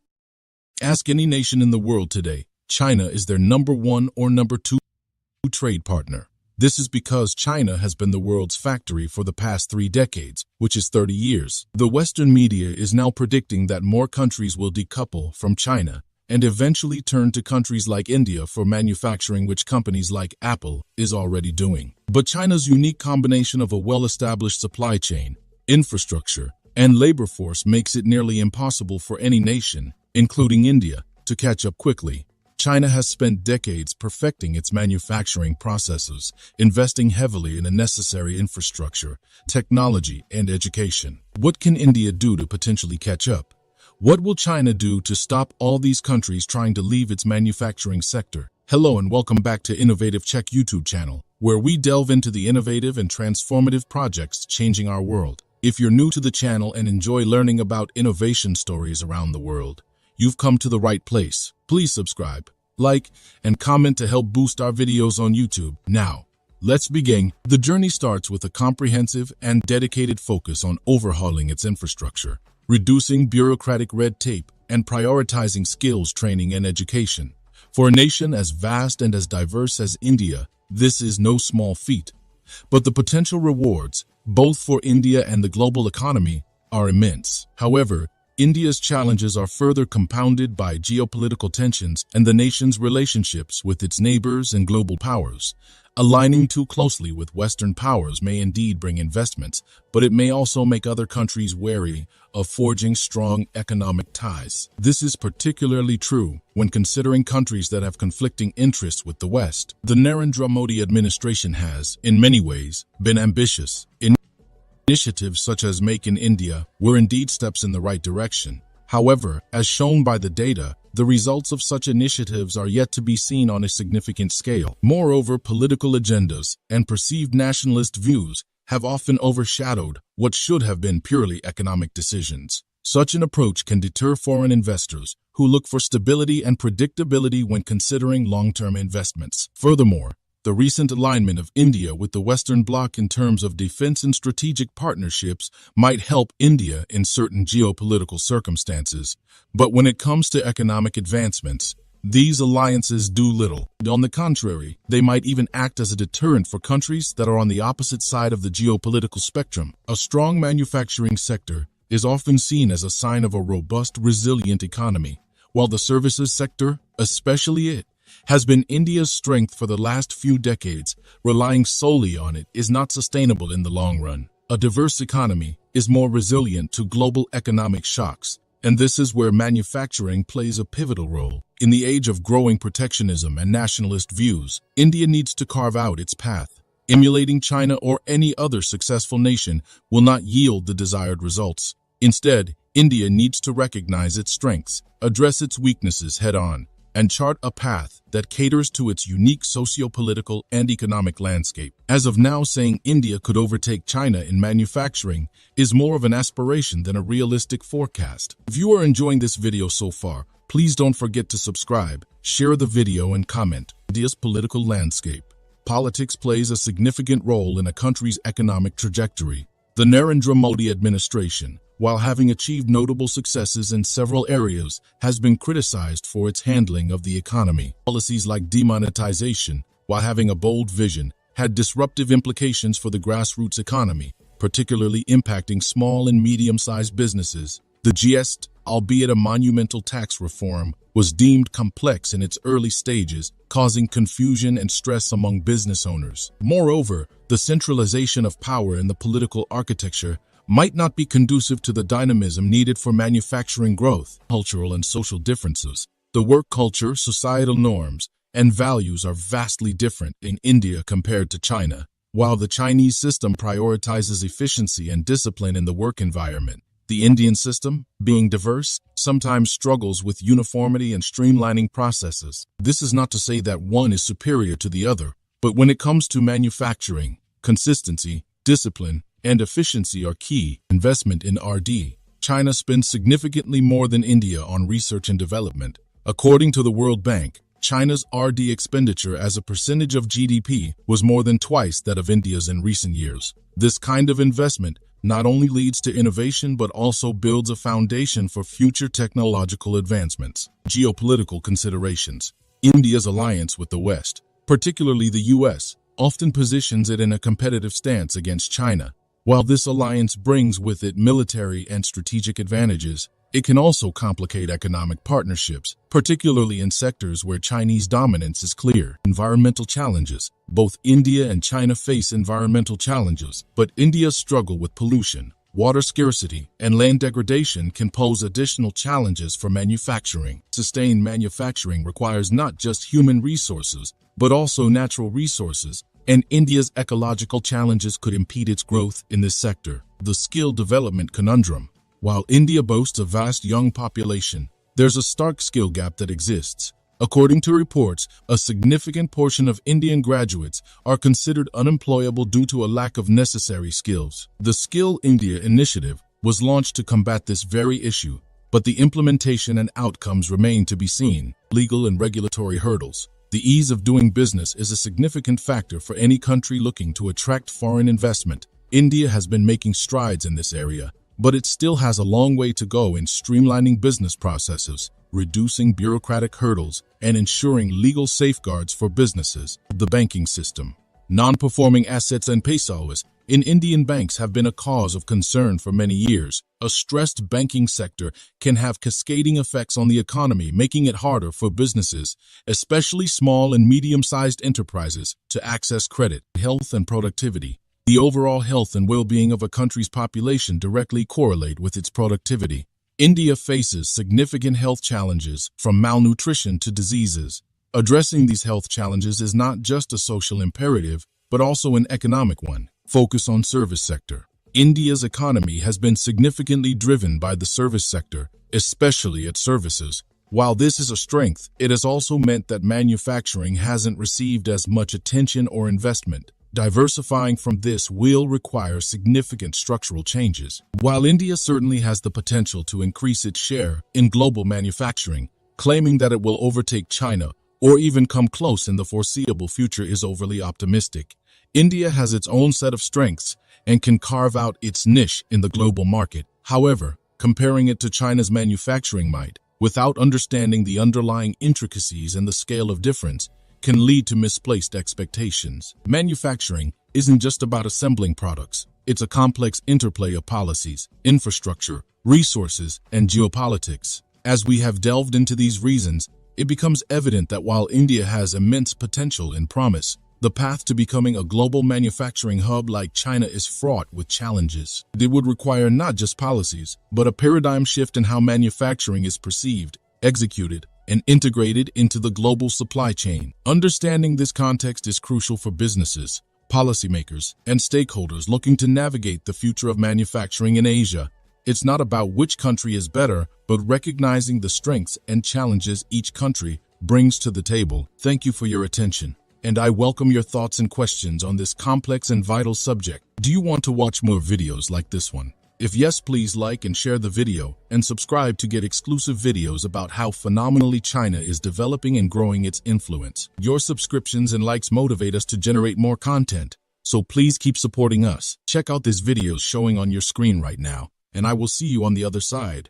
Ask any nation in the world today, China is their number 1 or number 2 trade partner. This is because China has been the world's factory for the past 3 decades, which is 30 years. The Western media is now predicting that more countries will decouple from China and eventually turn to countries like India for manufacturing, which companies like Apple is already doing. But China's unique combination of a well-established supply chain, infrastructure, and labor force makes it nearly impossible for any nation, including India, to catch up quickly. China has spent decades perfecting its manufacturing processes, investing heavily in a necessary infrastructure, technology, and education. What can India do to potentially catch up? What will China do to stop all these countries trying to leave its manufacturing sector? Hello and welcome back to Innovative Check YouTube channel, where we delve into the innovative and transformative projects changing our world. If you're new to the channel and enjoy learning about innovation stories around the world, you've come to the right place. Please subscribe, like, and comment to help boost our videos on YouTube. Now, let's begin. The journey starts with a comprehensive and dedicated focus on overhauling its infrastructure, reducing bureaucratic red tape, and prioritizing skills training and education. For a nation as vast and as diverse as India, this is no small feat. But the potential rewards, both for India and the global economy, are immense. However, India's challenges are further compounded by geopolitical tensions and the nation's relationships with its neighbors and global powers. Aligning too closely with Western powers may indeed bring investments, but it may also make other countries wary of forging strong economic ties. This is particularly true when considering countries that have conflicting interests with the West. The Narendra Modi administration has, in many ways, been ambitious. Initiatives such as Make in India were indeed steps in the right direction. However, as shown by the data, the results of such initiatives are yet to be seen on a significant scale. Moreover, political agendas and perceived nationalist views have often overshadowed what should have been purely economic decisions. Such an approach can deter foreign investors who look for stability and predictability when considering long-term investments. Furthermore, the recent alignment of India with the Western Bloc in terms of defense and strategic partnerships might help India in certain geopolitical circumstances. But when it comes to economic advancements, these alliances do little. On the contrary, they might even act as a deterrent for countries that are on the opposite side of the geopolitical spectrum. A strong manufacturing sector is often seen as a sign of a robust, resilient economy, while the services sector, especially it, has been India's strength for the last few decades. Relying solely on it is not sustainable in the long run. A diverse economy is more resilient to global economic shocks, and this is where manufacturing plays a pivotal role. In the age of growing protectionism and nationalist views, India needs to carve out its path. Emulating China or any other successful nation will not yield the desired results. Instead, India needs to recognize its strengths, address its weaknesses head-on, and chart a path that caters to its unique socio-political and economic landscape. As of now, saying India could overtake China in manufacturing is more of an aspiration than a realistic forecast. If you are enjoying this video so far, please don't forget to subscribe, share the video, and comment. India's political landscape. Politics plays a significant role in a country's economic trajectory. The Narendra Modi administration, while having achieved notable successes in several areas, has been criticized for its handling of the economy. Policies like demonetization, while having a bold vision, had disruptive implications for the grassroots economy, particularly impacting small and medium-sized businesses. The GST, albeit a monumental tax reform, was deemed complex in its early stages, causing confusion and stress among business owners. Moreover, the centralization of power in the political architecture might not be conducive to the dynamism needed for manufacturing growth. Cultural and social differences. The work culture, societal norms, and values are vastly different in India compared to China. While the Chinese system prioritizes efficiency and discipline in the work environment, The Indian system, being diverse, sometimes struggles with uniformity and streamlining processes. This is not to say that one is superior to the other, but when it comes to manufacturing, consistency, discipline, and efficiency are key. Investment in R&D. China spends significantly more than India on research and development. According to the World Bank, China's R&D expenditure as a percentage of GDP was more than twice that of India's in recent years. This kind of investment not only leads to innovation but also builds a foundation for future technological advancements. Geopolitical considerations. India's alliance with the West, particularly the US, often positions it in a competitive stance against China. While this alliance brings with it military and strategic advantages, it can also complicate economic partnerships, particularly in sectors where Chinese dominance is clear. Environmental challenges. Both India and China face environmental challenges, but India's struggle with pollution, water scarcity, and land degradation can pose additional challenges for manufacturing. Sustained manufacturing requires not just human resources, but also natural resources, and India's ecological challenges could impede its growth in this sector. The skill development conundrum. While India boasts a vast young population, there's a stark skill gap that exists. According to reports, a significant portion of Indian graduates are considered unemployable due to a lack of necessary skills. The Skill India initiative was launched to combat this very issue, but the implementation and outcomes remain to be seen. Legal and regulatory hurdles. The ease of doing business is a significant factor for any country looking to attract foreign investment. India has been making strides in this area, but it still has a long way to go in streamlining business processes, reducing bureaucratic hurdles, and ensuring legal safeguards for businesses. The banking system. Non-performing assets and pesos in Indian banks have been a cause of concern for many years. A stressed banking sector can have cascading effects on the economy, making it harder for businesses, especially small and medium-sized enterprises, to access credit. Health and productivity. The overall health and well-being of a country's population directly correlate with its productivity. India faces significant health challenges, from malnutrition to diseases. Addressing these health challenges is not just a social imperative, but also an economic one. Focus on service sector. India's economy has been significantly driven by the service sector, especially its services. While this is a strength, it has also meant that manufacturing hasn't received as much attention or investment. Diversifying from this will require significant structural changes. While India certainly has the potential to increase its share in global manufacturing, claiming that it will overtake China or even come close in the foreseeable future is overly optimistic. India has its own set of strengths and can carve out its niche in the global market. However, comparing it to China's manufacturing might, without understanding the underlying intricacies and the scale of difference, can lead to misplaced expectations. Manufacturing isn't just about assembling products. It's a complex interplay of policies, infrastructure, resources, and geopolitics. As we have delved into these reasons, it becomes evident that while India has immense potential and promise, the path to becoming a global manufacturing hub like China is fraught with challenges. It would require not just policies, but a paradigm shift in how manufacturing is perceived, executed, and integrated into the global supply chain. Understanding this context is crucial for businesses, policymakers, and stakeholders looking to navigate the future of manufacturing in Asia. It's not about which country is better, but recognizing the strengths and challenges each country brings to the table. Thank you for your attention, and I welcome your thoughts and questions on this complex and vital subject. Do you want to watch more videos like this one? If yes, please like and share the video, and subscribe to get exclusive videos about how phenomenally China is developing and growing its influence. Your subscriptions and likes motivate us to generate more content, so please keep supporting us. Check out these videos showing on your screen right now, and I will see you on the other side.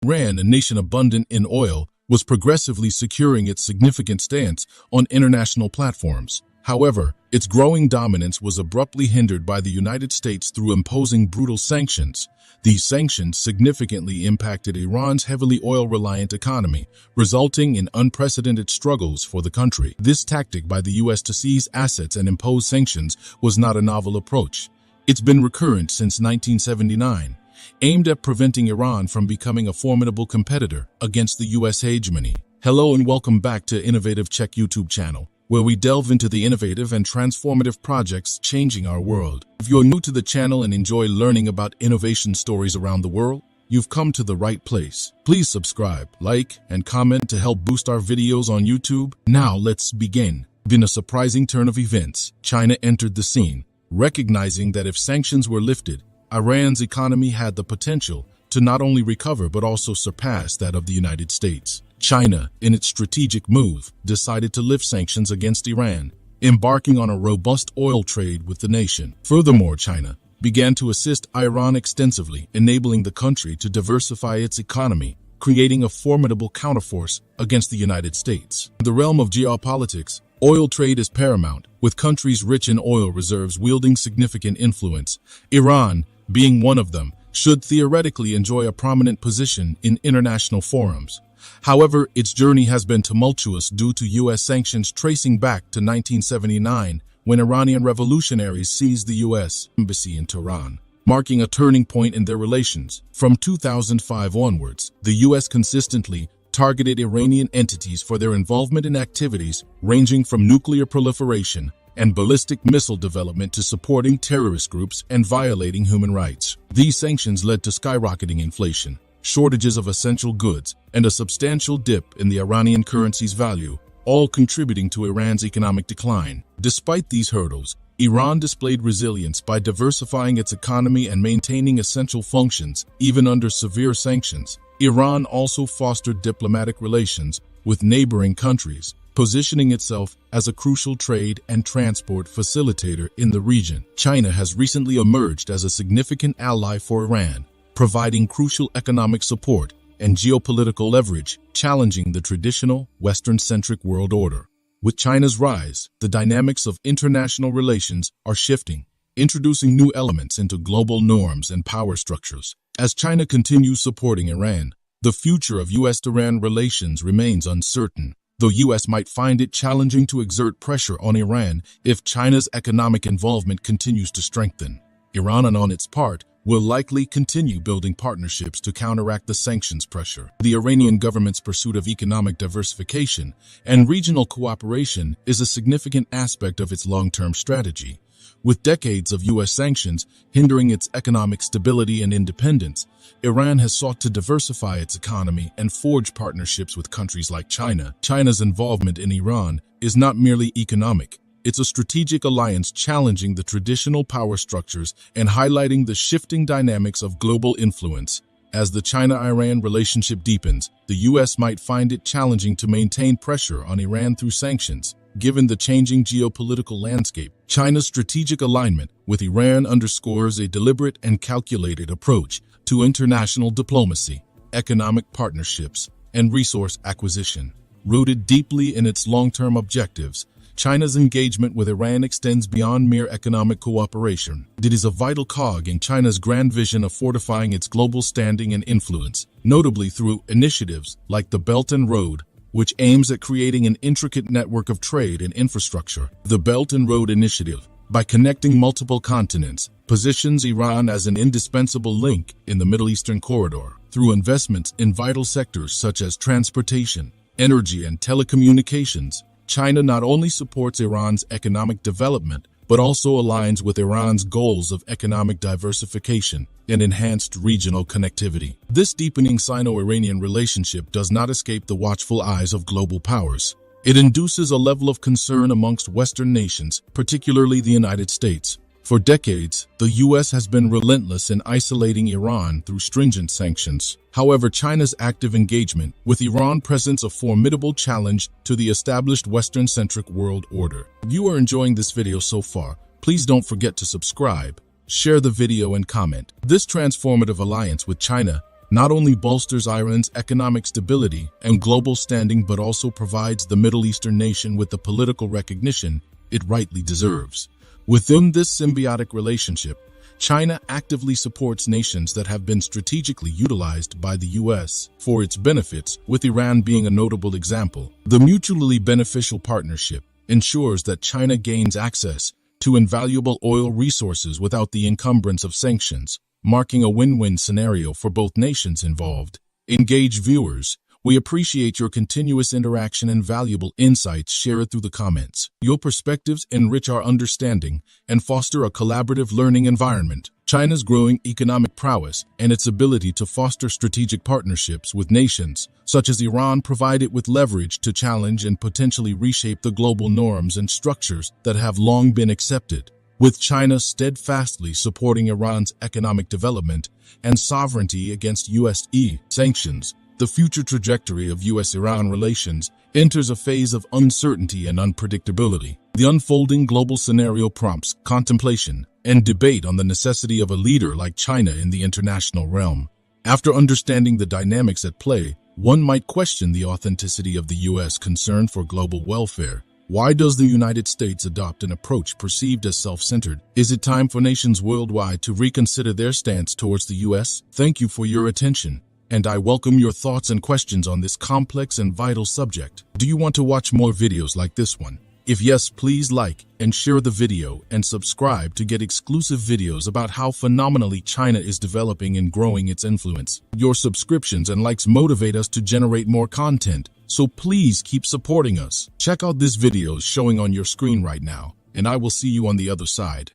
Iran, a nation abundant in oil, was progressively securing its significant stance on international platforms. However, its growing dominance was abruptly hindered by the United States through imposing brutal sanctions. These sanctions significantly impacted Iran's heavily oil-reliant economy, resulting in unprecedented struggles for the country. This tactic by the U.S. to seize assets and impose sanctions was not a novel approach. It's been recurrent since 1979, aimed at preventing Iran from becoming a formidable competitor against the U.S. hegemony. Hello and welcome back to Innovative Check YouTube channel, where we delve into the innovative and transformative projects changing our world. If you're new to the channel and enjoy learning about innovation stories around the world, you've come to the right place. Please subscribe, like, and comment to help boost our videos on YouTube. Now let's begin. In a surprising turn of events, China entered the scene, recognizing that if sanctions were lifted, Iran's economy had the potential to not only recover but also surpass that of the United States. China, in its strategic move, decided to lift sanctions against Iran, embarking on a robust oil trade with the nation. Furthermore, China began to assist Iran extensively, enabling the country to diversify its economy, creating a formidable counterforce against the United States. In the realm of geopolitics, oil trade is paramount, with countries rich in oil reserves wielding significant influence. Iran, being one of them, should theoretically enjoy a prominent position in international forums. However, its journey has been tumultuous due to U.S. sanctions tracing back to 1979, when Iranian revolutionaries seized the U.S. embassy in Tehran, marking a turning point in their relations. From 2005 onwards, the U.S. consistently targeted Iranian entities for their involvement in activities ranging from nuclear proliferation and ballistic missile development to supporting terrorist groups and violating human rights. These sanctions led to skyrocketing inflation, shortages of essential goods, and a substantial dip in the Iranian currency's value, all contributing to Iran's economic decline. Despite these hurdles, Iran displayed resilience by diversifying its economy and maintaining essential functions, even under severe sanctions. Iran also fostered diplomatic relations with neighboring countries, positioning itself as a crucial trade and transport facilitator in the region. China has recently emerged as a significant ally for Iran, providing crucial economic support and geopolitical leverage, challenging the traditional Western-centric world order. With China's rise, the dynamics of international relations are shifting, introducing new elements into global norms and power structures. As China continues supporting Iran, the future of U.S.-Iran relations remains uncertain, though U.S. might find it challenging to exert pressure on Iran if China's economic involvement continues to strengthen. Iran, on its part, will likely continue building partnerships to counteract the sanctions pressure. The Iranian government's pursuit of economic diversification and regional cooperation is a significant aspect of its long-term strategy. With decades of U.S. sanctions hindering its economic stability and independence, Iran has sought to diversify its economy and forge partnerships with countries like China. China's involvement in Iran is not merely economic. It's a strategic alliance challenging the traditional power structures and highlighting the shifting dynamics of global influence. As the China-Iran relationship deepens, the U.S. might find it challenging to maintain pressure on Iran through sanctions. Given the changing geopolitical landscape, China's strategic alignment with Iran underscores a deliberate and calculated approach to international diplomacy, economic partnerships, and resource acquisition. Rooted deeply in its long-term objectives, China's engagement with Iran extends beyond mere economic cooperation. It is a vital cog in China's grand vision of fortifying its global standing and influence, notably through initiatives like the Belt and Road, which aims at creating an intricate network of trade and infrastructure. The Belt and Road Initiative, by connecting multiple continents, positions Iran as an indispensable link in the Middle Eastern corridor. Through investments in vital sectors such as transportation, energy, and telecommunications, China not only supports Iran's economic development, but also aligns with Iran's goals of economic diversification and enhanced regional connectivity. This deepening Sino-Iranian relationship does not escape the watchful eyes of global powers. It induces a level of concern amongst Western nations, particularly the United States. For decades, the U.S. has been relentless in isolating Iran through stringent sanctions. However, China's active engagement with Iran presents a formidable challenge to the established Western-centric world order. If you are enjoying this video so far, please don't forget to subscribe, share the video, and comment. This transformative alliance with China not only bolsters Iran's economic stability and global standing, but also provides the Middle Eastern nation with the political recognition it rightly deserves. Within this symbiotic relationship, China actively supports nations that have been strategically utilized by the U.S. for its benefits, with Iran being a notable example. The mutually beneficial partnership ensures that China gains access to invaluable oil resources without the encumbrance of sanctions, marking a win-win scenario for both nations involved. Engaged viewers, We appreciate your continuous interaction and valuable insights shared through the comments. Your perspectives enrich our understanding and foster a collaborative learning environment. China's growing economic prowess and its ability to foster strategic partnerships with nations such as Iran provide it with leverage to challenge and potentially reshape the global norms and structures that have long been accepted. With China steadfastly supporting Iran's economic development and sovereignty against U.S. sanctions, the future trajectory of U.S.-Iran relations enters a phase of uncertainty and unpredictability. The unfolding global scenario prompts contemplation and debate on the necessity of a leader like China in the international realm. After understanding the dynamics at play, one might question the authenticity of the U.S. concern for global welfare. Why does the United States adopt an approach perceived as self-centered? Is it time for nations worldwide to reconsider their stance towards the U.S.? Thank you for your attention, and I welcome your thoughts and questions on this complex and vital subject. Do you want to watch more videos like this one? If yes, please like and share the video and subscribe to get exclusive videos about how phenomenally China is developing and growing its influence. Your subscriptions and likes motivate us to generate more content, so please keep supporting us. Check out this video showing on your screen right now, and I will see you on the other side.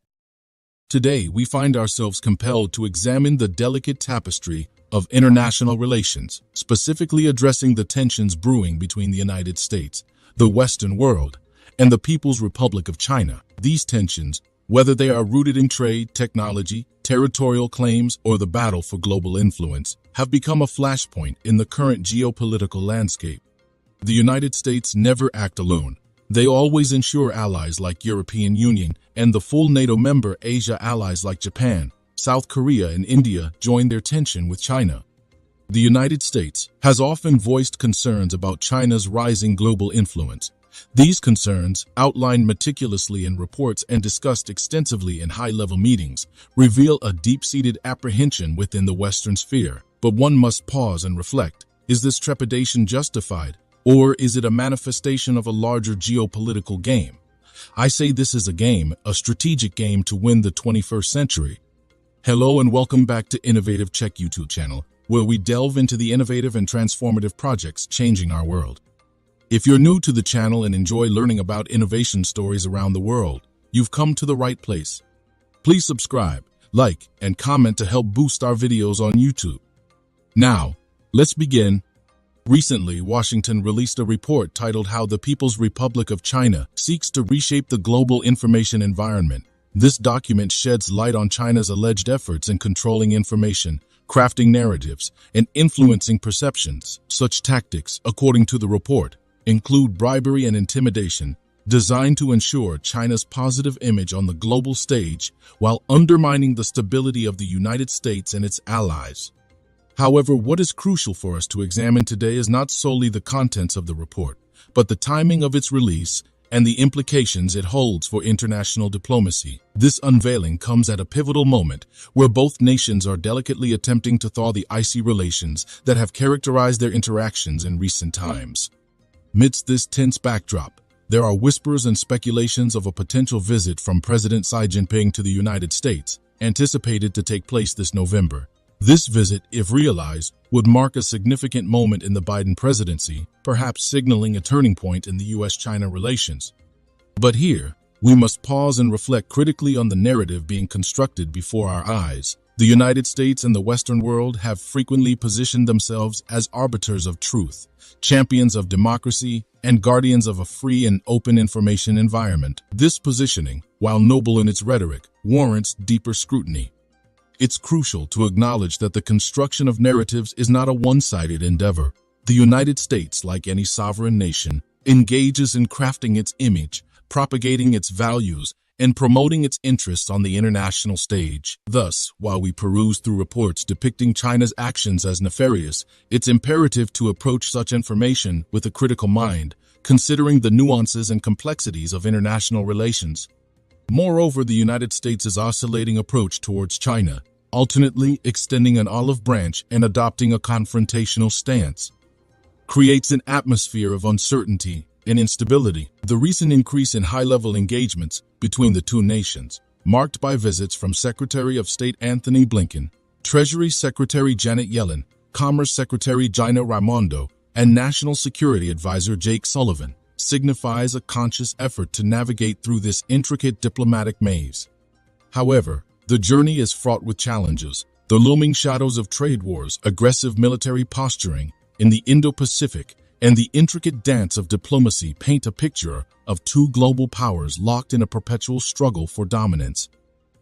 Today, we find ourselves compelled to examine the delicate tapestry of international relations, specifically addressing the tensions brewing between the United States, the Western world, and the People's Republic of China. These tensions, whether they are rooted in trade, technology, territorial claims, or the battle for global influence, have become a flashpoint in the current geopolitical landscape. The United States never act alone. They always ensure allies like European Union and the full NATO member Asia allies like Japan, South Korea, and India join their tension with China. The United States has often voiced concerns about China's rising global influence. These concerns, outlined meticulously in reports and discussed extensively in high-level meetings, reveal a deep-seated apprehension within the Western sphere. But one must pause and reflect. Is this trepidation justified, or is it a manifestation of a larger geopolitical game? I say this is a game, a strategic game to win the 21st century. Hello and welcome back to Innovative Check YouTube channel, where we delve into the innovative and transformative projects changing our world. If you're new to the channel and enjoy learning about innovation stories around the world, you've come to the right place. Please subscribe, like, and comment to help boost our videos on YouTube. Now, let's begin. Recently, Washington released a report titled How the People's Republic of China Seeks to Reshape the Global Information Environment. This document sheds light on China's alleged efforts in controlling information, crafting narratives, and influencing perceptions. Such tactics, according to the report, include bribery and intimidation, designed to ensure China's positive image on the global stage while undermining the stability of the United States and its allies. However, what is crucial for us to examine today is not solely the contents of the report, but the timing of its release and the implications it holds for international diplomacy. This unveiling comes at a pivotal moment where both nations are delicately attempting to thaw the icy relations that have characterized their interactions in recent times. Amidst this tense backdrop, there are whispers and speculations of a potential visit from President Xi Jinping to the United States, anticipated to take place this November. This visit, if realized, would mark a significant moment in the Biden presidency, perhaps signaling a turning point in the U.S.-China relations. But here, we must pause and reflect critically on the narrative being constructed before our eyes. The United States and the Western world have frequently positioned themselves as arbiters of truth, champions of democracy, and guardians of a free and open information environment. This positioning, while noble in its rhetoric, warrants deeper scrutiny. It's crucial to acknowledge that the construction of narratives is not a one-sided endeavor. The United States, like any sovereign nation, engages in crafting its image, propagating its values, and promoting its interests on the international stage. Thus, while we peruse through reports depicting China's actions as nefarious, it's imperative to approach such information with a critical mind, considering the nuances and complexities of international relations. Moreover, the United States' oscillating approach towards China, alternately extending an olive branch and adopting a confrontational stance, creates an atmosphere of uncertainty and instability. The recent increase in high-level engagements between the two nations, marked by visits from Secretary of State Anthony Blinken, Treasury Secretary Janet Yellen, Commerce Secretary Gina Raimondo, and National Security Advisor Jake Sullivan, signifies a conscious effort to navigate through this intricate diplomatic maze. However, the journey is fraught with challenges. The looming shadows of trade wars, aggressive military posturing in the Indo-Pacific, and the intricate dance of diplomacy paint a picture of two global powers locked in a perpetual struggle for dominance.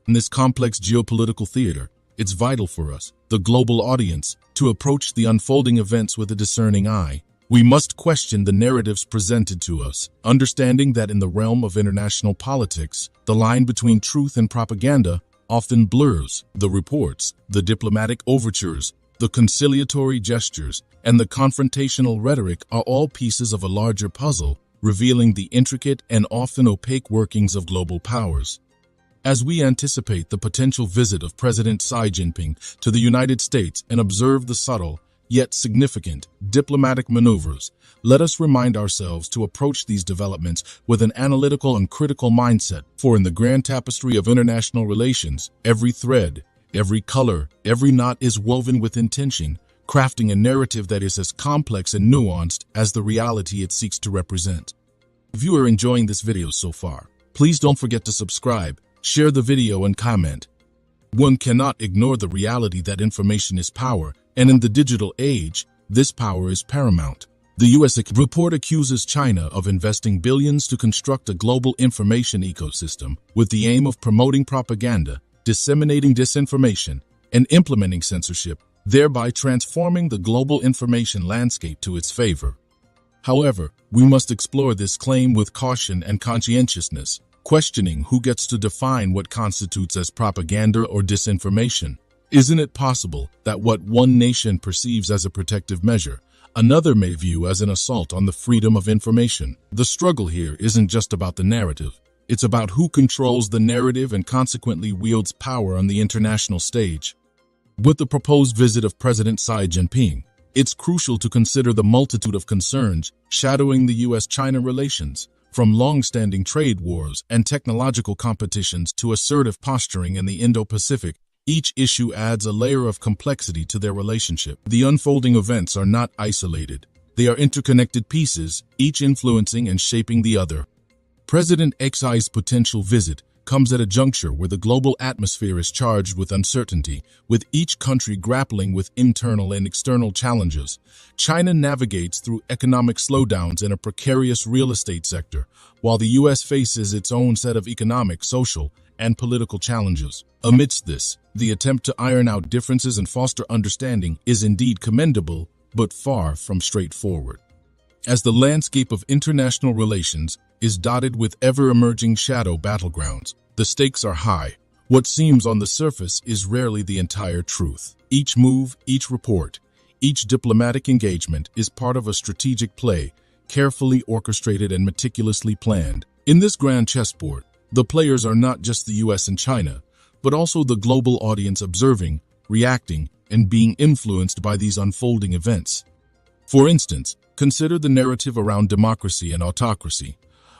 In this complex geopolitical theater, it's vital for us, the global audience, to approach the unfolding events with a discerning eye. We must question the narratives presented to us, understanding that in the realm of international politics, the line between truth and propaganda often blurs. The reports, the diplomatic overtures, the conciliatory gestures, and the confrontational rhetoric are all pieces of a larger puzzle, revealing the intricate and often opaque workings of global powers. As we anticipate the potential visit of President Xi Jinping to the United States and observe the subtle, yet significant, diplomatic maneuvers, let us remind ourselves to approach these developments with an analytical and critical mindset, for in the grand tapestry of international relations, every thread, every color, every knot is woven with intention, crafting a narrative that is as complex and nuanced as the reality it seeks to represent. If you are enjoying this video so far, please don't forget to subscribe, share the video, and comment. One cannot ignore the reality that information is power, and in the digital age, this power is paramount. The U.S. report accuses China of investing billions to construct a global information ecosystem with the aim of promoting propaganda, disseminating disinformation, and implementing censorship, thereby transforming the global information landscape to its favor. However, we must explore this claim with caution and conscientiousness, questioning who gets to define what constitutes as propaganda or disinformation. Isn't it possible that what one nation perceives as a protective measure, another may view as an assault on the freedom of information? The struggle here isn't just about the narrative. It's about who controls the narrative and consequently wields power on the international stage. With the proposed visit of President Xi Jinping, it's crucial to consider the multitude of concerns shadowing the U.S.-China relations, from long-standing trade wars and technological competitions to assertive posturing in the Indo-Pacific. Each issue adds a layer of complexity to their relationship. The unfolding events are not isolated. They are interconnected pieces, each influencing and shaping the other. President Xi's potential visit comes at a juncture where the global atmosphere is charged with uncertainty, with each country grappling with internal and external challenges. China navigates through economic slowdowns in a precarious real estate sector, while the U.S. faces its own set of economic, social, and political challenges. Amidst this, the attempt to iron out differences and foster understanding is indeed commendable, but far from straightforward. As the landscape of international relations is dotted with ever-emerging shadow battlegrounds, the stakes are high. What seems on the surface is rarely the entire truth. Each move, each report, each diplomatic engagement is part of a strategic play, carefully orchestrated and meticulously planned. In this grand chessboard, the players are not just the U.S. and China, but also the global audience observing, reacting, and being influenced by these unfolding events. For instance, consider the narrative around democracy and autocracy.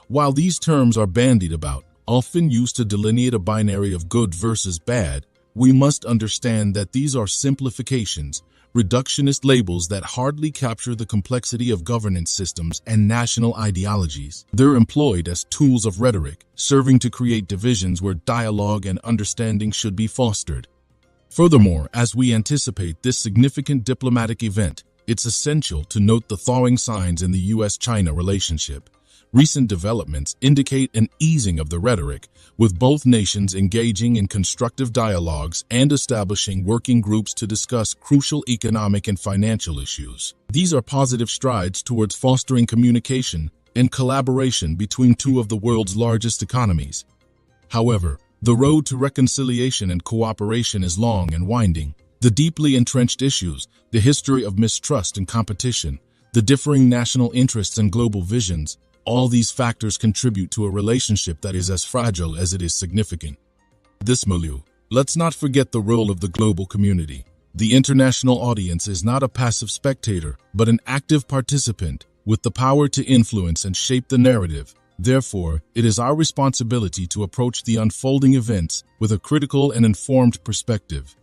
While these terms are bandied about, often used to delineate a binary of good versus bad, we must understand that these are simplifications, reductionist labels that hardly capture the complexity of governance systems and national ideologies. They're employed as tools of rhetoric, serving to create divisions where dialogue and understanding should be fostered. Furthermore, as we anticipate this significant diplomatic event, it's essential to note the thawing signs in the U.S.-China relationship. Recent developments indicate an easing of the rhetoric, with both nations engaging in constructive dialogues and establishing working groups to discuss crucial economic and financial issues. These are positive strides towards fostering communication and collaboration between two of the world's largest economies. However, the road to reconciliation and cooperation is long and winding. The deeply entrenched issues, the history of mistrust and competition, the differing national interests and global visions, all these factors contribute to a relationship that is as fragile as it is significant. This milieu, let's not forget the role of the global community. The international audience is not a passive spectator, but an active participant with the power to influence and shape the narrative. Therefore, it is our responsibility to approach the unfolding events with a critical and informed perspective.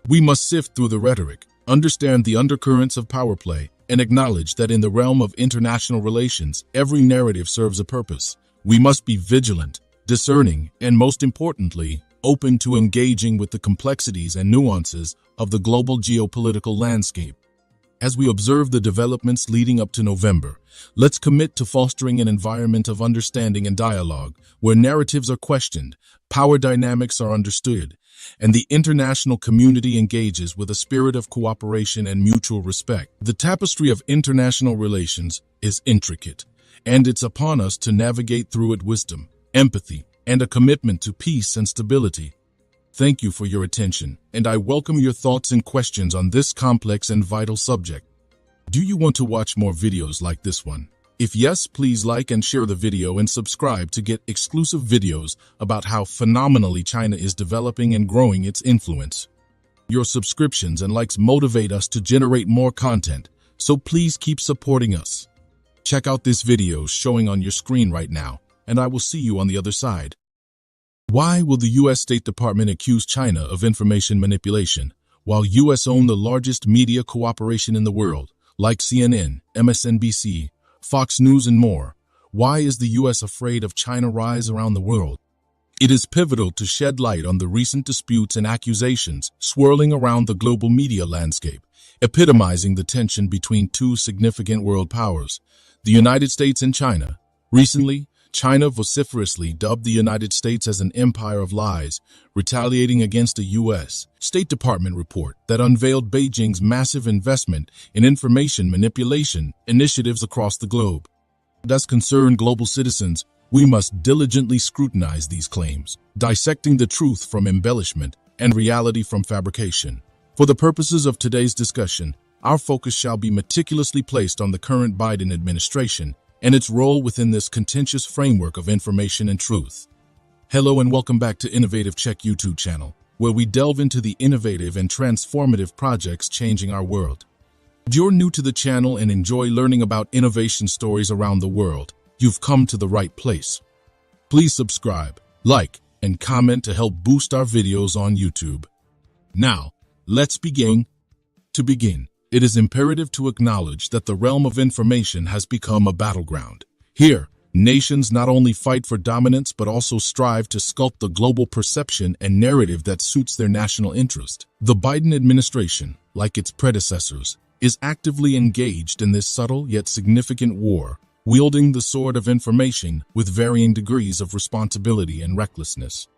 We must sift through the rhetoric, understand the undercurrents of power play, and acknowledge that in the realm of international relations, every narrative serves a purpose. We must be vigilant, discerning, and most importantly, open to engaging with the complexities and nuances of the global geopolitical landscape. As we observe the developments leading up to November, let's commit to fostering an environment of understanding and dialogue where narratives are questioned, power dynamics are understood, and the international community engages with a spirit of cooperation and mutual respect. The tapestry of international relations is intricate, and it's upon us to navigate through it wisdom, empathy, and a commitment to peace and stability. Thank you for your attention, and I welcome your thoughts and questions on this complex and vital subject. Do you want to watch more videos like this one? If yes, please like and share the video and subscribe to get exclusive videos about how phenomenally China is developing and growing its influence. Your subscriptions and likes motivate us to generate more content, so please keep supporting us. Check out this video showing on your screen right now, and I will see you on the other side. Why will the U.S. State Department accuse China of information manipulation, while U.S. own the largest media cooperation in the world, like CNN, MSNBC, Fox News, and more? Why is the U.S. afraid of China's rise around the world? It is pivotal to shed light on the recent disputes and accusations swirling around the global media landscape, epitomizing the tension between two significant world powers, the United States and China. Recently, China vociferously dubbed the United States as an empire of lies, retaliating against a U.S. State Department report that unveiled Beijing's massive investment in information manipulation initiatives across the globe. As concerned global citizens, we must diligently scrutinize these claims, dissecting the truth from embellishment and reality from fabrication. For the purposes of today's discussion, our focus shall be meticulously placed on the current Biden administration and its role within this contentious framework of information and truth. Hello and welcome back to Innovative Check YouTube channel, where we delve into the innovative and transformative projects changing our world. If you're new to the channel and enjoy learning about innovation stories around the world, you've come to the right place. Please subscribe, like, and comment to help boost our videos on YouTube. Now, let's begin. To begin, it is imperative to acknowledge that the realm of information has become a battleground. Here, nations not only fight for dominance but also strive to sculpt the global perception and narrative that suits their national interest. The Biden administration, like its predecessors, is actively engaged in this subtle yet significant war, wielding the sword of information with varying degrees of responsibility and recklessness.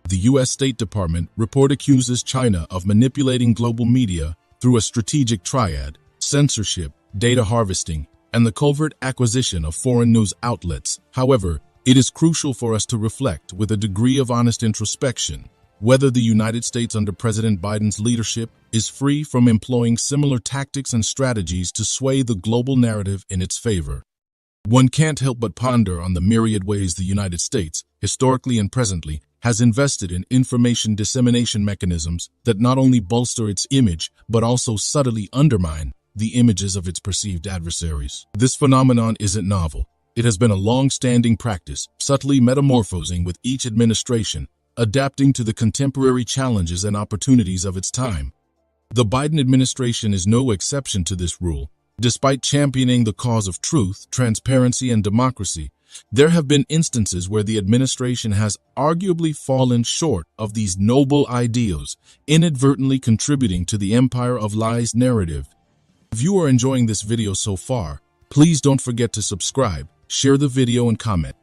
The U.S. State Department report accuses China of manipulating global media through a strategic triad: censorship, data harvesting, and the covert acquisition of foreign news outlets. However, it is crucial for us to reflect with a degree of honest introspection whether the United States under President Biden's leadership is free from employing similar tactics and strategies to sway the global narrative in its favor. One can't help but ponder on the myriad ways the United States, historically and presently, has invested in information dissemination mechanisms that not only bolster its image but also subtly undermine the images of its perceived adversaries. This phenomenon isn't novel. It has been a long-standing practice, subtly metamorphosing with each administration, adapting to the contemporary challenges and opportunities of its time. The Biden administration is no exception to this rule. Despite championing the cause of truth, transparency, and democracy, there have been instances where the administration has arguably fallen short of these noble ideals, inadvertently contributing to the empire of lies narrative. If you are enjoying this video so far, please don't forget to subscribe, share the video, and comment.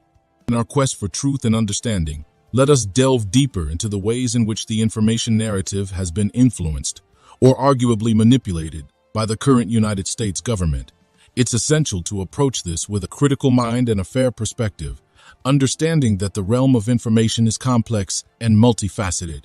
In our quest for truth and understanding, let us delve deeper into the ways in which the information narrative has been influenced, or arguably manipulated, by the current United States government. It's essential to approach this with a critical mind and a fair perspective, understanding that the realm of information is complex and multifaceted.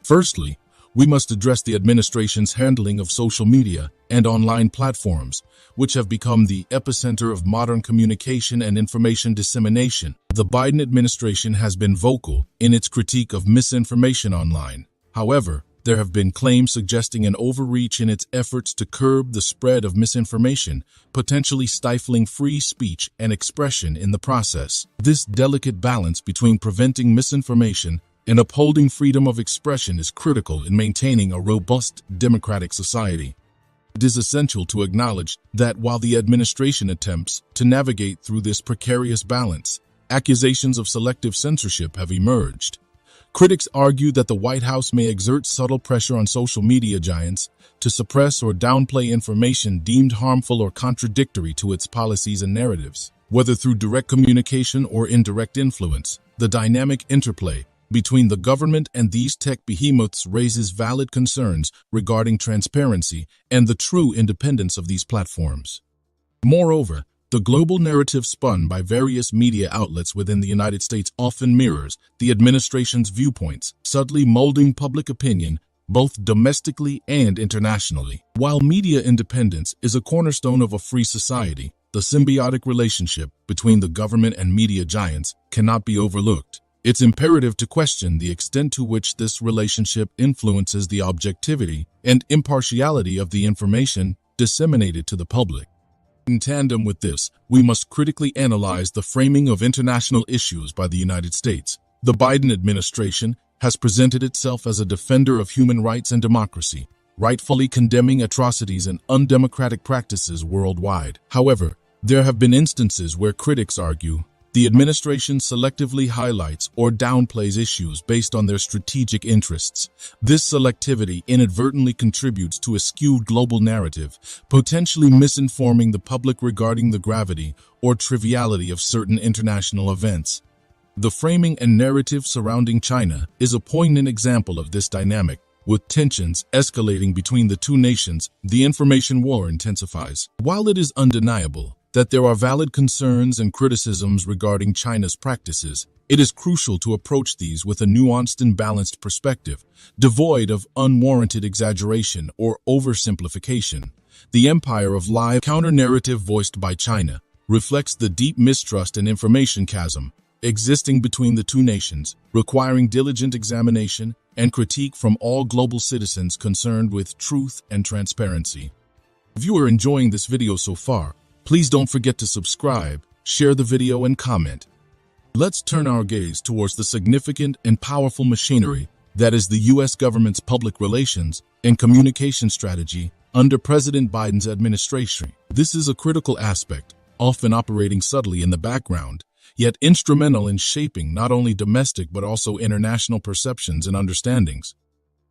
Firstly, we must address the administration's handling of social media and online platforms, which have become the epicenter of modern communication and information dissemination. The Biden administration has been vocal in its critique of misinformation online. However, there have been claims suggesting an overreach in its efforts to curb the spread of misinformation, potentially stifling free speech and expression in the process. This delicate balance between preventing misinformation and upholding freedom of expression is critical in maintaining a robust democratic society. It is essential to acknowledge that while the administration attempts to navigate through this precarious balance, accusations of selective censorship have emerged. Critics argue that the White House may exert subtle pressure on social media giants to suppress or downplay information deemed harmful or contradictory to its policies and narratives. Whether through direct communication or indirect influence, the dynamic interplay between the government and these tech behemoths raises valid concerns regarding transparency and the true independence of these platforms. Moreover, the global narrative spun by various media outlets within the United States often mirrors the administration's viewpoints, subtly molding public opinion both domestically and internationally. While media independence is a cornerstone of a free society, the symbiotic relationship between the government and media giants cannot be overlooked. It's imperative to question the extent to which this relationship influences the objectivity and impartiality of the information disseminated to the public. In tandem with this, we must critically analyze the framing of international issues by the United States. The Biden administration has presented itself as a defender of human rights and democracy, rightfully condemning atrocities and undemocratic practices worldwide. However, there have been instances where critics argue the administration selectively highlights or downplays issues based on their strategic interests. This selectivity inadvertently contributes to a skewed global narrative, potentially misinforming the public regarding the gravity or triviality of certain international events. The framing and narrative surrounding China is a poignant example of this dynamic. With tensions escalating between the two nations, the information war intensifies. While it is undeniable that there are valid concerns and criticisms regarding China's practices, it is crucial to approach these with a nuanced and balanced perspective, devoid of unwarranted exaggeration or oversimplification. The empire of lie counter-narrative voiced by China reflects the deep mistrust and information chasm existing between the two nations, requiring diligent examination and critique from all global citizens concerned with truth and transparency. If you are enjoying this video so far, please don't forget to subscribe, share the video, and comment. Let's turn our gaze towards the significant and powerful machinery that is the U.S. government's public relations and communication strategy under President Biden's administration. This is a critical aspect, often operating subtly in the background, yet instrumental in shaping not only domestic but also international perceptions and understandings.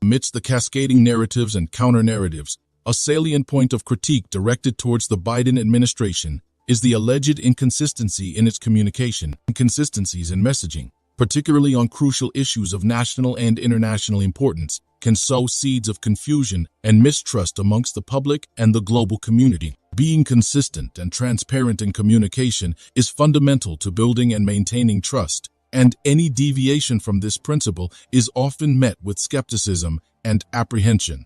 Amidst the cascading narratives and counter-narratives, a salient point of critique directed towards the Biden administration is the alleged inconsistency in its communication. Inconsistencies in messaging, particularly on crucial issues of national and international importance, can sow seeds of confusion and mistrust amongst the public and the global community. Being consistent and transparent in communication is fundamental to building and maintaining trust, and any deviation from this principle is often met with skepticism and apprehension.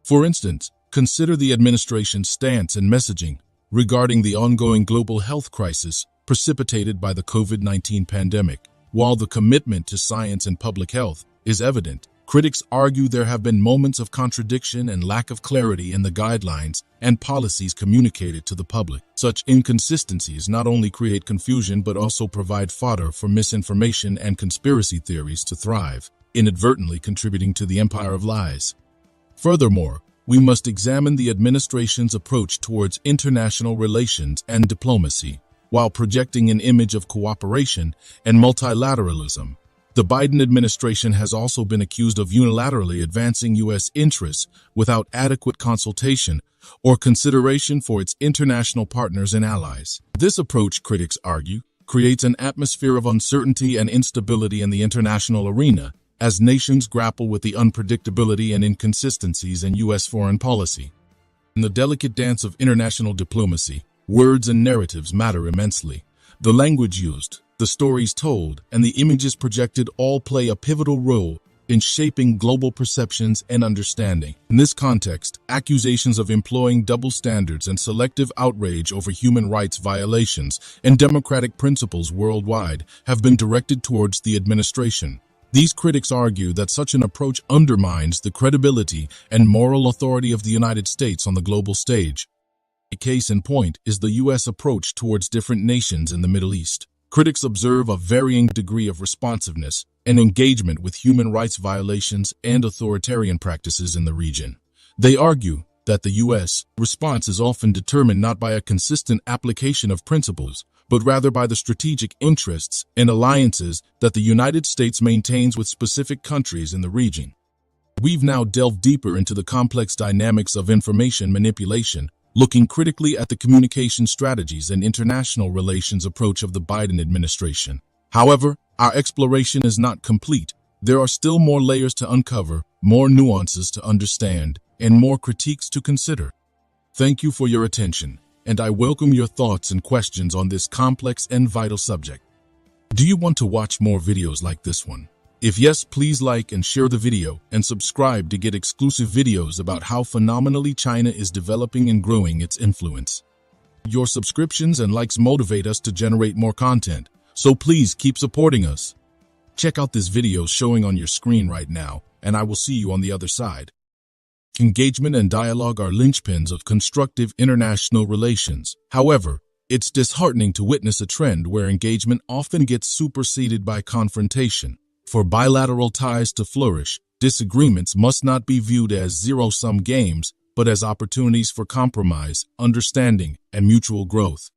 For instance, consider the administration's stance and messaging regarding the ongoing global health crisis precipitated by the COVID-19 pandemic. While the commitment to science and public health is evident, critics argue there have been moments of contradiction and lack of clarity in the guidelines and policies communicated to the public. Such inconsistencies not only create confusion but also provide fodder for misinformation and conspiracy theories to thrive, inadvertently contributing to the empire of lies. Furthermore, we must examine the administration's approach towards international relations and diplomacy. While projecting an image of cooperation and multilateralism, the Biden administration has also been accused of unilaterally advancing U.S. interests without adequate consultation or consideration for its international partners and allies. This approach, critics argue, creates an atmosphere of uncertainty and instability in the international arena, as nations grapple with the unpredictability and inconsistencies in U.S. foreign policy. In the delicate dance of international diplomacy, words and narratives matter immensely. The language used, the stories told, and the images projected all play a pivotal role in shaping global perceptions and understanding. In this context, accusations of employing double standards and selective outrage over human rights violations and democratic principles worldwide have been directed towards the administration. These critics argue that such an approach undermines the credibility and moral authority of the United States on the global stage. A case in point is the U.S. approach towards different nations in the Middle East. Critics observe a varying degree of responsiveness and engagement with human rights violations and authoritarian practices in the region. They argue that the U.S. response is often determined not by a consistent application of principles, but rather by the strategic interests and alliances that the United States maintains with specific countries in the region. We've now delved deeper into the complex dynamics of information manipulation, looking critically at the communication strategies and international relations approach of the Biden administration. However, our exploration is not complete. There are still more layers to uncover, more nuances to understand, and more critiques to consider. Thank you for your attention, and I welcome your thoughts and questions on this complex and vital subject. Do you want to watch more videos like this one? If yes, please like and share the video and subscribe to get exclusive videos about how phenomenally China is developing and growing its influence. Your subscriptions and likes motivate us to generate more content, so please keep supporting us. Check out this video showing on your screen right now, and I will see you on the other side. Engagement and dialogue are linchpins of constructive international relations. However, it's disheartening to witness a trend where engagement often gets superseded by confrontation. For bilateral ties to flourish, disagreements must not be viewed as zero-sum games, but as opportunities for compromise, understanding, and mutual growth.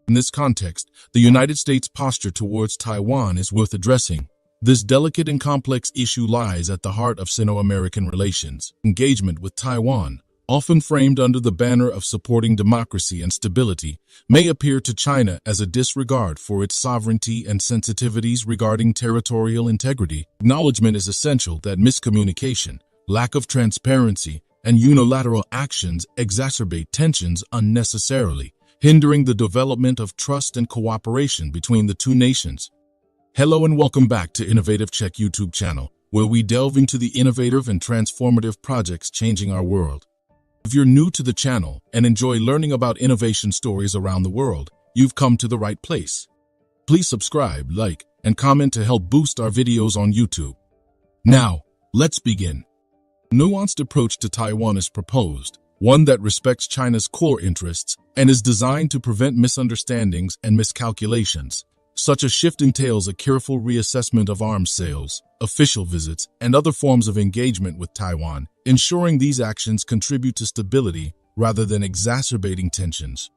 In this context, the United States' posture towards Taiwan is worth addressing. This delicate and complex issue lies at the heart of Sino-American relations. Engagement with Taiwan, often framed under the banner of supporting democracy and stability, may appear to China as a disregard for its sovereignty and sensitivities regarding territorial integrity. Acknowledgement is essential that miscommunication, lack of transparency, and unilateral actions exacerbate tensions unnecessarily, hindering the development of trust and cooperation between the two nations. Hello and welcome back to Innovative Check YouTube channel, where we delve into the innovative and transformative projects changing our world. If you're new to the channel and enjoy learning about innovation stories around the world, you've come to the right place. Please subscribe, like, and comment to help boost our videos on YouTube. Now, let's begin. A nuanced approach to Taiwan is proposed, one that respects China's core interests and is designed to prevent misunderstandings and miscalculations. Such a shift entails a careful reassessment of arms sales, official visits, and other forms of engagement with Taiwan, ensuring these actions contribute to stability rather than exacerbating tensions.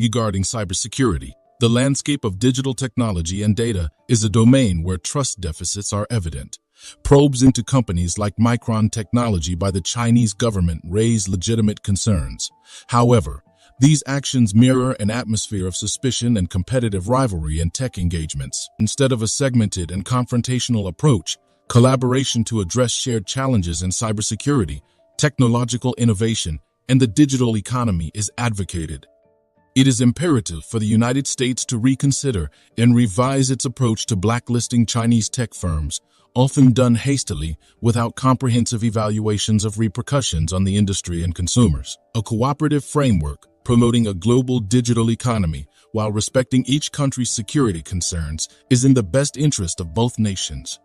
Regarding cybersecurity, the landscape of digital technology and data is a domain where trust deficits are evident. Probes into companies like Micron Technology by the Chinese government raise legitimate concerns. However, these actions mirror an atmosphere of suspicion and competitive rivalry in tech engagements. Instead of a segmented and confrontational approach, collaboration to address shared challenges in cybersecurity, technological innovation, and the digital economy is advocated. It is imperative for the United States to reconsider and revise its approach to blacklisting Chinese tech firms, often done hastily without comprehensive evaluations of repercussions on the industry and consumers. A cooperative framework promoting a global digital economy while respecting each country's security concerns is in the best interest of both nations.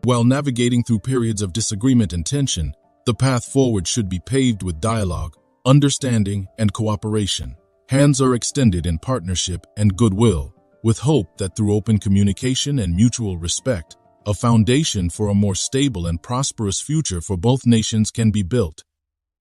While navigating through periods of disagreement and tension, the path forward should be paved with dialogue, understanding, and cooperation. Hands are extended in partnership and goodwill, with hope that through open communication and mutual respect, a foundation for a more stable and prosperous future for both nations can be built.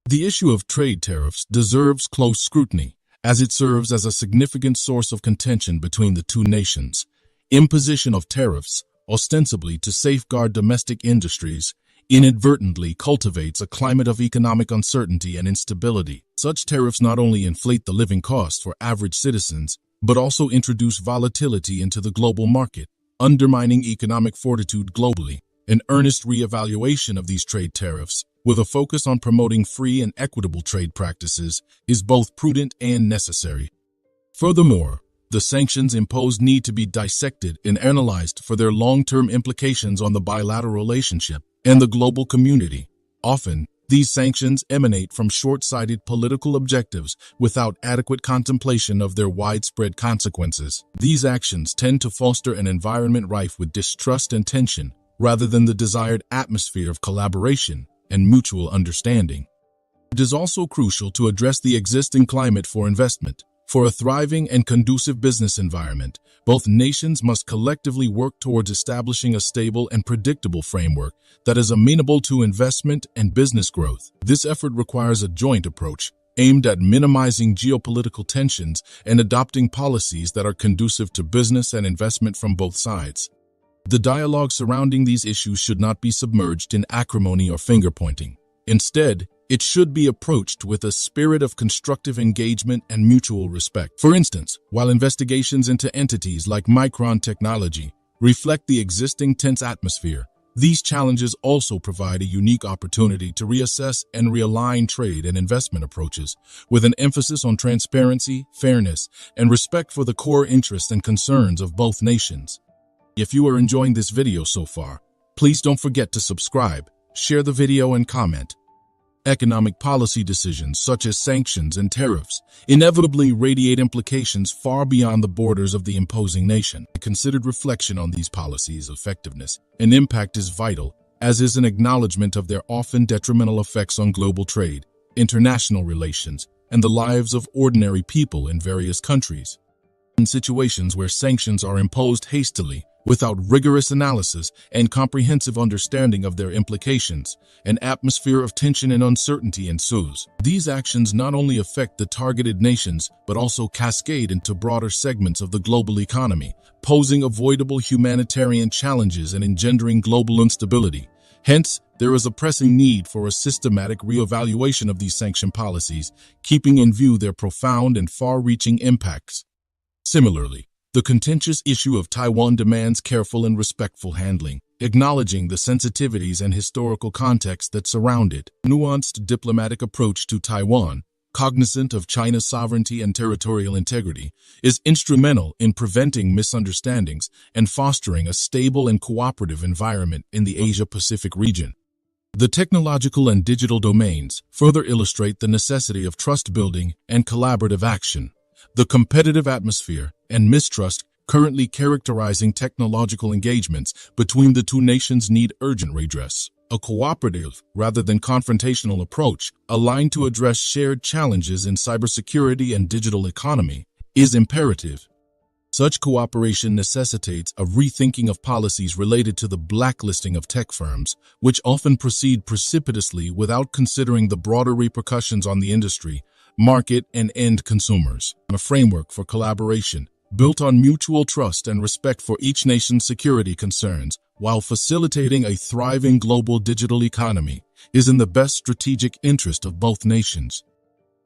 The issue of trade tariffs deserves close scrutiny, as it serves as a significant source of contention between the two nations. Imposition of tariffs, ostensibly to safeguard domestic industries, inadvertently cultivates a climate of economic uncertainty and instability. Such tariffs not only inflate the living costs for average citizens, but also introduce volatility into the global market, undermining economic fortitude globally. An earnest reevaluation of these trade tariffs, with a focus on promoting free and equitable trade practices, is both prudent and necessary. Furthermore, the sanctions imposed need to be dissected and analyzed for their long-term implications on the bilateral relationship and the global community. Often, these sanctions emanate from short-sighted political objectives without adequate contemplation of their widespread consequences. These actions tend to foster an environment rife with distrust and tension, rather than the desired atmosphere of collaboration and mutual understanding. It is also crucial to address the existing climate for investment. For a thriving and conducive business environment, both nations must collectively work towards establishing a stable and predictable framework that is amenable to investment and business growth. This effort requires a joint approach aimed at minimizing geopolitical tensions and adopting policies that are conducive to business and investment from both sides. The dialogue surrounding these issues should not be submerged in acrimony or finger-pointing. Instead, it should be approached with a spirit of constructive engagement and mutual respect. For instance, while investigations into entities like Micron Technology reflect the existing tense atmosphere, these challenges also provide a unique opportunity to reassess and realign trade and investment approaches, with an emphasis on transparency, fairness, and respect for the core interests and concerns of both nations. If you are enjoying this video so far, please don't forget to subscribe, share the video, and comment. Economic policy decisions such as sanctions and tariffs inevitably radiate implications far beyond the borders of the imposing nation. A considered reflection on these policies' effectiveness and impact is vital, as is an acknowledgement of their often detrimental effects on global trade, international relations, and the lives of ordinary people in various countries. In situations where sanctions are imposed hastily, without rigorous analysis and comprehensive understanding of their implications, an atmosphere of tension and uncertainty ensues. These actions not only affect the targeted nations, but also cascade into broader segments of the global economy, posing avoidable humanitarian challenges and engendering global instability. Hence, there is a pressing need for a systematic reevaluation of these sanction policies, keeping in view their profound and far-reaching impacts. Similarly, the contentious issue of Taiwan demands careful and respectful handling, acknowledging the sensitivities and historical context that surround it. Nuanced diplomatic approach to Taiwan, cognizant of China's sovereignty and territorial integrity, is instrumental in preventing misunderstandings and fostering a stable and cooperative environment in the Asia-Pacific region. The technological and digital domains further illustrate the necessity of trust-building and collaborative action. The competitive atmosphere and mistrust currently characterizing technological engagements between the two nations need urgent redress. A cooperative, rather than confrontational approach, aligned to address shared challenges in cybersecurity and digital economy, is imperative. Such cooperation necessitates a rethinking of policies related to the blacklisting of tech firms, which often proceed precipitously without considering the broader repercussions on the industry, market, and end consumers. A framework for collaboration, built on mutual trust and respect for each nation's security concerns, while facilitating a thriving global digital economy, is in the best strategic interest of both nations.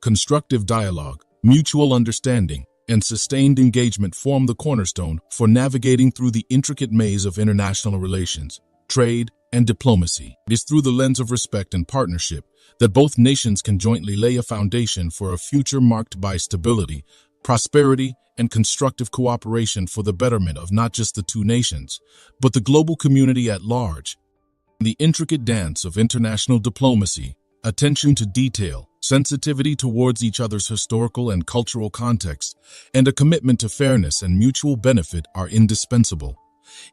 Constructive dialogue, mutual understanding, and sustained engagement form the cornerstone for navigating through the intricate maze of international relations, trade, and diplomacy. It is through the lens of respect and partnership that both nations can jointly lay a foundation for a future marked by stability, prosperity, and constructive cooperation for the betterment of not just the two nations, but the global community at large. The intricate dance of international diplomacy, attention to detail, sensitivity towards each other's historical and cultural context, and a commitment to fairness and mutual benefit are indispensable.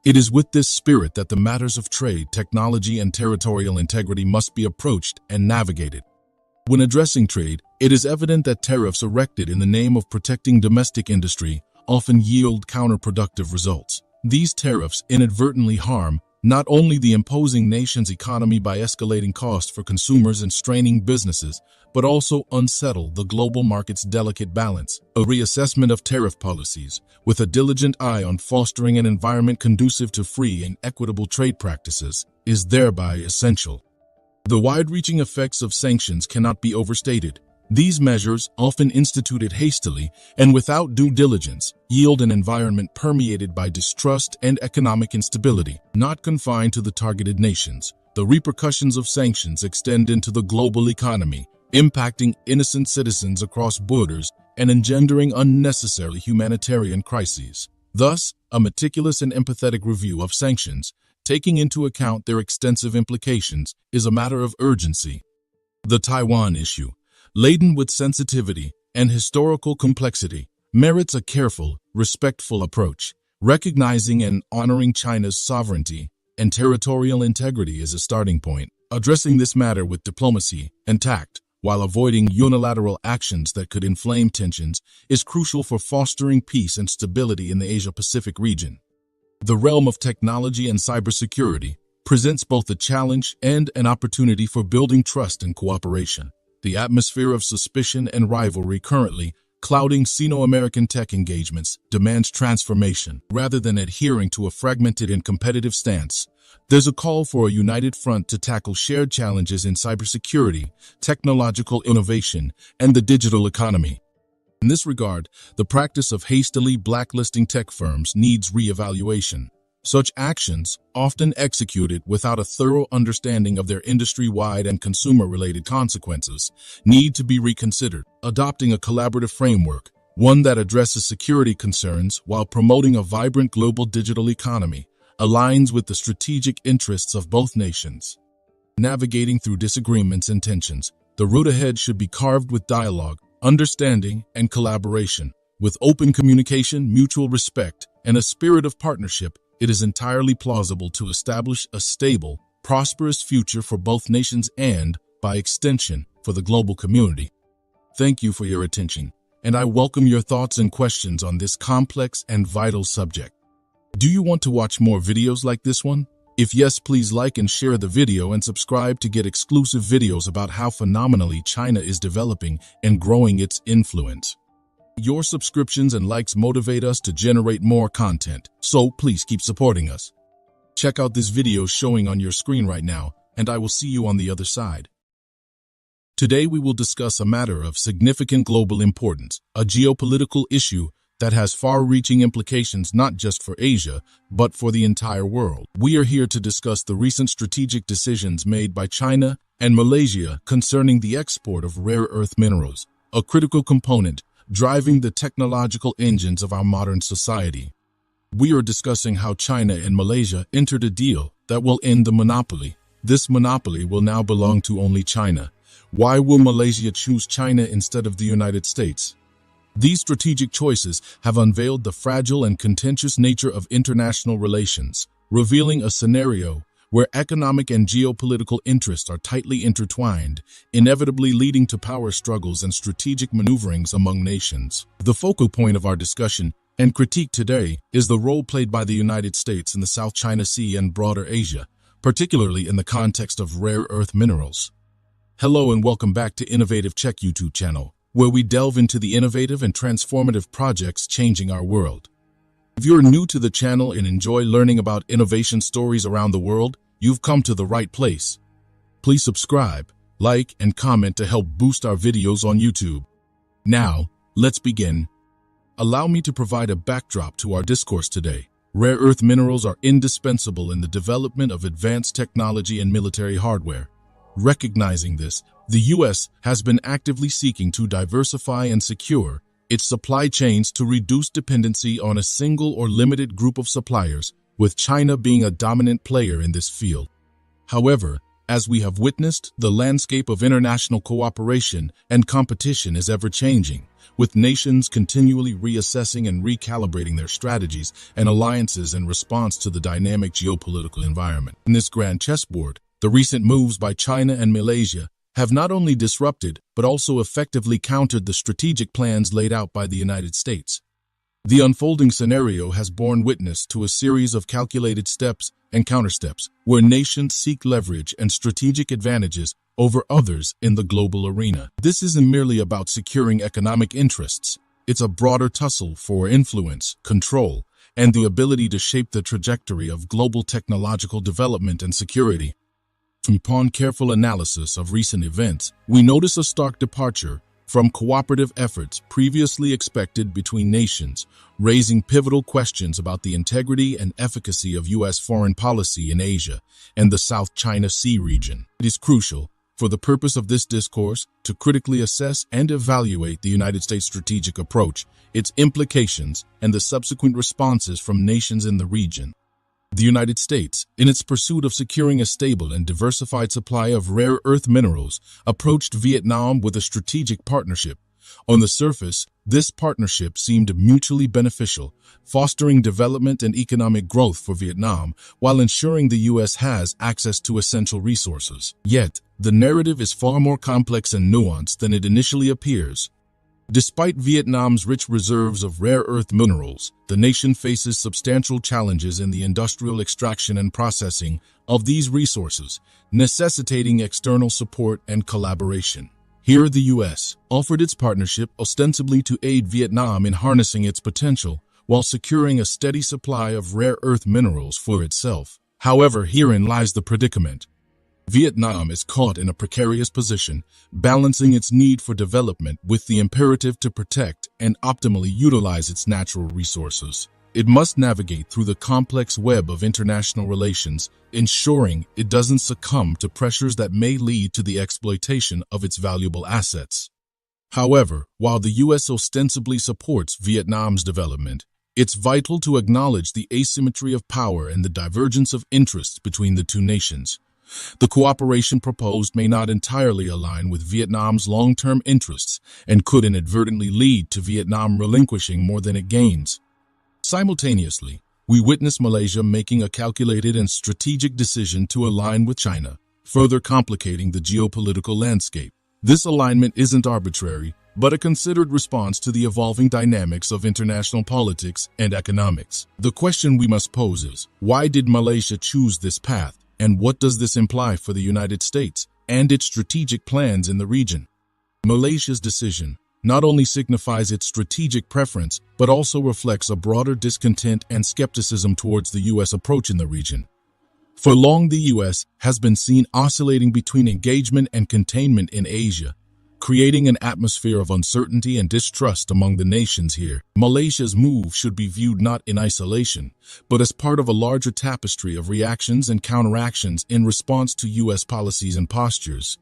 It is with this spirit that the matters of trade, technology, and territorial integrity must be approached and navigated. When addressing trade, it is evident that tariffs erected in the name of protecting domestic industry often yield counterproductive results. These tariffs inadvertently harm not only the imposing nation's economy by escalating costs for consumers and straining businesses, but also unsettle the global market's delicate balance. A reassessment of tariff policies, with a diligent eye on fostering an environment conducive to free and equitable trade practices, is thereby essential. The wide-reaching effects of sanctions cannot be overstated. These measures, often instituted hastily and without due diligence, yield an environment permeated by distrust and economic instability. Not confined to the targeted nations, the repercussions of sanctions extend into the global economy, impacting innocent citizens across borders and engendering unnecessary humanitarian crises. Thus, a meticulous and empathetic review of sanctions, taking into account their extensive implications, is a matter of urgency. The Taiwan issue, laden with sensitivity and historical complexity, merits a careful, respectful approach. Recognizing and honoring China's sovereignty and territorial integrity is a starting point. Addressing this matter with diplomacy and tact, while avoiding unilateral actions that could inflame tensions, is crucial for fostering peace and stability in the Asia-Pacific region. The realm of technology and cybersecurity presents both a challenge and an opportunity for building trust and cooperation. The atmosphere of suspicion and rivalry currently clouding Sino-American tech engagements demands transformation. Rather than adhering to a fragmented and competitive stance, there's a call for a united front to tackle shared challenges in cybersecurity, technological innovation, and the digital economy. In this regard, the practice of hastily blacklisting tech firms needs re-evaluation. Such actions, often executed without a thorough understanding of their industry-wide and consumer-related consequences, need to be reconsidered. Adopting a collaborative framework, one that addresses security concerns while promoting a vibrant global digital economy, aligns with the strategic interests of both nations. Navigating through disagreements and tensions, the route ahead should be carved with dialogue, understanding, and collaboration. With open communication, mutual respect, and a spirit of partnership, it is entirely plausible to establish a stable, prosperous future for both nations and, by extension, for the global community. Thank you for your attention, and I welcome your thoughts and questions on this complex and vital subject. Do you want to watch more videos like this one? If yes, please like and share the video and subscribe to get exclusive videos about how phenomenally China is developing and growing its influence. Your subscriptions and likes motivate us to generate more content, so please keep supporting us. Check out this video showing on your screen right now, and I will see you on the other side. Today we will discuss a matter of significant global importance, a geopolitical issue that has far-reaching implications not just for Asia, but for the entire world. We are here to discuss the recent strategic decisions made by China and Malaysia concerning the export of rare earth minerals, a critical component driving the technological engines of our modern society. We are discussing how China and Malaysia entered a deal that will end the monopoly. This monopoly will now belong to only China. Why will Malaysia choose China instead of the United States? These strategic choices have unveiled the fragile and contentious nature of international relations, revealing a scenario where economic and geopolitical interests are tightly intertwined, inevitably leading to power struggles and strategic maneuverings among nations. The focal point of our discussion and critique today is the role played by the United States in the South China Sea and broader Asia, particularly in the context of rare earth minerals. Hello and welcome back to Innovative Check YouTube channel, where we delve into the innovative and transformative projects changing our world. If you're new to the channel and enjoy learning about innovation stories around the world, you've come to the right place. Please subscribe, like, and comment to help boost our videos on YouTube. Now, let's begin. Allow me to provide a backdrop to our discourse today. Rare earth minerals are indispensable in the development of advanced technology and military hardware. Recognizing this, the U.S. has been actively seeking to diversify and secure its supply chains to reduce dependency on a single or limited group of suppliers, with China being a dominant player in this field. However, as we have witnessed, the landscape of international cooperation and competition is ever-changing, with nations continually reassessing and recalibrating their strategies and alliances in response to the dynamic geopolitical environment. In this grand chessboard, the recent moves by China and Malaysia have not only disrupted but also effectively countered the strategic plans laid out by the United States. The unfolding scenario has borne witness to a series of calculated steps and countersteps where nations seek leverage and strategic advantages over others in the global arena. This isn't merely about securing economic interests. It's a broader tussle for influence, control, and the ability to shape the trajectory of global technological development and security. Upon careful analysis of recent events, we notice a stark departure from cooperative efforts previously expected between nations, raising pivotal questions about the integrity and efficacy of U.S. foreign policy in Asia and the South China Sea region. It is crucial, for the purpose of this discourse, to critically assess and evaluate the United States' strategic approach, its implications, and the subsequent responses from nations in the region. The United States, in its pursuit of securing a stable and diversified supply of rare earth minerals, approached Vietnam with a strategic partnership, On the surface, this partnership seemed mutually beneficial, fostering development and economic growth for Vietnam while ensuring the U.S. has access to essential resources. Yet, the narrative is far more complex and nuanced than it initially appears. Despite Vietnam's rich reserves of rare earth minerals, the nation faces substantial challenges in the industrial extraction and processing of these resources, necessitating external support and collaboration. Here, the U.S. offered its partnership ostensibly to aid Vietnam in harnessing its potential, while securing a steady supply of rare earth minerals for itself. However, herein lies the predicament. Vietnam is caught in a precarious position, balancing its need for development with the imperative to protect and optimally utilize its natural resources. It must navigate through the complex web of international relations, ensuring it doesn't succumb to pressures that may lead to the exploitation of its valuable assets. However, while the U.S. ostensibly supports Vietnam's development, it's vital to acknowledge the asymmetry of power and the divergence of interests between the two nations. The cooperation proposed may not entirely align with Vietnam's long-term interests and could inadvertently lead to Vietnam relinquishing more than it gains. Simultaneously, we witness Malaysia making a calculated and strategic decision to align with China, further complicating the geopolitical landscape. This alignment isn't arbitrary, but a considered response to the evolving dynamics of international politics and economics. The question we must pose is, why did Malaysia choose this path, and what does this imply for the United States and its strategic plans in the region? Malaysia's decision not only signifies its strategic preference, but also reflects a broader discontent and skepticism towards the U.S. approach in the region. For long, the U.S. has been seen oscillating between engagement and containment in Asia, creating an atmosphere of uncertainty and distrust among the nations here. Malaysia's move should be viewed not in isolation, but as part of a larger tapestry of reactions and counteractions in response to U.S. policies and postures.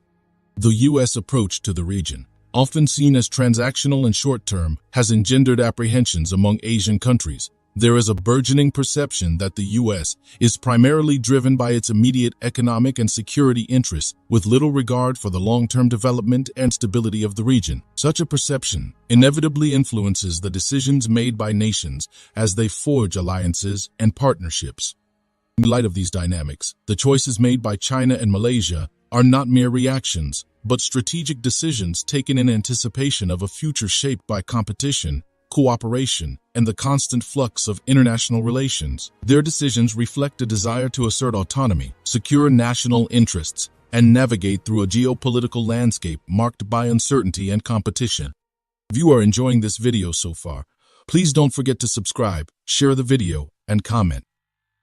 The U.S. approach to the region, often seen as transactional and short-term, has engendered apprehensions among Asian countries. There is a burgeoning perception that the U.S. is primarily driven by its immediate economic and security interests, with little regard for the long-term development and stability of the region. Such a perception inevitably influences the decisions made by nations as they forge alliances and partnerships. In light of these dynamics, the choices made by China and Malaysia are not mere reactions, but strategic decisions taken in anticipation of a future shaped by competition, cooperation, and the constant flux of international relations. Their decisions reflect a desire to assert autonomy, secure national interests, and navigate through a geopolitical landscape marked by uncertainty and competition. If you are enjoying this video so far, please don't forget to subscribe, share the video, and comment.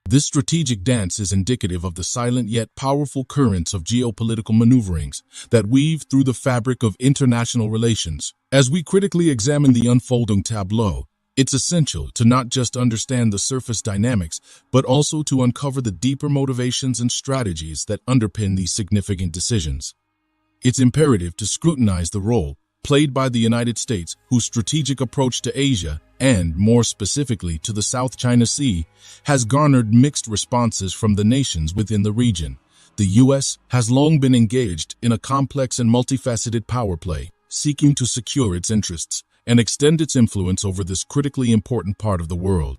This strategic dance is indicative of the silent yet powerful currents of geopolitical maneuverings that weave through the fabric of international relations. As we critically examine the unfolding tableau, it's essential to not just understand the surface dynamics, but also to uncover the deeper motivations and strategies that underpin these significant decisions. It's imperative to scrutinize the role played by the United States, whose strategic approach to Asia, and more specifically to the South China Sea, has garnered mixed responses from the nations within the region. The U.S. has long been engaged in a complex and multifaceted power play, seeking to secure its interests and extend its influence over this critically important part of the world.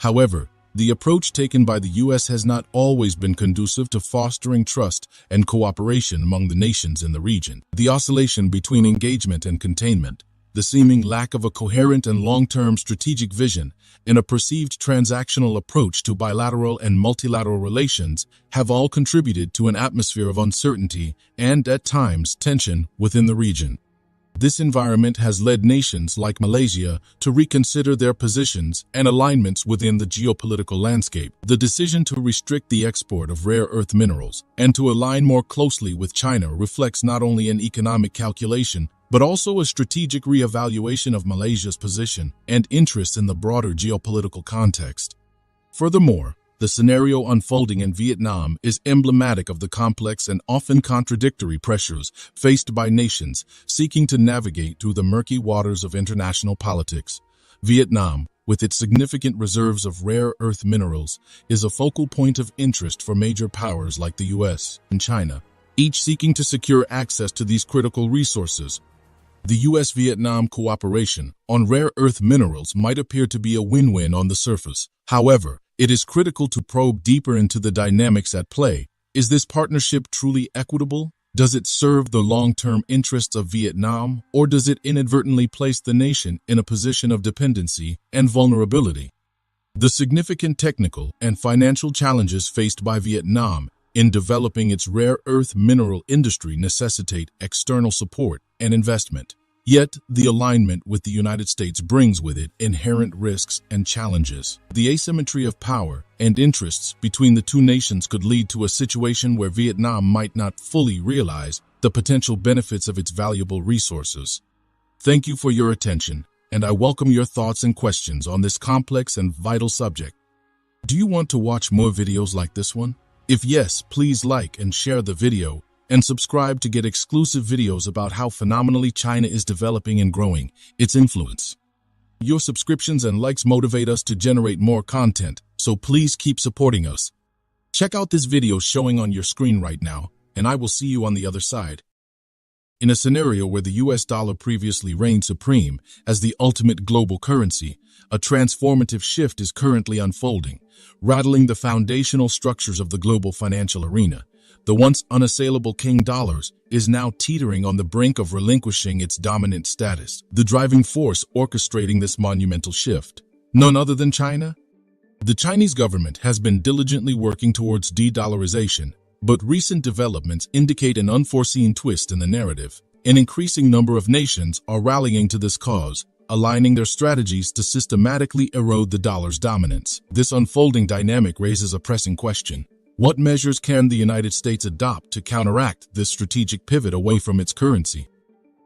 However, the approach taken by the U.S. has not always been conducive to fostering trust and cooperation among the nations in the region. The oscillation between engagement and containment, the seeming lack of a coherent and long-term strategic vision, and a perceived transactional approach to bilateral and multilateral relations have all contributed to an atmosphere of uncertainty and, at times, tension within the region. This environment has led nations like Malaysia to reconsider their positions and alignments within the geopolitical landscape. The decision to restrict the export of rare earth minerals and to align more closely with China reflects not only an economic calculation, but also a strategic reevaluation of Malaysia's position and interest in the broader geopolitical context. Furthermore, the scenario unfolding in Vietnam is emblematic of the complex and often contradictory pressures faced by nations seeking to navigate through the murky waters of international politics. Vietnam, with its significant reserves of rare earth minerals, is a focal point of interest for major powers like the U.S. and China, each seeking to secure access to these critical resources. The U.S.-Vietnam cooperation on rare earth minerals might appear to be a win-win on the surface. However, it is critical to probe deeper into the dynamics at play. Is this partnership truly equitable? Does it serve the long-term interests of Vietnam, or does it inadvertently place the nation in a position of dependency and vulnerability? The significant technical and financial challenges faced by Vietnam in developing its rare earth mineral industry necessitate external support and investment. Yet, the alignment with the United States brings with it inherent risks and challenges. The asymmetry of power and interests between the two nations could lead to a situation where Vietnam might not fully realize the potential benefits of its valuable resources. Thank you for your attention, and I welcome your thoughts and questions on this complex and vital subject. Do you want to watch more videos like this one? If yes, please like and share the video, and subscribe to get exclusive videos about how phenomenally China is developing and growing its influence. Your subscriptions and likes motivate us to generate more content, so please keep supporting us. Check out this video showing on your screen right now, and I will see you on the other side. In a scenario where the US dollar previously reigned supreme as the ultimate global currency, a transformative shift is currently unfolding, rattling the foundational structures of the global financial arena. The once unassailable king dollars is now teetering on the brink of relinquishing its dominant status. The driving force orchestrating this monumental shift, none other than China? The Chinese government has been diligently working towards de-dollarization, but recent developments indicate an unforeseen twist in the narrative. An increasing number of nations are rallying to this cause, aligning their strategies to systematically erode the dollar's dominance. This unfolding dynamic raises a pressing question. What measures can the United States adopt to counteract this strategic pivot away from its currency?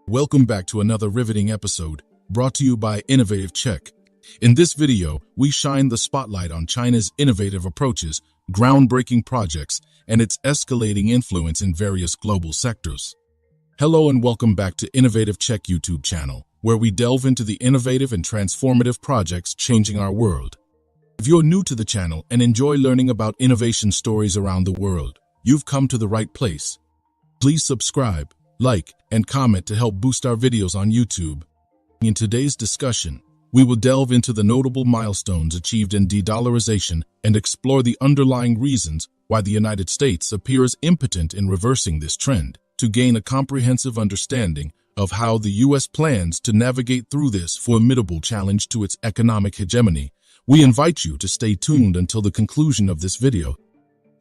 Welcome back to another riveting episode, brought to you by Innovative Check. In this video, we shine the spotlight on China's innovative approaches, groundbreaking projects, and its escalating influence in various global sectors. Hello and welcome back to Innovative Check YouTube channel, where we delve into the innovative and transformative projects changing our world. If you're new to the channel and enjoy learning about innovation stories around the world, you've come to the right place. Please subscribe, like, and comment to help boost our videos on YouTube. In today's discussion, we will delve into the notable milestones achieved in de-dollarization and explore the underlying reasons why the United States appears impotent in reversing this trend. To gain a comprehensive understanding of how the U.S. plans to navigate through this formidable challenge to its economic hegemony, we invite you to stay tuned until the conclusion of this video.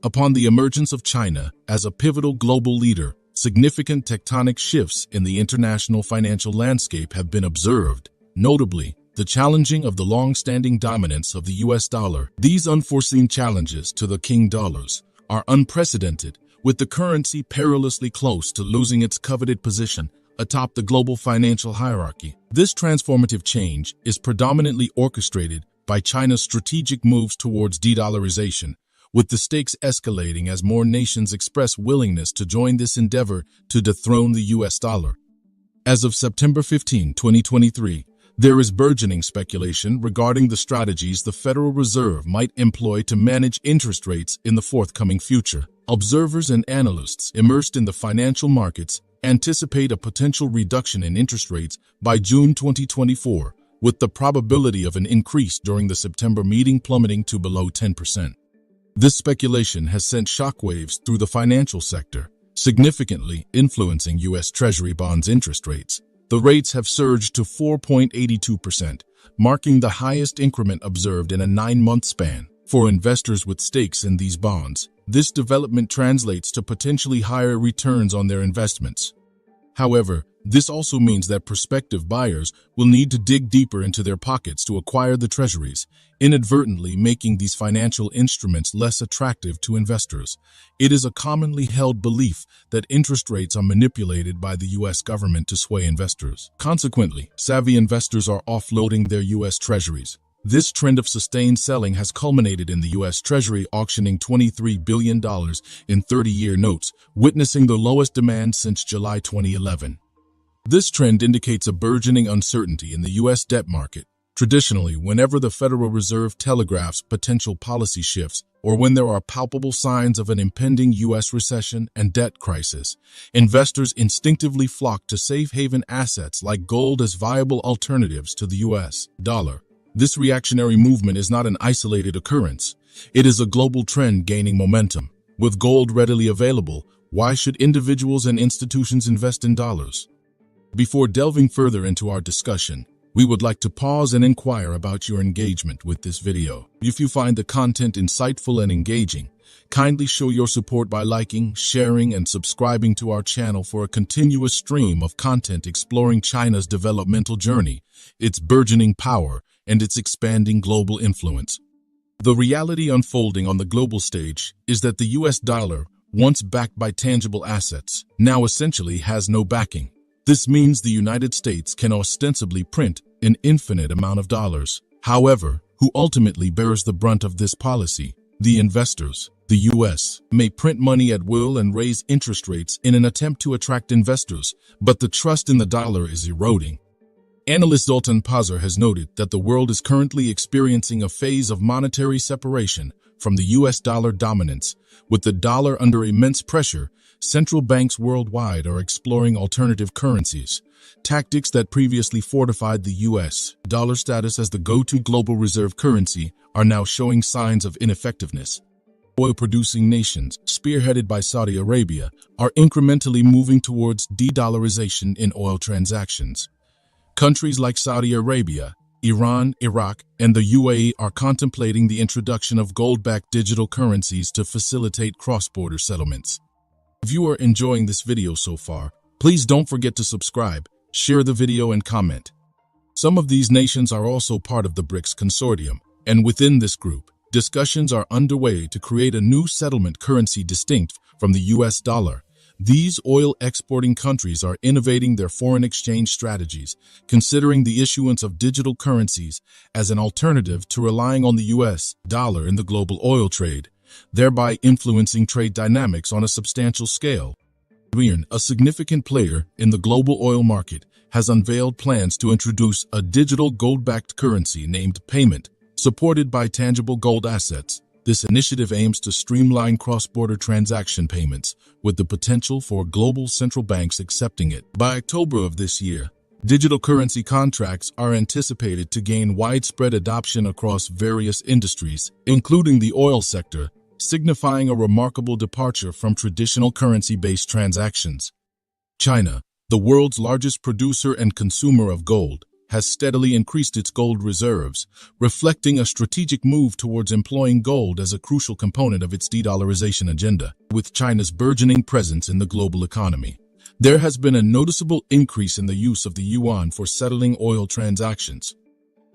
Upon the emergence of China as a pivotal global leader, significant tectonic shifts in the international financial landscape have been observed, notably the challenging of the long-standing dominance of the US dollar. These unforeseen challenges to the king dollars are unprecedented, with the currency perilously close to losing its coveted position atop the global financial hierarchy. This transformative change is predominantly orchestrated by China's strategic moves towards de-dollarization, with the stakes escalating as more nations express willingness to join this endeavor to dethrone the US dollar. As of September 15, 2023, there is burgeoning speculation regarding the strategies the Federal Reserve might employ to manage interest rates in the forthcoming future. Observers and analysts immersed in the financial markets anticipate a potential reduction in interest rates by June 2024, with the probability of an increase during the September meeting plummeting to below 10%. This speculation has sent shockwaves through the financial sector, significantly influencing U.S. Treasury bonds interest rates. The rates have surged to 4.82%, marking the highest increment observed in a 9-month span. For investors with stakes in these bonds, this development translates to potentially higher returns on their investments. However, this also means that prospective buyers will need to dig deeper into their pockets to acquire the treasuries, inadvertently making these financial instruments less attractive to investors. It is a commonly held belief that interest rates are manipulated by the U.S. government to sway investors. Consequently, savvy investors are offloading their U.S. treasuries. This trend of sustained selling has culminated in the U.S. Treasury auctioning $23 billion in 30-year notes, witnessing the lowest demand since July 2011. This trend indicates a burgeoning uncertainty in the U.S. debt market, Traditionally, whenever the Federal Reserve telegraphs potential policy shifts or when there are palpable signs of an impending U.S. recession and debt crisis, investors instinctively flock to safe haven assets like gold as viable alternatives to the U.S. dollar. This reactionary movement is not an isolated occurrence. It is a global trend gaining momentum. With gold readily available, why should individuals and institutions invest in dollars? Before delving further into our discussion, we would like to pause and inquire about your engagement with this video. If you find the content insightful and engaging, kindly show your support by liking, sharing, and subscribing to our channel for a continuous stream of content exploring China's developmental journey, its burgeoning power, and its expanding global influence. The reality unfolding on the global stage is that the US dollar, once backed by tangible assets, now essentially has no backing. This means the United States can ostensibly print an infinite amount of dollars. However, who ultimately bears the brunt of this policy? The investors. The U.S. may print money at will and raise interest rates in an attempt to attract investors, but the trust in the dollar is eroding. Analyst Zoltan Pazar has noted that the world is currently experiencing a phase of monetary separation from the U.S. dollar dominance. With the dollar under immense pressure, central banks worldwide are exploring alternative currencies. Tactics that previously fortified the U.S. dollar status as the go-to global reserve currency are now showing signs of ineffectiveness. Oil-producing nations, spearheaded by Saudi Arabia, are incrementally moving towards de-dollarization in oil transactions. Countries like Saudi Arabia, Iran, Iraq, and the UAE are contemplating the introduction of gold-backed digital currencies to facilitate cross-border settlements. If you are enjoying this video so far, please don't forget to subscribe, share the video, and comment. Some of these nations are also part of the BRICS consortium, and within this group, discussions are underway to create a new settlement currency distinct from the US dollar. These oil-exporting countries are innovating their foreign exchange strategies, considering the issuance of digital currencies as an alternative to relying on the US dollar in the global oil trade, thereby influencing trade dynamics on a substantial scale. TAIWAN, a significant player in the global oil market, has unveiled plans to introduce a digital gold-backed currency named payment, supported by tangible gold assets. This initiative aims to streamline cross-border transaction payments, with the potential for global central banks accepting it. By October of this year, digital currency contracts are anticipated to gain widespread adoption across various industries, including the oil sector, signifying a remarkable departure from traditional currency-based transactions. China, the world's largest producer and consumer of gold, has steadily increased its gold reserves, reflecting a strategic move towards employing gold as a crucial component of its de-dollarization agenda. With China's burgeoning presence in the global economy, there has been a noticeable increase in the use of the yuan for settling oil transactions.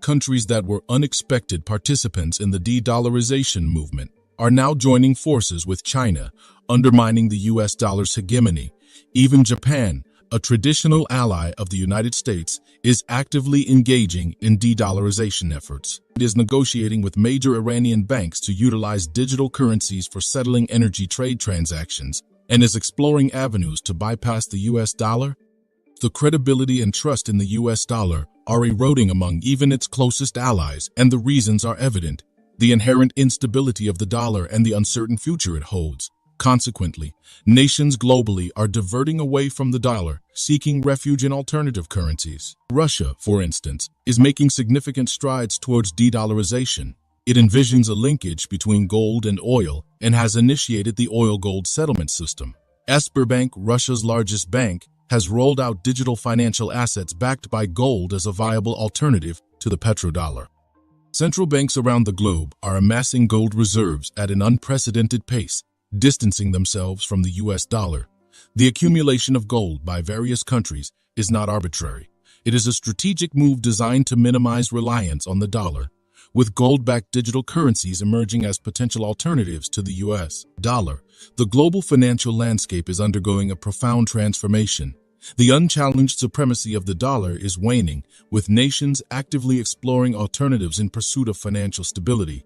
Countries that were unexpected participants in the de-dollarization movement are now joining forces with China, undermining the US dollar's hegemony. Even Japan, a traditional ally of the United States, is actively engaging in de-dollarization efforts. It is negotiating with major Iranian banks to utilize digital currencies for settling energy trade transactions and is exploring avenues to bypass the US dollar. The credibility and trust in the US dollar are eroding among even its closest allies, and the reasons are evident: the inherent instability of the dollar and the uncertain future it holds. Consequently, nations globally are diverting away from the dollar, seeking refuge in alternative currencies. Russia, for instance, is making significant strides towards de-dollarization. It envisions a linkage between gold and oil and has initiated the oil-gold settlement system. Sberbank, Russia's largest bank, has rolled out digital financial assets backed by gold as a viable alternative to the petrodollar. Central banks around the globe are amassing gold reserves at an unprecedented pace, distancing themselves from the US dollar. The accumulation of gold by various countries is not arbitrary. It is a strategic move designed to minimize reliance on the dollar, with gold-backed digital currencies emerging as potential alternatives to the US dollar. The global financial landscape is undergoing a profound transformation. The unchallenged supremacy of the dollar is waning, with nations actively exploring alternatives in pursuit of financial stability.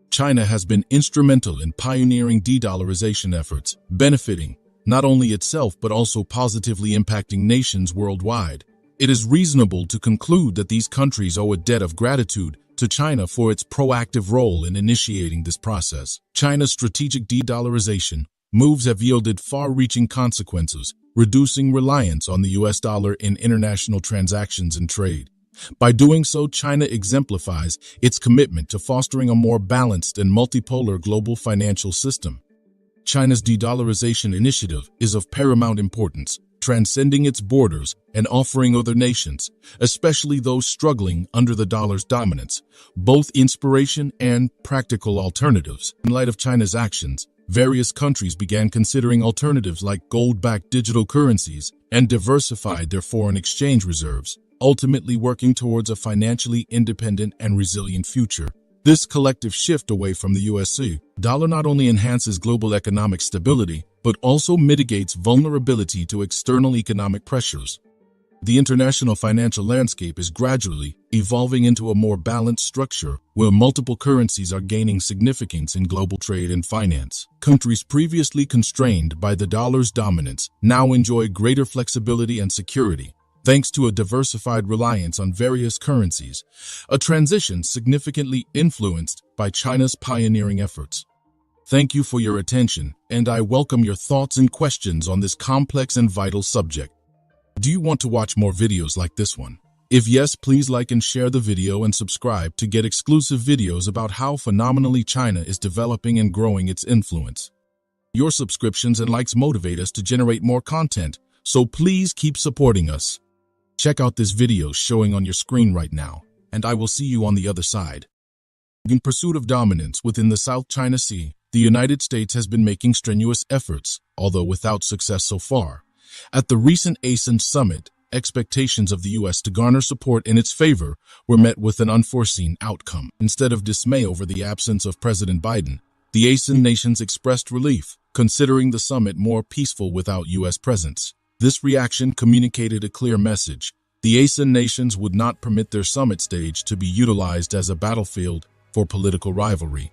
China has been instrumental in pioneering de-dollarization efforts, benefiting not only itself but also positively impacting nations worldwide. It is reasonable to conclude that these countries owe a debt of gratitude to China for its proactive role in initiating this process. China's strategic de-dollarization moves have yielded far-reaching consequences, reducing reliance on the US dollar in international transactions and trade. By doing so, China exemplifies its commitment to fostering a more balanced and multipolar global financial system. China's de-dollarization initiative is of paramount importance, transcending its borders and offering other nations, especially those struggling under the dollar's dominance, both inspiration and practical alternatives. In light of China's actions, various countries began considering alternatives like gold-backed digital currencies and diversified their foreign exchange reserves, ultimately working towards a financially independent and resilient future. This collective shift away from the US dollar not only enhances global economic stability, but also mitigates vulnerability to external economic pressures. The international financial landscape is gradually evolving into a more balanced structure where multiple currencies are gaining significance in global trade and finance. Countries previously constrained by the dollar's dominance now enjoy greater flexibility and security, thanks to a diversified reliance on various currencies, a transition significantly influenced by China's pioneering efforts. Thank you for your attention, and I welcome your thoughts and questions on this complex and vital subject. Do you want to watch more videos like this one? If yes, please like and share the video and subscribe to get exclusive videos about how phenomenally China is developing and growing its influence. Your subscriptions and likes motivate us to generate more content, so please keep supporting us. Check out this video showing on your screen right now, and I will see you on the other side. In pursuit of dominance within the South China Sea, the United States has been making strenuous efforts, although without success so far. At the recent ASEAN summit, expectations of the U.S. to garner support in its favor were met with an unforeseen outcome. Instead of dismay over the absence of President Biden, the ASEAN nations expressed relief, considering the summit more peaceful without U.S. presence. This reaction communicated a clear message. The ASEAN nations would not permit their summit stage to be utilized as a battlefield for political rivalry.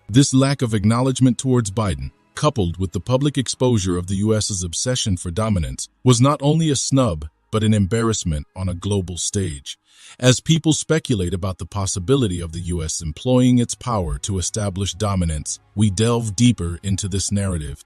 This lack of acknowledgement towards Biden, coupled with the public exposure of the U.S.'s obsession for dominance, was not only a snub, but an embarrassment on a global stage. As people speculate about the possibility of the U.S. employing its power to establish dominance, we delve deeper into this narrative.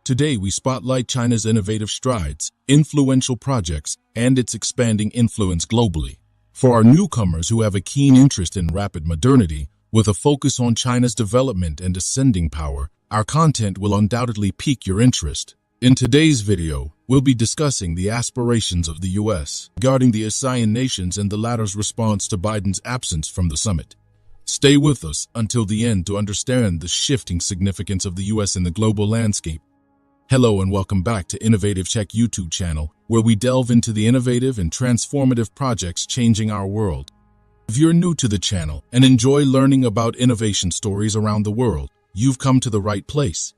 Today, we spotlight China's innovative strides, influential projects, and its expanding influence globally. For our newcomers who have a keen interest in rapid modernity, with a focus on China's development and ascending power, our content will undoubtedly pique your interest. In today's video, we'll be discussing the aspirations of the U.S. regarding the ASEAN nations and the latter's response to Biden's absence from the summit. Stay with us until the end to understand the shifting significance of the U.S. in the global landscape. Hello and welcome back to Innovative Check YouTube channel, where we delve into the innovative and transformative projects changing our world. If you're new to the channel and enjoy learning about innovation stories around the world, you've come to the right place.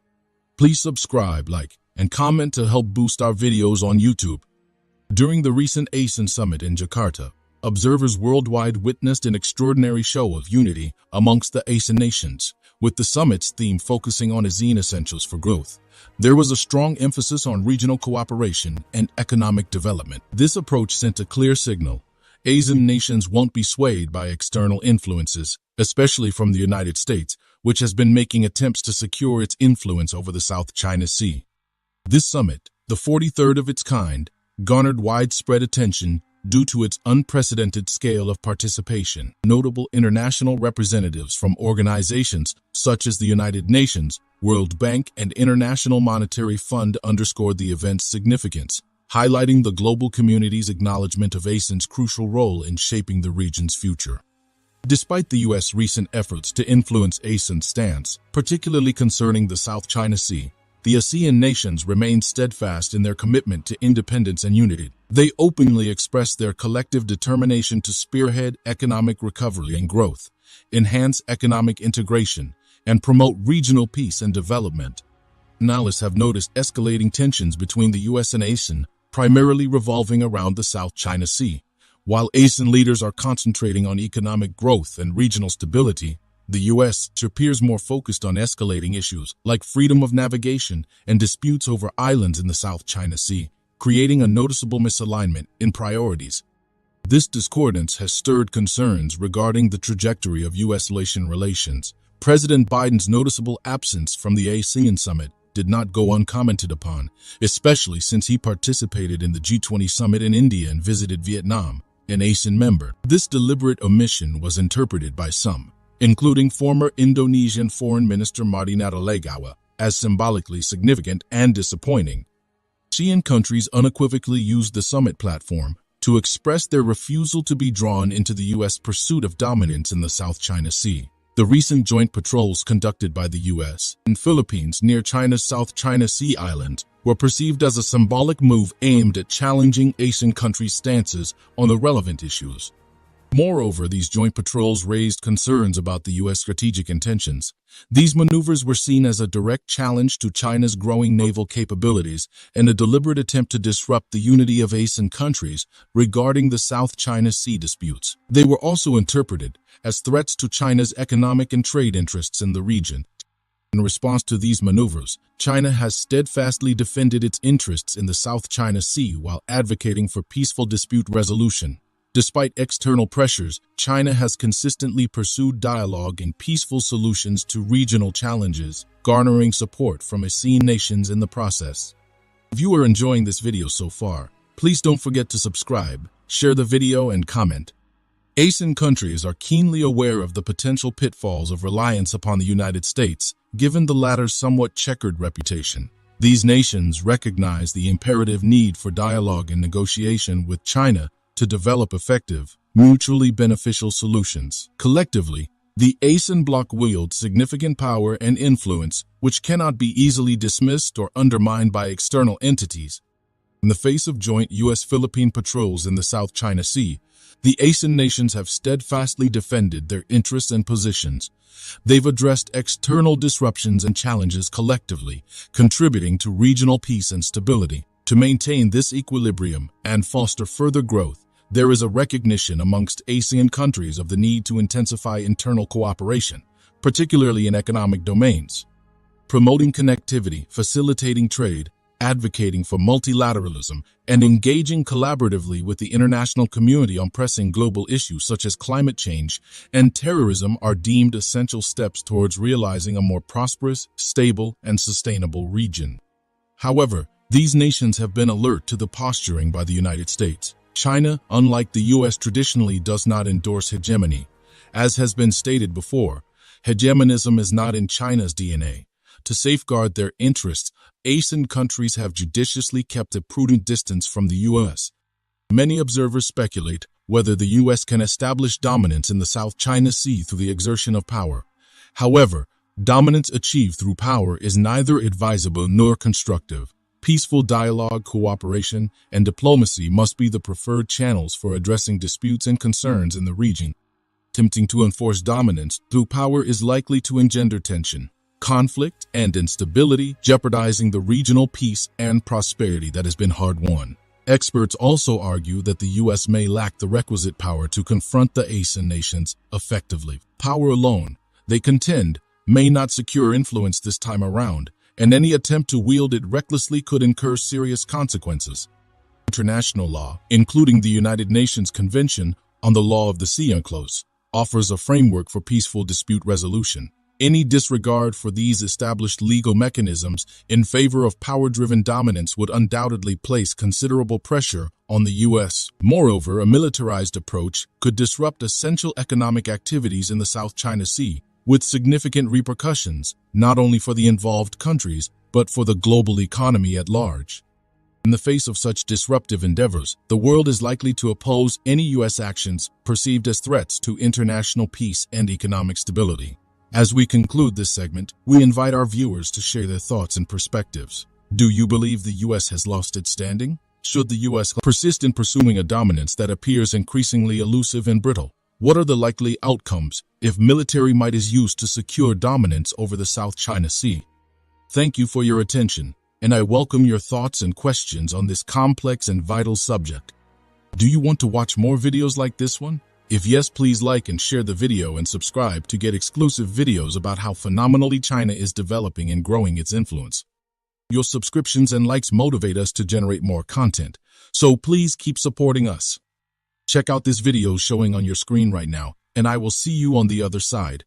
Please subscribe, like, and comment to help boost our videos on YouTube. During the recent ASEAN summit in Jakarta, observers worldwide witnessed an extraordinary show of unity amongst the ASEAN nations, with the summit's theme focusing on ASEAN essentials for growth. There was a strong emphasis on regional cooperation and economic development. This approach sent a clear signal. ASEAN nations won't be swayed by external influences, especially from the United States, which has been making attempts to secure its influence over the South China Sea. This summit, the 43rd of its kind, garnered widespread attention due to its unprecedented scale of participation. Notable international representatives from organizations such as the United Nations, World Bank, and International Monetary Fund underscored the event's significance, highlighting the global community's acknowledgement of ASEAN's crucial role in shaping the region's future. Despite the U.S. recent efforts to influence ASEAN's stance, particularly concerning the South China Sea, the ASEAN nations remained steadfast in their commitment to independence and unity. They openly expressed their collective determination to spearhead economic recovery and growth, enhance economic integration, and promote regional peace and development. Analysts have noticed escalating tensions between the U.S. and ASEAN, primarily revolving around the South China Sea. While ASEAN leaders are concentrating on economic growth and regional stability, the U.S. appears more focused on escalating issues like freedom of navigation and disputes over islands in the South China Sea. creating a noticeable misalignment in priorities. This discordance has stirred concerns regarding the trajectory of U.S.-Asian relations. President Biden's noticeable absence from the ASEAN summit did not go uncommented upon, especially since he participated in the G20 summit in India and visited Vietnam, an ASEAN member. This deliberate omission was interpreted by some, including former Indonesian Foreign Minister Marty Natalegawa, as symbolically significant and disappointing. ASEAN countries unequivocally used the summit platform to express their refusal to be drawn into the U.S. pursuit of dominance in the South China Sea. The recent joint patrols conducted by the U.S. and Philippines near China's South China Sea island were perceived as a symbolic move aimed at challenging ASEAN countries' stances on the relevant issues. Moreover, these joint patrols raised concerns about the U.S. strategic intentions. These maneuvers were seen as a direct challenge to China's growing naval capabilities and a deliberate attempt to disrupt the unity of ASEAN countries regarding the South China Sea disputes. They were also interpreted as threats to China's economic and trade interests in the region. In response to these maneuvers, China has steadfastly defended its interests in the South China Sea while advocating for peaceful dispute resolution. Despite external pressures, China has consistently pursued dialogue and peaceful solutions to regional challenges, garnering support from ASEAN nations in the process. If you are enjoying this video so far, please don't forget to subscribe, share the video, and comment. ASEAN countries are keenly aware of the potential pitfalls of reliance upon the United States, given the latter's somewhat checkered reputation. These nations recognize the imperative need for dialogue and negotiation with China to develop effective, mutually beneficial solutions. Collectively, the ASEAN bloc wields significant power and influence which cannot be easily dismissed or undermined by external entities. In the face of joint U.S.-Philippine patrols in the South China Sea, the ASEAN nations have steadfastly defended their interests and positions. They've addressed external disruptions and challenges collectively, contributing to regional peace and stability. To maintain this equilibrium and foster further growth, there is a recognition amongst ASEAN countries of the need to intensify internal cooperation, particularly in economic domains. Promoting connectivity, facilitating trade, advocating for multilateralism, and engaging collaboratively with the international community on pressing global issues such as climate change and terrorism are deemed essential steps towards realizing a more prosperous, stable, and sustainable region. However, these nations have been alert to the posturing by the United States. China, unlike the U.S., traditionally does not endorse hegemony. As has been stated before, hegemonism is not in China's DNA. To safeguard their interests, ASEAN countries have judiciously kept a prudent distance from the U.S. Many observers speculate whether the U.S. can establish dominance in the South China Sea through the exertion of power. However, dominance achieved through power is neither advisable nor constructive. Peaceful dialogue, cooperation, and diplomacy must be the preferred channels for addressing disputes and concerns in the region. Attempting to enforce dominance through power is likely to engender tension, conflict, and instability, jeopardizing the regional peace and prosperity that has been hard-won. Experts also argue that the U.S. may lack the requisite power to confront the ASEAN nations effectively. Power alone, they contend, may not secure influence this time around, and any attempt to wield it recklessly could incur serious consequences. International law, including the United Nations Convention on the Law of the Sea UNCLOS, offers a framework for peaceful dispute resolution. Any disregard for these established legal mechanisms in favor of power-driven dominance would undoubtedly place considerable pressure on the U.S. Moreover, a militarized approach could disrupt essential economic activities in the South China Sea, with significant repercussions, not only for the involved countries, but for the global economy at large. In the face of such disruptive endeavors, the world is likely to oppose any U.S. actions perceived as threats to international peace and economic stability. As we conclude this segment, we invite our viewers to share their thoughts and perspectives. Do you believe the U.S. has lost its standing? Should the U.S. persist in pursuing a dominance that appears increasingly elusive and brittle? What are the likely outcomes if military might is used to secure dominance over the South China Sea? Thank you for your attention, and I welcome your thoughts and questions on this complex and vital subject. Do you want to watch more videos like this one? If yes, please like and share the video and subscribe to get exclusive videos about how phenomenally China is developing and growing its influence. Your subscriptions and likes motivate us to generate more content, so please keep supporting us. Check out this video showing on your screen right now, and I will see you on the other side.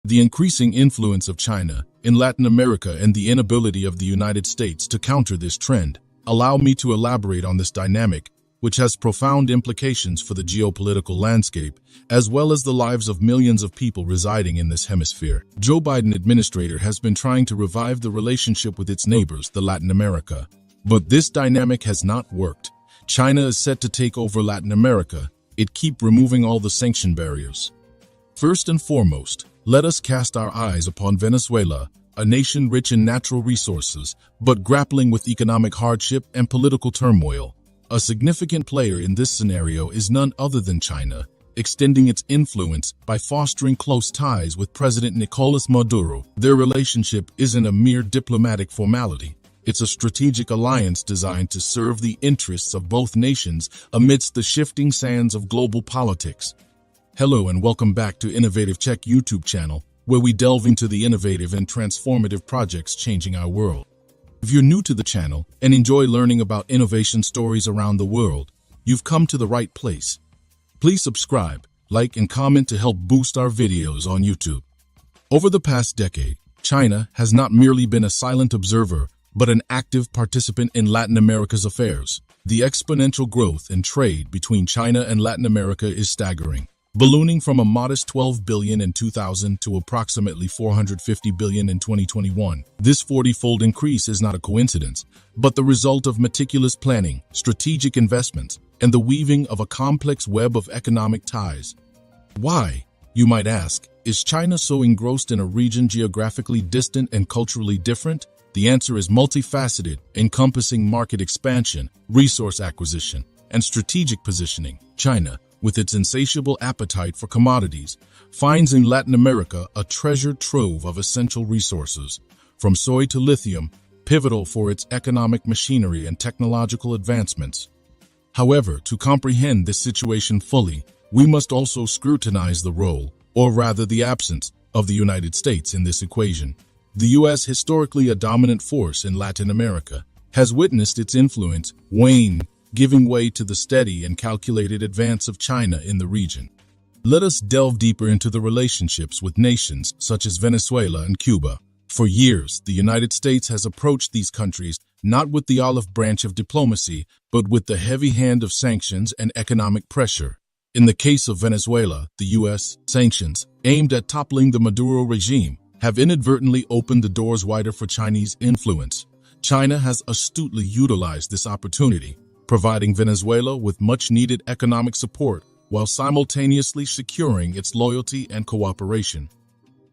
The increasing influence of China in Latin America and the inability of the United States to counter this trend. Allow me to elaborate on this dynamic, which has profound implications for the geopolitical landscape, as well as the lives of millions of people residing in this hemisphere. Joe Biden administration has been trying to revive the relationship with its neighbors, the Latin America. But this dynamic has not worked. China is set to take over Latin America. It keep removing all the sanction barriers. First and foremost, let us cast our eyes upon Venezuela, a nation rich in natural resources, but grappling with economic hardship and political turmoil. A significant player in this scenario is none other than China, extending its influence by fostering close ties with President Nicolas Maduro. Their relationship isn't a mere diplomatic formality. It's a strategic alliance designed to serve the interests of both nations amidst the shifting sands of global politics. Hello and welcome back to Innovative Check YouTube channel, where we delve into the innovative and transformative projects changing our world. If you're new to the channel and enjoy learning about innovation stories around the world, you've come to the right place. Please subscribe, like, and comment to help boost our videos on YouTube. Over the past decade, China has not merely been a silent observer, but an active participant in Latin America's affairs. The exponential growth in trade between China and Latin America is staggering, ballooning from a modest $12 billion in 2000 to approximately $450 billion in 2021. This 40-fold increase is not a coincidence, but the result of meticulous planning, strategic investments, and the weaving of a complex web of economic ties. Why, you might ask, is China so engrossed in a region geographically distant and culturally different? The answer is multifaceted, encompassing market expansion, resource acquisition, and strategic positioning. China, with its insatiable appetite for commodities, finds in Latin America a treasure trove of essential resources, from soy to lithium, pivotal for its economic machinery and technological advancements. However, to comprehend this situation fully, we must also scrutinize the role, or rather the absence, of the United States in this equation. The U.S., historically a dominant force in Latin America, has witnessed its influence wane, giving way to the steady and calculated advance of China in the region. Let us delve deeper into the relationships with nations such as Venezuela and Cuba. For years, the United States has approached these countries not with the olive branch of diplomacy, but with the heavy hand of sanctions and economic pressure. In the case of Venezuela, the U.S. sanctions, aimed at toppling the Maduro regime, have inadvertently opened the doors wider for Chinese influence. China has astutely utilized this opportunity, providing Venezuela with much-needed economic support while simultaneously securing its loyalty and cooperation.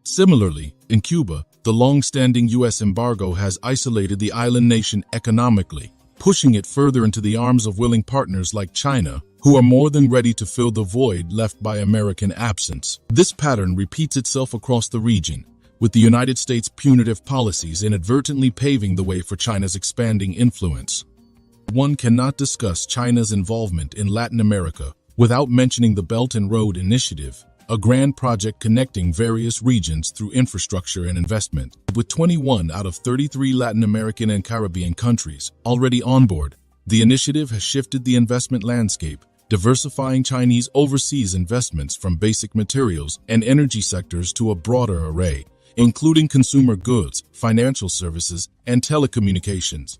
Similarly, in Cuba, the long-standing U.S. embargo has isolated the island nation economically, pushing it further into the arms of willing partners like China, who are more than ready to fill the void left by American absence. This pattern repeats itself across the region, with the United States' punitive policies inadvertently paving the way for China's expanding influence. One cannot discuss China's involvement in Latin America without mentioning the Belt and Road Initiative, a grand project connecting various regions through infrastructure and investment. With 21 out of 33 Latin American and Caribbean countries already on board, the initiative has shifted the investment landscape, diversifying Chinese overseas investments from basic materials and energy sectors to a broader array, including consumer goods, financial services, and telecommunications.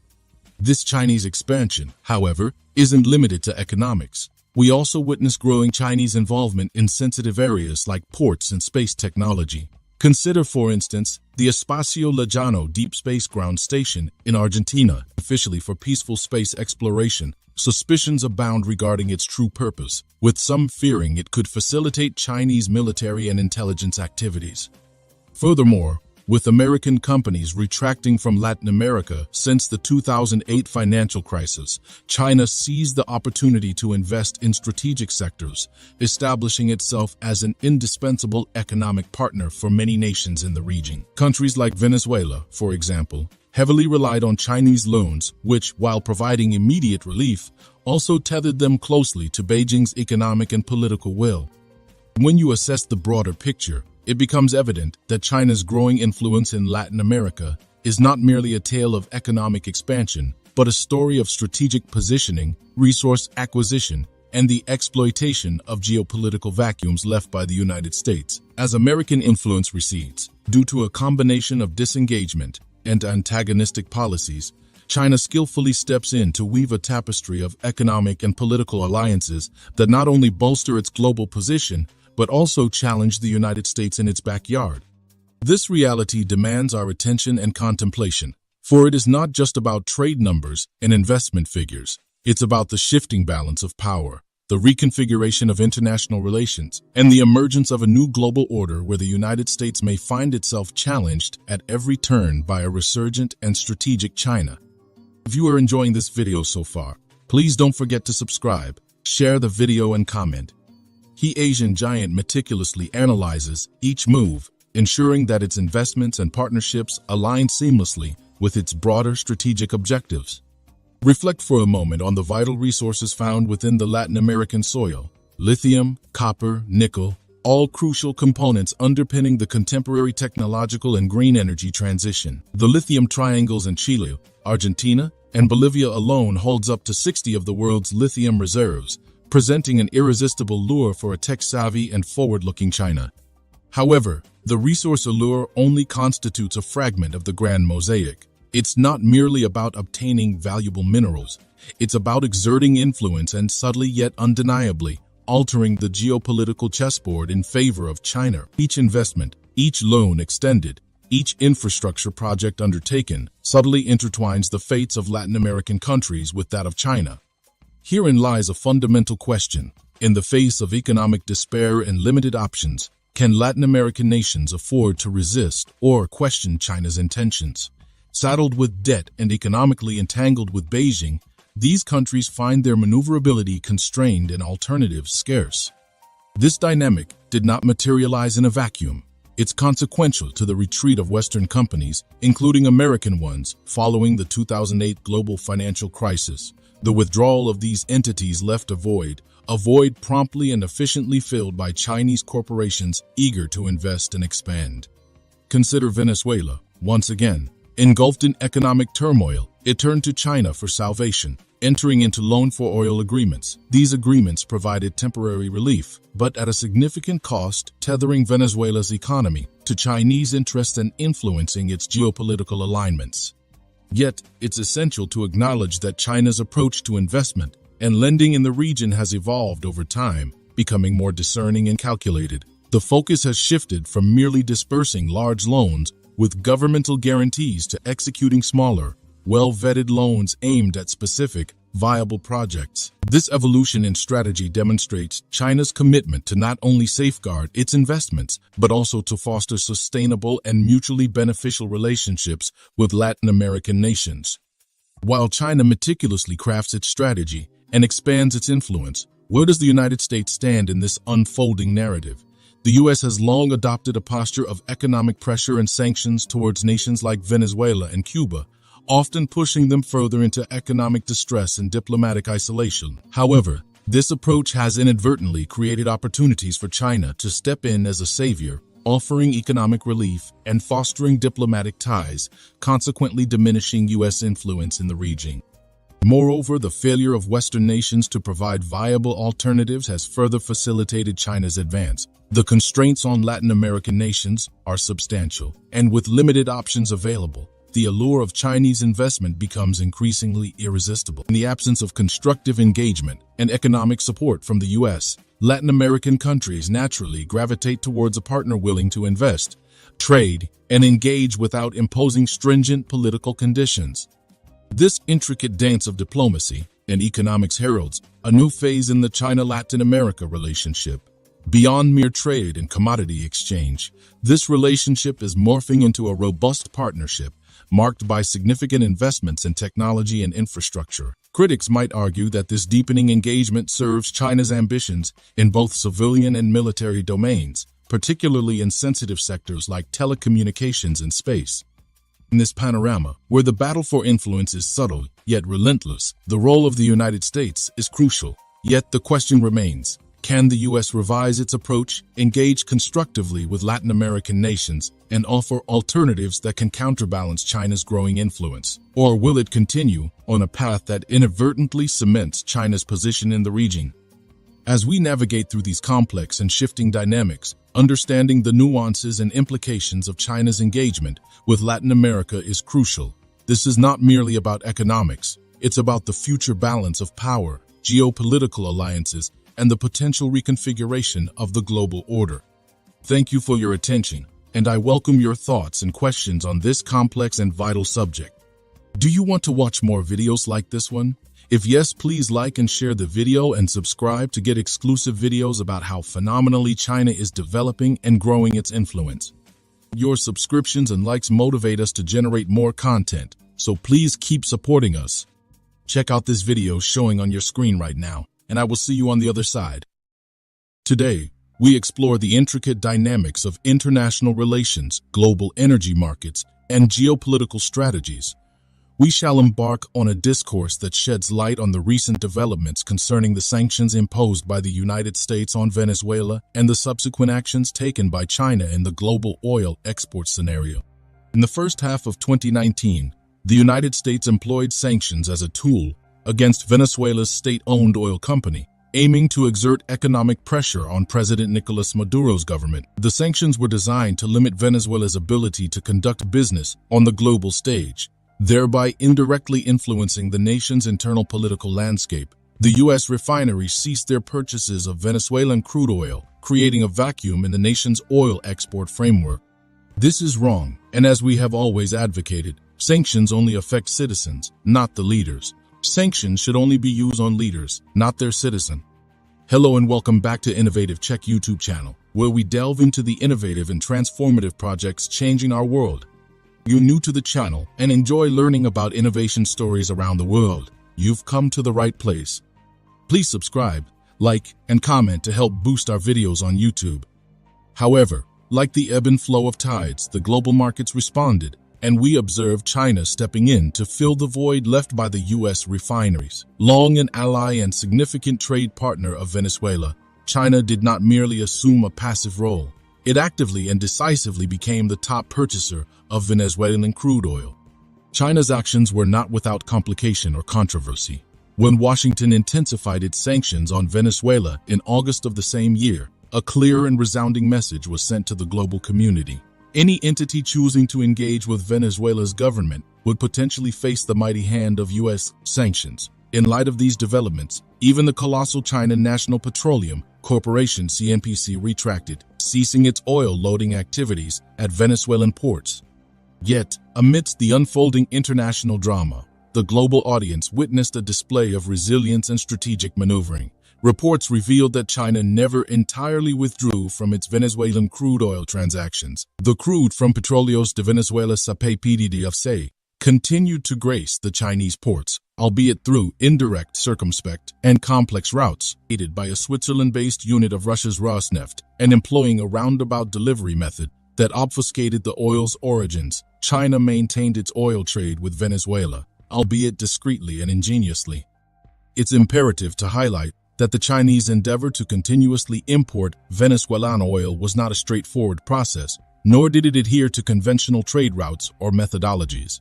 This Chinese expansion, however, isn't limited to economics. We also witness growing Chinese involvement in sensitive areas like ports and space technology. Consider, for instance, the Espacio Lejano Deep Space Ground Station in Argentina, officially for peaceful space exploration. Suspicions abound regarding its true purpose, with some fearing it could facilitate Chinese military and intelligence activities. Furthermore, with American companies retracting from Latin America since the 2008 financial crisis, China seized the opportunity to invest in strategic sectors, establishing itself as an indispensable economic partner for many nations in the region. Countries like Venezuela, for example, heavily relied on Chinese loans, which, while providing immediate relief, also tethered them closely to Beijing's economic and political will. When you assess the broader picture, it becomes evident that China's growing influence in Latin America is not merely a tale of economic expansion, but a story of strategic positioning, resource acquisition, and the exploitation of geopolitical vacuums left by the United States. As American influence recedes, due to a combination of disengagement and antagonistic policies, China skillfully steps in to weave a tapestry of economic and political alliances that not only bolster its global position, but also challenge the United States in its backyard. This reality demands our attention and contemplation, for it is not just about trade numbers and investment figures. It's about the shifting balance of power, the reconfiguration of international relations, and the emergence of a new global order where the United States may find itself challenged at every turn by a resurgent and strategic China. If you are enjoying this video so far, please don't forget to subscribe, share the video, and comment. The Asian giant meticulously analyzes each move, ensuring that its investments and partnerships align seamlessly with its broader strategic objectives. Reflect for a moment on the vital resources found within the Latin American soil: lithium, copper, nickel, all crucial components underpinning the contemporary technological and green energy transition. The lithium triangles in Chile, Argentina, and Bolivia alone holds up to 60 of the world's lithium reserves, presenting an irresistible lure for a tech-savvy and forward-looking China. However, the resource allure only constitutes a fragment of the grand mosaic. It's not merely about obtaining valuable minerals. It's about exerting influence and subtly yet undeniably altering the geopolitical chessboard in favor of China. Each investment, each loan extended, each infrastructure project undertaken subtly intertwines the fates of Latin American countries with that of China. Herein lies a fundamental question. In the face of economic despair and limited options, can Latin American nations afford to resist or question China's intentions? Saddled with debt and economically entangled with Beijing, these countries find their maneuverability constrained and alternatives scarce. This dynamic did not materialize in a vacuum. It's consequential to the retreat of Western companies, including American ones, following the 2008 global financial crisis. The withdrawal of these entities left a void promptly and efficiently filled by Chinese corporations eager to invest and expand. Consider Venezuela. Once again, engulfed in economic turmoil, it turned to China for salvation, entering into loan-for-oil agreements. These agreements provided temporary relief, but at a significant cost, tethering Venezuela's economy to Chinese interests and influencing its geopolitical alignments. Yet, it's essential to acknowledge that China's approach to investment and lending in the region has evolved over time, becoming more discerning and calculated. The focus has shifted from merely dispersing large loans with governmental guarantees to executing smaller, well-vetted loans aimed at specific, viable projects. This evolution in strategy demonstrates China's commitment to not only safeguard its investments, but also to foster sustainable and mutually beneficial relationships with Latin American nations. While China meticulously crafts its strategy and expands its influence, where does the United States stand in this unfolding narrative? The U.S. has long adopted a posture of economic pressure and sanctions towards nations like Venezuela and Cuba, often pushing them further into economic distress and diplomatic isolation. However, this approach has inadvertently created opportunities for China to step in as a savior, offering economic relief and fostering diplomatic ties, consequently diminishing U.S. influence in the region. Moreover, the failure of Western nations to provide viable alternatives has further facilitated China's advance. The constraints on Latin American nations are substantial, and with limited options available, the allure of Chinese investment becomes increasingly irresistible. In the absence of constructive engagement and economic support from the U.S., Latin American countries naturally gravitate towards a partner willing to invest, trade, and engage without imposing stringent political conditions. This intricate dance of diplomacy and economics heralds a new phase in the China-Latin America relationship. Beyond mere trade and commodity exchange, this relationship is morphing into a robust partnership marked by significant investments in technology and infrastructure. Critics might argue that this deepening engagement serves China's ambitions in both civilian and military domains, particularly in sensitive sectors like telecommunications and space. In this panorama, where the battle for influence is subtle yet relentless, the role of the United States is crucial. Yet the question remains, Can the U.S. revise its approach, engage constructively with Latin American nations, and offer alternatives that can counterbalance China's growing influence? Or will it continue on a path that inadvertently cements China's position in the region? As we navigate through these complex and shifting dynamics, understanding the nuances and implications of China's engagement with Latin America is crucial. This is not merely about economics. It's about the future balance of power, geopolitical alliances, and the potential reconfiguration of the global order. Thank you for your attention, and I welcome your thoughts and questions on this complex and vital subject. Do you want to watch more videos like this one? If yes, please like and share the video and subscribe to get exclusive videos about how phenomenally China is developing and growing its influence. Your subscriptions and likes motivate us to generate more content, so please keep supporting us. Check out this video showing on your screen right now, and I will see you on the other side. Today, we explore the intricate dynamics of international relations, global energy markets, and geopolitical strategies. We shall embark on a discourse that sheds light on the recent developments concerning the sanctions imposed by the United States on Venezuela and the subsequent actions taken by China in the global oil export scenario. In the first half of 2019, the United States employed sanctions as a tool against Venezuela's state-owned oil company, aiming to exert economic pressure on President Nicolas Maduro's government. The sanctions were designed to limit Venezuela's ability to conduct business on the global stage, thereby indirectly influencing the nation's internal political landscape. The U.S. refineries ceased their purchases of Venezuelan crude oil, creating a vacuum in the nation's oil export framework. This is wrong, and as we have always advocated, sanctions only affect citizens, not the leaders. Sanctions should only be used on leaders, not their citizens. Hello and welcome back to Innovative Check YouTube channel, where we delve into the innovative and transformative projects changing our world. You're new to the channel and enjoy learning about innovation stories around the world. You've come to the right place. Please subscribe, like, and comment to help boost our videos on YouTube. However, like the ebb and flow of tides, the global markets responded, and we observed China stepping in to fill the void left by the U.S. refineries. Long an ally and significant trade partner of Venezuela, China did not merely assume a passive role. It actively and decisively became the top purchaser of Venezuelan crude oil. China's actions were not without complication or controversy. When Washington intensified its sanctions on Venezuela in August of the same year, a clear and resounding message was sent to the global community. Any entity choosing to engage with Venezuela's government would potentially face the mighty hand of U.S. sanctions. In light of these developments, even the colossal China National Petroleum Corporation (CNPC) retracted, ceasing its oil loading activities at Venezuelan ports. Yet, amidst the unfolding international drama, the global audience witnessed a display of resilience and strategic maneuvering. Reports revealed that China never entirely withdrew from its Venezuelan crude oil transactions. The crude from Petróleos de Venezuela S.A.P. PDVSA continued to grace the Chinese ports, albeit through indirect, circumspect, and complex routes, aided by a Switzerland-based unit of Russia's Rosneft, and employing a roundabout delivery method that obfuscated the oil's origins. China maintained its oil trade with Venezuela, albeit discreetly and ingeniously. It's imperative to highlight that the Chinese endeavor to continuously import Venezuelan oil was not a straightforward process, nor did it adhere to conventional trade routes or methodologies.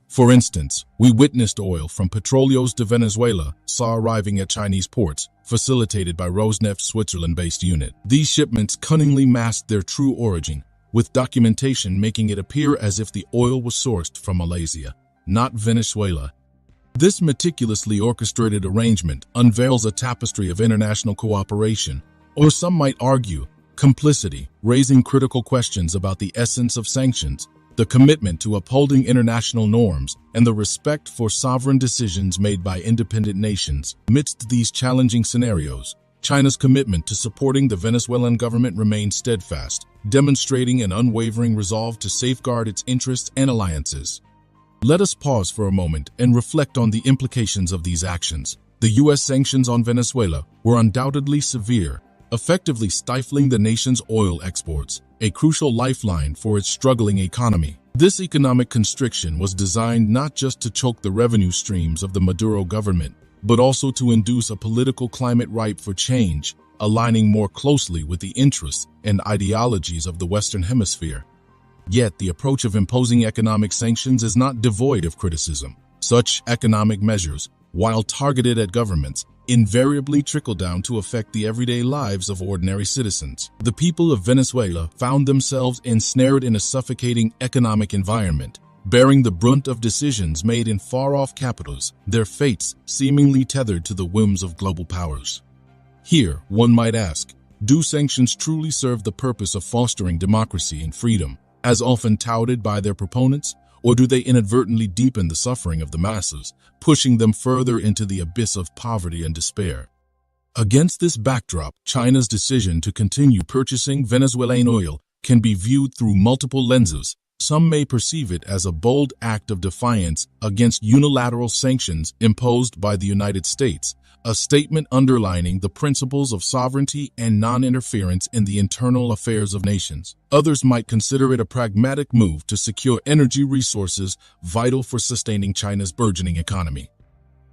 For instance, we witnessed oil from Petróleos de Venezuela arriving at Chinese ports, facilitated by Rosneft's Switzerland-based unit. These shipments cunningly masked their true origin, with documentation making it appear as if the oil was sourced from Malaysia, not Venezuela. This meticulously orchestrated arrangement unveils a tapestry of international cooperation, or some might argue, complicity, raising critical questions about the essence of sanctions, the commitment to upholding international norms, and the respect for sovereign decisions made by independent nations. Amidst these challenging scenarios, China's commitment to supporting the Venezuelan government remained steadfast, demonstrating an unwavering resolve to safeguard its interests and alliances. Let us pause for a moment and reflect on the implications of these actions. The U.S. sanctions on Venezuela were undoubtedly severe, effectively stifling the nation's oil exports, a crucial lifeline for its struggling economy. This economic constriction was designed not just to choke the revenue streams of the Maduro government, but also to induce a political climate ripe for change, aligning more closely with the interests and ideologies of the Western Hemisphere. Yet, the approach of imposing economic sanctions is not devoid of criticism. Such economic measures, while targeted at governments, invariably trickle down to affect the everyday lives of ordinary citizens. The people of Venezuela found themselves ensnared in a suffocating economic environment, bearing the brunt of decisions made in far-off capitals, their fates seemingly tethered to the whims of global powers. Here, one might ask, do sanctions truly serve the purpose of fostering democracy and freedom, as often touted by their proponents, or do they inadvertently deepen the suffering of the masses, pushing them further into the abyss of poverty and despair? Against this backdrop, China's decision to continue purchasing Venezuelan oil can be viewed through multiple lenses. Some may perceive it as a bold act of defiance against unilateral sanctions imposed by the United States, a statement underlining the principles of sovereignty and non-interference in the internal affairs of nations. Others might consider it a pragmatic move to secure energy resources vital for sustaining China's burgeoning economy.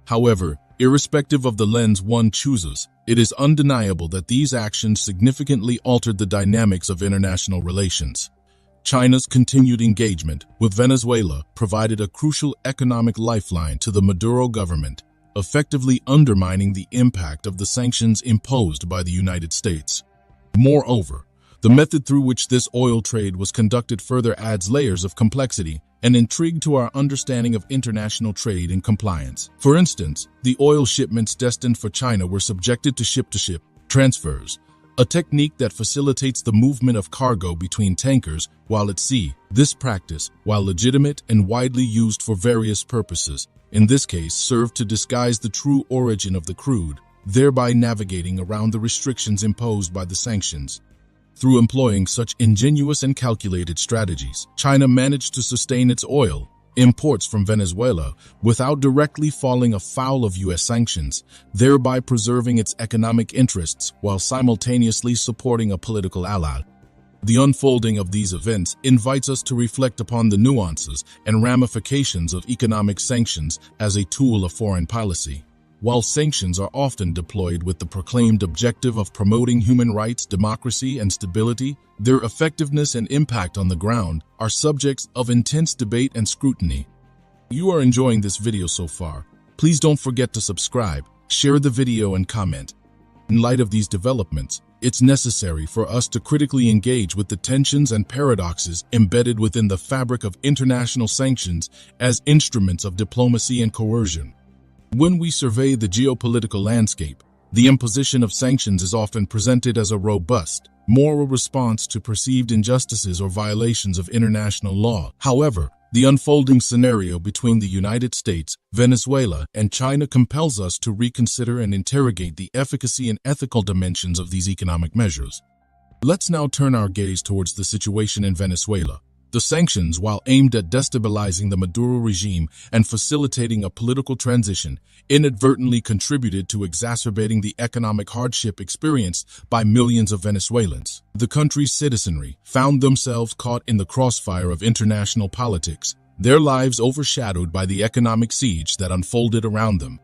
However, irrespective of the lens one chooses, it is undeniable that these actions significantly altered the dynamics of international relations. China's continued engagement with Venezuela provided a crucial economic lifeline to the Maduro government, effectively undermining the impact of the sanctions imposed by the United States. Moreover, the method through which this oil trade was conducted further adds layers of complexity and intrigue to our understanding of international trade and compliance. For instance, the oil shipments destined for China were subjected to ship-to-ship transfers, a technique that facilitates the movement of cargo between tankers while at sea. This practice, while legitimate and widely used for various purposes, in this case served to disguise the true origin of the crude, thereby navigating around the restrictions imposed by the sanctions. Through employing such ingenious and calculated strategies, China managed to sustain its oil imports from Venezuela without directly falling afoul of U.S. sanctions, thereby preserving its economic interests while simultaneously supporting a political ally. The unfolding of these events invites us to reflect upon the nuances and ramifications of economic sanctions as a tool of foreign policy. While sanctions are often deployed with the proclaimed objective of promoting human rights, democracy, and stability, their effectiveness and impact on the ground are subjects of intense debate and scrutiny. If you are enjoying this video so far, please don't forget to subscribe, share the video, and comment. In light of these developments, it's necessary for us to critically engage with the tensions and paradoxes embedded within the fabric of international sanctions as instruments of diplomacy and coercion. When we survey the geopolitical landscape, the imposition of sanctions is often presented as a robust, moral response to perceived injustices or violations of international law. However, the unfolding scenario between the United States, Venezuela, and China compels us to reconsider and interrogate the efficacy and ethical dimensions of these economic measures. Let's now turn our gaze towards the situation in Venezuela. The sanctions, while aimed at destabilizing the Maduro regime and facilitating a political transition, inadvertently contributed to exacerbating the economic hardship experienced by millions of Venezuelans. The country's citizenry found themselves caught in the crossfire of international politics, their lives overshadowed by the economic siege that unfolded around them.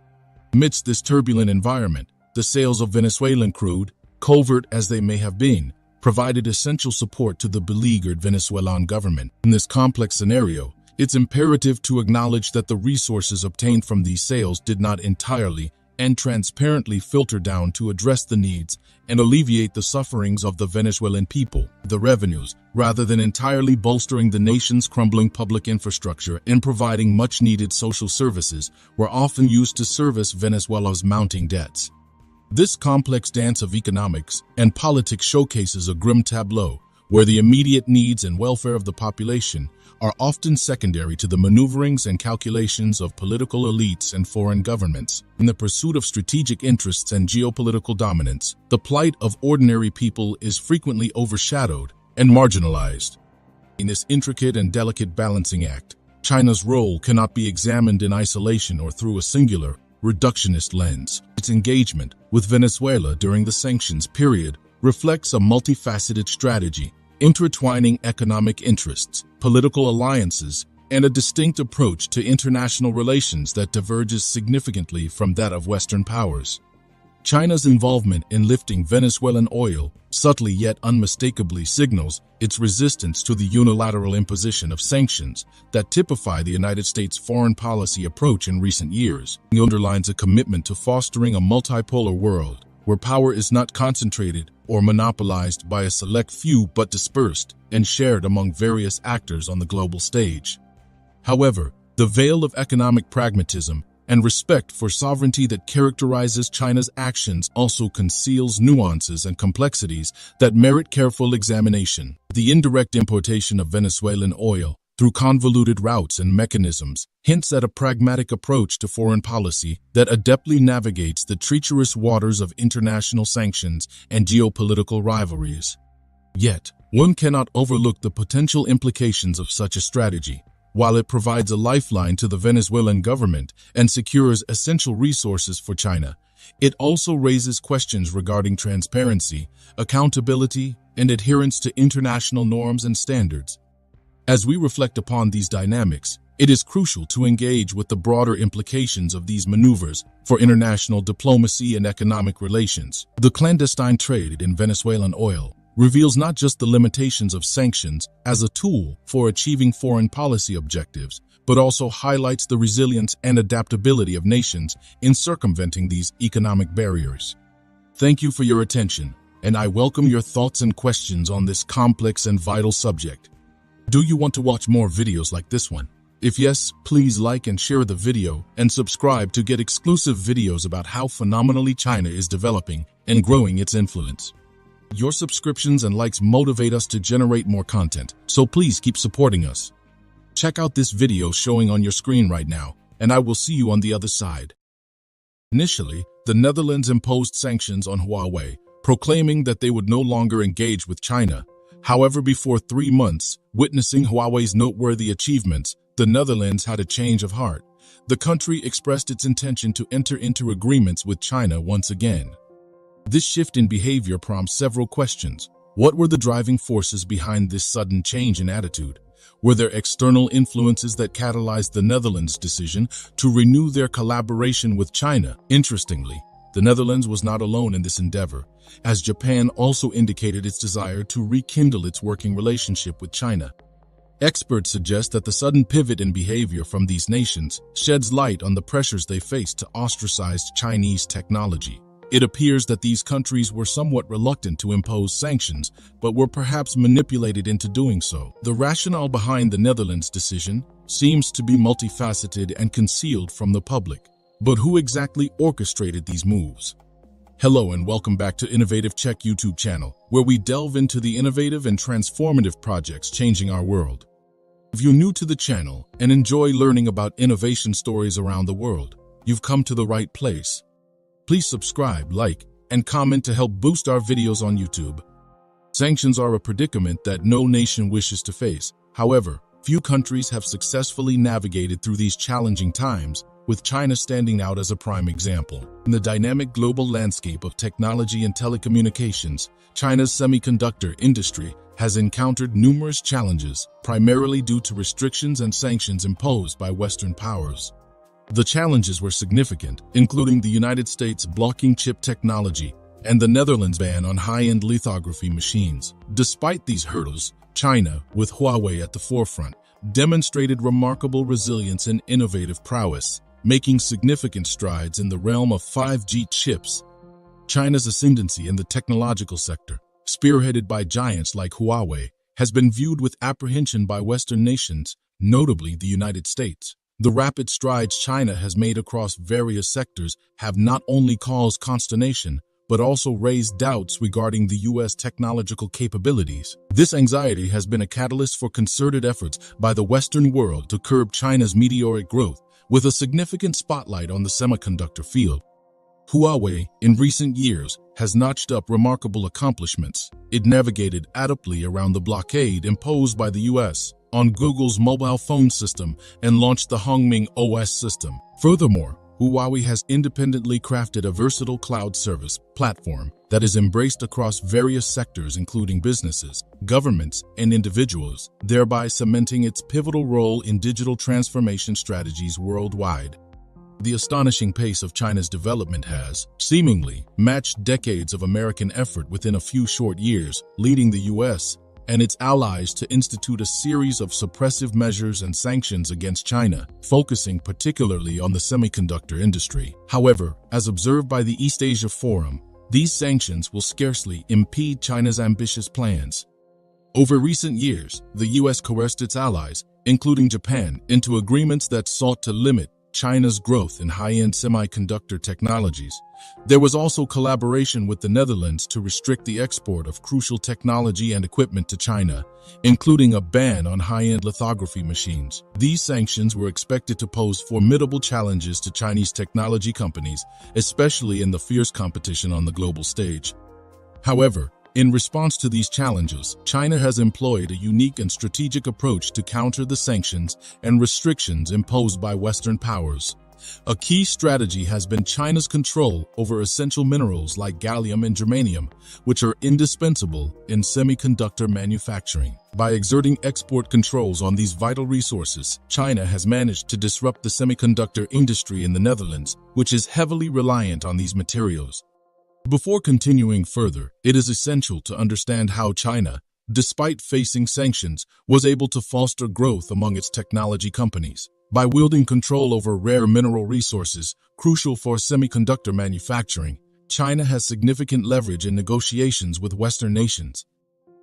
Amidst this turbulent environment, the sales of Venezuelan crude, covert as they may have been, provided essential support to the beleaguered Venezuelan government. In this complex scenario, it's imperative to acknowledge that the resources obtained from these sales did not entirely and transparently filter down to address the needs and alleviate the sufferings of the Venezuelan people. The revenues, rather than entirely bolstering the nation's crumbling public infrastructure and providing much-needed social services, were often used to service Venezuela's mounting debts. This complex dance of economics and politics showcases a grim tableau where the immediate needs and welfare of the population are often secondary to the maneuverings and calculations of political elites and foreign governments. In the pursuit of strategic interests and geopolitical dominance, the plight of ordinary people is frequently overshadowed and marginalized. In this intricate and delicate balancing act, China's role cannot be examined in isolation or through a singular, reductionist lens. Its engagement with Venezuela during the sanctions period reflects a multifaceted strategy, intertwining economic interests, political alliances, and a distinct approach to international relations that diverges significantly from that of Western powers. China's involvement in lifting Venezuelan oil subtly yet unmistakably signals its resistance to the unilateral imposition of sanctions that typify the United States' foreign policy approach in recent years. It underlines a commitment to fostering a multipolar world where power is not concentrated or monopolized by a select few but dispersed and shared among various actors on the global stage. However, the veil of economic pragmatism and respect for sovereignty that characterizes China's actions also conceals nuances and complexities that merit careful examination. The indirect importation of Venezuelan oil through convoluted routes and mechanisms hints at a pragmatic approach to foreign policy that adeptly navigates the treacherous waters of international sanctions and geopolitical rivalries. Yet, one cannot overlook the potential implications of such a strategy. While it provides a lifeline to the Venezuelan government and secures essential resources for China, it also raises questions regarding transparency, accountability, and adherence to international norms and standards. As we reflect upon these dynamics, it is crucial to engage with the broader implications of these maneuvers for international diplomacy and economic relations. The clandestine trade in Venezuelan oil reveals not just the limitations of sanctions as a tool for achieving foreign policy objectives, but also highlights the resilience and adaptability of nations in circumventing these economic barriers. Thank you for your attention, and I welcome your thoughts and questions on this complex and vital subject. Do you want to watch more videos like this one? If yes, please like and share the video and subscribe to get exclusive videos about how phenomenally China is developing and growing its influence. Your subscriptions and likes motivate us to generate more content, so please keep supporting us. Check out this video showing on your screen right now, and I will see you on the other side. Initially, the Netherlands imposed sanctions on Huawei, proclaiming that they would no longer engage with China. However, before 3 months, witnessing Huawei's noteworthy achievements, the Netherlands had a change of heart. The country expressed its intention to enter into agreements with China once again. This shift in behavior prompts several questions. What were the driving forces behind this sudden change in attitude? Were there external influences that catalyzed the Netherlands' decision to renew their collaboration with China? Interestingly, the Netherlands was not alone in this endeavor, as Japan also indicated its desire to rekindle its working relationship with China. Experts suggest that the sudden pivot in behavior from these nations sheds light on the pressures they face to ostracize Chinese technology. It appears that these countries were somewhat reluctant to impose sanctions, but were perhaps manipulated into doing so. The rationale behind the Netherlands' decision seems to be multifaceted and concealed from the public. But who exactly orchestrated these moves? Hello and welcome back to Innovative Check YouTube channel, where we delve into the innovative and transformative projects changing our world. If you're new to the channel and enjoy learning about innovation stories around the world, you've come to the right place. Please subscribe, like, and comment to help boost our videos on YouTube. Sanctions are a predicament that no nation wishes to face. However, few countries have successfully navigated through these challenging times, with China standing out as a prime example. In the dynamic global landscape of technology and telecommunications, China's semiconductor industry has encountered numerous challenges, primarily due to restrictions and sanctions imposed by Western powers. The challenges were significant, including the United States blocking chip technology and the Netherlands' ban on high-end lithography machines. Despite these hurdles, China, with Huawei at the forefront, demonstrated remarkable resilience and innovative prowess, making significant strides in the realm of 5G chips. China's ascendancy in the technological sector, spearheaded by giants like Huawei, has been viewed with apprehension by Western nations, notably the United States. The rapid strides China has made across various sectors have not only caused consternation, but also raised doubts regarding the U.S. technological capabilities. This anxiety has been a catalyst for concerted efforts by the Western world to curb China's meteoric growth, with a significant spotlight on the semiconductor field. Huawei, in recent years, has notched up remarkable accomplishments. It navigated adeptly around the blockade imposed by the U.S. on Google's mobile phone system and launched the Hongming OS system. Furthermore, Huawei has independently crafted a versatile cloud service platform that is embraced across various sectors including businesses, governments, and individuals, thereby cementing its pivotal role in digital transformation strategies worldwide. The astonishing pace of China's development has, seemingly, matched decades of American effort within a few short years, leading the U.S. and its allies to institute a series of suppressive measures and sanctions against China, focusing particularly on the semiconductor industry. However, as observed by the East Asia Forum, these sanctions will scarcely impede China's ambitious plans. Over recent years, the U.S. coerced its allies, including Japan, into agreements that sought to limit China's growth in high-end semiconductor technologies. There was also collaboration with the Netherlands to restrict the export of crucial technology and equipment to China, including a ban on high-end lithography machines. These sanctions were expected to pose formidable challenges to Chinese technology companies, especially in the fierce competition on the global stage. However, in response to these challenges, China has employed a unique and strategic approach to counter the sanctions and restrictions imposed by Western powers. A key strategy has been China's control over essential minerals like gallium and germanium, which are indispensable in semiconductor manufacturing. By exerting export controls on these vital resources, China has managed to disrupt the semiconductor industry in the Netherlands, which is heavily reliant on these materials. Before continuing further, it is essential to understand how China, despite facing sanctions, was able to foster growth among its technology companies. By wielding control over rare mineral resources, crucial for semiconductor manufacturing, China has significant leverage in negotiations with Western nations.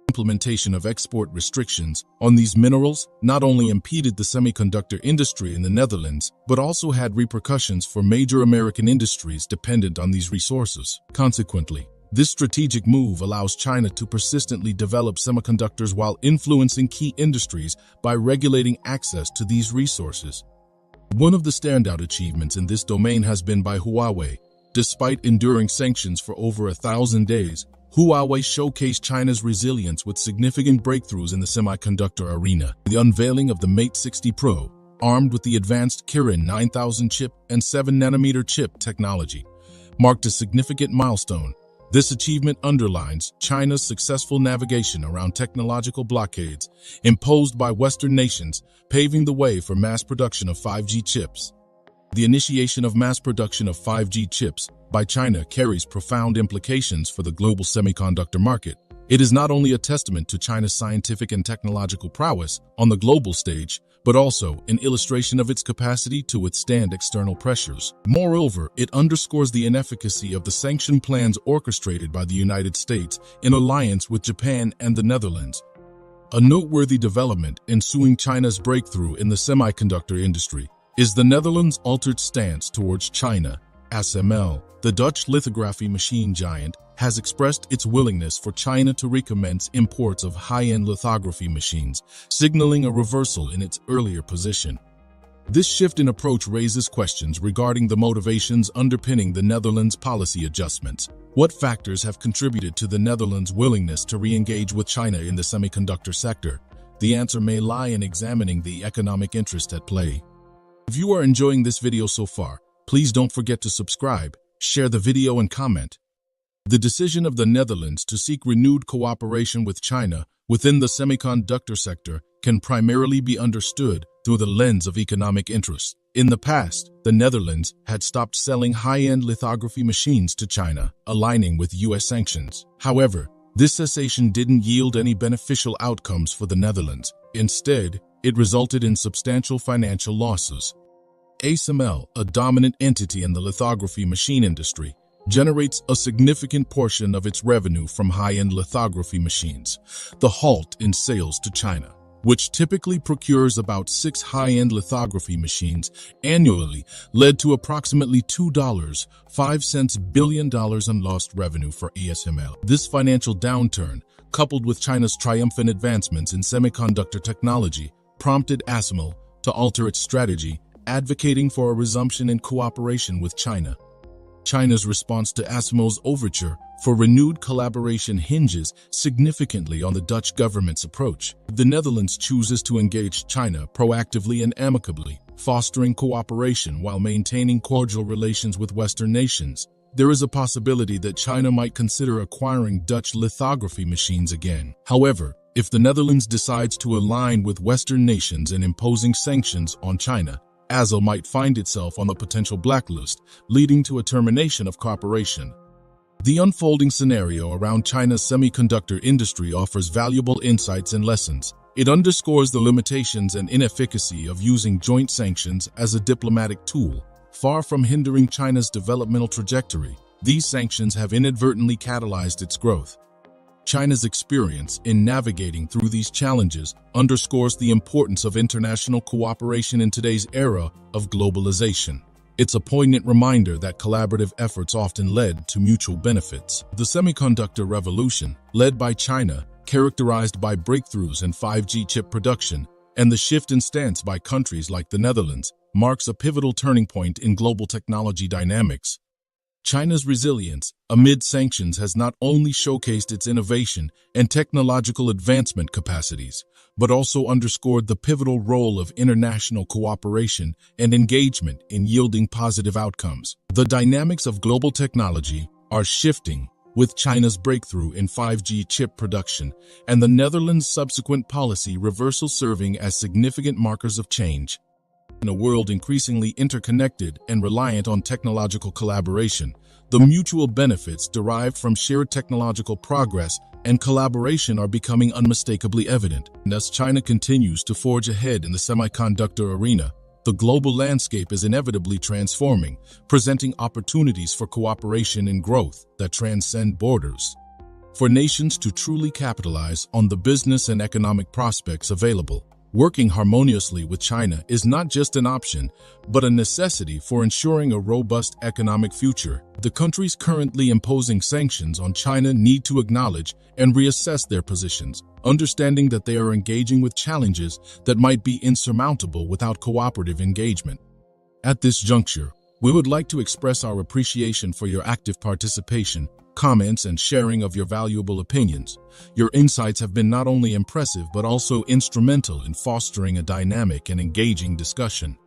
Implementation of export restrictions on these minerals not only impeded the semiconductor industry in the Netherlands, but also had repercussions for major American industries dependent on these resources. Consequently, this strategic move allows China to persistently develop semiconductors while influencing key industries by regulating access to these resources. One of the standout achievements in this domain has been by Huawei. Despite enduring sanctions for over 1,000 days, Huawei showcased China's resilience with significant breakthroughs in the semiconductor arena. The unveiling of the Mate 60 Pro, armed with the advanced Kirin 9000 chip and 7nm chip technology, marked a significant milestone. This achievement underlines China's successful navigation around technological blockades imposed by Western nations, paving the way for mass production of 5G chips. The initiation of mass production of 5G chips by China carries profound implications for the global semiconductor market. It is not only a testament to China's scientific and technological prowess on the global stage, but also an illustration of its capacity to withstand external pressures. Moreover, it underscores the inefficacy of the sanction plans orchestrated by the United States in alliance with Japan and the Netherlands. A noteworthy development ensuing China's breakthrough in the semiconductor industry is the Netherlands' altered stance towards China. ASML, the Dutch lithography machine giant, has expressed its willingness for China to recommence imports of high-end lithography machines, signaling a reversal in its earlier position. This shift in approach raises questions regarding the motivations underpinning the Netherlands' policy adjustments. What factors have contributed to the Netherlands' willingness to re-engage with China in the semiconductor sector? The answer may lie in examining the economic interest at play. If you are enjoying this video so far, please don't forget to subscribe, share the video and comment. The decision of the Netherlands to seek renewed cooperation with China within the semiconductor sector can primarily be understood through the lens of economic interest. In the past, the Netherlands had stopped selling high-end lithography machines to China, aligning with U.S. sanctions. However, this cessation didn't yield any beneficial outcomes for the Netherlands. Instead, it resulted in substantial financial losses. ASML, a dominant entity in the lithography machine industry, generates a significant portion of its revenue from high-end lithography machines. The halt in sales to China, which typically procures about 6 high-end lithography machines annually, led to approximately $2.05 billion in lost revenue for ASML. This financial downturn, coupled with China's triumphant advancements in semiconductor technology, prompted ASML to alter its strategy, advocating for a resumption in cooperation with China. China's response to ASML's overture for renewed collaboration hinges significantly on the Dutch government's approach. The Netherlands chooses to engage China proactively and amicably, fostering cooperation while maintaining cordial relations with Western nations. There is a possibility that China might consider acquiring Dutch lithography machines again. However, if the Netherlands decides to align with Western nations in imposing sanctions on China, ASL might find itself on the potential blacklist, leading to a termination of cooperation. The unfolding scenario around China's semiconductor industry offers valuable insights and lessons. It underscores the limitations and inefficacy of using joint sanctions as a diplomatic tool. Far from hindering China's developmental trajectory, these sanctions have inadvertently catalyzed its growth. China's experience in navigating through these challenges underscores the importance of international cooperation in today's era of globalization. It's a poignant reminder that collaborative efforts often led to mutual benefits. The semiconductor revolution, led by China, characterized by breakthroughs in 5G chip production, and the shift in stance by countries like the Netherlands, marks a pivotal turning point in global technology dynamics. China's resilience amid sanctions has not only showcased its innovation and technological advancement capacities, but also underscored the pivotal role of international cooperation and engagement in yielding positive outcomes. The dynamics of global technology are shifting, with China's breakthrough in 5G chip production and the Netherlands' subsequent policy reversal serving as significant markers of change. In a world increasingly interconnected and reliant on technological collaboration, the mutual benefits derived from shared technological progress and collaboration are becoming unmistakably evident. And as China continues to forge ahead in the semiconductor arena, the global landscape is inevitably transforming, presenting opportunities for cooperation and growth that transcend borders. For nations to truly capitalize on the business and economic prospects available, working harmoniously with China is not just an option, but a necessity for ensuring a robust economic future. The countries currently imposing sanctions on China need to acknowledge and reassess their positions, understanding that they are engaging with challenges that might be insurmountable without cooperative engagement. At this juncture, we would like to express our appreciation for your active participation, comments, and sharing of your valuable opinions. Your insights have been not only impressive but also instrumental in fostering a dynamic and engaging discussion.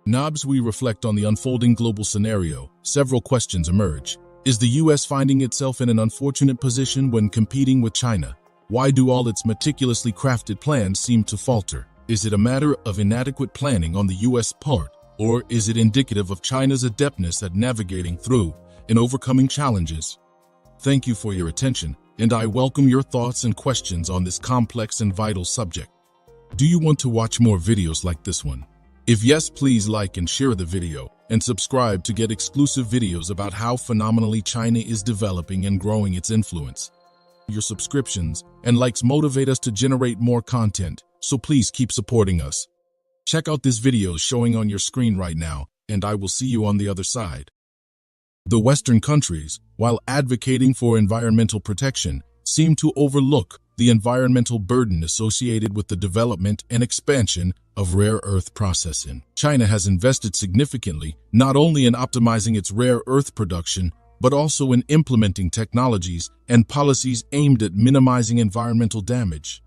Now, as we reflect on the unfolding global scenario, several questions emerge. Is the U.S. finding itself in an unfortunate position when competing with China? Why do all its meticulously crafted plans seem to falter? Is it a matter of inadequate planning on the U.S. part, or is it indicative of China's adeptness at navigating through and overcoming challenges? Thank you for your attention, and I welcome your thoughts and questions on this complex and vital subject. Do you want to watch more videos like this one? If yes, please like and share the video, and subscribe to get exclusive videos about how phenomenally China is developing and growing its influence. Your subscriptions and likes motivate us to generate more content, so please keep supporting us. Check out this video showing on your screen right now, and I will see you on the other side. The Western countries, while advocating for environmental protection, seem to overlook the environmental burden associated with the development and expansion of rare earth processing. China has invested significantly not only in optimizing its rare earth production, but also in implementing technologies and policies aimed at minimizing environmental damage.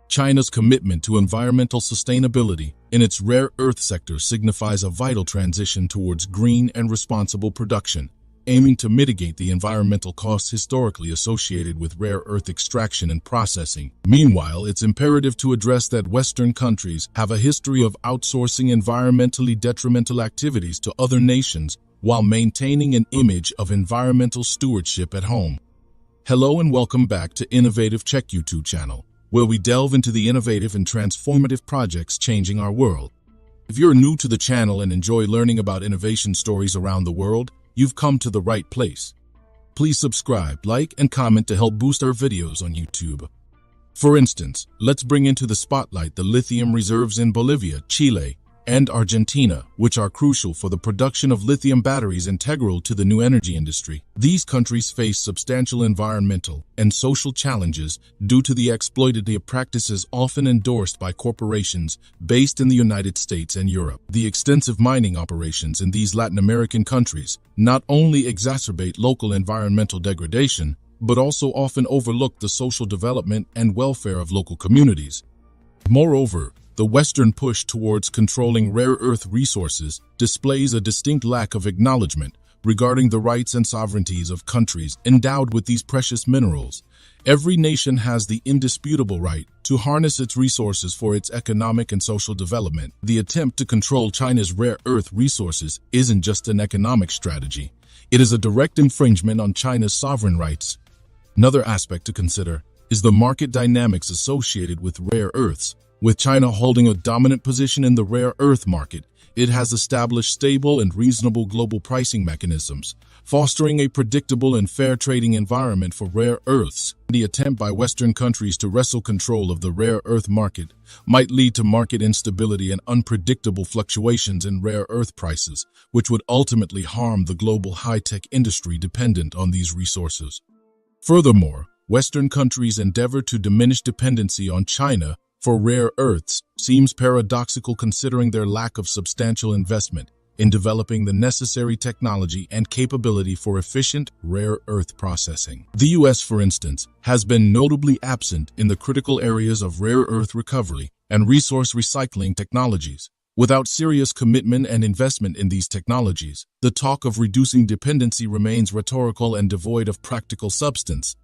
China's commitment to environmental sustainability in its rare earth sector signifies a vital transition towards green and responsible production, aiming to mitigate the environmental costs historically associated with rare earth extraction and processing. Meanwhile, it's imperative to address that Western countries have a history of outsourcing environmentally detrimental activities to other nations while maintaining an image of environmental stewardship at home. Hello and welcome back to Innovative Check YouTube channel, where we delve into the innovative and transformative projects changing our world. If you're new to the channel and enjoy learning about innovation stories around the world, you've come to the right place. Please subscribe, like, and comment to help boost our videos on YouTube. For instance, let's bring into the spotlight the lithium reserves in Bolivia, Chile, and Argentina, which are crucial for the production of lithium batteries integral to the new energy industry. These countries face substantial environmental and social challenges due to the exploitative practices often endorsed by corporations based in the United States and Europe. The extensive mining operations in these Latin American countries not only exacerbate local environmental degradation, but also often overlook the social development and welfare of local communities. Moreover, the Western push towards controlling rare earth resources displays a distinct lack of acknowledgement regarding the rights and sovereignties of countries endowed with these precious minerals. Every nation has the indisputable right to harness its resources for its economic and social development. The attempt to control China's rare earth resources isn't just an economic strategy. It is a direct infringement on China's sovereign rights. Another aspect to consider is the market dynamics associated with rare earths. With China holding a dominant position in the rare earth market, it has established stable and reasonable global pricing mechanisms, fostering a predictable and fair trading environment for rare earths. The attempt by Western countries to wrestle control of the rare earth market might lead to market instability and unpredictable fluctuations in rare earth prices, which would ultimately harm the global high-tech industry dependent on these resources. Furthermore, Western countries' endeavor to diminish dependency on China for rare earths seems paradoxical considering their lack of substantial investment in developing the necessary technology and capability for efficient rare earth processing. The U.S., for instance, has been notably absent in the critical areas of rare earth recovery and resource recycling technologies. Without serious commitment and investment in these technologies, the talk of reducing dependency remains rhetorical and devoid of practical substance.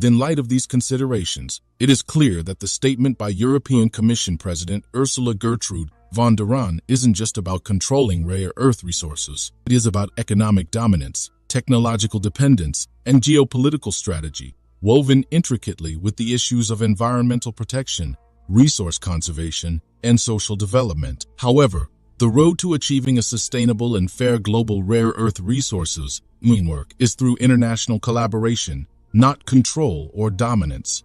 In light of these considerations, it is clear that the statement by European Commission President Ursula Gertrude von der Leyen isn't just about controlling rare earth resources. It is about economic dominance, technological dependence, and geopolitical strategy, woven intricately with the issues of environmental protection, resource conservation, and social development. However, the road to achieving a sustainable and fair global rare earth resources framework is through international collaboration, not control or dominance.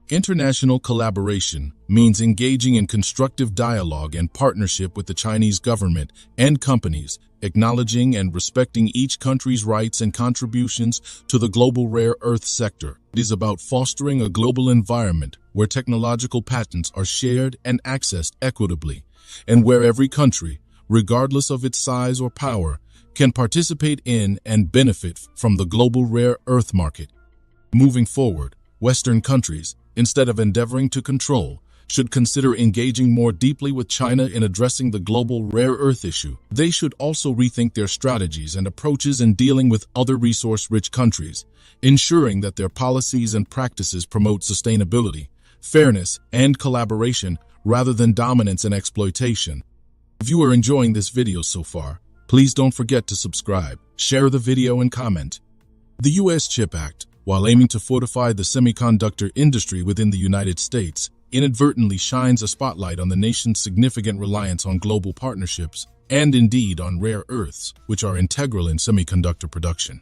International collaboration means engaging in constructive dialogue and partnership with the Chinese government and companies, acknowledging and respecting each country's rights and contributions to the global rare earth sector. It is about fostering a global environment where technological patents are shared and accessed equitably, and where every country, regardless of its size or power, can participate in and benefit from the global rare earth market. Moving forward, Western countries, instead of endeavoring to control, should consider engaging more deeply with China in addressing the global rare earth issue. They should also rethink their strategies and approaches in dealing with other resource-rich countries, ensuring that their policies and practices promote sustainability, fairness, and collaboration rather than dominance and exploitation. If you are enjoying this video so far, please don't forget to subscribe, share the video, and comment. The U.S. CHIP Act, while aiming to fortify the semiconductor industry within the United States, inadvertently shines a spotlight on the nation's significant reliance on global partnerships and indeed on rare earths, which are integral in semiconductor production.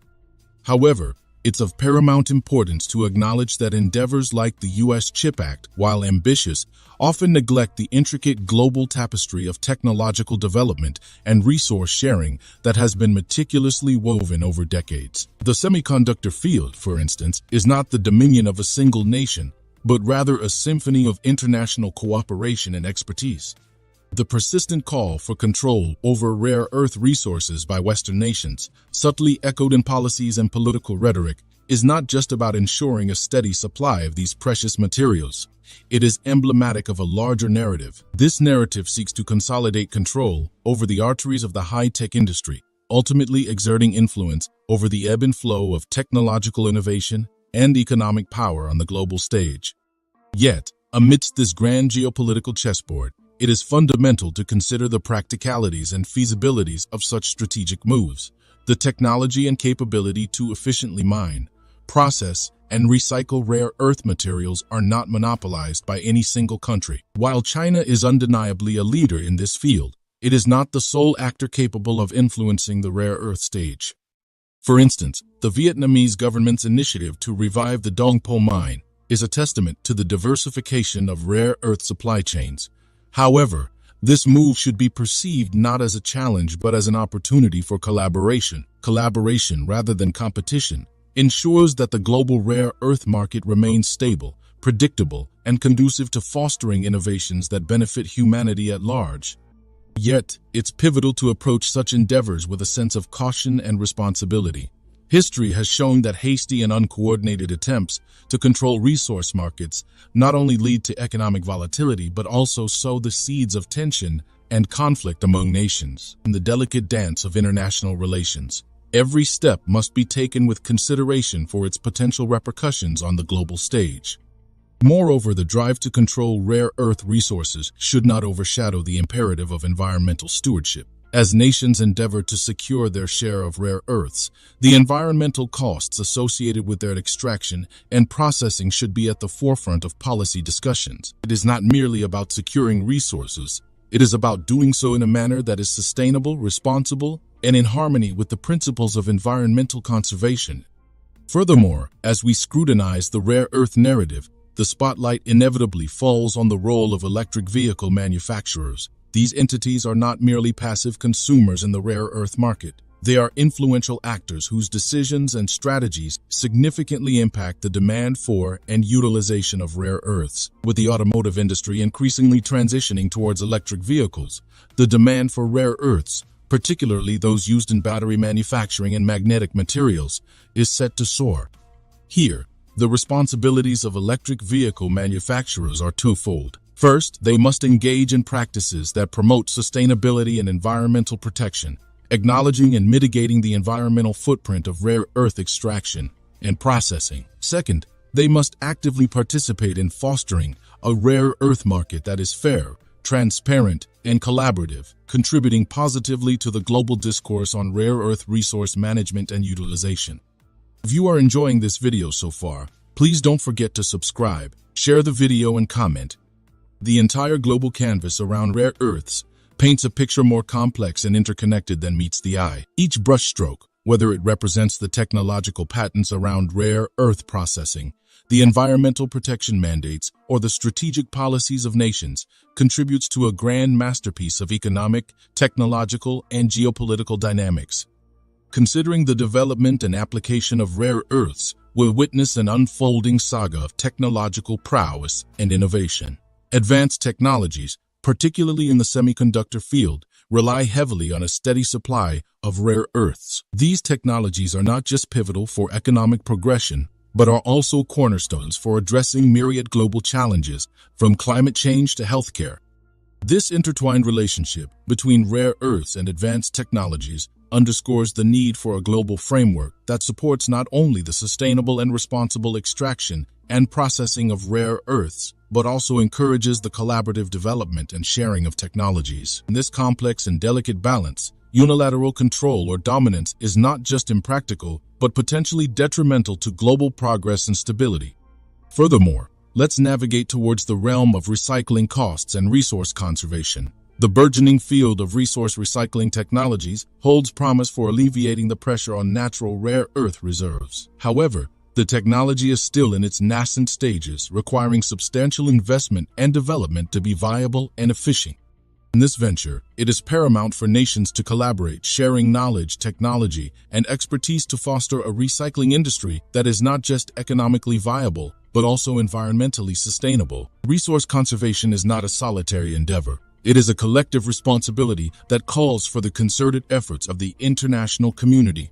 However, it's of paramount importance to acknowledge that endeavors like the U.S. CHIP Act, while ambitious, often neglect the intricate global tapestry of technological development and resource sharing that has been meticulously woven over decades. The semiconductor field, for instance, is not the dominion of a single nation, but rather a symphony of international cooperation and expertise. The persistent call for control over rare earth resources by Western nations, subtly echoed in policies and political rhetoric, is not just about ensuring a steady supply of these precious materials. It is emblematic of a larger narrative. This narrative seeks to consolidate control over the arteries of the high-tech industry, ultimately exerting influence over the ebb and flow of technological innovation and economic power on the global stage. Yet, amidst this grand geopolitical chessboard, it is fundamental to consider the practicalities and feasibilities of such strategic moves. The technology and capability to efficiently mine, process, and recycle rare earth materials are not monopolized by any single country. While China is undeniably a leader in this field, it is not the sole actor capable of influencing the rare earth stage. For instance, the Vietnamese government's initiative to revive the Dong Po mine is a testament to the diversification of rare earth supply chains. However, this move should be perceived not as a challenge but as an opportunity for collaboration. Collaboration rather than competition ensures that the global rare earth market remains stable, predictable, and conducive to fostering innovations that benefit humanity at large. Yet, it's pivotal to approach such endeavors with a sense of caution and responsibility. History has shown that hasty and uncoordinated attempts to control resource markets not only lead to economic volatility but also sow the seeds of tension and conflict among nations. In the delicate dance of international relations, every step must be taken with consideration for its potential repercussions on the global stage. Moreover, the drive to control rare earth resources should not overshadow the imperative of environmental stewardship. As nations endeavor to secure their share of rare earths, the environmental costs associated with their extraction and processing should be at the forefront of policy discussions. It is not merely about securing resources. It is about doing so in a manner that is sustainable, responsible, and in harmony with the principles of environmental conservation. Furthermore, as we scrutinize the rare earth narrative, the spotlight inevitably falls on the role of electric vehicle manufacturers. These entities are not merely passive consumers in the rare earth market. They are influential actors whose decisions and strategies significantly impact the demand for and utilization of rare earths. With the automotive industry increasingly transitioning towards electric vehicles, the demand for rare earths, particularly those used in battery manufacturing and magnetic materials, is set to soar. Here, the responsibilities of electric vehicle manufacturers are twofold. First, they must engage in practices that promote sustainability and environmental protection, acknowledging and mitigating the environmental footprint of rare earth extraction and processing. Second, they must actively participate in fostering a rare earth market that is fair, transparent, and collaborative, contributing positively to the global discourse on rare earth resource management and utilization. If you are enjoying this video so far, please don't forget to subscribe, share the video, and comment. The entire global canvas around rare earths paints a picture more complex and interconnected than meets the eye. Each brushstroke, whether it represents the technological patents around rare earth processing, the environmental protection mandates, or the strategic policies of nations, contributes to a grand masterpiece of economic, technological, and geopolitical dynamics. Considering the development and application of rare earths, we'll witness an unfolding saga of technological prowess and innovation. Advanced technologies, particularly in the semiconductor field, rely heavily on a steady supply of rare earths. These technologies are not just pivotal for economic progression, but are also cornerstones for addressing myriad global challenges, from climate change to healthcare. This intertwined relationship between rare earths and advanced technologies underscores the need for a global framework that supports not only the sustainable and responsible extraction and processing of rare earths, but also encourages the collaborative development and sharing of technologies. In this complex and delicate balance, unilateral control or dominance is not just impractical, but potentially detrimental to global progress and stability. Furthermore, let's navigate towards the realm of recycling costs and resource conservation. The burgeoning field of resource recycling technologies holds promise for alleviating the pressure on natural rare earth reserves. However, the technology is still in its nascent stages, requiring substantial investment and development to be viable and efficient. In this venture, it is paramount for nations to collaborate, sharing knowledge, technology, and expertise to foster a recycling industry that is not just economically viable, but also environmentally sustainable. Resource conservation is not a solitary endeavor. It is a collective responsibility that calls for the concerted efforts of the international community.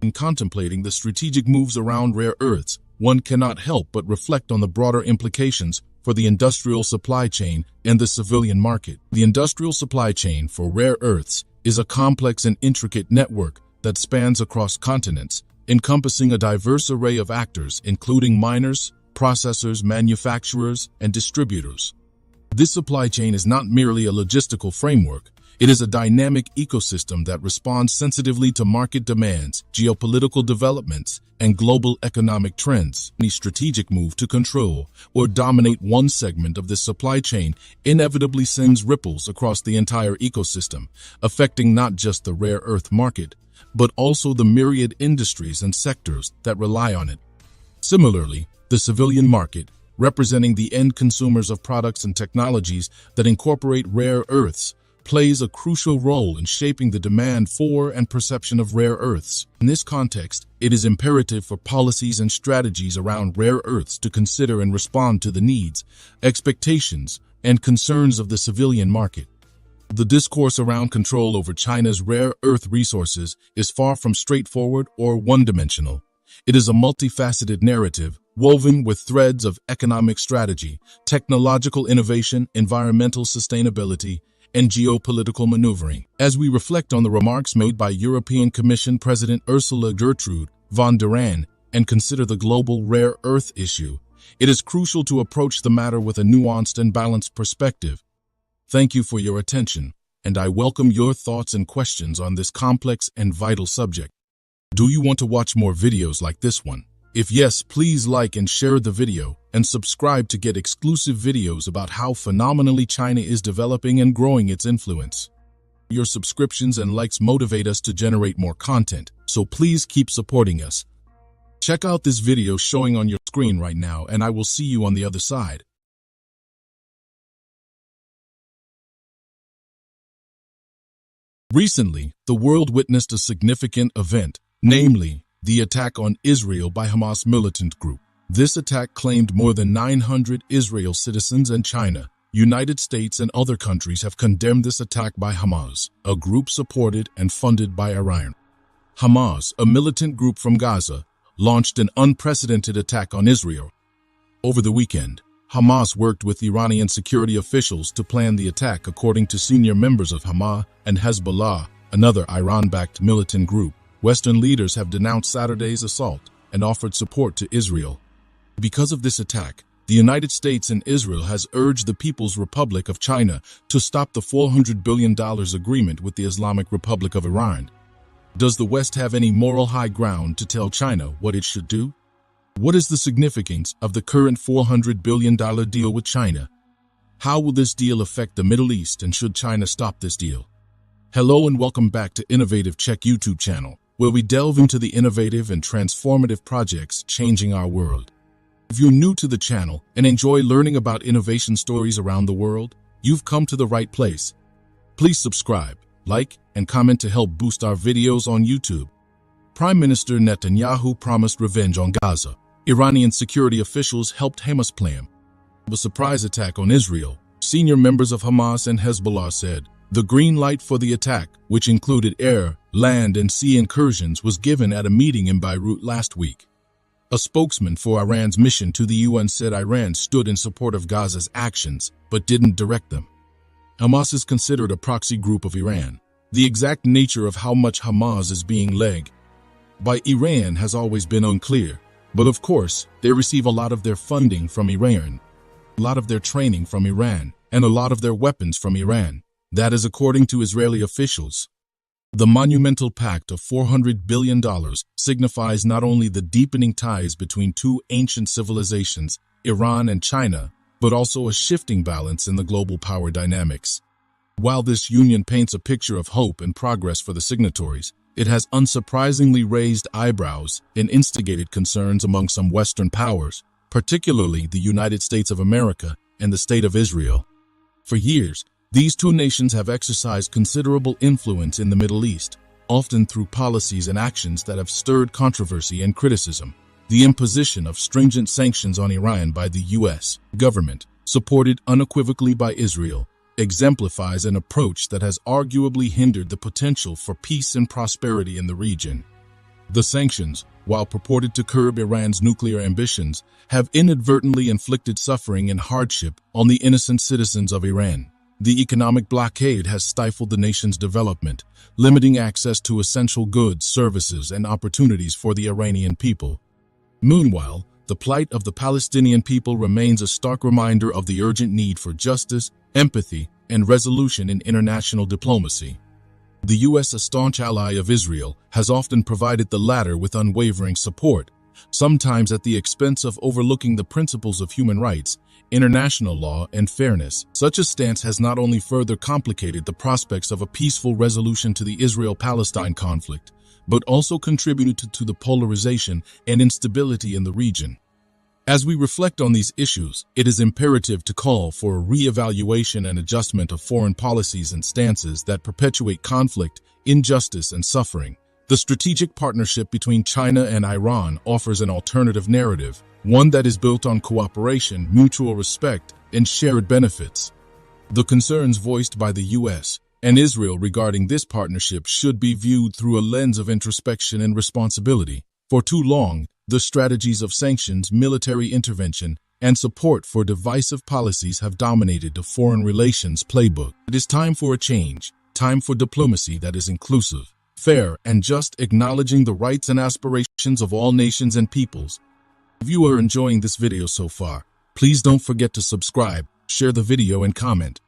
In contemplating the strategic moves around rare earths, one cannot help but reflect on the broader implications for the industrial supply chain and the civilian market. The industrial supply chain for rare earths is a complex and intricate network that spans across continents, encompassing a diverse array of actors, including miners, processors, manufacturers, and distributors. This supply chain is not merely a logistical framework. It is a dynamic ecosystem that responds sensitively to market demands, geopolitical developments, and global economic trends. Any strategic move to control or dominate one segment of this supply chain inevitably sends ripples across the entire ecosystem, affecting not just the rare earth market, but also the myriad industries and sectors that rely on it. Similarly, the civilian market, representing the end consumers of products and technologies that incorporate rare earths, plays a crucial role in shaping the demand for and perception of rare earths. In this context, it is imperative for policies and strategies around rare earths to consider and respond to the needs, expectations, and concerns of the civilian market. The discourse around control over China's rare earth resources is far from straightforward or one-dimensional. It is a multifaceted narrative, woven with threads of economic strategy, technological innovation, environmental sustainability, and geopolitical maneuvering. As we reflect on the remarks made by European Commission President Ursula Gertrude von der Leyen and consider the global rare earth issue, it is crucial to approach the matter with a nuanced and balanced perspective. Thank you for your attention, and I welcome your thoughts and questions on this complex and vital subject. Do you want to watch more videos like this one? If yes, please like and share the video, and subscribe to get exclusive videos about how phenomenally China is developing and growing its influence. Your subscriptions and likes motivate us to generate more content, so please keep supporting us. Check out this video showing on your screen right now, and I will see you on the other side. Recently, the world witnessed a significant event, namely, the attack on Israel by Hamas militant group. This attack claimed more than 900 Israel citizens, and China, United States, and other countries have condemned this attack by Hamas, a group supported and funded by Iran. Hamas, a militant group from Gaza, launched an unprecedented attack on Israel. Over the weekend, Hamas worked with Iranian security officials to plan the attack, according to senior members of Hamas and Hezbollah, another Iran-backed militant group. Western leaders have denounced Saturday's assault and offered support to Israel. Because of this attack, the United States and Israel has urged the People's Republic of China to stop the $400 billion agreement with the Islamic Republic of Iran. Does the West have any moral high ground to tell China what it should do? What is the significance of the current $400 billion deal with China? How will this deal affect the Middle East, and should China stop this deal? Hello and welcome back to Innovative Check YouTube channel, where we delve into the innovative and transformative projects changing our world. If you're new to the channel and enjoy learning about innovation stories around the world, you've come to the right place. Please subscribe, like, and comment to help boost our videos on YouTube. Prime Minister Netanyahu promised revenge on Gaza. Iranian security officials helped Hamas plan a surprise attack on Israel. Senior members of Hamas and Hezbollah said the green light for the attack, which included air, land, and sea incursions, was given at a meeting in Beirut last week. A spokesman for Iran's mission to the UN said Iran stood in support of Gaza's actions, but didn't direct them. Hamas is considered a proxy group of Iran. The exact nature of how much Hamas is being led by Iran has always been unclear, but of course, they receive a lot of their funding from Iran, a lot of their training from Iran, and a lot of their weapons from Iran. That is according to Israeli officials. The monumental pact of $400 billion signifies not only the deepening ties between two ancient civilizations, Iran and China, but also a shifting balance in the global power dynamics. While this union paints a picture of hope and progress for the signatories, it has unsurprisingly raised eyebrows and instigated concerns among some Western powers, particularly the United States of America and the State of Israel. For years, these two nations have exercised considerable influence in the Middle East, often through policies and actions that have stirred controversy and criticism. The imposition of stringent sanctions on Iran by the U.S. government, supported unequivocally by Israel, exemplifies an approach that has arguably hindered the potential for peace and prosperity in the region. The sanctions, while purported to curb Iran's nuclear ambitions, have inadvertently inflicted suffering and hardship on the innocent citizens of Iran. The economic blockade has stifled the nation's development, limiting access to essential goods, services, and opportunities for the Iranian people. Meanwhile, the plight of the Palestinian people remains a stark reminder of the urgent need for justice, empathy, and resolution in international diplomacy. The U.S., a staunch ally of Israel, has often provided the latter with unwavering support, sometimes at the expense of overlooking the principles of human rights, international law, and fairness. Such a stance has not only further complicated the prospects of a peaceful resolution to the Israel-Palestine conflict, but also contributed to the polarization and instability in the region. As we reflect on these issues, it is imperative to call for a re-evaluation and adjustment of foreign policies and stances that perpetuate conflict, injustice, and suffering. The strategic partnership between China and Iran offers an alternative narrative, one that is built on cooperation, mutual respect, and shared benefits. The concerns voiced by the U.S. and Israel regarding this partnership should be viewed through a lens of introspection and responsibility. For too long, the strategies of sanctions, military intervention, and support for divisive policies have dominated the foreign relations playbook. It is time for a change, time for diplomacy that is inclusive, fair, and just, acknowledging the rights and aspirations of all nations and peoples. If you are enjoying this video so far, please don't forget to subscribe, share the video, and comment.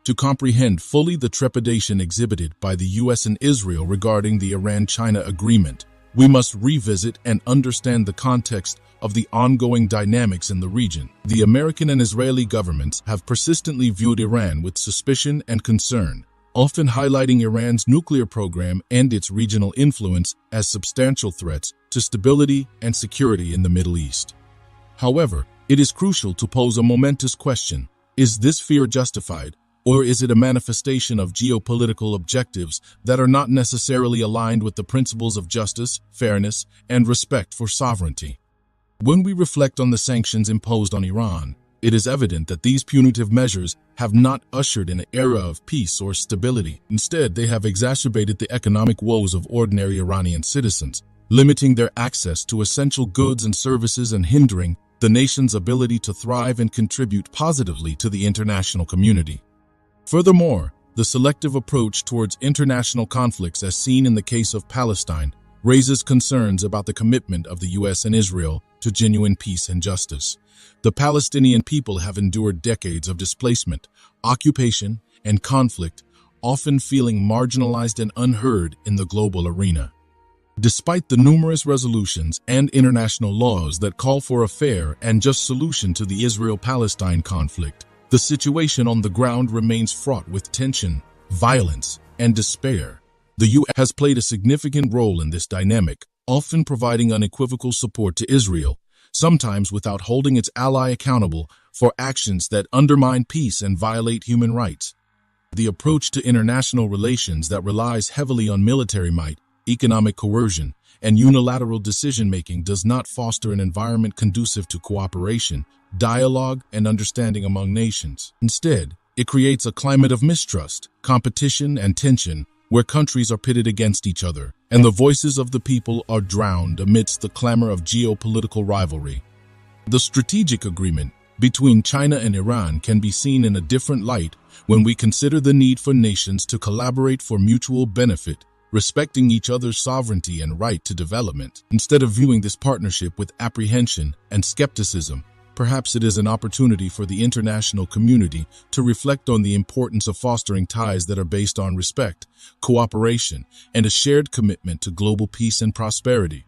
To comprehend fully the trepidation exhibited by the US and Israel regarding the Iran-China agreement, we must revisit and understand the context of the ongoing dynamics in the region. The American and Israeli governments have persistently viewed Iran with suspicion and concern, often highlighting Iran's nuclear program and its regional influence as substantial threats to stability and security in the Middle East. However, it is crucial to pose a momentous question: is this fear justified, or is it a manifestation of geopolitical objectives that are not necessarily aligned with the principles of justice, fairness, and respect for sovereignty? When we reflect on the sanctions imposed on Iran, it is evident that these punitive measures have not ushered in an era of peace or stability. Instead, they have exacerbated the economic woes of ordinary Iranian citizens, limiting their access to essential goods and services and hindering the nation's ability to thrive and contribute positively to the international community. Furthermore, the selective approach towards international conflicts, as seen in the case of Palestine, raises concerns about the commitment of the US and Israel to genuine peace and justice. The Palestinian people have endured decades of displacement, occupation, and conflict, often feeling marginalized and unheard in the global arena. Despite the numerous resolutions and international laws that call for a fair and just solution to the Israel-Palestine conflict, the situation on the ground remains fraught with tension, violence, and despair. The U.S. has played a significant role in this dynamic, often providing unequivocal support to Israel, sometimes without holding its ally accountable for actions that undermine peace and violate human rights. The approach to international relations that relies heavily on military might, economic coercion, and unilateral decision-making does not foster an environment conducive to cooperation, dialogue, and understanding among nations. Instead, it creates a climate of mistrust, competition, and tension where countries are pitted against each other, and the voices of the people are drowned amidst the clamor of geopolitical rivalry. The strategic agreement between China and Iran can be seen in a different light when we consider the need for nations to collaborate for mutual benefit, respecting each other's sovereignty and right to development. Instead of viewing this partnership with apprehension and skepticism, perhaps it is an opportunity for the international community to reflect on the importance of fostering ties that are based on respect, cooperation, and a shared commitment to global peace and prosperity.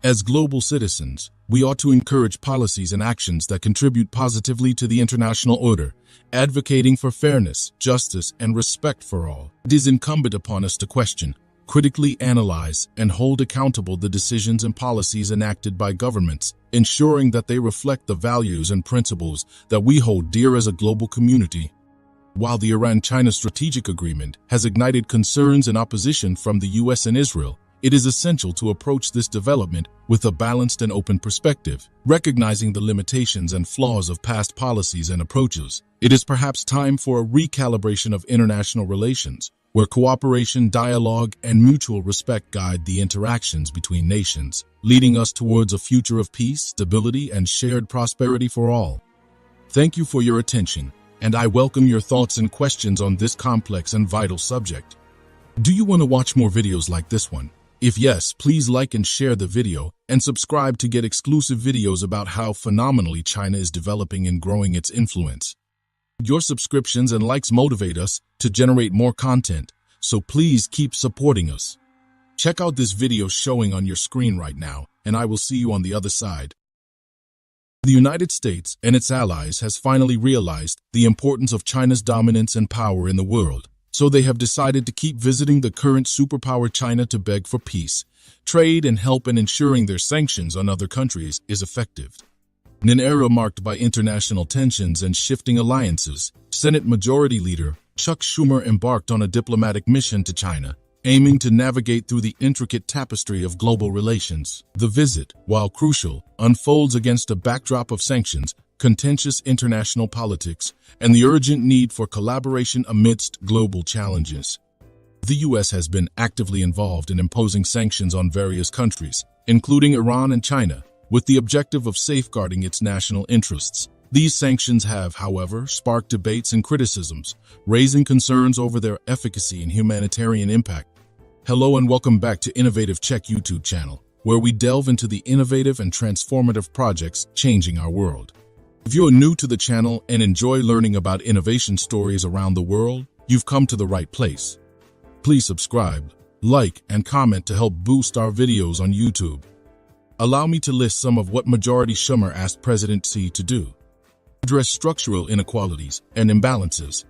As global citizens, we ought to encourage policies and actions that contribute positively to the international order, advocating for fairness, justice, and respect for all. It is incumbent upon us to question, critically analyze, and hold accountable the decisions and policies enacted by governments, ensuring that they reflect the values and principles that we hold dear as a global community. While the Iran-China strategic agreement has ignited concerns and opposition from the US and Israel, it is essential to approach this development with a balanced and open perspective, recognizing the limitations and flaws of past policies and approaches. It is perhaps time for a recalibration of international relations, where cooperation, dialogue, and mutual respect guide the interactions between nations, leading us towards a future of peace, stability, and shared prosperity for all. Thank you for your attention, and I welcome your thoughts and questions on this complex and vital subject. Do you want to watch more videos like this one? If yes, please like and share the video, and subscribe to get exclusive videos about how phenomenally China is developing and growing its influence. Your subscriptions and likes motivate us to generate more content, so please keep supporting us. Check out this video showing on your screen right now, and I will see you on the other side. The United States and its allies has finally realized the importance of China's dominance and power in the world, so they have decided to keep visiting the current superpower China to beg for peace, trade, and help in ensuring their sanctions on other countries is effective. In an era marked by international tensions and shifting alliances, Senate Majority Leader Chuck Schumer embarked on a diplomatic mission to China, aiming to navigate through the intricate tapestry of global relations. The visit, while crucial, unfolds against a backdrop of sanctions, contentious international politics, and the urgent need for collaboration amidst global challenges. The U.S. has been actively involved in imposing sanctions on various countries, including Iran and China, with the objective of safeguarding its national interests. These sanctions have, however, sparked debates and criticisms, raising concerns over their efficacy and humanitarian impact. Hello and welcome back to Innovative Czech YouTube channel. where we delve into the innovative and transformative projects changing our world. If you are new to the channel and enjoy learning about innovation stories around the world, you've come to the right place. Please subscribe, like, and comment to help boost our videos on YouTube. Allow me to list some of what Majority Schumer asked President Xi to do. Address structural inequalities and imbalances.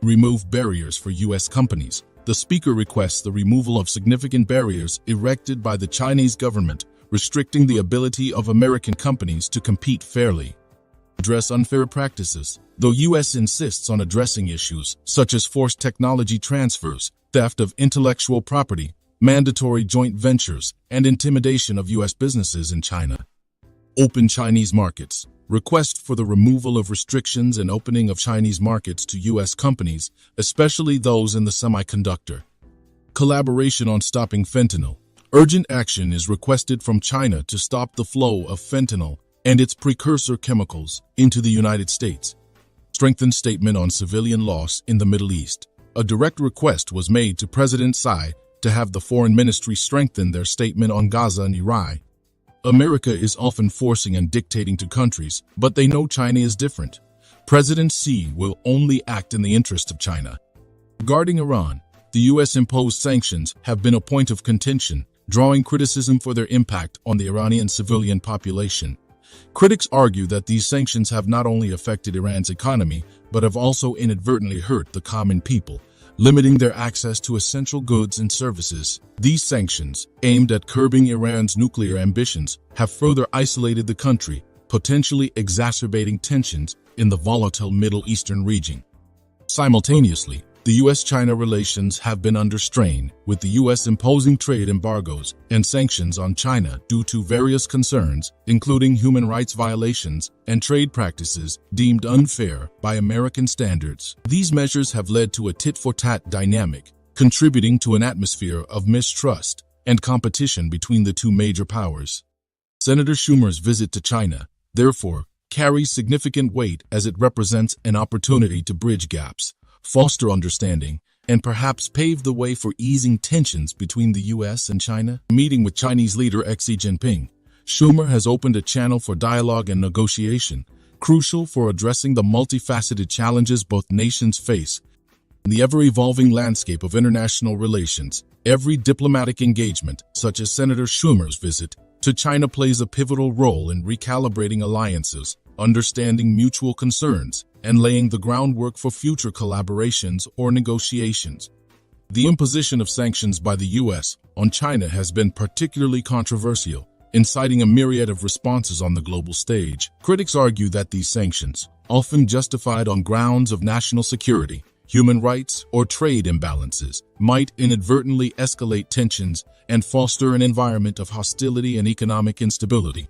Remove barriers for U.S. companies. The Speaker requests the removal of significant barriers erected by the Chinese government, restricting the ability of American companies to compete fairly. Address unfair practices. The U.S. insists on addressing issues such as forced technology transfers, theft of intellectual property, mandatory joint ventures, and intimidation of U.S. businesses in China. Open Chinese markets. Request for the removal of restrictions and opening of Chinese markets to U.S. companies, especially those in the semiconductor. Collaboration on stopping fentanyl. Urgent action is requested from China to stop the flow of fentanyl and its precursor chemicals into the United States. Strengthened statement on civilian loss in the Middle East. A direct request was made to President Xi to have the Foreign Ministry strengthen their statement on Gaza and Iran. America is often forcing and dictating to countries, but they know China is different. President Xi will only act in the interest of China. Regarding Iran, the U.S. imposed sanctions have been a point of contention, drawing criticism for their impact on the Iranian civilian population. Critics argue that these sanctions have not only affected Iran's economy, but have also inadvertently hurt the common people, limiting their access to essential goods and services. These sanctions, aimed at curbing Iran's nuclear ambitions, have further isolated the country, potentially exacerbating tensions in the volatile Middle Eastern region. Simultaneously, the U.S.-China relations have been under strain, with the U.S. imposing trade embargoes and sanctions on China due to various concerns, including human rights violations and trade practices deemed unfair by American standards. These measures have led to a tit-for-tat dynamic, contributing to an atmosphere of mistrust and competition between the two major powers. Senator Schumer's visit to China, therefore, carries significant weight as it represents an opportunity to bridge gaps, foster understanding, and perhaps pave the way for easing tensions between the U.S. and China. Meeting with Chinese leader Xi Jinping, Schumer has opened a channel for dialogue and negotiation, crucial for addressing the multifaceted challenges both nations face. In the ever-evolving landscape of international relations, every diplomatic engagement, such as Senator Schumer's visit to China, plays a pivotal role in recalibrating alliances, understanding mutual concerns, and laying the groundwork for future collaborations or negotiations. The imposition of sanctions by the U.S. on China has been particularly controversial, inciting a myriad of responses on the global stage. Critics argue that these sanctions, often justified on grounds of national security, human rights, or trade imbalances, might inadvertently escalate tensions and foster an environment of hostility and economic instability.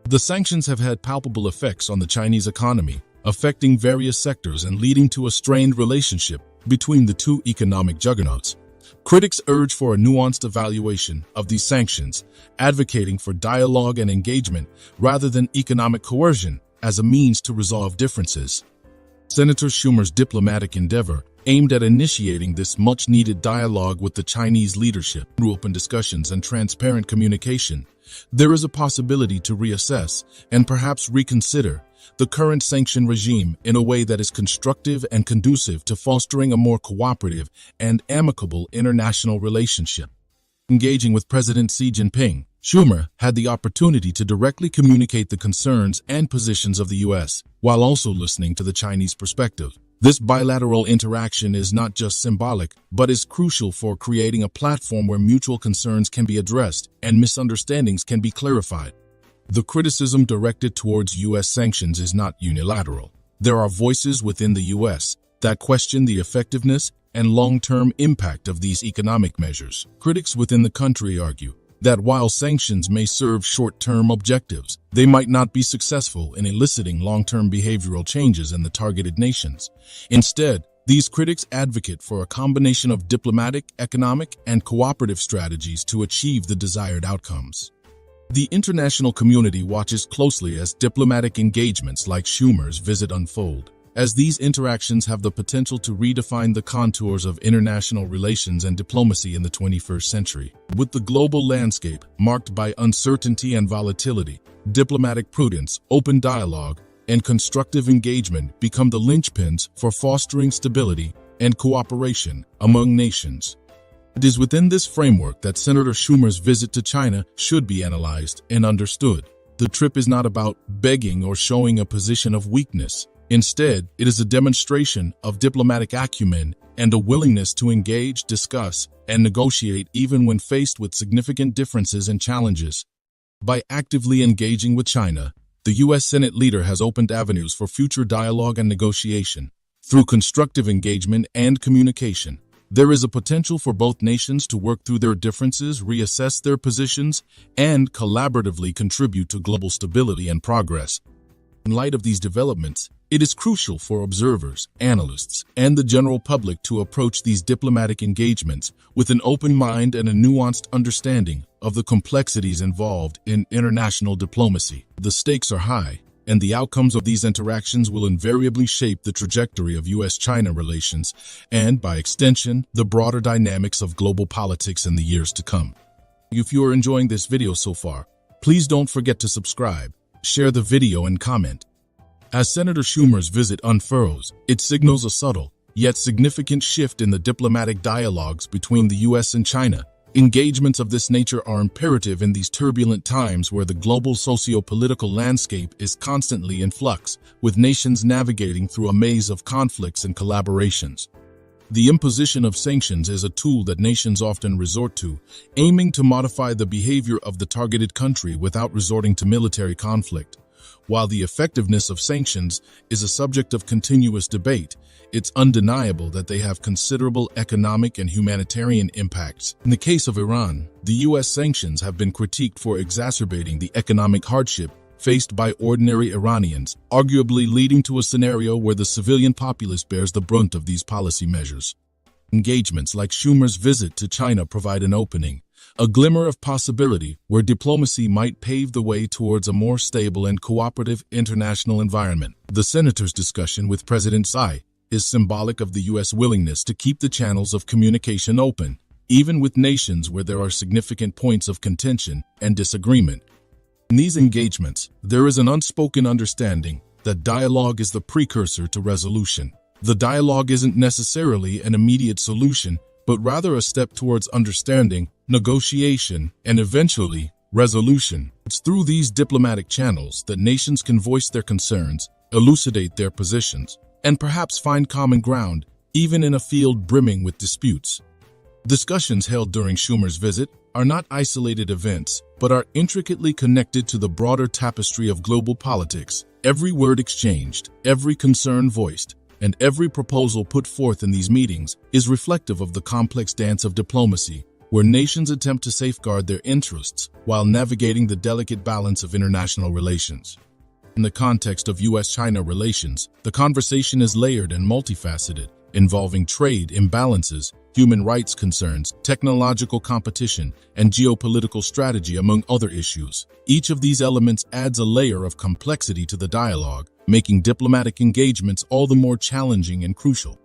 The sanctions have had palpable effects on the Chinese economy, affecting various sectors and leading to a strained relationship between the two economic juggernauts. Critics urge for a nuanced evaluation of these sanctions, advocating for dialogue and engagement rather than economic coercion as a means to resolve differences. Senator Schumer's diplomatic endeavor aimed at initiating this much-needed dialogue with the Chinese leadership. Through open discussions and transparent communication, there is a possibility to reassess and perhaps reconsider the current sanction regime in a way that is constructive and conducive to fostering a more cooperative and amicable international relationship. Engaging with President Xi Jinping, Schumer had the opportunity to directly communicate the concerns and positions of the U.S., while also listening to the Chinese perspective. This bilateral interaction is not just symbolic, but is crucial for creating a platform where mutual concerns can be addressed and misunderstandings can be clarified. The criticism directed towards U.S. sanctions is not unilateral. There are voices within the U.S. that question the effectiveness and long-term impact of these economic measures. Critics within the country argue that while sanctions may serve short-term objectives, they might not be successful in eliciting long-term behavioral changes in the targeted nations. Instead, these critics advocate for a combination of diplomatic, economic, and cooperative strategies to achieve the desired outcomes. The international community watches closely as diplomatic engagements like Schumer's visit unfold. as these interactions have the potential to redefine the contours of international relations and diplomacy in the 21st century. With the global landscape marked by uncertainty and volatility, diplomatic prudence, open dialogue, and constructive engagement become the linchpins for fostering stability and cooperation among nations. It is within this framework that Senator Schumer's visit to China should be analyzed and understood. The trip is not about begging or showing a position of weakness. Instead, it is a demonstration of diplomatic acumen and a willingness to engage, discuss, and negotiate even when faced with significant differences and challenges. By actively engaging with China, the U.S. Senate leader has opened avenues for future dialogue and negotiation. Through constructive engagement and communication, there is a potential for both nations to work through their differences, reassess their positions, and collaboratively contribute to global stability and progress. In light of these developments, it is crucial for observers, analysts, and the general public to approach these diplomatic engagements with an open mind and a nuanced understanding of the complexities involved in international diplomacy. The stakes are high, and the outcomes of these interactions will invariably shape the trajectory of U.S.-China relations and, by extension, the broader dynamics of global politics in the years to come. If you are enjoying this video so far, please don't forget to subscribe, share the video, and comment. As Senator Schumer's visit unfurls, it signals a subtle, yet significant shift in the diplomatic dialogues between the U.S. and China. Engagements of this nature are imperative in these turbulent times where the global socio-political landscape is constantly in flux, with nations navigating through a maze of conflicts and collaborations. The imposition of sanctions is a tool that nations often resort to, aiming to modify the behavior of the targeted country without resorting to military conflict. While the effectiveness of sanctions is a subject of continuous debate, it's undeniable that they have considerable economic and humanitarian impacts. In the case of Iran, the U.S. sanctions have been critiqued for exacerbating the economic hardship faced by ordinary Iranians, arguably leading to a scenario where the civilian populace bears the brunt of these policy measures. Engagements like Schumer's visit to China provide an opening, a glimmer of possibility where diplomacy might pave the way towards a more stable and cooperative international environment. The senator's discussion with President Tsai is symbolic of the U.S. willingness to keep the channels of communication open, even with nations where there are significant points of contention and disagreement. In these engagements, there is an unspoken understanding that dialogue is the precursor to resolution. The dialogue isn't necessarily an immediate solution, but rather a step towards understanding, negotiation, and eventually, resolution. It's through these diplomatic channels that nations can voice their concerns, elucidate their positions, and perhaps find common ground, even in a field brimming with disputes. Discussions held during Schumer's visit are not isolated events, but are intricately connected to the broader tapestry of global politics. Every word exchanged, every concern voiced, and every proposal put forth in these meetings is reflective of the complex dance of diplomacy, where nations attempt to safeguard their interests while navigating the delicate balance of international relations. In the context of U.S.-China relations, the conversation is layered and multifaceted, involving trade imbalances, human rights concerns, technological competition, and geopolitical strategy, among other issues. Each of these elements adds a layer of complexity to the dialogue, making diplomatic engagements all the more challenging and crucial.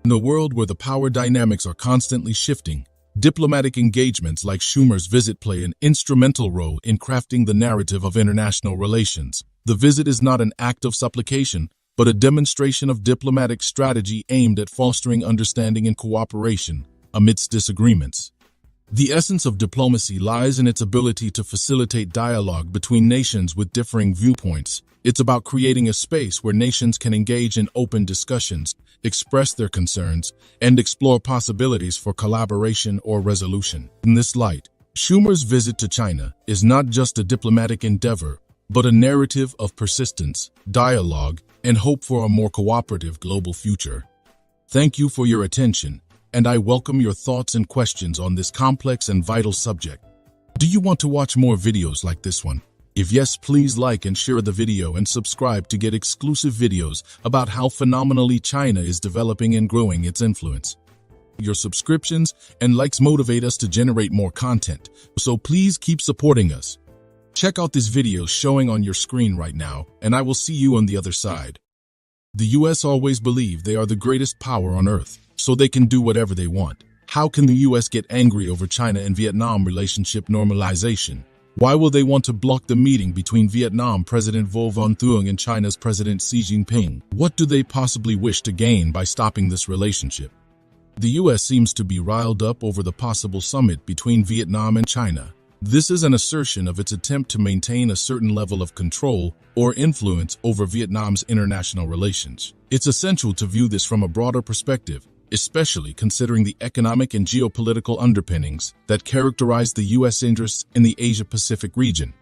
In a world where the power dynamics are constantly shifting, diplomatic engagements like Schumer's visit play an instrumental role in crafting the narrative of international relations. The visit is not an act of supplication, but a demonstration of diplomatic strategy aimed at fostering understanding and cooperation amidst disagreements. The essence of diplomacy lies in its ability to facilitate dialogue between nations with differing viewpoints. It's about creating a space where nations can engage in open discussions, express their concerns, and explore possibilities for collaboration or resolution. In this light, Schumer's visit to China is not just a diplomatic endeavor, but a narrative of persistence, dialogue, and hope for a more cooperative global future. Thank you for your attention, and I welcome your thoughts and questions on this complex and vital subject. Do you want to watch more videos like this one? If yes, please like and share the video and subscribe to get exclusive videos about how phenomenally China is developing and growing its influence. Your subscriptions and likes motivate us to generate more content, so please keep supporting us. Check out this video showing on your screen right now, and I will see you on the other side. The US always believe they are the greatest power on earth, so they can do whatever they want. How can the US get angry over China and Vietnam relationship normalization? Why will they want to block the meeting between Vietnam President Vo Van Thuong and China's President Xi Jinping? What do they possibly wish to gain by stopping this relationship? The US seems to be riled up over the possible summit between Vietnam and China. This is an assertion of its attempt to maintain a certain level of control or influence over Vietnam's international relations. It's essential to view this from a broader perspective, especially considering the economic and geopolitical underpinnings that characterize the U.S. interests in the Asia-Pacific region.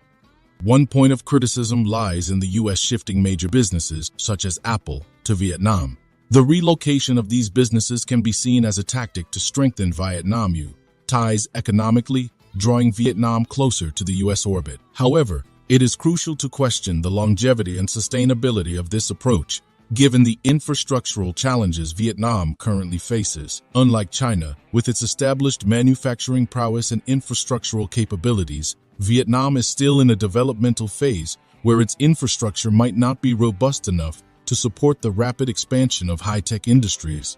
One point of criticism lies in the U.S. shifting major businesses, such as Apple, to Vietnam. The relocation of these businesses can be seen as a tactic to strengthen Vietnam-U ties economically, drawing Vietnam closer to the U.S. orbit. However, it is crucial to question the longevity and sustainability of this approach, given the infrastructural challenges Vietnam currently faces. Unlike China, with its established manufacturing prowess and infrastructural capabilities, Vietnam is still in a developmental phase where its infrastructure might not be robust enough to support the rapid expansion of high-tech industries.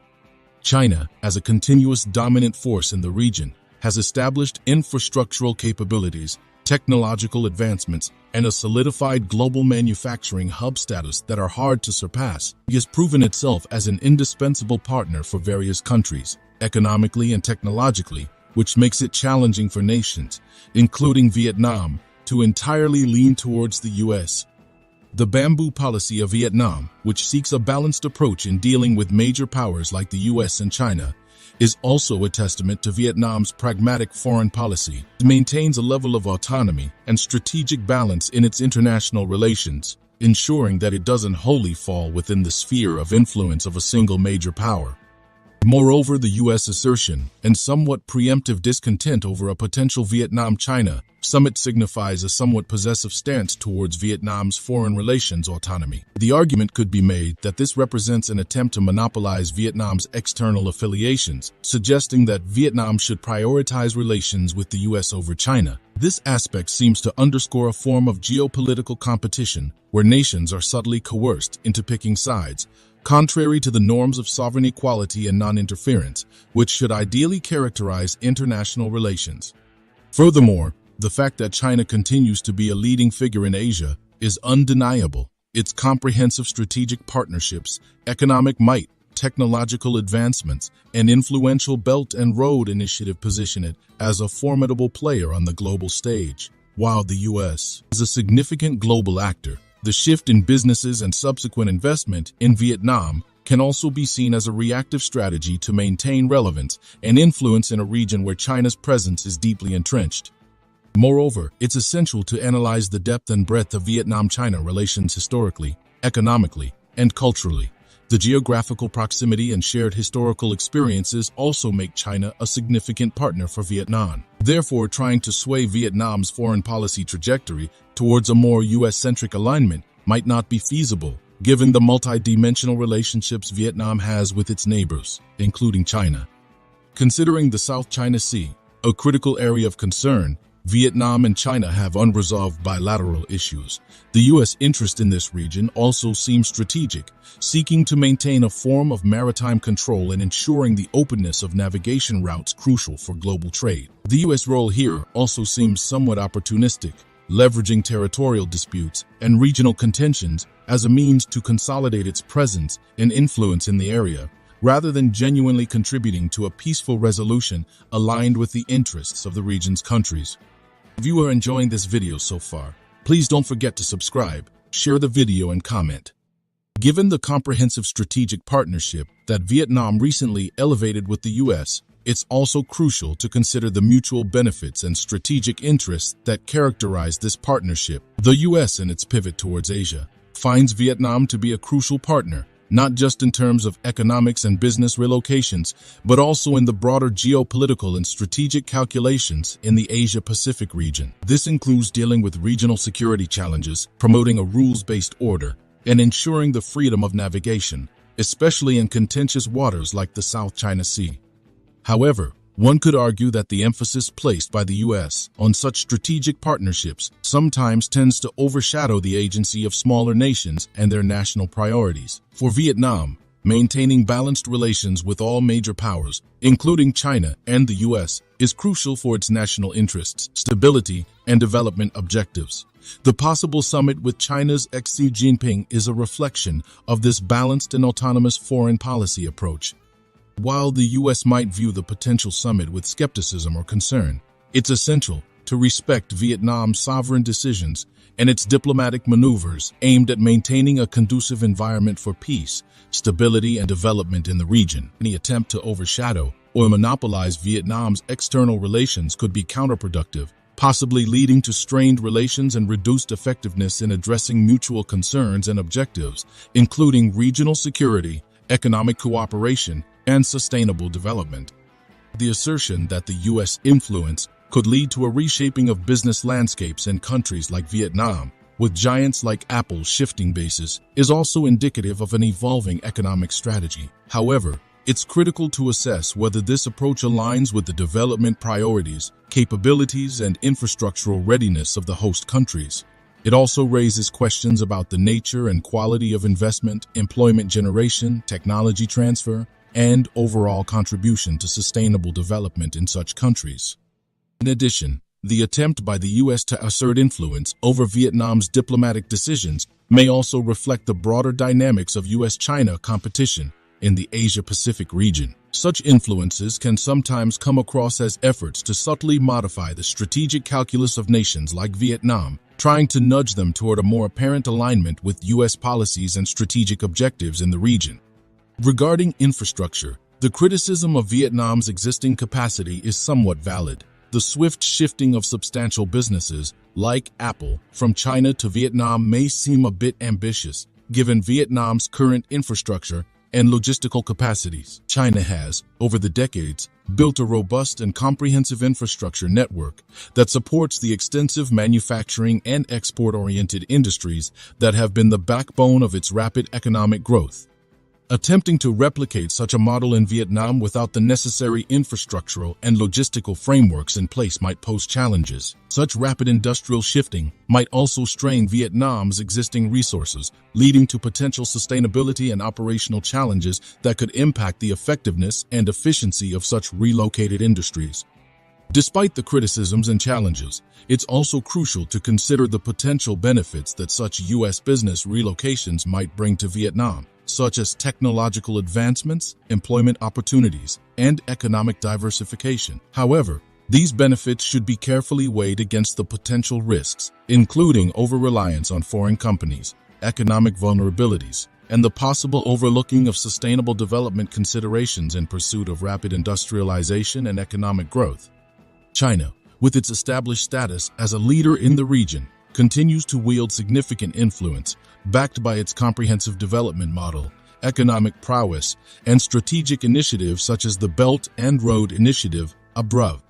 China, as a continuous dominant force in the region, has established infrastructural capabilities, technological advancements, and a solidified global manufacturing hub status that are hard to surpass. It has proven itself as an indispensable partner for various countries, economically and technologically, which makes it challenging for nations, including Vietnam, to entirely lean towards the U.S. The bamboo policy of Vietnam, which seeks a balanced approach in dealing with major powers like the U.S. and China, is also a testament to Vietnam's pragmatic foreign policy. It maintains a level of autonomy and strategic balance in its international relations, ensuring that it doesn't wholly fall within the sphere of influence of a single major power. Moreover, the U.S. assertion and somewhat preemptive discontent over a potential Vietnam-China summit signifies a somewhat possessive stance towards Vietnam's foreign relations autonomy. The argument could be made that this represents an attempt to monopolize Vietnam's external affiliations, suggesting that Vietnam should prioritize relations with the U.S. over China. This aspect seems to underscore a form of geopolitical competition where nations are subtly coerced into picking sides, contrary to the norms of sovereign equality and non-interference, which should ideally characterize international relations. Furthermore, the fact that China continues to be a leading figure in Asia is undeniable. Its comprehensive strategic partnerships, economic might, technological advancements, and influential Belt and Road Initiative position it as a formidable player on the global stage. While the U.S. is a significant global actor, the shift in businesses and subsequent investment in Vietnam can also be seen as a reactive strategy to maintain relevance and influence in a region where China's presence is deeply entrenched. Moreover, it's essential to analyze the depth and breadth of Vietnam-China relations historically, economically, and culturally. The geographical proximity and shared historical experiences also make China a significant partner for Vietnam. Therefore, trying to sway Vietnam's foreign policy trajectory towards a more U.S.-centric alignment might not be feasible, given the multi-dimensional relationships Vietnam has with its neighbors, including China. Considering the South China Sea, a critical area of concern, Vietnam and China have unresolved bilateral issues. The U.S. interest in this region also seems strategic, seeking to maintain a form of maritime control and ensuring the openness of navigation routes crucial for global trade. The U.S. role here also seems somewhat opportunistic, leveraging territorial disputes and regional contentions as a means to consolidate its presence and influence in the area, rather than genuinely contributing to a peaceful resolution aligned with the interests of the region's countries. If you are enjoying this video so far, please don't forget to subscribe, share the video, and comment. Given the comprehensive strategic partnership that Vietnam recently elevated with the U.S., it's also crucial to consider the mutual benefits and strategic interests that characterize this partnership. The U.S., in its pivot towards Asia, finds Vietnam to be a crucial partner, not just in terms of economics and business relocations, but also in the broader geopolitical and strategic calculations in the Asia-Pacific region. This includes dealing with regional security challenges, promoting a rules-based order, and ensuring the freedom of navigation, especially in contentious waters like the South China Sea. However, One could argue that the emphasis placed by the U.S. on such strategic partnerships sometimes tends to overshadow the agency of smaller nations and their national priorities. For Vietnam, maintaining balanced relations with all major powers, including China and the U.S., is crucial for its national interests, stability, and development objectives. The possible summit with China's Xi Jinping is a reflection of this balanced and autonomous foreign policy approach. While the U.S. might view the potential summit with skepticism or concern, it's essential to respect Vietnam's sovereign decisions and its diplomatic maneuvers aimed at maintaining a conducive environment for peace, stability, and development in the region. Any attempt to overshadow or monopolize Vietnam's external relations could be counterproductive, possibly leading to strained relations and reduced effectiveness in addressing mutual concerns and objectives, including regional security, economic cooperation, and sustainable development. The assertion that the U.S. influence could lead to a reshaping of business landscapes in countries like Vietnam, with giants like Apple shifting bases, is also indicative of an evolving economic strategy. However, it's critical to assess whether this approach aligns with the development priorities, capabilities, and infrastructural readiness of the host countries. It also raises questions about the nature and quality of investment, employment generation, technology transfer, and overall contribution to sustainable development in such countries. In addition, the attempt by the U.S. to assert influence over Vietnam's diplomatic decisions may also reflect the broader dynamics of U.S.-China competition in the Asia-Pacific region. Such influences can sometimes come across as efforts to subtly modify the strategic calculus of nations like Vietnam, trying to nudge them toward a more apparent alignment with U.S. policies and strategic objectives in the region. Regarding infrastructure, the criticism of Vietnam's existing capacity is somewhat valid. The swift shifting of substantial businesses, like Apple, from China to Vietnam may seem a bit ambitious, given Vietnam's current infrastructure and logistical capacities. China has, over the decades, built a robust and comprehensive infrastructure network that supports the extensive manufacturing and export-oriented industries that have been the backbone of its rapid economic growth. Attempting to replicate such a model in Vietnam without the necessary infrastructural and logistical frameworks in place might pose challenges. Such rapid industrial shifting might also strain Vietnam's existing resources, leading to potential sustainability and operational challenges that could impact the effectiveness and efficiency of such relocated industries. Despite the criticisms and challenges, it's also crucial to consider the potential benefits that such U.S. business relocations might bring to Vietnam, such as technological advancements, employment opportunities, and economic diversification. However, these benefits should be carefully weighed against the potential risks, including over-reliance on foreign companies, economic vulnerabilities, and the possible overlooking of sustainable development considerations in pursuit of rapid industrialization and economic growth. China, with its established status as a leader in the region, continues to wield significant influence, backed by its comprehensive development model, economic prowess, and strategic initiatives such as the Belt and Road Initiative, (ABRV).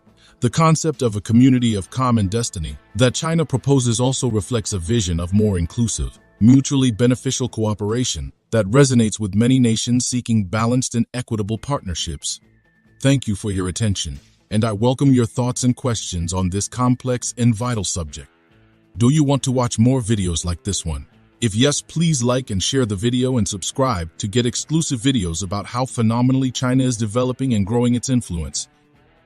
The concept of a community of common destiny that China proposes also reflects a vision of more inclusive, mutually beneficial cooperation that resonates with many nations seeking balanced and equitable partnerships. Thank you for your attention, and I welcome your thoughts and questions on this complex and vital subject. Do you want to watch more videos like this one? If yes, please like and share the video and subscribe to get exclusive videos about how phenomenally China is developing and growing its influence.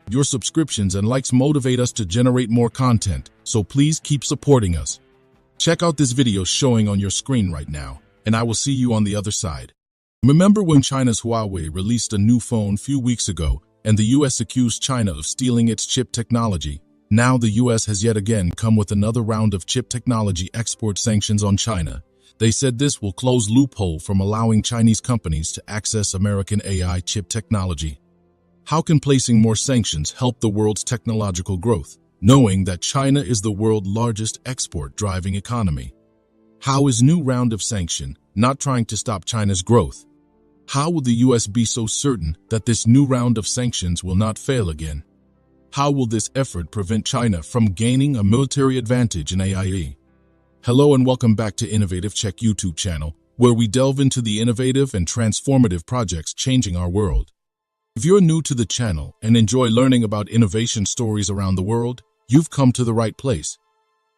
Your subscriptions and likes motivate us to generate more content, so please keep supporting us. Check out this video showing on your screen right now, and I will see you on the other side. Remember when China's Huawei released a new phone a few weeks ago and the US accused China of stealing its chip technology? Now the US has yet again come with another round of chip technology export sanctions on China. They said this will close loophole from allowing Chinese companies to access American AI chip technology. How can placing more sanctions help the world's technological growth, knowing that China is the world's largest export-driving economy? How is new round of sanction not trying to stop China's growth? How will the US be so certain that this new round of sanctions will not fail again? How will this effort prevent China from gaining a military advantage in AI? Hello and welcome back to Innovative Check YouTube channel, where we delve into the innovative and transformative projects changing our world. If you're new to the channel and enjoy learning about innovation stories around the world, you've come to the right place.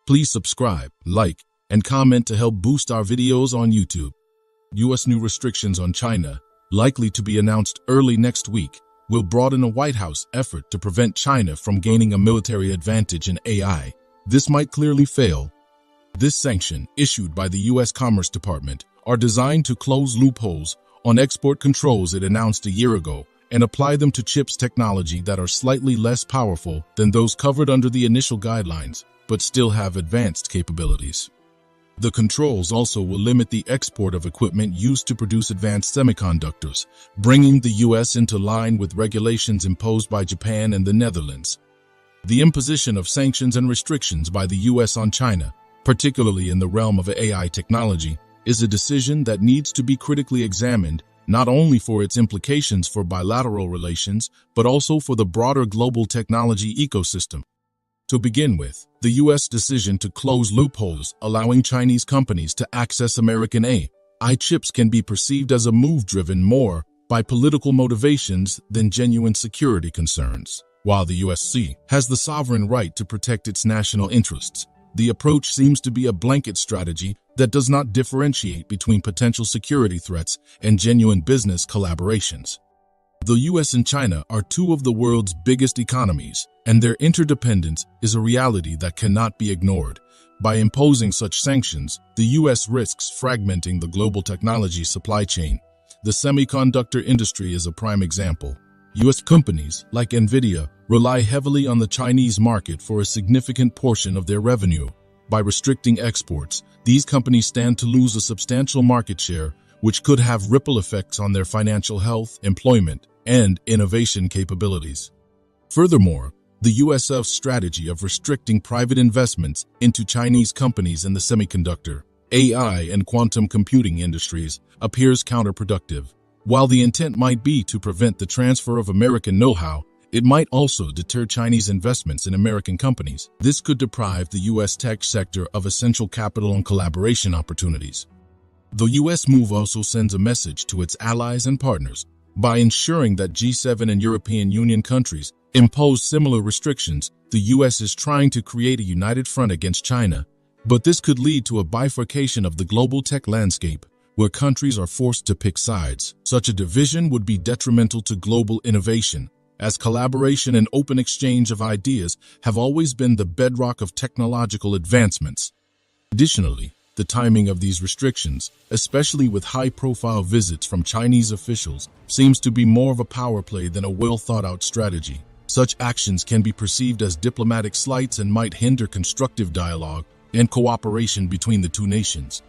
Please subscribe, like, and comment to help boost our videos on YouTube. U.S. new restrictions on China, likely to be announced early next week, will broaden a White House effort to prevent China from gaining a military advantage in AI. This might clearly fail. This sanction, issued by the U.S. Commerce Department, are designed to close loopholes on export controls it announced a year ago and apply them to chips technology that are slightly less powerful than those covered under the initial guidelines, but still have advanced capabilities. The controls also will limit the export of equipment used to produce advanced semiconductors, bringing the U.S. into line with regulations imposed by Japan and the Netherlands. The imposition of sanctions and restrictions by the U.S. on China, particularly in the realm of AI technology, is a decision that needs to be critically examined, not only for its implications for bilateral relations, but also for the broader global technology ecosystem. To begin with, the U.S. decision to close loopholes allowing Chinese companies to access American AI chips can be perceived as a move driven more by political motivations than genuine security concerns. While the U.S. has the sovereign right to protect its national interests, the approach seems to be a blanket strategy that does not differentiate between potential security threats and genuine business collaborations. The U.S. and China are two of the world's biggest economies, and their interdependence is a reality that cannot be ignored. By imposing such sanctions, the U.S. risks fragmenting the global technology supply chain. The semiconductor industry is a prime example. U.S. companies, like NVIDIA, rely heavily on the Chinese market for a significant portion of their revenue. By restricting exports, these companies stand to lose a substantial market share, which could have ripple effects on their financial health, employment, and innovation capabilities. Furthermore, the U.S.'s strategy of restricting private investments into Chinese companies in the semiconductor, AI, and quantum computing industries appears counterproductive. While the intent might be to prevent the transfer of American know-how, it might also deter Chinese investments in American companies. This could deprive the U.S. tech sector of essential capital and collaboration opportunities. The U.S. move also sends a message to its allies and partners. By ensuring that G7 and European Union countries impose similar restrictions, the U.S. is trying to create a united front against China. But this could lead to a bifurcation of the global tech landscape, where countries are forced to pick sides. Such a division would be detrimental to global innovation, as collaboration and open exchange of ideas have always been the bedrock of technological advancements. Additionally, the timing of these restrictions, especially with high-profile visits from Chinese officials, seems to be more of a power play than a well-thought-out strategy. Such actions can be perceived as diplomatic slights and might hinder constructive dialogue and cooperation between the two nations.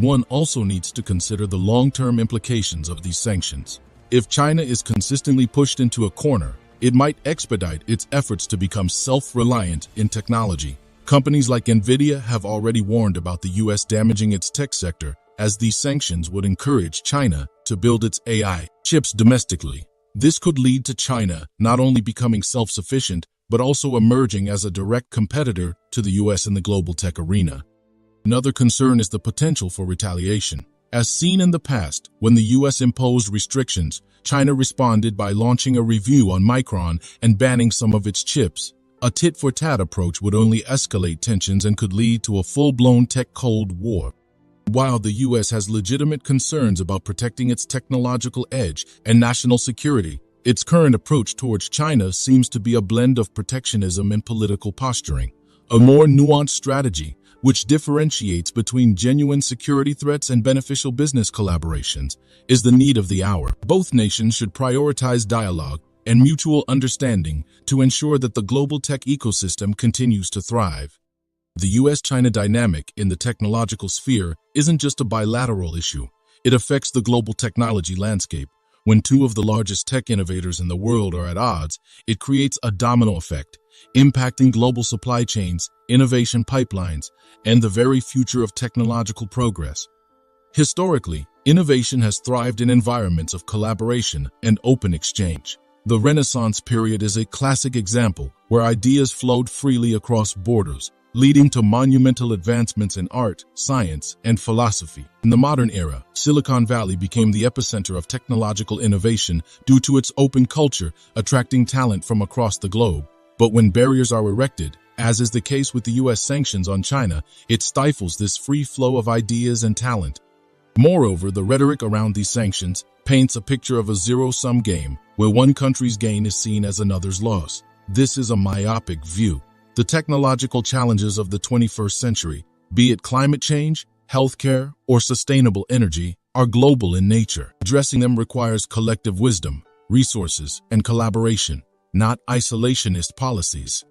One also needs to consider the long-term implications of these sanctions. If China is consistently pushed into a corner, it might expedite its efforts to become self-reliant in technology. Companies like NVIDIA have already warned about the U.S. damaging its tech sector, as these sanctions would encourage China to build its AI chips domestically. This could lead to China not only becoming self-sufficient, but also emerging as a direct competitor to the U.S. in the global tech arena. Another concern is the potential for retaliation. As seen in the past, when the U.S. imposed restrictions, China responded by launching a review on Micron and banning some of its chips. A tit-for-tat approach would only escalate tensions and could lead to a full-blown tech Cold War. While the U.S. has legitimate concerns about protecting its technological edge and national security, its current approach towards China seems to be a blend of protectionism and political posturing. A more nuanced strategy, which differentiates between genuine security threats and beneficial business collaborations, is the need of the hour. Both nations should prioritize dialogue and mutual understanding to ensure that the global tech ecosystem continues to thrive. The U.S.-China dynamic in the technological sphere isn't just a bilateral issue. It affects the global technology landscape. When two of the largest tech innovators in the world are at odds, it creates a domino effect, impacting global supply chains, innovation pipelines, and the very future of technological progress. Historically, innovation has thrived in environments of collaboration and open exchange. The Renaissance period is a classic example where ideas flowed freely across borders, leading to monumental advancements in art, science, and philosophy. In the modern era, Silicon Valley became the epicenter of technological innovation due to its open culture, attracting talent from across the globe. But when barriers are erected, as is the case with the U.S. sanctions on China, it stifles this free flow of ideas and talent. Moreover, the rhetoric around these sanctions paints a picture of a zero-sum game, where one country's gain is seen as another's loss. This is a myopic view. The technological challenges of the 21st century, be it climate change, healthcare, or sustainable energy, are global in nature. Addressing them requires collective wisdom, resources, and collaboration, not isolationist policies.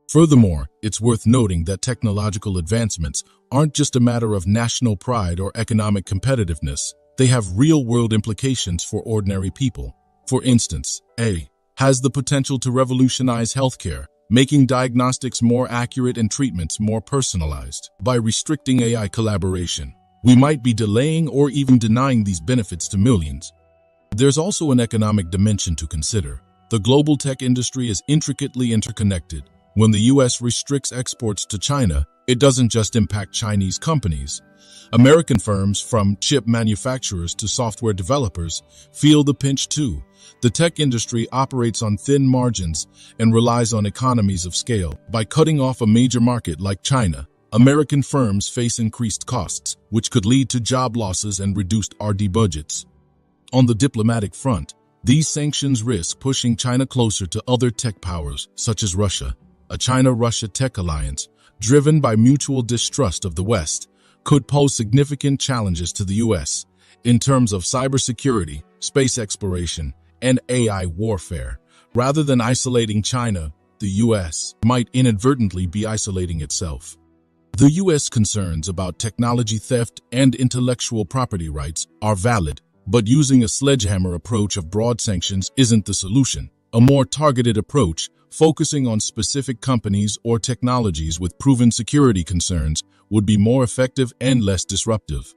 Furthermore, it's worth noting that technological advancements aren't just a matter of national pride or economic competitiveness. They have real-world implications for ordinary people. For instance, AI has the potential to revolutionize healthcare, making diagnostics more accurate and treatments more personalized. By restricting AI collaboration, we might be delaying or even denying these benefits to millions. There's also an economic dimension to consider. The global tech industry is intricately interconnected. When the U.S. restricts exports to China, it doesn't just impact Chinese companies. American firms, from chip manufacturers to software developers, feel the pinch too. The tech industry operates on thin margins and relies on economies of scale. By cutting off a major market like China, American firms face increased costs, which could lead to job losses and reduced R&D budgets. On the diplomatic front, these sanctions risk pushing China closer to other tech powers, such as Russia. A China-Russia tech alliance, driven by mutual distrust of the West, could pose significant challenges to the U.S. in terms of cybersecurity, space exploration, and AI warfare. Rather than isolating China, the U.S. might inadvertently be isolating itself. The U.S. concerns about technology theft and intellectual property rights are valid, but using a sledgehammer approach of broad sanctions isn't the solution. A more targeted approach, focusing on specific companies or technologies with proven security concerns, would be more effective and less disruptive.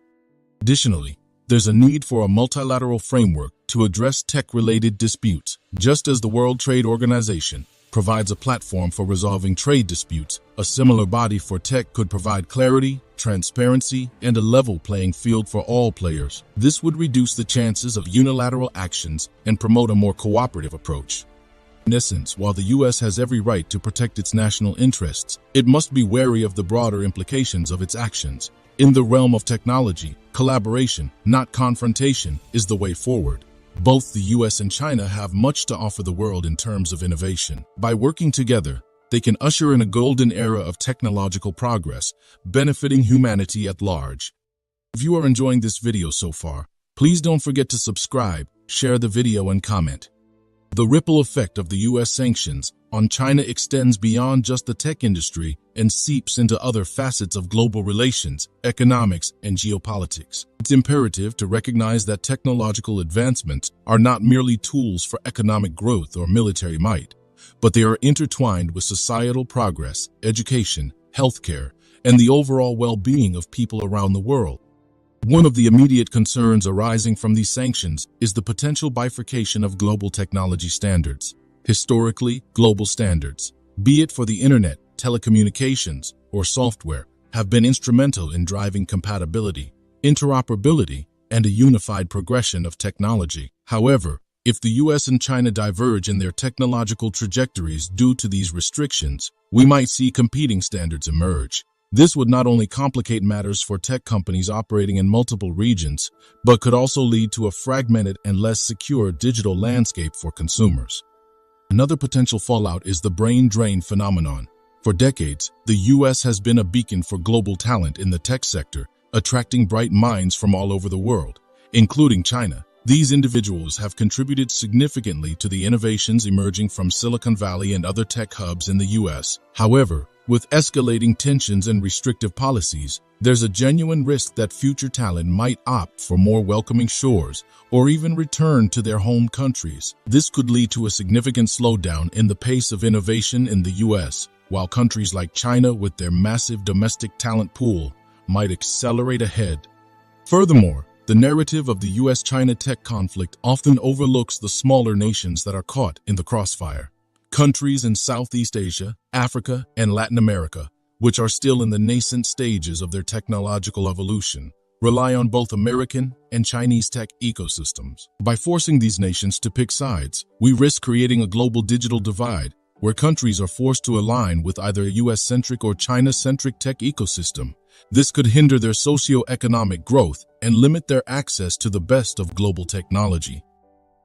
Additionally, there's a need for a multilateral framework to address tech-related disputes. Just as the World Trade Organization provides a platform for resolving trade disputes, a similar body for tech could provide clarity, transparency, and a level playing field for all players. This would reduce the chances of unilateral actions and promote a more cooperative approach. In essence, while the U.S. has every right to protect its national interests, it must be wary of the broader implications of its actions. In the realm of technology, collaboration, not confrontation, is the way forward. Both the U.S. and China have much to offer the world in terms of innovation. By working together, they can usher in a golden era of technological progress, benefiting humanity at large. If you are enjoying this video so far, please don't forget to subscribe, share the video, and comment. The ripple effect of the U.S. sanctions on China extends beyond just the tech industry and seeps into other facets of global relations, economics, and geopolitics. It's imperative to recognize that technological advancements are not merely tools for economic growth or military might, but they are intertwined with societal progress, education, healthcare, and the overall well-being of people around the world. One of the immediate concerns arising from these sanctions is the potential bifurcation of global technology standards. Historically, global standards, be it for the internet, telecommunications, or software, have been instrumental in driving compatibility, interoperability, and a unified progression of technology. However, if the US and China diverge in their technological trajectories due to these restrictions, we might see competing standards emerge. This would not only complicate matters for tech companies operating in multiple regions, but could also lead to a fragmented and less secure digital landscape for consumers. Another potential fallout is the brain drain phenomenon. For decades, the U.S. has been a beacon for global talent in the tech sector, attracting bright minds from all over the world, including China. These individuals have contributed significantly to the innovations emerging from Silicon Valley and other tech hubs in the U.S. However, with escalating tensions and restrictive policies, there's a genuine risk that future talent might opt for more welcoming shores or even return to their home countries. This could lead to a significant slowdown in the pace of innovation in the U.S., while countries like China, with their massive domestic talent pool, might accelerate ahead. Furthermore, the narrative of the U.S.-China tech conflict often overlooks the smaller nations that are caught in the crossfire. Countries in Southeast Asia, Africa, and Latin America, which are still in the nascent stages of their technological evolution, rely on both American and Chinese tech ecosystems. By forcing these nations to pick sides, we risk creating a global digital divide where countries are forced to align with either a US-centric or China-centric tech ecosystem. This could hinder their socio-economic growth and limit their access to the best of global technology.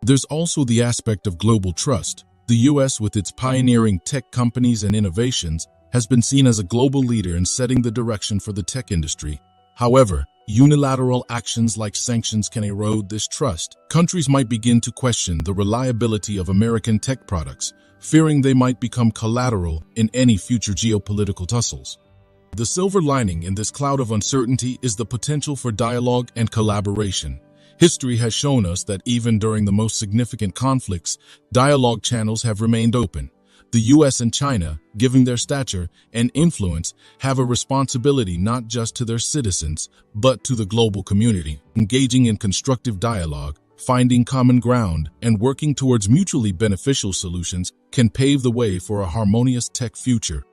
There's also the aspect of global trust. The US, with its pioneering tech companies and innovations, has been seen as a global leader in setting the direction for the tech industry. However, unilateral actions like sanctions can erode this trust. Countries might begin to question the reliability of American tech products, fearing they might become collateral in any future geopolitical tussles. The silver lining in this cloud of uncertainty is the potential for dialogue and collaboration. History has shown us that even during the most significant conflicts, dialogue channels have remained open. The US and China, given their stature and influence, have a responsibility not just to their citizens, but to the global community. Engaging in constructive dialogue, finding common ground, and working towards mutually beneficial solutions can pave the way for a harmonious tech future.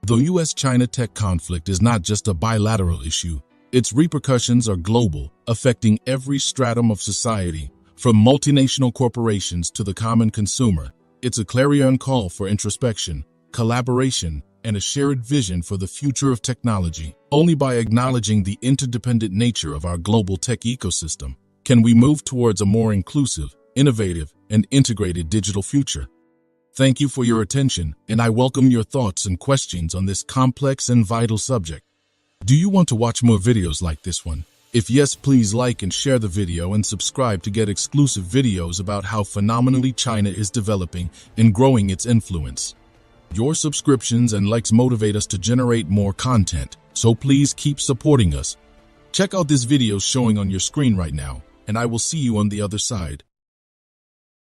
The US-China tech conflict is not just a bilateral issue. Its repercussions are global, affecting every stratum of society, from multinational corporations to the common consumer. It's a clarion call for introspection, collaboration, and a shared vision for the future of technology. Only by acknowledging the interdependent nature of our global tech ecosystem can we move towards a more inclusive, innovative, and integrated digital future. Thank you for your attention, and I welcome your thoughts and questions on this complex and vital subject. Do you want to watch more videos like this one? If yes, please like and share the video and subscribe to get exclusive videos about how phenomenally China is developing and growing its influence. Your subscriptions and likes motivate us to generate more content, so please keep supporting us. Check out this video showing on your screen right now, and I will see you on the other side.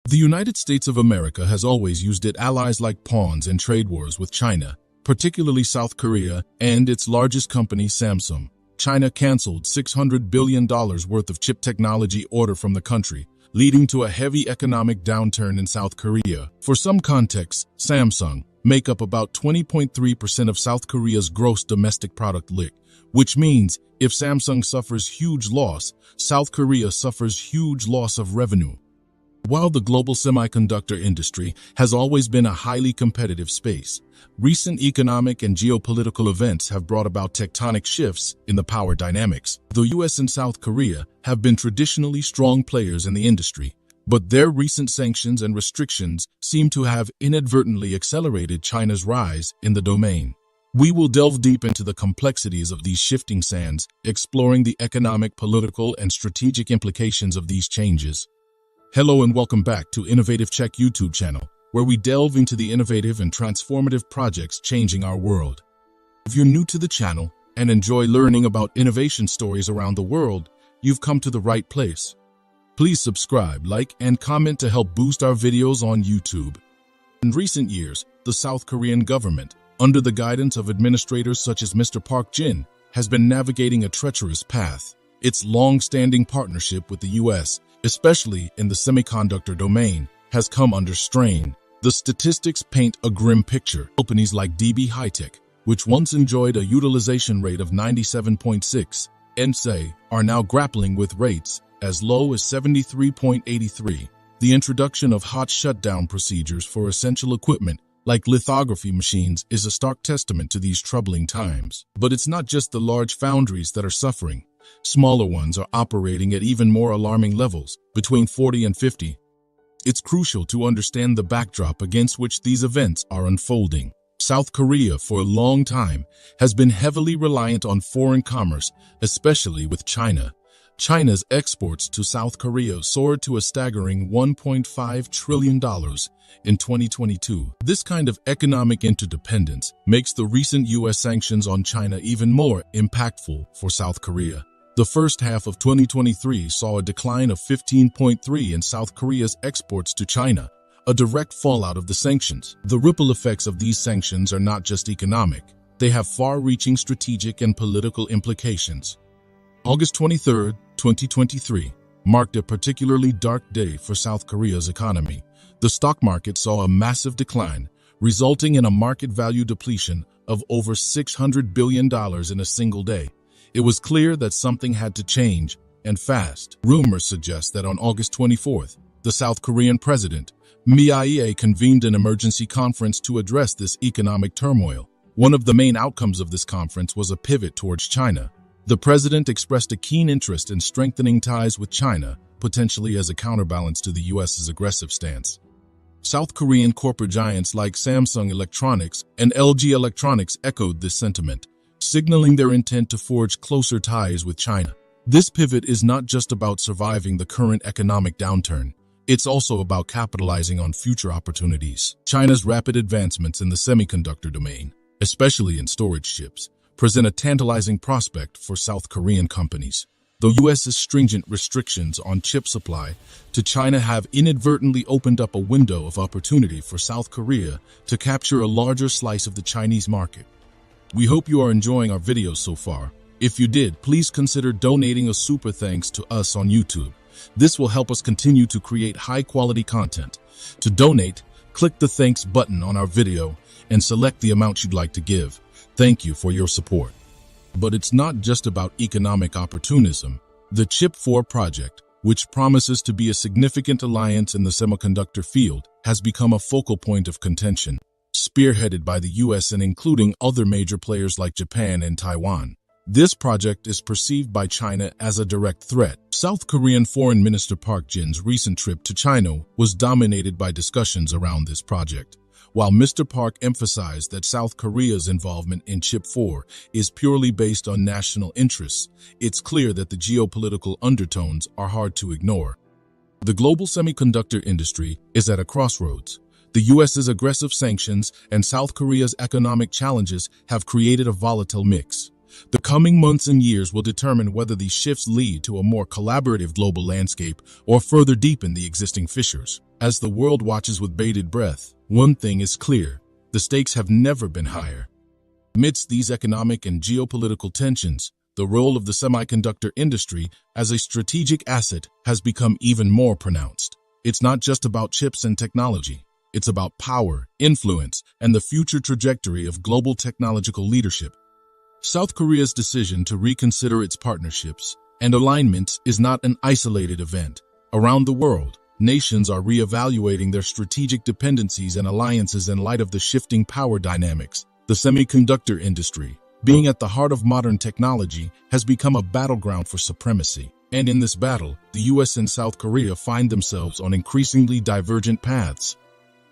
The United States of America has always used its allies like pawns in trade wars with China, particularly South Korea and its largest company, Samsung. China canceled $600 billion worth of chip technology order from the country, leading to a heavy economic downturn in South Korea. For some context, Samsung make up about 20.3% of South Korea's gross domestic product (LIC), which means if Samsung suffers huge loss, South Korea suffers huge loss of revenue. While the global semiconductor industry has always been a highly competitive space, recent economic and geopolitical events have brought about tectonic shifts in the power dynamics. The US and South Korea have been traditionally strong players in the industry, but their recent sanctions and restrictions seem to have inadvertently accelerated China's rise in the domain. We will delve deep into the complexities of these shifting sands, exploring the economic, political, and strategic implications of these changes. Hello and welcome back to Innovative Check YouTube channel, where we delve into the innovative and transformative projects changing our world. If you're new to the channel and enjoy learning about innovation stories around the world, you've come to the right place. Please subscribe, like, and comment to help boost our videos on YouTube. In recent years, the South Korean government, under the guidance of administrators such as Mr. Park Jin, has been navigating a treacherous path. Its long-standing partnership with the US, especially in the semiconductor domain, has come under strain. The statistics paint a grim picture. Companies like DB High-Tech, which once enjoyed a utilization rate of 97.6, NSA, are now grappling with rates as low as 73.83. The introduction of hot shutdown procedures for essential equipment like lithography machines is a stark testament to these troubling times. But it's not just the large foundries that are suffering. Smaller ones are operating at even more alarming levels, between 40 and 50. It's crucial to understand the backdrop against which these events are unfolding. South Korea, for a long time, has been heavily reliant on foreign commerce, especially with China. China's exports to South Korea soared to a staggering $1.5 trillion in 2022. This kind of economic interdependence makes the recent US sanctions on China even more impactful for South Korea. The first half of 2023 saw a decline of 15.3% in South Korea's exports to China, a direct fallout of the sanctions. The ripple effects of these sanctions are not just economic. They have far-reaching strategic and political implications. August 23, 2023, marked a particularly dark day for South Korea's economy. The stock market saw a massive decline, resulting in a market value depletion of over $600 billion in a single day. It was clear that something had to change, and fast. Rumors suggest that on August 24th, the South Korean president, Moon Jae-in, convened an emergency conference to address this economic turmoil. One of the main outcomes of this conference was a pivot towards China. The president expressed a keen interest in strengthening ties with China, potentially as a counterbalance to the U.S.'s aggressive stance. South Korean corporate giants like Samsung Electronics and LG Electronics echoed this sentiment, signaling their intent to forge closer ties with China. This pivot is not just about surviving the current economic downturn. It's also about capitalizing on future opportunities. China's rapid advancements in the semiconductor domain, especially in storage chips, present a tantalizing prospect for South Korean companies. The U.S.'s stringent restrictions on chip supply to China have inadvertently opened up a window of opportunity for South Korea to capture a larger slice of the Chinese market. We hope you are enjoying our videos so far. If you did, please consider donating a super thanks to us on YouTube. This will help us continue to create high-quality content. To donate, click the thanks button on our video and select the amount you'd like to give. Thank you for your support. But it's not just about economic opportunism. The Chip 4 project, which promises to be a significant alliance in the semiconductor field, has become a focal point of contention, spearheaded by the U.S. and including other major players like Japan and Taiwan. This project is perceived by China as a direct threat. South Korean Foreign Minister Park Jin's recent trip to China was dominated by discussions around this project. While Mr. Park emphasized that South Korea's involvement in Chip 4 is purely based on national interests, it's clear that the geopolitical undertones are hard to ignore. The global semiconductor industry is at a crossroads. The U.S.'s aggressive sanctions and South Korea's economic challenges have created a volatile mix. The coming months and years will determine whether these shifts lead to a more collaborative global landscape or further deepen the existing fissures. As the world watches with bated breath, one thing is clear: the stakes have never been higher. Amidst these economic and geopolitical tensions, the role of the semiconductor industry as a strategic asset has become even more pronounced. It's not just about chips and technology. It's about power, influence, and the future trajectory of global technological leadership. South Korea's decision to reconsider its partnerships and alignments is not an isolated event. Around the world, nations are reevaluating their strategic dependencies and alliances in light of the shifting power dynamics. The semiconductor industry, being at the heart of modern technology, has become a battleground for supremacy. And in this battle, the U.S. and South Korea find themselves on increasingly divergent paths.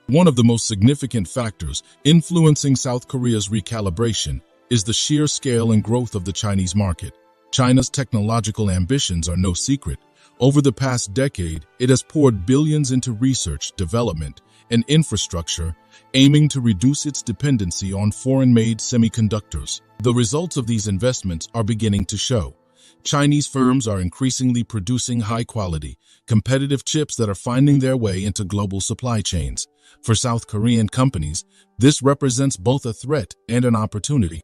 One of the most significant factors influencing South Korea's recalibration is the sheer scale and growth of the Chinese market. China's technological ambitions are no secret. Over the past decade, it has poured billions into research, development, and infrastructure, aiming to reduce its dependency on foreign-made semiconductors. The results of these investments are beginning to show. Chinese firms are increasingly producing high-quality, competitive chips that are finding their way into global supply chains. For South Korean companies, this represents both a threat and an opportunity.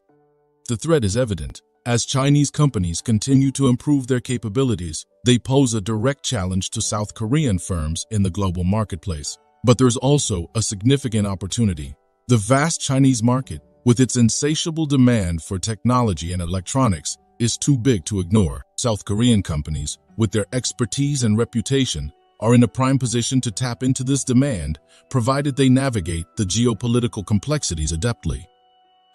The threat is evident. As Chinese companies continue to improve their capabilities, they pose a direct challenge to South Korean firms in the global marketplace. But there's also a significant opportunity. The vast Chinese market, with its insatiable demand for technology and electronics, is too big to ignore. South Korean companies, with their expertise and reputation, are in a prime position to tap into this demand, provided they navigate the geopolitical complexities adeptly.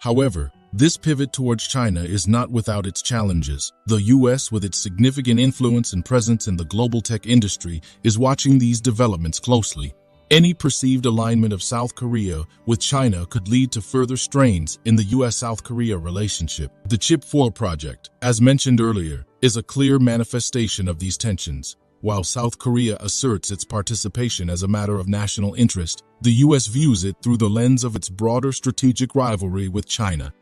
However, this pivot towards China is not without its challenges. The U.S., with its significant influence and presence in the global tech industry, is watching these developments closely. Any perceived alignment of South Korea with China could lead to further strains in the U.S.-South Korea relationship. The Chip 4 project, as mentioned earlier, is a clear manifestation of these tensions. While South Korea asserts its participation as a matter of national interest, the U.S. views it through the lens of its broader strategic rivalry with China.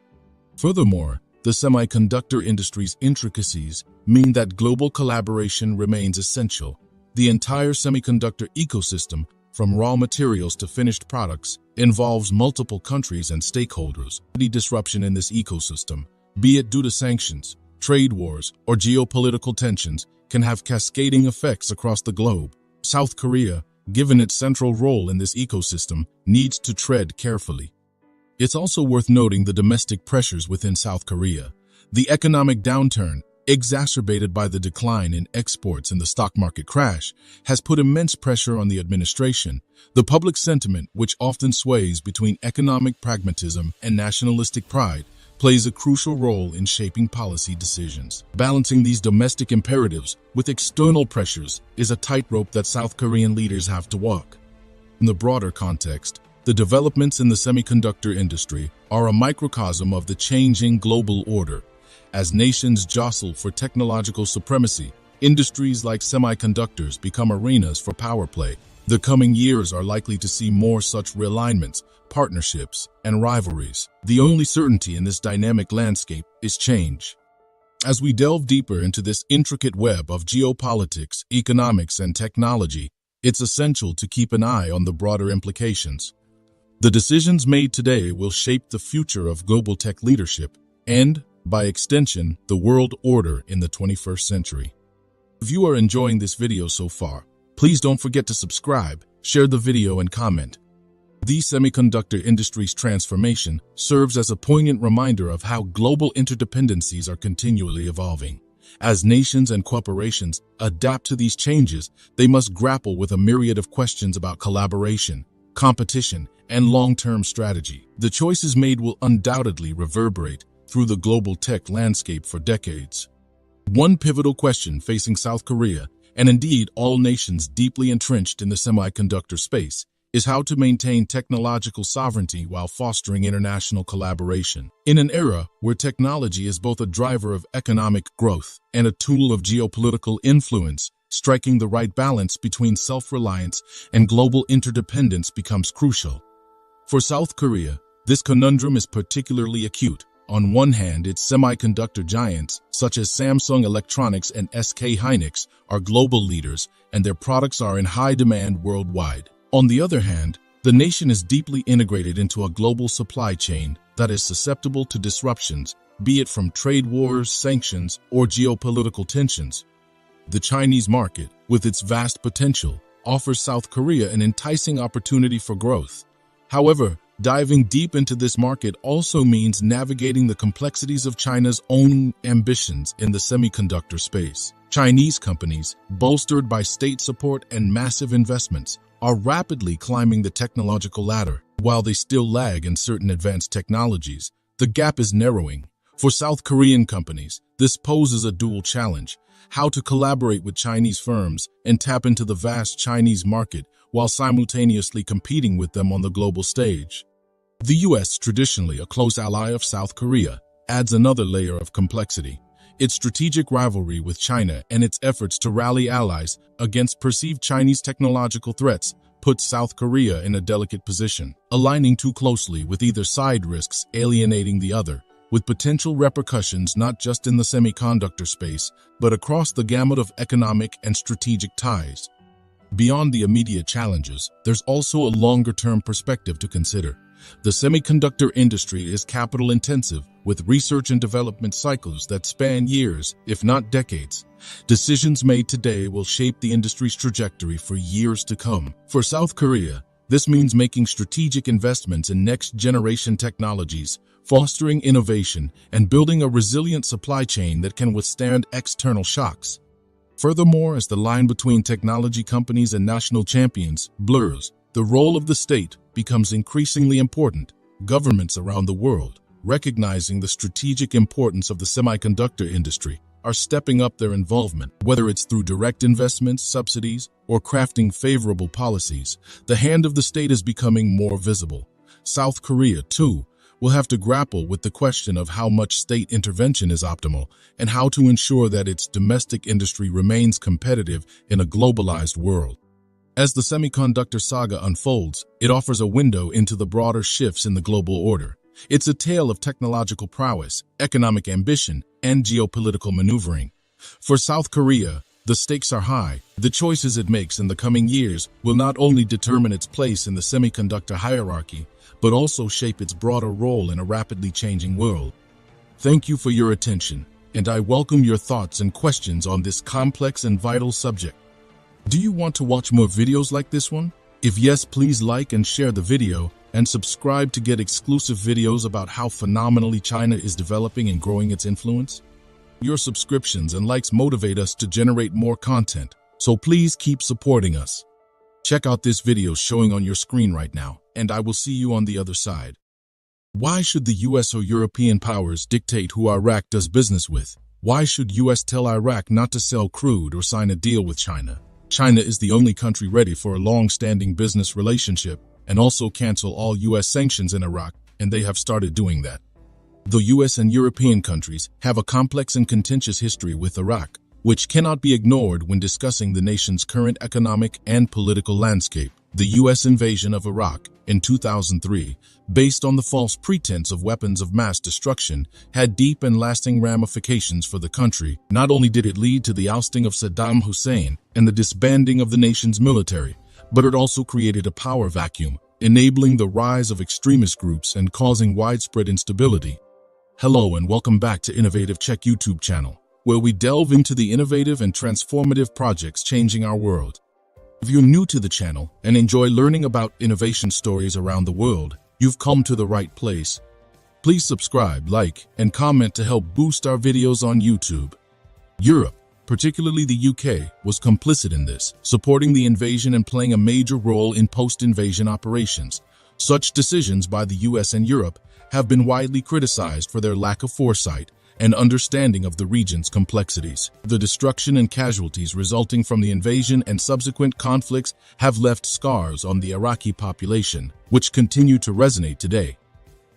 Furthermore, the semiconductor industry's intricacies mean that global collaboration remains essential. The entire semiconductor ecosystem, from raw materials to finished products, involves multiple countries and stakeholders. Any disruption in this ecosystem, be it due to sanctions, trade wars, or geopolitical tensions, can have cascading effects across the globe. South Korea, given its central role in this ecosystem, needs to tread carefully. It's also worth noting the domestic pressures within South Korea. The economic downturn, exacerbated by the decline in exports and the stock market crash, has put immense pressure on the administration. The public sentiment, which often sways between economic pragmatism and nationalistic pride, plays a crucial role in shaping policy decisions. Balancing these domestic imperatives with external pressures is a tightrope that South Korean leaders have to walk. In the broader context, the developments in the semiconductor industry are a microcosm of the changing global order. As nations jostle for technological supremacy, industries like semiconductors become arenas for power play. The coming years are likely to see more such realignments, partnerships, and rivalries. The only certainty in this dynamic landscape is change. As we delve deeper into this intricate web of geopolitics, economics, and technology, it's essential to keep an eye on the broader implications. The decisions made today will shape the future of global tech leadership and, by extension, the world order in the 21st century. If you are enjoying this video so far, please don't forget to subscribe, share the video, and comment. The semiconductor industry's transformation serves as a poignant reminder of how global interdependencies are continually evolving. As nations and corporations adapt to these changes, they must grapple with a myriad of questions about collaboration, competition, and long-term strategy. The choices made will undoubtedly reverberate through the global tech landscape for decades. One pivotal question facing South Korea, and indeed all nations deeply entrenched in the semiconductor space, is how to maintain technological sovereignty while fostering international collaboration. In an era where technology is both a driver of economic growth and a tool of geopolitical influence, striking the right balance between self-reliance and global interdependence becomes crucial. For South Korea, this conundrum is particularly acute. On one hand, its semiconductor giants, such as Samsung Electronics and SK Hynix, are global leaders, and their products are in high demand worldwide. On the other hand, the nation is deeply integrated into a global supply chain that is susceptible to disruptions, be it from trade wars, sanctions, or geopolitical tensions. The Chinese market, with its vast potential, offers South Korea an enticing opportunity for growth. However, diving deep into this market also means navigating the complexities of China's own ambitions in the semiconductor space. Chinese companies, bolstered by state support and massive investments, are rapidly climbing the technological ladder. While they still lag in certain advanced technologies, the gap is narrowing. For South Korean companies, this poses a dual challenge: how to collaborate with Chinese firms and tap into the vast Chinese market while simultaneously competing with them on the global stage. The U.S., traditionally a close ally of South Korea, adds another layer of complexity. Its strategic rivalry with China and its efforts to rally allies against perceived Chinese technological threats puts South Korea in a delicate position. Aligning too closely with either side risks alienating the other, with potential repercussions not just in the semiconductor space, but across the gamut of economic and strategic ties. Beyond the immediate challenges, there's also a longer-term perspective to consider. The semiconductor industry is capital-intensive, with research and development cycles that span years, if not decades. Decisions made today will shape the industry's trajectory for years to come. For South Korea, this means making strategic investments in next-generation technologies, fostering innovation, and building a resilient supply chain that can withstand external shocks. Furthermore, as the line between technology companies and national champions blurs, the role of the state becomes increasingly important. Governments around the world, recognizing the strategic importance of the semiconductor industry, are stepping up their involvement. Whether it's through direct investments, subsidies, or crafting favorable policies, the hand of the state is becoming more visible. South Korea, too, will have to grapple with the question of how much state intervention is optimal and how to ensure that its domestic industry remains competitive in a globalized world. As the semiconductor saga unfolds, it offers a window into the broader shifts in the global order. It's a tale of technological prowess, economic ambition, and geopolitical maneuvering. For South Korea, the stakes are high. The choices it makes in the coming years will not only determine its place in the semiconductor hierarchy, but also shape its broader role in a rapidly changing world. Thank you for your attention, and I welcome your thoughts and questions on this complex and vital subject. Do you want to watch more videos like this one? If yes, please like and share the video and subscribe to get exclusive videos about how phenomenally China is developing and growing its influence. Your subscriptions and likes motivate us to generate more content, so please keep supporting us. Check out this video showing on your screen right now, and I will see you on the other side. Why should the US or European powers dictate who Iraq does business with? Why should US tell Iraq not to sell crude or sign a deal with China? China is the only country ready for a long-standing business relationship and also cancel all US sanctions in Iraq, and they have started doing that. The US and European countries have a complex and contentious history with Iraq, which cannot be ignored when discussing the nation's current economic and political landscape. The US invasion of Iraq in 2003, based on the false pretense of weapons of mass destruction, had deep and lasting ramifications for the country. Not only did it lead to the ousting of Saddam Hussein and the disbanding of the nation's military, but it also created a power vacuum, enabling the rise of extremist groups and causing widespread instability. Hello and welcome back to Innovative Czech YouTube channel, where we delve into the innovative and transformative projects changing our world. If you're new to the channel and enjoy learning about innovation stories around the world, you've come to the right place. Please subscribe, like, and comment to help boost our videos on YouTube. Europe, particularly the UK, was complicit in this, supporting the invasion and playing a major role in post-invasion operations. Such decisions by the US and Europe have been widely criticized for their lack of foresight and understanding of the region's complexities. The destruction and casualties resulting from the invasion and subsequent conflicts have left scars on the Iraqi population, which continue to resonate today.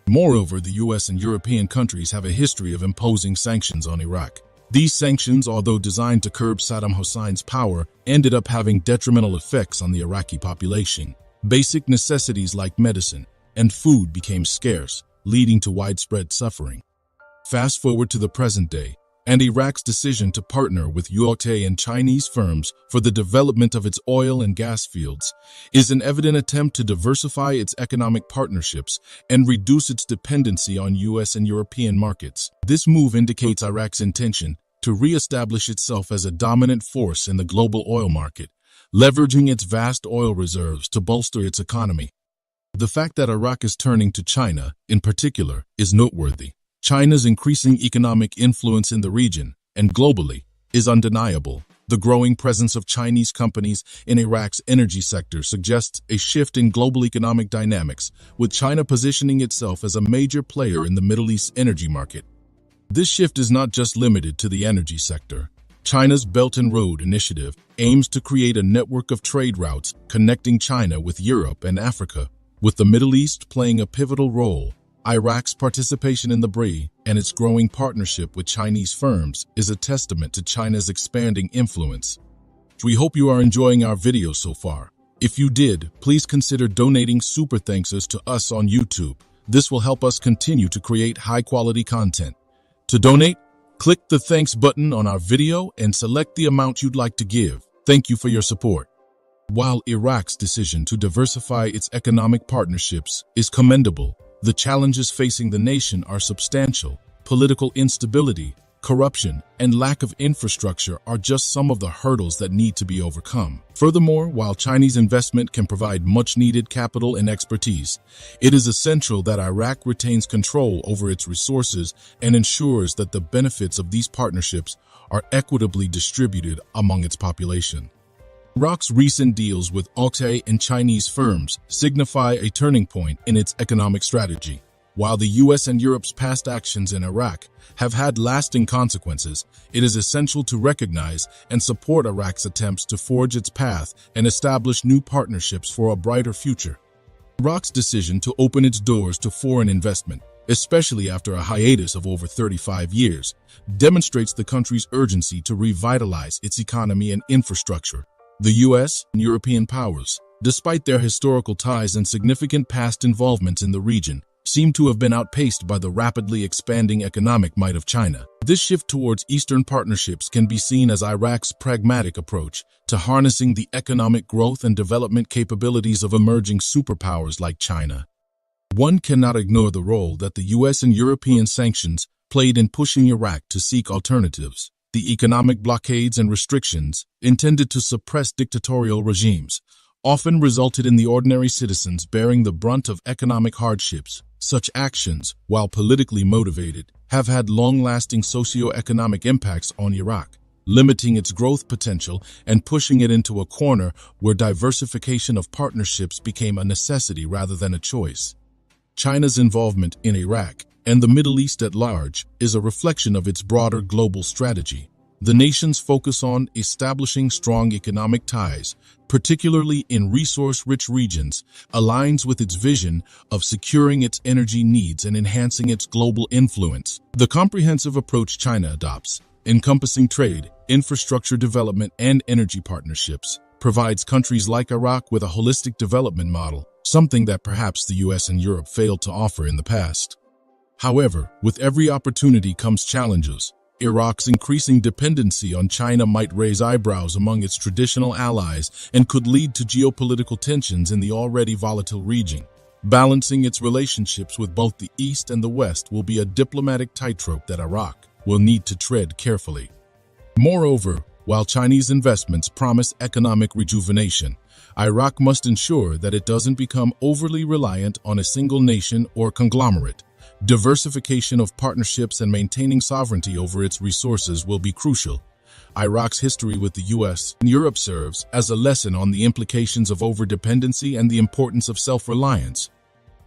Moreover, the US and European countries have a history of imposing sanctions on Iraq. These sanctions, although designed to curb Saddam Hussein's power, ended up having detrimental effects on the Iraqi population. Basic necessities like medicine and food became scarce, leading to widespread suffering. Fast forward to the present day, and Iraq's decision to partner with US and Chinese firms for the development of its oil and gas fields is an evident attempt to diversify its economic partnerships and reduce its dependency on US and European markets. This move indicates Iraq's intention to re-establish itself as a dominant force in the global oil market, leveraging its vast oil reserves to bolster its economy. The fact that Iraq is turning to China, in particular, is noteworthy. China's increasing economic influence in the region and globally is undeniable. The growing presence of Chinese companies in Iraq's energy sector suggests a shift in global economic dynamics, with China positioning itself as a major player in the Middle East energy market. This shift is not just limited to the energy sector. China's Belt and Road Initiative aims to create a network of trade routes connecting China with Europe and Africa, with the Middle East playing a pivotal role. Iraq's participation in the BRI and its growing partnership with Chinese firms is a testament to China's expanding influence. We hope you are enjoying our video so far. If you did, please consider donating super thanks to us on YouTube. This will help us continue to create high-quality content. To donate, click the thanks button on our video and select the amount you'd like to give. Thank you for your support. While Iraq's decision to diversify its economic partnerships is commendable, the challenges facing the nation are substantial. Political instability, corruption, and lack of infrastructure are just some of the hurdles that need to be overcome. Furthermore, while Chinese investment can provide much-needed capital and expertise, it is essential that Iraq retains control over its resources and ensures that the benefits of these partnerships are equitably distributed among its population. Iraq's recent deals with US and Chinese firms signify a turning point in its economic strategy. While the US and Europe's past actions in Iraq have had lasting consequences, it is essential to recognize and support Iraq's attempts to forge its path and establish new partnerships for a brighter future. Iraq's decision to open its doors to foreign investment, especially after a hiatus of over 35 years, demonstrates the country's urgency to revitalize its economy and infrastructure. The US and European powers, despite their historical ties and significant past involvements in the region, seem to have been outpaced by the rapidly expanding economic might of China. This shift towards Eastern partnerships can be seen as Iraq's pragmatic approach to harnessing the economic growth and development capabilities of emerging superpowers like China. One cannot ignore the role that the US and European sanctions played in pushing Iraq to seek alternatives. the economic blockades and restrictions intended to suppress dictatorial regimes often resulted in the ordinary citizens bearing the brunt of economic hardships. Such actions, while politically motivated, have had long-lasting socio-economic impacts on Iraq, limiting its growth potential and pushing it into a corner where diversification of partnerships became a necessity rather than a choice. China's involvement in Iraq and the Middle East at large is a reflection of its broader global strategy. The nation's focus on establishing strong economic ties, particularly in resource-rich regions, aligns with its vision of securing its energy needs and enhancing its global influence. The comprehensive approach China adopts, encompassing trade, infrastructure development, and energy partnerships, provides countries like Iraq with a holistic development model, something that perhaps the US and Europe failed to offer in the past. However, with every opportunity comes challenges. Iraq's increasing dependency on China might raise eyebrows among its traditional allies and could lead to geopolitical tensions in the already volatile region. Balancing its relationships with both the East and the West will be a diplomatic tightrope that Iraq will need to tread carefully. Moreover, while Chinese investments promise economic rejuvenation, Iraq must ensure that it doesn't become overly reliant on a single nation or conglomerate. Diversification of partnerships and maintaining sovereignty over its resources will be crucial. Iraq's history with the US and Europe serves as a lesson on the implications of overdependency and the importance of self-reliance.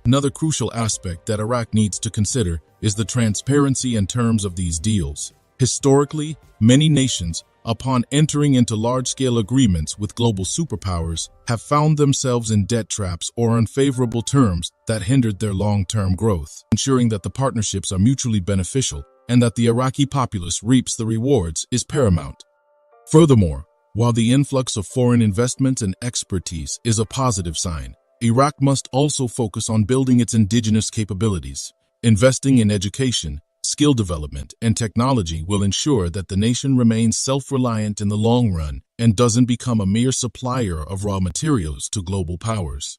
Another crucial aspect that Iraq needs to consider is the transparency and terms of these deals. Historically, many nations, upon entering into large-scale agreements with global superpowers, have found themselves in debt traps or unfavorable terms that hindered their long-term growth. Ensuring that the partnerships are mutually beneficial and that the Iraqi populace reaps the rewards is paramount. Furthermore, while the influx of foreign investment and expertise is a positive sign, Iraq must also focus on building its indigenous capabilities. Investing in education, skill development, and technology will ensure that the nation remains self-reliant in the long run and doesn't become a mere supplier of raw materials to global powers.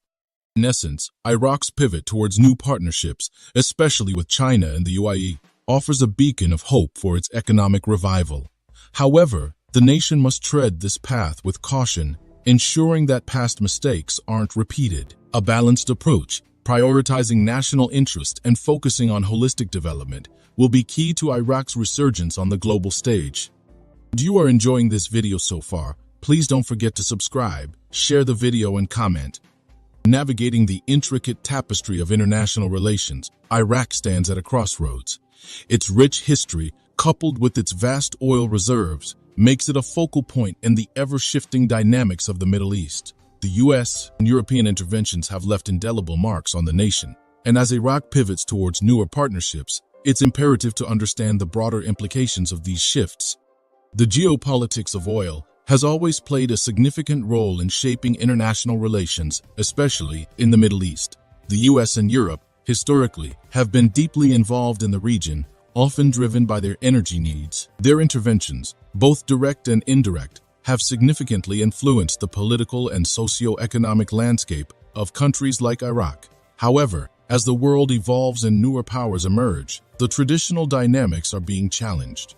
In essence, Iraq's pivot towards new partnerships, especially with China and the UAE, offers a beacon of hope for its economic revival. However, the nation must tread this path with caution, ensuring that past mistakes aren't repeated. A balanced approach, prioritizing national interest and focusing on holistic development, will be key to Iraq's resurgence on the global stage. If you are enjoying this video so far, please don't forget to subscribe, share the video, and comment. Navigating the intricate tapestry of international relations, Iraq stands at a crossroads. Its rich history, coupled with its vast oil reserves, makes it a focal point in the ever-shifting dynamics of the Middle East. The US and European interventions have left indelible marks on the nation, and as Iraq pivots towards newer partnerships, it's imperative to understand the broader implications of these shifts. The geopolitics of oil has always played a significant role in shaping international relations, especially in the Middle East. The US and Europe, historically, have been deeply involved in the region, often driven by their energy needs. Their interventions, both direct and indirect, have significantly influenced the political and socio-economic landscape of countries like Iraq. However, as the world evolves and newer powers emerge, the traditional dynamics are being challenged.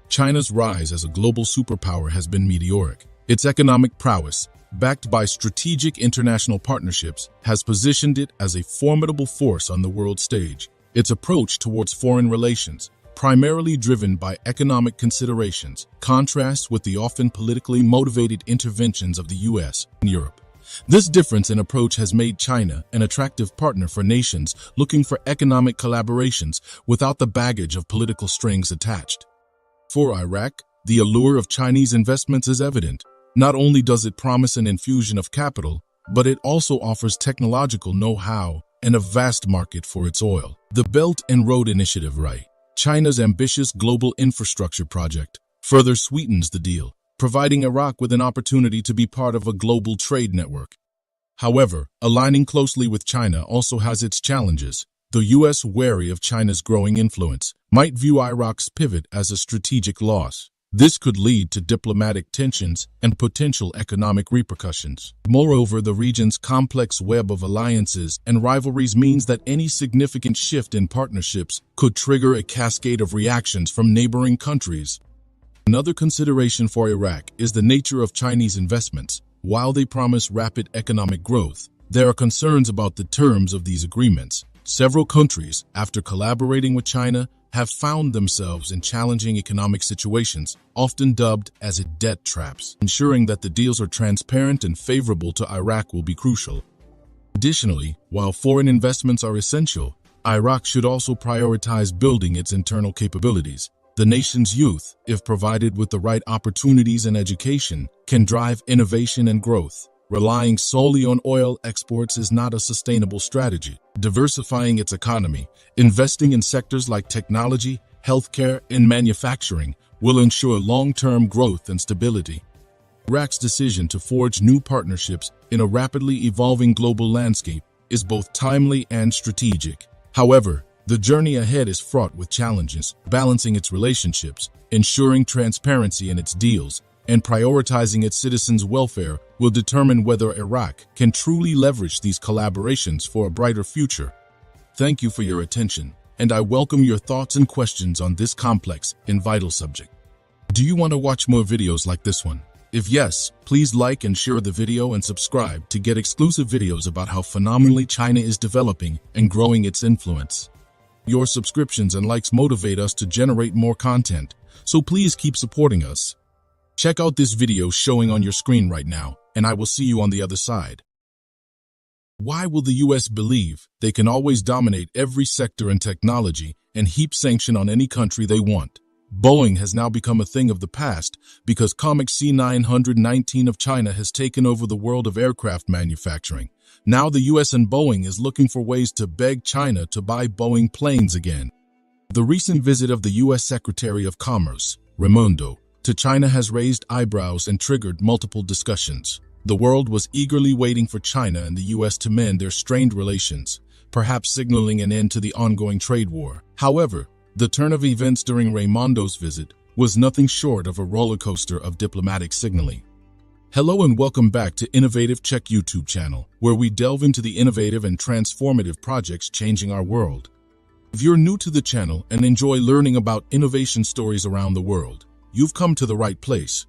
China's rise as a global superpower has been meteoric. Its economic prowess, backed by strategic international partnerships, has positioned it as a formidable force on the world stage. Its approach towards foreign relations, primarily driven by economic considerations, contrasts with the often politically motivated interventions of the US and Europe. This difference in approach has made China an attractive partner for nations looking for economic collaborations without the baggage of political strings attached. For Iraq, the allure of Chinese investments is evident. Not only does it promise an infusion of capital, but it also offers technological know-how and a vast market for its oil. The Belt and Road Initiative, China's ambitious global infrastructure project, further sweetens the deal, providing Iraq with an opportunity to be part of a global trade network. However, aligning closely with China also has its challenges. The US, wary of China's growing influence, might view Iraq's pivot as a strategic loss. This could lead to diplomatic tensions and potential economic repercussions. Moreover, the region's complex web of alliances and rivalries means that any significant shift in partnerships could trigger a cascade of reactions from neighboring countries. Another consideration for Iraq is the nature of Chinese investments. While they promise rapid economic growth, there are concerns about the terms of these agreements. Several countries, after collaborating with China, have found themselves in challenging economic situations, often dubbed as debt traps. Ensuring that the deals are transparent and favorable to Iraq will be crucial. Additionally, while foreign investments are essential, Iraq should also prioritize building its internal capabilities. The nation's youth, if provided with the right opportunities and education, can drive innovation and growth. Relying solely on oil exports is not a sustainable strategy. Diversifying its economy, investing in sectors like technology, healthcare, and manufacturing will ensure long-term growth and stability. Iraq's decision to forge new partnerships in a rapidly evolving global landscape is both timely and strategic. However, the journey ahead is fraught with challenges. Balancing its relationships, ensuring transparency in its deals, and prioritizing its citizens' welfare will determine whether Iraq can truly leverage these collaborations for a brighter future. Thank you for your attention, and I welcome your thoughts and questions on this complex and vital subject. Do you want to watch more videos like this one? If yes, please like and share the video and subscribe to get exclusive videos about how phenomenally China is developing and growing its influence. Your subscriptions and likes motivate us to generate more content, so please keep supporting us. Check out this video showing on your screen right now, and I will see you on the other side. Why will the US believe they can always dominate every sector and technology and heap sanction on any country they want? Boeing has now become a thing of the past because Comic C919 of China has taken over the world of aircraft manufacturing. Now the US and Boeing is looking for ways to beg China to buy Boeing planes again. The recent visit of the US Secretary of Commerce, Raimondo, to China has raised eyebrows and triggered multiple discussions. The world was eagerly waiting for China and the US to mend their strained relations, perhaps signaling an end to the ongoing trade war. However, the turn of events during Raimondo's visit was nothing short of a roller coaster of diplomatic signaling. Hello and welcome back to Innovative Check YouTube channel, where we delve into the innovative and transformative projects changing our world. If you're new to the channel and enjoy learning about innovation stories around the world, you've come to the right place.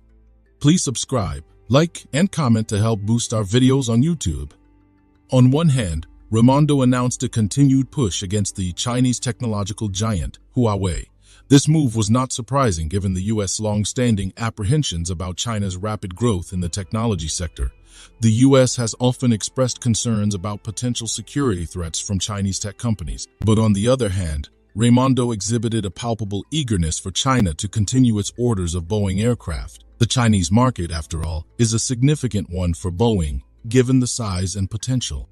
Please subscribe, like, and comment to help boost our videos on YouTube. On one hand, Raimondo announced a continued push against the Chinese technological giant, Huawei. This move was not surprising given the U.S. long-standing apprehensions about China's rapid growth in the technology sector. The U.S. has often expressed concerns about potential security threats from Chinese tech companies. But on the other hand, Raimondo exhibited a palpable eagerness for China to continue its orders of Boeing aircraft. The Chinese market, after all, is a significant one for Boeing, given the size and potential.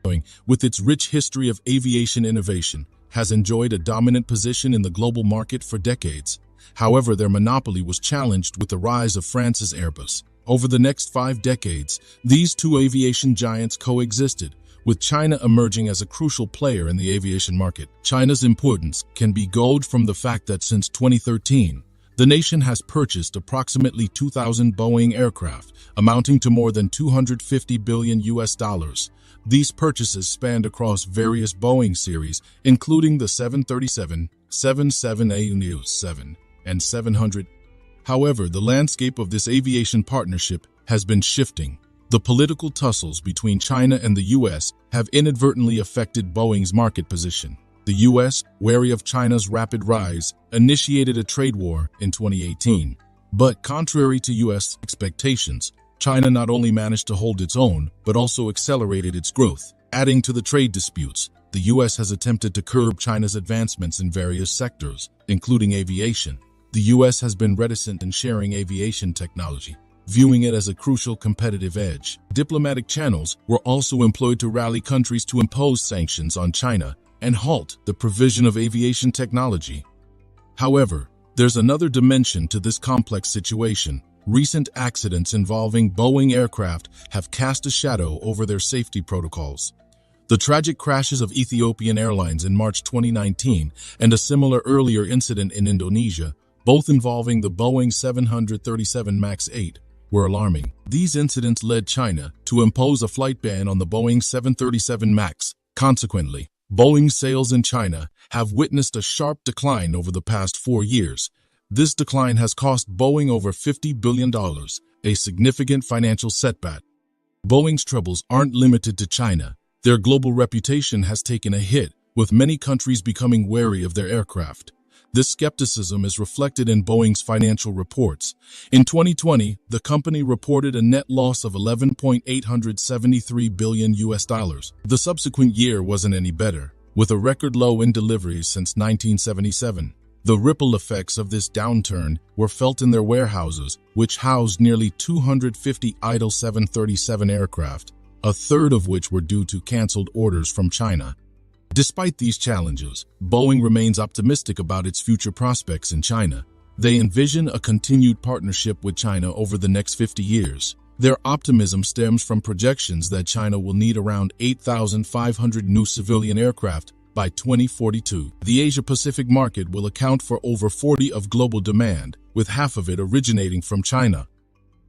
Boeing, with its rich history of aviation innovation, has enjoyed a dominant position in the global market for decades. However, their monopoly was challenged with the rise of France's Airbus. Over the next 5 decades, these two aviation giants coexisted, with China emerging as a crucial player in the aviation market. China's importance can be gauged from the fact that since 2013, the nation has purchased approximately 2,000 Boeing aircraft, amounting to more than $250 billion. These purchases spanned across various Boeing series, including the 737, 777, and 700. However, the landscape of this aviation partnership has been shifting. The political tussles between China and the U.S. have inadvertently affected Boeing's market position. The U.S., wary of China's rapid rise, initiated a trade war in 2018. But contrary to U.S. expectations, China not only managed to hold its own, but also accelerated its growth. Adding to the trade disputes, the U.S. has attempted to curb China's advancements in various sectors, including aviation. The U.S. has been reticent in sharing aviation technology, viewing it as a crucial competitive edge. Diplomatic channels were also employed to rally countries to impose sanctions on China and halt the provision of aviation technology. However, there's another dimension to this complex situation. Recent accidents involving Boeing aircraft have cast a shadow over their safety protocols. The tragic crashes of Ethiopian Airlines in March 2019 and a similar earlier incident in Indonesia, both involving the Boeing 737 MAX 8, were alarming. These incidents led China to impose a flight ban on the Boeing 737 MAX. Consequently, Boeing sales in China have witnessed a sharp decline over the past 4 years. This decline has cost Boeing over $50 billion, a significant financial setback. Boeing's troubles aren't limited to China. Their global reputation has taken a hit, with many countries becoming wary of their aircraft. This skepticism is reflected in Boeing's financial reports. In 2020, the company reported a net loss of $11.873 billion. The subsequent year wasn't any better, with a record low in deliveries since 1977. The ripple effects of this downturn were felt in their warehouses, which housed nearly 250 idle 737 aircraft, a third of which were due to canceled orders from China. Despite these challenges, Boeing remains optimistic about its future prospects in China. They envision a continued partnership with China over the next 50 years. Their optimism stems from projections that China will need around 8,500 new civilian aircraft by 2042. The Asia-Pacific market will account for over 40% of global demand, with half of it originating from China.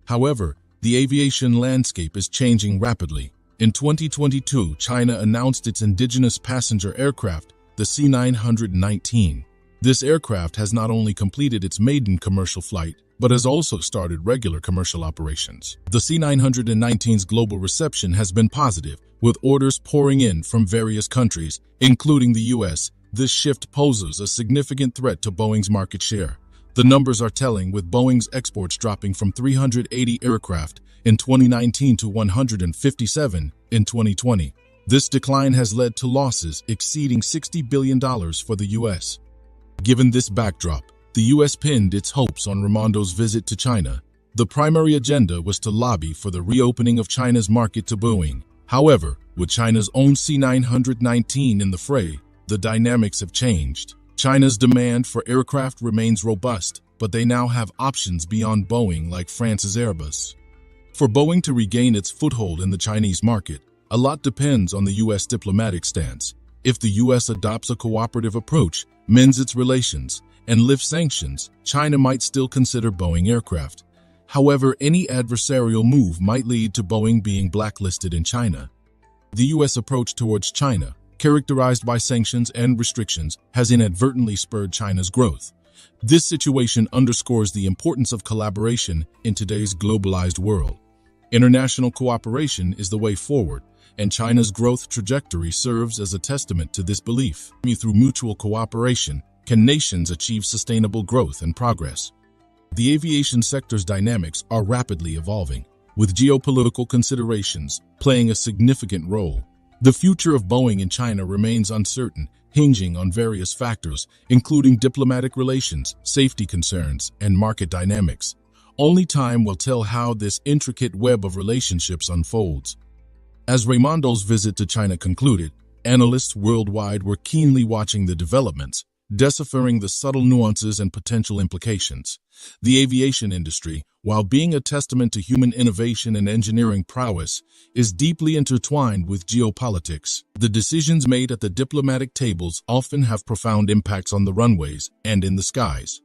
However, the aviation landscape is changing rapidly. In 2022, China announced its indigenous passenger aircraft, the C919. This aircraft has not only completed its maiden commercial flight, but has also started regular commercial operations. The C919's global reception has been positive, with orders pouring in from various countries, including the US. This shift poses a significant threat to Boeing's market share. The numbers are telling, with Boeing's exports dropping from 380 aircraft in 2019 to 157 in 2020. This decline has led to losses exceeding $60 billion for the US. Given this backdrop, the US pinned its hopes on Raimondo's visit to China. The primary agenda was to lobby for the reopening of China's market to Boeing. However, with China's own C919 in the fray, the dynamics have changed. China's demand for aircraft remains robust, but they now have options beyond Boeing, like France's Airbus. For Boeing to regain its foothold in the Chinese market, a lot depends on the US diplomatic stance. If the US adopts a cooperative approach, mends its relations, and lifts sanctions, China might still consider Boeing aircraft. However, any adversarial move might lead to Boeing being blacklisted in China. The US approach towards China, characterized by sanctions and restrictions, has inadvertently spurred China's growth. This situation underscores the importance of collaboration in today's globalized world. International cooperation is the way forward, and China's growth trajectory serves as a testament to this belief. Through mutual cooperation, can nations achieve sustainable growth and progress? The aviation sector's dynamics are rapidly evolving, with geopolitical considerations playing a significant role. The future of Boeing in China remains uncertain, hinging on various factors, including diplomatic relations, safety concerns, and market dynamics. Only time will tell how this intricate web of relationships unfolds. As Raimondo's visit to China concluded, analysts worldwide were keenly watching the developments, deciphering the subtle nuances and potential implications. The aviation industry, while being a testament to human innovation and engineering prowess, is deeply intertwined with geopolitics. The decisions made at the diplomatic tables often have profound impacts on the runways and in the skies.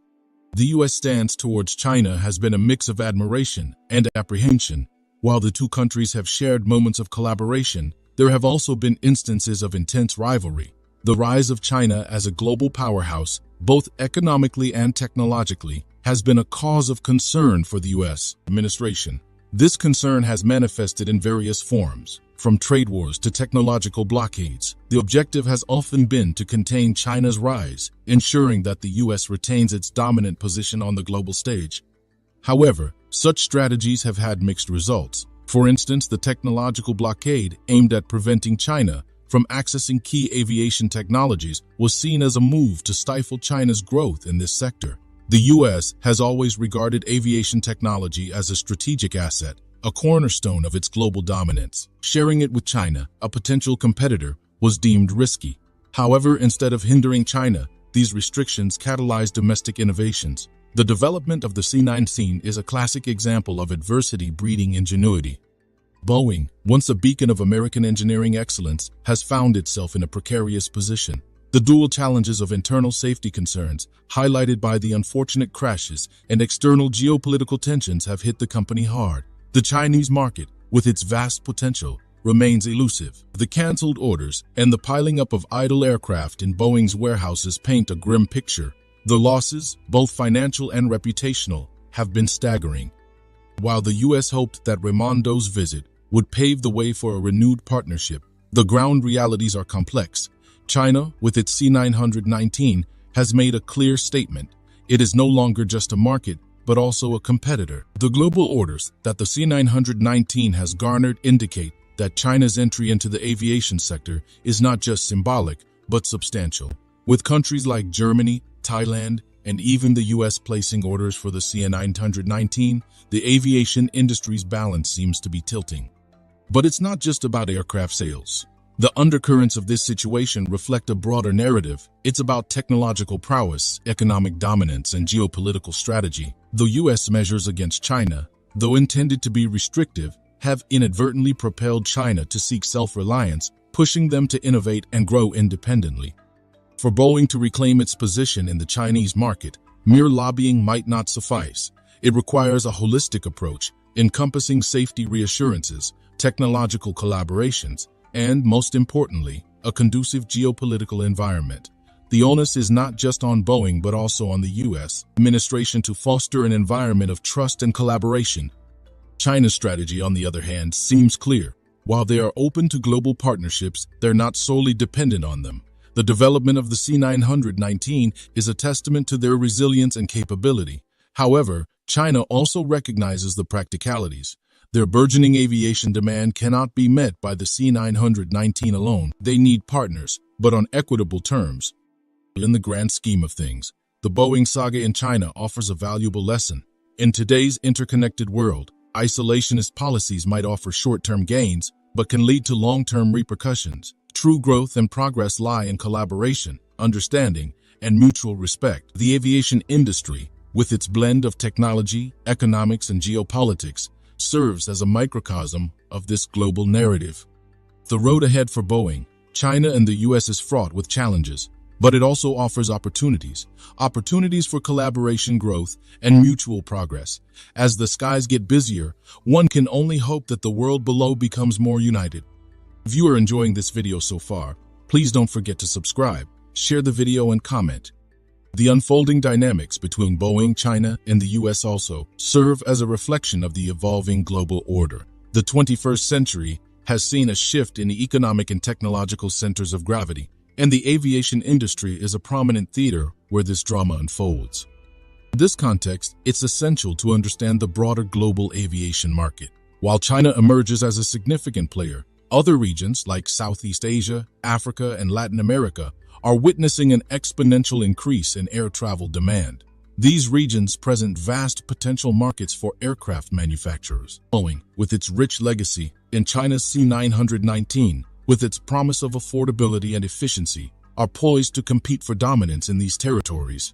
The US stance towards China has been a mix of admiration and apprehension. While the two countries have shared moments of collaboration, there have also been instances of intense rivalry. The rise of China as a global powerhouse, both economically and technologically, has been a cause of concern for the US administration. This concern has manifested in various forms, from trade wars to technological blockades. The objective has often been to contain China's rise, ensuring that the US retains its dominant position on the global stage. However, such strategies have had mixed results. For instance, the technological blockade aimed at preventing China from accessing key aviation technologies was seen as a move to stifle China's growth in this sector. The US has always regarded aviation technology as a strategic asset, a cornerstone of its global dominance. Sharing it with China, a potential competitor, was deemed risky. However, instead of hindering China, these restrictions catalyzed domestic innovations. The development of the C919 is a classic example of adversity breeding ingenuity. Boeing, once a beacon of American engineering excellence, has found itself in a precarious position. The dual challenges of internal safety concerns, highlighted by the unfortunate crashes, and external geopolitical tensions have hit the company hard. The Chinese market, with its vast potential, remains elusive. The canceled orders and the piling up of idle aircraft in Boeing's warehouses paint a grim picture. The losses, both financial and reputational, have been staggering. While the U.S. hoped that Raimondo's visit would pave the way for a renewed partnership, the ground realities are complex. China, with its C-919, has made a clear statement. It is no longer just a market, but also a competitor. The global orders that the C-919 has garnered indicate that China's entry into the aviation sector is not just symbolic, but substantial. With countries like Germany, Thailand, and even the U.S. placing orders for the C-919, the aviation industry's balance seems to be tilting. But it's not just about aircraft sales. The undercurrents of this situation reflect a broader narrative. It's about technological prowess, economic dominance, and geopolitical strategy. The U.S. measures against China, though intended to be restrictive, have inadvertently propelled China to seek self-reliance, pushing them to innovate and grow independently. For Boeing to reclaim its position in the Chinese market, mere lobbying might not suffice. It requires a holistic approach, encompassing safety reassurances, technological collaborations, and, most importantly, a conducive geopolitical environment. The onus is not just on Boeing but also on the U.S. administration to foster an environment of trust and collaboration. China's strategy, on the other hand, seems clear. While they are open to global partnerships, they're not solely dependent on them. The development of the C-919 is a testament to their resilience and capability. However, China also recognizes the practicalities. Their burgeoning aviation demand cannot be met by the C-919 alone. They need partners, but on equitable terms. In the grand scheme of things, the Boeing saga in China offers a valuable lesson. In today's interconnected world, isolationist policies might offer short-term gains, but can lead to long-term repercussions. True growth and progress lie in collaboration, understanding, and mutual respect. The aviation industry, with its blend of technology, economics, and geopolitics, serves as a microcosm of this global narrative. The road ahead for Boeing, China, and the U.S. is fraught with challenges, but it also offers opportunities for collaboration, growth, and mutual progress. As the skies get busier, one can only hope that the world below becomes more united. If you are enjoying this video so far, please don't forget to subscribe, share the video, and comment. The unfolding dynamics between Boeing, China, and the U.S. also serve as a reflection of the evolving global order. The 21st century has seen a shift in the economic and technological centers of gravity, and the aviation industry is a prominent theater where this drama unfolds. In this context, it's essential to understand the broader global aviation market. While China emerges as a significant player, other regions like Southeast Asia, Africa, and Latin America are witnessing an exponential increase in air travel demand. These regions present vast potential markets for aircraft manufacturers. Boeing, with its rich legacy in China's C-919, with its promise of affordability and efficiency, are poised to compete for dominance in these territories.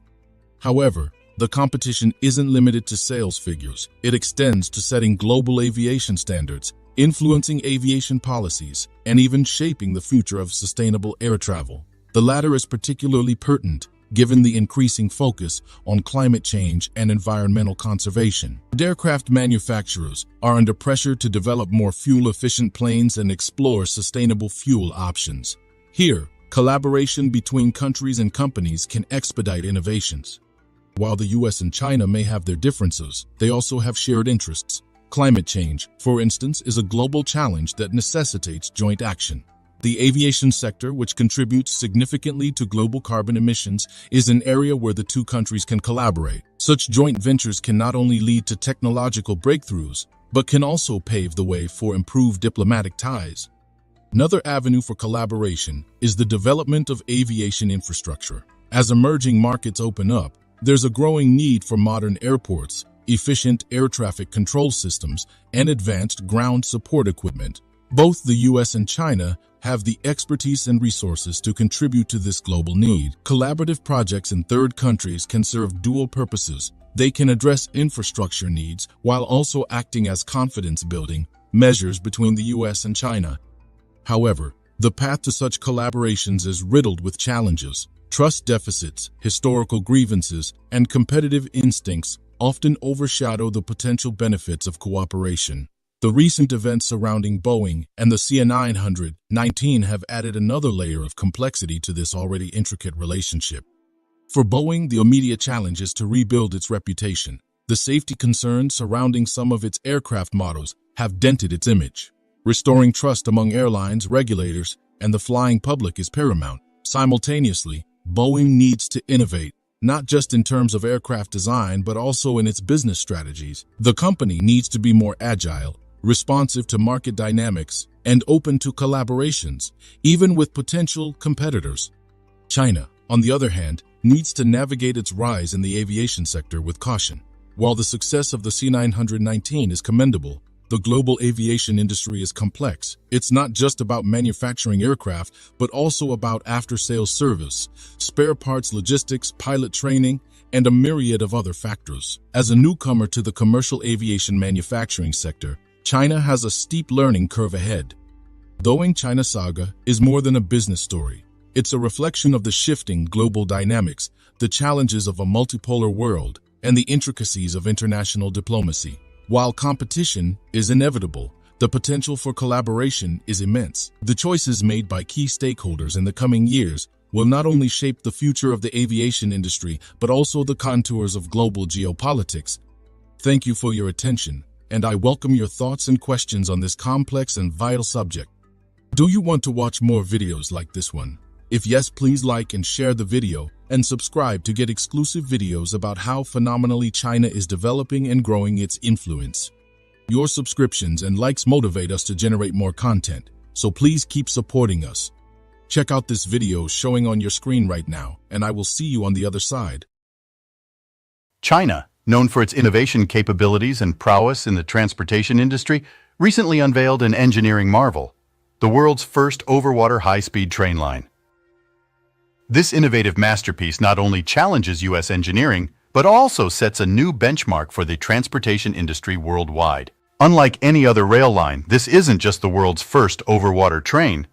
However, the competition isn't limited to sales figures. It extends to setting global aviation standards, influencing aviation policies, and even shaping the future of sustainable air travel. The latter is particularly pertinent given the increasing focus on climate change and environmental conservation. Aircraft manufacturers are under pressure to develop more fuel-efficient planes and explore sustainable fuel options. Here, collaboration between countries and companies can expedite innovations. While the U.S. and China may have their differences, they also have shared interests. Climate change, for instance, is a global challenge that necessitates joint action. The aviation sector, which contributes significantly to global carbon emissions, is an area where the two countries can collaborate. Such joint ventures can not only lead to technological breakthroughs, but can also pave the way for improved diplomatic ties. Another avenue for collaboration is the development of aviation infrastructure. As emerging markets open up, there's a growing need for modern airports, efficient air traffic control systems, and advanced ground support equipment. Both the U.S. and China have the expertise and resources to contribute to this global need. Collaborative projects in third countries can serve dual purposes. They can address infrastructure needs while also acting as confidence-building measures between the U.S. and China. However, the path to such collaborations is riddled with challenges. Trust deficits, historical grievances, and competitive instincts often overshadow the potential benefits of cooperation. The recent events surrounding Boeing and the C-919 have added another layer of complexity to this already intricate relationship. For Boeing, the immediate challenge is to rebuild its reputation. The safety concerns surrounding some of its aircraft models have dented its image. Restoring trust among airlines, regulators, and the flying public is paramount. Simultaneously, Boeing needs to innovate, not just in terms of aircraft design, but also in its business strategies. The company needs to be more agile, responsive to market dynamics, and open to collaborations, even with potential competitors. China, on the other hand, needs to navigate its rise in the aviation sector with caution. While the success of the C919 is commendable, the global aviation industry is complex. It's not just about manufacturing aircraft, but also about after-sales service, spare parts logistics, pilot training, and a myriad of other factors. As a newcomer to the commercial aviation manufacturing sector, China has a steep learning curve ahead. Boeing China saga is more than a business story. It's a reflection of the shifting global dynamics, the challenges of a multipolar world, and the intricacies of international diplomacy. While competition is inevitable, the potential for collaboration is immense. The choices made by key stakeholders in the coming years will not only shape the future of the aviation industry, but also the contours of global geopolitics. Thank you for your attention, and I welcome your thoughts and questions on this complex and vital subject. Do you want to watch more videos like this one? If yes, please like and share the video, and subscribe to get exclusive videos about how phenomenally China is developing and growing its influence. Your subscriptions and likes motivate us to generate more content, so please keep supporting us. Check out this video showing on your screen right now, and I will see you on the other side. China, known for its innovation capabilities and prowess in the transportation industry, recently unveiled an engineering marvel, the world's first overwater high-speed train line. This innovative masterpiece not only challenges U.S. engineering, but also sets a new benchmark for the transportation industry worldwide. Unlike any other rail line, this isn't just the world's first overwater train.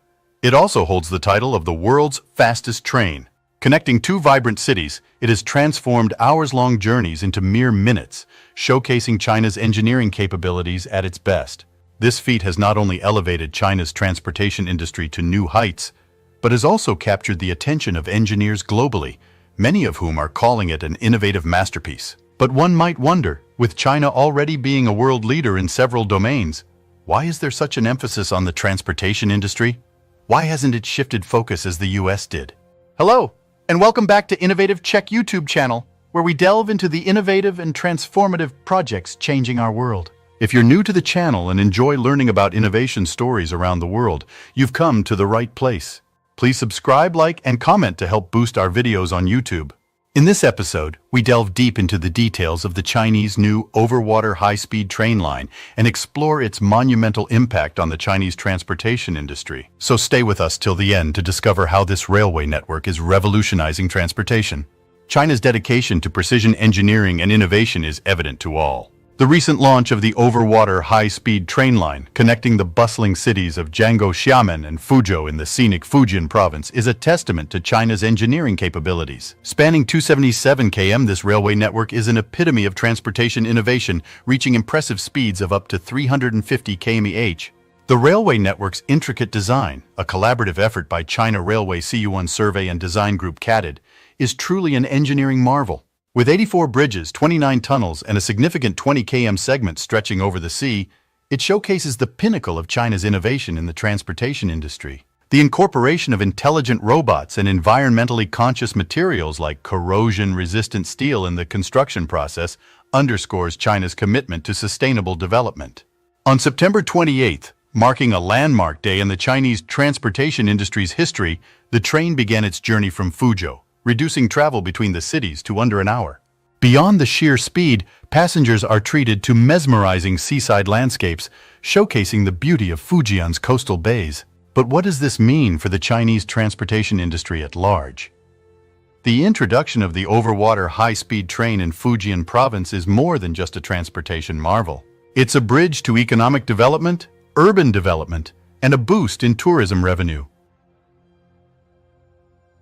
It also holds the title of the world's fastest train. Connecting two vibrant cities, it has transformed hours-long journeys into mere minutes, showcasing China's engineering capabilities at its best. This feat has not only elevated China's transportation industry to new heights, but has also captured the attention of engineers globally, many of whom are calling it an innovative masterpiece. But one might wonder, with China already being a world leader in several domains, why is there such an emphasis on the transportation industry? Why hasn't it shifted focus as the US did? Hello, and welcome back to Innovative Check YouTube channel, where we delve into the innovative and transformative projects changing our world. If you're new to the channel and enjoy learning about innovation stories around the world, you've come to the right place. Please subscribe, like, and comment to help boost our videos on YouTube. In this episode, we delve deep into the details of the Chinese new overwater high-speed train line and explore its monumental impact on the Chinese transportation industry. So stay with us till the end to discover how this railway network is revolutionizing transportation. China's dedication to precision engineering and innovation is evident to all. The recent launch of the overwater high-speed train line connecting the bustling cities of Jiangsu, Xiamen, and Fuzhou in the scenic Fujian province is a testament to China's engineering capabilities. Spanning 277 km, this railway network is an epitome of transportation innovation, reaching impressive speeds of up to 350 km/h. The railway network's intricate design, a collaborative effort by China Railway CU1 Survey and Design Group CATID, is truly an engineering marvel. With 84 bridges, 29 tunnels, and a significant 20 km segment stretching over the sea, it showcases the pinnacle of China's innovation in the transportation industry. The incorporation of intelligent robots and environmentally conscious materials like corrosion-resistant steel in the construction process underscores China's commitment to sustainable development. On September 28th, marking a landmark day in the Chinese transportation industry's history, the train began its journey from Fuzhou, reducing travel between the cities to under an hour. Beyond the sheer speed, passengers are treated to mesmerizing seaside landscapes, showcasing the beauty of Fujian's coastal bays. But what does this mean for the Chinese transportation industry at large? The introduction of the overwater high-speed train in Fujian province is more than just a transportation marvel. It's a bridge to economic development, urban development, and a boost in tourism revenue.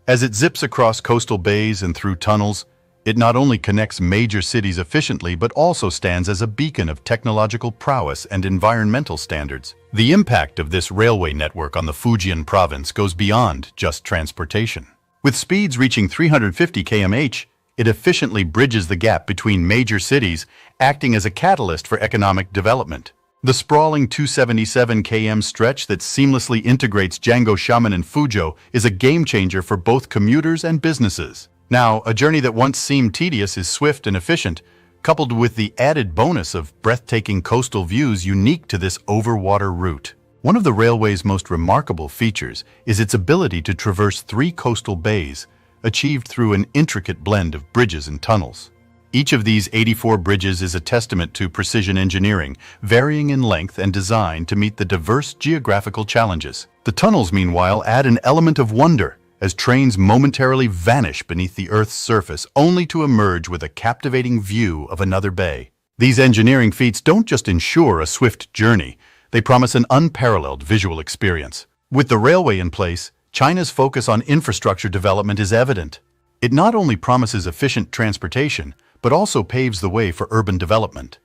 As it zips across coastal bays and through tunnels, it not only connects major cities efficiently but also stands as a beacon of technological prowess and environmental standards. The impact of this railway network on the Fujian province goes beyond just transportation. With speeds reaching 350 km/h, it efficiently bridges the gap between major cities, acting as a catalyst for economic development. The sprawling 277 km stretch that seamlessly integrates Jiangsu and Fuzhou is a game-changer for both commuters and businesses. Now, a journey that once seemed tedious is swift and efficient, coupled with the added bonus of breathtaking coastal views unique to this overwater route. One of the railway's most remarkable features is its ability to traverse 3 coastal bays, achieved through an intricate blend of bridges and tunnels. Each of these 84 bridges is a testament to precision engineering, varying in length and design to meet the diverse geographical challenges. The tunnels, meanwhile, add an element of wonder, as trains momentarily vanish beneath the Earth's surface, only to emerge with a captivating view of another bay. These engineering feats don't just ensure a swift journey, they promise an unparalleled visual experience. With the railway in place, China's focus on infrastructure development is evident. It not only promises efficient transportation, but also paves the way for urban development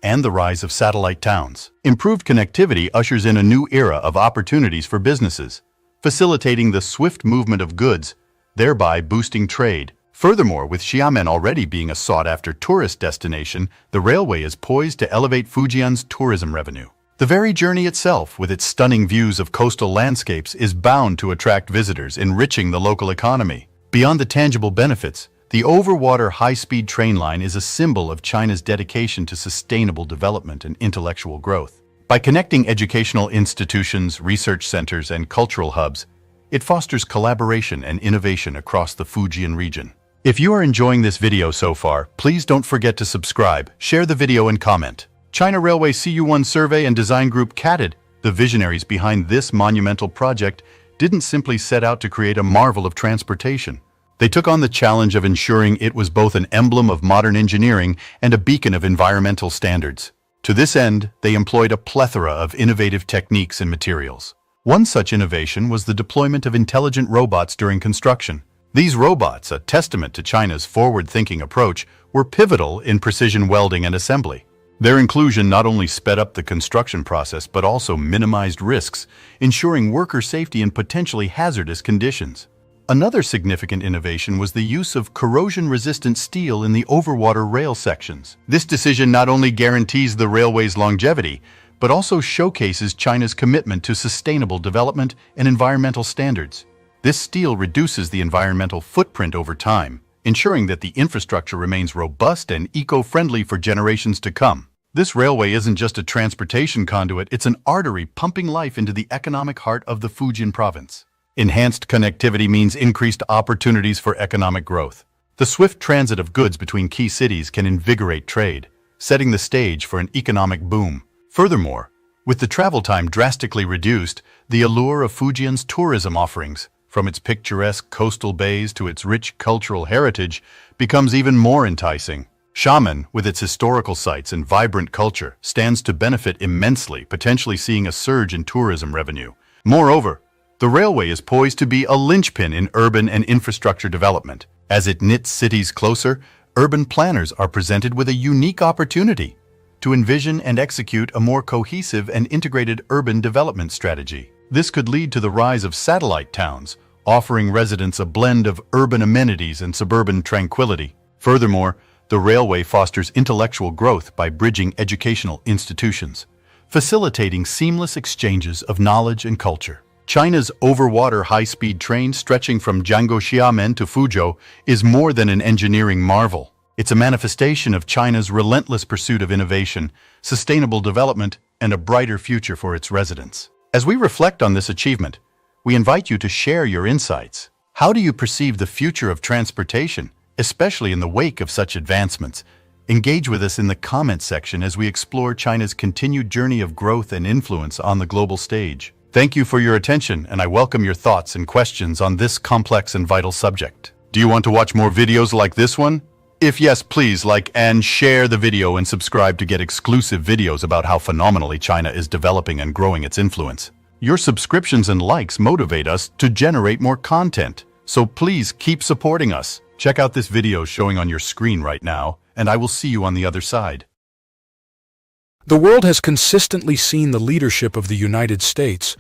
and the rise of satellite towns. Improved connectivity ushers in a new era of opportunities for businesses, facilitating the swift movement of goods, thereby boosting trade. Furthermore, with Xiamen already being a sought-after tourist destination, the railway is poised to elevate Fujian's tourism revenue. The very journey itself, with its stunning views of coastal landscapes, is bound to attract visitors, enriching the local economy. Beyond the tangible benefits, the overwater high-speed train line is a symbol of China's dedication to sustainable development and intellectual growth. By connecting educational institutions, research centers, and cultural hubs, it fosters collaboration and innovation across the Fujian region. If you are enjoying this video so far, please don't forget to subscribe, share the video, and comment. China Railway CU1 Survey and Design Group CATID, the visionaries behind this monumental project, didn't simply set out to create a marvel of transportation. They took on the challenge of ensuring it was both an emblem of modern engineering and a beacon of environmental standards. To this end, they employed a plethora of innovative techniques and materials. One such innovation was the deployment of intelligent robots during construction. These robots, a testament to China's forward-thinking approach, were pivotal in precision welding and assembly. Their inclusion not only sped up the construction process but also minimized risks, ensuring worker safety in potentially hazardous conditions. Another significant innovation was the use of corrosion-resistant steel in the overwater rail sections. This decision not only guarantees the railway's longevity, but also showcases China's commitment to sustainable development and environmental standards. This steel reduces the environmental footprint over time, ensuring that the infrastructure remains robust and eco-friendly for generations to come. This railway isn't just a transportation conduit, it's an artery pumping life into the economic heart of the Fujian province. Enhanced connectivity means increased opportunities for economic growth. The swift transit of goods between key cities can invigorate trade, setting the stage for an economic boom. Furthermore, with the travel time drastically reduced, the allure of Fujian's tourism offerings, from its picturesque coastal bays to its rich cultural heritage, becomes even more enticing. Xiamen, with its historical sites and vibrant culture, stands to benefit immensely, potentially seeing a surge in tourism revenue. Moreover, the railway is poised to be a linchpin in urban and infrastructure development. As it knits cities closer, urban planners are presented with a unique opportunity to envision and execute a more cohesive and integrated urban development strategy. This could lead to the rise of satellite towns, offering residents a blend of urban amenities and suburban tranquility. Furthermore, the railway fosters intellectual growth by bridging educational institutions, facilitating seamless exchanges of knowledge and culture. China's overwater high-speed train stretching from Jiangsu to Fuzhou is more than an engineering marvel. It's a manifestation of China's relentless pursuit of innovation, sustainable development, and a brighter future for its residents. As we reflect on this achievement, we invite you to share your insights. How do you perceive the future of transportation, especially in the wake of such advancements? Engage with us in the comments section as we explore China's continued journey of growth and influence on the global stage. Thank you for your attention, and I welcome your thoughts and questions on this complex and vital subject. Do you want to watch more videos like this one? If yes, please like and share the video and subscribe to get exclusive videos about how phenomenally China is developing and growing its influence. Your subscriptions and likes motivate us to generate more content, so please keep supporting us. Check out this video showing on your screen right now, and I will see you on the other side. The world has consistently seen the leadership of the United States,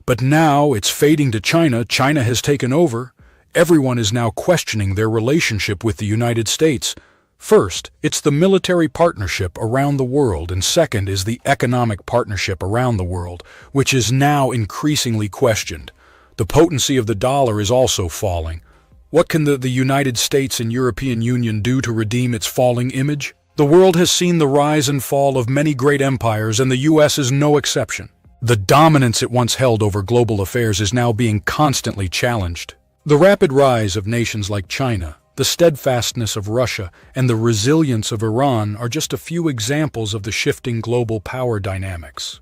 but now it's fading to China. China has taken over, everyone is now questioning their relationship with the United States. First, it's the military partnership around the world, and second is the economic partnership around the world, which is now increasingly questioned. The potency of the dollar is also falling. What can the United States and European Union do to redeem its falling image? The world has seen the rise and fall of many great empires, and the U.S. is no exception. The dominance it once held over global affairs is now being constantly challenged. The rapid rise of nations like China, the steadfastness of Russia, and the resilience of Iran are just a few examples of the shifting global power dynamics.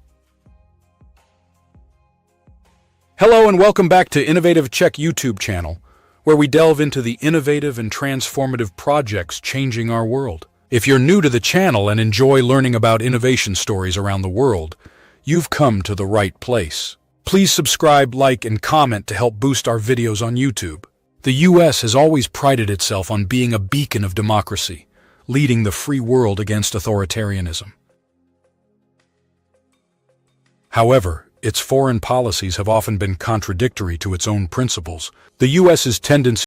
Hello and welcome back to Innovative Czech YouTube channel, where we delve into the innovative and transformative projects changing our world. If you're new to the channel and enjoy learning about innovation stories around the world, you've come to the right place. Please subscribe, like, and comment to help boost our videos on YouTube. The U.S. has always prided itself on being a beacon of democracy, leading the free world against authoritarianism. However, its foreign policies have often been contradictory to its own principles. The U.S.'s tendency